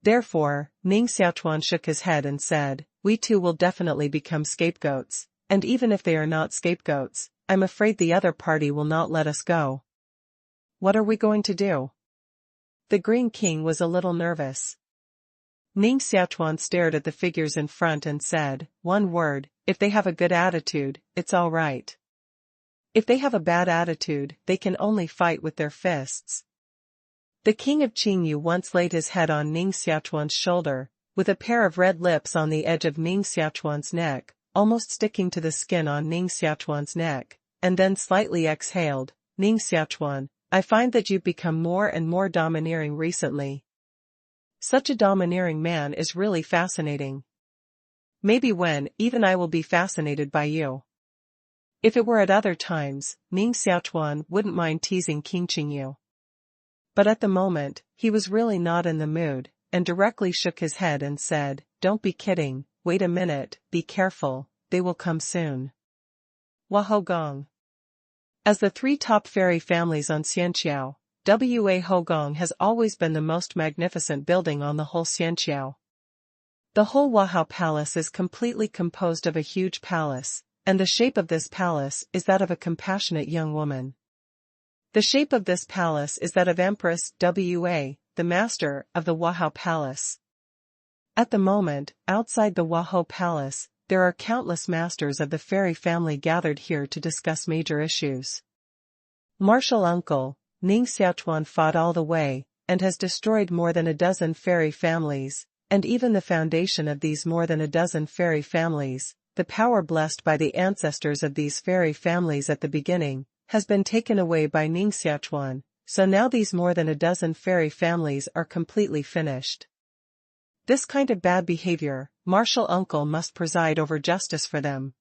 Therefore, Ning Xiaochuan shook his head and said, "We too will definitely become scapegoats, and even if they are not scapegoats, I'm afraid the other party will not let us go." "What are we going to do?" The Green King was a little nervous. Ning Xiaochuan stared at the figures in front and said, "One word, if they have a good attitude, it's all right. If they have a bad attitude, they can only fight with their fists." The king of Qingyu once laid his head on Ning Xiaochuan's shoulder, with a pair of red lips on the edge of Ning Xiaochuan's neck, almost sticking to the skin on Ning Xiaochuan's neck, and then slightly exhaled, "Ning Xiaochuan, I find that you've become more and more domineering recently. Such a domineering man is really fascinating. Maybe even I will be fascinated by you." If it were at other times, Ning Xiaochuan wouldn't mind teasing King Qingyu. But at the moment, he was really not in the mood, and directly shook his head and said, "Don't be kidding, wait a minute, be careful, they will come soon." Wahogong. As the three top fairy families on Xianqiao, Wahogong has always been the most magnificent building on the whole Xianqiao. The whole Wahao Palace is completely composed of a huge palace, and the shape of this palace is that of a compassionate young woman. The shape of this palace is that of Empress Wa, the master of the Wahao Palace. At the moment, outside the Wahao Palace, there are countless masters of the fairy family gathered here to discuss major issues. Martial uncle, Ning Xiaochuan fought all the way, and has destroyed more than a dozen fairy families, and even the foundation of these more than a dozen fairy families, the power blessed by the ancestors of these fairy families at the beginning, has been taken away by Ning Xiaochuan, so now these more than a dozen fairy families are completely finished. This kind of bad behavior, martial uncle must preside over justice for them.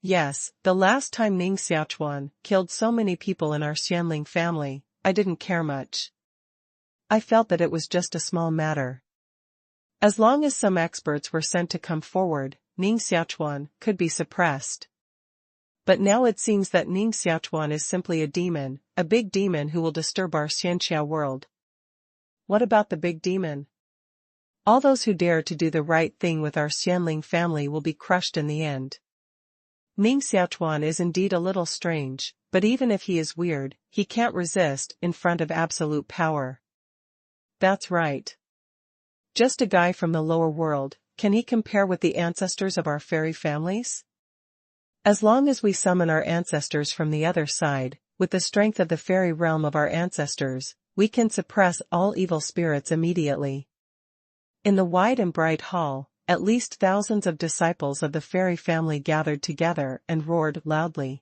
Yes, the last time Ning Xiaochuan killed so many people in our Xianling family, I didn't care much. I felt that it was just a small matter. As long as some experts were sent to come forward, Ning Xiaochuan could be suppressed. But now it seems that Ning Xiaochuan is simply a demon, a big demon who will disturb our Xianqiao world. What about the big demon? All those who dare to do the right thing with our Xianling family will be crushed in the end. Ning Xiaochuan is indeed a little strange, but even if he is weird, he can't resist in front of absolute power. That's right. Just a guy from the lower world, can he compare with the ancestors of our fairy families? As long as we summon our ancestors from the other side, with the strength of the fairy realm of our ancestors, we can suppress all evil spirits immediately. In the wide and bright hall, at least thousands of disciples of the fairy family gathered together and roared loudly.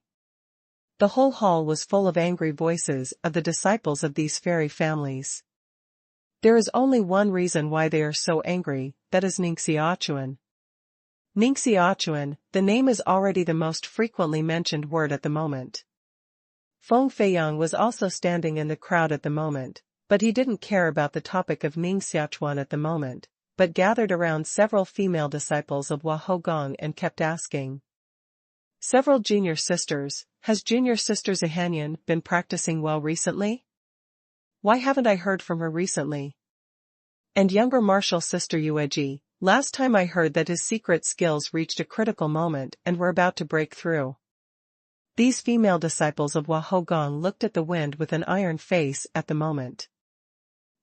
The whole hall was full of angry voices of the disciples of these fairy families. There is only one reason why they are so angry, that is Ning Xiaochuan. Ning Xiaochuan, the name is already the most frequently mentioned word at the moment. Feng Feiyang was also standing in the crowd at the moment, but he didn't care about the topic of Ning Xiaochuan at the moment, but gathered around several female disciples of Wahogong and kept asking. Several junior sisters, has junior sister Zihanyan been practicing well recently? Why haven't I heard from her recently? And younger martial sister Yueji, last time I heard that his secret skills reached a critical moment and were about to break through. These female disciples of Wahogong looked at the wind with an iron face at the moment.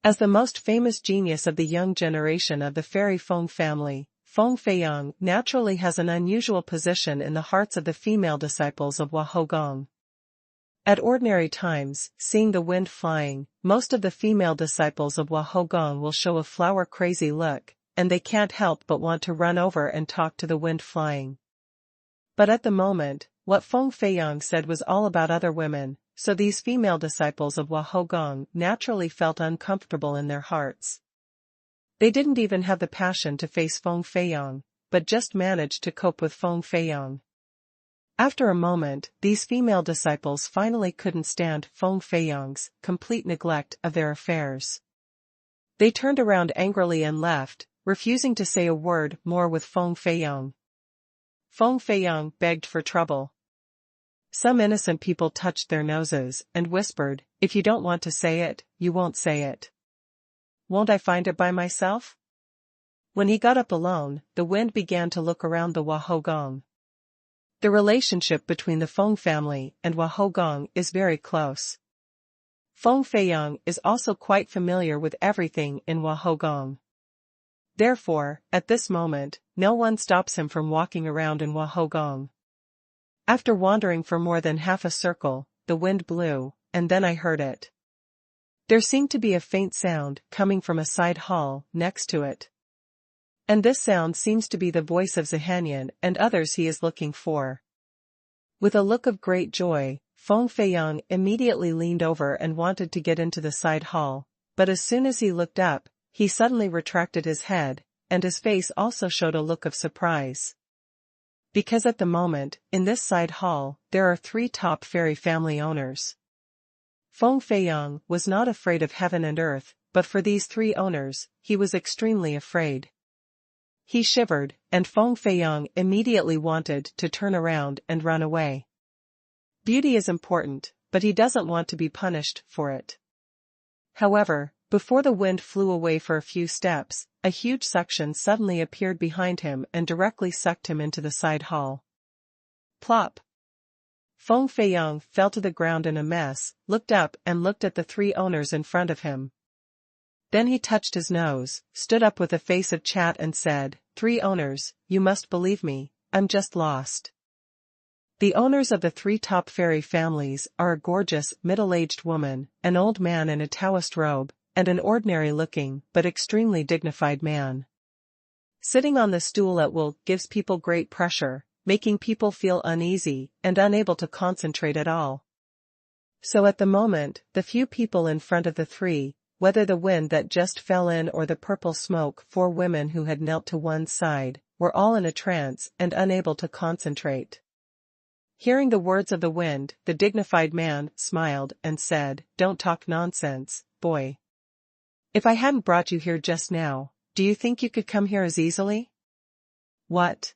As the most famous genius of the young generation of the fairy Feng family, Feng Feiyang naturally has an unusual position in the hearts of the female disciples of Wahogong. At ordinary times, seeing the wind flying, most of the female disciples of Wahogong will show a flower-crazy look, and they can't help but want to run over and talk to the wind flying. But at the moment, What Feng Feiyang said was all about other women, so these female disciples of Hua Gong naturally felt uncomfortable in their hearts. They didn't even have the passion to face Feng Feiyang, but just managed to cope with Feng Feiyang. After a moment, these female disciples finally couldn't stand Feng Feiyang's complete neglect of their affairs. They turned around angrily and left, refusing to say a word more with Feng Feiyang. Feng Feiyang begged for trouble. Some innocent people touched their noses and whispered, "If you don't want to say it, you won't say it. Won't I find it by myself?" When he got up alone, the wind began to look around the Hua Gong. The relationship between the Feng family and Hua Gong is very close. Feng Feiyang is also quite familiar with everything in Hua Gong. Therefore, at this moment, no one stops him from walking around in Hua Gong. After wandering for more than half a circle, the wind blew, and then I heard it. There seemed to be a faint sound coming from a side hall next to it. And this sound seems to be the voice of Zihanyan and others he is looking for. With a look of great joy, Feng Feiyang immediately leaned over and wanted to get into the side hall, but as soon as he looked up, he suddenly retracted his head, and his face also showed a look of surprise. Because at the moment, in this side hall, there are 3 top fairy family owners. Feng Feiyang was not afraid of heaven and earth, but for these 3 owners, he was extremely afraid. He shivered, and Feng Feiyang immediately wanted to turn around and run away. Beauty is important, but he doesn't want to be punished for it. However, before the wind flew away for a few steps, a huge suction suddenly appeared behind him and directly sucked him into the side hall. Plop! Feng Feiyang fell to the ground in a mess, looked up and looked at the 3 owners in front of him. Then he touched his nose, stood up with a face of chat and said, "3 owners, you must believe me, I'm just lost." The owners of the 3 top fairy families are a gorgeous, middle-aged woman, an old man in a Taoist robe, and an ordinary-looking but extremely dignified man. Sitting on the stool at will gives people great pressure, making people feel uneasy and unable to concentrate at all. So at the moment, the few people in front of the 3, whether the wind that just fell in or the purple smoke 4 women who had knelt to one side, were all in a trance and unable to concentrate. Hearing the words of the wind, the dignified man smiled and said, "Don't talk nonsense, boy. If I hadn't brought you here just now, do you think you could come here as easily?" "What?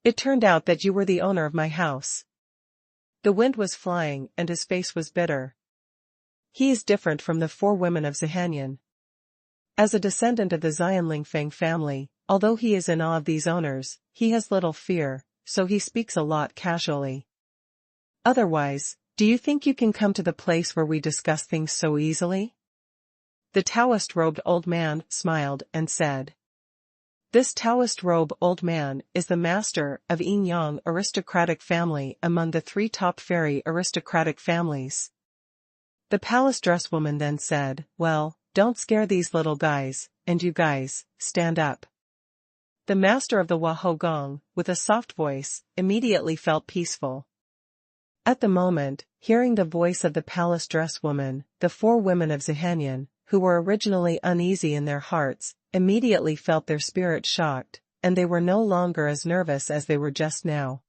It turned out that you were the owner of my house." The wind was flying and his face was bitter. He is different from the 4 women of Zihanyan. As a descendant of the Xianling Fang family, although he is in awe of these owners, he has little fear, so he speaks a lot casually. "Otherwise, do you think you can come to the place where we discuss things so easily?" The Taoist-robed old man smiled and said. This Taoist-robed old man is the master of Yin-Yang aristocratic family among the 3 top fairy aristocratic families. The palace dress woman then said, "Well, don't scare these little guys, and you guys, stand up." The master of the Hua Gong, with a soft voice, immediately felt peaceful. At the moment, hearing the voice of the palace dress woman, the 4 women of Zihanyan, who were originally uneasy in their hearts, immediately felt their spirits shocked, and they were no longer as nervous as they were just now.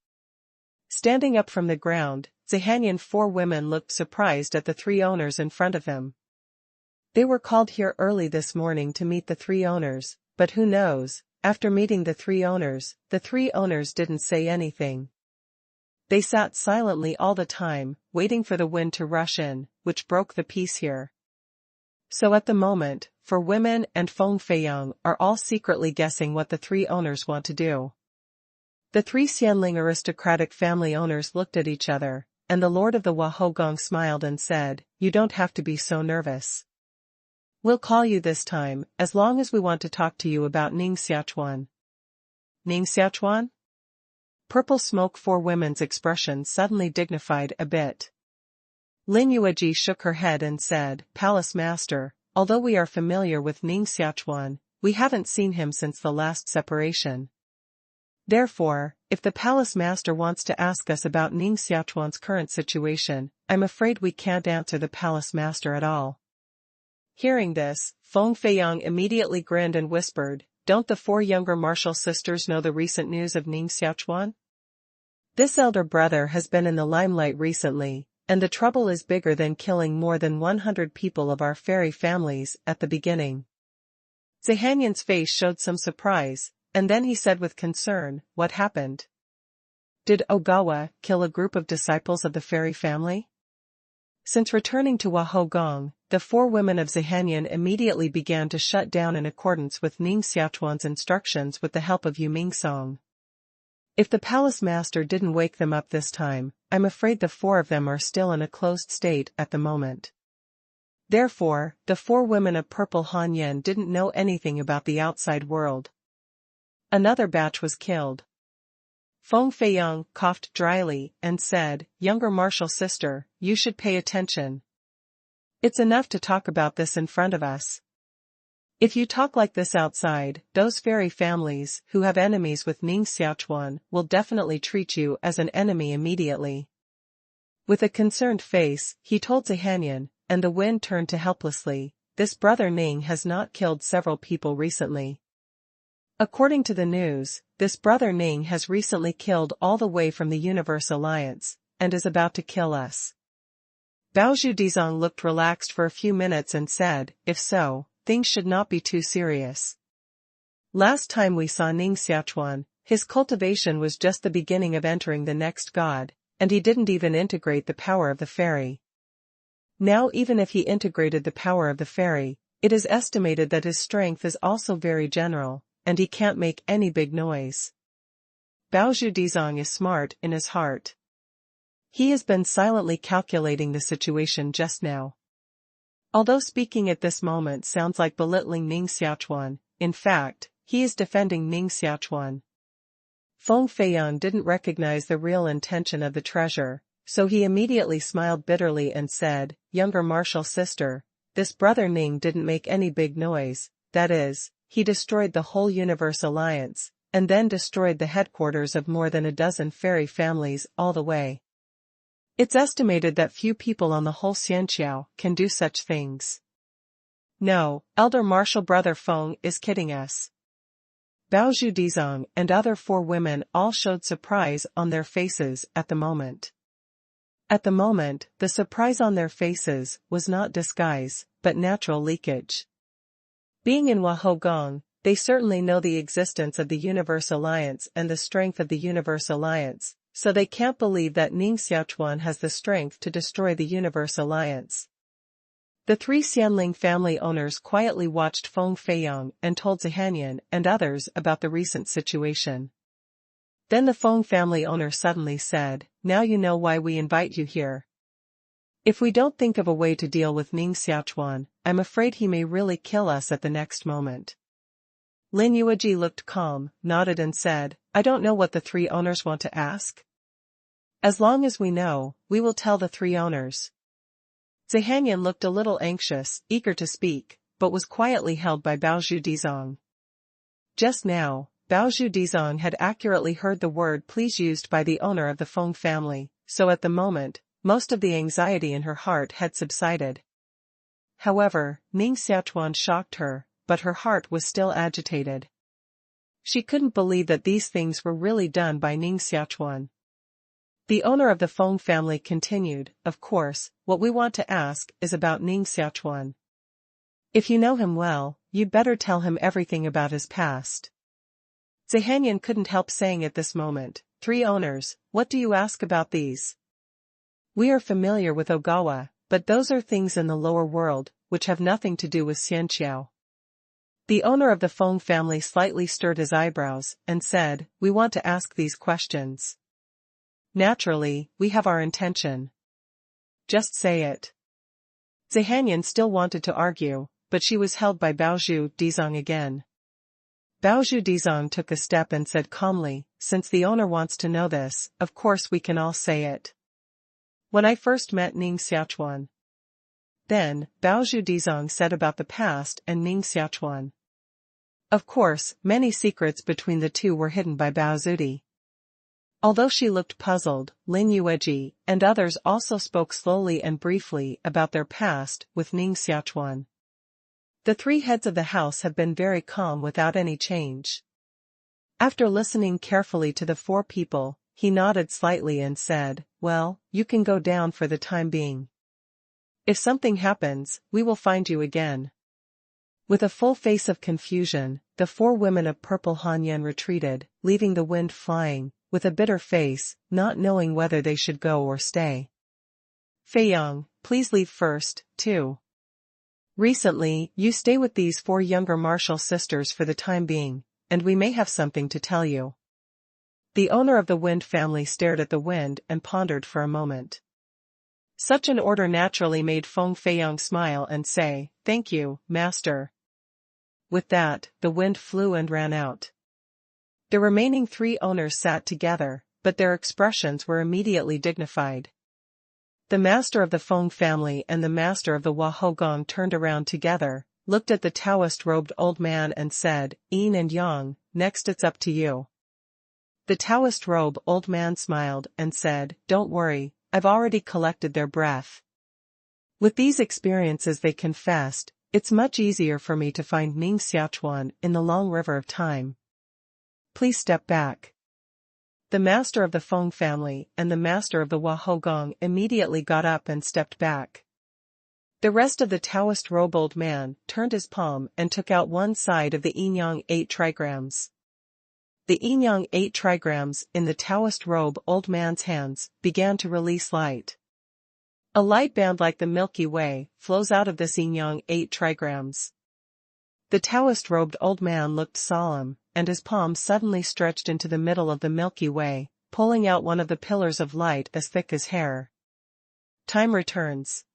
Standing up from the ground, Zihanyan 4 women looked surprised at the 3 owners in front of them. They were called here early this morning to meet the 3 owners, but who knows, after meeting the 3 owners didn't say anything. They sat silently all the time, waiting for the wind to rush in, which broke the peace here. So at the moment, 4 women and Feng Feiyang are all secretly guessing what the 3 owners want to do. The 3 Xianling aristocratic family owners looked at each other, and the lord of the Hua Gong smiled and said, "You don't have to be so nervous. We'll call you this time, as long as we want to talk to you about Ning Xiaochuan." "Ning Xiaochuan?" Purple smoke 4 women's expression suddenly dignified a bit. Lin Yueji shook her head and said, "Palace master, although we are familiar with Ning Xiaochuan, we haven't seen him since the last separation." Therefore, if the palace master wants to ask us about Ning Xiaochuan's current situation, I'm afraid we can't answer the palace master at all. Hearing this, Feng Feiyang immediately grinned and whispered, "Don't the four younger martial sisters know the recent news of Ning Xiaochuan? This elder brother has been in the limelight recently, and the trouble is bigger than killing more than 100 people of our fairy families at the beginning." Zihanyan's face showed some surprise, and then he said with concern, "What happened? Did Ogawa kill a group of disciples of the fairy family?" Since returning to Wahogong, the four women of Zihanyan immediately began to shut down in accordance with Ning Xiaochuan's instructions with the help of Yu Mingsong. If the palace master didn't wake them up this time, I'm afraid the four of them are still in a closed state at the moment. Therefore, the four women of Purple Hanyan didn't know anything about the outside world. Another batch was killed. Feng Feiyang coughed dryly and said, "Younger martial sister, you should pay attention. It's enough to talk about this in front of us. If you talk like this outside, those fairy families who have enemies with Ning Xiaochuan will definitely treat you as an enemy immediately." With a concerned face, he told Zihanyan, and the wind turned to helplessly, "This brother Ning has not killed several people recently. According to the news, this brother Ning has recently killed all the way from the Universe Alliance, and is about to kill us." Bao Zhudizong looked relaxed for a few minutes and said, "If so, things should not be too serious. Last time we saw Ning Xiaochuan, his cultivation was just the beginning of entering the next god, and he didn't even integrate the power of the fairy. Now even if he integrated the power of the fairy, it is estimated that his strength is also very general, and he can't make any big noise." Bao Zhudizong is smart in his heart. He has been silently calculating the situation just now. Although speaking at this moment sounds like belittling Ning Xiaochuan, in fact, he is defending Ning Xiaochuan. Feng Feiyang didn't recognize the real intention of the treasure, so he immediately smiled bitterly and said, "Younger martial sister, this brother Ning didn't make any big noise, that is, he destroyed the whole Universe Alliance, and then destroyed the headquarters of more than a dozen fairy families all the way. It's estimated that few people on the whole Xianqiao can do such things. No, elder martial brother Feng is kidding us." Bao Zhudizong and other four women all showed surprise on their faces at the moment. At the moment, the surprise on their faces was not disguise, but natural leakage. Being in Wahogong, they certainly know the existence of the Universe Alliance and the strength of the Universe Alliance, so they can't believe that Ning Xiaochuan has the strength to destroy the Universe Alliance. The three Xianling family owners quietly watched Feng Feiyang and told Zihanyan and others about the recent situation. Then the Feng family owner suddenly said, "Now you know why we invite you here. If we don't think of a way to deal with Ning Xiaochuan, I'm afraid he may really kill us at the next moment." Lin Yueji looked calm, nodded and said, "I don't know what the three owners want to ask. As long as we know, we will tell the three owners." Zihanyan looked a little anxious, eager to speak, but was quietly held by Bao Zhudizong. Just now, Bao Zhudizong had accurately heard the word "please" used by the owner of the Feng family, so at the moment, most of the anxiety in her heart had subsided. However, Ning Xiaochuan shocked her, but her heart was still agitated. She couldn't believe that these things were really done by Ning Xiaochuan. The owner of the Feng family continued, "Of course, what we want to ask is about Ning Xiaochuan. If you know him well, you'd better tell him everything about his past." Zihanyan couldn't help saying at this moment, "Three owners, what do you ask about these? We are familiar with Ogawa, but those are things in the lower world, which have nothing to do with Xianqiao." The owner of the Feng family slightly stirred his eyebrows, and said, "We want to ask these questions. Naturally, we have our intention. Just say it." Zihanyan still wanted to argue, but she was held by Bao Zhudizong again. Bao Zhudizong took a step and said calmly, "Since the owner wants to know this, of course we can all say it. When I first met Ning Xiaochuan." Then, Bao Zhudizong said about the past and Ning Xiaochuan. Of course, many secrets between the two were hidden by Bao Zudi. Although she looked puzzled, Lin Yueji and others also spoke slowly and briefly about their past with Ning Xiaochuan. The three heads of the house have been very calm without any change. After listening carefully to the four people, he nodded slightly and said, "Well, you can go down for the time being. If something happens, we will find you again." With a full face of confusion, the four women of purple Hanyan retreated, leaving the wind flying, with a bitter face, not knowing whether they should go or stay. "Fei Yang, please leave first, too. Recently, you stay with these four younger martial sisters for the time being, and we may have something to tell you." The owner of the Wind family stared at the wind and pondered for a moment. Such an order naturally made Feng Feiyang smile and say, "Thank you, master." With that, the wind flew and ran out. The remaining three owners sat together, but their expressions were immediately dignified. The master of the Feng family and the master of the Wahogong turned around together, looked at the Taoist-robed old man and said, "Yin and Yang, next it's up to you." The Taoist-robed old man smiled and said, "Don't worry, I've already collected their breath. With these experiences," they confessed, "it's much easier for me to find Ning Xiaochuan in the long river of time. Please step back." The master of the Feng family and the master of the Wahogong immediately got up and stepped back. The rest of the Taoist-robed old man turned his palm and took out one side of the yin-yang 8 trigrams. The yin-yang 8 trigrams in the Taoist-robed old man's hands began to release light. A light band like the Milky Way flows out of this yin-yang 8 trigrams. The Taoist-robed old man looked solemn, and his palm suddenly stretched into the middle of the Milky Way, pulling out one of the pillars of light as thick as hair. "Time returns."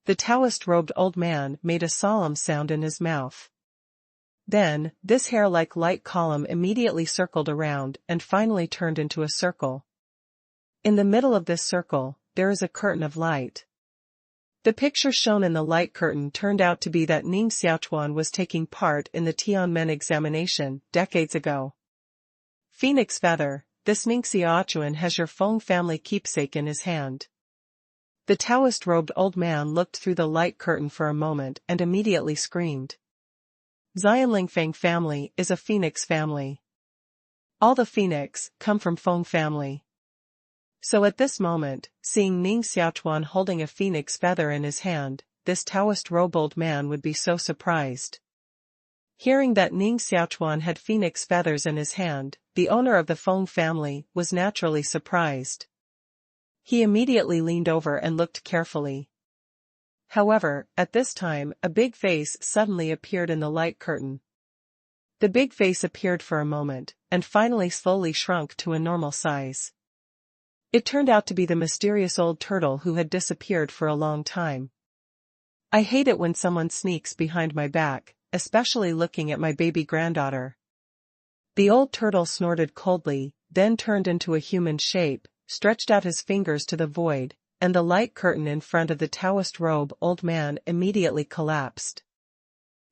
The Taoist-robed old man made a solemn sound in his mouth. Then, this hair-like light column immediately circled around and finally turned into a circle. In the middle of this circle, there is a curtain of light. The picture shown in the light curtain turned out to be that Ning Xiaochuan was taking part in the Tianmen examination decades ago. "Phoenix feather, this Ning Xiaochuan has your Feng family keepsake in his hand." The Taoist-robed old man looked through the light curtain for a moment and immediately screamed. "Xianling Fang family is a phoenix family. All the phoenix come from Feng family." So at this moment, seeing Ning Xiaochuan holding a phoenix feather in his hand, this Taoist-robed old man would be so surprised. Hearing that Ning Xiaochuan had phoenix feathers in his hand, the owner of the Feng family was naturally surprised. He immediately leaned over and looked carefully. However, at this time, a big face suddenly appeared in the light curtain. The big face appeared for a moment, and finally slowly shrunk to a normal size. It turned out to be the mysterious old turtle who had disappeared for a long time. "I hate it when someone sneaks behind my back, especially looking at my baby granddaughter." The old turtle snorted coldly, then turned into a human shape, stretched out his fingers to the void, and the light curtain in front of the Taoist-robed old man immediately collapsed.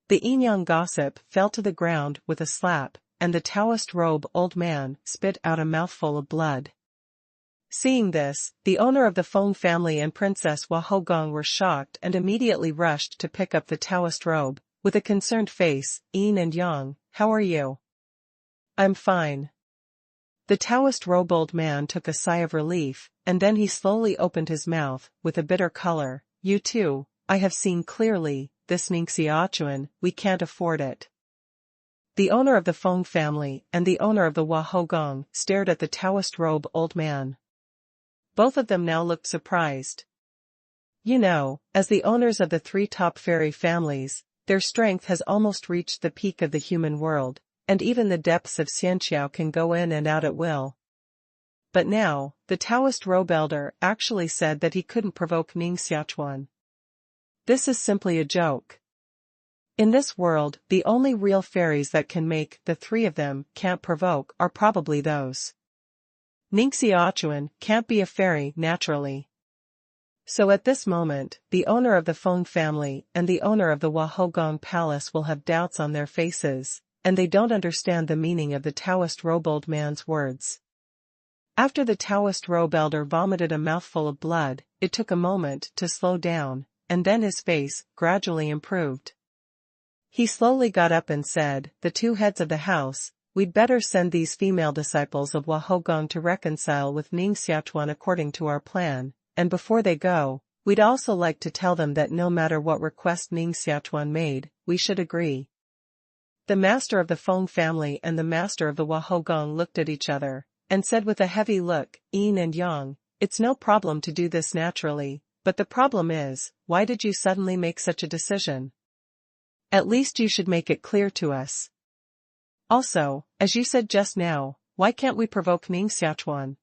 The yin-yang gossip fell to the ground with a slap, and the Taoist-robed old man spit out a mouthful of blood. Seeing this, the owner of the Feng family and Princess Wahogong were shocked and immediately rushed to pick up the Taoist robe. With a concerned face, "Yin and Yang, how are you?" "I'm fine." The Taoist-robed old man took a sigh of relief, and then he slowly opened his mouth, with a bitter color. "You too, I have seen clearly, this Ning Xiaochuan, we can't afford it." The owner of the Feng family and the owner of the Wahogong stared at the Taoist-robed old man. Both of them now looked surprised. You know, as the owners of the three top fairy families, their strength has almost reached the peak of the human world, and even the depths of Xianqiao can go in and out at will. But now, the Taoist robe elder actually said that he couldn't provoke Ning Xiaochuan. This is simply a joke. In this world, the only real fairies that can make the three of them can't provoke are probably those. Ning Xiaochuan can't be a fairy naturally. So at this moment, the owner of the Feng family and the owner of the Wahogong palace will have doubts on their faces, and they don't understand the meaning of the Taoist robe old man's words. After the Taoist robe elder vomited a mouthful of blood, it took a moment to slow down, and then his face gradually improved. He slowly got up and said, "The two heads of the house, we'd better send these female disciples of Wahogong to reconcile with Ning Xiaochuan according to our plan, and before they go, we'd also like to tell them that no matter what request Ning Xiaochuan made, we should agree." The master of the Fang family and the master of the Wahogong looked at each other, and said with a heavy look, "Yin and Yang, it's no problem to do this naturally, but the problem is, why did you suddenly make such a decision? At least you should make it clear to us. Also, as you said just now, why can't we provoke Ning Xiaochuan?"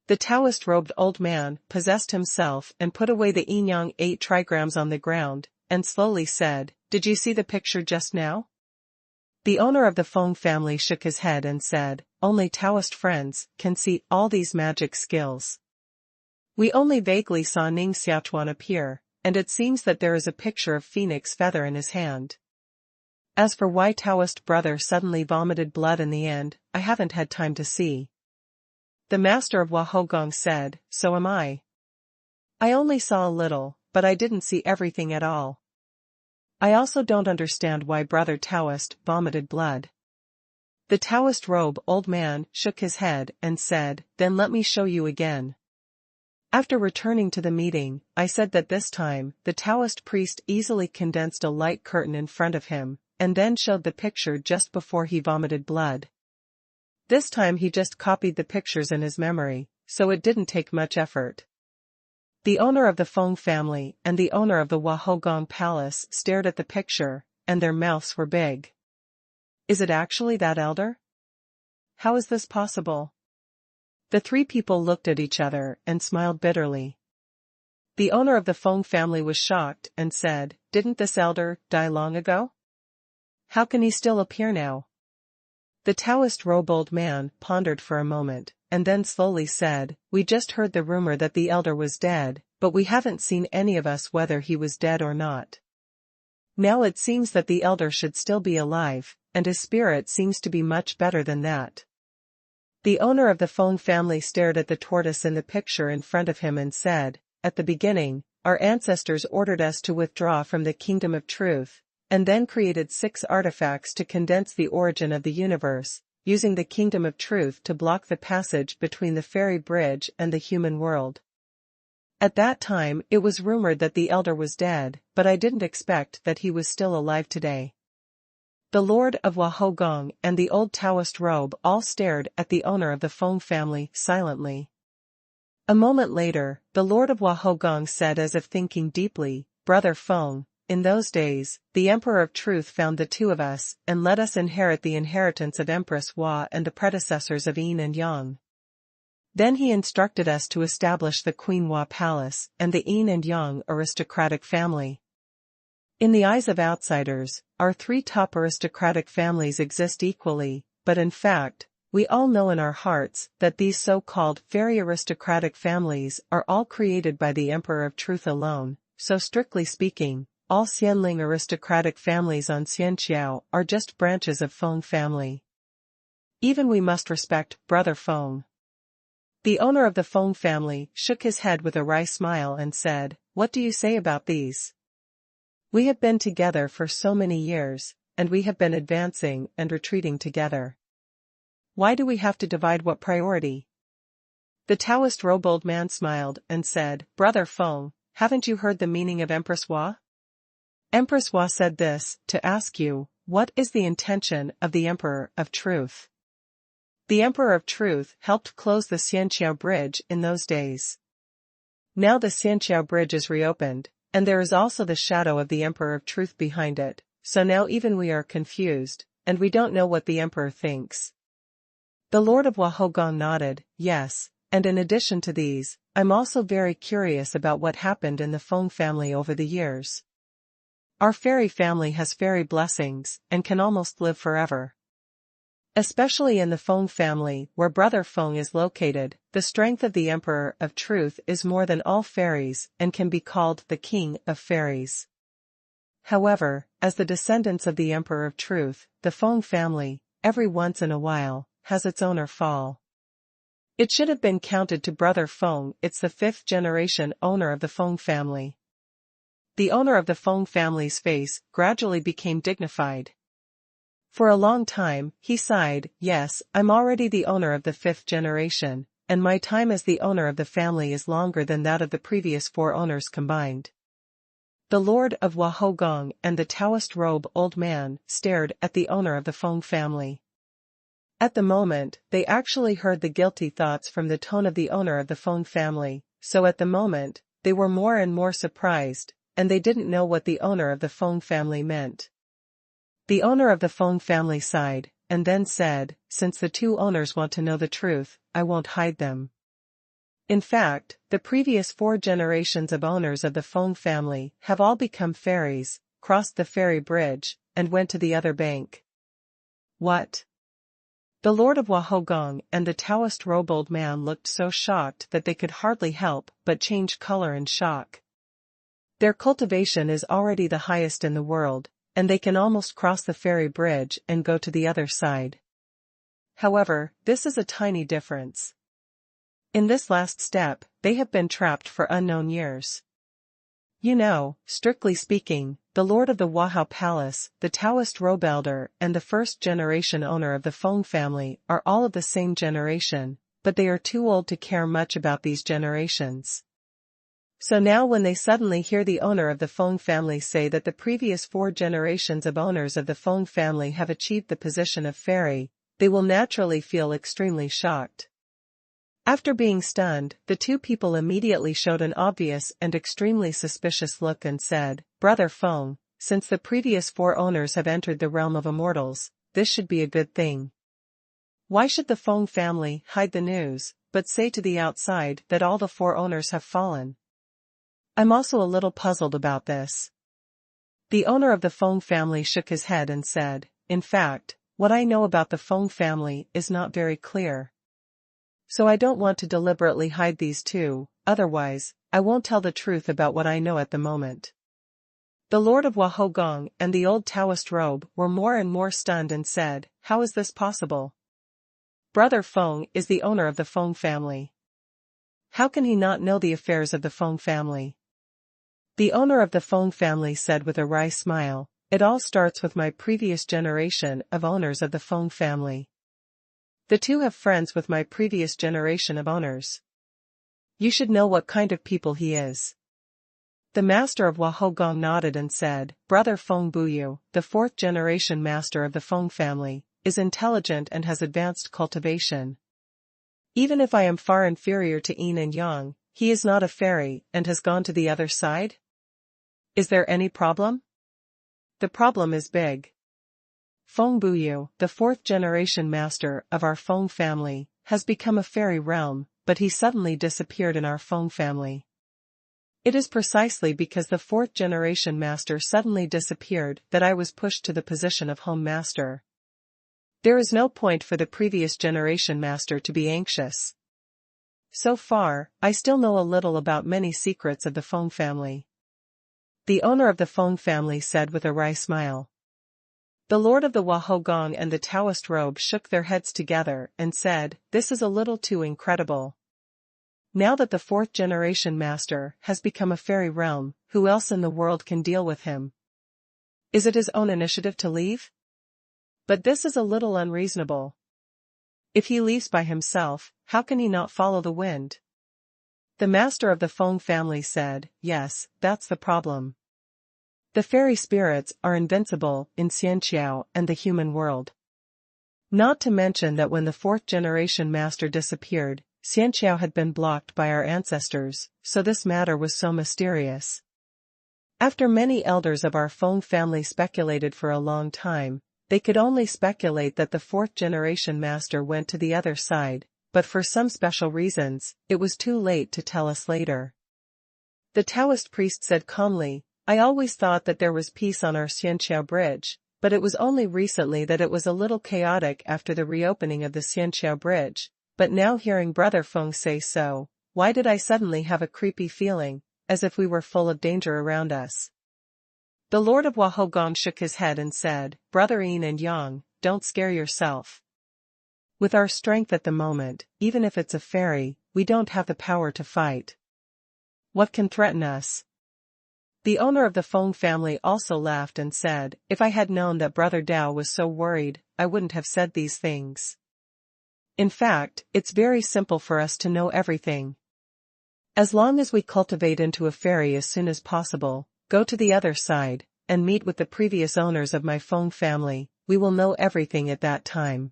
The Taoist-robed old man possessed himself and put away the yin-yang 8 trigrams on the ground, and slowly said, "Did you see the picture just now?" The owner of the Fang family shook his head and said, "Only Taoist friends can see all these magic skills. We only vaguely saw Ning Xiaochuan appear, and it seems that there is a picture of phoenix feather in his hand. As for why Taoist brother suddenly vomited blood in the end, I haven't had time to see." The master of Wahogong said, "So am I. I only saw a little, but I didn't see everything at all. I also don't understand why brother Taoist vomited blood." The Taoist robe old man shook his head and said, "Then let me show you again." After returning to the meeting, I said that this time, the Taoist priest easily condensed a light curtain in front of him, and then showed the picture just before he vomited blood. This time he just copied the pictures in his memory, so it didn't take much effort. The owner of the Fang family and the owner of the Wahogong palace stared at the picture, and their mouths were big. "Is it actually that elder? How is this possible?" The three people looked at each other and smiled bitterly. The owner of the Fang family was shocked and said, "Didn't this elder die long ago? How can he still appear now?" The Taoist robe old man pondered for a moment, and then slowly said, "We just heard the rumor that the elder was dead, but we haven't seen any of us whether he was dead or not. Now it seems that the elder should still be alive, and his spirit seems to be much better than that." The owner of the Fang family stared at the tortoise in the picture in front of him and said, "At the beginning, our ancestors ordered us to withdraw from the kingdom of truth, and then created 6 artifacts to condense the origin of the universe, using the kingdom of truth to block the passage between the fairy bridge and the human world. At that time it was rumored that the elder was dead, but I didn't expect that he was still alive today." The Lord of Wahogong and the old Taoist robe all stared at the owner of the Fang family silently. A moment later, the Lord of Wahogong said as if thinking deeply, "Brother Fang, in those days, the Emperor of Truth found the two of us and let us inherit the inheritance of Empress Hua and the predecessors of Yin and Yang. Then he instructed us to establish the Queen Hua Palace and the Yin and Yang aristocratic family. In the eyes of outsiders, our 3 top aristocratic families exist equally, but in fact, we all know in our hearts that these so-called fairy aristocratic families are all created by the Emperor of Truth alone, so strictly speaking, all Xianling aristocratic families on Xianqiao are just branches of Fang family. Even we must respect Brother Fang." The owner of the Fang family shook his head with a wry smile and said, "What do you say about these? We have been together for so many years, and we have been advancing and retreating together. Why do we have to divide what priority?" The Taoist robe old man smiled and said, "Brother Fang, haven't you heard the meaning of Empress Hua? Empress Hua said this, to ask you, what is the intention of the Emperor of Truth? The Emperor of Truth helped close the Xianqiao Bridge in those days. Now the Xianqiao Bridge is reopened, and there is also the shadow of the Emperor of Truth behind it, so now even we are confused, and we don't know what the Emperor thinks." The Lord of Wahogong nodded, "Yes, and in addition to these, I'm also very curious about what happened in the Fang family over the years. Our fairy family has fairy blessings and can almost live forever. Especially in the Fang family where Brother Fang is located, the strength of the Emperor of Truth is more than all fairies and can be called the King of Fairies. However, as the descendants of the Emperor of Truth, the Fang family, every once in a while, has its owner fall. It should have been counted to Brother Fang. It's the 5th generation owner of the Fang family. The owner of the Fang family's face gradually became dignified. For a long time, he sighed, yes, I'm already the owner of the 5th generation, and my time as the owner of the family is longer than that of the previous 4 owners combined. The Lord of Wahogong and the Taoist robe old man stared at the owner of the Fang family. At the moment, they actually heard the guilty thoughts from the tone of the owner of the Fang family, so at the moment, they were more and more surprised, and they didn't know what the owner of the Fang family meant. The owner of the Fang family sighed, and then said, since the 2 owners want to know the truth, I won't hide them. In fact, the previous 4 generations of owners of the Fang family have all become fairies, crossed the fairy bridge, and went to the other bank. What? The Lord of Wahogong and the Taoist robe old man looked so shocked that they could hardly help but change color in shock. Their cultivation is already the highest in the world, and they can almost cross the fairy bridge and go to the other side. However, this is a tiny difference. In this last step, they have been trapped for unknown years. You know, strictly speaking, the Lord of the Wahao Palace, the Taoist robe elder, and the 1st generation owner of the Fang family are all of the same generation, but they are too old to care much about these generations. So now when they suddenly hear the owner of the Fang family say that the previous 4 generations of owners of the Fang family have achieved the position of fairy, they will naturally feel extremely shocked. After being stunned, the 2 people immediately showed an obvious and extremely suspicious look and said, Brother Fang, since the previous 4 owners have entered the realm of immortals, this should be a good thing. Why should the Fang family hide the news, but say to the outside that all the 4 owners have fallen? I'm also a little puzzled about this. The owner of the Fang family shook his head and said, in fact, what I know about the Fang family is not very clear. So I don't want to deliberately hide these 2, otherwise, I won't tell the truth about what I know at the moment. The Lord of Wahogong and the old Taoist robe were more and more stunned and said, how is this possible? Brother Fang is the owner of the Fang family. How can he not know the affairs of the Fang family? The owner of the Fang family said with a wry smile, it all starts with my previous generation of owners of the Fang family. The 2 have friends with my previous generation of owners. You should know what kind of people he is. The master of Wahogong nodded and said, Brother Fang Buyu, the 4th generation master of the Fang family, is intelligent and has advanced cultivation. Even if I am far inferior to Yin and Yang, he is not a fairy and has gone to the other side? Is there any problem? The problem is big. Fang Buyu, the 4th generation master of our Fang family, has become a fairy realm, but he suddenly disappeared in our Fang family. It is precisely because the 4th generation master suddenly disappeared that I was pushed to the position of home master. There is no point for the previous generation master to be anxious. So far, I still know a little about many secrets of the Fang family. The owner of the Fang family said with a wry smile. The Lord of the Wahogong and the Taoist robe shook their heads together and said, this is a little too incredible. Now that the 4th generation master has become a fairy realm, who else in the world can deal with him? Is it his own initiative to leave? But this is a little unreasonable. If he leaves by himself, how can he not follow the wind? The master of the Fang family said, yes, that's the problem. The fairy spirits are invincible in Xianqiao and the human world. Not to mention that when the 4th generation master disappeared, Xianqiao had been blocked by our ancestors, so this matter was so mysterious. After many elders of our Fang family speculated for a long time, they could only speculate that the 4th generation master went to the other side, but for some special reasons, it was too late to tell us later. The Taoist priest said calmly, I always thought that there was peace on our Xianqiao bridge, but it was only recently that it was a little chaotic after the reopening of the Xianqiao bridge, but now hearing Brother Fang say so, why did I suddenly have a creepy feeling, as if we were full of danger around us? The Lord of Wahogong shook his head and said, Brother Yin and Yang, don't scare yourself. With our strength at the moment, even if it's a fairy, we don't have the power to fight. What can threaten us? The owner of the Fang family also laughed and said, if I had known that Brother Dao was so worried, I wouldn't have said these things. In fact, it's very simple for us to know everything. As long as we cultivate into a fairy as soon as possible, go to the other side, and meet with the previous owners of my Fang family, we will know everything at that time.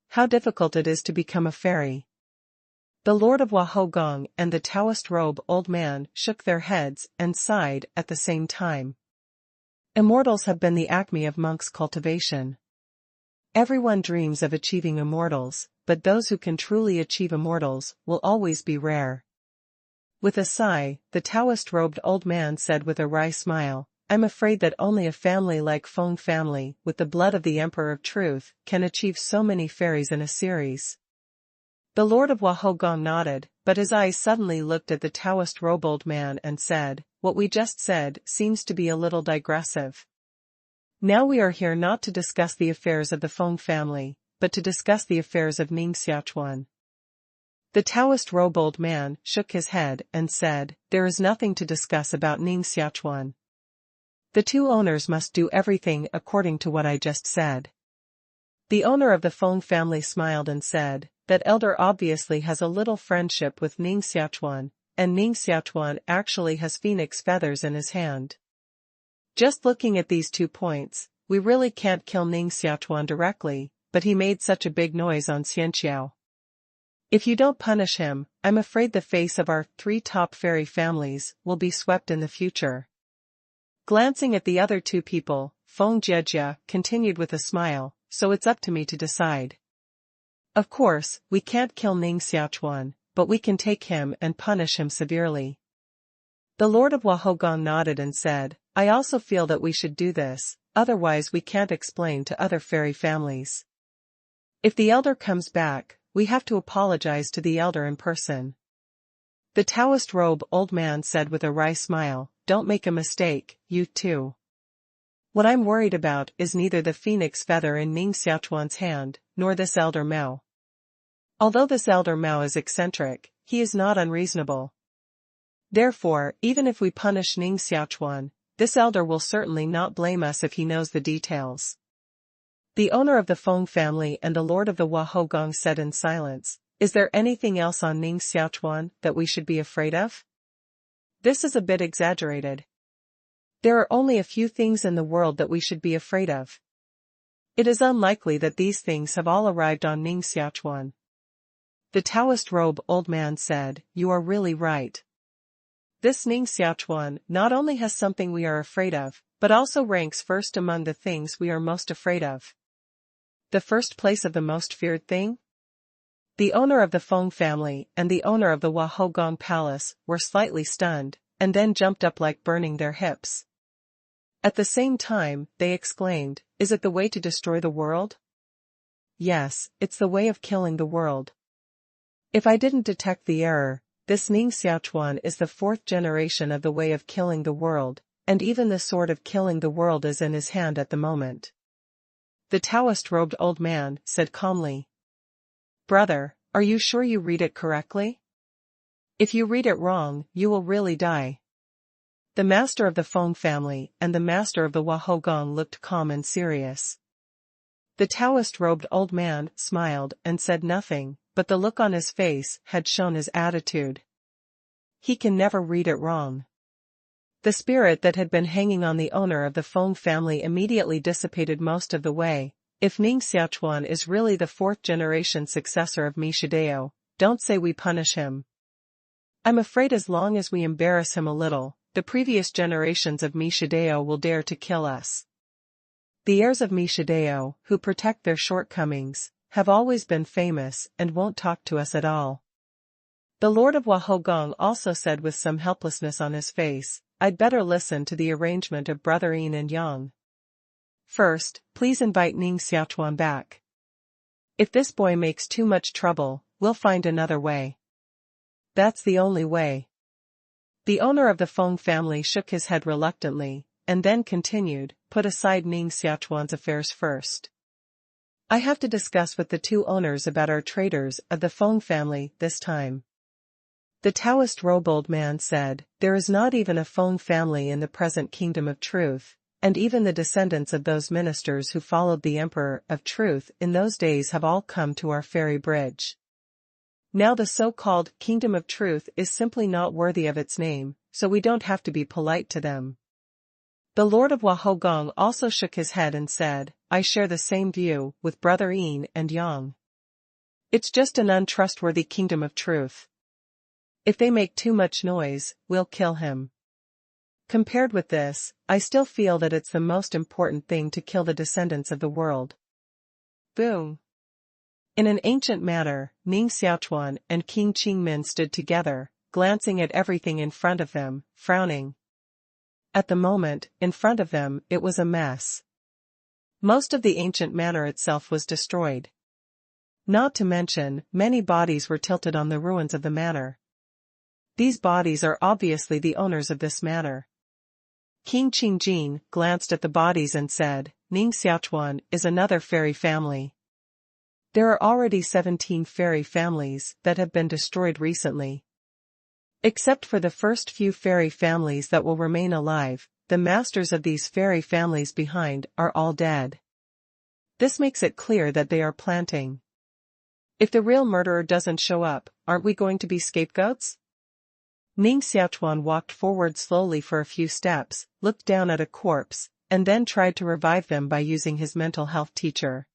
How difficult it is to become a fairy. The Lord of Wahogong and the Taoist robe old man shook their heads and sighed at the same time. Immortals have been the acme of monks' cultivation. Everyone dreams of achieving immortals, but those who can truly achieve immortals will always be rare. With a sigh, the Taoist-robed old man said with a wry smile, I'm afraid that only a family like Fang family, with the blood of the Emperor of Truth, can achieve so many fairies in a series. The Lord of Wahogong nodded, but his eyes suddenly looked at the Taoist-robed old man and said, what we just said seems to be a little digressive. Now we are here not to discuss the affairs of the Fang family, but to discuss the affairs of Ning Xiaochuan. The Taoist-robed old man shook his head and said, there is nothing to discuss about Ning Xiaochuan. The two owners must do everything according to what I just said. The owner of the Fang family smiled and said, that elder obviously has a little friendship with Ning Xiaochuan, and Ning Xiaochuan actually has phoenix feathers in his hand. Just looking at these 2 points, we really can't kill Ning Xiaochuan directly, but he made such a big noise on Xianqiao. If you don't punish him, I'm afraid the face of our 3 top fairy families will be swept in the future. Glancing at the other 2 people, Fang Jia continued with a smile, so it's up to me to decide. Of course, we can't kill Ning Xiaochuan, but we can take him and punish him severely. The Lord of Wahogong nodded and said, I also feel that we should do this, otherwise we can't explain to other fairy families. If the elder comes back, we have to apologize to the elder in person. The Taoist robe old man said with a wry smile, don't make a mistake, you too. What I'm worried about is neither the phoenix feather in Ning Xiaochuan's hand, nor this elder Mao. Although this elder Mao is eccentric, he is not unreasonable. Therefore, even if we punish Ning Xiaochuan, this elder will certainly not blame us if he knows the details. The owner of the Fang family and the Lord of the Wahogong said in silence, is there anything else on Ning Xiaochuan that we should be afraid of? This is a bit exaggerated. There are only a few things in the world that we should be afraid of. It is unlikely that these things have all arrived on Ning Xiaochuan. The Taoist robe old man said, you are really right. This Ning Xiaochuan not only has something we are afraid of, but also ranks first among the things we are most afraid of. The first place of the most feared thing? The owner of the Fang family and the owner of the Wahogong palace were slightly stunned, and then jumped up like burning their hips. At the same time, they exclaimed, is it the way to destroy the world? Yes, it's the way of killing the world. If I didn't detect the error, this Ning Xiaochuan is the 4th generation of the way of killing the world, and even the sword of killing the world is in his hand at the moment. The Taoist-robed old man said calmly. Brother, are you sure you read it correctly? If you read it wrong, you will really die. The master of the Fang family and the master of the Wahogong looked calm and serious. The Taoist-robed old man smiled and said nothing, but the look on his face had shown his attitude. He can never read it wrong. The spirit that had been hanging on the owner of the Fang family immediately dissipated most of the way. If Ning Xiaochuan is really the 4th generation successor of Mishidao, don't say we punish him. I'm afraid as long as we embarrass him a little, the previous generations of Mishidao will dare to kill us. The heirs of Mishidao, who protect their shortcomings, have always been famous and won't talk to us at all. The Lord of Wahogong also said with some helplessness on his face, I'd better listen to the arrangement of Brother Yin and Yang. First, please invite Ning Xiaochuan back. If this boy makes too much trouble, we'll find another way. That's the only way. The owner of the Fang family shook his head reluctantly, and then continued, put aside Ning Xiaochuan's affairs first. I have to discuss with the two owners about our traders of the Fang family this time. The Taoist robe-old man said, there is not even a Fang family in the present kingdom of truth, and even the descendants of those ministers who followed the Emperor of Truth in those days have all come to our ferry bridge. Now the so-called kingdom of truth is simply not worthy of its name, so we don't have to be polite to them. The Lord of Wahogong also shook his head and said, I share the same view with Brother Yin and Yang. It's just an untrustworthy kingdom of truth. If they make too much noise, we'll kill him. Compared with this, I still feel that it's the most important thing to kill the descendants of the world. Boom. In an ancient manner, Ning Xiaochuan and King Qingmin stood together, glancing at everything in front of them, frowning. At the moment, in front of them, it was a mess. Most of the ancient manor itself was destroyed. Not to mention, many bodies were tilted on the ruins of the manor. These bodies are obviously the owners of this manor. King Qingjin glanced at the bodies and said, Ning Xiaochuan is another fairy family. There are already 17 fairy families that have been destroyed recently. Except for the first few fairy families that will remain alive, the masters of these fairy families behind are all dead. This makes it clear that they are planting. If the real murderer doesn't show up, aren't we going to be scapegoats? Ning Xiaochuan walked forward slowly for a few steps, looked down at a corpse, and then tried to revive them by using his mental health teacher.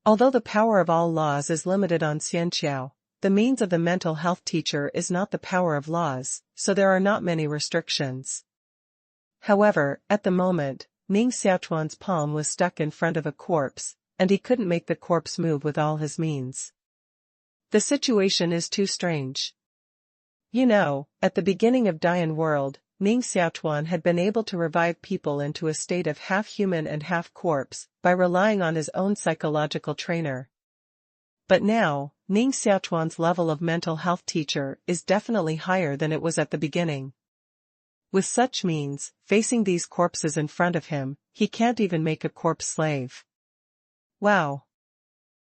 Although the power of all laws is limited on Xianqiao, the means of the mental health teacher is not the power of laws, so there are not many restrictions. However, at the moment, Ning Xiaochuan's palm was stuck in front of a corpse, and he couldn't make the corpse move with all his means. The situation is too strange. You know, at the beginning of Dian World, Ning Xiaochuan had been able to revive people into a state of half human and half corpse, by relying on his own psychological trainer. But now, Ning Xiaochuan's level of mental health teacher is definitely higher than it was at the beginning. With such means, facing these corpses in front of him, he can't even make a corpse slave. Wow!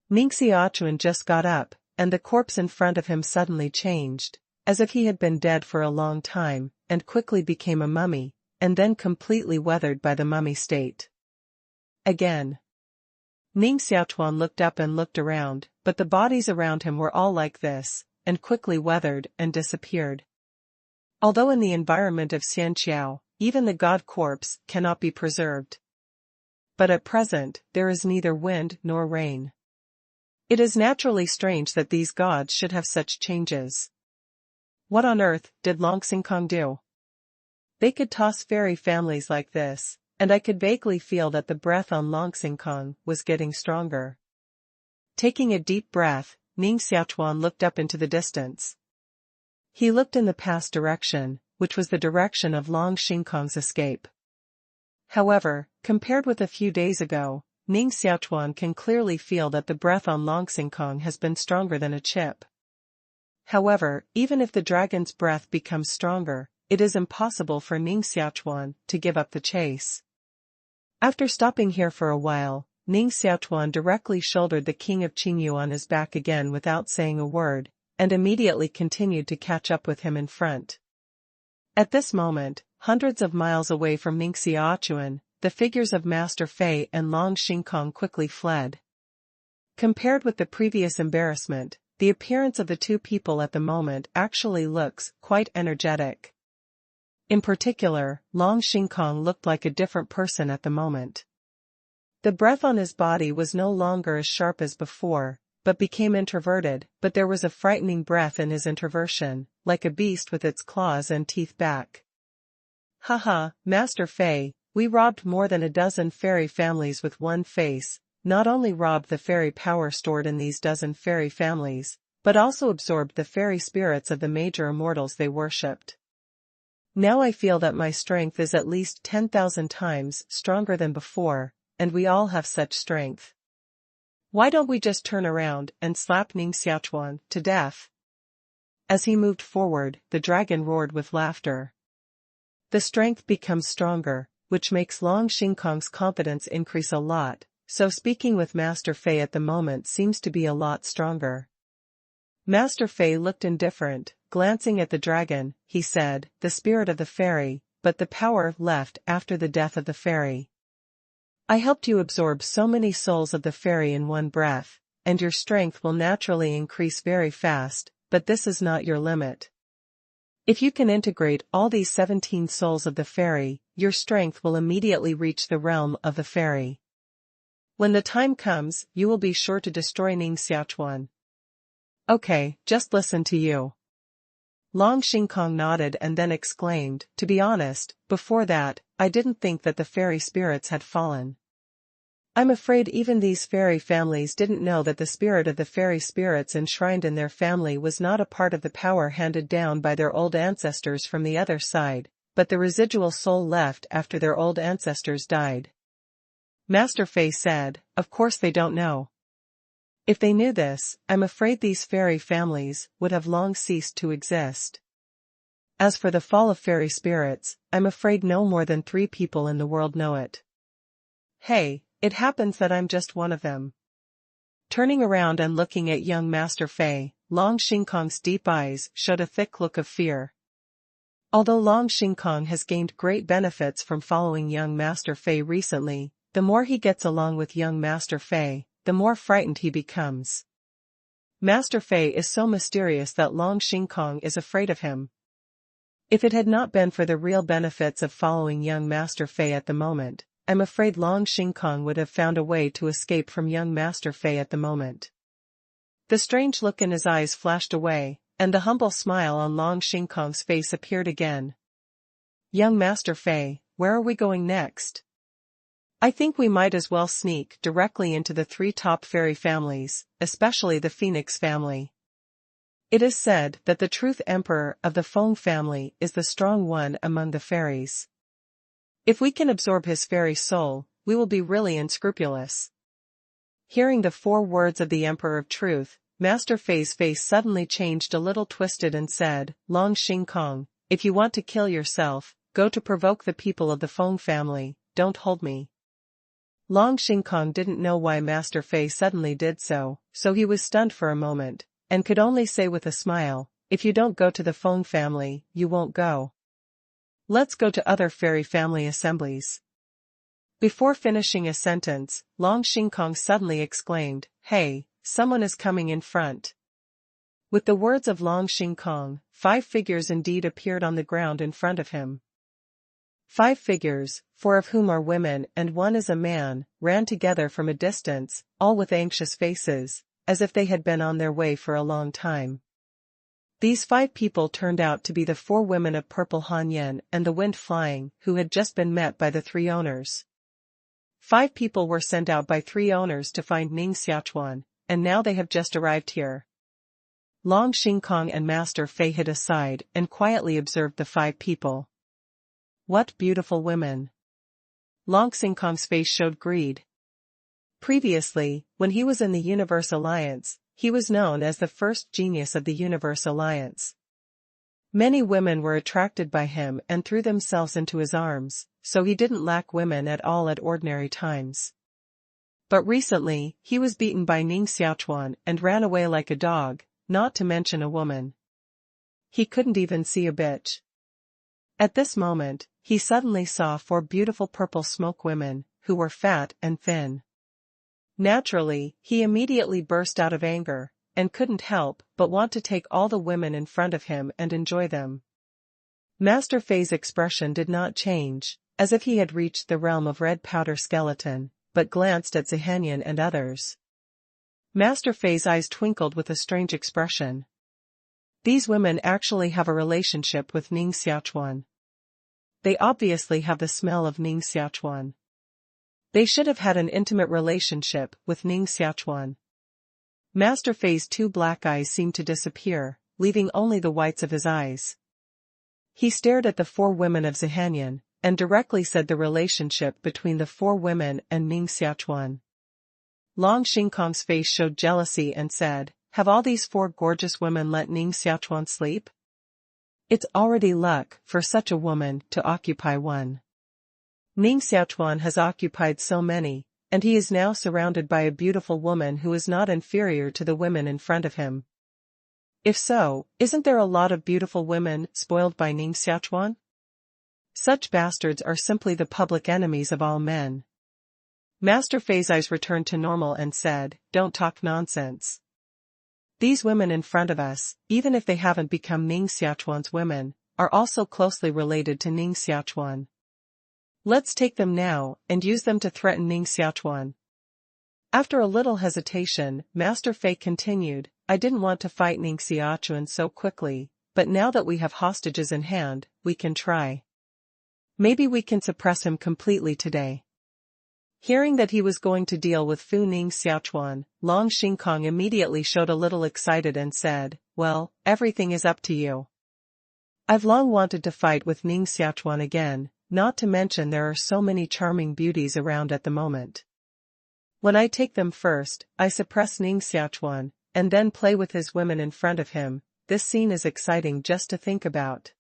Ning Xiaochuan just got up, and the corpse in front of him suddenly changed, as if he had been dead for a long time, and quickly became a mummy, and then completely weathered by the mummy state. Again. Ning Xiaochuan looked up and looked around, but the bodies around him were all like this, and quickly weathered and disappeared. Although in the environment of Xianqiao, even the god corpse cannot be preserved. But at present, there is neither wind nor rain. It is naturally strange that these gods should have such changes. What on earth did Longxingkong do? They could toss fairy families like this, and I could vaguely feel that the breath on Longxingkong was getting stronger. Taking a deep breath, Ning Xiaochuan looked up into the distance. He looked in the past direction, which was the direction of Longxingkong's escape. However, compared with a few days ago, Ning Xiaochuan can clearly feel that the breath on Longxingkong has been stronger than a chip. However, even if the dragon's breath becomes stronger, it is impossible for Ning Xiaochuan to give up the chase. After stopping here for a while, Ning Xiaochuan directly shouldered the king of Qingyu on his back again without saying a word, and immediately continued to catch up with him in front. At this moment, hundreds of miles away from Ning Xiaochuan, the figures of Master Fei and Longxingkong quickly fled. Compared with the previous embarrassment, the appearance of the two people at the moment actually looks quite energetic. In particular, Longxingkong looked like a different person at the moment. The breath on his body was no longer as sharp as before, but became introverted, but there was a frightening breath in his introversion, like a beast with its claws and teeth back. Haha, Master Fei, we robbed more than a dozen fairy families with one face, not only robbed the fairy power stored in these dozen fairy families, but also absorbed the fairy spirits of the major immortals they worshipped. Now I feel that my strength is at least 10,000 times stronger than before, and we all have such strength. Why don't we just turn around and slap Ning Xiaochuan to death? As he moved forward, the dragon roared with laughter. The strength becomes stronger, which makes Long Xingkong's confidence increase a lot, so speaking with Master Fei at the moment seems to be a lot stronger. Master Fei looked indifferent, glancing at the dragon. He said, "The spirit of the fairy, but the power left after the death of the fairy. I helped you absorb so many souls of the fairy in one breath, and your strength will naturally increase very fast, but this is not your limit. If you can integrate all these 17 souls of the fairy, your strength will immediately reach the realm of the fairy. When the time comes, you will be sure to destroy Ning Xiaochuan." "Okay, just listen to you." Long Xingkong nodded and then exclaimed, "To be honest, before that, I didn't think that the fairy spirits had fallen. I'm afraid even these fairy families didn't know that the spirit of the fairy spirits enshrined in their family was not a part of the power handed down by their old ancestors from the other side, but the residual soul left after their old ancestors died." Master Fei said, "Of course they don't know. If they knew this, I'm afraid these fairy families would have long ceased to exist. As for the fall of fairy spirits, I'm afraid no more than 3 people in the world know it. Hey, it happens that I'm just one of them." Turning around and looking at young Master Fei, Long Xingkong's deep eyes showed a thick look of fear. Although Long Xingkong has gained great benefits from following young Master Fei recently, the more he gets along with young Master Fei, the more frightened he becomes. Master Fei is so mysterious that Long Xingkong is afraid of him. If it had not been for the real benefits of following young Master Fei at the moment, I'm afraid Long Xingkong would have found a way to escape from young Master Fei at the moment. The strange look in his eyes flashed away, and the humble smile on Long Xingkong's face appeared again. "Young Master Fei, where are we going next?" "I think we might as well sneak directly into the 3 top fairy families, especially the Phoenix family. It is said that the truth emperor of the Fang family is the strong one among the fairies. If we can absorb his fairy soul, we will be really unscrupulous." Hearing the 4 words of the Emperor of Truth, Master Fei's face suddenly changed a little twisted and said, "Long Xingkong, if you want to kill yourself, go to provoke the people of the Fang family, don't hold me." Long Xingkong didn't know why Master Fei suddenly did so he was stunned for a moment, and could only say with a smile, "If you don't go to the Fang family, you won't go. Let's go to other fairy family assemblies." Before finishing a sentence, Long Xingkong suddenly exclaimed, "Hey, someone is coming in front." With the words of Long Xingkong, 5 figures indeed appeared on the ground in front of him. 5 figures, 4 of whom are women and 1 is a man, ran together from a distance, all with anxious faces, as if they had been on their way for a long time. These 5 people turned out to be the 4 women of Purple Hanyan and the Wind Flying, who had just been met by the 3 owners. 5 people were sent out by 3 owners to find Ning Xiaochuan, and now they have just arrived here. Long Xingkong and Master Fei hid aside and quietly observed the 5 people. What beautiful women! Long Xingkong's face showed greed. Previously, when he was in the Universe Alliance, he was known as the first genius of the Universe Alliance. Many women were attracted by him and threw themselves into his arms, so he didn't lack women at all at ordinary times. But recently, he was beaten by Ning Xiaochuan and ran away like a dog, not to mention a woman. He couldn't even see a bitch. At this moment, he suddenly saw 4 beautiful purple smoke women, who were fat and thin. Naturally, he immediately burst out of anger, and couldn't help but want to take all the women in front of him and enjoy them. Master Fei's expression did not change, as if he had reached the realm of red powder skeleton, but glanced at Zihanyan and others. Master Fei's eyes twinkled with a strange expression. These women actually have a relationship with Ning Xiaochuan. They obviously have the smell of Ning Xiaochuan. They should have had an intimate relationship with Ning Xiaochuan. Master Fei's 2 black eyes seemed to disappear, leaving only the whites of his eyes. He stared at the 4 women of Zihanyan, and directly said the relationship between the 4 women and Ning Xiaochuan. Long Xingkong's face showed jealousy and said, "Have all these 4 gorgeous women let Ning Xiaochuan sleep? It's already luck for such a woman to occupy one." Ning Xiaochuan has occupied so many, and he is now surrounded by a beautiful woman who is not inferior to the women in front of him. If so, isn't there a lot of beautiful women spoiled by Ning Xiaochuan? Such bastards are simply the public enemies of all men. Master Fei's eyes returned to normal and said, "Don't talk nonsense. These women in front of us, even if they haven't become Ning Xiaochuan's women, are also closely related to Ning Xiaochuan. Let's take them now, and use them to threaten Ning Xiaochuan." After a little hesitation, Master Fei continued, "I didn't want to fight Ning Xiaochuan so quickly, but now that we have hostages in hand, we can try. Maybe we can suppress him completely today." Hearing that he was going to deal with Fu Ning Xiaochuan, Long Xingkong immediately showed a little excited and said, "Well, everything is up to you. I've long wanted to fight with Ning Xiaochuan again, not to mention there are so many charming beauties around at the moment. When I take them first, I suppress Ning Xiaochuan, and then play with his women in front of him. This scene is exciting just to think about."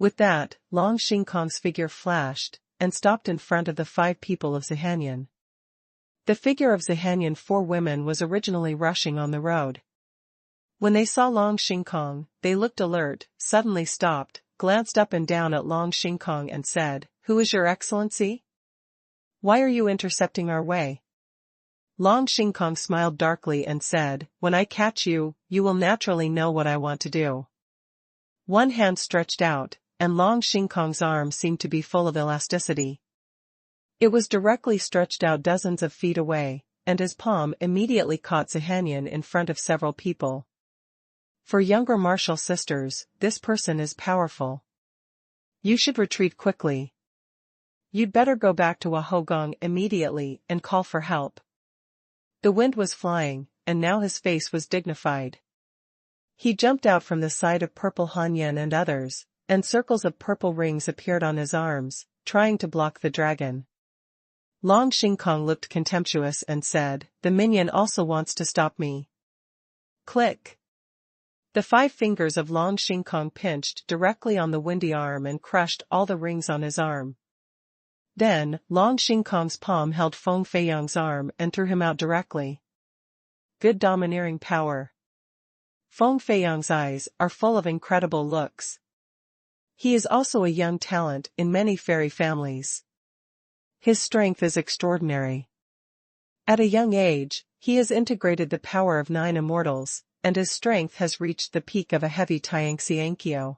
With that, Long Xingkong's figure flashed, and stopped in front of the 5 people of Zihanyan. The figure of Zihanyan 4 women was originally rushing on the road. When they saw Long Xingkong, they looked alert, suddenly stopped, glanced up and down at Long Xingkong and said, "Who is your excellency? Why are you intercepting our way?" Long Xingkong smiled darkly and said, "When I catch you, you will naturally know what I want to do." One hand stretched out, and Long Xingkong's arm seemed to be full of elasticity. It was directly stretched out dozens of feet away, and his palm immediately caught Zihanyan in front of several people. For younger martial sisters, this person is powerful. You should retreat quickly. You'd better go back to Wahogong immediately and call for help. The wind was flying, and now his face was dignified. He jumped out from the side of Purple Hanyan and others, and circles of purple rings appeared on his arms, trying to block the dragon. Long Xingkong looked contemptuous and said, "The minion also wants to stop me." Click. The 5 fingers of Long Xingkong pinched directly on the windy arm and crushed all the rings on his arm. Then, Long Xingkong's palm held Feng Feiyang's arm and threw him out directly. Good domineering power. Feng Feiyang's eyes are full of incredible looks. He is also a young talent in many fairy families. His strength is extraordinary. At a young age, he has integrated the power of 9 immortals, and his strength has reached the peak of a heavy Tiangxiankyo.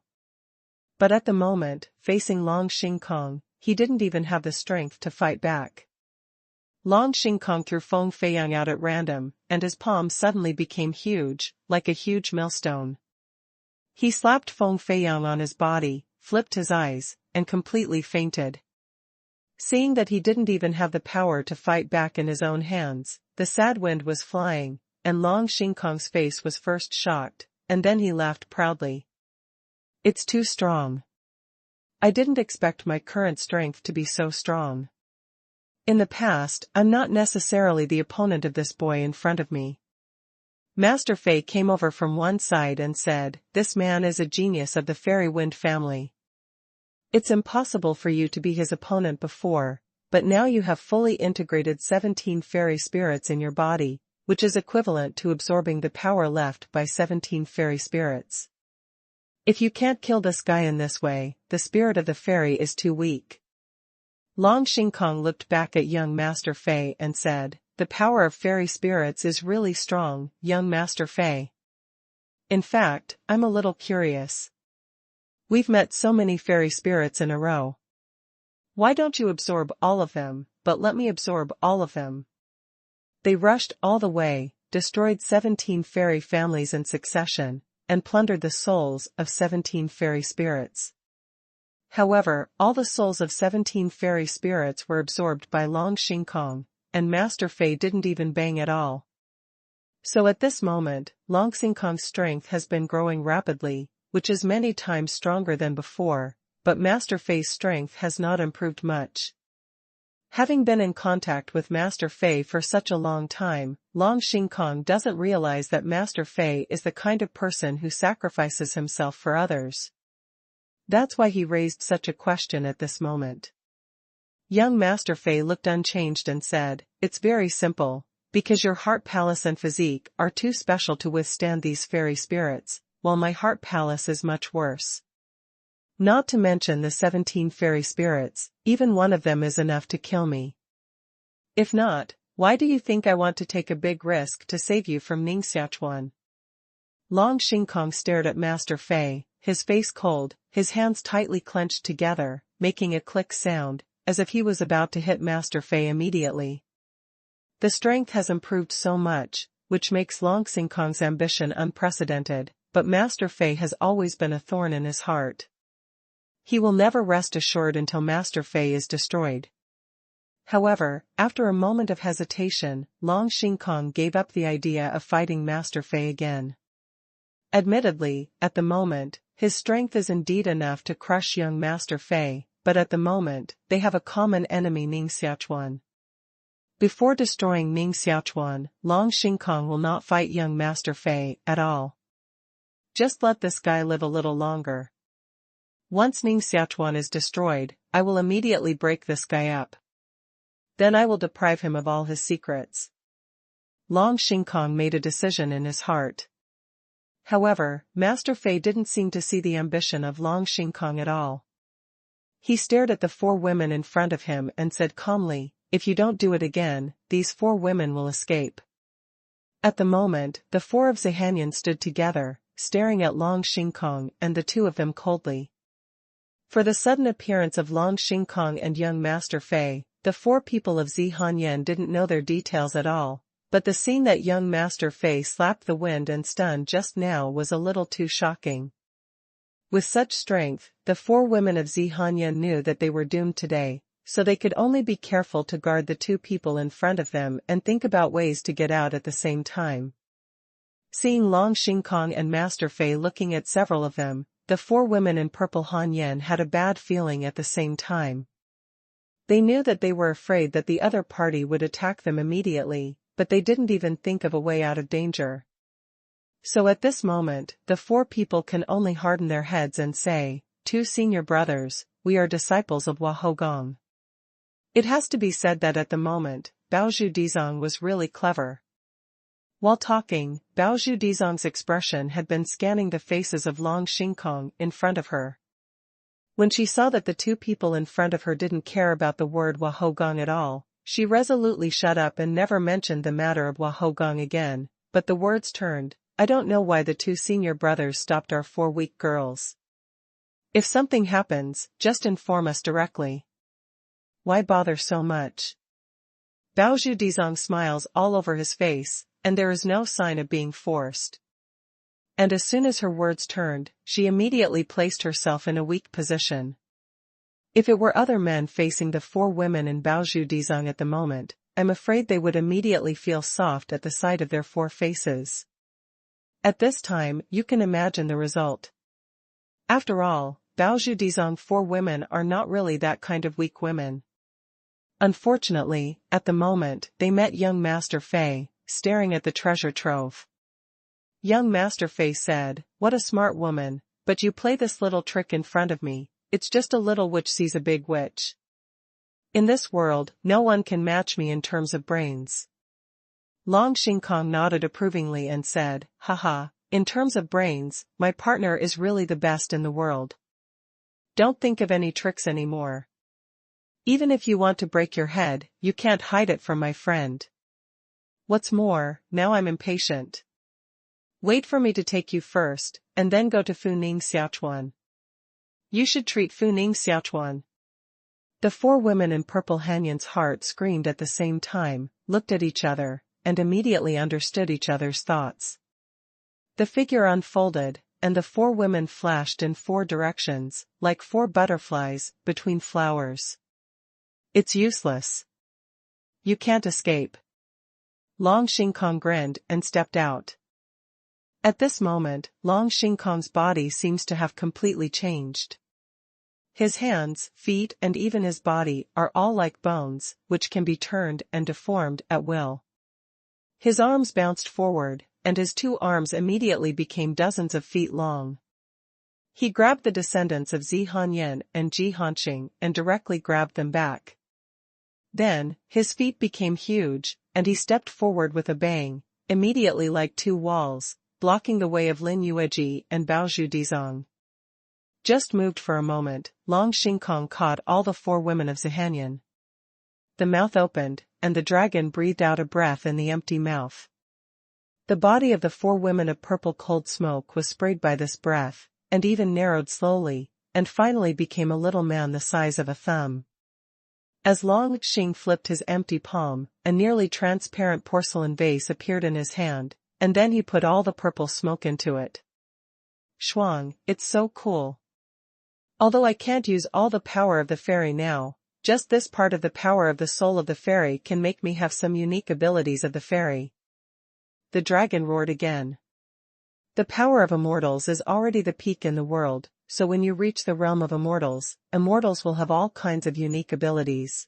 But at the moment, facing Long Xingkong, he didn't even have the strength to fight back. Long Xingkong threw Feng Feiyang out at random, and his palm suddenly became huge, like a huge millstone. He slapped Feng Feiyang on his body, flipped his eyes, and completely fainted. Seeing that he didn't even have the power to fight back in his own hands, the sad wind was flying, and Long Xingkong's face was first shocked, and then he laughed proudly. "It's too strong. I didn't expect my current strength to be so strong. In the past, I'm not necessarily the opponent of this boy in front of me." Master Fei came over from one side and said, "This man is a genius of the fairy wind family. It's impossible for you to be his opponent before, but now you have fully integrated 17 fairy spirits in your body, which is equivalent to absorbing the power left by 17 fairy spirits. If you can't kill this guy in this way, the spirit of the fairy is too weak." Long Xingkong looked back at young Master Fei and said, "The power of fairy spirits is really strong, young Master Fei. In fact, I'm a little curious. We've met so many fairy spirits in a row. Why don't you absorb all of them, but let me absorb all of them?" They rushed all the way, destroyed 17 fairy families in succession, and plundered the souls of 17 fairy spirits. However, all the souls of 17 fairy spirits were absorbed by Long Xingkong, and Master Fei didn't even bang at all. So at this moment, Long Xingkong's strength has been growing rapidly, which is many times stronger than before, but Master Fei's strength has not improved much. Having been in contact with Master Fei for such a long time, Long Xingkong doesn't realize that Master Fei is the kind of person who sacrifices himself for others. That's why he raised such a question at this moment. Young Master Fei looked unchanged and said, "It's very simple, because your heart palace and physique are too special to withstand these fairy spirits, while my heart palace is much worse. Not to mention the 17 fairy spirits, even one of them is enough to kill me. If not, why do you think I want to take a big risk to save you from Ning Xiaochuan?" Long Xingkong stared at Master Fei, his face cold, his hands tightly clenched together, making a click sound, as if he was about to hit Master Fei immediately. The strength has improved so much, which makes Long Xingkong's ambition unprecedented, but Master Fei has always been a thorn in his heart. He will never rest assured until Master Fei is destroyed. However, after a moment of hesitation, Long Xingkong gave up the idea of fighting Master Fei again. Admittedly, at the moment, his strength is indeed enough to crush young Master Fei, but at the moment, they have a common enemy, Ning Xiaochuan. Before destroying Ning Xiaochuan, Long Xingkong will not fight young Master Fei at all. Just let this guy live a little longer. Once Ning Xiaochuan is destroyed, I will immediately break this guy up. Then I will deprive him of all his secrets. Long Xingkong made a decision in his heart. However, Master Fei didn't seem to see the ambition of Long Xingkong at all. He stared at the 4 women in front of him and said calmly, "If you don't do it again, these 4 women will escape." At the moment, the 4 of Zihanyan stood together, staring at Long Xingkong and the 2 of them coldly. For the sudden appearance of Long Xingkong and young Master Fei, the 4 people of Zihanyan didn't know their details at all, but the scene that young Master Fei slapped the wind and stunned just now was a little too shocking. With such strength, the 4 women of Zihanyan knew that they were doomed today, so they could only be careful to guard the 2 people in front of them and think about ways to get out at the same time. Seeing Long Xingkong and Master Fei looking at several of them, the 4 women in purple Hanyan had a bad feeling at the same time. They knew that they were afraid that the other party would attack them immediately, but they didn't even think of a way out of danger. So at this moment, the 4 people can only harden their heads and say, "2 senior brothers, we are disciples of Hua Gong." It has to be said that at the moment, Baozhu Dizong was really clever. While talking, Baozhu Dizong's expression had been scanning the faces of Long Xingkong in front of her. When she saw that the 2 people in front of her didn't care about the word Hua Gong at all, she resolutely shut up and never mentioned the matter of Hua Gong again, but the words turned, "I don't know why the 2 senior brothers stopped our 4 weak girls. If something happens, just inform us directly. Why bother so much?" Baozhu Dizong smiles all over his face, and there is no sign of being forced. And as soon as her words turned, she immediately placed herself in a weak position. If it were other men facing the 4 women in Baozhu Dizong at the moment, I'm afraid they would immediately feel soft at the sight of their 4 faces. At this time, you can imagine the result. After all, Baozhu Dizong 4 women are not really that kind of weak women. Unfortunately, at the moment, they met young Master Fei, staring at the treasure trove. Young Master Fei said, "What a smart woman, but you play this little trick in front of me, it's just a little witch sees a big witch. In this world, no one can match me in terms of brains." Long Xingkong nodded approvingly and said, "Haha, in terms of brains, my partner is really the best in the world. Don't think of any tricks anymore. Even if you want to break your head, you can't hide it from my friend. What's more, now I'm impatient. Wait for me to take you first, and then go to Fu Ning Xiaochuan. You should treat Fu Ning Xiaochuan." The 4 women in purple Hanyan's heart screamed at the same time, looked at each other, and immediately understood each other's thoughts. The figure unfolded, and the 4 women flashed in 4 directions, like 4 butterflies, between flowers. "It's useless. You can't escape." Long Xingkong grinned and stepped out. At this moment, Long Xingkong's body seems to have completely changed. His hands, feet and even his body are all like bones, which can be turned and deformed at will. His arms bounced forward, and his 2 arms immediately became dozens of feet long. He grabbed the descendants of Zihanyan and Ji Hanxing and directly grabbed them back. Then, his feet became huge, and he stepped forward with a bang, immediately like two walls, blocking the way of Lin Yueji and Bao Zhu Dizong. Just moved for a moment, Long Xingkong caught all the four women of Zihanyan. The mouth opened, and the dragon breathed out a breath in the empty mouth. The body of the four women of purple cold smoke was sprayed by this breath, and even narrowed slowly, and finally became a little man the size of a thumb. As Long Xing flipped his empty palm, a nearly transparent porcelain vase appeared in his hand, and then he put all the purple smoke into it. Shuang, it's so cool. Although I can't use all the power of the fairy now, just this part of the power of the soul of the fairy can make me have some unique abilities of the fairy. The dragon roared again. The power of immortals is already the peak in the world, so when you reach the realm of immortals will have all kinds of unique abilities.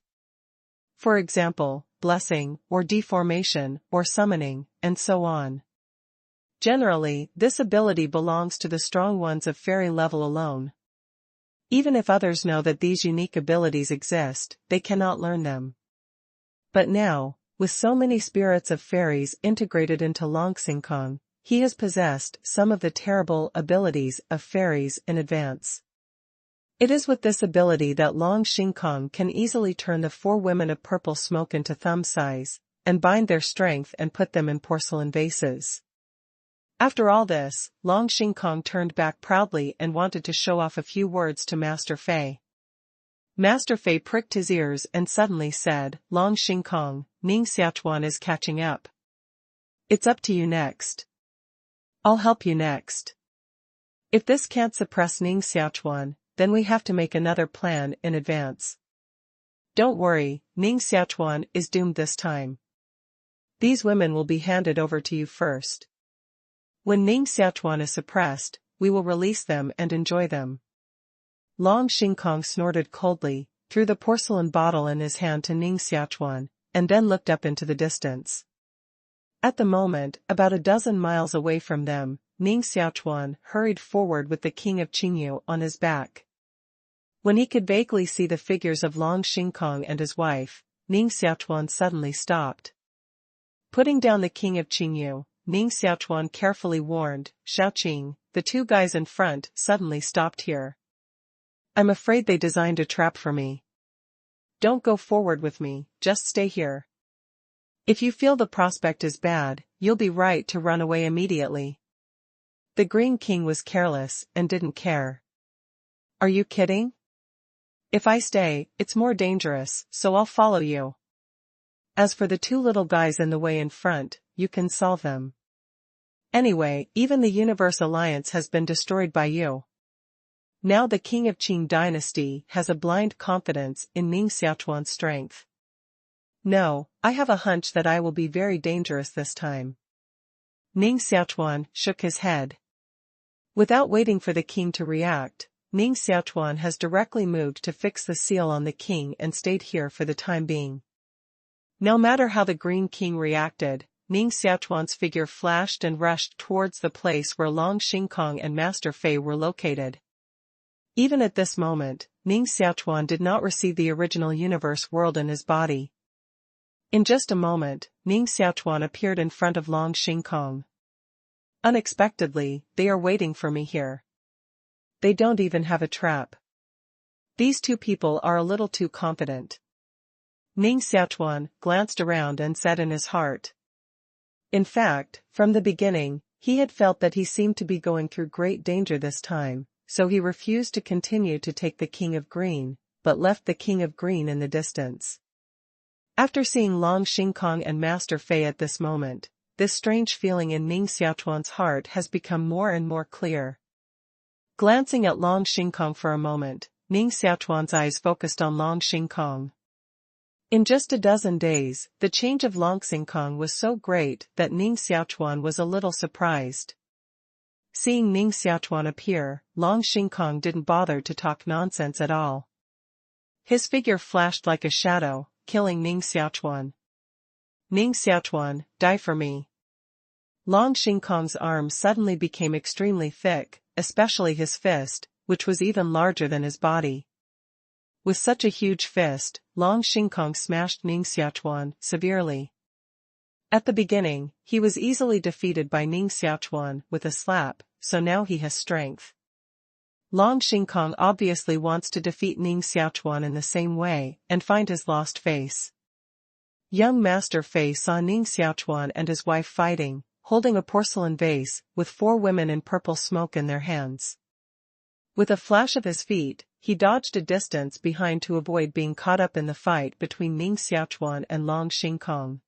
For example, blessing, or deformation, or summoning, and so on. Generally, this ability belongs to the strong ones of fairy level alone. Even if others know that these unique abilities exist, they cannot learn them. But now, with so many spirits of fairies integrated into Long Xingkong, he has possessed some of the terrible abilities of fairies in advance. It is with this ability that Long Xingkong can easily turn the four women of purple smoke into thumb size, and bind their strength and put them in porcelain vases. After all this, Long Xingkong turned back proudly and wanted to show off a few words to Master Fei. Master Fei pricked his ears and suddenly said, Long Xingkong, Ning Xiaochuan is catching up. It's up to you next. I'll help you next. If this can't suppress Ning Xiaochuan, then we have to make another plan in advance. Don't worry, Ning Xiaochuan is doomed this time. These women will be handed over to you first. When Ning Xiaochuan is suppressed, we will release them and enjoy them. Long Xingkong snorted coldly, threw the porcelain bottle in his hand to Ning Xiaochuan, and then looked up into the distance. At the moment, about a dozen miles away from them, Ning Xiaochuan hurried forward with the king of Qingyu on his back. When he could vaguely see the figures of Long Xingkong and his wife, Ning Xiaochuan suddenly stopped. Putting down the king of Qingyu, Ning Xiaochuan carefully warned, Xiaoqing, the two guys in front suddenly stopped here. I'm afraid they designed a trap for me. Don't go forward with me, just stay here. If you feel the prospect is bad, you'll be right to run away immediately. The Green King was careless and didn't care. Are you kidding? If I stay, it's more dangerous, so I'll follow you. As for the two little guys in the way in front, you can solve them. Anyway, even the Universe Alliance has been destroyed by you. Now the King of Qing dynasty has a blind confidence in Ning Xiaochuan's strength. No, I have a hunch that I will be very dangerous this time. Ning Xiaochuan shook his head. Without waiting for the king to react, Ning Xiaochuan has directly moved to fix the seal on the king and stayed here for the time being. No matter how the Green King reacted, Ning Xiaochuan's figure flashed and rushed towards the place where Long Xingkong and Master Fei were located. Even at this moment, Ning Xiaochuan did not receive the original universe world in his body. In just a moment, Ning Xiaochuan appeared in front of Long Xingkong. Unexpectedly, they are waiting for me here. They don't even have a trap. These two people are a little too confident. Ning Xiaochuan glanced around and said in his heart. In fact, from the beginning, he had felt that he seemed to be going through great danger this time, so he refused to continue to take the King of Green, but left the King of Green in the distance. After seeing Long Xingkong and Master Fei at this moment, this strange feeling in Ning Xiaochuan's heart has become more and more clear. Glancing at Long Xingkong for a moment, Ning Xiaochuan's eyes focused on Long Xingkong. In just a dozen days, the change of Long Xingkong was so great that Ning Xiaochuan was a little surprised. Seeing Ning Xiaochuan appear, Long Xingkong didn't bother to talk nonsense at all. His figure flashed like a shadow, killing Ning Xiaochuan. Ning Xiaochuan, die for me. Long Xingkong's arm suddenly became extremely thick, especially his fist, which was even larger than his body. With such a huge fist, Long Xingkong smashed Ning Xiaochuan severely. At the beginning, he was easily defeated by Ning Xiaochuan with a slap, so now he has strength. Long Xingkong obviously wants to defeat Ning Xiaochuan in the same way and find his lost face. Young Master Fei saw Ning Xiaochuan and his wife fighting, holding a porcelain vase, with 4 women in purple smoke in their hands. With a flash of his feet, he dodged a distance behind to avoid being caught up in the fight between Ning Xiaochuan and Long Xingkong.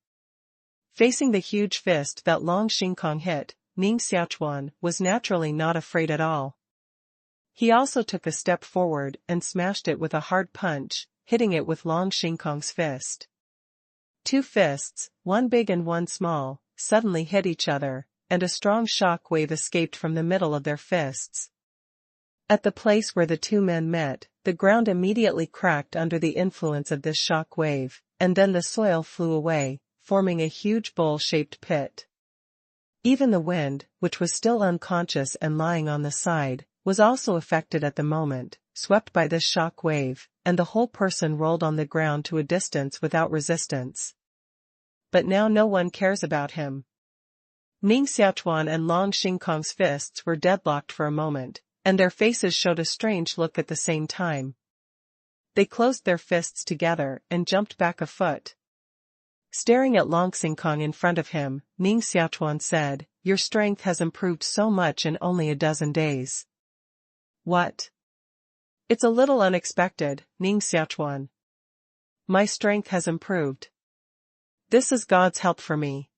Facing the huge fist that Long Xingkong hit, Ning Xiaochuan was naturally not afraid at all. He also took a step forward and smashed it with a hard punch, hitting it with Long Xingkong's fist. 2 fists, one big and one small, suddenly hit each other, and a strong shock wave escaped from the middle of their fists. At the place where the 2 men met, the ground immediately cracked under the influence of this shock wave, and then the soil flew away, forming a huge bowl-shaped pit. Even the wind, which was still unconscious and lying on the side, was also affected at the moment, swept by this shock wave, and the whole person rolled on the ground to a distance without resistance. But now no one cares about him. Ning Xiaochuan and Long Xingkong's fists were deadlocked for a moment, and their faces showed a strange look at the same time. They closed their fists together and jumped back a foot. Staring at Long Xingkong in front of him, Ning Xiaochuan said, "Your strength has improved so much in only a dozen days." "What?" "It's a little unexpected, Ning Xiaochuan. My strength has improved. This is God's help for me.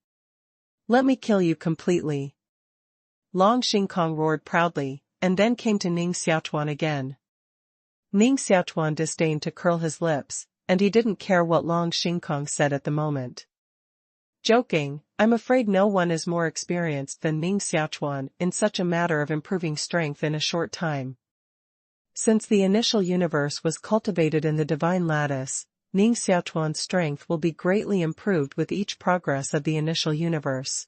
Let me kill you completely." Long Xingkong roared proudly, and then came to Ning Xiaochuan again. Ning Xiaochuan disdained to curl his lips, and he didn't care what Long Xingkong said at the moment. Joking, "I'm afraid no one is more experienced than Ning Xiaochuan in such a matter of improving strength in a short time." Since the initial universe was cultivated in the divine lattice, Ning Xiaochuan's strength will be greatly improved with each progress of the initial universe.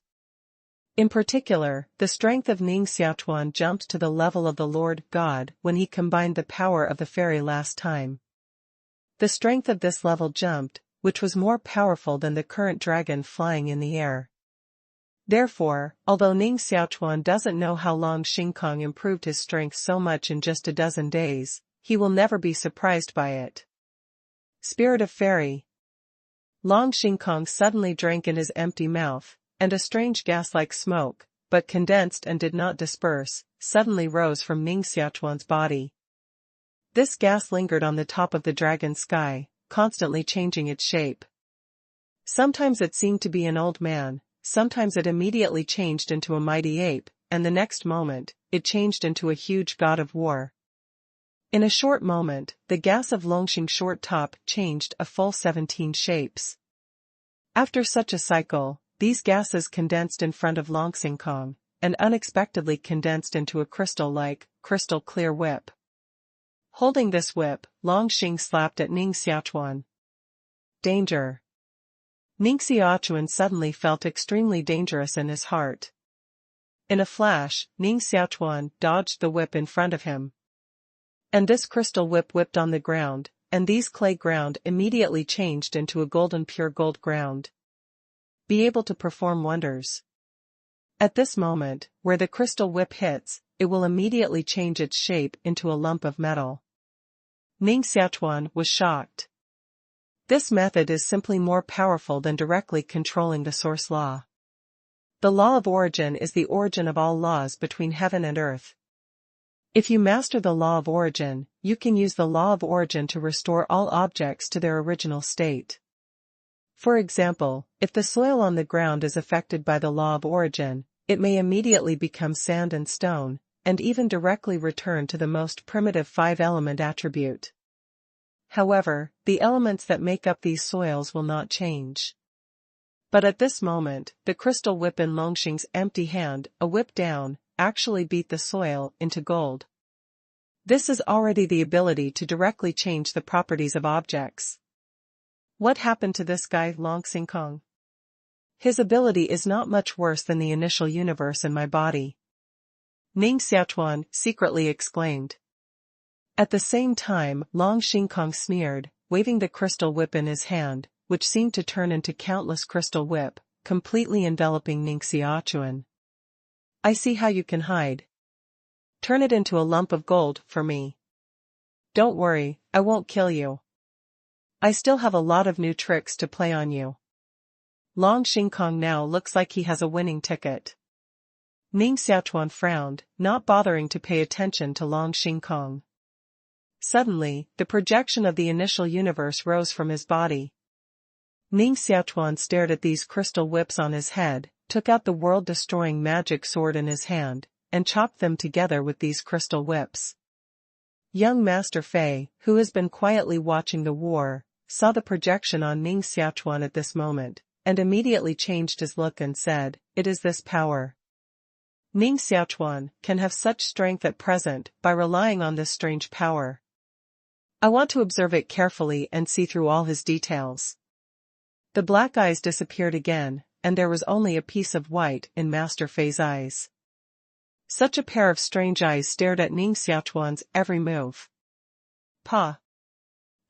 In particular, the strength of Ning Xiaochuan jumped to the level of the Lord God when he combined the power of the fairy last time. The strength of this level jumped, which was more powerful than the current dragon flying in the air. Therefore, although Ning Xiaochuan doesn't know how Long Xingkong improved his strength so much in just a dozen days, he will never be surprised by it. Spirit of Fairy. Long Xingkong suddenly drank in his empty mouth, and a strange gas-like smoke, but condensed and did not disperse, suddenly rose from Ning Xiaochuan's body. This gas lingered on the top of the dragon's sky, constantly changing its shape. Sometimes it seemed to be an old man, sometimes it immediately changed into a mighty ape, and the next moment, it changed into a huge god of war. In a short moment, the gas of Longxing's short top changed a full 17 shapes. After such a cycle, these gases condensed in front of Long Xingkong, and unexpectedly condensed into a crystal-like, crystal-clear whip. Holding this whip, Long Xing slapped at Ning Xiaochuan. Danger. Ning Xiaochuan suddenly felt extremely dangerous in his heart. In a flash, Ning Xiaochuan dodged the whip in front of him. And this crystal whip whipped on the ground, and these clay ground immediately changed into a golden pure gold ground. Be able to perform wonders. At this moment, where the crystal whip hits, it will immediately change its shape into a lump of metal. Ning Xiaochuan was shocked. This method is simply more powerful than directly controlling the source law. The law of origin is the origin of all laws between heaven and earth. If you master the law of origin, you can use the law of origin to restore all objects to their original state. For example, if the soil on the ground is affected by the law of origin, it may immediately become sand and stone, and even directly return to the most primitive 5-element attribute. However, the elements that make up these soils will not change. But at this moment, the crystal whip in Longxing's empty hand, a whip down, actually beat the soil into gold. This is already the ability to directly change the properties of objects. What happened to this guy Long Xingkong? His ability is not much worse than the initial universe in my body. Ning Xiaochuan secretly exclaimed. At the same time, Long Xingkong sneered, waving the crystal whip in his hand, which seemed to turn into countless crystal whip, completely enveloping Ning Xiaochuan. I see how you can hide. Turn it into a lump of gold for me. Don't worry, I won't kill you. I still have a lot of new tricks to play on you. Long Xingkong now looks like he has a winning ticket. Ning Xiaochuan frowned, not bothering to pay attention to Long Xingkong. Suddenly, the projection of the initial universe rose from his body. Ning Xiaochuan stared at these crystal whips on his head, took out the world-destroying magic sword in his hand, and chopped them together with these crystal whips. Young Master Fei, who has been quietly watching the war, saw the projection on Ning Xiaochuan at this moment, and immediately changed his look and said, "It is this power. Ning Xiaochuan can have such strength at present by relying on this strange power. I want to observe it carefully and see through all his details." The black eyes disappeared again, and there was only a piece of white in Master Fei's eyes. Such a pair of strange eyes stared at Ning Xiaochuan's every move. Pa!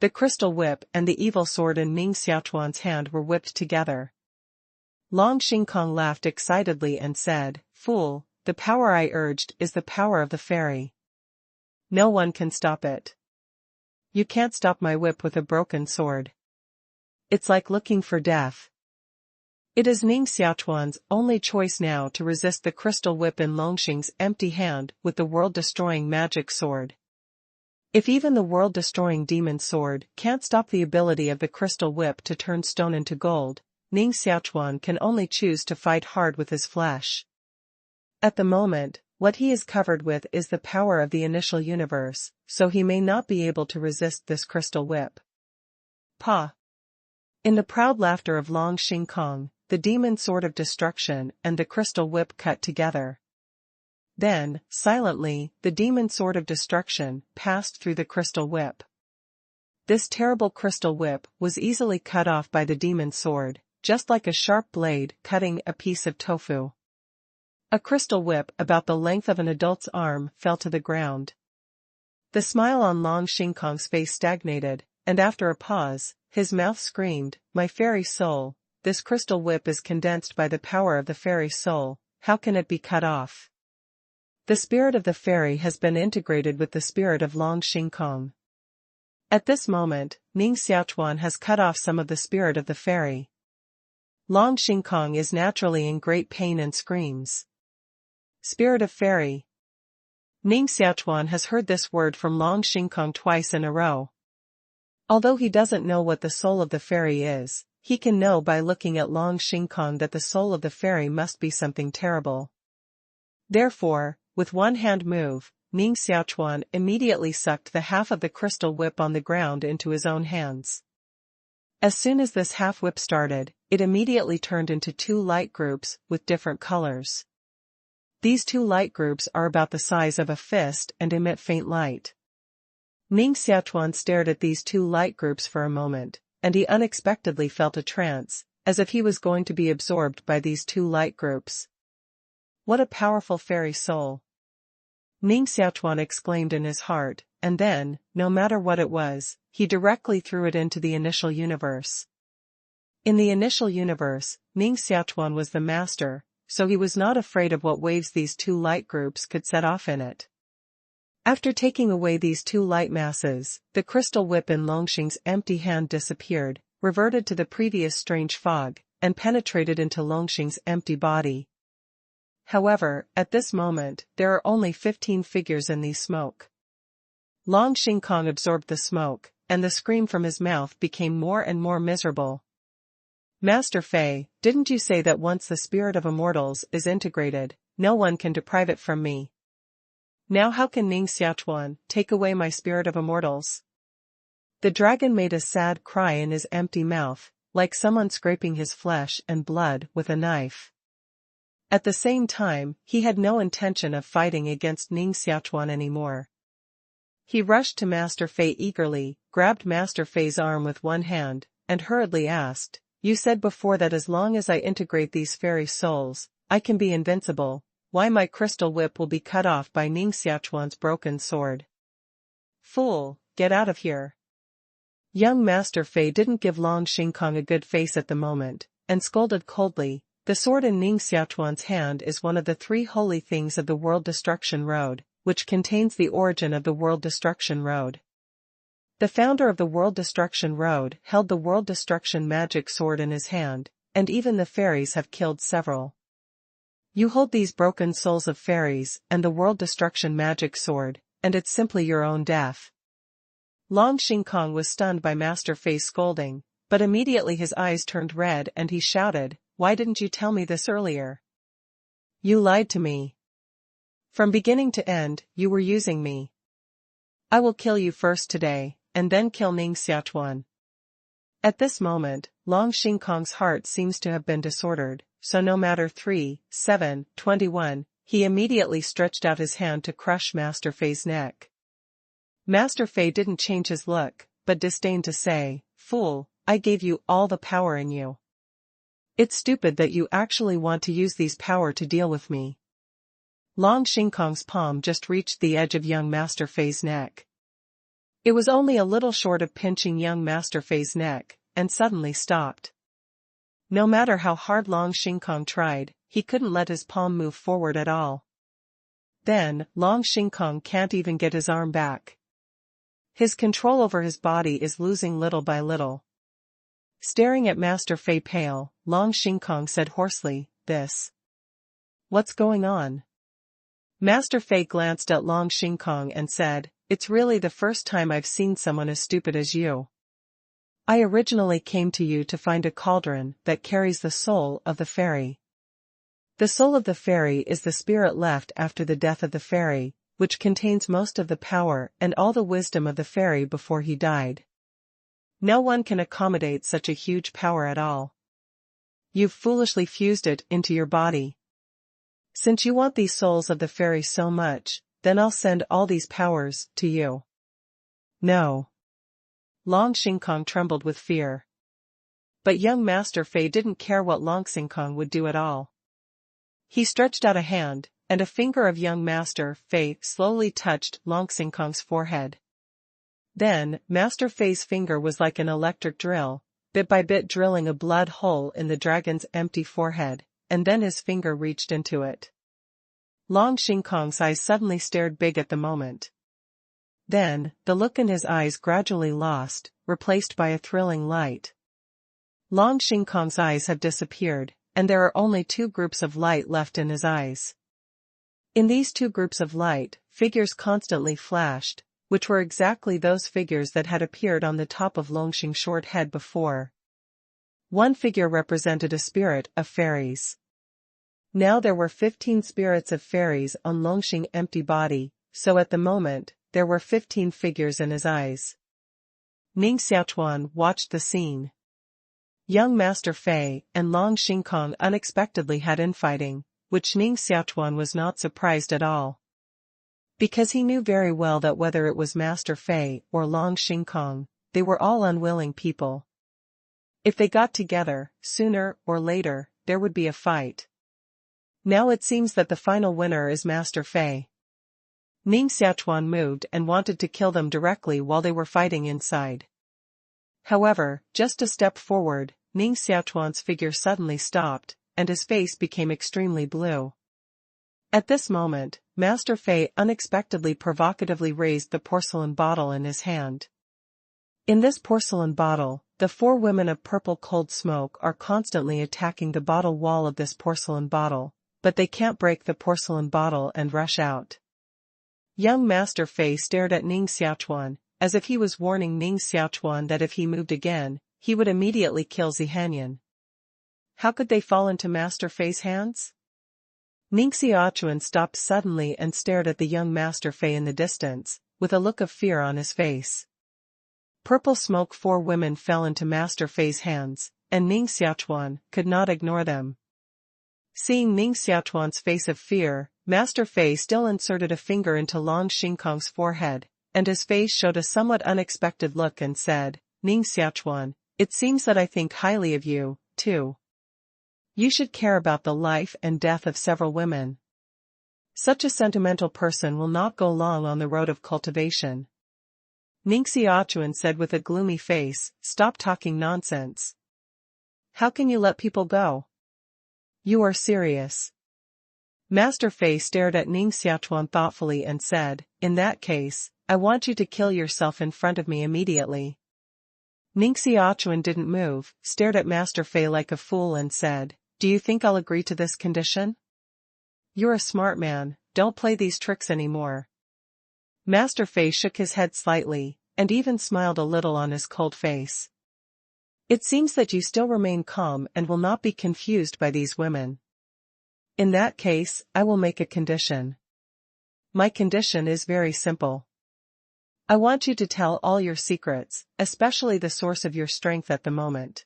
The crystal whip and the evil sword in Ning Xiaochuan's hand were whipped together. Long Xingkong laughed excitedly and said, "Fool, the power I urged is the power of the fairy. No one can stop it. You can't stop my whip with a broken sword. It's like looking for death." It is Ning Xiaochuan's only choice now to resist the crystal whip in Longxing's empty hand with the world-destroying magic sword. If even the world-destroying demon sword can't stop the ability of the crystal whip to turn stone into gold, Ning Xiaochuan can only choose to fight hard with his flesh. At the moment, what he is covered with is the power of the initial universe, so he may not be able to resist this crystal whip. Pa! In the proud laughter of Long Xingkong, the demon sword of destruction and the crystal whip cut together. Then, silently, the demon sword of destruction passed through the crystal whip. This terrible crystal whip was easily cut off by the demon sword, just like a sharp blade cutting a piece of tofu. A crystal whip about the length of an adult's arm fell to the ground. The smile on Long Xingkong's face stagnated, and after a pause, his mouth screamed, "My fairy soul, this crystal whip is condensed by the power of the fairy soul, how can it be cut off?" The spirit of the fairy has been integrated with the spirit of Long Xingkong. At this moment, Ning Xiaochuan has cut off some of the spirit of the fairy. Long Xingkong is naturally in great pain and screams. Spirit of fairy. Ning Xiaochuan has heard this word from Long Xingkong twice in a row. Although he doesn't know what the soul of the fairy is, he can know by looking at Long Xingkong that the soul of the fairy must be something terrible. Therefore, with one hand move, Ning Xiaochuan immediately sucked the half of the crystal whip on the ground into his own hands. As soon as this half whip started, it immediately turned into two light groups with different colors. These two light groups are about the size of a fist and emit faint light. Ning Xiaochuan stared at these two light groups for a moment, and he unexpectedly felt a trance, as if he was going to be absorbed by these two light groups. What a powerful fairy soul! Ning Xiaochuan exclaimed in his heart, and then, no matter what it was, he directly threw it into the initial universe. In the initial universe, Ning Xiaochuan was the master, so he was not afraid of what waves these two light groups could set off in it. After taking away these two light masses, the crystal whip in Longxing's empty hand disappeared, reverted to the previous strange fog, and penetrated into Longxing's empty body. However, at this moment, there are only 15 figures in the smoke. Long Xingkong absorbed the smoke, and the scream from his mouth became more and more miserable. Master Fei, didn't you say that once the spirit of immortals is integrated, no one can deprive it from me? Now how can Ning Xiaochuan take away my spirit of immortals? The dragon made a sad cry in his empty mouth, like someone scraping his flesh and blood with a knife. At the same time, he had no intention of fighting against Ning Xiaochuan anymore. He rushed to Master Fei eagerly, grabbed Master Fei's arm with one hand, and hurriedly asked, "You said before that as long as I integrate these fairy souls, I can be invincible. Why my crystal whip will be cut off by Ning Xiaochuan's broken sword?" Fool, get out of here. Young Master Fei didn't give Long Xingkong a good face at the moment, and scolded coldly, "The sword in Ning Xiaochuan's hand is one of the 3 holy things of the World Destruction Road, which contains the origin of the World Destruction Road. The founder of the World Destruction Road held the World Destruction magic sword in his hand, and even the fairies have killed several. You hold these broken souls of fairies and the World Destruction magic sword, and it's simply your own death." Long Xingkong was stunned by Master Fei's scolding, but immediately his eyes turned red and he shouted, "Why didn't you tell me this earlier? You lied to me. From beginning to end, you were using me. I will kill you first today, and then kill Ning Xiaochuan." At this moment, Long Xingkong's heart seems to have been disordered, so no matter 3, 7, 21, he immediately stretched out his hand to crush Master Fei's neck. Master Fei didn't change his look, but disdained to say, "Fool, I gave you all the power in you. It's stupid that you actually want to use these power to deal with me." Long Xingkong's palm just reached the edge of young Master Fei's neck. It was only a little short of pinching young Master Fei's neck, and suddenly stopped. No matter how hard Long Xingkong tried, he couldn't let his palm move forward at all. Then, Long Xingkong can't even get his arm back. His control over his body is losing little by little. Staring at Master Fei pale, Long Xingkong said hoarsely, "What's going on?" Master Fei glanced at Long Xingkong and said, "It's really the first time I've seen someone as stupid as you. I originally came to you to find a cauldron that carries the soul of the fairy. The soul of the fairy is the spirit left after the death of the fairy, which contains most of the power and all the wisdom of the fairy before he died. No one can accommodate such a huge power at all. You've foolishly fused it into your body. Since you want these souls of the fairy so much, then I'll send all these powers to you." "No." Long Xingkong trembled with fear. But young Master Fei didn't care what Long Xingkong would do at all. He stretched out a hand, and a finger of young Master Fei slowly touched Long Xingkong's forehead. Then, Master Fei's finger was like an electric drill, bit by bit drilling a blood hole in the dragon's empty forehead, and then his finger reached into it. Long Xingkong's eyes suddenly stared big at the moment. Then, the look in his eyes gradually lost, replaced by a thrilling light. Long Xingkong's eyes have disappeared, and there are only 2 groups of light left in his eyes. In these 2 groups of light, figures constantly flashed, which were exactly those figures that had appeared on the top of Longxing's short head before. One figure represented a spirit of fairies. Now there were 15 spirits of fairies on Longxing's empty body, so at the moment, there were 15 figures in his eyes. Ning Xiaochuan watched the scene. Young Master Fei and Long Xingkong unexpectedly had infighting, which Ning Xiaochuan was not surprised at all. Because he knew very well that whether it was Master Fei or Long Xingkong, they were all unwilling people. If they got together, sooner or later, there would be a fight. Now it seems that the final winner is Master Fei. Ning Xiaochuan moved and wanted to kill them directly while they were fighting inside. However, just a step forward, Ning Xiaochuan's figure suddenly stopped, and his face became extremely blue. At this moment, Master Fei unexpectedly provocatively raised the porcelain bottle in his hand. In this porcelain bottle, the 4 women of purple cold smoke are constantly attacking the bottle wall of this porcelain bottle, but they can't break the porcelain bottle and rush out. Young Master Fei stared at Ning Xiaochuan, as if he was warning Ning Xiaochuan that if he moved again, he would immediately kill Zihanyan. How could they fall into Master Fei's hands? Ning Xiaochuan stopped suddenly and stared at the young Master Fei in the distance, with a look of fear on his face. Purple smoke 4 women fell into Master Fei's hands, and Ning Xiaochuan could not ignore them. Seeing Ning Xiaochuan's face of fear, Master Fei still inserted a finger into Long Xingkong's forehead, and his face showed a somewhat unexpected look and said, "Ning Xiaochuan, it seems that I think highly of you, too. You should care about the life and death of several women. Such a sentimental person will not go long on the road of cultivation." Ning Xiaochuan said with a gloomy face, "Stop talking nonsense. How can you let people go? You are serious?" Master Fei stared at Ning Xiaochuan thoughtfully and said, "In that case, I want you to kill yourself in front of me immediately." Ning Xiaochuan didn't move, stared at Master Fei like a fool and said, "Do you think I'll agree to this condition? You're a smart man, don't play these tricks anymore." Master Fei shook his head slightly, and even smiled a little on his cold face. "It seems that you still remain calm and will not be confused by these women. In that case, I will make a condition. My condition is very simple. I want you to tell all your secrets, especially the source of your strength at the moment."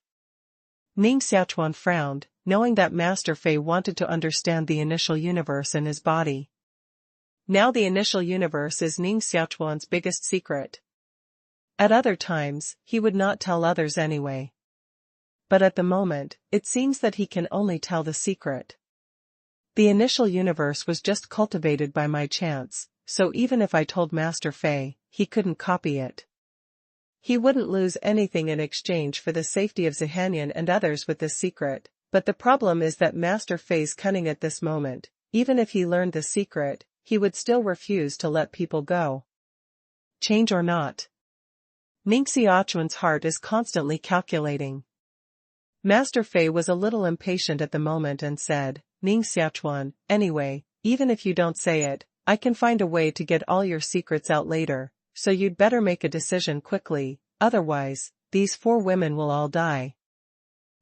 Ning Xiaochuan frowned, knowing that Master Fei wanted to understand the initial universe in his body. Now the initial universe is Ning Xiaochuan's biggest secret. At other times, he would not tell others anyway. But at the moment, it seems that he can only tell the secret. The initial universe was just cultivated by my chance, so even if I told Master Fei, he couldn't copy it. He wouldn't lose anything in exchange for the safety of Zihanyan and others with this secret, but the problem is that Master Fei's cunning at this moment. Even if he learned the secret, he would still refuse to let people go. Change or not? Ning Xiaochuan's heart is constantly calculating. Master Fei was a little impatient at the moment and said, "Ning Xiaochuan, anyway, even if you don't say it, I can find a way to get all your secrets out later, so you'd better make a decision quickly, otherwise, these 4 women will all die."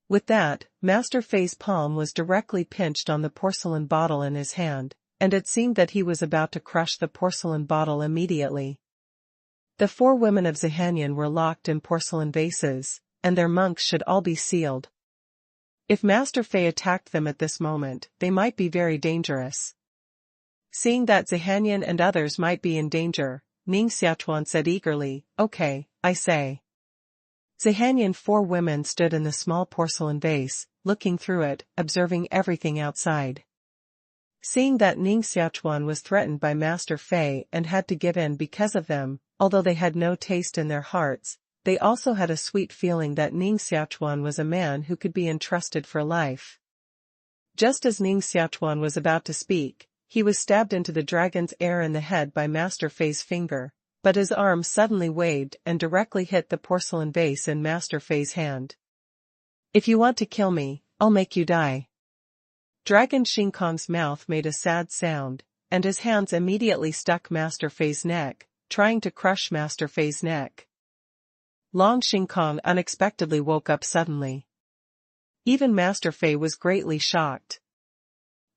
With that, Master Fei's palm was directly pinched on the porcelain bottle in his hand, and it seemed that he was about to crush the porcelain bottle immediately. The 4 women of Zihanyan were locked in porcelain vases, and their monks should all be sealed. If Master Fei attacked them at this moment, they might be very dangerous. Seeing that Zihanyan and others might be in danger, Ning Xiaochuan said eagerly, "Okay, I say." Zihanyan 4 women stood in the small porcelain vase, looking through it, observing everything outside. Seeing that Ning Xiaochuan was threatened by Master Fei and had to give in because of them, although they had no taste in their hearts, they also had a sweet feeling that Ning Xiaochuan was a man who could be entrusted for life. Just as Ning Xiaochuan was about to speak, he was stabbed into the dragon's ear in the head by Master Fei's finger, but his arm suddenly waved and directly hit the porcelain vase in Master Fei's hand. "If you want to kill me, I'll make you die." Dragon Xingkong's mouth made a sad sound, and his hands immediately stuck Master Fei's neck, trying to crush Master Fei's neck. Long Xingkong unexpectedly woke up suddenly. Even Master Fei was greatly shocked.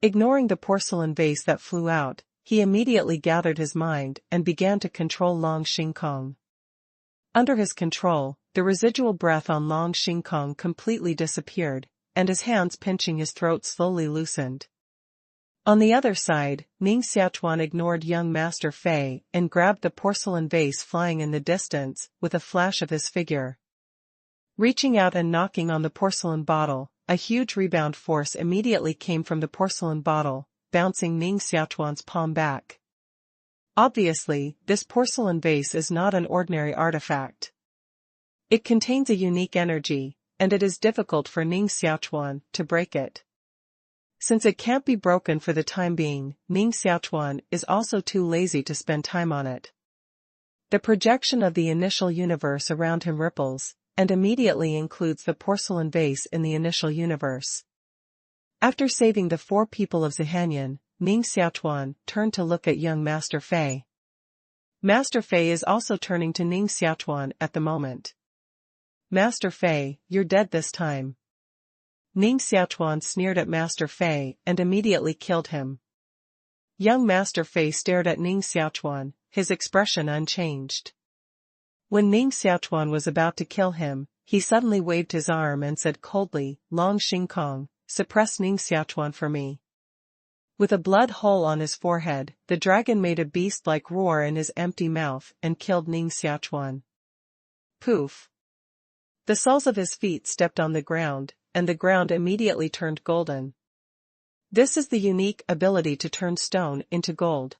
Ignoring the porcelain vase that flew out, he immediately gathered his mind and began to control Long Xingkong. Under his control, the residual breath on Long Xingkong completely disappeared, and his hands pinching his throat slowly loosened. On the other side, Ning Xiaochuan ignored young Master Fei and grabbed the porcelain vase flying in the distance, with a flash of his figure. Reaching out and knocking on the porcelain bottle, a huge rebound force immediately came from the porcelain bottle, bouncing Ning Xiaochuan's palm back. Obviously, this porcelain vase is not an ordinary artifact. It contains a unique energy, and it is difficult for Ning Xiaochuan to break it. Since it can't be broken for the time being, Ning Xiaochuan is also too lazy to spend time on it. The projection of the initial universe around him ripples, and immediately includes the porcelain vase in the initial universe. After saving the 4 people of Zihanyan, Ning Xiaochuan turned to look at young Master Fei. Master Fei is also turning to Ning Xiaochuan at the moment. "Master Fei, you're dead this time." Ning Xiaochuan sneered at Master Fei and immediately killed him. Young Master Fei stared at Ning Xiaochuan, his expression unchanged. When Ning Xiaochuan was about to kill him, he suddenly waved his arm and said coldly, "Long Xingkong, suppress Ning Xiaochuan for me." With a blood hole on his forehead, the dragon made a beast-like roar in his empty mouth and killed Ning Xiaochuan. Poof! The soles of his feet stepped on the ground, and the ground immediately turned golden. This is the unique ability to turn stone into gold.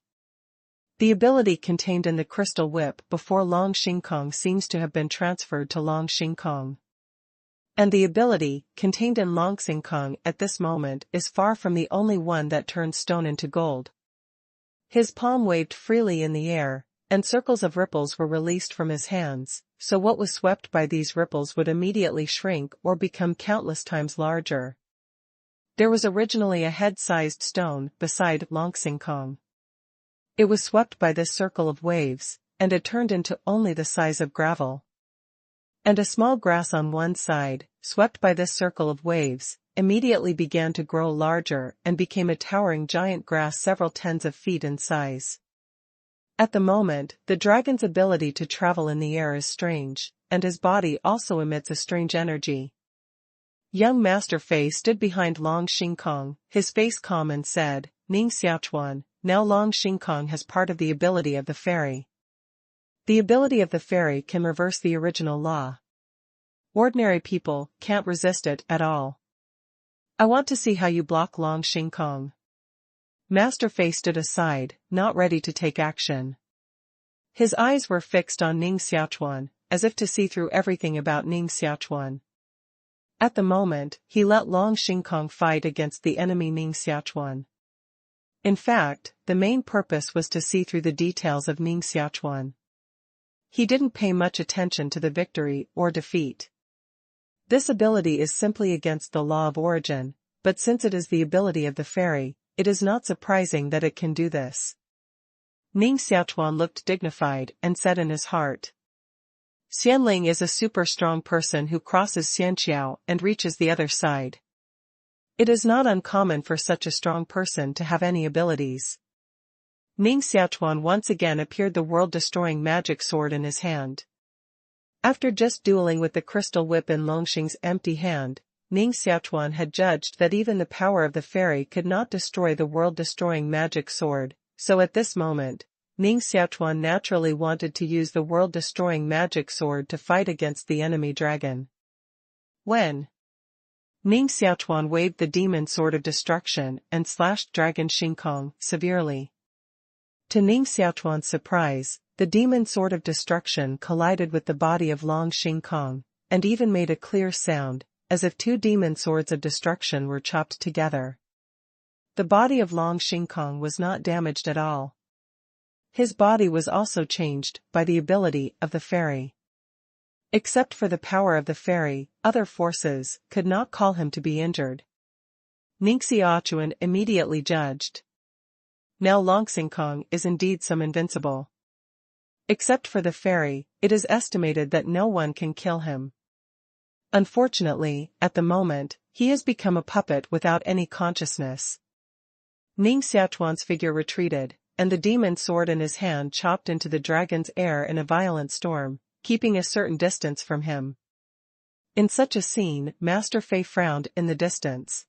The ability contained in the crystal whip before Long Xingkong seems to have been transferred to Long Xingkong. And the ability, contained in Long Xingkong at this moment is far from the only one that turns stone into gold. His palm waved freely in the air, and circles of ripples were released from his hands, so what was swept by these ripples would immediately shrink or become countless times larger. There was originally a head-sized stone beside Long Xingkong. It was swept by this circle of waves, and it turned into only the size of gravel. And a small grass on one side, swept by this circle of waves, immediately began to grow larger and became a towering giant grass several tens of feet in size. At the moment, the dragon's ability to travel in the air is strange, and his body also emits a strange energy. Young Master Fei stood behind Long Xingkong, his face calm, and said, "Ning Xiaochuan, now Long Xingkong has part of the ability of the fairy. The ability of the fairy can reverse the original law. Ordinary people can't resist it at all. I want to see how you block Long Xingkong." Master Fei stood aside, not ready to take action. His eyes were fixed on Ning Xiaochuan, as if to see through everything about Ning Xiaochuan. At the moment, he let Long Xingkong fight against the enemy Ning Xiaochuan. In fact, the main purpose was to see through the details of Ning Xiaochuan. He didn't pay much attention to the victory or defeat. This ability is simply against the law of origin, but since it is the ability of the fairy, it is not surprising that it can do this. Ning Xiaochuan looked dignified and said in his heart, "Xianling is a super strong person who crosses Xianqiao and reaches the other side. It is not uncommon for such a strong person to have any abilities." Ning Xiaochuan once again appeared, the world-destroying magic sword in his hand. After just dueling with the crystal whip in Longxing's empty hand, Ning Xiaochuan had judged that even the power of the fairy could not destroy the world-destroying magic sword, so at this moment, Ning Xiaochuan naturally wanted to use the world-destroying magic sword to fight against the enemy dragon. When Ning Xiaochuan waved the demon sword of destruction and slashed Dragon Xingkong severely. To Ning Xiaochuan's surprise, the demon sword of destruction collided with the body of Long Xingkong, and even made a clear sound, as if two demon swords of destruction were chopped together. The body of Long Xingkong was not damaged at all. His body was also changed by the ability of the fairy. Except for the power of the fairy, other forces could not cause him to be injured. Ning Xiaochuan immediately judged. Now Long Xingkong is indeed some invincible. Except for the fairy, it is estimated that no one can kill him. Unfortunately, at the moment, he has become a puppet without any consciousness. Ning Xiaochuan's figure retreated, and the demon sword in his hand chopped into the dragon's air in a violent storm, keeping a certain distance from him. In such a scene, Master Fei frowned in the distance.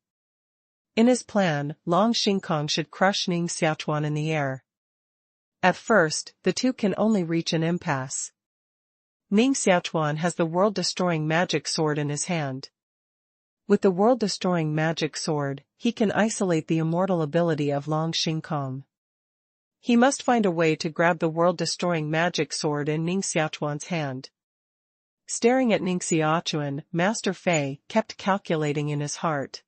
In his plan, Long Xingkong should crush Ning Xiaochuan in the air. At first, the two can only reach an impasse. Ning Xiaochuan has the world-destroying magic sword in his hand. With the world-destroying magic sword, he can isolate the immortal ability of Long Xingkong. He must find a way to grab the world-destroying magic sword in Ning Xiaochuan's hand. Staring at Ning Xiaochuan, Master Fei kept calculating in his heart.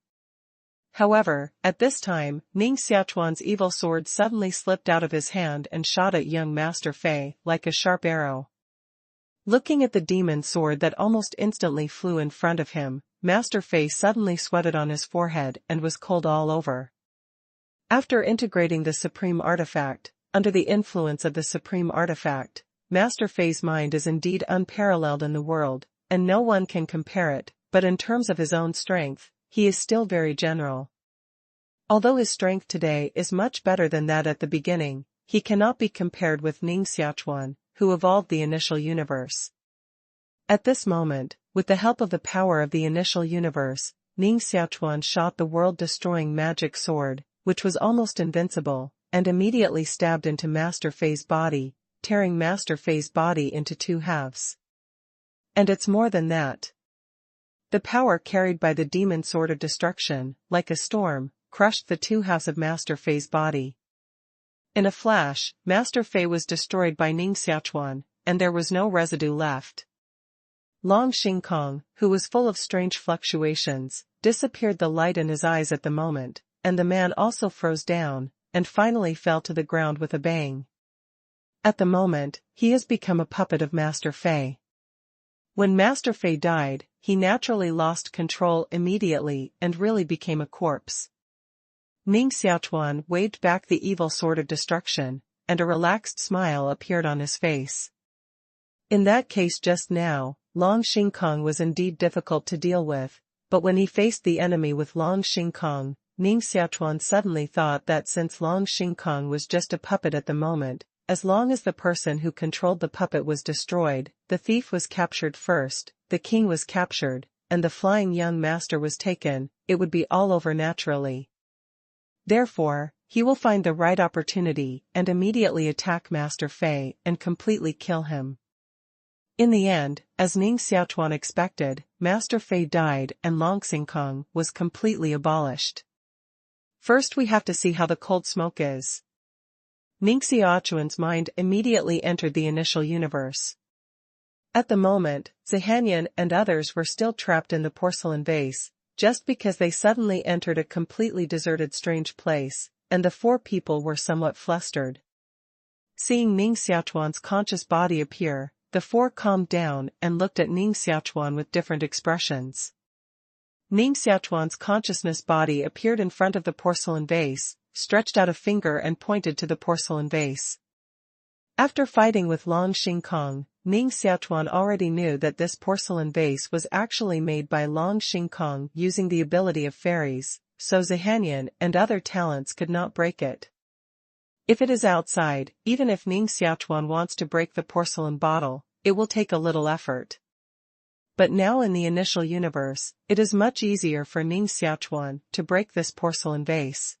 However, at this time, Ning Xiaochuan's evil sword suddenly slipped out of his hand and shot at young Master Fei like a sharp arrow. Looking at the demon sword that almost instantly flew in front of him, Master Fei suddenly sweated on his forehead and was cold all over. After integrating the supreme artifact, under the influence of the supreme artifact, Master Fei's mind is indeed unparalleled in the world, and no one can compare it, but in terms of his own strength, he is still very general. Although his strength today is much better than that at the beginning, he cannot be compared with Ning Xiaochuan, who evolved the initial universe. At this moment, with the help of the power of the initial universe, Ning Xiaochuan shot the world-destroying magic sword, which was almost invincible, and immediately stabbed into Master Fei's body, tearing Master Fei's body into two halves. And it's more than that. The power carried by the demon sword of destruction, like a storm, crushed the two halves of Master Fei's body. In a flash, Master Fei was destroyed by Ning Xiaochuan, and there was no residue left. Long Xingkong, who was full of strange fluctuations, disappeared the light in his eyes at the moment, and the man also froze down, and finally fell to the ground with a bang. At the moment, he has become a puppet of Master Fei. When Master Fei died, he naturally lost control immediately and really became a corpse. Ning Xiaochuan waved back the evil sword of destruction, and a relaxed smile appeared on his face. In that case just now, Long Xingkong was indeed difficult to deal with, but when he faced the enemy with Long Xingkong, Ning Xiaochuan suddenly thought that since Long Xingkong was just a puppet at the moment, as long as the person who controlled the puppet was destroyed, the thief was captured first, the king was captured, and the flying young master was taken, it would be all over naturally. Therefore, he will find the right opportunity and immediately attack Master Fei and completely kill him. In the end, as Ning Xiaochuan expected, Master Fei died and Long Xingkong was completely abolished. First we have to see how the cold smoke is. Ning Xiaochuan's mind immediately entered the initial universe. At the moment, Zihanyan and others were still trapped in the porcelain vase, just because they suddenly entered a completely deserted strange place, and the four people were somewhat flustered. Seeing Ning Xiaochuan's conscious body appear, the four calmed down and looked at Ning Xiaochuan with different expressions. Ning Xiaochuan's consciousness body appeared in front of the porcelain vase, stretched out a finger and pointed to the porcelain vase. After fighting with Long Xingkong, Ning Xiaochuan already knew that this porcelain vase was actually made by Long Xingkong using the ability of fairies, so Zihanyan and other talents could not break it. If it is outside, even if Ning Xiaochuan wants to break the porcelain bottle, it will take a little effort. But now in the initial universe, it is much easier for Ning Xiaochuan to break this porcelain vase.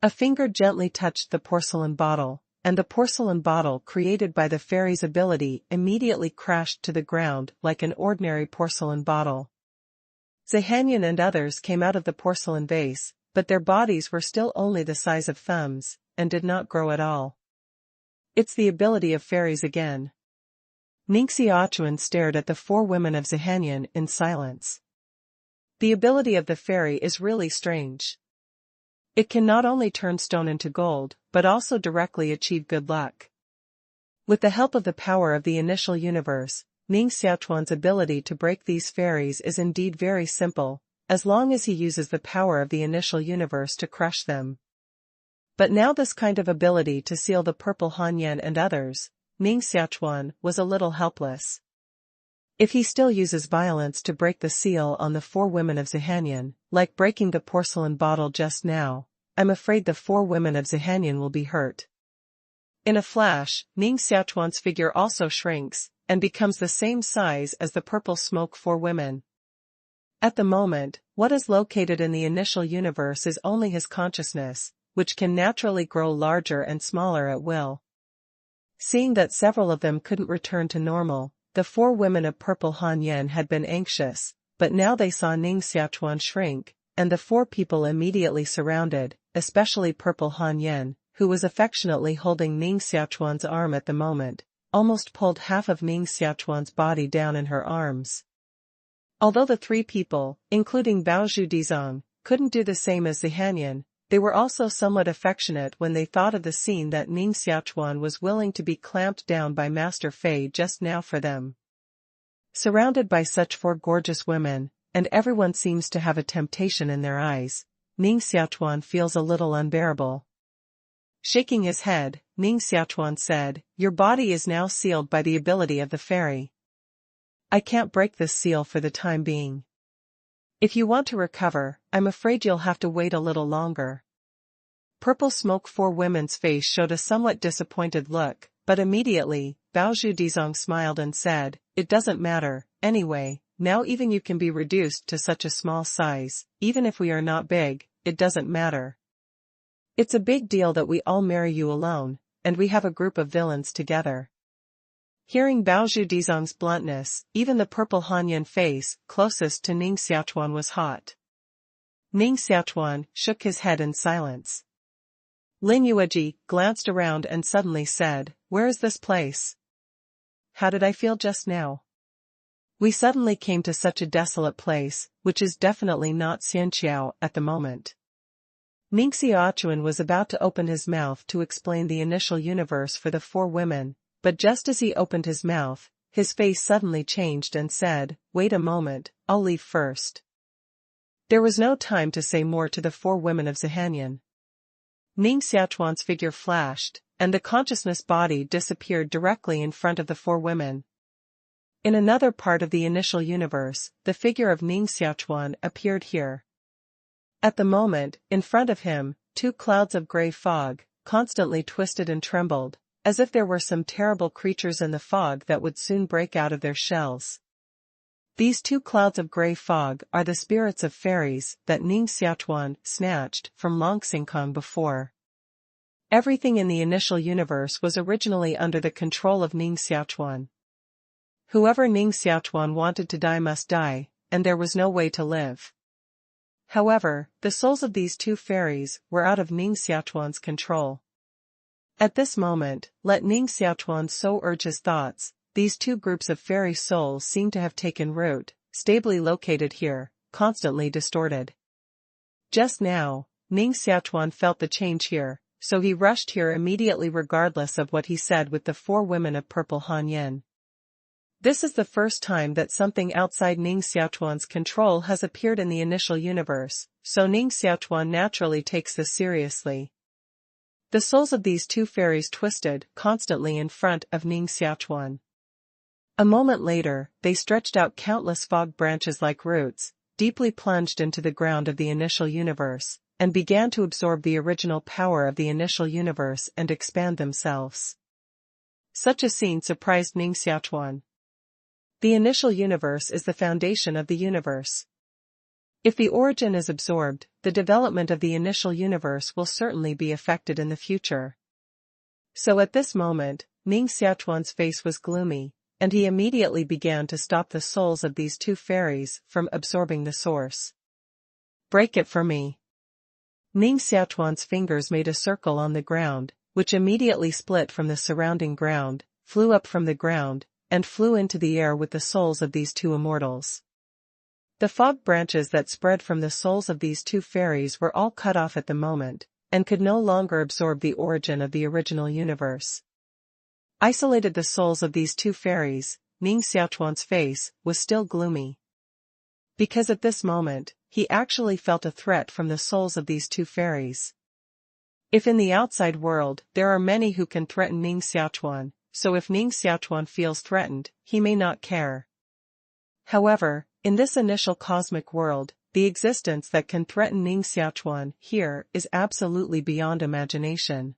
A finger gently touched the porcelain bottle, and the porcelain bottle created by the fairy's ability immediately crashed to the ground like an ordinary porcelain bottle. Zihanyan and others came out of the porcelain vase, but their bodies were still only the size of thumbs, and did not grow at all. It's the ability of fairies again. Ning Xiaochuan stared at the four women of Zihanyan in silence. The ability of the fairy is really strange. It can not only turn stone into gold, but also directly achieve good luck. With the help of the power of the initial universe, Ning Xiaochuan's ability to break these fairies is indeed very simple, as long as he uses the power of the initial universe to crush them. But now this kind of ability to seal the purple Hanyan and others, Ning Xiaochuan was a little helpless. If he still uses violence to break the seal on the four women of Zihanyan, like breaking the porcelain bottle just now, I'm afraid the four women of Zihanyan will be hurt. In a flash, Ning Xiaochuan's figure also shrinks, and becomes the same size as the purple smoke four women. At the moment, what is located in the initial universe is only his consciousness, which can naturally grow larger and smaller at will. Seeing that several of them couldn't return to normal, the four women of purple Hanyan had been anxious, but now they saw Ning Xiaochuan shrink, and the four people immediately surrounded, especially purple Hanyan, who was affectionately holding Ning Xiaochuan's arm at the moment, almost pulled half of Ning Xiaochuan's body down in her arms. Although the three people, including Bao Zhudizong, couldn't do the same as Zihanyan, they were also somewhat affectionate when they thought of the scene that Ning Xiaochuan was willing to be clamped down by Master Fei just now for them. Surrounded by such four gorgeous women, and everyone seems to have a temptation in their eyes, Ning Xiaochuan feels a little unbearable. Shaking his head, Ning Xiaochuan said, "Your body is now sealed by the ability of the fairy. I can't break this seal for the time being. If you want to recover, I'm afraid you'll have to wait a little longer." Purple smoke four women's face showed a somewhat disappointed look, but immediately, Bao Zhudizong smiled and said, "It doesn't matter, anyway, now even you can be reduced to such a small size, even if we are not big, it doesn't matter. It's a big deal that we all marry you alone, and we have a group of villains together." Hearing Bao Zhudizong's bluntness, even the purple Hanyan face closest to Ning Xiaochuan was hot. Ning Xiaochuan shook his head in silence. Ling Yueji glanced around and suddenly said, "Where is this place? How did I feel just now? We suddenly came to such a desolate place, which is definitely not Xianqiao at the moment." Ning Xiaochuan was about to open his mouth to explain the initial universe for the four women, but just as he opened his mouth, his face suddenly changed and said, "Wait a moment, I'll leave first." There was no time to say more to the four women of Zihanyan. Ning Xiaochuan's figure flashed, and the consciousness body disappeared directly in front of the four women. In another part of the initial universe, the figure of Ning Xiaochuan appeared here. At the moment, in front of him, two clouds of gray fog constantly twisted and trembled, as if there were some terrible creatures in the fog that would soon break out of their shells. These two clouds of gray fog are the spirits of fairies that Ning Xiaochuan snatched from Longsingkong before. Everything in the initial universe was originally under the control of Ning Xiaochuan. Whoever Ning Xiaochuan wanted to die must die, and there was no way to live. However, the souls of these two fairies were out of Ning Xiaochuan's control. At this moment, let Ning Xiaochuan so urge his thoughts, these two groups of fairy souls seem to have taken root, stably located here, constantly distorted. Just now, Ning Xiaochuan felt the change here, so he rushed here immediately regardless of what he said with the four women of Purple Hanyan. This is the first time that something outside Ning Xiaochuan's control has appeared in the initial universe, so Ning Xiaochuan naturally takes this seriously. The souls of these two fairies twisted constantly in front of Ning Xiaochuan. A moment later, they stretched out countless fog branches like roots, deeply plunged into the ground of the initial universe, and began to absorb the original power of the initial universe and expand themselves. Such a scene surprised Ning Xiaochuan. The initial universe is the foundation of the universe. If the origin is absorbed, the development of the initial universe will certainly be affected in the future. So at this moment, Ning Xiaochuan's face was gloomy, and he immediately began to stop the souls of these two fairies from absorbing the source. "Break it for me." Ning Xiaochuan's fingers made a circle on the ground, which immediately split from the surrounding ground, flew up from the ground, and flew into the air with the souls of these two immortals. The fog branches that spread from the souls of these two fairies were all cut off at the moment, and could no longer absorb the origin of the original universe. Isolated the souls of these two fairies, Ning Xiaochuan's face was still gloomy. Because at this moment, he actually felt a threat from the souls of these two fairies. If in the outside world there are many who can threaten Ning Xiaochuan, so if Ning Xiaochuan feels threatened, he may not care. However, in this initial cosmic world, the existence that can threaten Ning Xiaochuan here is absolutely beyond imagination.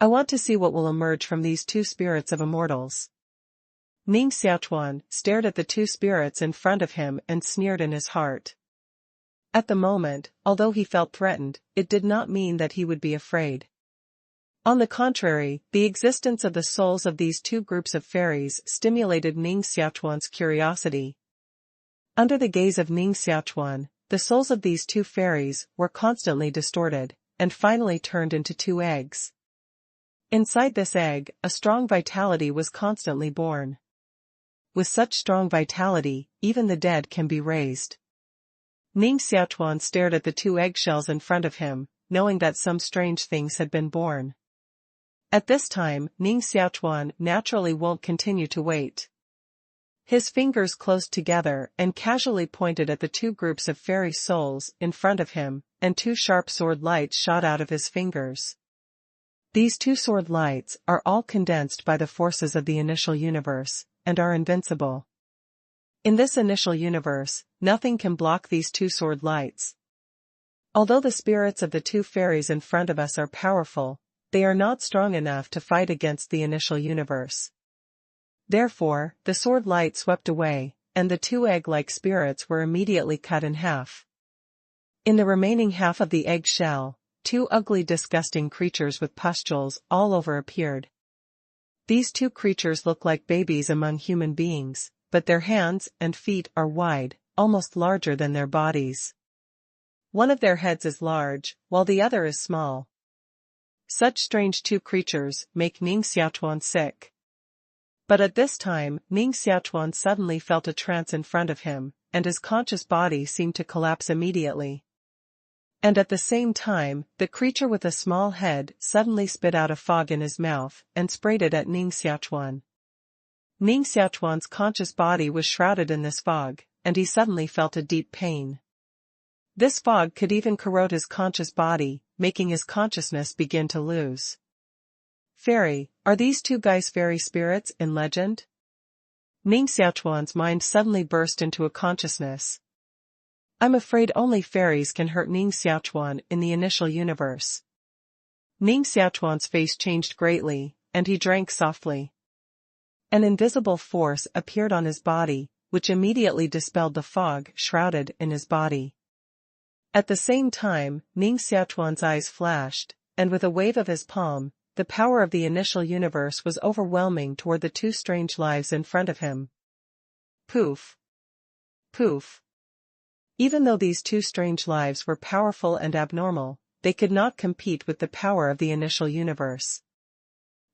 I want to see what will emerge from these two spirits of immortals. Ning Xiaochuan stared at the two spirits in front of him and sneered in his heart. At the moment, although he felt threatened, it did not mean that he would be afraid. On the contrary, the existence of the souls of these two groups of fairies stimulated Ning Xiaochuan's curiosity. Under the gaze of Ning Xiaochuan, the souls of these two fairies were constantly distorted, and finally turned into two eggs. Inside this egg, a strong vitality was constantly born. With such strong vitality, even the dead can be raised. Ning Xiaochuan stared at the two eggshells in front of him, knowing that some strange things had been born. At this time, Ning Xiaochuan naturally won't continue to wait. His fingers closed together and casually pointed at the two groups of fairy souls in front of him, and two sharp sword lights shot out of his fingers. These two sword lights are all condensed by the forces of the initial universe, and are invincible. In this initial universe, nothing can block these two sword lights. Although the spirits of the two fairies in front of us are powerful, they are not strong enough to fight against the initial universe. Therefore, the sword light swept away, and the two egg-like spirits were immediately cut in half. In the remaining half of the egg shell, two ugly disgusting creatures with pustules all over appeared. These two creatures look like babies among human beings, but their hands and feet are wide, almost larger than their bodies. One of their heads is large, while the other is small. Such strange two creatures make Ning Xiaochuan sick. But at this time, Ning Xiaochuan suddenly felt a trance in front of him, and his conscious body seemed to collapse immediately. And at the same time, the creature with a small head suddenly spit out a fog in his mouth and sprayed it at Ning Xiaochuan. Ning Xiaochuan's conscious body was shrouded in this fog, and he suddenly felt a deep pain. This fog could even corrode his conscious body, making his consciousness begin to lose. Fairy, are these two guys fairy spirits in legend? Ning Xiaochuan's mind suddenly burst into a consciousness. I'm afraid only fairies can hurt Ning Xiaochuan in the initial universe. Ning Xiaochuan's face changed greatly, and he drank softly. An invisible force appeared on his body, which immediately dispelled the fog shrouded in his body. At the same time, Ning Xiaochuan's eyes flashed, and with a wave of his palm, the power of the initial universe was overwhelming toward the two strange lives in front of him. Poof! Poof! Even though these two strange lives were powerful and abnormal, they could not compete with the power of the initial universe.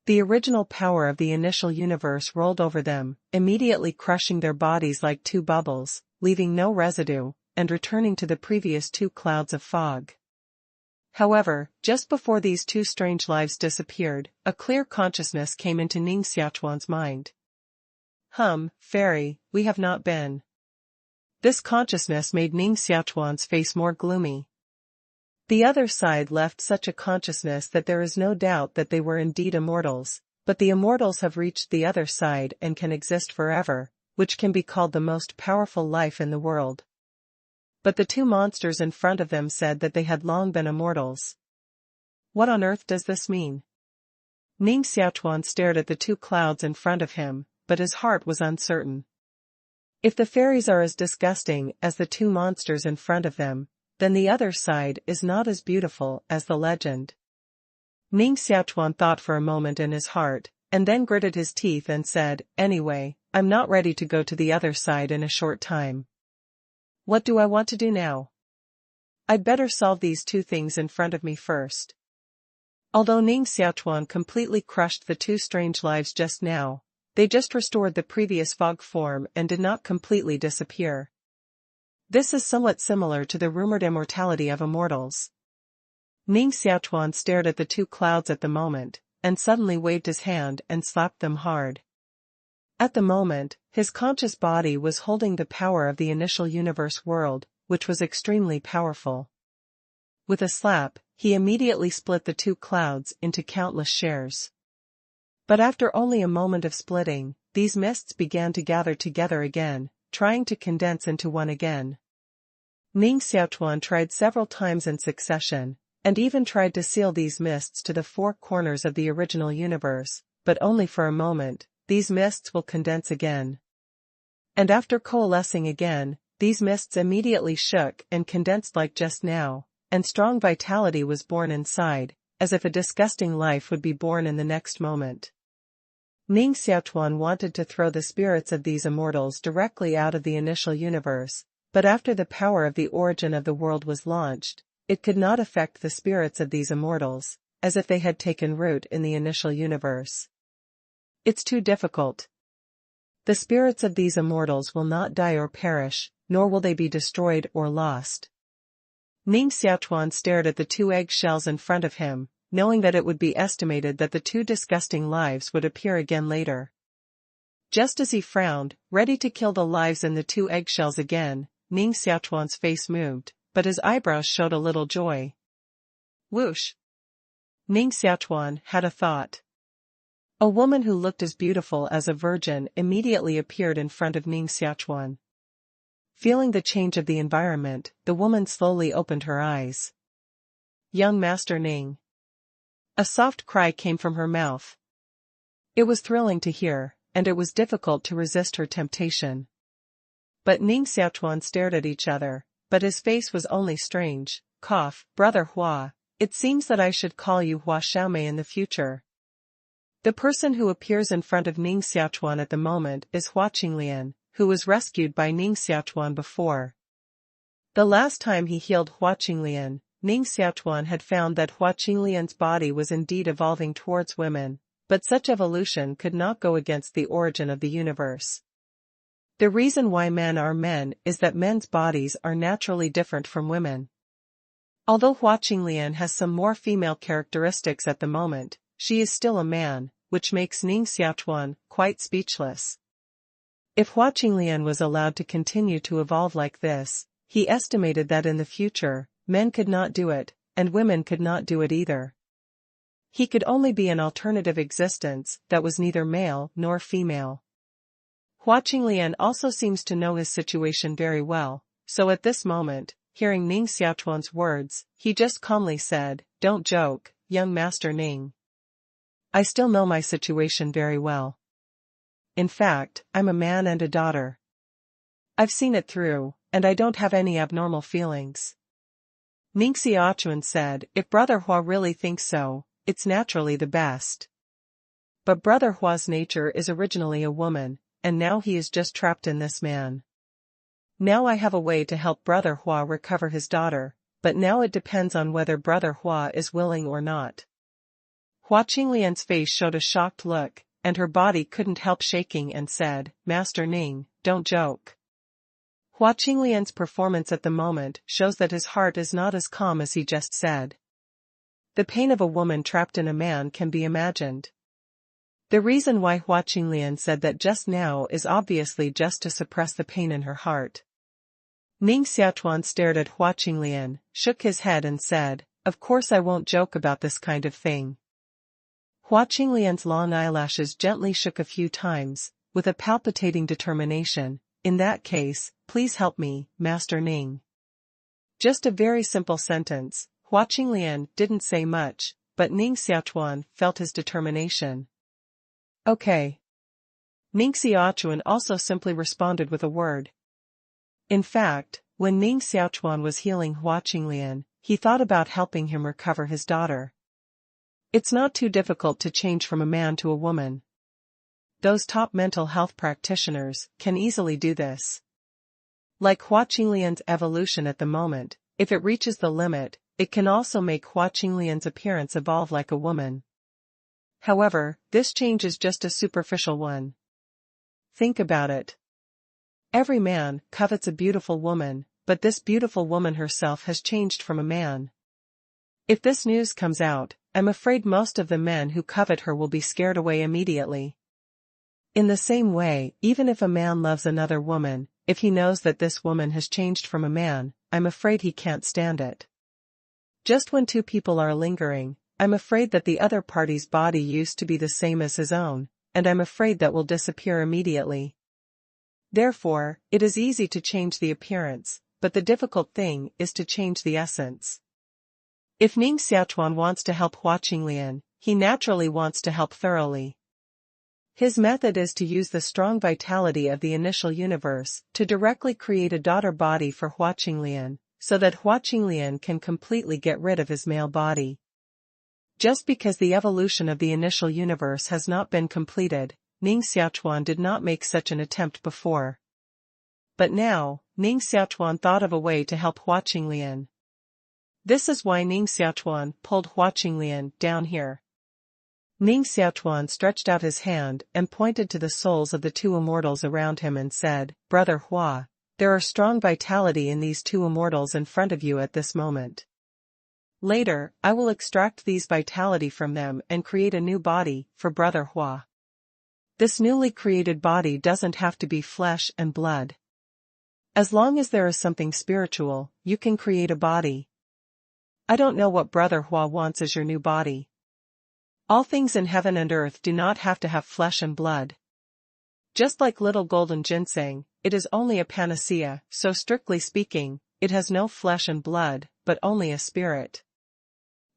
The original power of the initial universe rolled over them, immediately crushing their bodies like two bubbles, leaving no residue, and returning to the previous two clouds of fog. However, just before these two strange lives disappeared, a clear consciousness came into Ning Xiaochuan's mind. Fairy, we have not been. This consciousness made Ning Xiaochuan's face more gloomy. The other side left such a consciousness that there is no doubt that they were indeed immortals, but the immortals have reached the other side and can exist forever, which can be called the most powerful life in the world. But the two monsters in front of them said that they had long been immortals. What on earth does this mean? Ning Xiaochuan stared at the two clouds in front of him, but his heart was uncertain. If the fairies are as disgusting as the two monsters in front of them, then the other side is not as beautiful as the legend. Ning Xiaochuan thought for a moment in his heart, and then gritted his teeth and said, "Anyway, I'm not ready to go to the other side in a short time. What do I want to do now? I'd better solve these two things in front of me first." Although Ning Xiaochuan completely crushed the two strange lives just now, they just restored the previous fog form and did not completely disappear. This is somewhat similar to the rumored immortality of immortals. Ning Xiaochuan stared at the two clouds at the moment, and suddenly waved his hand and slapped them hard. At the moment, his conscious body was holding the power of the initial universe world, which was extremely powerful. With a slap, he immediately split the two clouds into countless shares. But after only a moment of splitting, these mists began to gather together again, trying to condense into one again. Ning Xiaochuan tried several times in succession, and even tried to seal these mists to the four corners of the original universe, but only for a moment. These mists will condense again. And after coalescing again, these mists immediately shook and condensed like just now, and strong vitality was born inside, as if a disgusting life would be born in the next moment. Ning Xiaochuan wanted to throw the spirits of these immortals directly out of the initial universe, but after the power of the origin of the world was launched, it could not affect the spirits of these immortals, as if they had taken root in the initial universe. It's too difficult. The spirits of these immortals will not die or perish, nor will they be destroyed or lost. Ning Xiaochuan stared at the two eggshells in front of him, knowing that it would be estimated that the two disgusting lives would appear again later. Just as he frowned, ready to kill the lives in the two eggshells again, Ning Xiaochuan's face moved, but his eyebrows showed a little joy. Whoosh! Ning Xiaochuan had a thought. A woman who looked as beautiful as a virgin immediately appeared in front of Ning Xiaochuan. Feeling the change of the environment, the woman slowly opened her eyes. "Young Master Ning." A soft cry came from her mouth. It was thrilling to hear, and it was difficult to resist her temptation. But Ning Xiaochuan stared at each other, but his face was only strange. Brother Hua, it seems that I should call you Hua Xiaomei in the future. The person who appears in front of Ning Xiaochuan at the moment is Hua Qinglian, who was rescued by Ning Xiaochuan before. The last time he healed Hua Qinglian, Ning Xiaochuan had found that Hua Qinglian's body was indeed evolving towards women, but such evolution could not go against the origin of the universe. The reason why men are men is that men's bodies are naturally different from women. Although Hua Qinglian has some more female characteristics at the moment, she is still a man, which makes Ning Xiaochuan quite speechless. If Hua Qinglian was allowed to continue to evolve like this, he estimated that in the future, men could not do it, and women could not do it either. He could only be an alternative existence that was neither male nor female. Hua Qinglian also seems to know his situation very well, so at this moment, hearing Ning Xiaochuan's words, he just calmly said, "Don't joke, young Master Ning. I still know my situation very well. In fact, I'm a man and a daughter. I've seen it through, and I don't have any abnormal feelings." Ning Xiaochuan said, "If Brother Hua really thinks so, it's naturally the best. But Brother Hua's nature is originally a woman, and now he is just trapped in this man. Now I have a way to help Brother Hua recover his daughter, but now it depends on whether Brother Hua is willing or not." Hua Qinglian's face showed a shocked look, and her body couldn't help shaking and said, "Master Ning, don't joke." Hua Qinglian's performance at the moment shows that his heart is not as calm as he just said. The pain of a woman trapped in a man can be imagined. The reason why Hua Qinglian said that just now is obviously just to suppress the pain in her heart. Ning Xiaochuan stared at Hua Qinglian, shook his head and said, "Of course I won't joke about this kind of thing." Hua Qinglian's long eyelashes gently shook a few times, with a palpitating determination. "In that case, please help me, Master Ning." Just a very simple sentence. Hua Qinglian didn't say much, but Ning Xiaochuan felt his determination. "Okay." Ning Xiaochuan also simply responded with a word. In fact, when Ning Xiaochuan was healing Hua Qinglian, he thought about helping him recover his daughter. It's not too difficult to change from a man to a woman. Those top mental health practitioners can easily do this. Like Hua Qinglian's evolution at the moment, if it reaches the limit, it can also make Hua Qinglian's appearance evolve like a woman. However, this change is just a superficial one. Think about it. Every man covets a beautiful woman, but this beautiful woman herself has changed from a man. If this news comes out, I'm afraid most of the men who covet her will be scared away immediately. In the same way, even if a man loves another woman, if he knows that this woman has changed from a man, I'm afraid he can't stand it. Just when two people are lingering, I'm afraid that the other party's body used to be the same as his own, and I'm afraid that will disappear immediately. Therefore, it is easy to change the appearance, but the difficult thing is to change the essence. If Ning Xiaochuan wants to help Hua Qinglian, he naturally wants to help thoroughly. His method is to use the strong vitality of the initial universe to directly create a daughter body for Hua Qinglian, so that Hua Qinglian can completely get rid of his male body. Just because the evolution of the initial universe has not been completed, Ning Xiaochuan did not make such an attempt before. But now, Ning Xiaochuan thought of a way to help Hua Qinglian. This is why Ning Xiaochuan pulled Hua Qinglian down here. Ning Xiaochuan stretched out his hand and pointed to the souls of the two immortals around him and said, "Brother Hua, there are strong vitality in these two immortals in front of you at this moment. Later, I will extract these vitality from them and create a new body for Brother Hua. This newly created body doesn't have to be flesh and blood. As long as there is something spiritual, you can create a body. I don't know what Brother Hua wants as your new body. All things in heaven and earth do not have to have flesh and blood. Just like little golden ginseng, it is only a panacea, so strictly speaking, it has no flesh and blood, but only a spirit."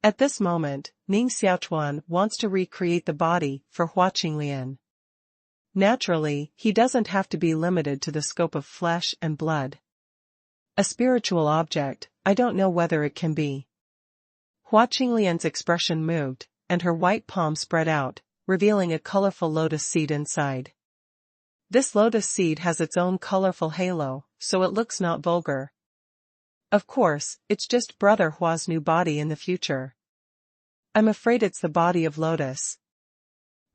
At this moment, Ning Xiaochuan wants to recreate the body for Hua Qinglian. Naturally, he doesn't have to be limited to the scope of flesh and blood. A spiritual object, I don't know whether it can be. Hua Qinglian's expression moved, and her white palm spread out, revealing a colorful lotus seed inside. This lotus seed has its own colorful halo, so it looks not vulgar. Of course, it's just Brother Hua's new body in the future. I'm afraid it's the body of lotus.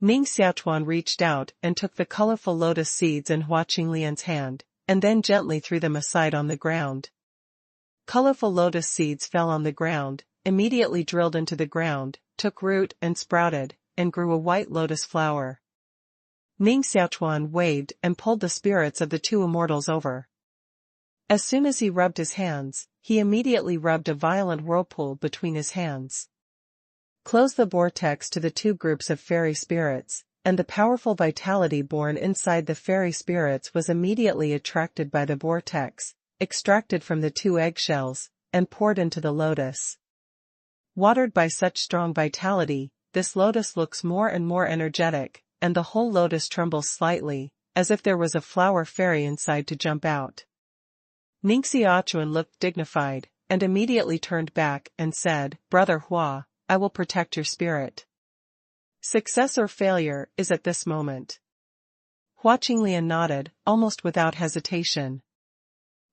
Ning Xiaochuan reached out and took the colorful lotus seeds in Hua Qinglian's hand, and then gently threw them aside on the ground. Colorful lotus seeds fell on the ground, immediately drilled into the ground, took root and sprouted, and grew a white lotus flower. Ning Xiaochuan waved and pulled the spirits of the two immortals over. As soon as he rubbed his hands, he immediately rubbed a violent whirlpool between his hands. Close the vortex to the two groups of fairy spirits, and the powerful vitality born inside the fairy spirits was immediately attracted by the vortex, extracted from the two eggshells, and poured into the lotus. Watered by such strong vitality, this lotus looks more and more energetic, and the whole lotus trembles slightly, as if there was a flower fairy inside to jump out. Ning Xiaochuan looked dignified, and immediately turned back and said, "Brother Hua, I will protect your spirit." Success or failure is at this moment. Hua Qinglian nodded, almost without hesitation.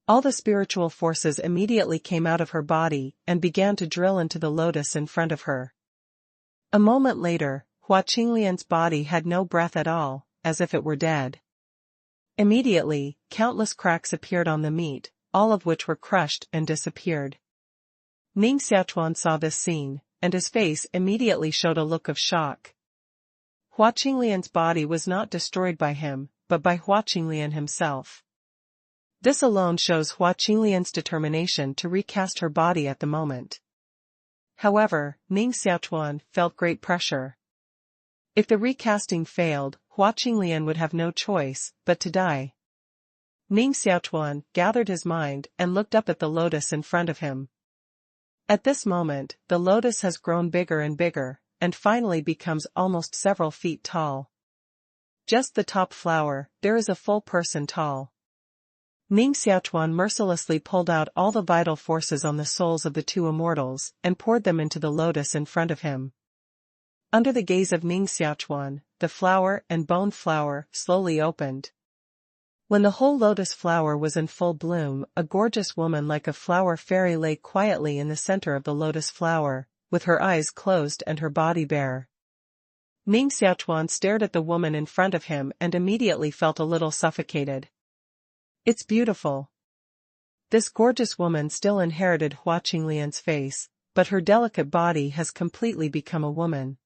All the spiritual forces immediately came out of her body and began to drill into the lotus in front of her. A moment later, Hua Qinglian's body had no breath at all, as if it were dead. Immediately, countless cracks appeared on the meat, all of which were crushed and disappeared. Ning Xiaochuan saw this scene, and his face immediately showed a look of shock. Hua Qinglian's body was not destroyed by him, but by Hua Qinglian himself. This alone shows Hua Qinglian's determination to recast her body at the moment. However, Ning Xiaochuan felt great pressure. If the recasting failed, Hua Qinglian would have no choice but to die. Ning Xiaochuan gathered his mind and looked up at the lotus in front of him. At this moment, the lotus has grown bigger and bigger, and finally becomes almost several feet tall. Just the top flower, there is a full person tall. Ning Xiaochuan mercilessly pulled out all the vital forces on the souls of the two immortals and poured them into the lotus in front of him. Under the gaze of Ning Xiaochuan, the flower and bone flower slowly opened. When the whole lotus flower was in full bloom, a gorgeous woman like a flower fairy lay quietly in the center of the lotus flower, with her eyes closed and her body bare. Ning Xiaochuan stared at the woman in front of him and immediately felt a little suffocated. It's beautiful. This gorgeous woman still inherited Hua Qinglian's face, but her delicate body has completely become a woman.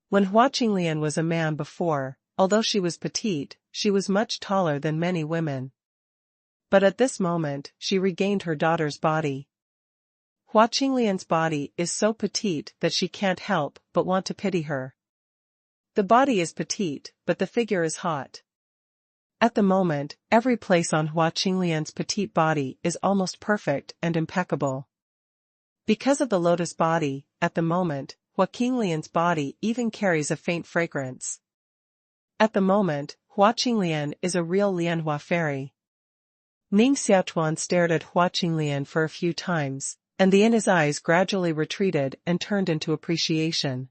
When Hua Qinglian was a man before, although she was petite, she was much taller than many women. But at this moment, she regained her daughter's body. Hua Qinglian's body is so petite that she can't help but want to pity her. The body is petite, but the figure is hot. At the moment, every place on Hua Qinglian's petite body is almost perfect and impeccable. Because of the lotus body, at the moment, Hua Qinglian's body even carries a faint fragrance. At the moment, Hua Qinglian is a real Lianhua fairy. Ning Xiaochuan stared at Hua Qinglian for a few times, and in his eyes gradually retreated and turned into appreciation.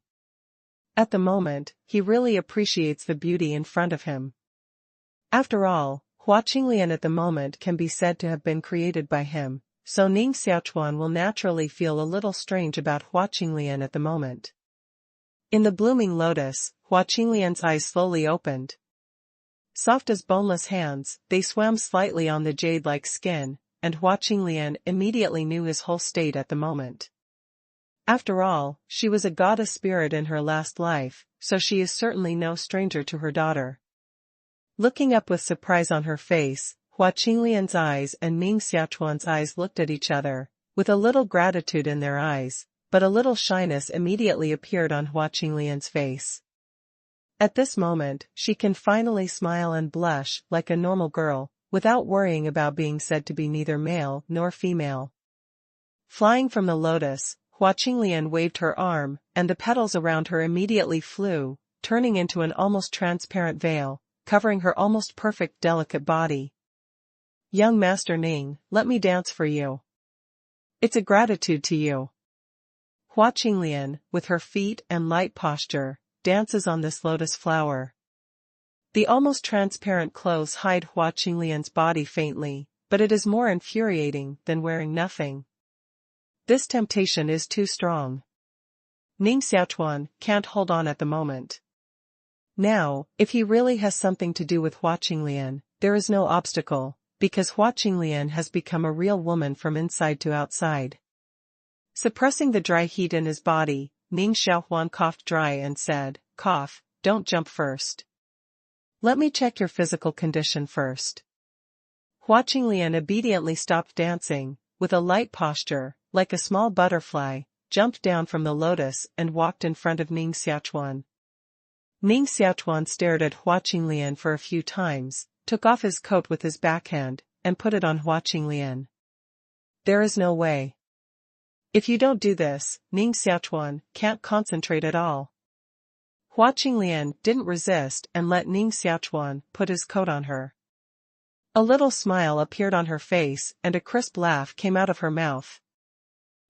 At the moment, he really appreciates the beauty in front of him. After all, Hua Qinglian at the moment can be said to have been created by him, so Ning Xiaochuan will naturally feel a little strange about Hua Qinglian at the moment. In the blooming lotus, Hua Qinglian's eyes slowly opened. Soft as boneless hands, they swam slightly on the jade-like skin, and Hua Qinglian immediately knew his whole state at the moment. After all, she was a goddess spirit in her last life, so she is certainly no stranger to her daughter. Looking up with surprise on her face, Hua Qinglian's eyes and Ning Xiaochuan's eyes looked at each other, with a little gratitude in their eyes, but a little shyness immediately appeared on Hua Qinglian's face. At this moment, she can finally smile and blush like a normal girl, without worrying about being said to be neither male nor female. Flying from the lotus, Hua Qinglian waved her arm, and the petals around her immediately flew, turning into an almost transparent veil, covering her almost perfect delicate body. Young Master Ning, let me dance for you. It's a gratitude to you. Hua Qinglian, with her feet and light posture, dances on this lotus flower. The almost transparent clothes hide Hua Qinglian's body faintly, but it is more infuriating than wearing nothing. This temptation is too strong. Ning Xiaochuan can't hold on at the moment. Now, if he really has something to do with Hua Qinglian, there is no obstacle, because Hua Qinglian has become a real woman from inside to outside. Suppressing the dry heat in his body, Ning Xiaochuan coughed dry and said, "Cough, don't jump first. Let me check your physical condition first." Hua Qinglian obediently stopped dancing, with a light posture, like a small butterfly, jumped down from the lotus and walked in front of Ning Xiaochuan. Ning Xiaochuan stared at Hua Qinglian for a few times, took off his coat with his backhand, and put it on Hua Qinglian. "There is no way. If you don't do this, Ning Xiaochuan can't concentrate at all." Hua Qinglian didn't resist and let Ning Xiaochuan put his coat on her. A little smile appeared on her face and a crisp laugh came out of her mouth.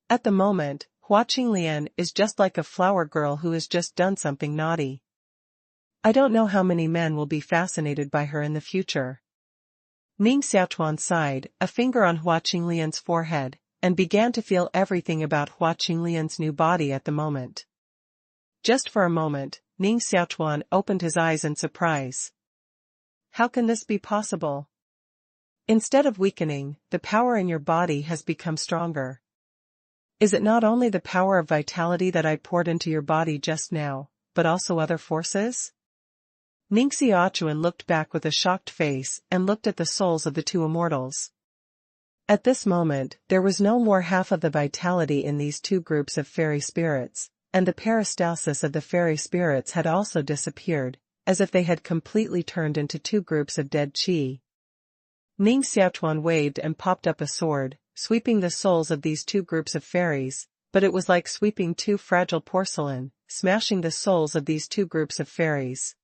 At the moment, Hua Qinglian is just like a flower girl who has just done something naughty. I don't know how many men will be fascinated by her in the future. Ning Xiaochuan sighed, a finger on Hua Qinglian's forehead, and began to feel everything about Hua Qinglian's new body at the moment. Just for a moment, Ning Xiaochuan opened his eyes in surprise. How can this be possible? Instead of weakening, the power in your body has become stronger. Is it not only the power of vitality that I poured into your body just now, but also other forces? Ning Xiaochuan looked back with a shocked face and looked at the souls of the two immortals. At this moment, there was no more half of the vitality in these two groups of fairy spirits, and the peristalsis of the fairy spirits had also disappeared, as if they had completely turned into two groups of dead qi. Ning Xiaochuan waved and popped up a sword, sweeping the souls of these two groups of fairies, but it was like sweeping two fragile porcelain, smashing the souls of these two groups of fairies.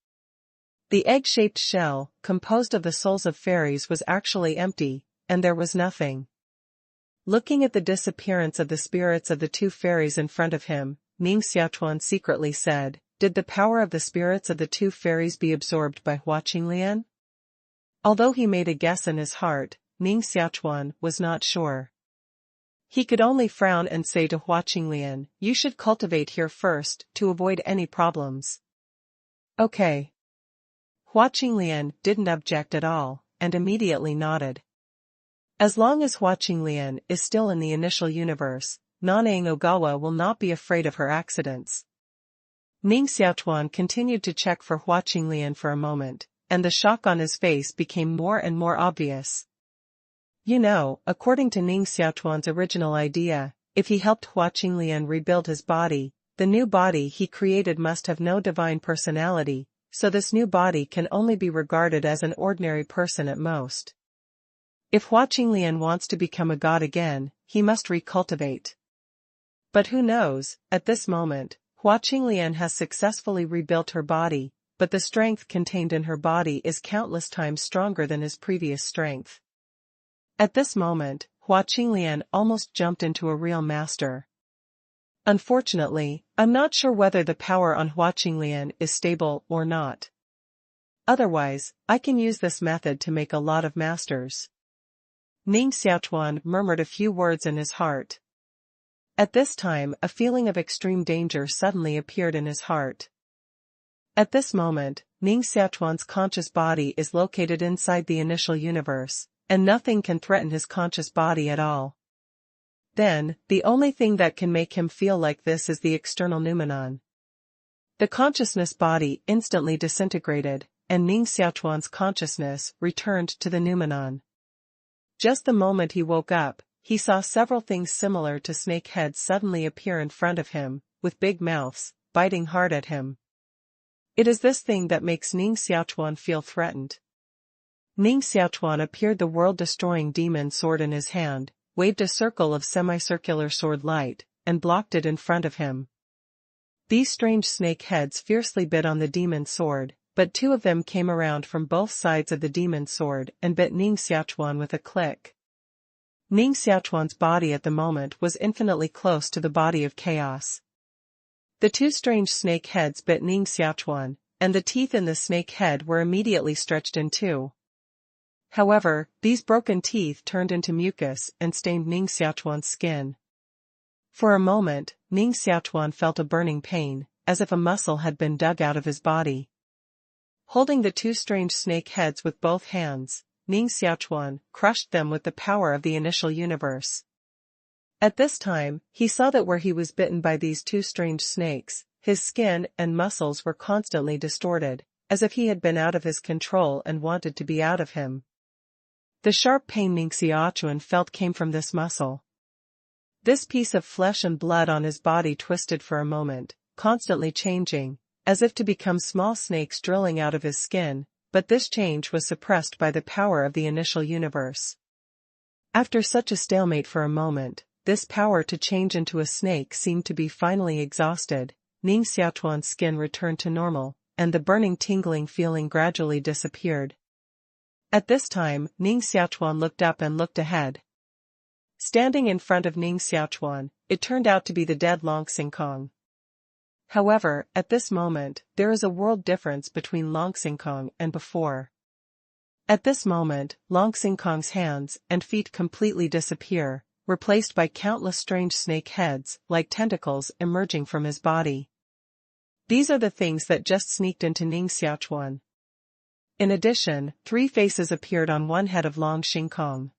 The egg-shaped shell, composed of the souls of fairies, was actually empty, and there was nothing. Looking at the disappearance of the spirits of the two fairies in front of him, Ning Xiaochuan secretly said, "Did the power of the spirits of the two fairies be absorbed by Hua Qinglian?" Although he made a guess in his heart, Ning Xiaochuan was not sure. He could only frown and say to Hua Qinglian, "You should cultivate here first, to avoid any problems." Okay. Hua Qinglian didn't object at all, and immediately nodded. As long as Hua Qinglian is still in the initial universe, Nanang Ogawa will not be afraid of her accidents. Ning Xiaochuan continued to check for Hua Qinglian for a moment, and the shock on his face became more and more obvious. You know, according to Ning Xiaochuan's original idea, if he helped Hua Qinglian rebuild his body, the new body he created must have no divine personality, so this new body can only be regarded as an ordinary person at most. If Hua Qinglian wants to become a god again, he must recultivate. But who knows, at this moment, Hua Qinglian has successfully rebuilt her body, but the strength contained in her body is countless times stronger than his previous strength. At this moment, Hua Qinglian almost jumped into a real master. Unfortunately, I'm not sure whether the power on Hua Qinglian is stable or not. Otherwise, I can use this method to make a lot of masters. Ning Xiaochuan murmured a few words in his heart. At this time, a feeling of extreme danger suddenly appeared in his heart. At this moment, Ning Xiaochuan's conscious body is located inside the initial universe, and nothing can threaten his conscious body at all. Then, the only thing that can make him feel like this is the external noumenon. The consciousness body instantly disintegrated, and Ning Xiaochuan's consciousness returned to the noumenon. Just the moment he woke up, he saw several things similar to snake heads suddenly appear in front of him, with big mouths, biting hard at him. It is this thing that makes Ning Xiaochuan feel threatened. Ning Xiaochuan appeared the world-destroying demon sword in his hand, waved a circle of semicircular sword light, and blocked it in front of him. These strange snake heads fiercely bit on the demon sword, but two of them came around from both sides of the demon sword and bit Ning Xiaochuan with a click. Ning Xiaochuan's body at the moment was infinitely close to the body of chaos. The two strange snake heads bit Ning Xiaochuan, and the teeth in the snake head were immediately stretched in two. However, these broken teeth turned into mucus and stained Ning Xiaochuan's skin. For a moment, Ning Xiaochuan felt a burning pain, as if a muscle had been dug out of his body. Holding the two strange snake heads with both hands, Ning Xiaochuan crushed them with the power of the initial universe. At this time, he saw that where he was bitten by these two strange snakes, his skin and muscles were constantly distorted, as if he had been out of his control and wanted to be out of him. The sharp pain Ning Xiaochuan felt came from this muscle. This piece of flesh and blood on his body twisted for a moment, constantly changing, as if to become small snakes drilling out of his skin, but this change was suppressed by the power of the initial universe. After such a stalemate for a moment, this power to change into a snake seemed to be finally exhausted. Ning Xiaochuan's skin returned to normal, and the burning tingling feeling gradually disappeared. At this time, Ning Xiaochuan looked up and looked ahead. Standing in front of Ning Xiaochuan, it turned out to be the dead Long Xingkong. However, at this moment, there is a world difference between Long Xingkong and before. At this moment, Long Xingkong's hands and feet completely disappear, replaced by countless strange snake heads, like tentacles emerging from his body. These are the things that just sneaked into Ning Xiaochuan. In addition, 3 faces appeared on one head of Long Xingkong.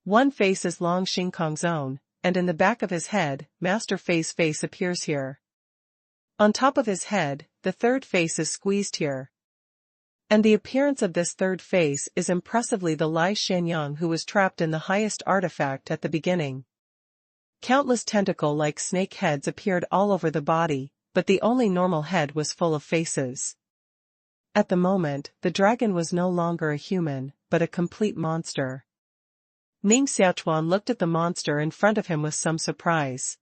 One face is Long Xingkong's own, and in the back of his head, Master Fei's face appears here. On top of his head, the third face is squeezed here. And the appearance of this third face is impressively the Lai Xianyang who was trapped in the highest artifact at the beginning. Countless tentacle-like snake heads appeared all over the body, but the only normal head was full of faces. At the moment, the dragon was no longer a human, but a complete monster. Ning Xiaochuan looked at the monster in front of him with some surprise.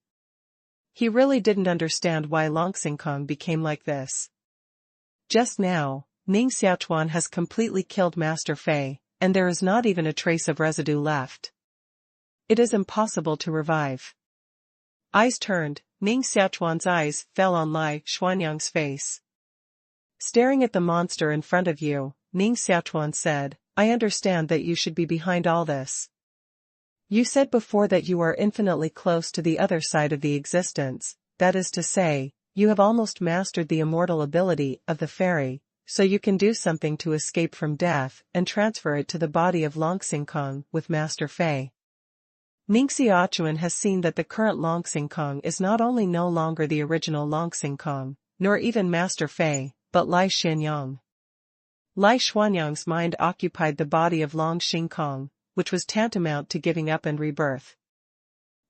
He really didn't understand why Long Xingkong became like this. Just now, Ning Xiaochuan has completely killed Master Fei, and there is not even a trace of residue left. It is impossible to revive. Eyes turned, Ning Xiaochuan's eyes fell on Lai Xuanyang's face. Staring at the monster in front of you, Ning Xiaochuan said, I understand that you should be behind all this. You said before that you are infinitely close to the other side of the existence, that is to say, you have almost mastered the immortal ability of the fairy, so you can do something to escape from death and transfer it to the body of Long Xingkong with Master Fei. Ning Xiaochuan has seen that the current Long Xingkong is not only no longer the original Long Xingkong, nor even Master Fei, but Lai Xianyang. Lai Xuanyang's mind occupied the body of Long Xingkong, which was tantamount to giving up and rebirth.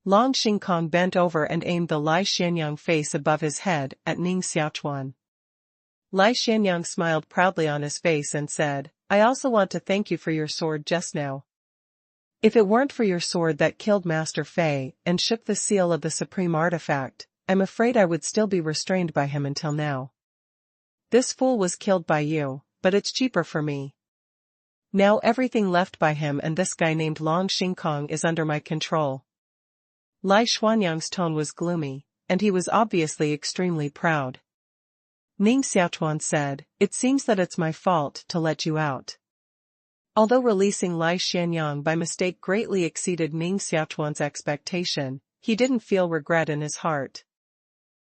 Long Xingkong bent over and aimed the Lai Xianyang face above his head at Ning Xiaochuan. Lai Xianyang smiled proudly on his face and said, I also want to thank you for your sword just now. If it weren't for your sword that killed Master Fei and shook the seal of the supreme artifact, I'm afraid I would still be restrained by him until now. This fool was killed by you, but it's cheaper for me. Now everything left by him and this guy named Long Xingkong is under my control. Lai Xuanyang's tone was gloomy, and he was obviously extremely proud. Ning Xiaochuan said, it seems that it's my fault to let you out. Although releasing Lai Xianyang by mistake greatly exceeded Ning Xiaochuan's expectation, he didn't feel regret in his heart.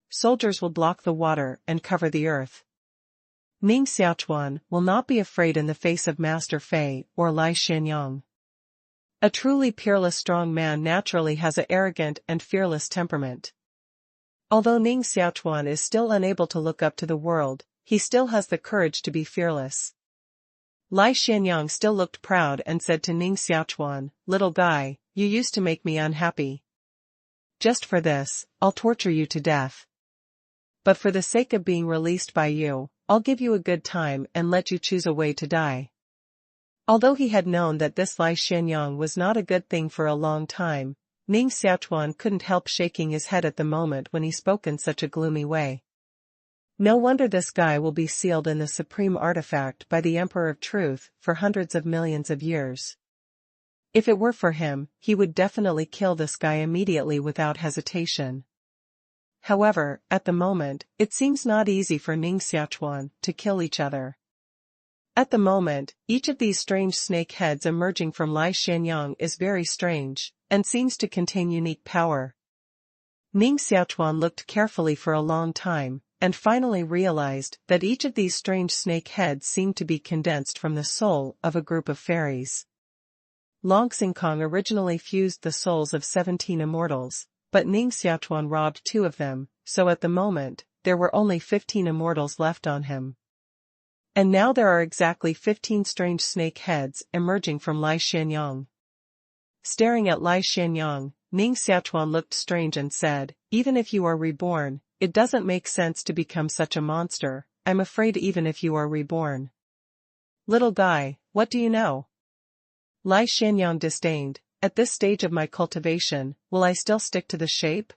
Soldiers will block the water and cover the earth. Ning Xiaochuan will not be afraid in the face of Master Fei or Lai Xianyang. A truly peerless strong man naturally has an arrogant and fearless temperament. Although Ning Xiaochuan is still unable to look up to the world, he still has the courage to be fearless. Lai Xianyang still looked proud and said to Ning Xiaochuan, little guy, you used to make me unhappy. Just for this, I'll torture you to death. But for the sake of being released by you, I'll give you a good time and let you choose a way to die. Although he had known that this Lai Xianyang was not a good thing for a long time, Ning Xiaochuan couldn't help shaking his head at the moment when he spoke in such a gloomy way. No wonder this guy will be sealed in the supreme artifact by the Emperor of Truth for hundreds of millions of years. If it were for him, he would definitely kill this guy immediately without hesitation. However, at the moment, it seems not easy for Ning Xiaochuan to kill each other. At the moment, each of these strange snake heads emerging from Lai Xianyang is very strange, and seems to contain unique power. Ning Xiaochuan looked carefully for a long time, and finally realized that each of these strange snake heads seemed to be condensed from the soul of a group of fairies. Long Xingkong originally fused the souls of 17 immortals, but Ning Xiaochuan robbed 2 of them, so at the moment, there were only 15 immortals left on him. And now there are exactly 15 strange snake heads emerging from Lai Xianyang. Staring at Lai Xianyang, Ning Xiaochuan looked strange and said, "Even if you are reborn, it doesn't make sense to become such a monster. I'm afraid even if you are reborn." "Little guy, what do you know?" Lai Xianyang disdained. "At this stage of my cultivation, will I still stick to the shape?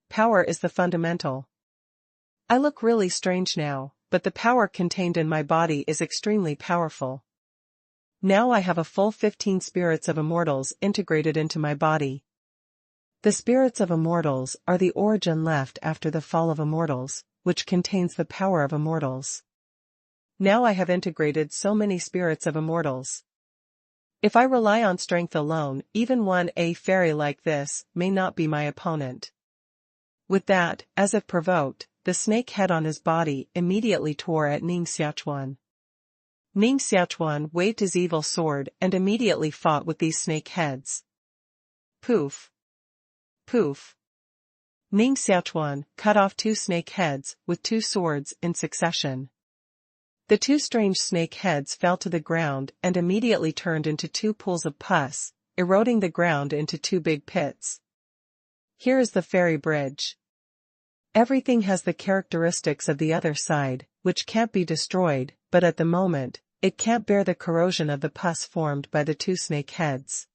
Power is the fundamental. I look really strange now, but the power contained in my body is extremely powerful. Now I have a full 15 spirits of immortals integrated into my body. The spirits of immortals are the origin left after the fall of immortals, which contains the power of immortals. Now I have integrated so many spirits of immortals. If I rely on strength alone, even a fairy like this may not be my opponent." With that, as if provoked, the snake head on his body immediately tore at Ning Xiaochuan. Ning Xiaochuan waved his evil sword and immediately fought with these snake heads. Poof! Poof! Ning Xiaochuan cut off 2 snake heads with 2 swords in succession. The 2 strange snake heads fell to the ground and immediately turned into 2 pools of pus, eroding the ground into 2 big pits. Here is the fairy bridge. Everything has the characteristics of the other side, which can't be destroyed, but at the moment, it can't bear the corrosion of the pus formed by the 2 snake heads.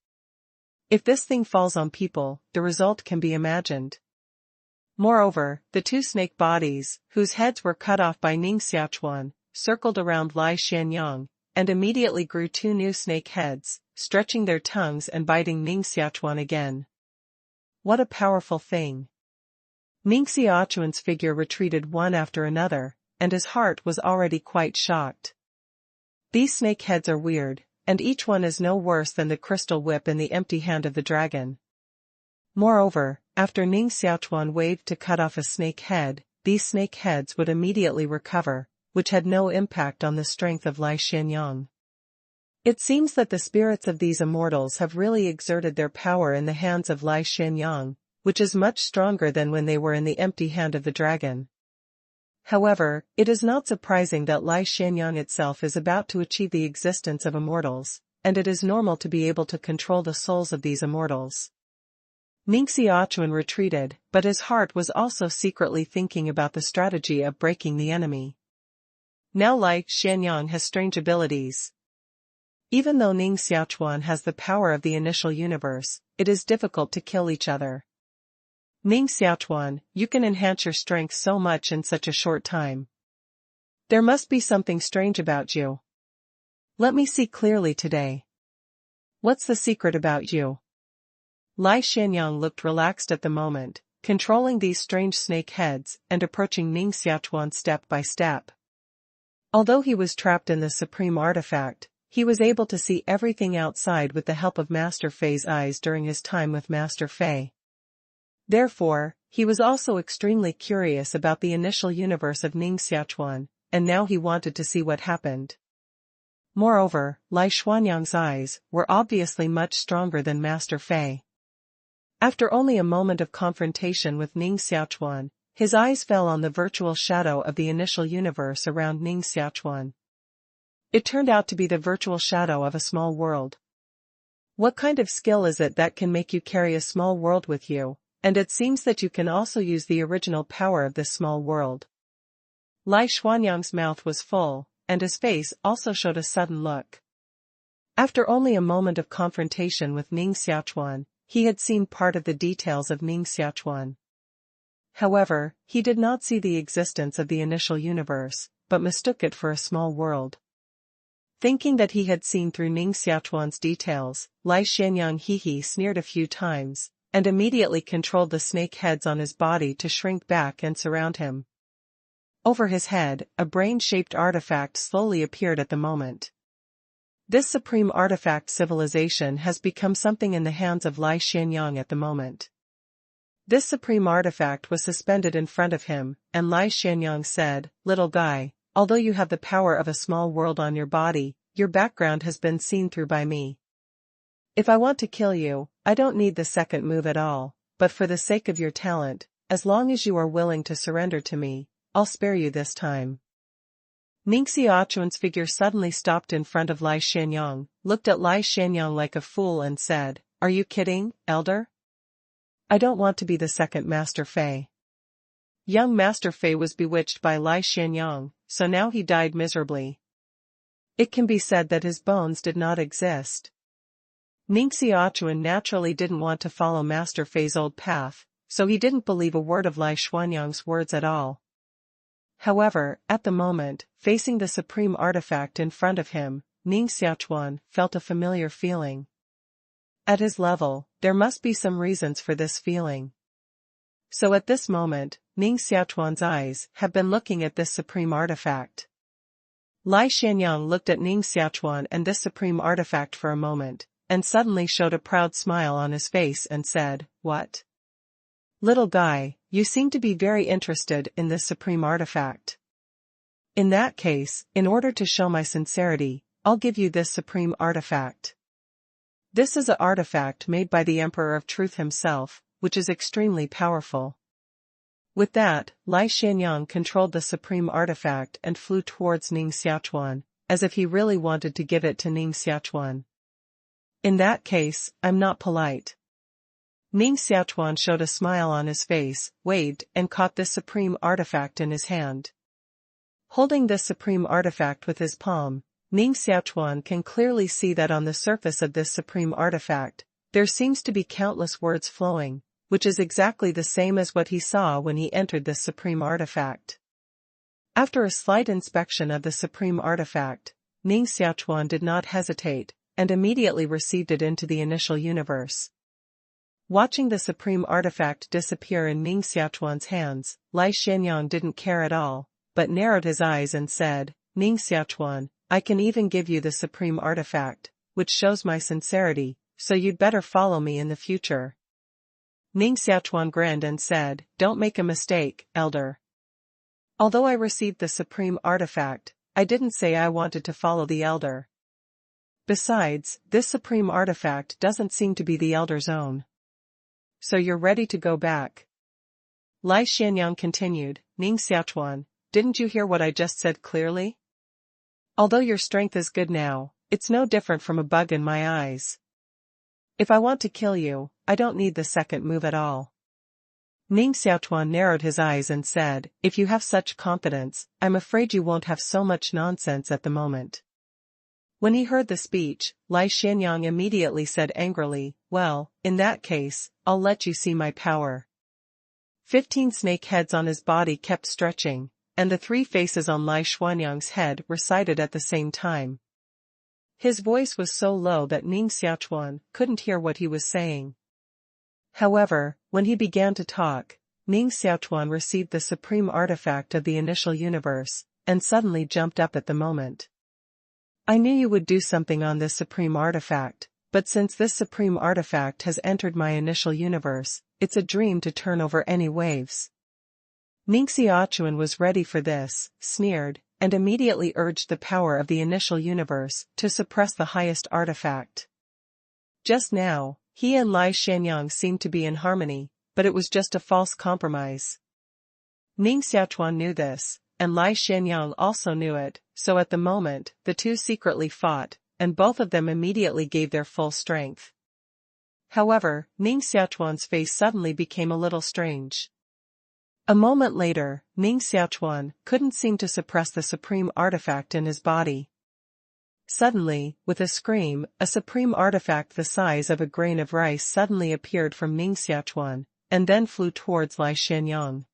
If this thing falls on people, the result can be imagined. Moreover, the 2 snake bodies, whose heads were cut off by Ning Xiaochuan, circled around Lai Xianyang, and immediately grew 2 new snake heads, stretching their tongues and biting Ning Xiaochuan again. What a powerful thing! Ning Xiaochuan's figure retreated one after another, and his heart was already quite shocked. These snake heads are weird, and each one is no worse than the crystal whip in the empty hand of the dragon. Moreover, after Ning Xiaochuan waved to cut off a snake head, these snake heads would immediately recover, which had no impact on the strength of Lai Xianyang. It seems that the spirits of these immortals have really exerted their power in the hands of Lai Xianyang, which is much stronger than when they were in the empty hand of the dragon. However, it is not surprising that Lai Xianyang itself is about to achieve the existence of immortals, and it is normal to be able to control the souls of these immortals. Ning Xiaochuan retreated, but his heart was also secretly thinking about the strategy of breaking the enemy. Now Lai Xianyang has strange abilities. Even though Ning Xiaochuan has the power of the initial universe, it is difficult to kill each other. Ning Xiaochuan, you can enhance your strength so much in such a short time. There must be something strange about you. Let me see clearly today. What's the secret about you? Lai Xianyang looked relaxed at the moment, controlling these strange snake heads and approaching Ning Xiaochuan step by step. Although he was trapped in the supreme artifact, he was able to see everything outside with the help of Master Fei's eyes during his time with Master Fei. Therefore, he was also extremely curious about the initial universe of Ning Xiaochuan, and now he wanted to see what happened. Moreover, Lai Xianyang's eyes were obviously much stronger than Master Fei. After only a moment of confrontation with Ning Xiaochuan, his eyes fell on the virtual shadow of the initial universe around Ning Xiaochuan. It turned out to be the virtual shadow of a small world. What kind of skill is it that can make you carry a small world with you? And it seems that you can also use the original power of this small world. Lai Xianyang's mouth was full, and his face also showed a sudden look. After only a moment of confrontation with Ning Xiaochuan, he had seen part of the details of Ning Xiaochuan. However, he did not see the existence of the initial universe, but mistook it for a small world. Thinking that he had seen through Ning Xiaochuan's details, Lai Xianyang sneered a few times, and immediately controlled the snake heads on his body to shrink back and surround him. Over his head, a brain-shaped artifact slowly appeared at the moment. This supreme artifact civilization has become something in the hands of Lai Xianyang at the moment. This supreme artifact was suspended in front of him, and Lai Xianyang said, "Little guy, although you have the power of a small world on your body, your background has been seen through by me. If I want to kill you, I don't need the second move at all, but for the sake of your talent, as long as you are willing to surrender to me, I'll spare you this time." Ning Xiaochuan's figure suddenly stopped in front of Lai Xianyang, looked at Lai Xianyang like a fool and said, "Are you kidding, elder? I don't want to be the second Master Fei." Young Master Fei was bewitched by Lai Xianyang, so now he died miserably. It can be said that his bones did not exist. Ning Xiaochuan naturally didn't want to follow Master Fei's old path, so he didn't believe a word of Lai Xianyang's words at all. However, at the moment, facing the supreme artifact in front of him, Ning Xiaochuan felt a familiar feeling. At his level, there must be some reasons for this feeling. So at this moment, Ning Xiaochuan's eyes have been looking at this supreme artifact. Lai Xianyang looked at Ning Xiaochuan and this supreme artifact for a moment, and suddenly showed a proud smile on his face and said, "What? Little guy, you seem to be very interested in this supreme artifact. In that case, in order to show my sincerity, I'll give you this supreme artifact. This is an artifact made by the Emperor of Truth himself, which is extremely powerful." With that, Lai Xianyang controlled the supreme artifact and flew towards Ning Xiaochuan, as if he really wanted to give it to Ning Xiaochuan. "In that case, I'm not polite." Ning Xiaochuan showed a smile on his face, waved, and caught this supreme artifact in his hand. Holding this supreme artifact with his palm, Ning Xiaochuan can clearly see that on the surface of this supreme artifact, there seems to be countless words flowing, which is exactly the same as what he saw when he entered this supreme artifact. After a slight inspection of the supreme artifact, Ning Xiaochuan did not hesitate, and immediately received it into the initial universe. Watching the supreme artifact disappear in Ning Xiaochuan's hands, Lai Xianyang didn't care at all, but narrowed his eyes and said, "Ning Xiaochuan, I can even give you the supreme artifact, which shows my sincerity, so you'd better follow me in the future." Ning Xiaochuan grinned and said, "Don't make a mistake, elder. Although I received the supreme artifact, I didn't say I wanted to follow the elder. Besides, this supreme artifact doesn't seem to be the elder's own. So you're ready to go back?" Lai Xianyang continued, "Ning Xiaochuan, didn't you hear what I just said clearly? Although your strength is good now, it's no different from a bug in my eyes. If I want to kill you, I don't need the second move at all." Ning Xiaochuan narrowed his eyes and said, "If you have such confidence, I'm afraid you won't have so much nonsense at the moment." When he heard the speech, Lai Xianyang immediately said angrily, "Well, in that case, I'll let you see my power." 15 snake heads on his body kept stretching, and the 3 faces on Lai Xianyang's head recited at the same time. His voice was so low that Ning Xiaochuan couldn't hear what he was saying. However, when he began to talk, Ning Xiaochuan received the supreme artifact of the initial universe, and suddenly jumped up at the moment. "I knew you would do something on this supreme artifact, but since this supreme artifact has entered my initial universe, it's a dream to turn over any waves." Ning Xiaochuan was ready for this, sneered, and immediately urged the power of the initial universe to suppress the highest artifact. Just now, he and Lai Xianyang seemed to be in harmony, but it was just a false compromise. Ning Xiaochuan knew this, and Lai Xianyang also knew it, so at the moment, the two secretly fought, and both of them immediately gave their full strength. However, Ning Xiaochuan's face suddenly became a little strange. A moment later, Ning Xiaochuan couldn't seem to suppress the supreme artifact in his body. Suddenly, with a scream, a supreme artifact the size of a grain of rice suddenly appeared from Ning Xiaochuan, and then flew towards Lai Xianyang.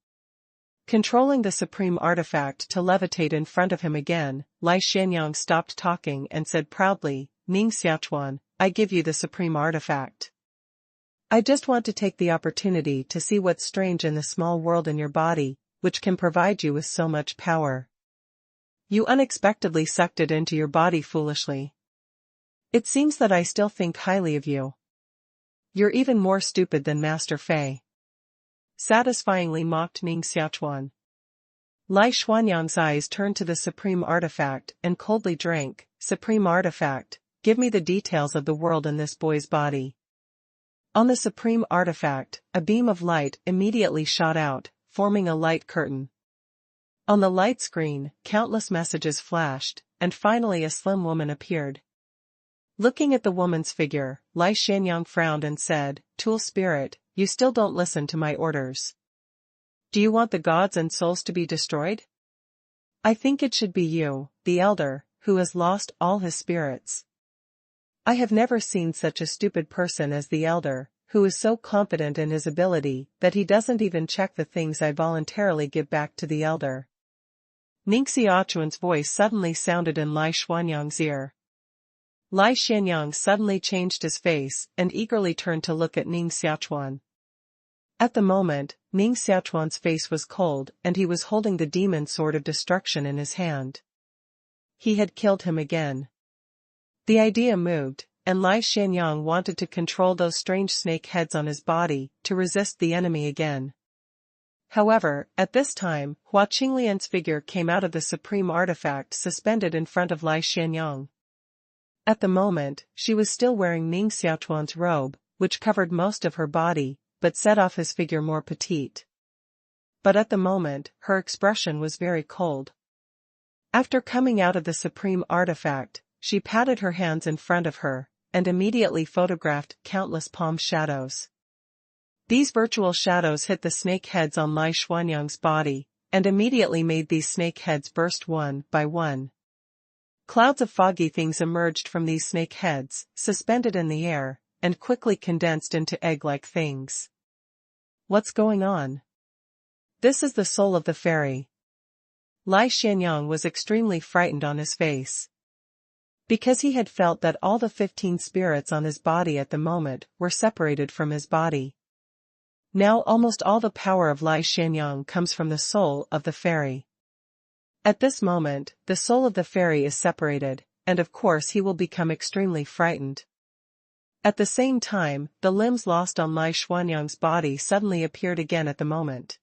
Controlling the supreme artifact to levitate in front of him again, Lai Xianyang stopped talking and said proudly, "Ning Xiaochuan, I give you the supreme artifact. I just want to take the opportunity to see what's strange in the small world in your body, which can provide you with so much power. You unexpectedly sucked it into your body foolishly. It seems that I still think highly of you. You're even more stupid than Master Fei. Satisfyingly mocked Ning Xiaochuan. Lai Xuanyang's eyes turned to the supreme artifact and coldly drank. Supreme artifact, give me the details of the world in this boy's body. On the supreme artifact, a beam of light immediately shot out, forming a light curtain. On the light screen, countless messages flashed, and finally a slim woman appeared. Looking at the woman's figure, Lai Xuanyang frowned and said, "Tool spirit, you still don't listen to my orders. Do you want the gods and souls to be destroyed? I think it should be you, the elder, who has lost all his spirits. I have never seen such a stupid person as the elder, who is so confident in his ability that he doesn't even check the things I voluntarily give back to the elder." Ning Xiaochuan's voice suddenly sounded in Lai Xuanyang's ear. Lai Xuanyang suddenly changed his face and eagerly turned to look at Ning Xiaochuan. At the moment, Ning Xiaochuan's face was cold and he was holding the demon sword of destruction in his hand. He had killed him again. The idea moved, and Lai Xuanyang wanted to control those strange snake heads on his body to resist the enemy again. However, at this time, Hua Qinglian's figure came out of the supreme artifact suspended in front of Lai Xuanyang. At the moment, she was still wearing Ning Xiaochuan's robe, which covered most of her body, but set off his figure more petite. But at the moment, her expression was very cold. After coming out of the supreme artifact, she patted her hands in front of her, and immediately photographed countless palm shadows. These virtual shadows hit the snake heads on Lai Xuanyang's body, and immediately made these snake heads burst one by one. Clouds of foggy things emerged from these snake heads, suspended in the air, and quickly condensed into egg-like things. What's going on? This is the soul of the fairy. Lai Xuanyang was extremely frightened on his face. Because he had felt that all the 15 spirits on his body at the moment were separated from his body. Now almost all the power of Lai Xuanyang comes from the soul of the fairy. At this moment, the soul of the fairy is separated, and of course he will become extremely frightened. At the same time, the limbs lost on Lai Xuanyang's body suddenly appeared again at the moment.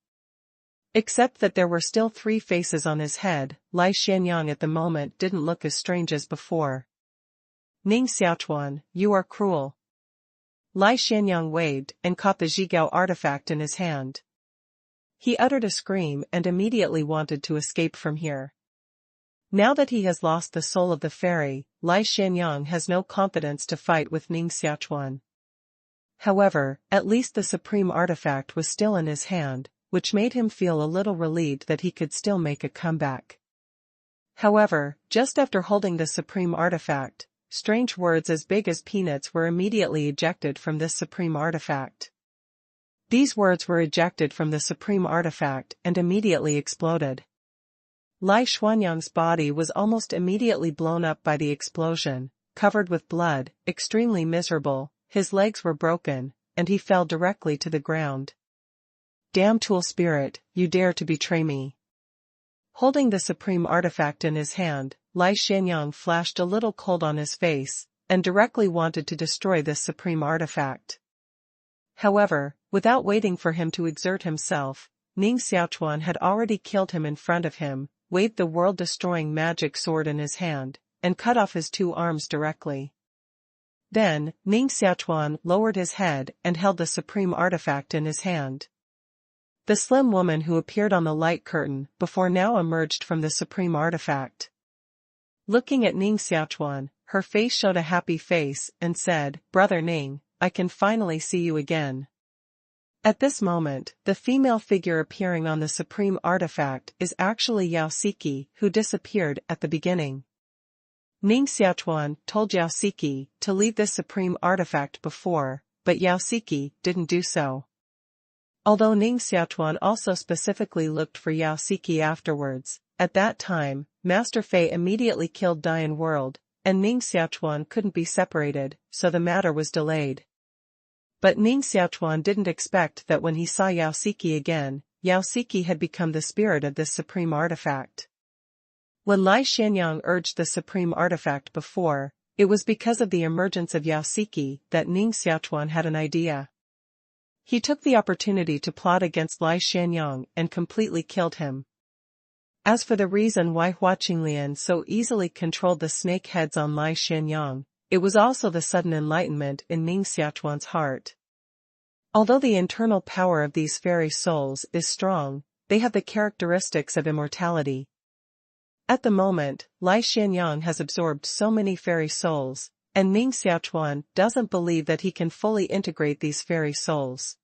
Except that there were still 3 faces on his head, Lai Xuanyang at the moment didn't look as strange as before. Ning Xiaochuan, you are cruel. Lai Xuanyang waved and caught the Zhigao artifact in his hand. He uttered a scream and immediately wanted to escape from here. Now that he has lost the soul of the fairy, Lai Xuanyang has no confidence to fight with Ning Xiaochuan. However, at least the supreme artifact was still in his hand, which made him feel a little relieved that he could still make a comeback. However, just after holding the supreme artifact, strange words as big as peanuts were immediately ejected from this supreme artifact. These words were ejected from the supreme artifact and immediately exploded. Lai Xuanyang's body was almost immediately blown up by the explosion, covered with blood, extremely miserable, his legs were broken, and he fell directly to the ground. Damn tool spirit, you dare to betray me. Holding the supreme artifact in his hand, Lai Xuanyang flashed a little cold on his face, and directly wanted to destroy this supreme artifact. However, without waiting for him to exert himself, Ning Xiaochuan had already killed him in front of him, waved the world-destroying magic sword in his hand, and cut off his 2 arms directly. Then, Ning Xiaochuan lowered his head and held the supreme artifact in his hand. The slim woman who appeared on the light curtain before now emerged from the supreme artifact. Looking at Ning Xiaochuan, her face showed a happy face and said, "Brother Ning, I can finally see you again." At this moment, the female figure appearing on the supreme artifact is actually Yao Siki, who disappeared at the beginning. Ning Xiaochuan told Yao Siki to leave this supreme artifact before, but Yao Siki didn't do so. Although Ning Xiaochuan also specifically looked for Yao Siki afterwards, at that time, Master Fei immediately killed Dian World, and Ning Xiaochuan couldn't be separated, so the matter was delayed. But Ning Xiaochuan didn't expect that when he saw Yao Siki again, Yao Siki had become the spirit of this supreme artifact. When Lai Xianyang urged the supreme artifact before, it was because of the emergence of Yao Siki that Ning Xiaochuan had an idea. He took the opportunity to plot against Lai Xianyang and completely killed him. As for the reason why Hua Qinglian so easily controlled the snake heads on Lai Xianyang, it was also the sudden enlightenment in Ning Xiaochuan's heart. Although the internal power of these fairy souls is strong, they have the characteristics of immortality. At the moment, Lai Xianyang has absorbed so many fairy souls, and Ning Xiaochuan doesn't believe that he can fully integrate these fairy souls.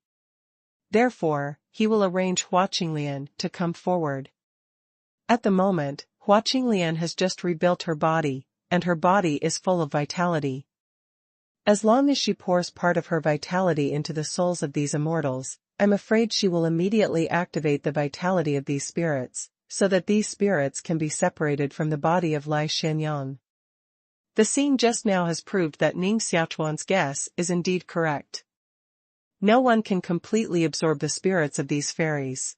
Therefore, he will arrange Hua Qinglian to come forward. At the moment, Hua Qinglian has just rebuilt her body, and her body is full of vitality. As long as she pours part of her vitality into the souls of these immortals, I'm afraid she will immediately activate the vitality of these spirits, so that these spirits can be separated from the body of Lai Xianyang. The scene just now has proved that Ning Xiaochuan's guess is indeed correct. No one can completely absorb the spirits of these fairies.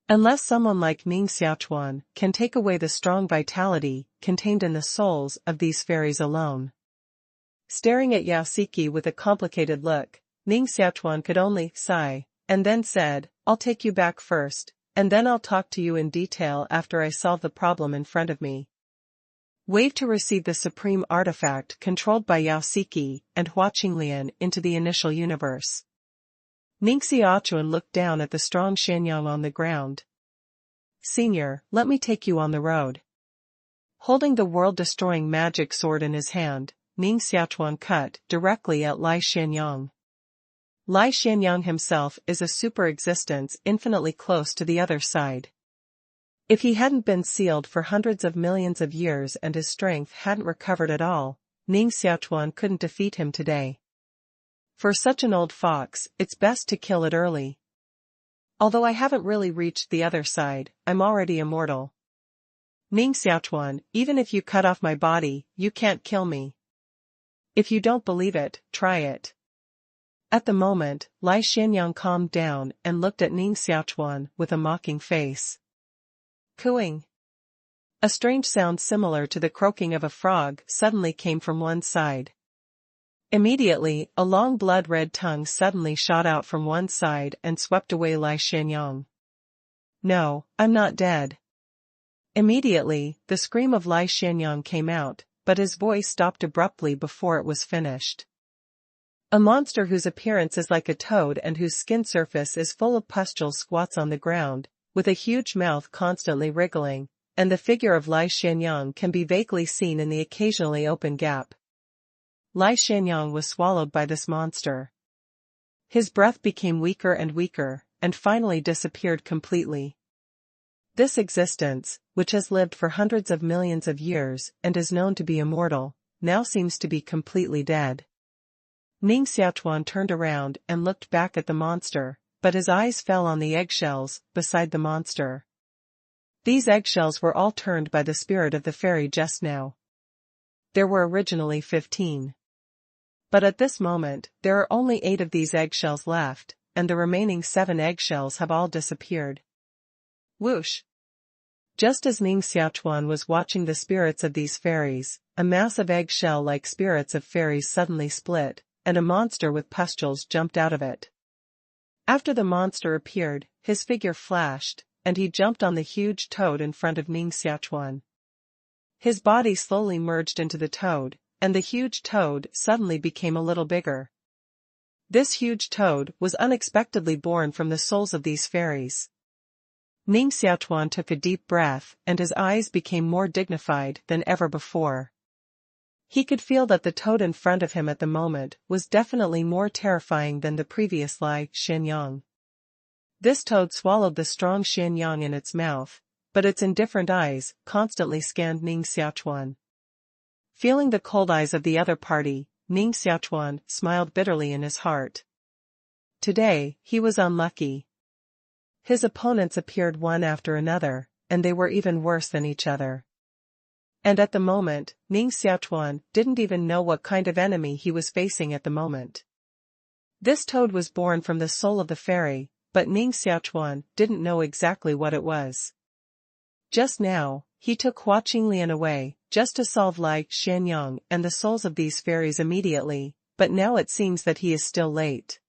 Unless someone like Ning Xiaochuan can take away the strong vitality contained in the souls of these fairies alone. Staring at Yao Siki with a complicated look, Ning Xiaochuan could only sigh, and then said, "I'll take you back first, and then I'll talk to you in detail after I solve the problem in front of me." Wave to receive the supreme artifact controlled by Yao Siki and Hua Qinglian into the initial universe. Ning Xiaochuan looked down at the strong Xianyang on the ground. "Senior, let me take you on the road." Holding the world-destroying magic sword in his hand, Ning Xiaochuan cut directly at Lai Xianyang. Lai Xianyang himself is a super-existence infinitely close to the other side. If he hadn't been sealed for hundreds of millions of years and his strength hadn't recovered at all, Ning Xiaochuan couldn't defeat him today. For such an old fox, it's best to kill it early. Although I haven't really reached the other side, I'm already immortal. Ning Xiaochuan, even if you cut off my body, you can't kill me. If you don't believe it, try it. At the moment, Lai Xianyang calmed down and looked at Ning Xiaochuan with a mocking face. Cooing. A strange sound similar to the croaking of a frog suddenly came from one side. Immediately, a long blood-red tongue suddenly shot out from one side and swept away Lai Xianyang. "No, I'm not dead." Immediately, the scream of Lai Xianyang came out, but his voice stopped abruptly before it was finished. A monster whose appearance is like a toad and whose skin surface is full of pustules squats on the ground, with a huge mouth constantly wriggling, and the figure of Lai Xianyang can be vaguely seen in the occasionally open gap. Lai Xianyang was swallowed by this monster. His breath became weaker and weaker, and finally disappeared completely. This existence, which has lived for hundreds of millions of years and is known to be immortal, now seems to be completely dead. Ning Xiaochuan turned around and looked back at the monster, but his eyes fell on the eggshells beside the monster. These eggshells were all turned by the spirit of the fairy just now. There were originally 15. But at this moment, there are only 8 of these eggshells left, and the remaining 7 eggshells have all disappeared. Whoosh! Just as Ning Xiaochuan was watching the spirits of these fairies, a mass of eggshell-like spirits of fairies suddenly split, and a monster with pustules jumped out of it. After the monster appeared, his figure flashed, and he jumped on the huge toad in front of Ning Xiaochuan. His body slowly merged into the toad, and the huge toad suddenly became a little bigger. This huge toad was unexpectedly born from the souls of these fairies. Ning Xiaochuan took a deep breath and his eyes became more dignified than ever before. He could feel that the toad in front of him at the moment was definitely more terrifying than the previous Lai Xianyang. This toad swallowed the strong Xianyang in its mouth, but its indifferent eyes constantly scanned Ning Xiaochuan. Feeling the cold eyes of the other party, Ning Xiaochuan smiled bitterly in his heart. Today, he was unlucky. His opponents appeared one after another, and they were even worse than each other. And at the moment, Ning Xiaochuan didn't even know what kind of enemy he was facing at the moment. This toad was born from the soul of the fairy, but Ning Xiaochuan didn't know exactly what it was. Just now, he took Hua Qinglian away, just to solve Lai Xianyang and the souls of these fairies immediately, but now it seems that he is still late.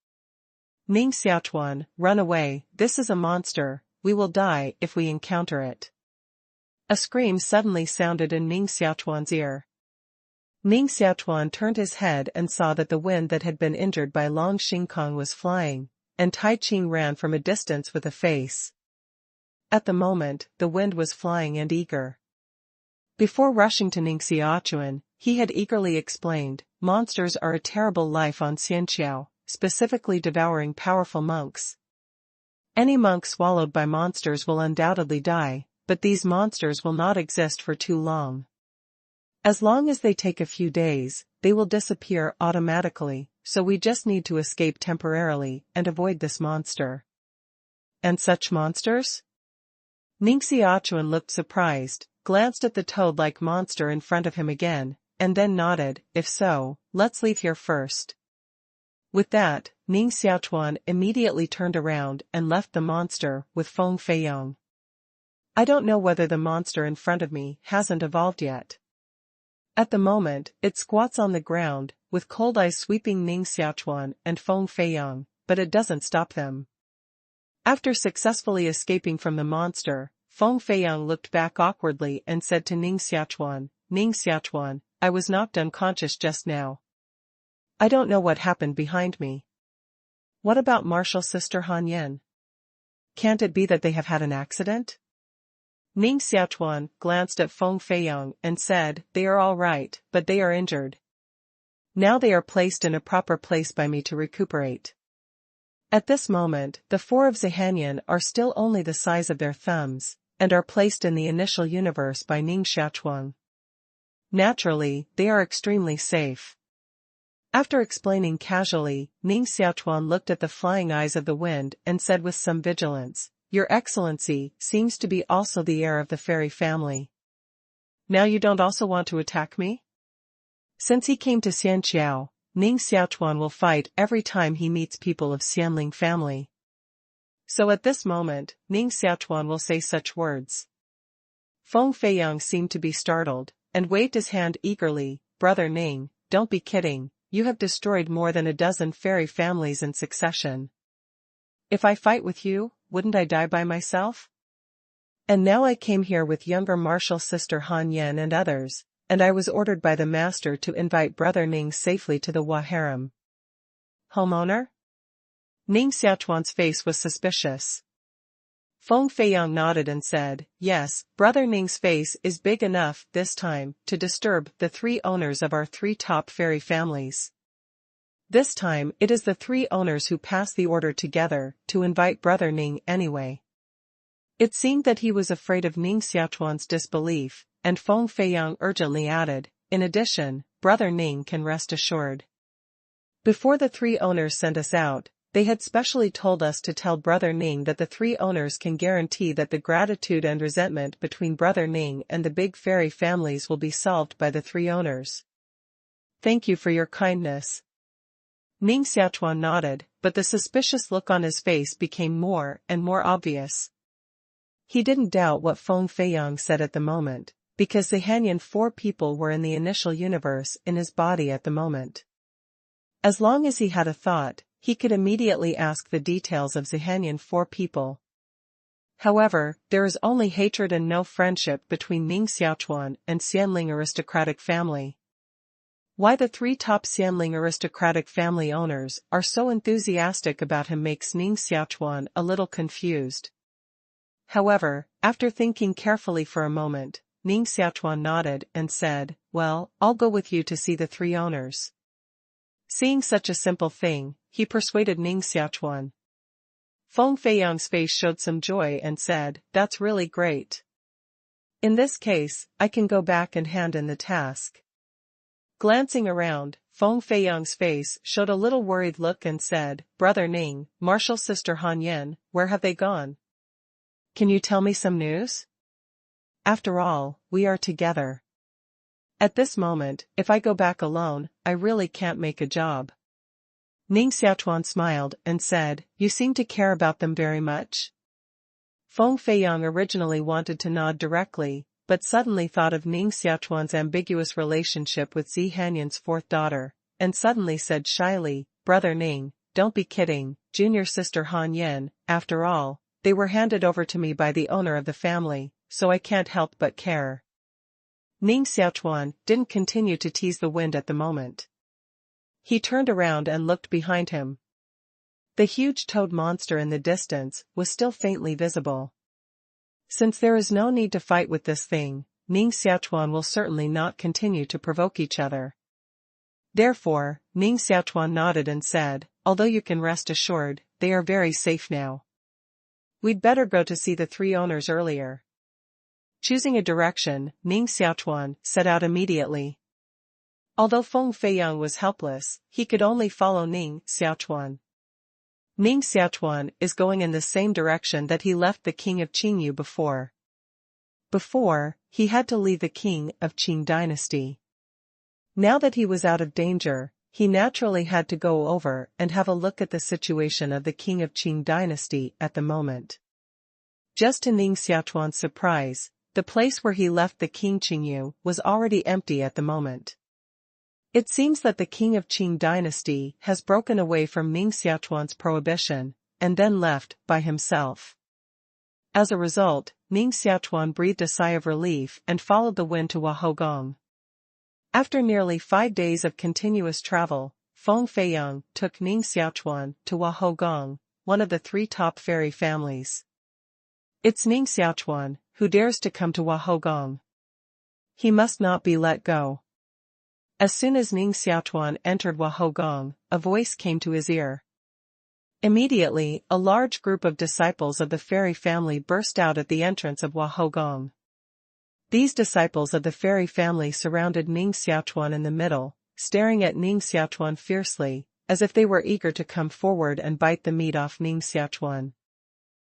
Ning Xiaochuan, run away, this is a monster, we will die if we encounter it. A scream suddenly sounded in Ning Xiaochuan's ear. Ning Xiaochuan turned his head and saw that the wind that had been injured by Long Xingkong was flying, and Tai Qing ran from a distance with a face. At the moment, the wind was flying and eager. Before rushing to Ning Xiaochuan, he had eagerly explained, monsters are a terrible life on Xianqiao, specifically devouring powerful monks. Any monk swallowed by monsters will undoubtedly die, but these monsters will not exist for too long. As long as they take a few days, they will disappear automatically, so we just need to escape temporarily and avoid this monster. And such monsters? Ning Xiaochuan looked surprised, glanced at the toad-like monster in front of him again, and then nodded, if so, let's leave here first. With that, Ning Xiaochuan immediately turned around and left the monster with Feng Feiyang. I don't know whether the monster in front of me hasn't evolved yet. At the moment, it squats on the ground, with cold eyes sweeping Ning Xiaochuan and Feng Feiyang, but it doesn't stop them. After successfully escaping from the monster, Feng Feiyang looked back awkwardly and said to Ning Xiaochuan, I was knocked unconscious just now. I don't know what happened behind me. What about Martial Sister Han Yan? Can't it be that they have had an accident? Ning Xiaochuan glanced at Feng Feiyang and said, they are all right, but they are injured. Now they are placed in a proper place by me to recuperate. At this moment, the four of Zihanyan are still only the size of their thumbs, and are placed in the initial universe by Ning Xiaochuan. Naturally, they are extremely safe. After explaining casually, Ning Xiaochuan looked at the flying eyes of the wind and said with some vigilance, Your Excellency seems to be also the heir of the fairy family. Now you don't also want to attack me? Since he came to Xianqiao, Ning Xiaochuan will fight every time he meets people of Xianling family. So at this moment, Ning Xiaochuan will say such words. Feng Feiyang seemed to be startled, and waved his hand eagerly, Brother Ning, don't be kidding, you have destroyed more than a dozen fairy families in succession. If I fight with you, wouldn't I die by myself? And now I came here with younger martial sister Han Yan and others, and I was ordered by the master to invite Brother Ning safely to the Hua harem. Homeowner? Ning Xiaochuan's face was suspicious. Feng Feiyang nodded and said, yes, Brother Ning's face is big enough, this time, to disturb the three owners of our three top fairy families. This time it is the three owners who pass the order together to invite Brother Ning anyway. It seemed that he was afraid of Ning Xiaochuan's disbelief, and Feng Feiyang urgently added, in addition, Brother Ning can rest assured. Before the three owners sent us out, they had specially told us to tell Brother Ning that the three owners can guarantee that the gratitude and resentment between Brother Ning and the big fairy families will be solved by the three owners. Thank you for your kindness. Ning Xiaochuan nodded, but the suspicious look on his face became more and more obvious. He didn't doubt what Feng Feiyang said at the moment, because the Hanyan four people were in the initial universe in his body at the moment. As long as he had a thought, he could immediately ask the details of Zihanyan four people. However, there is only hatred and no friendship between Ning Xiaochuan and Xianling aristocratic family. Why the three top Xianling aristocratic family owners are so enthusiastic about him makes Ning Xiaochuan a little confused. However, after thinking carefully for a moment, Ning Xiaochuan nodded and said, well, I'll go with you to see the three owners. Seeing such a simple thing, he persuaded Ning Xiaochuan. Feng Feiyang's face showed some joy and said, that's really great. In this case, I can go back and hand in the task. Glancing around, Feng Feiyang's face showed a little worried look and said, Brother Ning, martial sister Han Yan, where have they gone? Can you tell me some news? After all, we are together. At this moment, if I go back alone, I really can't make a job. Ning Xiaochuan smiled and said, "You seem to care about them very much?" Feng Feiyang originally wanted to nod directly, but suddenly thought of Ning Xiaochuan's ambiguous relationship with Zi Hanyan's fourth daughter, and suddenly said shyly, "Brother Ning, don't be kidding, junior sister Han Yin, after all, they were handed over to me by the owner of the family, so I can't help but care." Ning Xiaochuan didn't continue to tease the wind at the moment. He turned around and looked behind him. The huge toad monster in the distance was still faintly visible. Since there is no need to fight with this thing, Ning Xiaochuan will certainly not continue to provoke each other. Therefore, Ning Xiaochuan nodded and said, "Although you can rest assured, they are very safe now. We'd better go to see the three owners earlier." Choosing a direction, Ning Xiaochuan set out immediately. Although Feng Feiyang was helpless, he could only follow Ning Xiaochuan. Ning Xiaochuan is going in the same direction that he left the king of Qingyu before. Before, he had to leave the king of Qing dynasty. Now that he was out of danger, he naturally had to go over and have a look at the situation of the king of Qing dynasty at the moment. Just to Ning Xiaochuan's surprise, the place where he left the king Qingyu was already empty at the moment. It seems that the king of Qing dynasty has broken away from Ning Xiaochuan's prohibition, and then left by himself. As a result, Ning Xiaochuan breathed a sigh of relief and followed the wind to Wahogong. After nearly 5 days of continuous travel, Feng Feiyang took Ning Xiaochuan to Wahogong, one of the 3 top fairy families. It's Ning Xiaochuan who dares to come to Wahogong. He must not be let go. As soon as Ning Xiaochuan entered Wahogong, a voice came to his ear. Immediately, a large group of disciples of the fairy family burst out at the entrance of Wahogong. These disciples of the fairy family surrounded Ning Xiaochuan in the middle, staring at Ning Xiaochuan fiercely, as if they were eager to come forward and bite the meat off Ning Xiaochuan.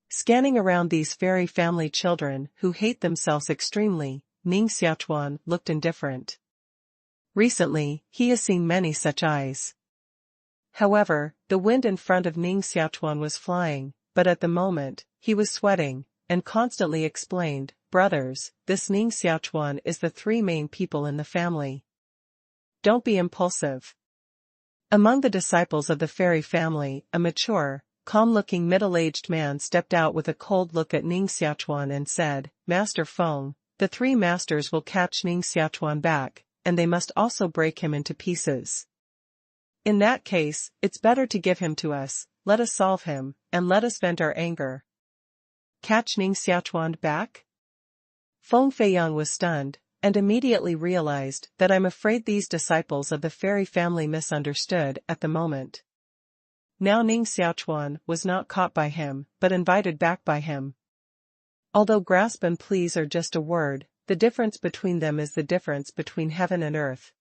Scanning around these fairy family children who hate themselves extremely, Ning Xiaochuan looked indifferent. Recently, he has seen many such eyes. However, the wind in front of Ning Xiaochuan was flying, but at the moment, he was sweating, and constantly explained, "Brothers, this Ning Xiaochuan is the 3 main people in the family. Don't be impulsive." Among the disciples of the fairy family, a mature, calm-looking middle-aged man stepped out with a cold look at Ning Xiaochuan and said, "Master Feng, the 3 masters will catch Ning Xiaochuan back, and they must also break him into pieces. In that case, it's better to give him to us, let us solve him, and let us vent our anger." Catch Ning Xiaochuan back? Feng Feiyang was stunned, and immediately realized that I'm afraid these disciples of the fairy family misunderstood at the moment. Now Ning Xiaochuan was not caught by him, but invited back by him. Although grasp and please are just a word, the difference between them is the difference between heaven and earth.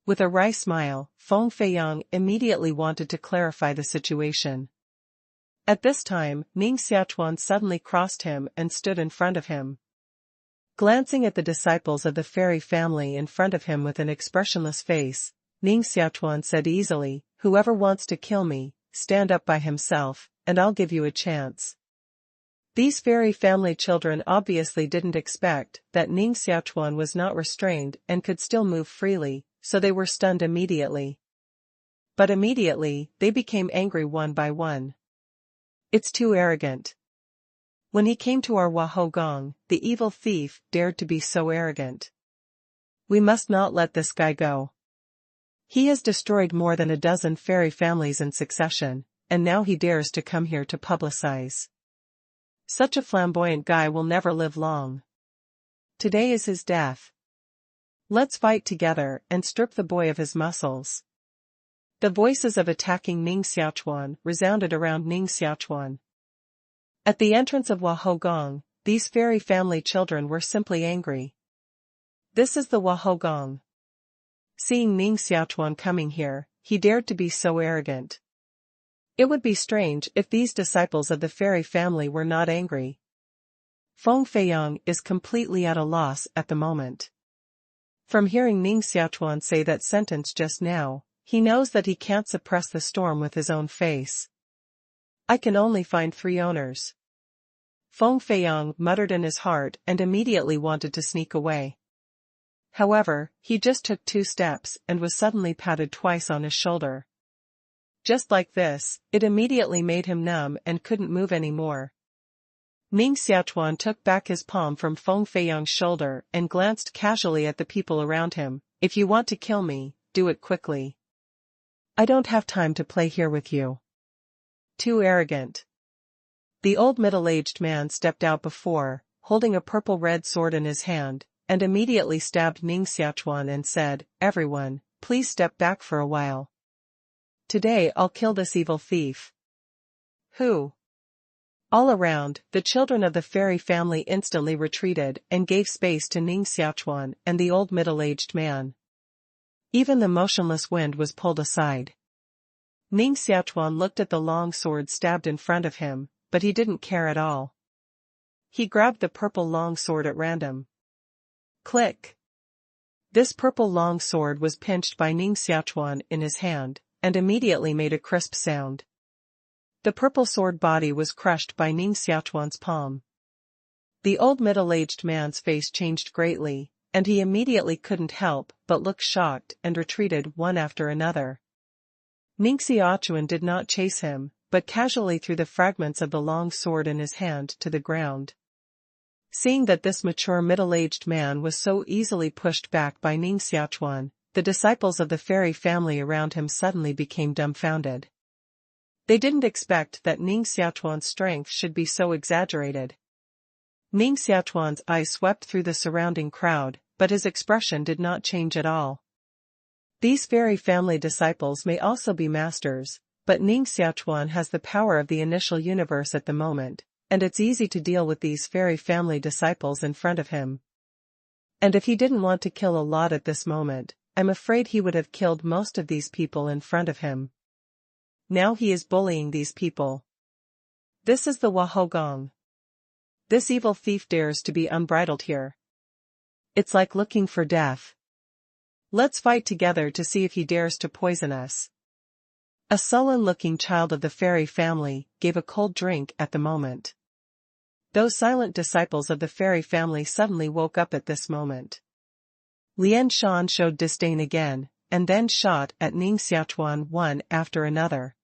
With a wry smile, Feng Feiyang immediately wanted to clarify the situation. At this time, Ning Xiaochuan suddenly crossed him and stood in front of him. Glancing at the disciples of the fairy family in front of him with an expressionless face, Ning Xiaochuan said easily, "Whoever wants to kill me, stand up by himself, and I'll give you a chance." These fairy family children obviously didn't expect that Ning Xiaochuan was not restrained and could still move freely, so they were stunned immediately. But immediately, they became angry one by one. "It's too arrogant. When he came to our Wahogong, the evil thief dared to be so arrogant. We must not let this guy go. He has destroyed more than a dozen fairy families in succession, and now he dares to come here to publicize. Such a flamboyant guy will never live long. Today is his death. Let's fight together and strip the boy of his muscles." The voices of attacking Ning Xiaochuan resounded around Ning Xiaochuan. At the entrance of Wahogong, these fairy family children were simply angry. This is the Wahogong. Seeing Ning Xiaochuan coming here, he dared to be so arrogant. It would be strange if these disciples of the fairy family were not angry. Feng Feiyang is completely at a loss at the moment. From hearing Ning Xiaochuan say that sentence just now, he knows that he can't suppress the storm with his own face. I can only find 3 owners. Feng Feiyang muttered in his heart and immediately wanted to sneak away. However, he just took 2 steps and was suddenly patted twice on his shoulder. Just like this, it immediately made him numb and couldn't move anymore. Ning Xiaochuan took back his palm from Feng Feiyang's shoulder and glanced casually at the people around him. If you want to kill me, do it quickly. I don't have time to play here with you. Too arrogant. The old middle-aged man stepped out before, holding a purple-red sword in his hand, and immediately stabbed Ning Xiaochuan and said, "Everyone, please step back for a while. Today I'll kill this evil thief." Who? All around, the children of the fairy family instantly retreated and gave space to Ning Xiaochuan and the old middle-aged man. Even the motionless wind was pulled aside. Ning Xiaochuan looked at the long sword stabbed in front of him, but he didn't care at all. He grabbed the purple long sword at random. Click! This purple long sword was pinched by Ning Xiaochuan in his hand, and immediately made a crisp sound. The purple sword body was crushed by Ning Xiaochuan's palm. The old middle-aged man's face changed greatly, and he immediately couldn't help but look shocked and retreated one after another. Ning Xiaochuan did not chase him, but casually threw the fragments of the long sword in his hand to the ground. Seeing that this mature middle-aged man was so easily pushed back by Ning Xiaochuan, the disciples of the fairy family around him suddenly became dumbfounded. They didn't expect that Ning Xiaochuan's strength should be so exaggerated. Ning Xiaochuan's eyes swept through the surrounding crowd, but his expression did not change at all. These fairy family disciples may also be masters, but Ning Xiaochuan has the power of the initial universe at the moment, and it's easy to deal with these fairy family disciples in front of him. And if he didn't want to kill a lot at this moment, I'm afraid he would have killed most of these people in front of him. Now he is bullying these people. This is the Wahogong. This evil thief dares to be unbridled here. It's like looking for death. Let's fight together to see if he dares to poison us. A sullen-looking child of the fairy family gave a cold drink at the moment. Those silent disciples of the fairy family suddenly woke up at this moment. Lian Shan showed disdain again, and then shot at Ning Xiaochuan one after another.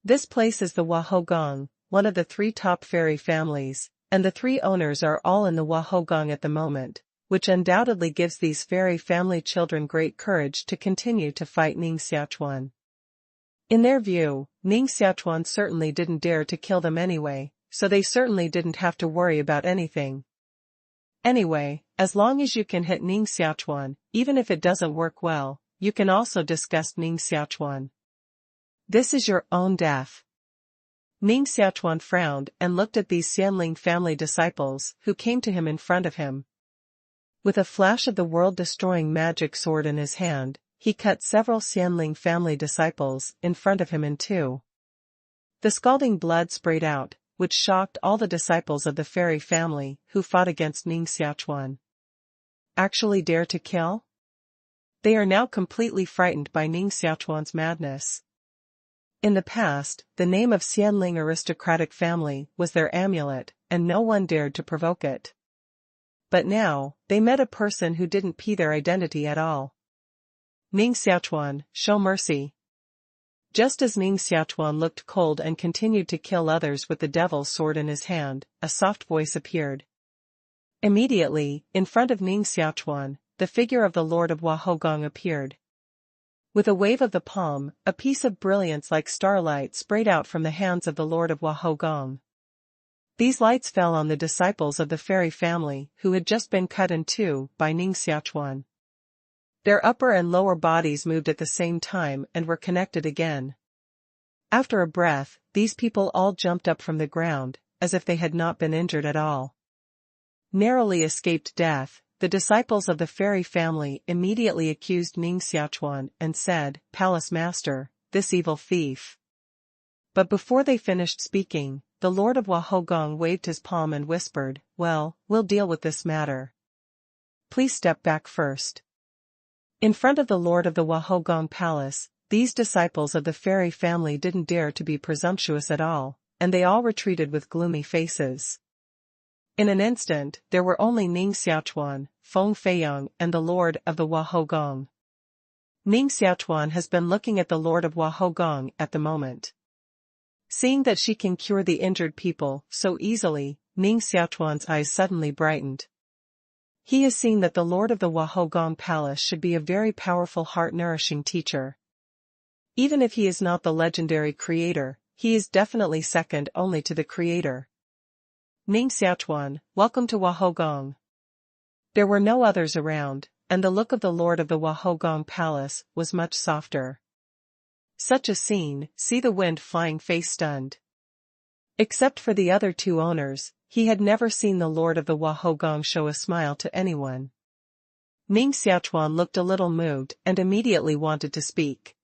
This place is the Wahogong, one of the 3 top fairy families, and the 3 owners are all in the Wahogong at the moment, which undoubtedly gives these fairy family children great courage to continue to fight Ning Xiaochuan. In their view, Ning Xiaochuan certainly didn't dare to kill them anyway, so they certainly didn't have to worry about anything. Anyway, as long as you can hit Ning Xiaochuan, even if it doesn't work well, you can also disgust Ning Xiaochuan. This is your own death. Ning Xiaochuan frowned and looked at these Xianling family disciples who came to him in front of him. With a flash of the world-destroying magic sword in his hand, he cut several Xianling family disciples in front of him in 2. The scalding blood sprayed out, which shocked all the disciples of the fairy family who fought against Ning Xiaochuan. Actually dare to kill? They are now completely frightened by Ning Xiaochuan's madness. In the past, the name of Xianling aristocratic family was their amulet, and no one dared to provoke it. But now, they met a person who didn't pee their identity at all. Ning Xiaochuan, show mercy. Just as Ning Xiaochuan looked cold and continued to kill others with the devil's sword in his hand, a soft voice appeared. Immediately, in front of Ning Xiaochuan, the figure of the Lord of Wahogong appeared. With a wave of the palm, a piece of brilliance like starlight sprayed out from the hands of the Lord of Wahogong. These lights fell on the disciples of the fairy family who had just been cut in 2 by Ning Xiaochuan. Their upper and lower bodies moved at the same time and were connected again. After a breath, these people all jumped up from the ground, as if they had not been injured at all. Narrowly escaped death, the disciples of the fairy family immediately accused Ning Xiaochuan and said, "Palace Master, this evil thief." But before they finished speaking, the Lord of Wahogong waved his palm and whispered, "Well, we'll deal with this matter. Please step back first." In front of the lord of the Wahogong Palace, these disciples of the fairy family didn't dare to be presumptuous at all, and they all retreated with gloomy faces. In an instant, there were only Ning Xiaochuan, Feng Feiyang and the lord of the Wahogong. Ning Xiaochuan has been looking at the lord of Wahogong at the moment. Seeing that she can cure the injured people so easily, Ning Xiaochuan's eyes suddenly brightened. He has seen that the lord of the Wahogong Palace should be a very powerful heart-nourishing teacher. Even if he is not the legendary creator, he is definitely second only to the creator. Ning Xiaochuan, welcome to Wahogong. There were no others around, and the look of the lord of the Wahogong Palace was much softer. Such a scene, see the wind flying face stunned. Except for the other two owners, he had never seen the lord of the Wahogong show a smile to anyone. Ning Xiaochuan looked a little moved and immediately wanted to speak.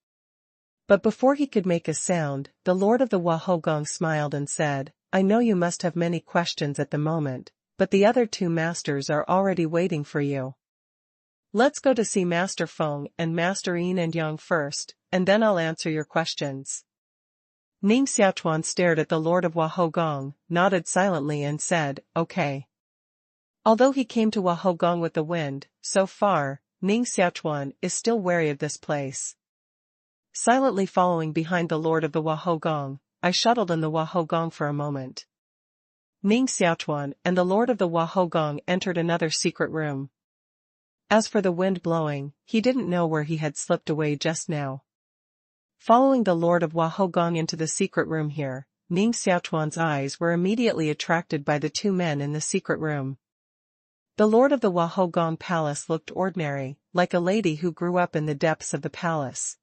But before he could make a sound, the lord of the Wahogong smiled and said, I know you must have many questions at the moment, but the other two masters are already waiting for you. Let's go to see Master Feng and Master Yin and Yang first, and then I'll answer your questions. Ning Xiaochuan stared at the lord of Wahogong, nodded silently and said, okay. Although he came to Wahogong with the wind, so far, Ning Xiaochuan is still wary of this place. Silently following behind the lord of the Wahogong, I shuttled in the Wahogong for a moment. Ning Xiaochuan and the lord of the Wahogong entered another secret room. As for the wind blowing, he didn't know where he had slipped away just now. Following the lord of Wahogong into the secret room here, Ning Xiaochuan's eyes were immediately attracted by the two men in the secret room. The lord of the Wahogong Palace looked ordinary, like a lady who grew up in the depths of the palace.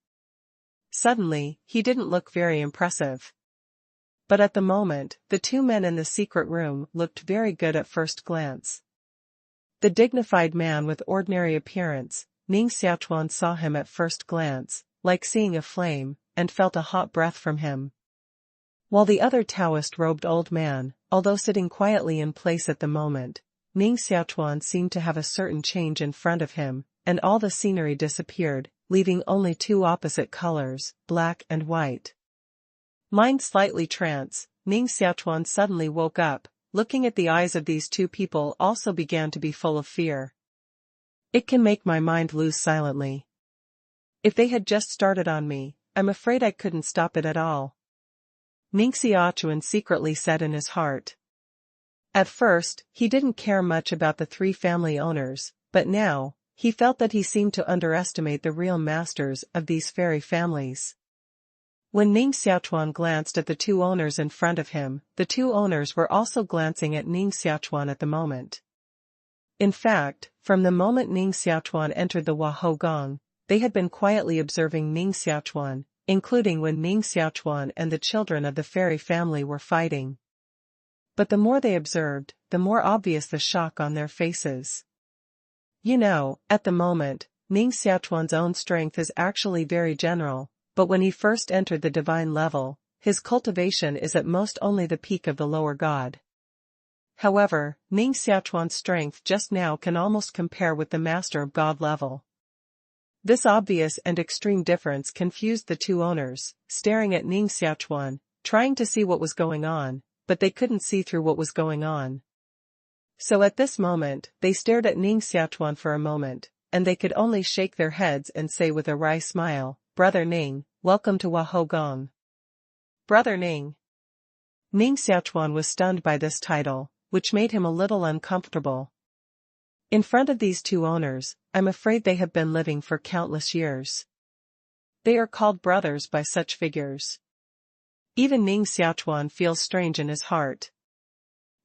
Suddenly, he didn't look very impressive. But at the moment, the two men in the secret room looked very good at first glance. The dignified man with ordinary appearance, Ning Xiaochuan saw him at first glance, like seeing a flame, and felt a hot breath from him. While the other Taoist-robed old man, although sitting quietly in place at the moment, Ning Xiaochuan seemed to have a certain change in front of him, and all the scenery disappeared, leaving only two opposite colors, black and white. Mind slightly trance, Ning Xiaochuan suddenly woke up. Looking at the eyes of these two people also began to be full of fear. It can make my mind lose silently. If they had just started on me, I'm afraid I couldn't stop it at all. Ning Xiaochuan secretly said in his heart. At first, he didn't care much about the three family owners, but now, he felt that he seemed to underestimate the real masters of these fairy families. When Ning Xiaochuan glanced at the two owners in front of him, the two owners were also glancing at Ning Xiaochuan at the moment. In fact, from the moment Ning Xiaochuan entered the Wahogong, they had been quietly observing Ning Xiaochuan, including when Ning Xiaochuan and the children of the fairy family were fighting. But the more they observed, the more obvious the shock on their faces. You know, at the moment, Ning Xiaochuan's own strength is actually very general. But when he first entered the divine level, his cultivation is at most only the peak of the lower god. However, Ning Xiaochuan's strength just now can almost compare with the Master of God level. This obvious and extreme difference confused the two owners, staring at Ning Xiaochuan, trying to see what was going on, but they couldn't see through what was going on. So at this moment, they stared at Ning Xiaochuan for a moment, and they could only shake their heads and say with a wry smile, Brother Ning, welcome to Wahogong. Brother Ning. Ning Xiaochuan was stunned by this title, which made him a little uncomfortable. In front of these two owners, I'm afraid they have been living for countless years. They are called brothers by such figures. Even Ning Xiaochuan feels strange in his heart.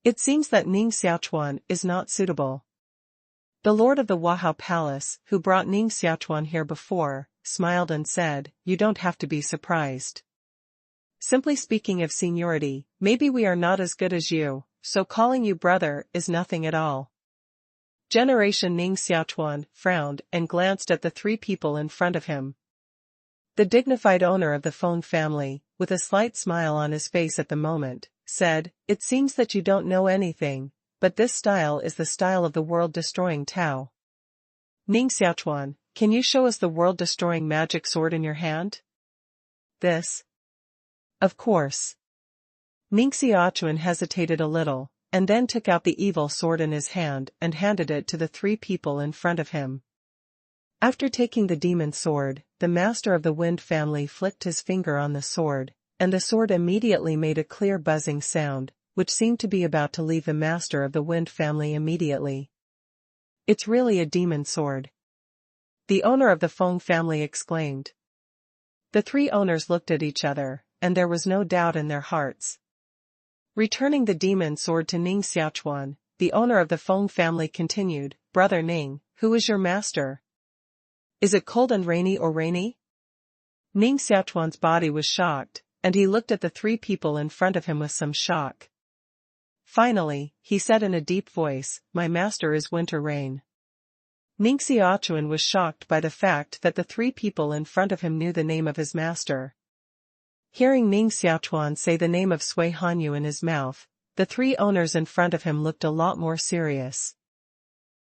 It seems that Ning Xiaochuan is not suitable. The lord of the Wahao Palace, who brought Ning Xiaochuan here before, smiled and said, you don't have to be surprised. Simply speaking of seniority, maybe we are not as good as you, so calling you brother is nothing at all. Generation Ning Xiaochuan frowned and glanced at the three people in front of him. The dignified owner of the Fang family, with a slight smile on his face at the moment, said, it seems that you don't know anything, but this style is the style of the world-destroying Tao. Ning Xiaochuan, can you show us the world-destroying magic sword in your hand? This? Of course. Ning Xiaochuan hesitated a little, and then took out the evil sword in his hand and handed it to the three people in front of him. After taking the demon sword, the master of the Wind family flicked his finger on the sword, and the sword immediately made a clear buzzing sound, which seemed to be about to leave the master of the Wind family immediately. It's really a demon sword. The owner of the Fang family exclaimed. The three owners looked at each other, and there was no doubt in their hearts. Returning the demon sword to Ning Xiaochuan, the owner of the Fang family continued, Brother Ning, who is your master? Is it cold and rainy or rainy? Ning Xiaochuan's body was shocked, and he looked at the three people in front of him with some shock. Finally, he said in a deep voice, My master is winter rain. Ning Xiaochuan was shocked by the fact that the three people in front of him knew the name of his master. Hearing Ning Xiaochuan say the name of Sui Hanyu in his mouth, the three owners in front of him looked a lot more serious.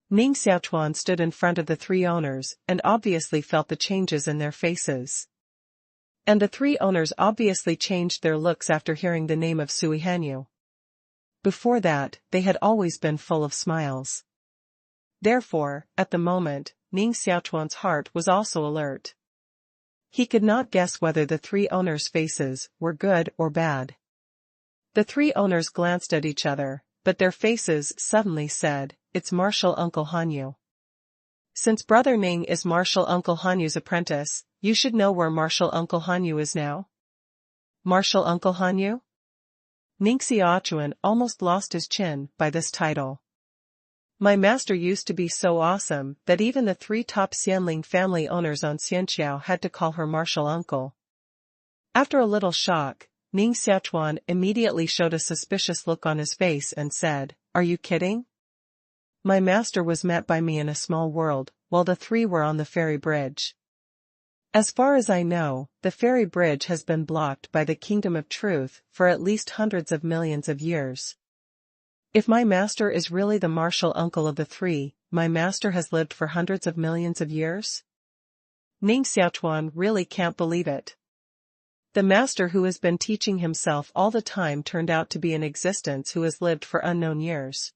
Ning Xiaochuan stood in front of the three owners and obviously felt the changes in their faces. And the three owners obviously changed their looks after hearing the name of Sui Hanyu. Before that, they had always been full of smiles. Therefore, at the moment, Ning Xiaochuan's heart was also alert. He could not guess whether the three owners' faces were good or bad. The three owners glanced at each other, but their faces suddenly said, It's Martial Uncle Hanyu. Since Brother Ning is Martial Uncle Hanyu's apprentice, you should know where Martial Uncle Hanyu is now. Martial Uncle Hanyu? Ning Xiaochuan almost lost his chin by this title. My master used to be so awesome that even the three top Xianling family owners on Xianqiao had to call her Martial Uncle. After a little shock, Ning Xiaochuan immediately showed a suspicious look on his face and said, Are you kidding? My master was met by me in a small world, while the three were on the ferry bridge. As far as I know, the ferry bridge has been blocked by the Kingdom of Truth for at least hundreds of millions of years. If my master is really the martial uncle of the three, my master has lived for hundreds of millions of years? Ning Xiaochuan really can't believe it. The master who has been teaching himself all the time turned out to be in existence who has lived for unknown years.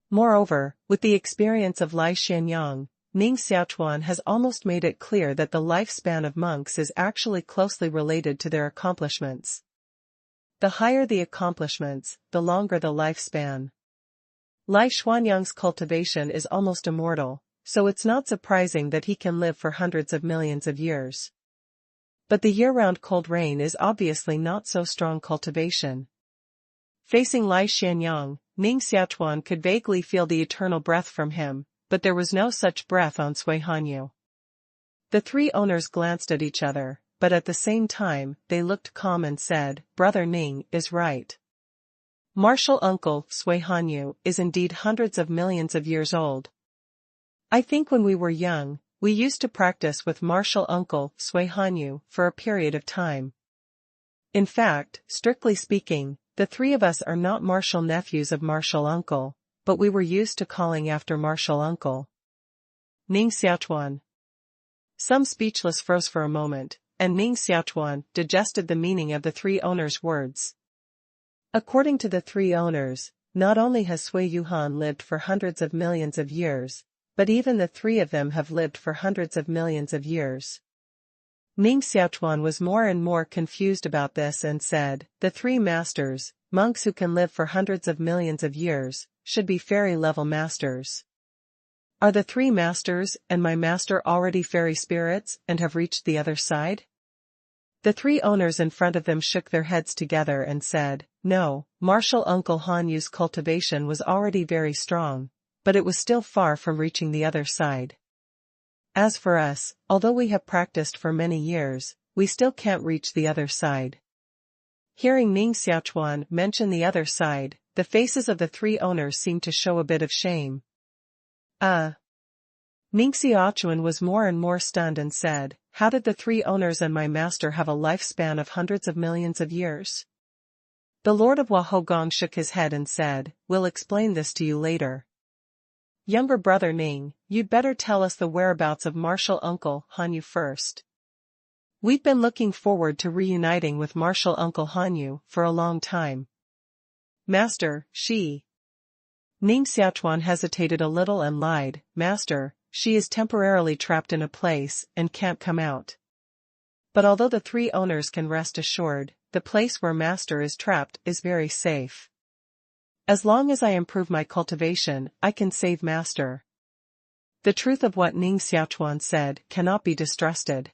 Moreover, with the experience of Lai Xianyang, Ning Xiaochuan has almost made it clear that the lifespan of monks is actually closely related to their accomplishments. The higher the accomplishments, the longer the lifespan. Lai Xianyang's cultivation is almost immortal, so it's not surprising that he can live for hundreds of millions of years. But the year-round cold rain is obviously not so strong cultivation. Facing Lai Xianyang, Ning Xiaochuan could vaguely feel the eternal breath from him, but there was no such breath on Sui Hanyu. The three owners glanced at each other, but at the same time, they looked calm and said, Brother Ning is right. Martial Uncle Sui Hanyu is indeed hundreds of millions of years old. I think when we were young, we used to practice with Martial Uncle Sui Hanyu for a period of time. In fact, strictly speaking, the three of us are not martial nephews of Martial Uncle, but we were used to calling after Martial Uncle. Ning Xiaochuan. Some speechless froze for a moment, and Ning Xiaochuan digested the meaning of the three owners' words. According to the three owners, not only has Sui Yuhan lived for hundreds of millions of years, but even the three of them have lived for hundreds of millions of years. Ning Xiaochuan was more and more confused about this and said, The three masters, monks who can live for hundreds of millions of years, should be fairy-level masters. Are the three masters and my master already fairy spirits and have reached the other side? The three owners in front of them shook their heads together and said, No, Martial Uncle Hanyu's cultivation was already very strong, but it was still far from reaching the other side. As for us, although we have practiced for many years, we still can't reach the other side. Hearing Ning Xiaochuan mention the other side, the faces of the three owners seemed to show a bit of shame. Ning Xiaochuan was more and more stunned and said, How did the three owners and my master have a lifespan of hundreds of millions of years? The Lord of Wahogong shook his head and said, We'll explain this to you later. Younger brother Ning, you'd better tell us the whereabouts of martial uncle Hanyu first. We've been looking forward to reuniting with martial uncle Hanyu for a long time. Master, she. Ning Xiaochuan hesitated a little and lied, Master, she is temporarily trapped in a place and can't come out. But although the three owners can rest assured, the place where Master is trapped is very safe. As long as I improve my cultivation, I can save Master. The truth of what Ning Xiaochuan said cannot be distrusted.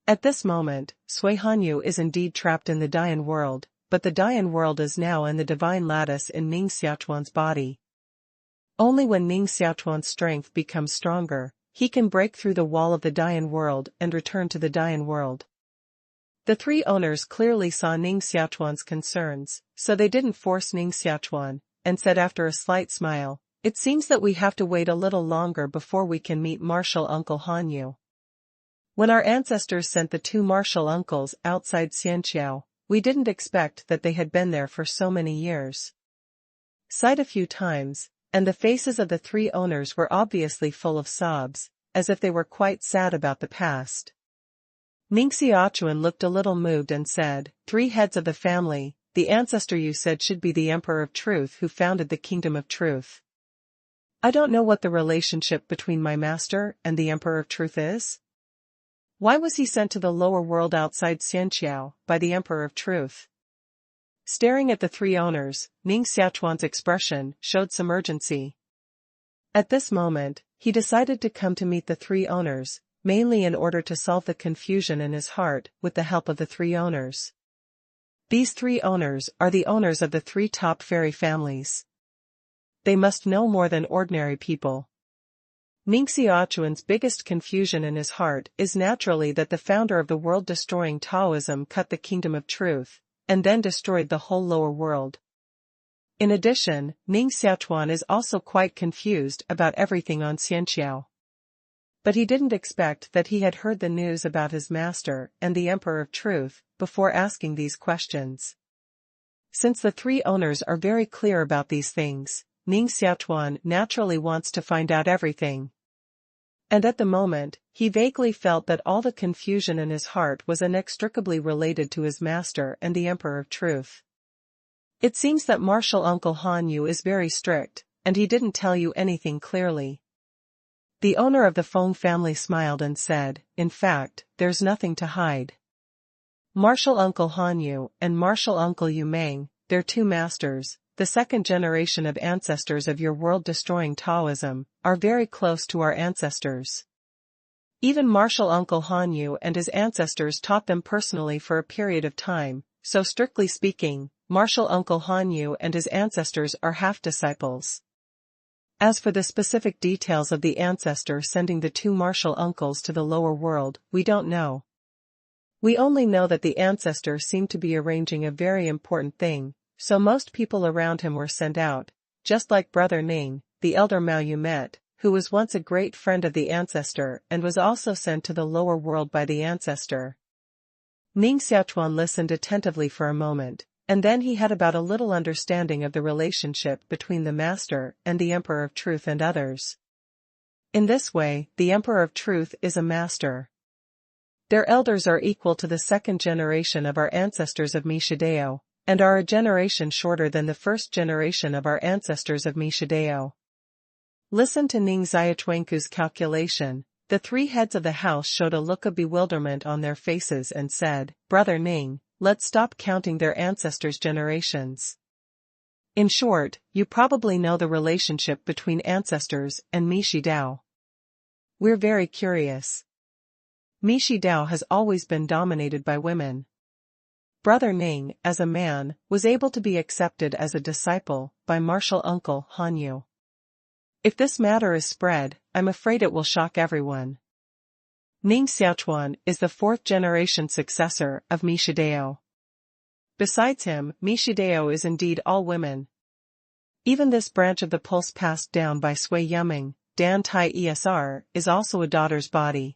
At this moment, Sui Hanyu is indeed trapped in the Dian world, but the Dian world is now in the divine lattice in Ning Xiaochuan's body. Only when Ning Xiaochuan's strength becomes stronger, he can break through the wall of the Dian world and return to the Dian world. The three owners clearly saw Ning Xiaochuan's concerns, so they didn't force Ning Xiaochuan, and said after a slight smile, it seems that we have to wait a little longer before we can meet martial uncle Hanyu. When our ancestors sent the two martial uncles outside Xianqiao, we didn't expect that they had been there for so many years. Sighed a few times, and the faces of the three owners were obviously full of sobs, as if they were quite sad about the past. Ning Xiaochuan looked a little moved and said, Three heads of the family, the ancestor you said should be the Emperor of Truth who founded the Kingdom of Truth. I don't know what the relationship between my master and the Emperor of Truth is. Why was he sent to the lower world outside Xianqiao by the Emperor of Truth? Staring at the three owners, Ning Xiaochuan's expression showed some urgency. At this moment, he decided to come to meet the three owners, mainly in order to solve the confusion in his heart with the help of the three owners. These three owners are the owners of the three top fairy families. They must know more than ordinary people. Ning Xiaochuan's biggest confusion in his heart is naturally that the founder of the world-destroying Taoism cut the Kingdom of Truth, and then destroyed the whole lower world. In addition, Ning Xiaochuan is also quite confused about everything on Xianqiao. But he didn't expect that he had heard the news about his master and the Emperor of Truth before asking these questions. Since the three owners are very clear about these things, Ning Xiaochuan naturally wants to find out everything. And at the moment, he vaguely felt that all the confusion in his heart was inextricably related to his master and the Emperor of Truth. It seems that martial uncle Hanyu is very strict, and he didn't tell you anything clearly. The owner of the Fang family smiled and said, in fact, there's nothing to hide. Martial uncle Hanyu and martial uncle Yu Meng, they're two masters, the second generation of ancestors of your world-destroying Taoism, are very close to our ancestors. Even martial uncle Hanyu and his ancestors taught them personally for a period of time, so strictly speaking, martial uncle Hanyu and his ancestors are half-disciples. As for the specific details of the ancestor sending the two martial uncles to the lower world, we don't know. We only know that the ancestor seemed to be arranging a very important thing, so most people around him were sent out, just like brother Ning, the elder Mao you met, who was once a great friend of the ancestor and was also sent to the lower world by the ancestor. Ning Xiaochuan listened attentively for a moment, and then he had about a little understanding of the relationship between the Master and the Emperor of Truth and others. In this way, the Emperor of Truth is a master. Their elders are equal to the second generation of our ancestors of Mishidao, and are a generation shorter than the first generation of our ancestors of Mishidao. Listen to Ning Xiaochuan's calculation. The three heads of the house showed a look of bewilderment on their faces and said, Brother Ning, let's stop counting their ancestors' generations. In short, you probably know the relationship between ancestors and Mishidao. We're very curious. Mishidao has always been dominated by women. Brother Ning, as a man, was able to be accepted as a disciple by martial uncle Hanyu. If this matter is spread, I'm afraid it will shock everyone. Ning Xiaochuan is the fourth-generation successor of Mishidao. Besides him, Mishidao is indeed all women. Even this branch of the pulse passed down by Sui Yuming, Dan Tai Esr, is also a daughter's body.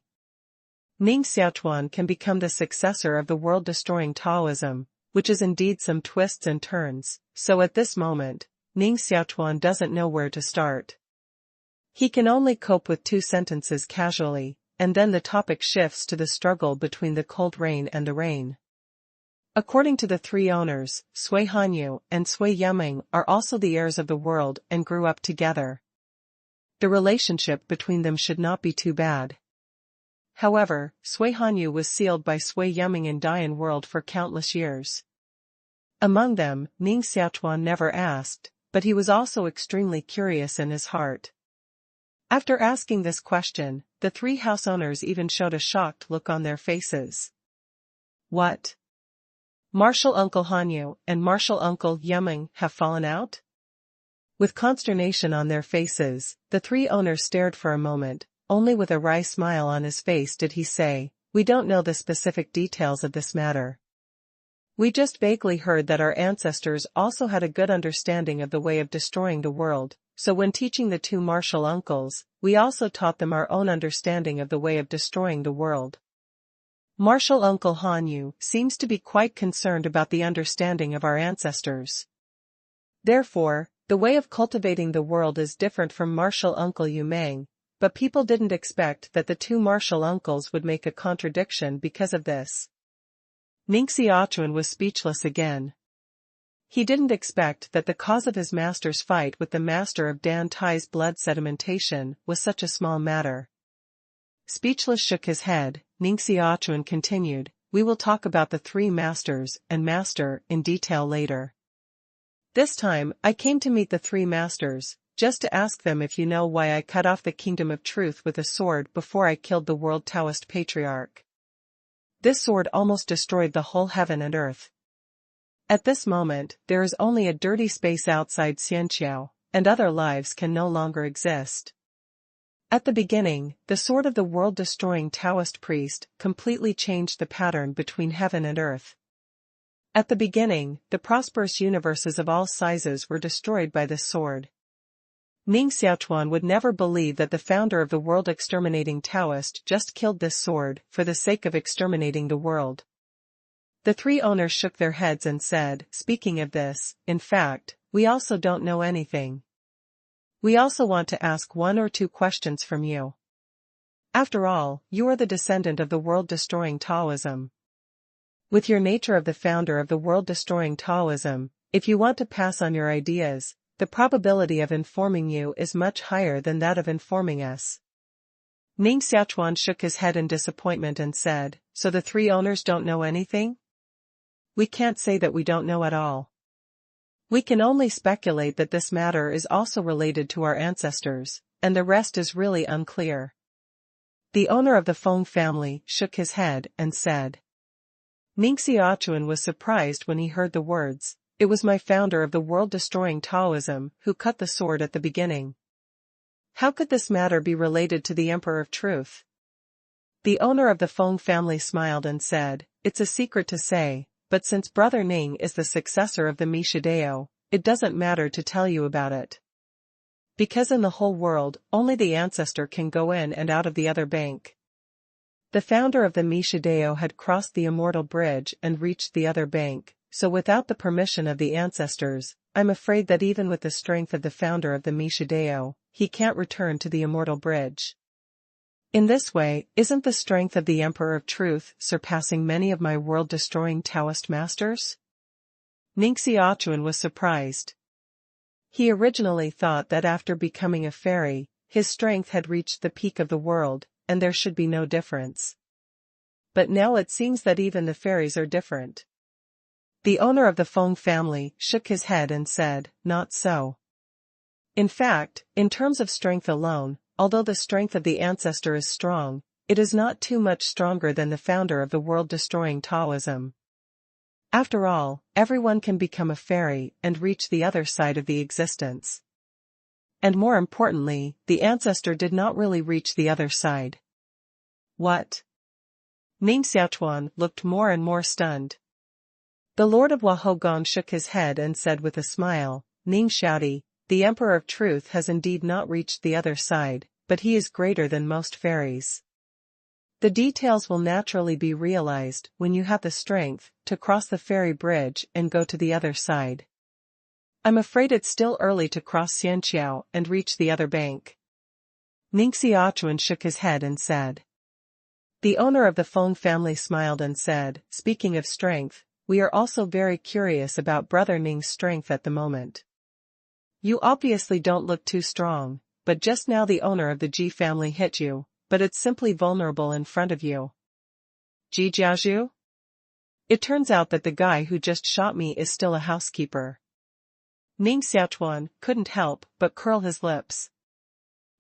Ning Xiaochuan can become the successor of the world-destroying Taoism, which is indeed some twists and turns, so at this moment, Ning Xiaochuan doesn't know where to start. He can only cope with 2 sentences casually, and then the topic shifts to the struggle between the cold rain and the rain. According to the 3 owners, Sui Hanyu and Sui Yuming are also the heirs of the world and grew up together. The relationship between them should not be too bad. However, Sui Hanyu was sealed by Sui Yuming in Dian world for countless years. Among them, Ning Xiaochuan never asked, but he was also extremely curious in his heart. After asking this question, the 3 house owners even showed a shocked look on their faces. What? Martial Uncle Hanyu and Martial Uncle Yuming have fallen out? With consternation on their faces, the 3 owners stared for a moment. Only with a wry smile on his face did he say, "We don't know the specific details of this matter. We just vaguely heard that our ancestors also had a good understanding of the way of destroying the world, so when teaching the 2 martial uncles, we also taught them our own understanding of the way of destroying the world." Martial Uncle Hanyu seems to be quite concerned about the understanding of our ancestors. Therefore, the way of cultivating the world is different from Martial Uncle Yumeng, but people didn't expect that the 2 martial uncles would make a contradiction because of this. Ning Xiaochuan was speechless again. He didn't expect that the cause of his master's fight with the master of Dan Tai's blood sedimentation was such a small matter. Speechless shook his head, Ning Xiaochuan continued, "We will talk about the 3 masters and master in detail later. This time, I came to meet the 3 masters, just to ask them if you know why I cut off the kingdom of truth with a sword before I killed the world Taoist patriarch. This sword almost destroyed the whole heaven and earth. At this moment, there is only a dirty space outside Xianqiao, and other lives can no longer exist. At the beginning, the sword of the world-destroying Taoist priest completely changed the pattern between heaven and earth. At the beginning, the prosperous universes of all sizes were destroyed by this sword. Ning Xiaochuan would never believe that the founder of the world-exterminating Taoist just killed this sword for the sake of exterminating the world." The 3 owners shook their heads and said, "Speaking of this, in fact, we also don't know anything. We also want to ask 1 or 2 questions from you. After all, you are the descendant of the world-destroying Taoism. With your nature of the founder of the world-destroying Taoism, if you want to pass on your ideas, the probability of informing you is much higher than that of informing us." Ning Xiaochuan shook his head in disappointment and said, "So the 3 owners don't know anything? We can't say that we don't know at all. We can only speculate that this matter is also related to our ancestors, and the rest is really unclear." The owner of the Fang family shook his head and said. Ning Xiaochuan was surprised when he heard the words, "It was my founder of the world-destroying Taoism who cut the sword at the beginning. How could this matter be related to the Emperor of Truth?" The owner of the Fang family smiled and said, "It's a secret to say, but since Brother Ning is the successor of the Mishidao, it doesn't matter to tell you about it. Because in the whole world, only the ancestor can go in and out of the other bank. The founder of the Mishidao had crossed the immortal bridge and reached the other bank, so without the permission of the ancestors, I'm afraid that even with the strength of the founder of the Mishidao, he can't return to the immortal bridge. In this way, isn't the strength of the Emperor of Truth surpassing many of my world-destroying Taoist masters?" Ning Xiaochuan was surprised. He originally thought that after becoming a fairy, his strength had reached the peak of the world, and there should be no difference. But now it seems that even the fairies are different. The owner of the Fang family shook his head and said, "Not so. In fact, in terms of strength alone, although the strength of the ancestor is strong, it is not too much stronger than the founder of the world-destroying Taoism. After all, everyone can become a fairy and reach the other side of the existence. And more importantly, the ancestor did not really reach the other side." "What?" Ning Xiaochuan looked more and more stunned. The Lord of Wahogon shook his head and said with a smile, "Ning Xiaoti, the Emperor of Truth has indeed not reached the other side, but he is greater than most fairies. The details will naturally be realized when you have the strength to cross the fairy bridge and go to the other side. I'm afraid it's still early to cross Xianqiao and reach the other bank. Ning Xiaochuan shook his head and said. The owner of the Fang family smiled and said, speaking of strength, we are also very curious about Brother Ning's strength at the moment. You obviously don't look too strong, but just now the owner of the Ji family hit you, but it's simply vulnerable in front of you. Ji Jiaozhu? It turns out that the guy who just shot me is still a housekeeper. Ning Xiaochuan couldn't help but curl his lips.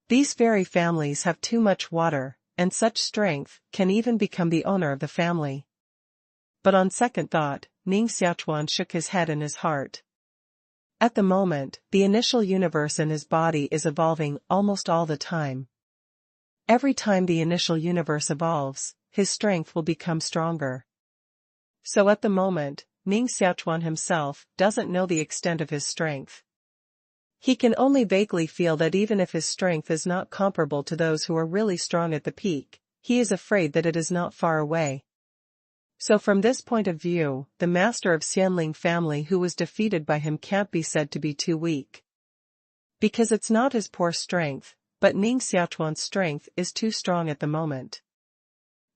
These fairy families have too much water, and such strength can even become the owner of the family. But on second thought, Ning Xiaochuan shook his head in his heart. At the moment, the initial universe in his body is evolving almost all the time. Every time the initial universe evolves, his strength will become stronger. So at the moment, Ning Xiaochuan himself doesn't know the extent of his strength. He can only vaguely feel that even if his strength is not comparable to those who are really strong at the peak, he is afraid that it is not far away. So from this point of view, the master of Xianling family who was defeated by him can't be said to be too weak. Because it's not his poor strength, but Ning Xiaochuan's strength is too strong at the moment.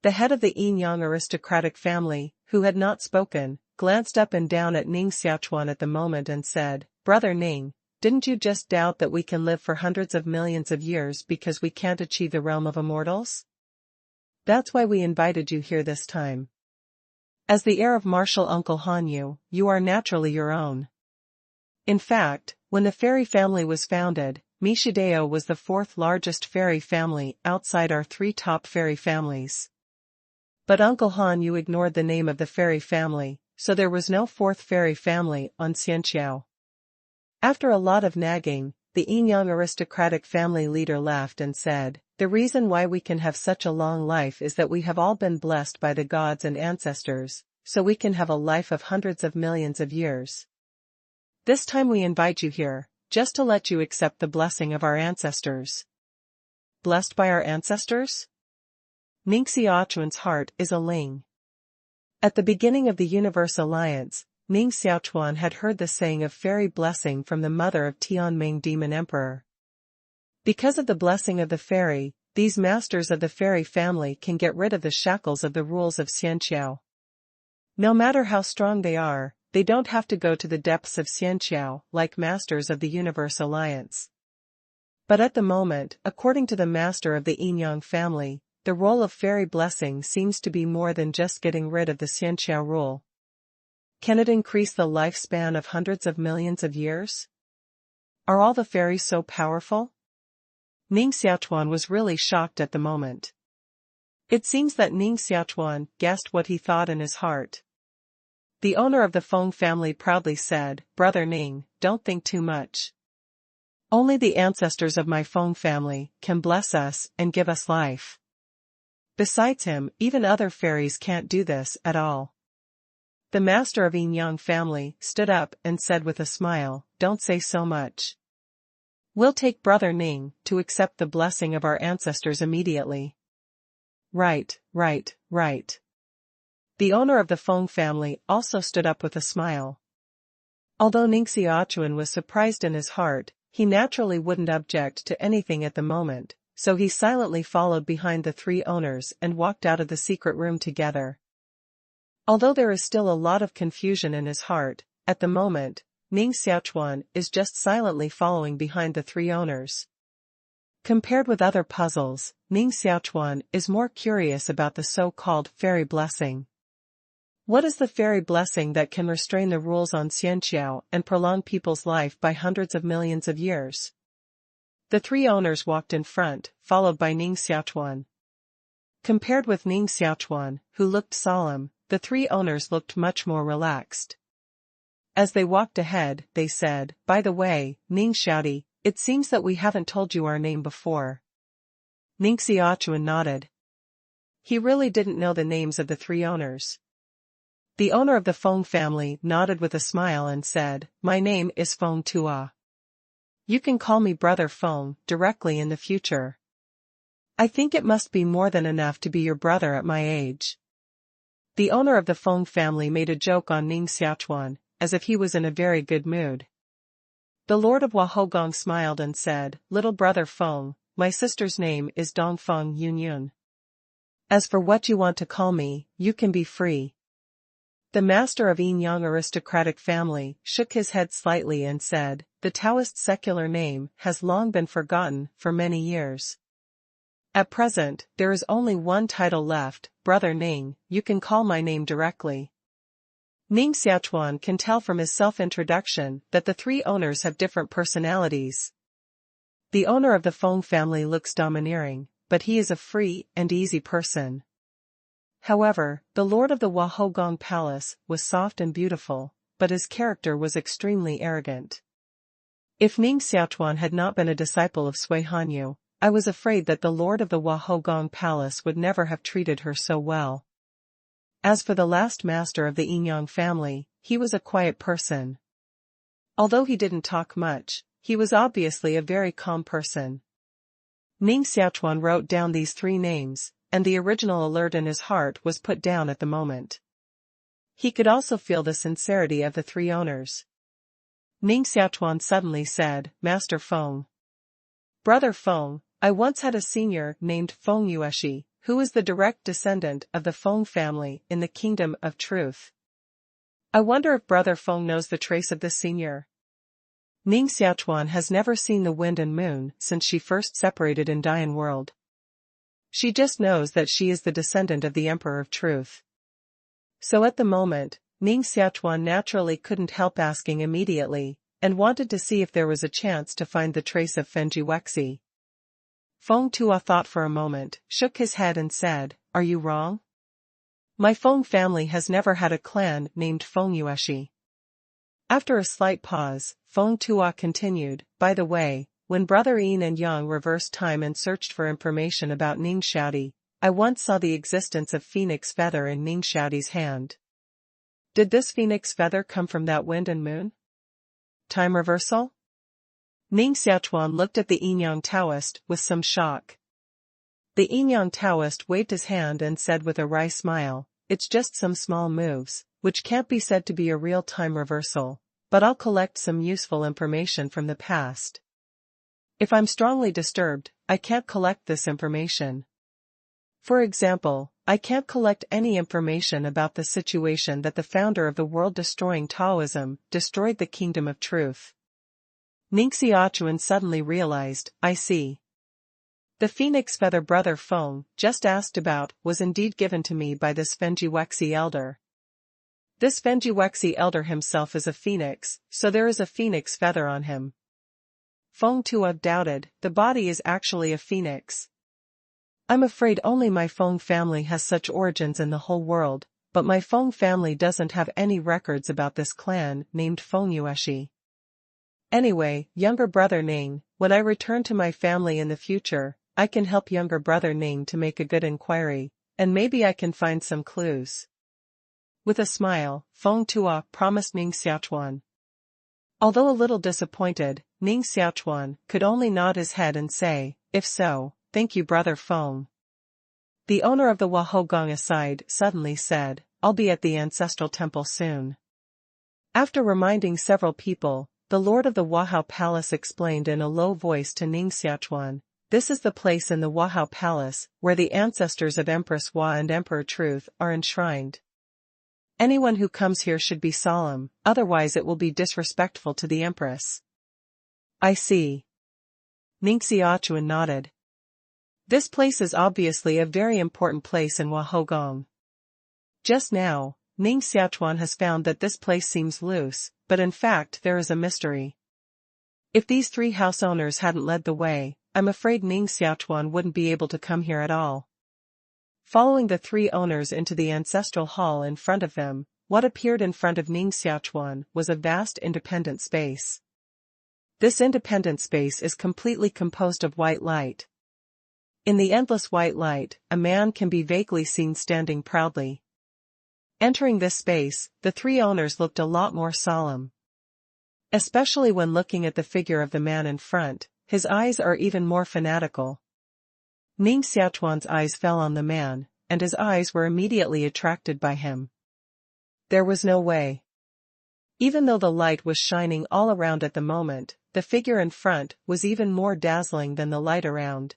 The head of the Yin-Yang aristocratic family, who had not spoken, glanced up and down at Ning Xiaochuan at the moment and said, Brother Ning, didn't you just doubt that we can live for hundreds of millions of years because we can't achieve the realm of immortals? That's why we invited you here this time. As the heir of martial Uncle Hanyu, you are naturally your own. In fact, when the fairy family was founded, Mishideo was the fourth largest fairy family outside our three top fairy families. But Uncle Hanyu ignored the name of the fairy family, so there was no fourth fairy family on Xianqiao. After a lot of nagging, the Yin-Yang aristocratic family leader laughed and said, the reason why we can have such a long life is that we have all been blessed by the gods and ancestors, so we can have a life of hundreds of millions of years. This time we invite you here, just to let you accept the blessing of our ancestors. Blessed by our ancestors? Ning Xiaochuan's heart is a-ling. At the beginning of the Universe Alliance, Ning Xiaochuan had heard the saying of fairy blessing from the mother of Tianming Demon Emperor. Because of the blessing of the fairy, these masters of the fairy family can get rid of the shackles of the rules of Xianqiao. No matter how strong they don't have to go to the depths of Xianqiao like masters of the Universe Alliance. But at the moment, according to the master of the Yin-Yang family, the role of fairy blessing seems to be more than just getting rid of the Xianqiao rule. Can it increase the lifespan of hundreds of millions of years? Are all the fairies so powerful? Ning Xiaochuan was really shocked at the moment. It seems that Ning Xiaochuan guessed what he thought in his heart. The owner of the Fang family proudly said, Brother Ning, don't think too much. Only the ancestors of my Fang family can bless us and give us life. Besides him, even other fairies can't do this at all. The master of Yin-Yang family stood up and said with a smile, don't say so much. We'll take Brother Ning to accept the blessing of our ancestors immediately. Right. The owner of the Fang family also stood up with a smile. Although Ning Xiaochuan was surprised in his heart, he naturally wouldn't object to anything at the moment, so he silently followed behind the three owners and walked out of the secret room together. Although there is still a lot of confusion in his heart, at the moment, Ning Xiaochuan is just silently following behind the three owners. Compared with other puzzles, Ning Xiaochuan is more curious about the so-called fairy blessing. What is the fairy blessing that can restrain the rules on Xianqiao and prolong people's life by hundreds of millions of years? The three owners walked in front, followed by Ning Xiaochuan. Compared with Ning Xiaochuan, who looked solemn, the three owners looked much more relaxed. As they walked ahead, they said, by the way, Ning Xiaodi, it seems that we haven't told you our name before. Ning Xiaochuan nodded. He really didn't know the names of the three owners. The owner of the Fang family nodded with a smile and said, my name is Feng Tua. You can call me Brother Feng directly in the future. I think it must be more than enough to be your brother at my age. The owner of the Fang family made a joke on Ning Xiaochuan, as if he was in a very good mood. The Lord of Wahogong smiled and said, little brother Feng, my sister's name is Dongfeng Yunyun. As for what you want to call me, you can be free. The master of Yin Yang aristocratic family shook his head slightly and said, the Taoist secular name has long been forgotten for many years. At present, there is only one title left, Brother Ning, you can call my name directly. Ning Xiaochuan can tell from his self-introduction that the three owners have different personalities. The owner of the Fang family looks domineering, but he is a free and easy person. However, the lord of the Wahogong Palace was soft and beautiful, but his character was extremely arrogant. If Ning Xiaochuan had not been a disciple of Sui Hanyu, I was afraid that the lord of the Wahogong Palace would never have treated her so well. As for the last master of the Yin Yang family, he was a quiet person. Although he didn't talk much, he was obviously a very calm person. Ning Xiaochuan wrote down these three names, and the original alert in his heart was put down at the moment. He could also feel the sincerity of the three owners. Ning Xiaochuan suddenly said, Master Feng. Brother Feng, I once had a senior named Feng Yueshi, who is the direct descendant of the Feng family in the Kingdom of Truth. I wonder if Brother Feng knows the trace of this senior. Ning Xiaochuan has never seen the wind and moon since she first separated in Dian World. She just knows that she is the descendant of the Emperor of Truth. So at the moment, Ning Xiaochuan naturally couldn't help asking immediately, and wanted to see if there was a chance to find the trace of Fenji Wexi. Feng Tua thought for a moment, shook his head and said, Are you wrong? My Feng family has never had a clan named Feng Yueshi. After a slight pause, Feng Tua continued, By the way, when Brother Yin and Yang reversed time and searched for information about Ning Xiaodi, I once saw the existence of phoenix feather in Ning Xiaodi's hand. Did this phoenix feather come from that wind and moon? Time reversal? Ning Xiaochuan looked at the Yin Yang Taoist with some shock. The Yin Yang Taoist waved his hand and said with a wry smile, It's just some small moves, which can't be said to be a real time reversal, but I'll collect some useful information from the past. If I'm strongly disturbed, I can't collect this information. For example, I can't collect any information about the situation that the founder of the world-destroying Taoism destroyed the Kingdom of Truth. Ning Xiaochuan suddenly realized, I see. The phoenix feather Brother Feng just asked about was indeed given to me by this Fenji Wexi elder. This Fenji Wexi elder himself is a phoenix, so there is a phoenix feather on him. Feng Tua doubted, the body is actually a phoenix. I'm afraid only my Feng family has such origins in the whole world, but my Feng family doesn't have any records about this clan named Feng Yueshi. Anyway, younger brother Ning, when I return to my family in the future, I can help younger brother Ning to make a good inquiry, and maybe I can find some clues. With a smile, Feng Tua promised Ning Xiaochuan. Although a little disappointed, Ning Xiaochuan could only nod his head and say, If so, thank you Brother Feng. The owner of the Wahogong aside suddenly said, I'll be at the ancestral temple soon. After reminding several people, the lord of the Wahao Palace explained in a low voice to Ning Xiaochuan, This is the place in the Wahao Palace where the ancestors of Empress Hua and Emperor Truth are enshrined. Anyone who comes here should be solemn, otherwise it will be disrespectful to the Empress. I see. Ning Xiaochuan nodded. This place is obviously a very important place in Wahogong. Just now, Ning Xiaochuan has found that this place seems loose, but in fact there is a mystery. If these three house owners hadn't led the way, I'm afraid Ning Xiaochuan wouldn't be able to come here at all. Following the three owners into the ancestral hall in front of them, what appeared in front of Ning Xiaochuan was a vast independent space. This independent space is completely composed of white light. In the endless white light, a man can be vaguely seen standing proudly. Entering this space, the three owners looked a lot more solemn. Especially when looking at the figure of the man in front, his eyes are even more fanatical. Ning Xiaochuan's eyes fell on the man, and his eyes were immediately attracted by him. There was no way. Even though the light was shining all around at the moment, the figure in front was even more dazzling than the light around.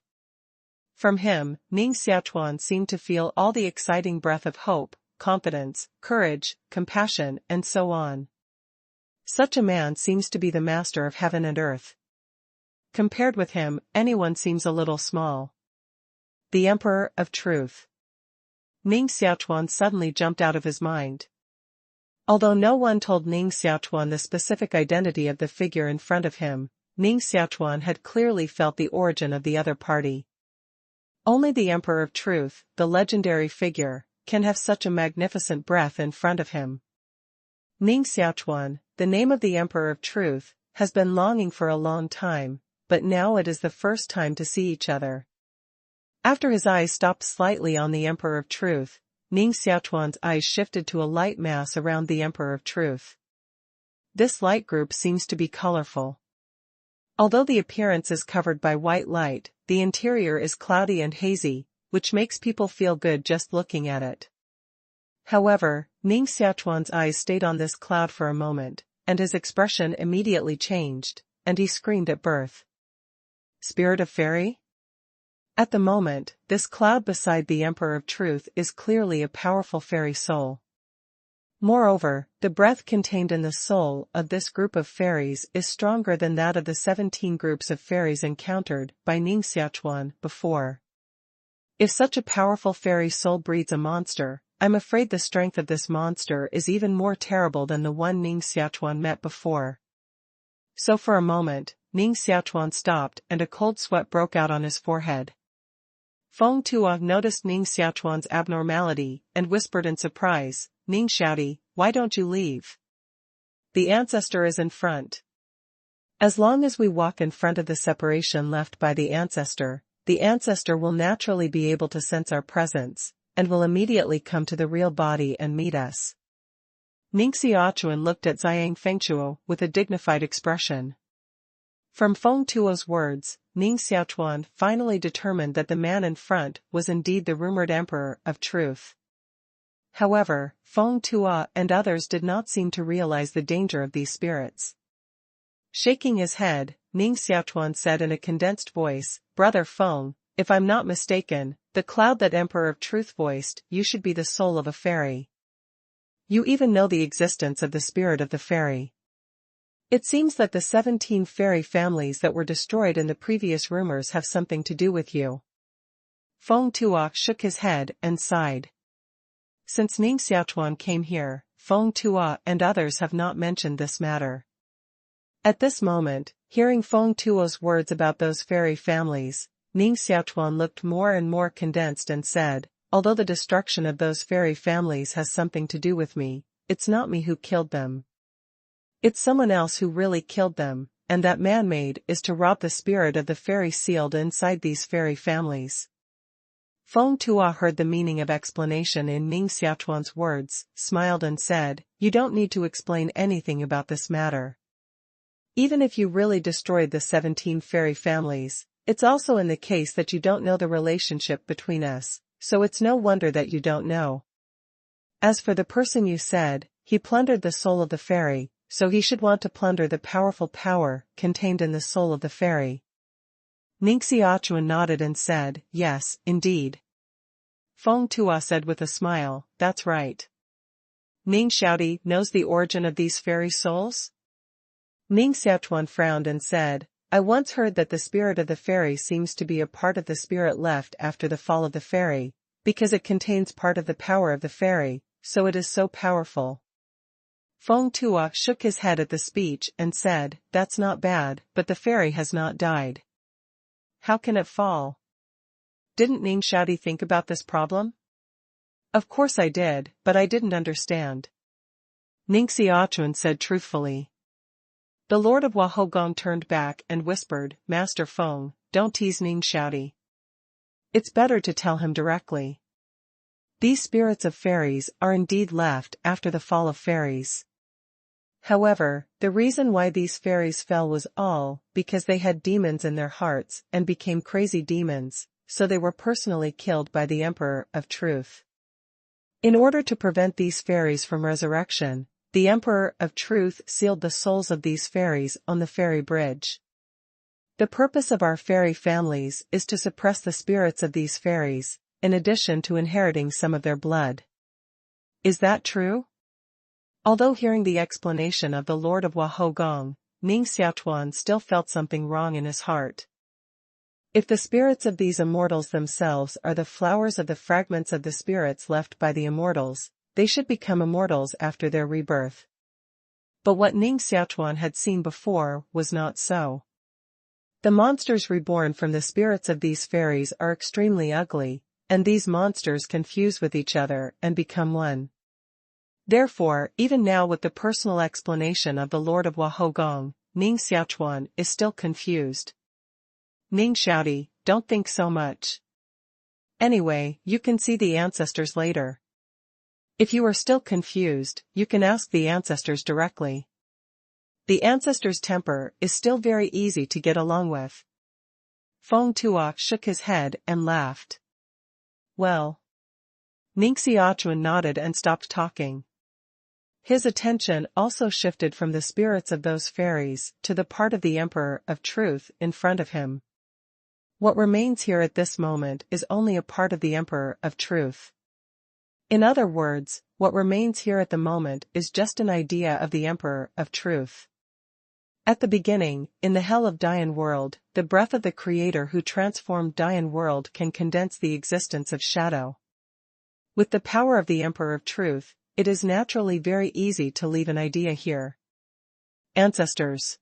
From him, Ning Xiaochuan seemed to feel all the exciting breath of hope, confidence, courage, compassion, and so on. Such a man seems to be the master of heaven and earth. Compared with him, anyone seems a little small. The Emperor of Truth. Ning Xiaochuan suddenly jumped out of his mind. Although no one told Ning Xiaochuan the specific identity of the figure in front of him, Ning Xiaochuan had clearly felt the origin of the other party. Only the Emperor of Truth, the legendary figure, can have such a magnificent breath in front of him. Ning Xiaochuan, the name of the Emperor of Truth, has been longing for a long time, but now it is the first time to see each other. After his eyes stopped slightly on the Emperor of Truth, Ning Xiaochuan's eyes shifted to a light mass around the Emperor of Truth. This light group seems to be colorful. Although the appearance is covered by white light, the interior is cloudy and hazy, which makes people feel good just looking at it. However, Ning Xiaochuan's eyes stayed on this cloud for a moment, and his expression immediately changed, and he screamed at birth. Spirit of Fairy? At the moment, this cloud beside the Emperor of Truth is clearly a powerful fairy soul. Moreover, the breath contained in the soul of this group of fairies is stronger than that of the 17 groups of fairies encountered by Ning Xiaochuan before. If such a powerful fairy soul breeds a monster, I'm afraid the strength of this monster is even more terrible than the one Ning Xiaochuan met before. So for a moment, Ning Xiaochuan stopped and a cold sweat broke out on his forehead. Feng Tuo noticed Ning Xiaochuan's abnormality and whispered in surprise, Ning Xiaoti, why don't you leave? The ancestor is in front. As long as we walk in front of the separation left by the ancestor will naturally be able to sense our presence, and will immediately come to the real body and meet us. Ning Xiaochuan looked at Ziyang Fengchuo with a dignified expression. From Feng Tuo's words, Ning Xiaochuan finally determined that the man in front was indeed the rumored Emperor of Truth. However, Feng Tuo and others did not seem to realize the danger of these spirits. Shaking his head, Ning Xiaochuan said in a condensed voice, Brother Feng, if I'm not mistaken, the cloud that Emperor of Truth voiced, you should be the soul of a fairy. You even know the existence of the spirit of the fairy. It seems that the 17 fairy families that were destroyed in the previous rumors have something to do with you. Feng Tuo shook his head and sighed. Since Ning Xiaochuan came here, Feng Tuo and others have not mentioned this matter. At this moment, hearing Feng Tuo's words about those fairy families, Ning Xiaochuan looked more and more condensed and said, although the destruction of those fairy families has something to do with me, it's not me who killed them. It's someone else who really killed them, and that man-made is to rob the spirit of the fairy sealed inside these fairy families. Feng Tuo heard the meaning of explanation in Ning Xiaochuan's words, smiled and said, you don't need to explain anything about this matter. Even if you really destroyed the 17 fairy families, it's also in the case that you don't know the relationship between us, so it's no wonder that you don't know. As for the person you said, he plundered the soul of the fairy, so he should want to plunder the powerful power contained in the soul of the fairy. Ning Xiaochuan nodded and said, yes, indeed. Feng Tuo said with a smile, that's right. Ning Xiaoti knows the origin of these fairy souls? Ning Xiaochuan frowned and said, I once heard that the spirit of the fairy seems to be a part of the spirit left after the fall of the fairy, because it contains part of the power of the fairy, so it is so powerful. Feng Tuo shook his head at the speech and said, that's not bad, but the fairy has not died. How can it fall? Didn't Ning Xiaoti think about this problem? Of course I did, but I didn't understand. Ning Xiaochuan said truthfully. The Lord of Wahogong turned back and whispered, Master Feng, don't tease Ning Xiaoti. It's better to tell him directly. These spirits of fairies are indeed left after the fall of fairies. However, the reason why these fairies fell was all because they had demons in their hearts and became crazy demons, so they were personally killed by the Emperor of Truth. In order to prevent these fairies from resurrection, the Emperor of Truth sealed the souls of these fairies on the fairy bridge. The purpose of our fairy families is to suppress the spirits of these fairies, in addition to inheriting some of their blood. Is that true? Although hearing the explanation of the Lord of Wahogong, Ning Xiaochuan still felt something wrong in his heart. If the spirits of these immortals themselves are the flowers of the fragments of the spirits left by the immortals, they should become immortals after their rebirth. But what Ning Xiaochuan had seen before was not so. The monsters reborn from the spirits of these fairies are extremely ugly, and these monsters can fuse with each other and become one. Therefore, even now with the personal explanation of the Lord of Wahogong, Ning Xiaochuan is still confused. Ning Xiaoti, don't think so much. Anyway, you can see the ancestors later. If you are still confused, you can ask the ancestors directly. The ancestors' temper is still very easy to get along with. Feng Tuo shook his head and laughed. Well. Ning Xiaochuan nodded and stopped talking. His attention also shifted from the spirits of those fairies to the part of the Emperor of Truth in front of him. What remains here at this moment is only a part of the Emperor of Truth. In other words, what remains here at the moment is just an idea of the Emperor of Truth. At the beginning, in the hell of Dian World, the breath of the Creator who transformed Dian World can condense the existence of shadow. With the power of the Emperor of Truth, it is naturally very easy to leave an idea here. Ancestors.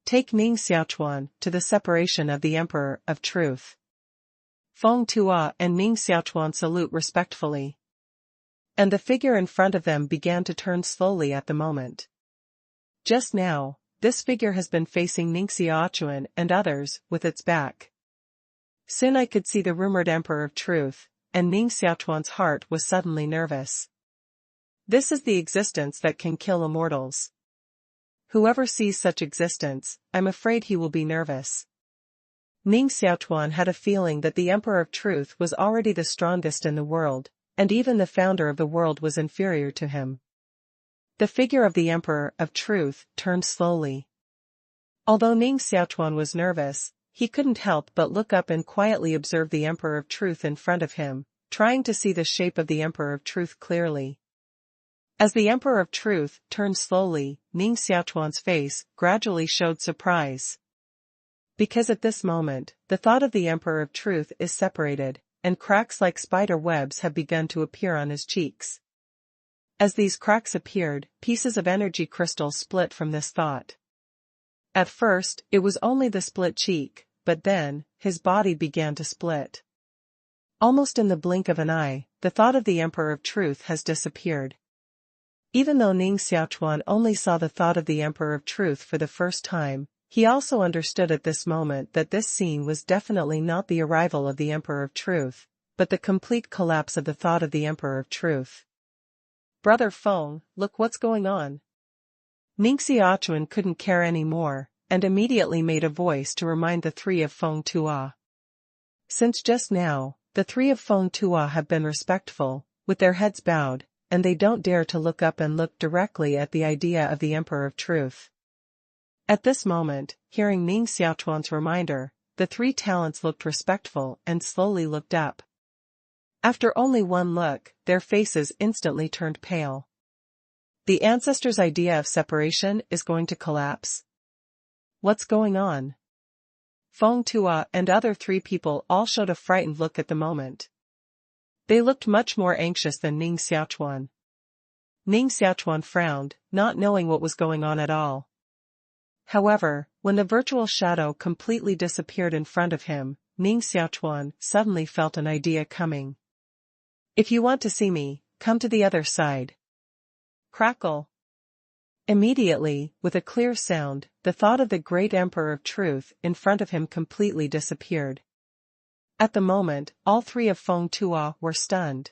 Take Ning Xiaochuan to the separation of the Emperor of Truth. Feng Tuo and Ning Xiaochuan salute respectfully. And the figure in front of them began to turn slowly at the moment. Just now, this figure has been facing Ning Xiaochuan and others with its back. Soon I could see the rumored Emperor of Truth, and Ning Xiaochuan's heart was suddenly nervous. This is the existence that can kill immortals. Whoever sees such existence, I'm afraid he will be nervous. Ning Xiaochuan had a feeling that the Emperor of Truth was already the strongest in the world, and even the founder of the world was inferior to him. The figure of the Emperor of Truth turned slowly. Although Ning Xiaochuan was nervous, he couldn't help but look up and quietly observe the Emperor of Truth in front of him, trying to see the shape of the Emperor of Truth clearly. As the Emperor of Truth turned slowly, Ning Xiaochuan's face gradually showed surprise. Because at this moment, the thought of the Emperor of Truth is separated, and cracks like spider webs have begun to appear on his cheeks. As these cracks appeared, pieces of energy crystal split from this thought. At first, it was only the split cheek, but then, his body began to split. Almost in the blink of an eye, the thought of the Emperor of Truth has disappeared. Even though Ning Xiaochuan only saw the thought of the Emperor of Truth for the first time, he also understood at this moment that this scene was definitely not the arrival of the Emperor of Truth, but the complete collapse of the thought of the Emperor of Truth. Brother Feng, look what's going on. Ning Xiaochuan couldn't care any more, and immediately made a voice to remind the three of Feng Tuo. Since just now, the three of Feng Tuo have been respectful, with their heads bowed, and they don't dare to look up and look directly at the idea of the Emperor of Truth. At this moment, hearing Ning Xiaochuan's reminder, the three talents looked respectful and slowly looked up. After only one look, their faces instantly turned pale. The ancestors' idea of separation is going to collapse. What's going on? Feng Tuo and other three people all showed a frightened look at the moment. They looked much more anxious than Ning Xiaochuan. Ning Xiaochuan frowned, not knowing what was going on at all. However, when the virtual shadow completely disappeared in front of him, Ning Xiaochuan suddenly felt an idea coming. If you want to see me, come to the other side. Crackle. Immediately, with a clear sound, the thought of the great Emperor of Truth in front of him completely disappeared. At the moment, all three of Feng Tuo were stunned.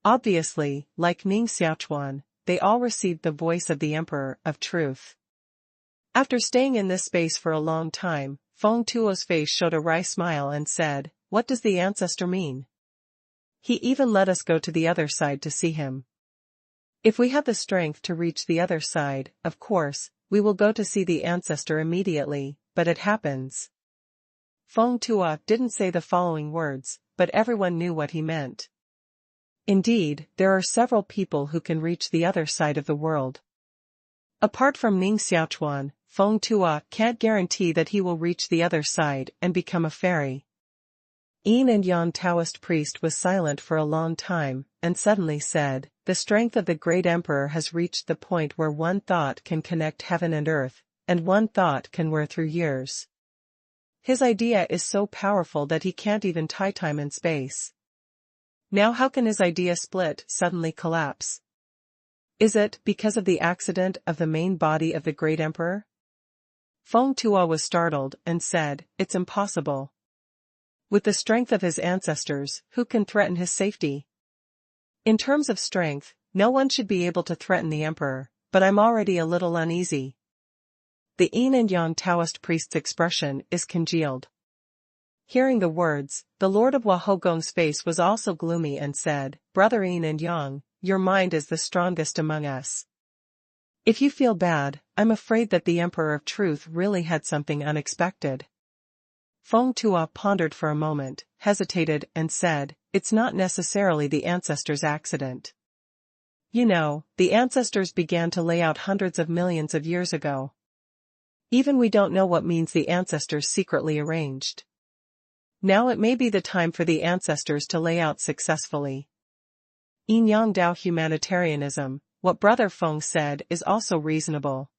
Obviously, like Ning Xiaochuan, they all received the voice of the Emperor of Truth. After staying in this space for a long time, Feng Tuo's face showed a wry smile and said, "What does the ancestor mean? He even let us go to the other side to see him." If we have the strength to reach the other side, of course, we will go to see the ancestor immediately, but it happens. Feng Tua didn't say the following words, but everyone knew what he meant. Indeed, there are several people who can reach the other side of the world. Apart from Ning Xiaochuan, Feng Tua can't guarantee that he will reach the other side and become a fairy. Yin and Yang Taoist priest was silent for a long time, and suddenly said, "The strength of the great emperor has reached the point where one thought can connect heaven and earth, and one thought can wear through years. His idea is so powerful that he can't even tie time and space. Now how can his idea split, suddenly collapse? Is it because of the accident of the main body of the great emperor?" Feng Tua was startled and said, "It's impossible. With the strength of his ancestors, who can threaten his safety? In terms of strength, no one should be able to threaten the emperor, but I'm already a little uneasy." The Yin and Yang Taoist priest's expression is congealed. Hearing the words, the Lord of Wahogong's face was also gloomy and said, "Brother Yin and Yang, your mind is the strongest among us. If you feel bad, I'm afraid that the Emperor of Truth really had something unexpected." Feng Tua pondered for a moment, hesitated, and said, "It's not necessarily the ancestors' accident. You know, the ancestors began to lay out hundreds of millions of years ago. Even we don't know what means the ancestors secretly arranged. Now it may be the time for the ancestors to lay out successfully." Yin Yang Dao humanitarianism, what Brother Feng said is also reasonable.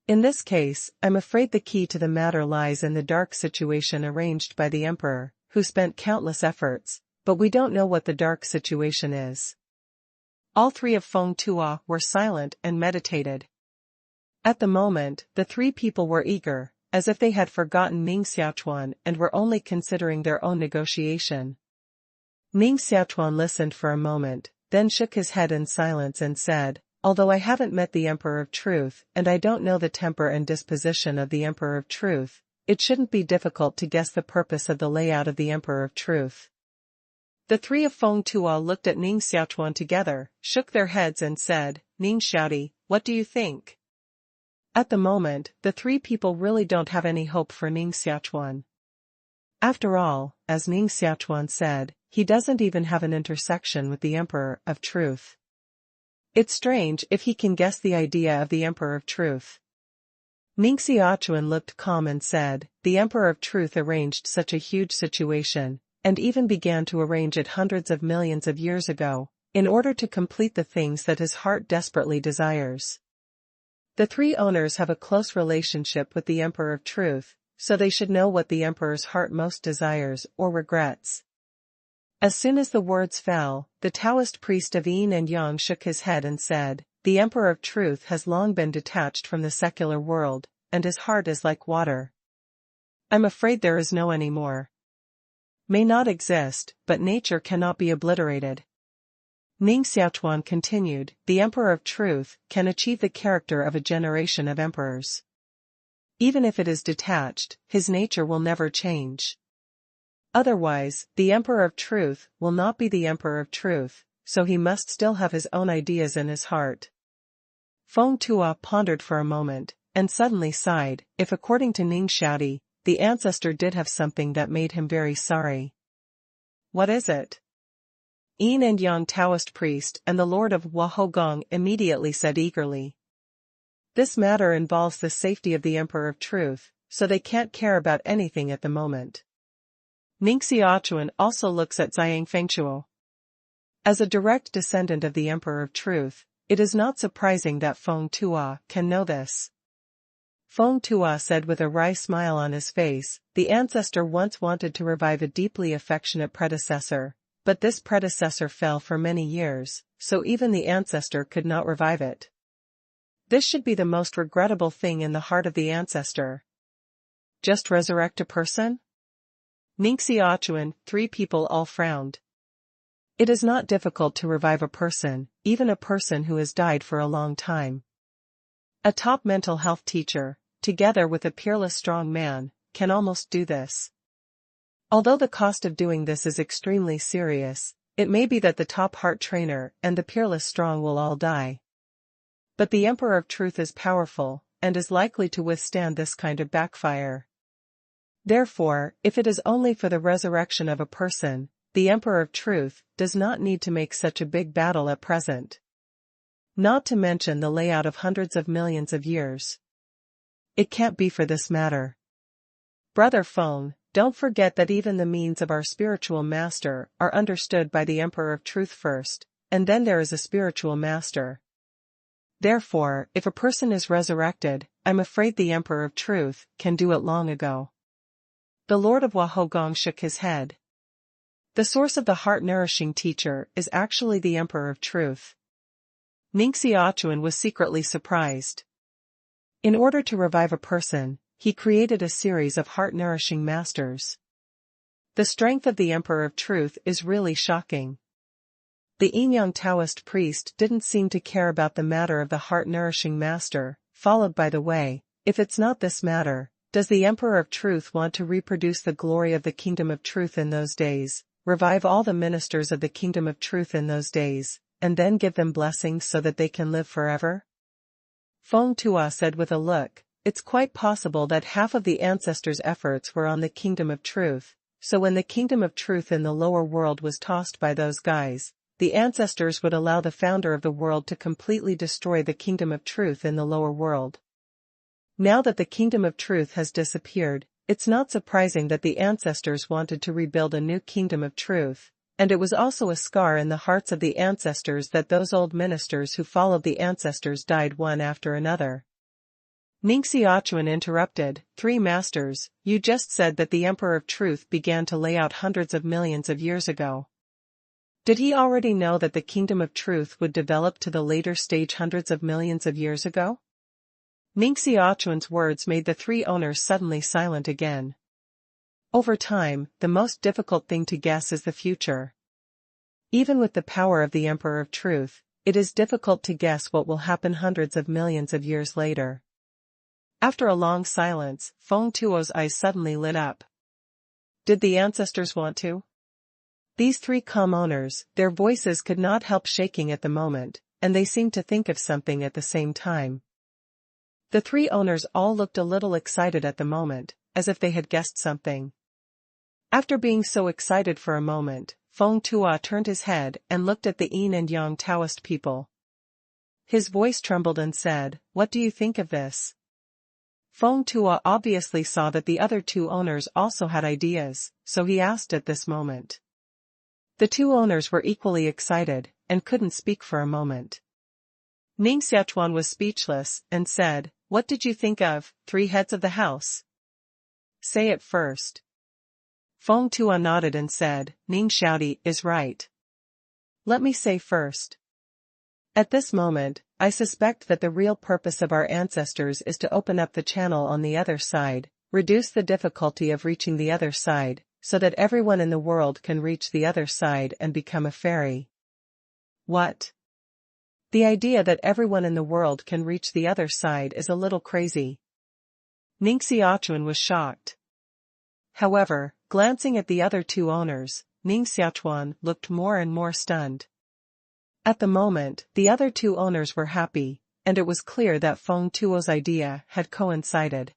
In this case, I'm afraid the key to the matter lies in the dark situation arranged by the emperor, who spent countless efforts, but we don't know what the dark situation is. All three of Feng Tua were silent and meditated. At the moment, the three people were eager, as if they had forgotten Ning Xiaochuan and were only considering their own negotiation. Ning Xiaochuan listened for a moment, then shook his head in silence and said, "Although I haven't met the Emperor of Truth and I don't know the temper and disposition of the Emperor of Truth, it shouldn't be difficult to guess the purpose of the layout of the Emperor of Truth." The three of Feng Tua looked at Ning Xiaochuan together, shook their heads and said, "Ning Xiaoti, what do you think?" At the moment, the three people really don't have any hope for Ning Xiaochuan. After all, as Ning Xiaochuan said, he doesn't even have an intersection with the Emperor of Truth. It's strange if he can guess the idea of the Emperor of Truth. Ning Xiaochuan looked calm and said, "The Emperor of Truth arranged such a huge situation, and even began to arrange it hundreds of millions of years ago, in order to complete the things that his heart desperately desires. The three owners have a close relationship with the Emperor of Truth, so they should know what the Emperor's heart most desires or regrets." As soon as the words fell, the Taoist priest of Yin and Yang shook his head and said, "The Emperor of Truth has long been detached from the secular world, and his heart is like water. I'm afraid there is no any more. May not exist, but nature cannot be obliterated." Ning Xiaochuan continued, "The Emperor of Truth can achieve the character of a generation of emperors. Even if it is detached, his nature will never change. Otherwise, the Emperor of Truth will not be the Emperor of Truth, so he must still have his own ideas in his heart." Feng Tua pondered for a moment, and suddenly sighed, if according to Ning Xiaoti, the ancestor did have something that made him very sorry. "What is it?" Yin and Yang Taoist priest and the Lord of Wahogong immediately said eagerly. "This matter involves the safety of the Emperor of Truth, so they can't care about anything at the moment." Ning Xiaochuan also looks at Ziyang Fengchuo. As a direct descendant of the Emperor of Truth, it is not surprising that Feng Tua can know this. Feng Tua said with a wry smile on his face, "The ancestor once wanted to revive a deeply affectionate predecessor, but this predecessor fell for many years, so even the ancestor could not revive it. This should be the most regrettable thing in the heart of the ancestor. Just resurrect a person?" Ning Xiaochuan, three people all frowned. It is not difficult to revive a person, even a person who has died for a long time. A top mental health teacher, together with a peerless strong man, can almost do this. Although the cost of doing this is extremely serious, it may be that the top heart trainer and the peerless strong will all die. But the Emperor of Truth is powerful, and is likely to withstand this kind of backfire. Therefore, if it is only for the resurrection of a person, the Emperor of Truth does not need to make such a big battle at present. Not to mention the layout of hundreds of millions of years. It can't be for this matter. Brother Fang, don't forget that even the means of our spiritual master are understood by the Emperor of Truth first, and then there is a spiritual master. Therefore, if a person is resurrected, I'm afraid the Emperor of Truth can do it long ago. The Lord of Wahogong shook his head. The source of the heart-nourishing teacher is actually the Emperor of Truth. Ning Xiaochuan was secretly surprised. In order to revive a person, he created a series of heart-nourishing masters. The strength of the Emperor of Truth is really shocking. The Yin-Yang Taoist priest didn't seem to care about the matter of the heart-nourishing master, followed by the way, if it's not this matter, does the Emperor of Truth want to reproduce the glory of the Kingdom of Truth in those days, revive all the ministers of the Kingdom of Truth in those days, and then give them blessings so that they can live forever? Feng Tua said with a look, it's quite possible that half of the ancestors' efforts were on the Kingdom of Truth, so when the Kingdom of Truth in the lower world was tossed by those guys, the ancestors would allow the founder of the world to completely destroy the Kingdom of Truth in the lower world. Now that the Kingdom of Truth has disappeared, it's not surprising that the ancestors wanted to rebuild a new Kingdom of Truth, and it was also a scar in the hearts of the ancestors that those old ministers who followed the ancestors died one after another. Ning Xiaochuan interrupted, 3 masters, you just said that the Emperor of Truth began to lay out hundreds of millions of years ago. Did he already know that the Kingdom of Truth would develop to the later stage hundreds of millions of years ago? Ning Xiaochuan's words made the 3 owners suddenly silent again. Over time, the most difficult thing to guess is the future. Even with the power of the Emperor of Truth, it is difficult to guess what will happen hundreds of millions of years later. After a long silence, Feng Tuo's eyes suddenly lit up. Did the ancestors want to? These 3 calm owners, their voices could not help shaking at the moment, and they seemed to think of something at the same time. The 3 owners all looked a little excited at the moment, as if they had guessed something. After being so excited for a moment, Feng Tua turned his head and looked at the Yin and Yang Taoist people. His voice trembled and said, what do you think of this? Feng Tua obviously saw that the other 2 owners also had ideas, so he asked at this moment. The 2 owners were equally excited, and couldn't speak for a moment. Ning Xiaochuan was speechless, and said, what did you think of 3 heads of the house? Say it first. Feng Tua nodded and said, Ning Xiaochuan is right. Let me say first. At this moment, I suspect that the real purpose of our ancestors is to open up the channel on the other side, reduce the difficulty of reaching the other side, so that everyone in the world can reach the other side and become a fairy. What? The idea that everyone in the world can reach the other side is a little crazy. Ning Xiaochuan was shocked. However, glancing at the other 2 owners, Ning Xiaochuan looked more and more stunned. At the moment, the other 2 owners were happy, and it was clear that Feng Tuo's idea had coincided.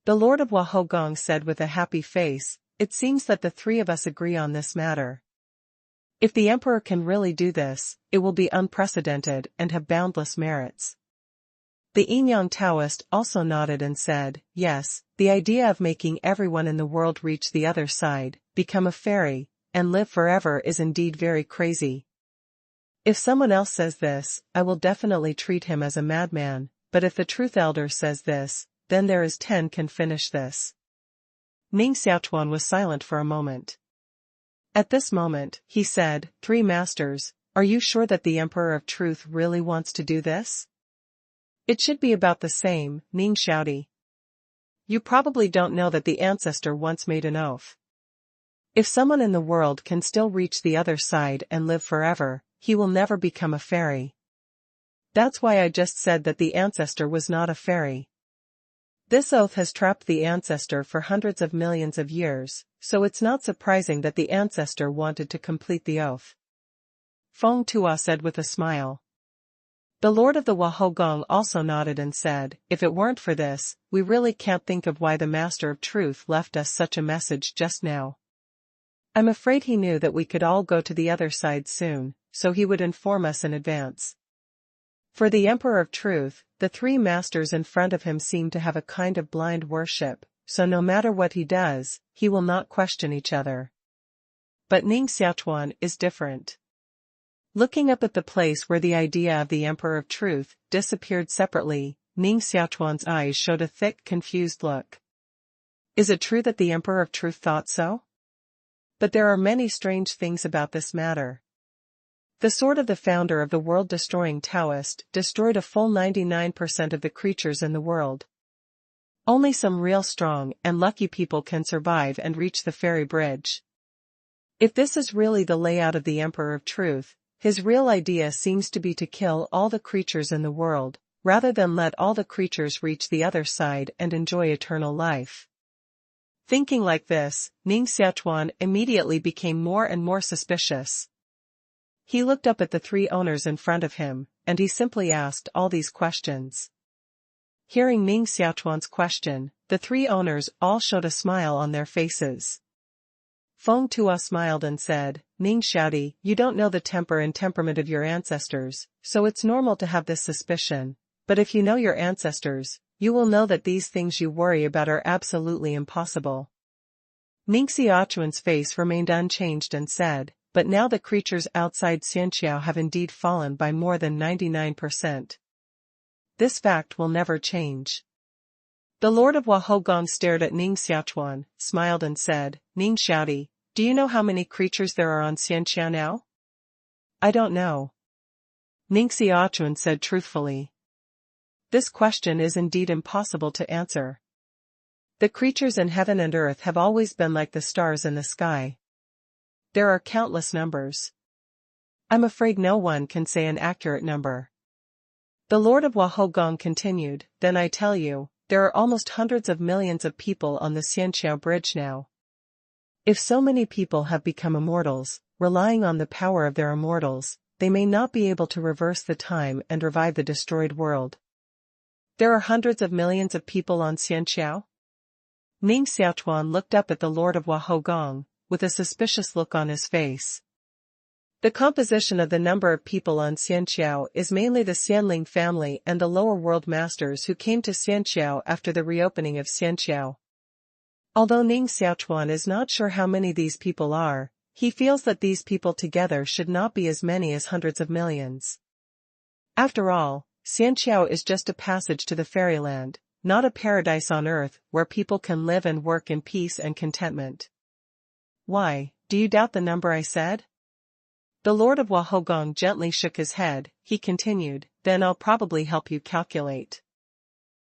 The Lord of Wahogong said with a happy face, it seems that the 3 of us agree on this matter. If the Emperor can really do this, it will be unprecedented and have boundless merits. The Yin-Yang Taoist also nodded and said, yes, the idea of making everyone in the world reach the other side, become a fairy, and live forever is indeed very crazy. If someone else says this, I will definitely treat him as a madman, but if the Truth Elder says this, then there is 10 can finish this. Ning Xiaochuan was silent for a moment. At this moment, he said, 3 masters, are you sure that the Emperor of Truth really wants to do this? It should be about the same, Ning Xiaochuan. You probably don't know that the ancestor once made an oath. If someone in the world can still reach the other side and live forever, he will never become a fairy. That's why I just said that the ancestor was not a fairy. This oath has trapped the ancestor for hundreds of millions of years, so it's not surprising that the ancestor wanted to complete the oath. Feng Tua said with a smile. The Lord of the Wahogong also nodded and said, if it weren't for this, we really can't think of why the Master of Truth left us such a message just now. I'm afraid he knew that we could all go to the other side soon, so he would inform us in advance. For the Emperor of Truth, the three masters in front of him seem to have a kind of blind worship, so no matter what he does, he will not question each other. But Ning Xiaochuan is different. Looking up at the place where the idea of the Emperor of Truth disappeared separately, Ning Xiaochuan's eyes showed a thick, confused look. Is it true that the Emperor of Truth thought so? But there are many strange things about this matter. The sword of the founder of the world-destroying Taoist destroyed a full 99% of the creatures in the world. Only some real strong and lucky people can survive and reach the fairy bridge. If this is really the layout of the Emperor of Truth, his real idea seems to be to kill all the creatures in the world, rather than let all the creatures reach the other side and enjoy eternal life. Thinking like this, Ning Xiaochuan immediately became more and more suspicious. He looked up at the three owners in front of him, and he simply asked all these questions. Hearing Ning Xiaochuan's question, the three owners all showed a smile on their faces. Feng Tua smiled and said, Ning Xiaodi, you don't know the temper and temperament of your ancestors, so it's normal to have this suspicion, but if you know your ancestors, you will know that these things you worry about are absolutely impossible. Ning Xiaochuan's face remained unchanged and said, but now the creatures outside Xianqiao have indeed fallen by more than 99%. This fact will never change. The Lord of Wahogong stared at Ning Xiaochuan, smiled and said, Ning Xiaodi, do you know how many creatures there are on Xianqiao now? I don't know. Ning Xiaochuan said truthfully. This question is indeed impossible to answer. The creatures in heaven and earth have always been like the stars in the sky. There are countless numbers. I'm afraid no one can say an accurate number. The Lord of Wahogong continued, then I tell you, there are almost hundreds of millions of people on the Xianqiao bridge now. If so many people have become immortals, relying on the power of their immortals, they may not be able to reverse the time and revive the destroyed world. There are hundreds of millions of people on Xianqiao? Ning Xiaochuan looked up at the Lord of Wahogong, with a suspicious look on his face. The composition of the number of people on Xianqiao is mainly the Xianling family and the lower world masters who came to Xianqiao after the reopening of Xianqiao. Although Ning Xiaochuan is not sure how many these people are, he feels that these people together should not be as many as hundreds of millions. After all, Xianqiao is just a passage to the fairyland, not a paradise on earth where people can live and work in peace and contentment. Why, do you doubt the number I said? The Lord of Wahogong gently shook his head. He continued, then I'll probably help you calculate.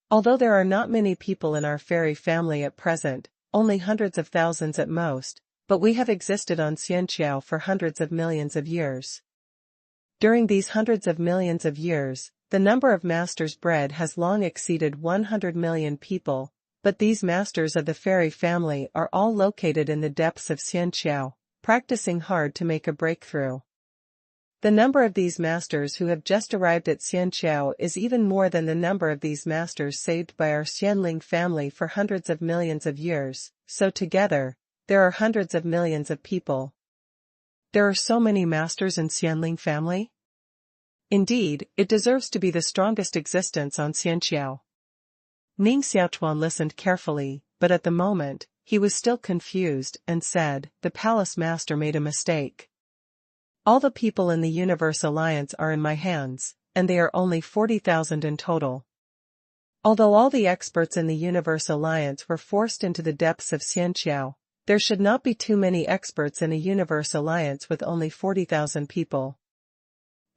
Although there are not many people in our fairy family at present, only hundreds of thousands at most, but we have existed on Xianqiao for hundreds of millions of years. During these hundreds of millions of years, the number of masters bred has long exceeded 100 million people, but these masters of the fairy family are all located in the depths of Xianqiao, practicing hard to make a breakthrough. The number of these masters who have just arrived at Xianqiao is even more than the number of these masters saved by our Xianling family for hundreds of millions of years, so together, there are hundreds of millions of people. There are so many masters in Xianling family? Indeed, it deserves to be the strongest existence on Xianqiao. Ning Xiaochuan listened carefully, but at the moment, he was still confused and said, the palace master made a mistake. All the people in the Universe Alliance are in my hands, and they are only 40,000 in total. Although all the experts in the Universe Alliance were forced into the depths of Xianqiao, there should not be too many experts in a Universe Alliance with only 40,000 people.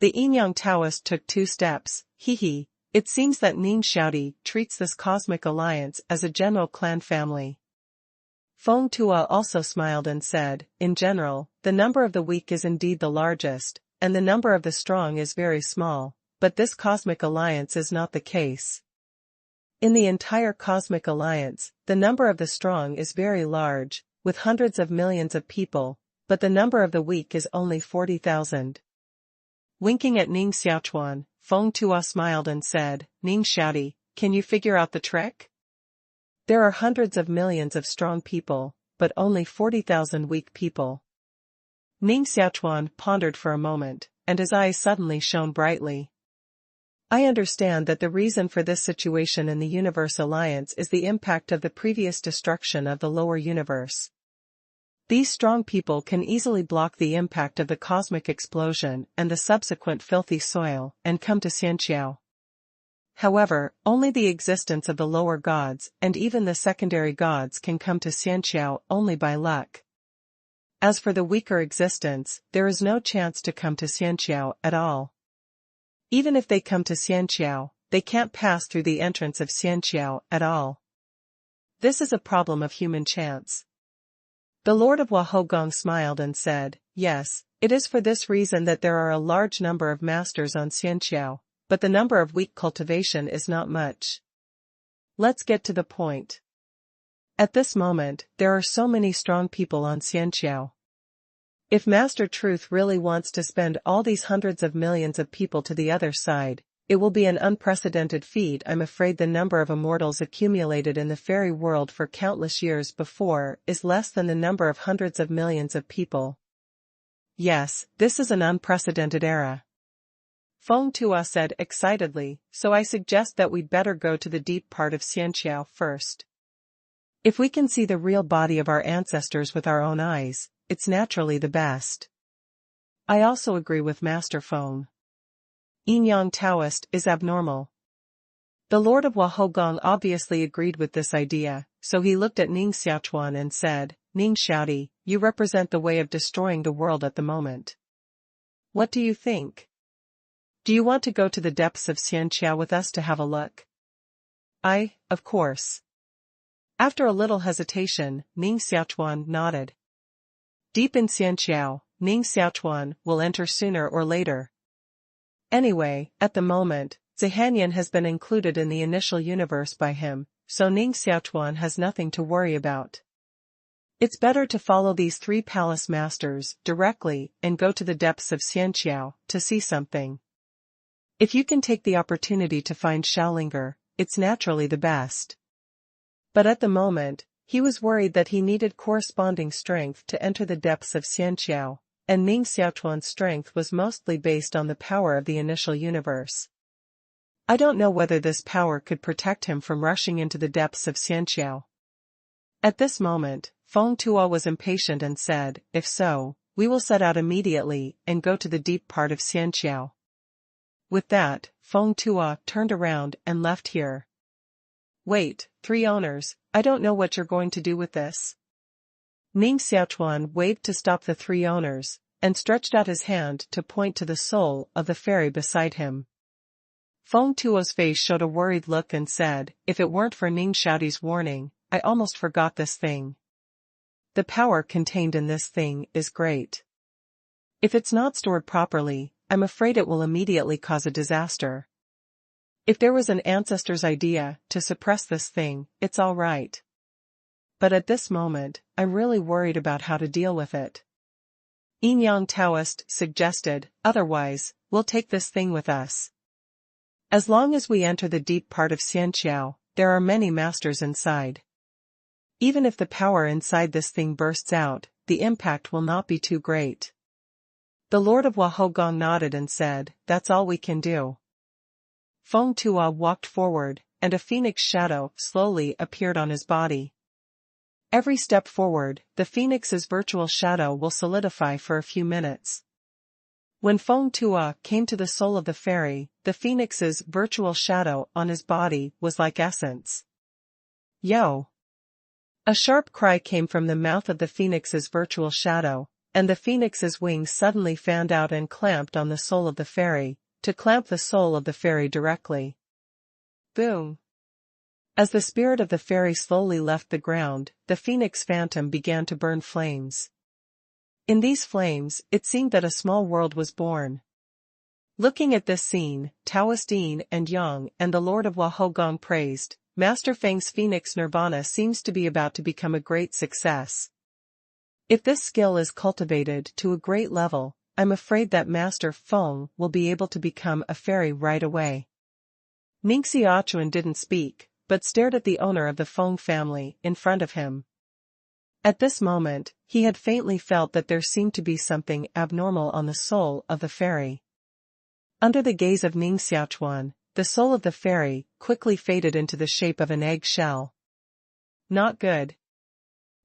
The Yinyang Taoist took 2 steps. It seems that Ning Xiaodi treats this cosmic alliance as a general clan family. Feng Tua also smiled and said, in general, the number of the weak is indeed the largest, and the number of the strong is very small, but this cosmic alliance is not the case. In the entire cosmic alliance, the number of the strong is very large, with hundreds of millions of people, but the number of the weak is only 40,000. Winking at Ning Xiaochuan, Feng Tuo smiled and said, Ning Xiaoti, can you figure out the trick? There are hundreds of millions of strong people, but only 40,000 weak people. Ning Xiaochuan pondered for a moment, and his eyes suddenly shone brightly. I understand that the reason for this situation in the Universe Alliance is the impact of the previous destruction of the lower universe. These strong people can easily block the impact of the cosmic explosion and the subsequent filthy soil and come to Xianqiao. However, only the existence of the lower gods and even the secondary gods can come to Xianqiao only by luck. As for the weaker existence, there is no chance to come to Xianqiao at all. Even if they come to Xianqiao, they can't pass through the entrance of Xianqiao at all. This is a problem of human chance. The Lord of Wahogong smiled and said, yes, it is for this reason that there are a large number of masters on Xianqiao, but the number of weak cultivation is not much. Let's get to the point. At this moment, there are so many strong people on Xianqiao. If Master Truth really wants to spend all these hundreds of millions of people to the other side, it will be an unprecedented feat. I'm afraid the number of immortals accumulated in the fairy world for countless years before is less than the number of hundreds of millions of people. Yes, this is an unprecedented era. Feng Tuo said excitedly, so I suggest that we'd better go to the deep part of Xianqiao first. If we can see the real body of our ancestors with our own eyes, it's naturally the best. I also agree with Master Feng. Yin-Yang Taoist is abnormal. The Lord of Wahogong obviously agreed with this idea, so he looked at Ning Xiaochuan and said, Ning Xiaoti, you represent the way of destroying the world at the moment. What do you think? Do you want to go to the depths of Xianqiao with us to have a look? Of course. After a little hesitation, Ning Xiaochuan nodded. Deep in Xianqiao, Ning Xiaochuan will enter sooner or later. Anyway, at the moment, Zihanyan has been included in the initial universe by him, so Ning Xiaochuan has nothing to worry about. It's better to follow these three palace masters directly and go to the depths of Xianqiao to see something. If you can take the opportunity to find Xiaolinger, it's naturally the best. But at the moment, he was worried that he needed corresponding strength to enter the depths of Xianqiao, and Ning Xiaochuan's strength was mostly based on the power of the initial universe. I don't know whether this power could protect him from rushing into the depths of Xianqiao. At this moment, Feng Tuo was impatient and said, if so, we will set out immediately and go to the deep part of Xianqiao. With that, Feng Tuo turned around and left here. Wait, three owners, I don't know what you're going to do with this. Ning Xiaochuan waved to stop the three owners, and stretched out his hand to point to the soul of the fairy beside him. Feng Tuo's face showed a worried look and said, if it weren't for Ning Xiaoti's warning, I almost forgot this thing. The power contained in this thing is great. If it's not stored properly, I'm afraid it will immediately cause a disaster. If there was an ancestor's idea to suppress this thing, it's all right. But at this moment, I'm really worried about how to deal with it. Yin-Yang Taoist suggested, otherwise, we'll take this thing with us. As long as we enter the deep part of Xianqiao, there are many masters inside. Even if the power inside this thing bursts out, the impact will not be too great. The Lord of Wahogong nodded and said, that's all we can do. Feng Tuo walked forward, and a phoenix shadow slowly appeared on his body. Every step forward, the phoenix's virtual shadow will solidify for a few minutes. When Feng Tuo came to the soul of the fairy, the phoenix's virtual shadow on his body was like essence. Yo! A sharp cry came from the mouth of the phoenix's virtual shadow, and the phoenix's wings suddenly fanned out and clamped on the soul of the fairy, to clamp the soul of the fairy directly. Boom! As the spirit of the fairy slowly left the ground, the phoenix phantom began to burn flames. In these flames, it seemed that a small world was born. Looking at this scene, Taoist Yin and Yang and the Lord of Wahogong praised, Master Fang's phoenix nirvana seems to be about to become a great success. If this skill is cultivated to a great level, I'm afraid that Master Fang will be able to become a fairy right away. Ning Xiaochuan didn't speak, but stared at the owner of the Fang family in front of him. At this moment, he had faintly felt that there seemed to be something abnormal on the soul of the fairy. Under the gaze of Ning Xiaochuan, the soul of the fairy quickly faded into the shape of an egg shell. Not good.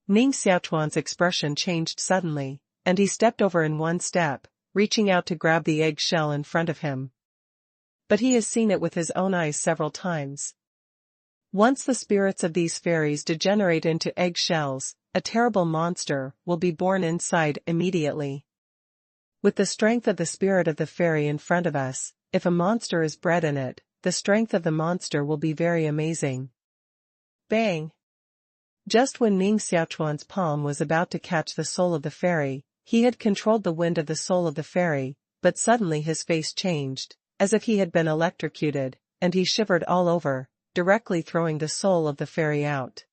Ning Xiaochuan's expression changed suddenly, and he stepped over in one step, reaching out to grab the egg shell in front of him. But he has seen it with his own eyes several times. Once the spirits of these fairies degenerate into egg shells, a terrible monster will be born inside immediately. With the strength of the spirit of the fairy in front of us, if a monster is bred in it, the strength of the monster will be very amazing. Bang! Just when Ning Xiaochuan's palm was about to catch the soul of the fairy, he had controlled the wind of the soul of the fairy, but suddenly his face changed, as if he had been electrocuted, and he shivered all over, directly throwing the soul of the fairy out.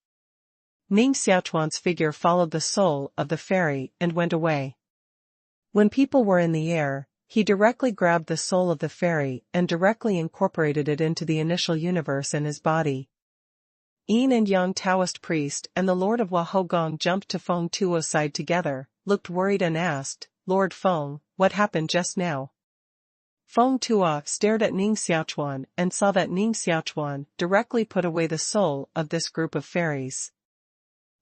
Ning Xiaochuan's figure followed the soul of the fairy and went away. When people were in the air, he directly grabbed the soul of the fairy and directly incorporated it into the initial universe in his body. Yin and Yang Taoist priest and the Lord of Wahogong jumped to Feng Tuo's side together, looked worried and asked, "Lord Feng, what happened just now?" Feng Tuo stared at Ning Xiaochuan and saw that Ning Xiaochuan directly put away the soul of this group of fairies.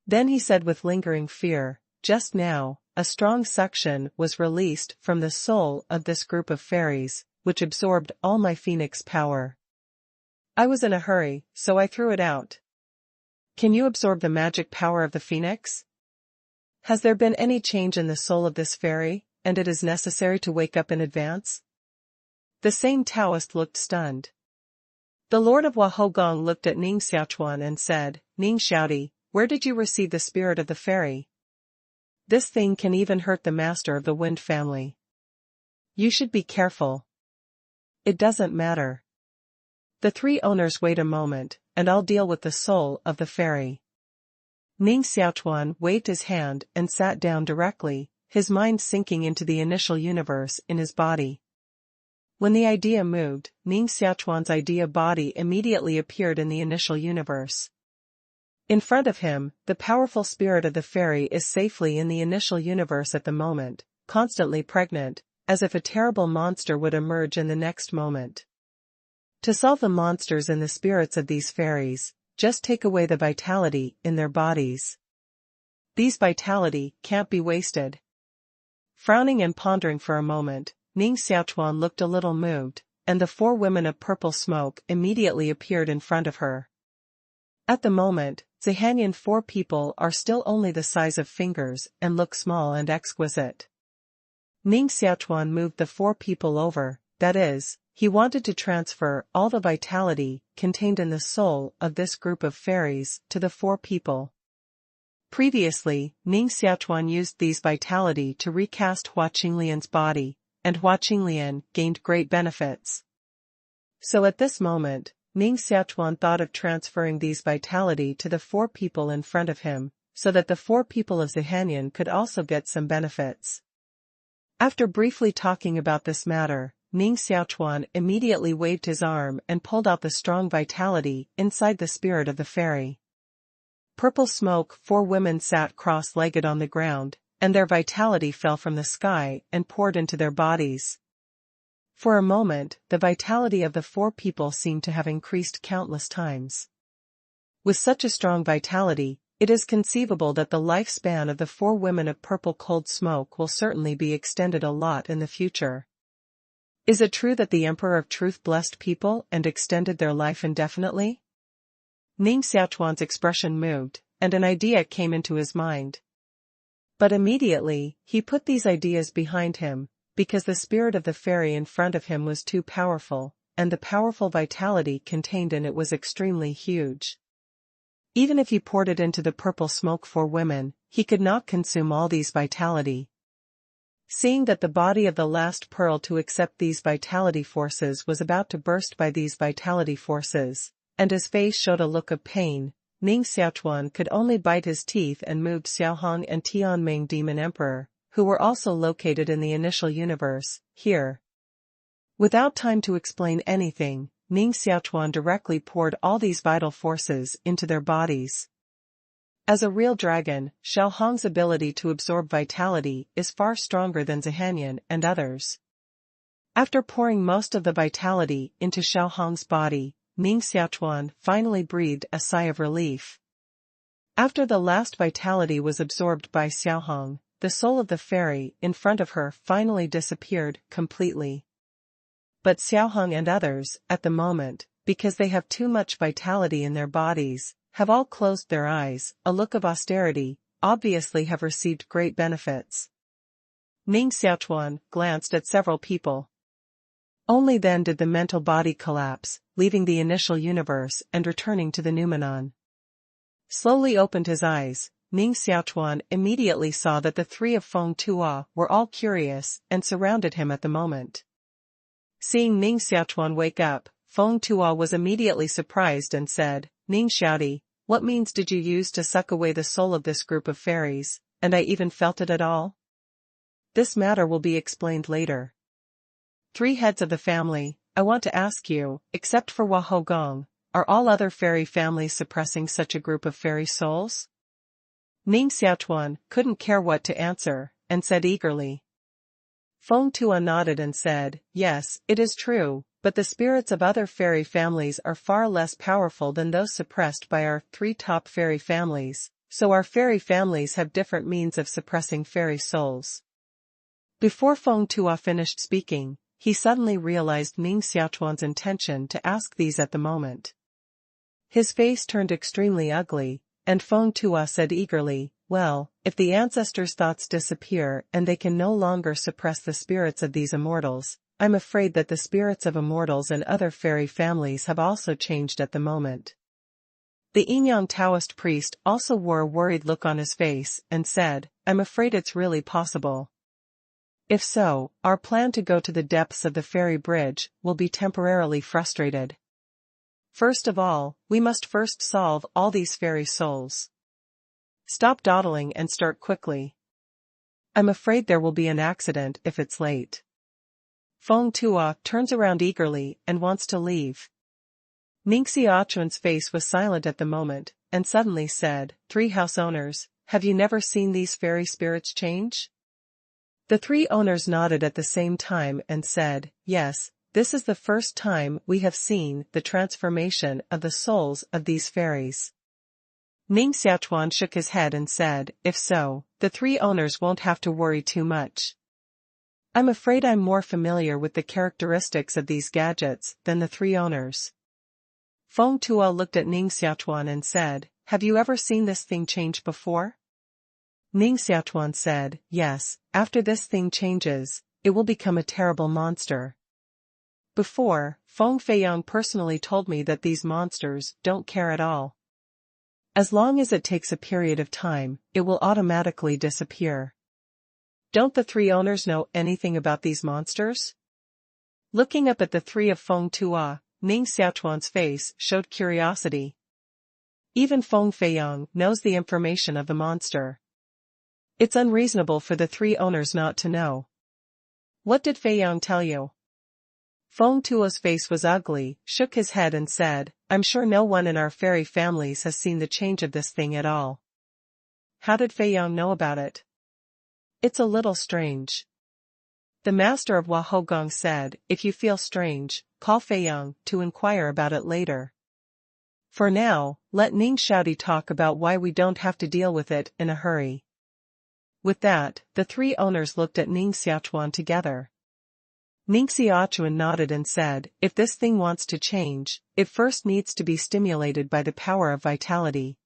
Then he said with lingering fear, "Just now, a strong suction was released from the soul of this group of fairies, which absorbed all my phoenix power. I was in a hurry, so I threw it out. Can you absorb the magic power of the phoenix? Has there been any change in the soul of this fairy, and it is necessary to wake up in advance?" The same Taoist looked stunned. The Lord of Wahogong looked at Ning Xiaochuan and said, "Ning Xiaoti, where did you receive the spirit of the fairy? This thing can even hurt the master of the wind family. You should be careful." "It doesn't matter. The three owners wait a moment, and I'll deal with the soul of the fairy." Ning Xiaochuan waved his hand and sat down directly, his mind sinking into the initial universe in his body. When the idea moved, Ning Xiaochuan's idea body immediately appeared in the initial universe. In front of him, the powerful spirit of the fairy is safely in the initial universe at the moment, constantly pregnant, as if a terrible monster would emerge in the next moment. To solve the monsters in the spirits of these fairies, just take away the vitality in their bodies. These vitality can't be wasted. Frowning and pondering for a moment, Ning Xiaochuan looked a little moved, and the four women of purple smoke immediately appeared in front of her. At the moment, Zihanyan four people are still only the size of fingers and look small and exquisite. Ning Xiaochuan moved the four people over, that is, he wanted to transfer all the vitality contained in the soul of this group of fairies to the four people. Previously, Ning Xiaochuan used these vitality to recast Hua Qinglian's body, and Hua Qinglian gained great benefits. So at this moment, Ning Xiaochuan thought of transferring these vitality to the four people in front of him, so that the four people of Zihanyan could also get some benefits. After briefly talking about this matter, Ning Xiaochuan immediately waved his arm and pulled out the strong vitality inside the spirit of the fairy. Purple smoke, four women sat cross-legged on the ground, and their vitality fell from the sky and poured into their bodies. For a moment, the vitality of the four people seemed to have increased countless times. With such a strong vitality, it is conceivable that the lifespan of the four women of purple cold smoke will certainly be extended a lot in the future. Is it true that the Emperor of Truth blessed people and extended their life indefinitely? Ning Xiaochuan's expression moved, and an idea came into his mind. But immediately, he put these ideas behind him, because the spirit of the fairy in front of him was too powerful, and the powerful vitality contained in it was extremely huge. Even if he poured it into the purple smoke for women, he could not consume all these vitality. Seeing that the body of the last pearl to accept these vitality forces was about to burst by these vitality forces, and his face showed a look of pain, Ning Xiaochuan could only bite his teeth and moved Xiaohong and Tianming Demon Emperor, who were also located in the initial universe, here. Without time to explain anything, Ning Xiaochuan directly poured all these vital forces into their bodies. As a real dragon, Xiaohong's ability to absorb vitality is far stronger than Zihanyan and others. After pouring most of the vitality into Xiaohong's body, Ning Xiaochuan finally breathed a sigh of relief. After the last vitality was absorbed by Xiaohong, the soul of the fairy in front of her finally disappeared completely. But Xiaohong and others, at the moment, because they have too much vitality in their bodies, have all closed their eyes, a look of austerity, obviously have received great benefits. Ning Xiaochuan glanced at several people. Only then did the mental body collapse, leaving the initial universe and returning to the noumenon. Slowly opened his eyes, Ning Xiaochuan immediately saw that the three of Feng Tuo were all curious and surrounded him at the moment. Seeing Ning Xiaochuan wake up, Feng Tuo was immediately surprised and said, "Ning Xiaodi, what means did you use to suck away the soul of this group of fairies, and I even felt it at all? This matter will be explained later. Three heads of the family, I want to ask you, except for Wahou Gong, are all other fairy families suppressing such a group of fairy souls?" Ning Xiaochuan couldn't care what to answer, and said eagerly. Feng Tuo nodded and said, "Yes, it is true, but the spirits of other fairy families are far less powerful than those suppressed by our three top fairy families, so our fairy families have different means of suppressing fairy souls." Before Feng Tuo finished speaking, he suddenly realized Ning Xiaochuan's intention to ask these at the moment. His face turned extremely ugly, and Feng Tuo said eagerly, "Well, if the ancestors' thoughts disappear and they can no longer suppress the spirits of these immortals, I'm afraid that the spirits of immortals and other fairy families have also changed at the moment." The Yinyang Taoist priest also wore a worried look on his face and said, "I'm afraid it's really possible. If so, our plan to go to the depths of the fairy bridge will be temporarily frustrated. First of all, we must first solve all these fairy souls. Stop dawdling and start quickly. I'm afraid there will be an accident if it's late." Feng Tuo turns around eagerly and wants to leave. Ning Xiaochuan's face was silent at the moment, and suddenly said, "Three house owners, have you never seen these fairy spirits change?" The three owners nodded at the same time and said, "Yes, this is the first time we have seen the transformation of the souls of these fairies." Ning Xiaochuan shook his head and said, "If so, the three owners won't have to worry too much. I'm afraid I'm more familiar with the characteristics of these gadgets than the three owners." Feng Tuo looked at Ning Xiaochuan and said, "Have you ever seen this thing change before?" Ning Xiaochuan said, "Yes, after this thing changes, it will become a terrible monster. Before, Feng Feiyang personally told me that these monsters don't care at all. As long as it takes a period of time, it will automatically disappear." "Don't the three owners know anything about these monsters?" Looking up at the three of Feng Tuo, Ning Xiaochuan's face showed curiosity. Even Feng Feiyang knows the information of the monster. It's unreasonable for the three owners not to know. "What did Feiyang tell you?" Feng Tuo's face was ugly, shook his head and said, "I'm sure no one in our fairy families has seen the change of this thing at all." "How did Feiyang know about it?" "It's a little strange." The master of Wahou Gong said, "If you feel strange, call Feiyang to inquire about it later. For now, let Ning Xiaodi talk about why we don't have to deal with it in a hurry." With that, the three owners looked at Ning Xiaochuan together. Ning Xiaochuan nodded and said, "If this thing wants to change, it first needs to be stimulated by the power of vitality.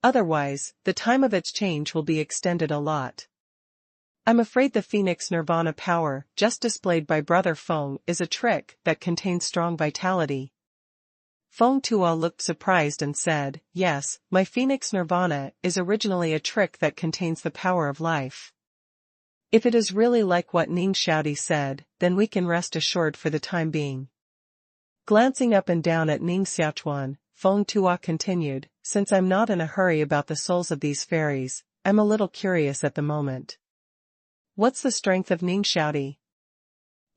Otherwise, the time of its change will be extended a lot. I'm afraid the Phoenix Nirvana power just displayed by Brother Feng is a trick that contains strong vitality." Feng Tuo looked surprised and said, "Yes, my Phoenix Nirvana is originally a trick that contains the power of life. If it is really like what Ning Xiaodi said, then we can rest assured for the time being." Glancing up and down at Ning Xiaochuan, Feng Tuo continued, since I'm not in a hurry about the souls of these fairies, I'm a little curious at the moment. What's the strength of Ning Xiaochuan?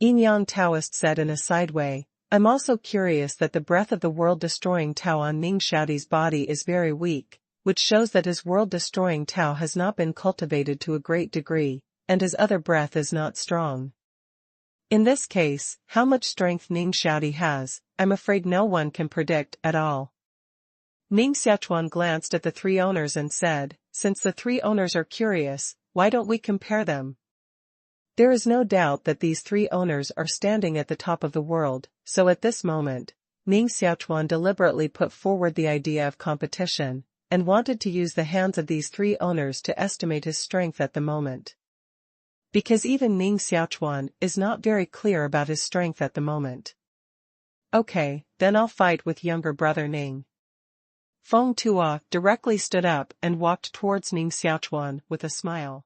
Yin Taoist said in a side way, I'm also curious that the breath of the world-destroying Tao on Ning Xiaochuan's body is very weak, which shows that his world-destroying Tao has not been cultivated to a great degree, and his other breath is not strong. In this case, how much strength Ning Xiaochuan has, I'm afraid no one can predict at all. Ning Xiaochuan glanced at the three owners and said, since the three owners are curious, why don't we compare them? There is no doubt that these three owners are standing at the top of the world, so at this moment, Ning Xiaochuan deliberately put forward the idea of competition, and wanted to use the hands of these three owners to estimate his strength at the moment. Because even Ning Xiaochuan is not very clear about his strength at the moment. Okay, then I'll fight with younger brother Ning. Feng Tuo directly stood up and walked towards Ning Xiaochuan with a smile.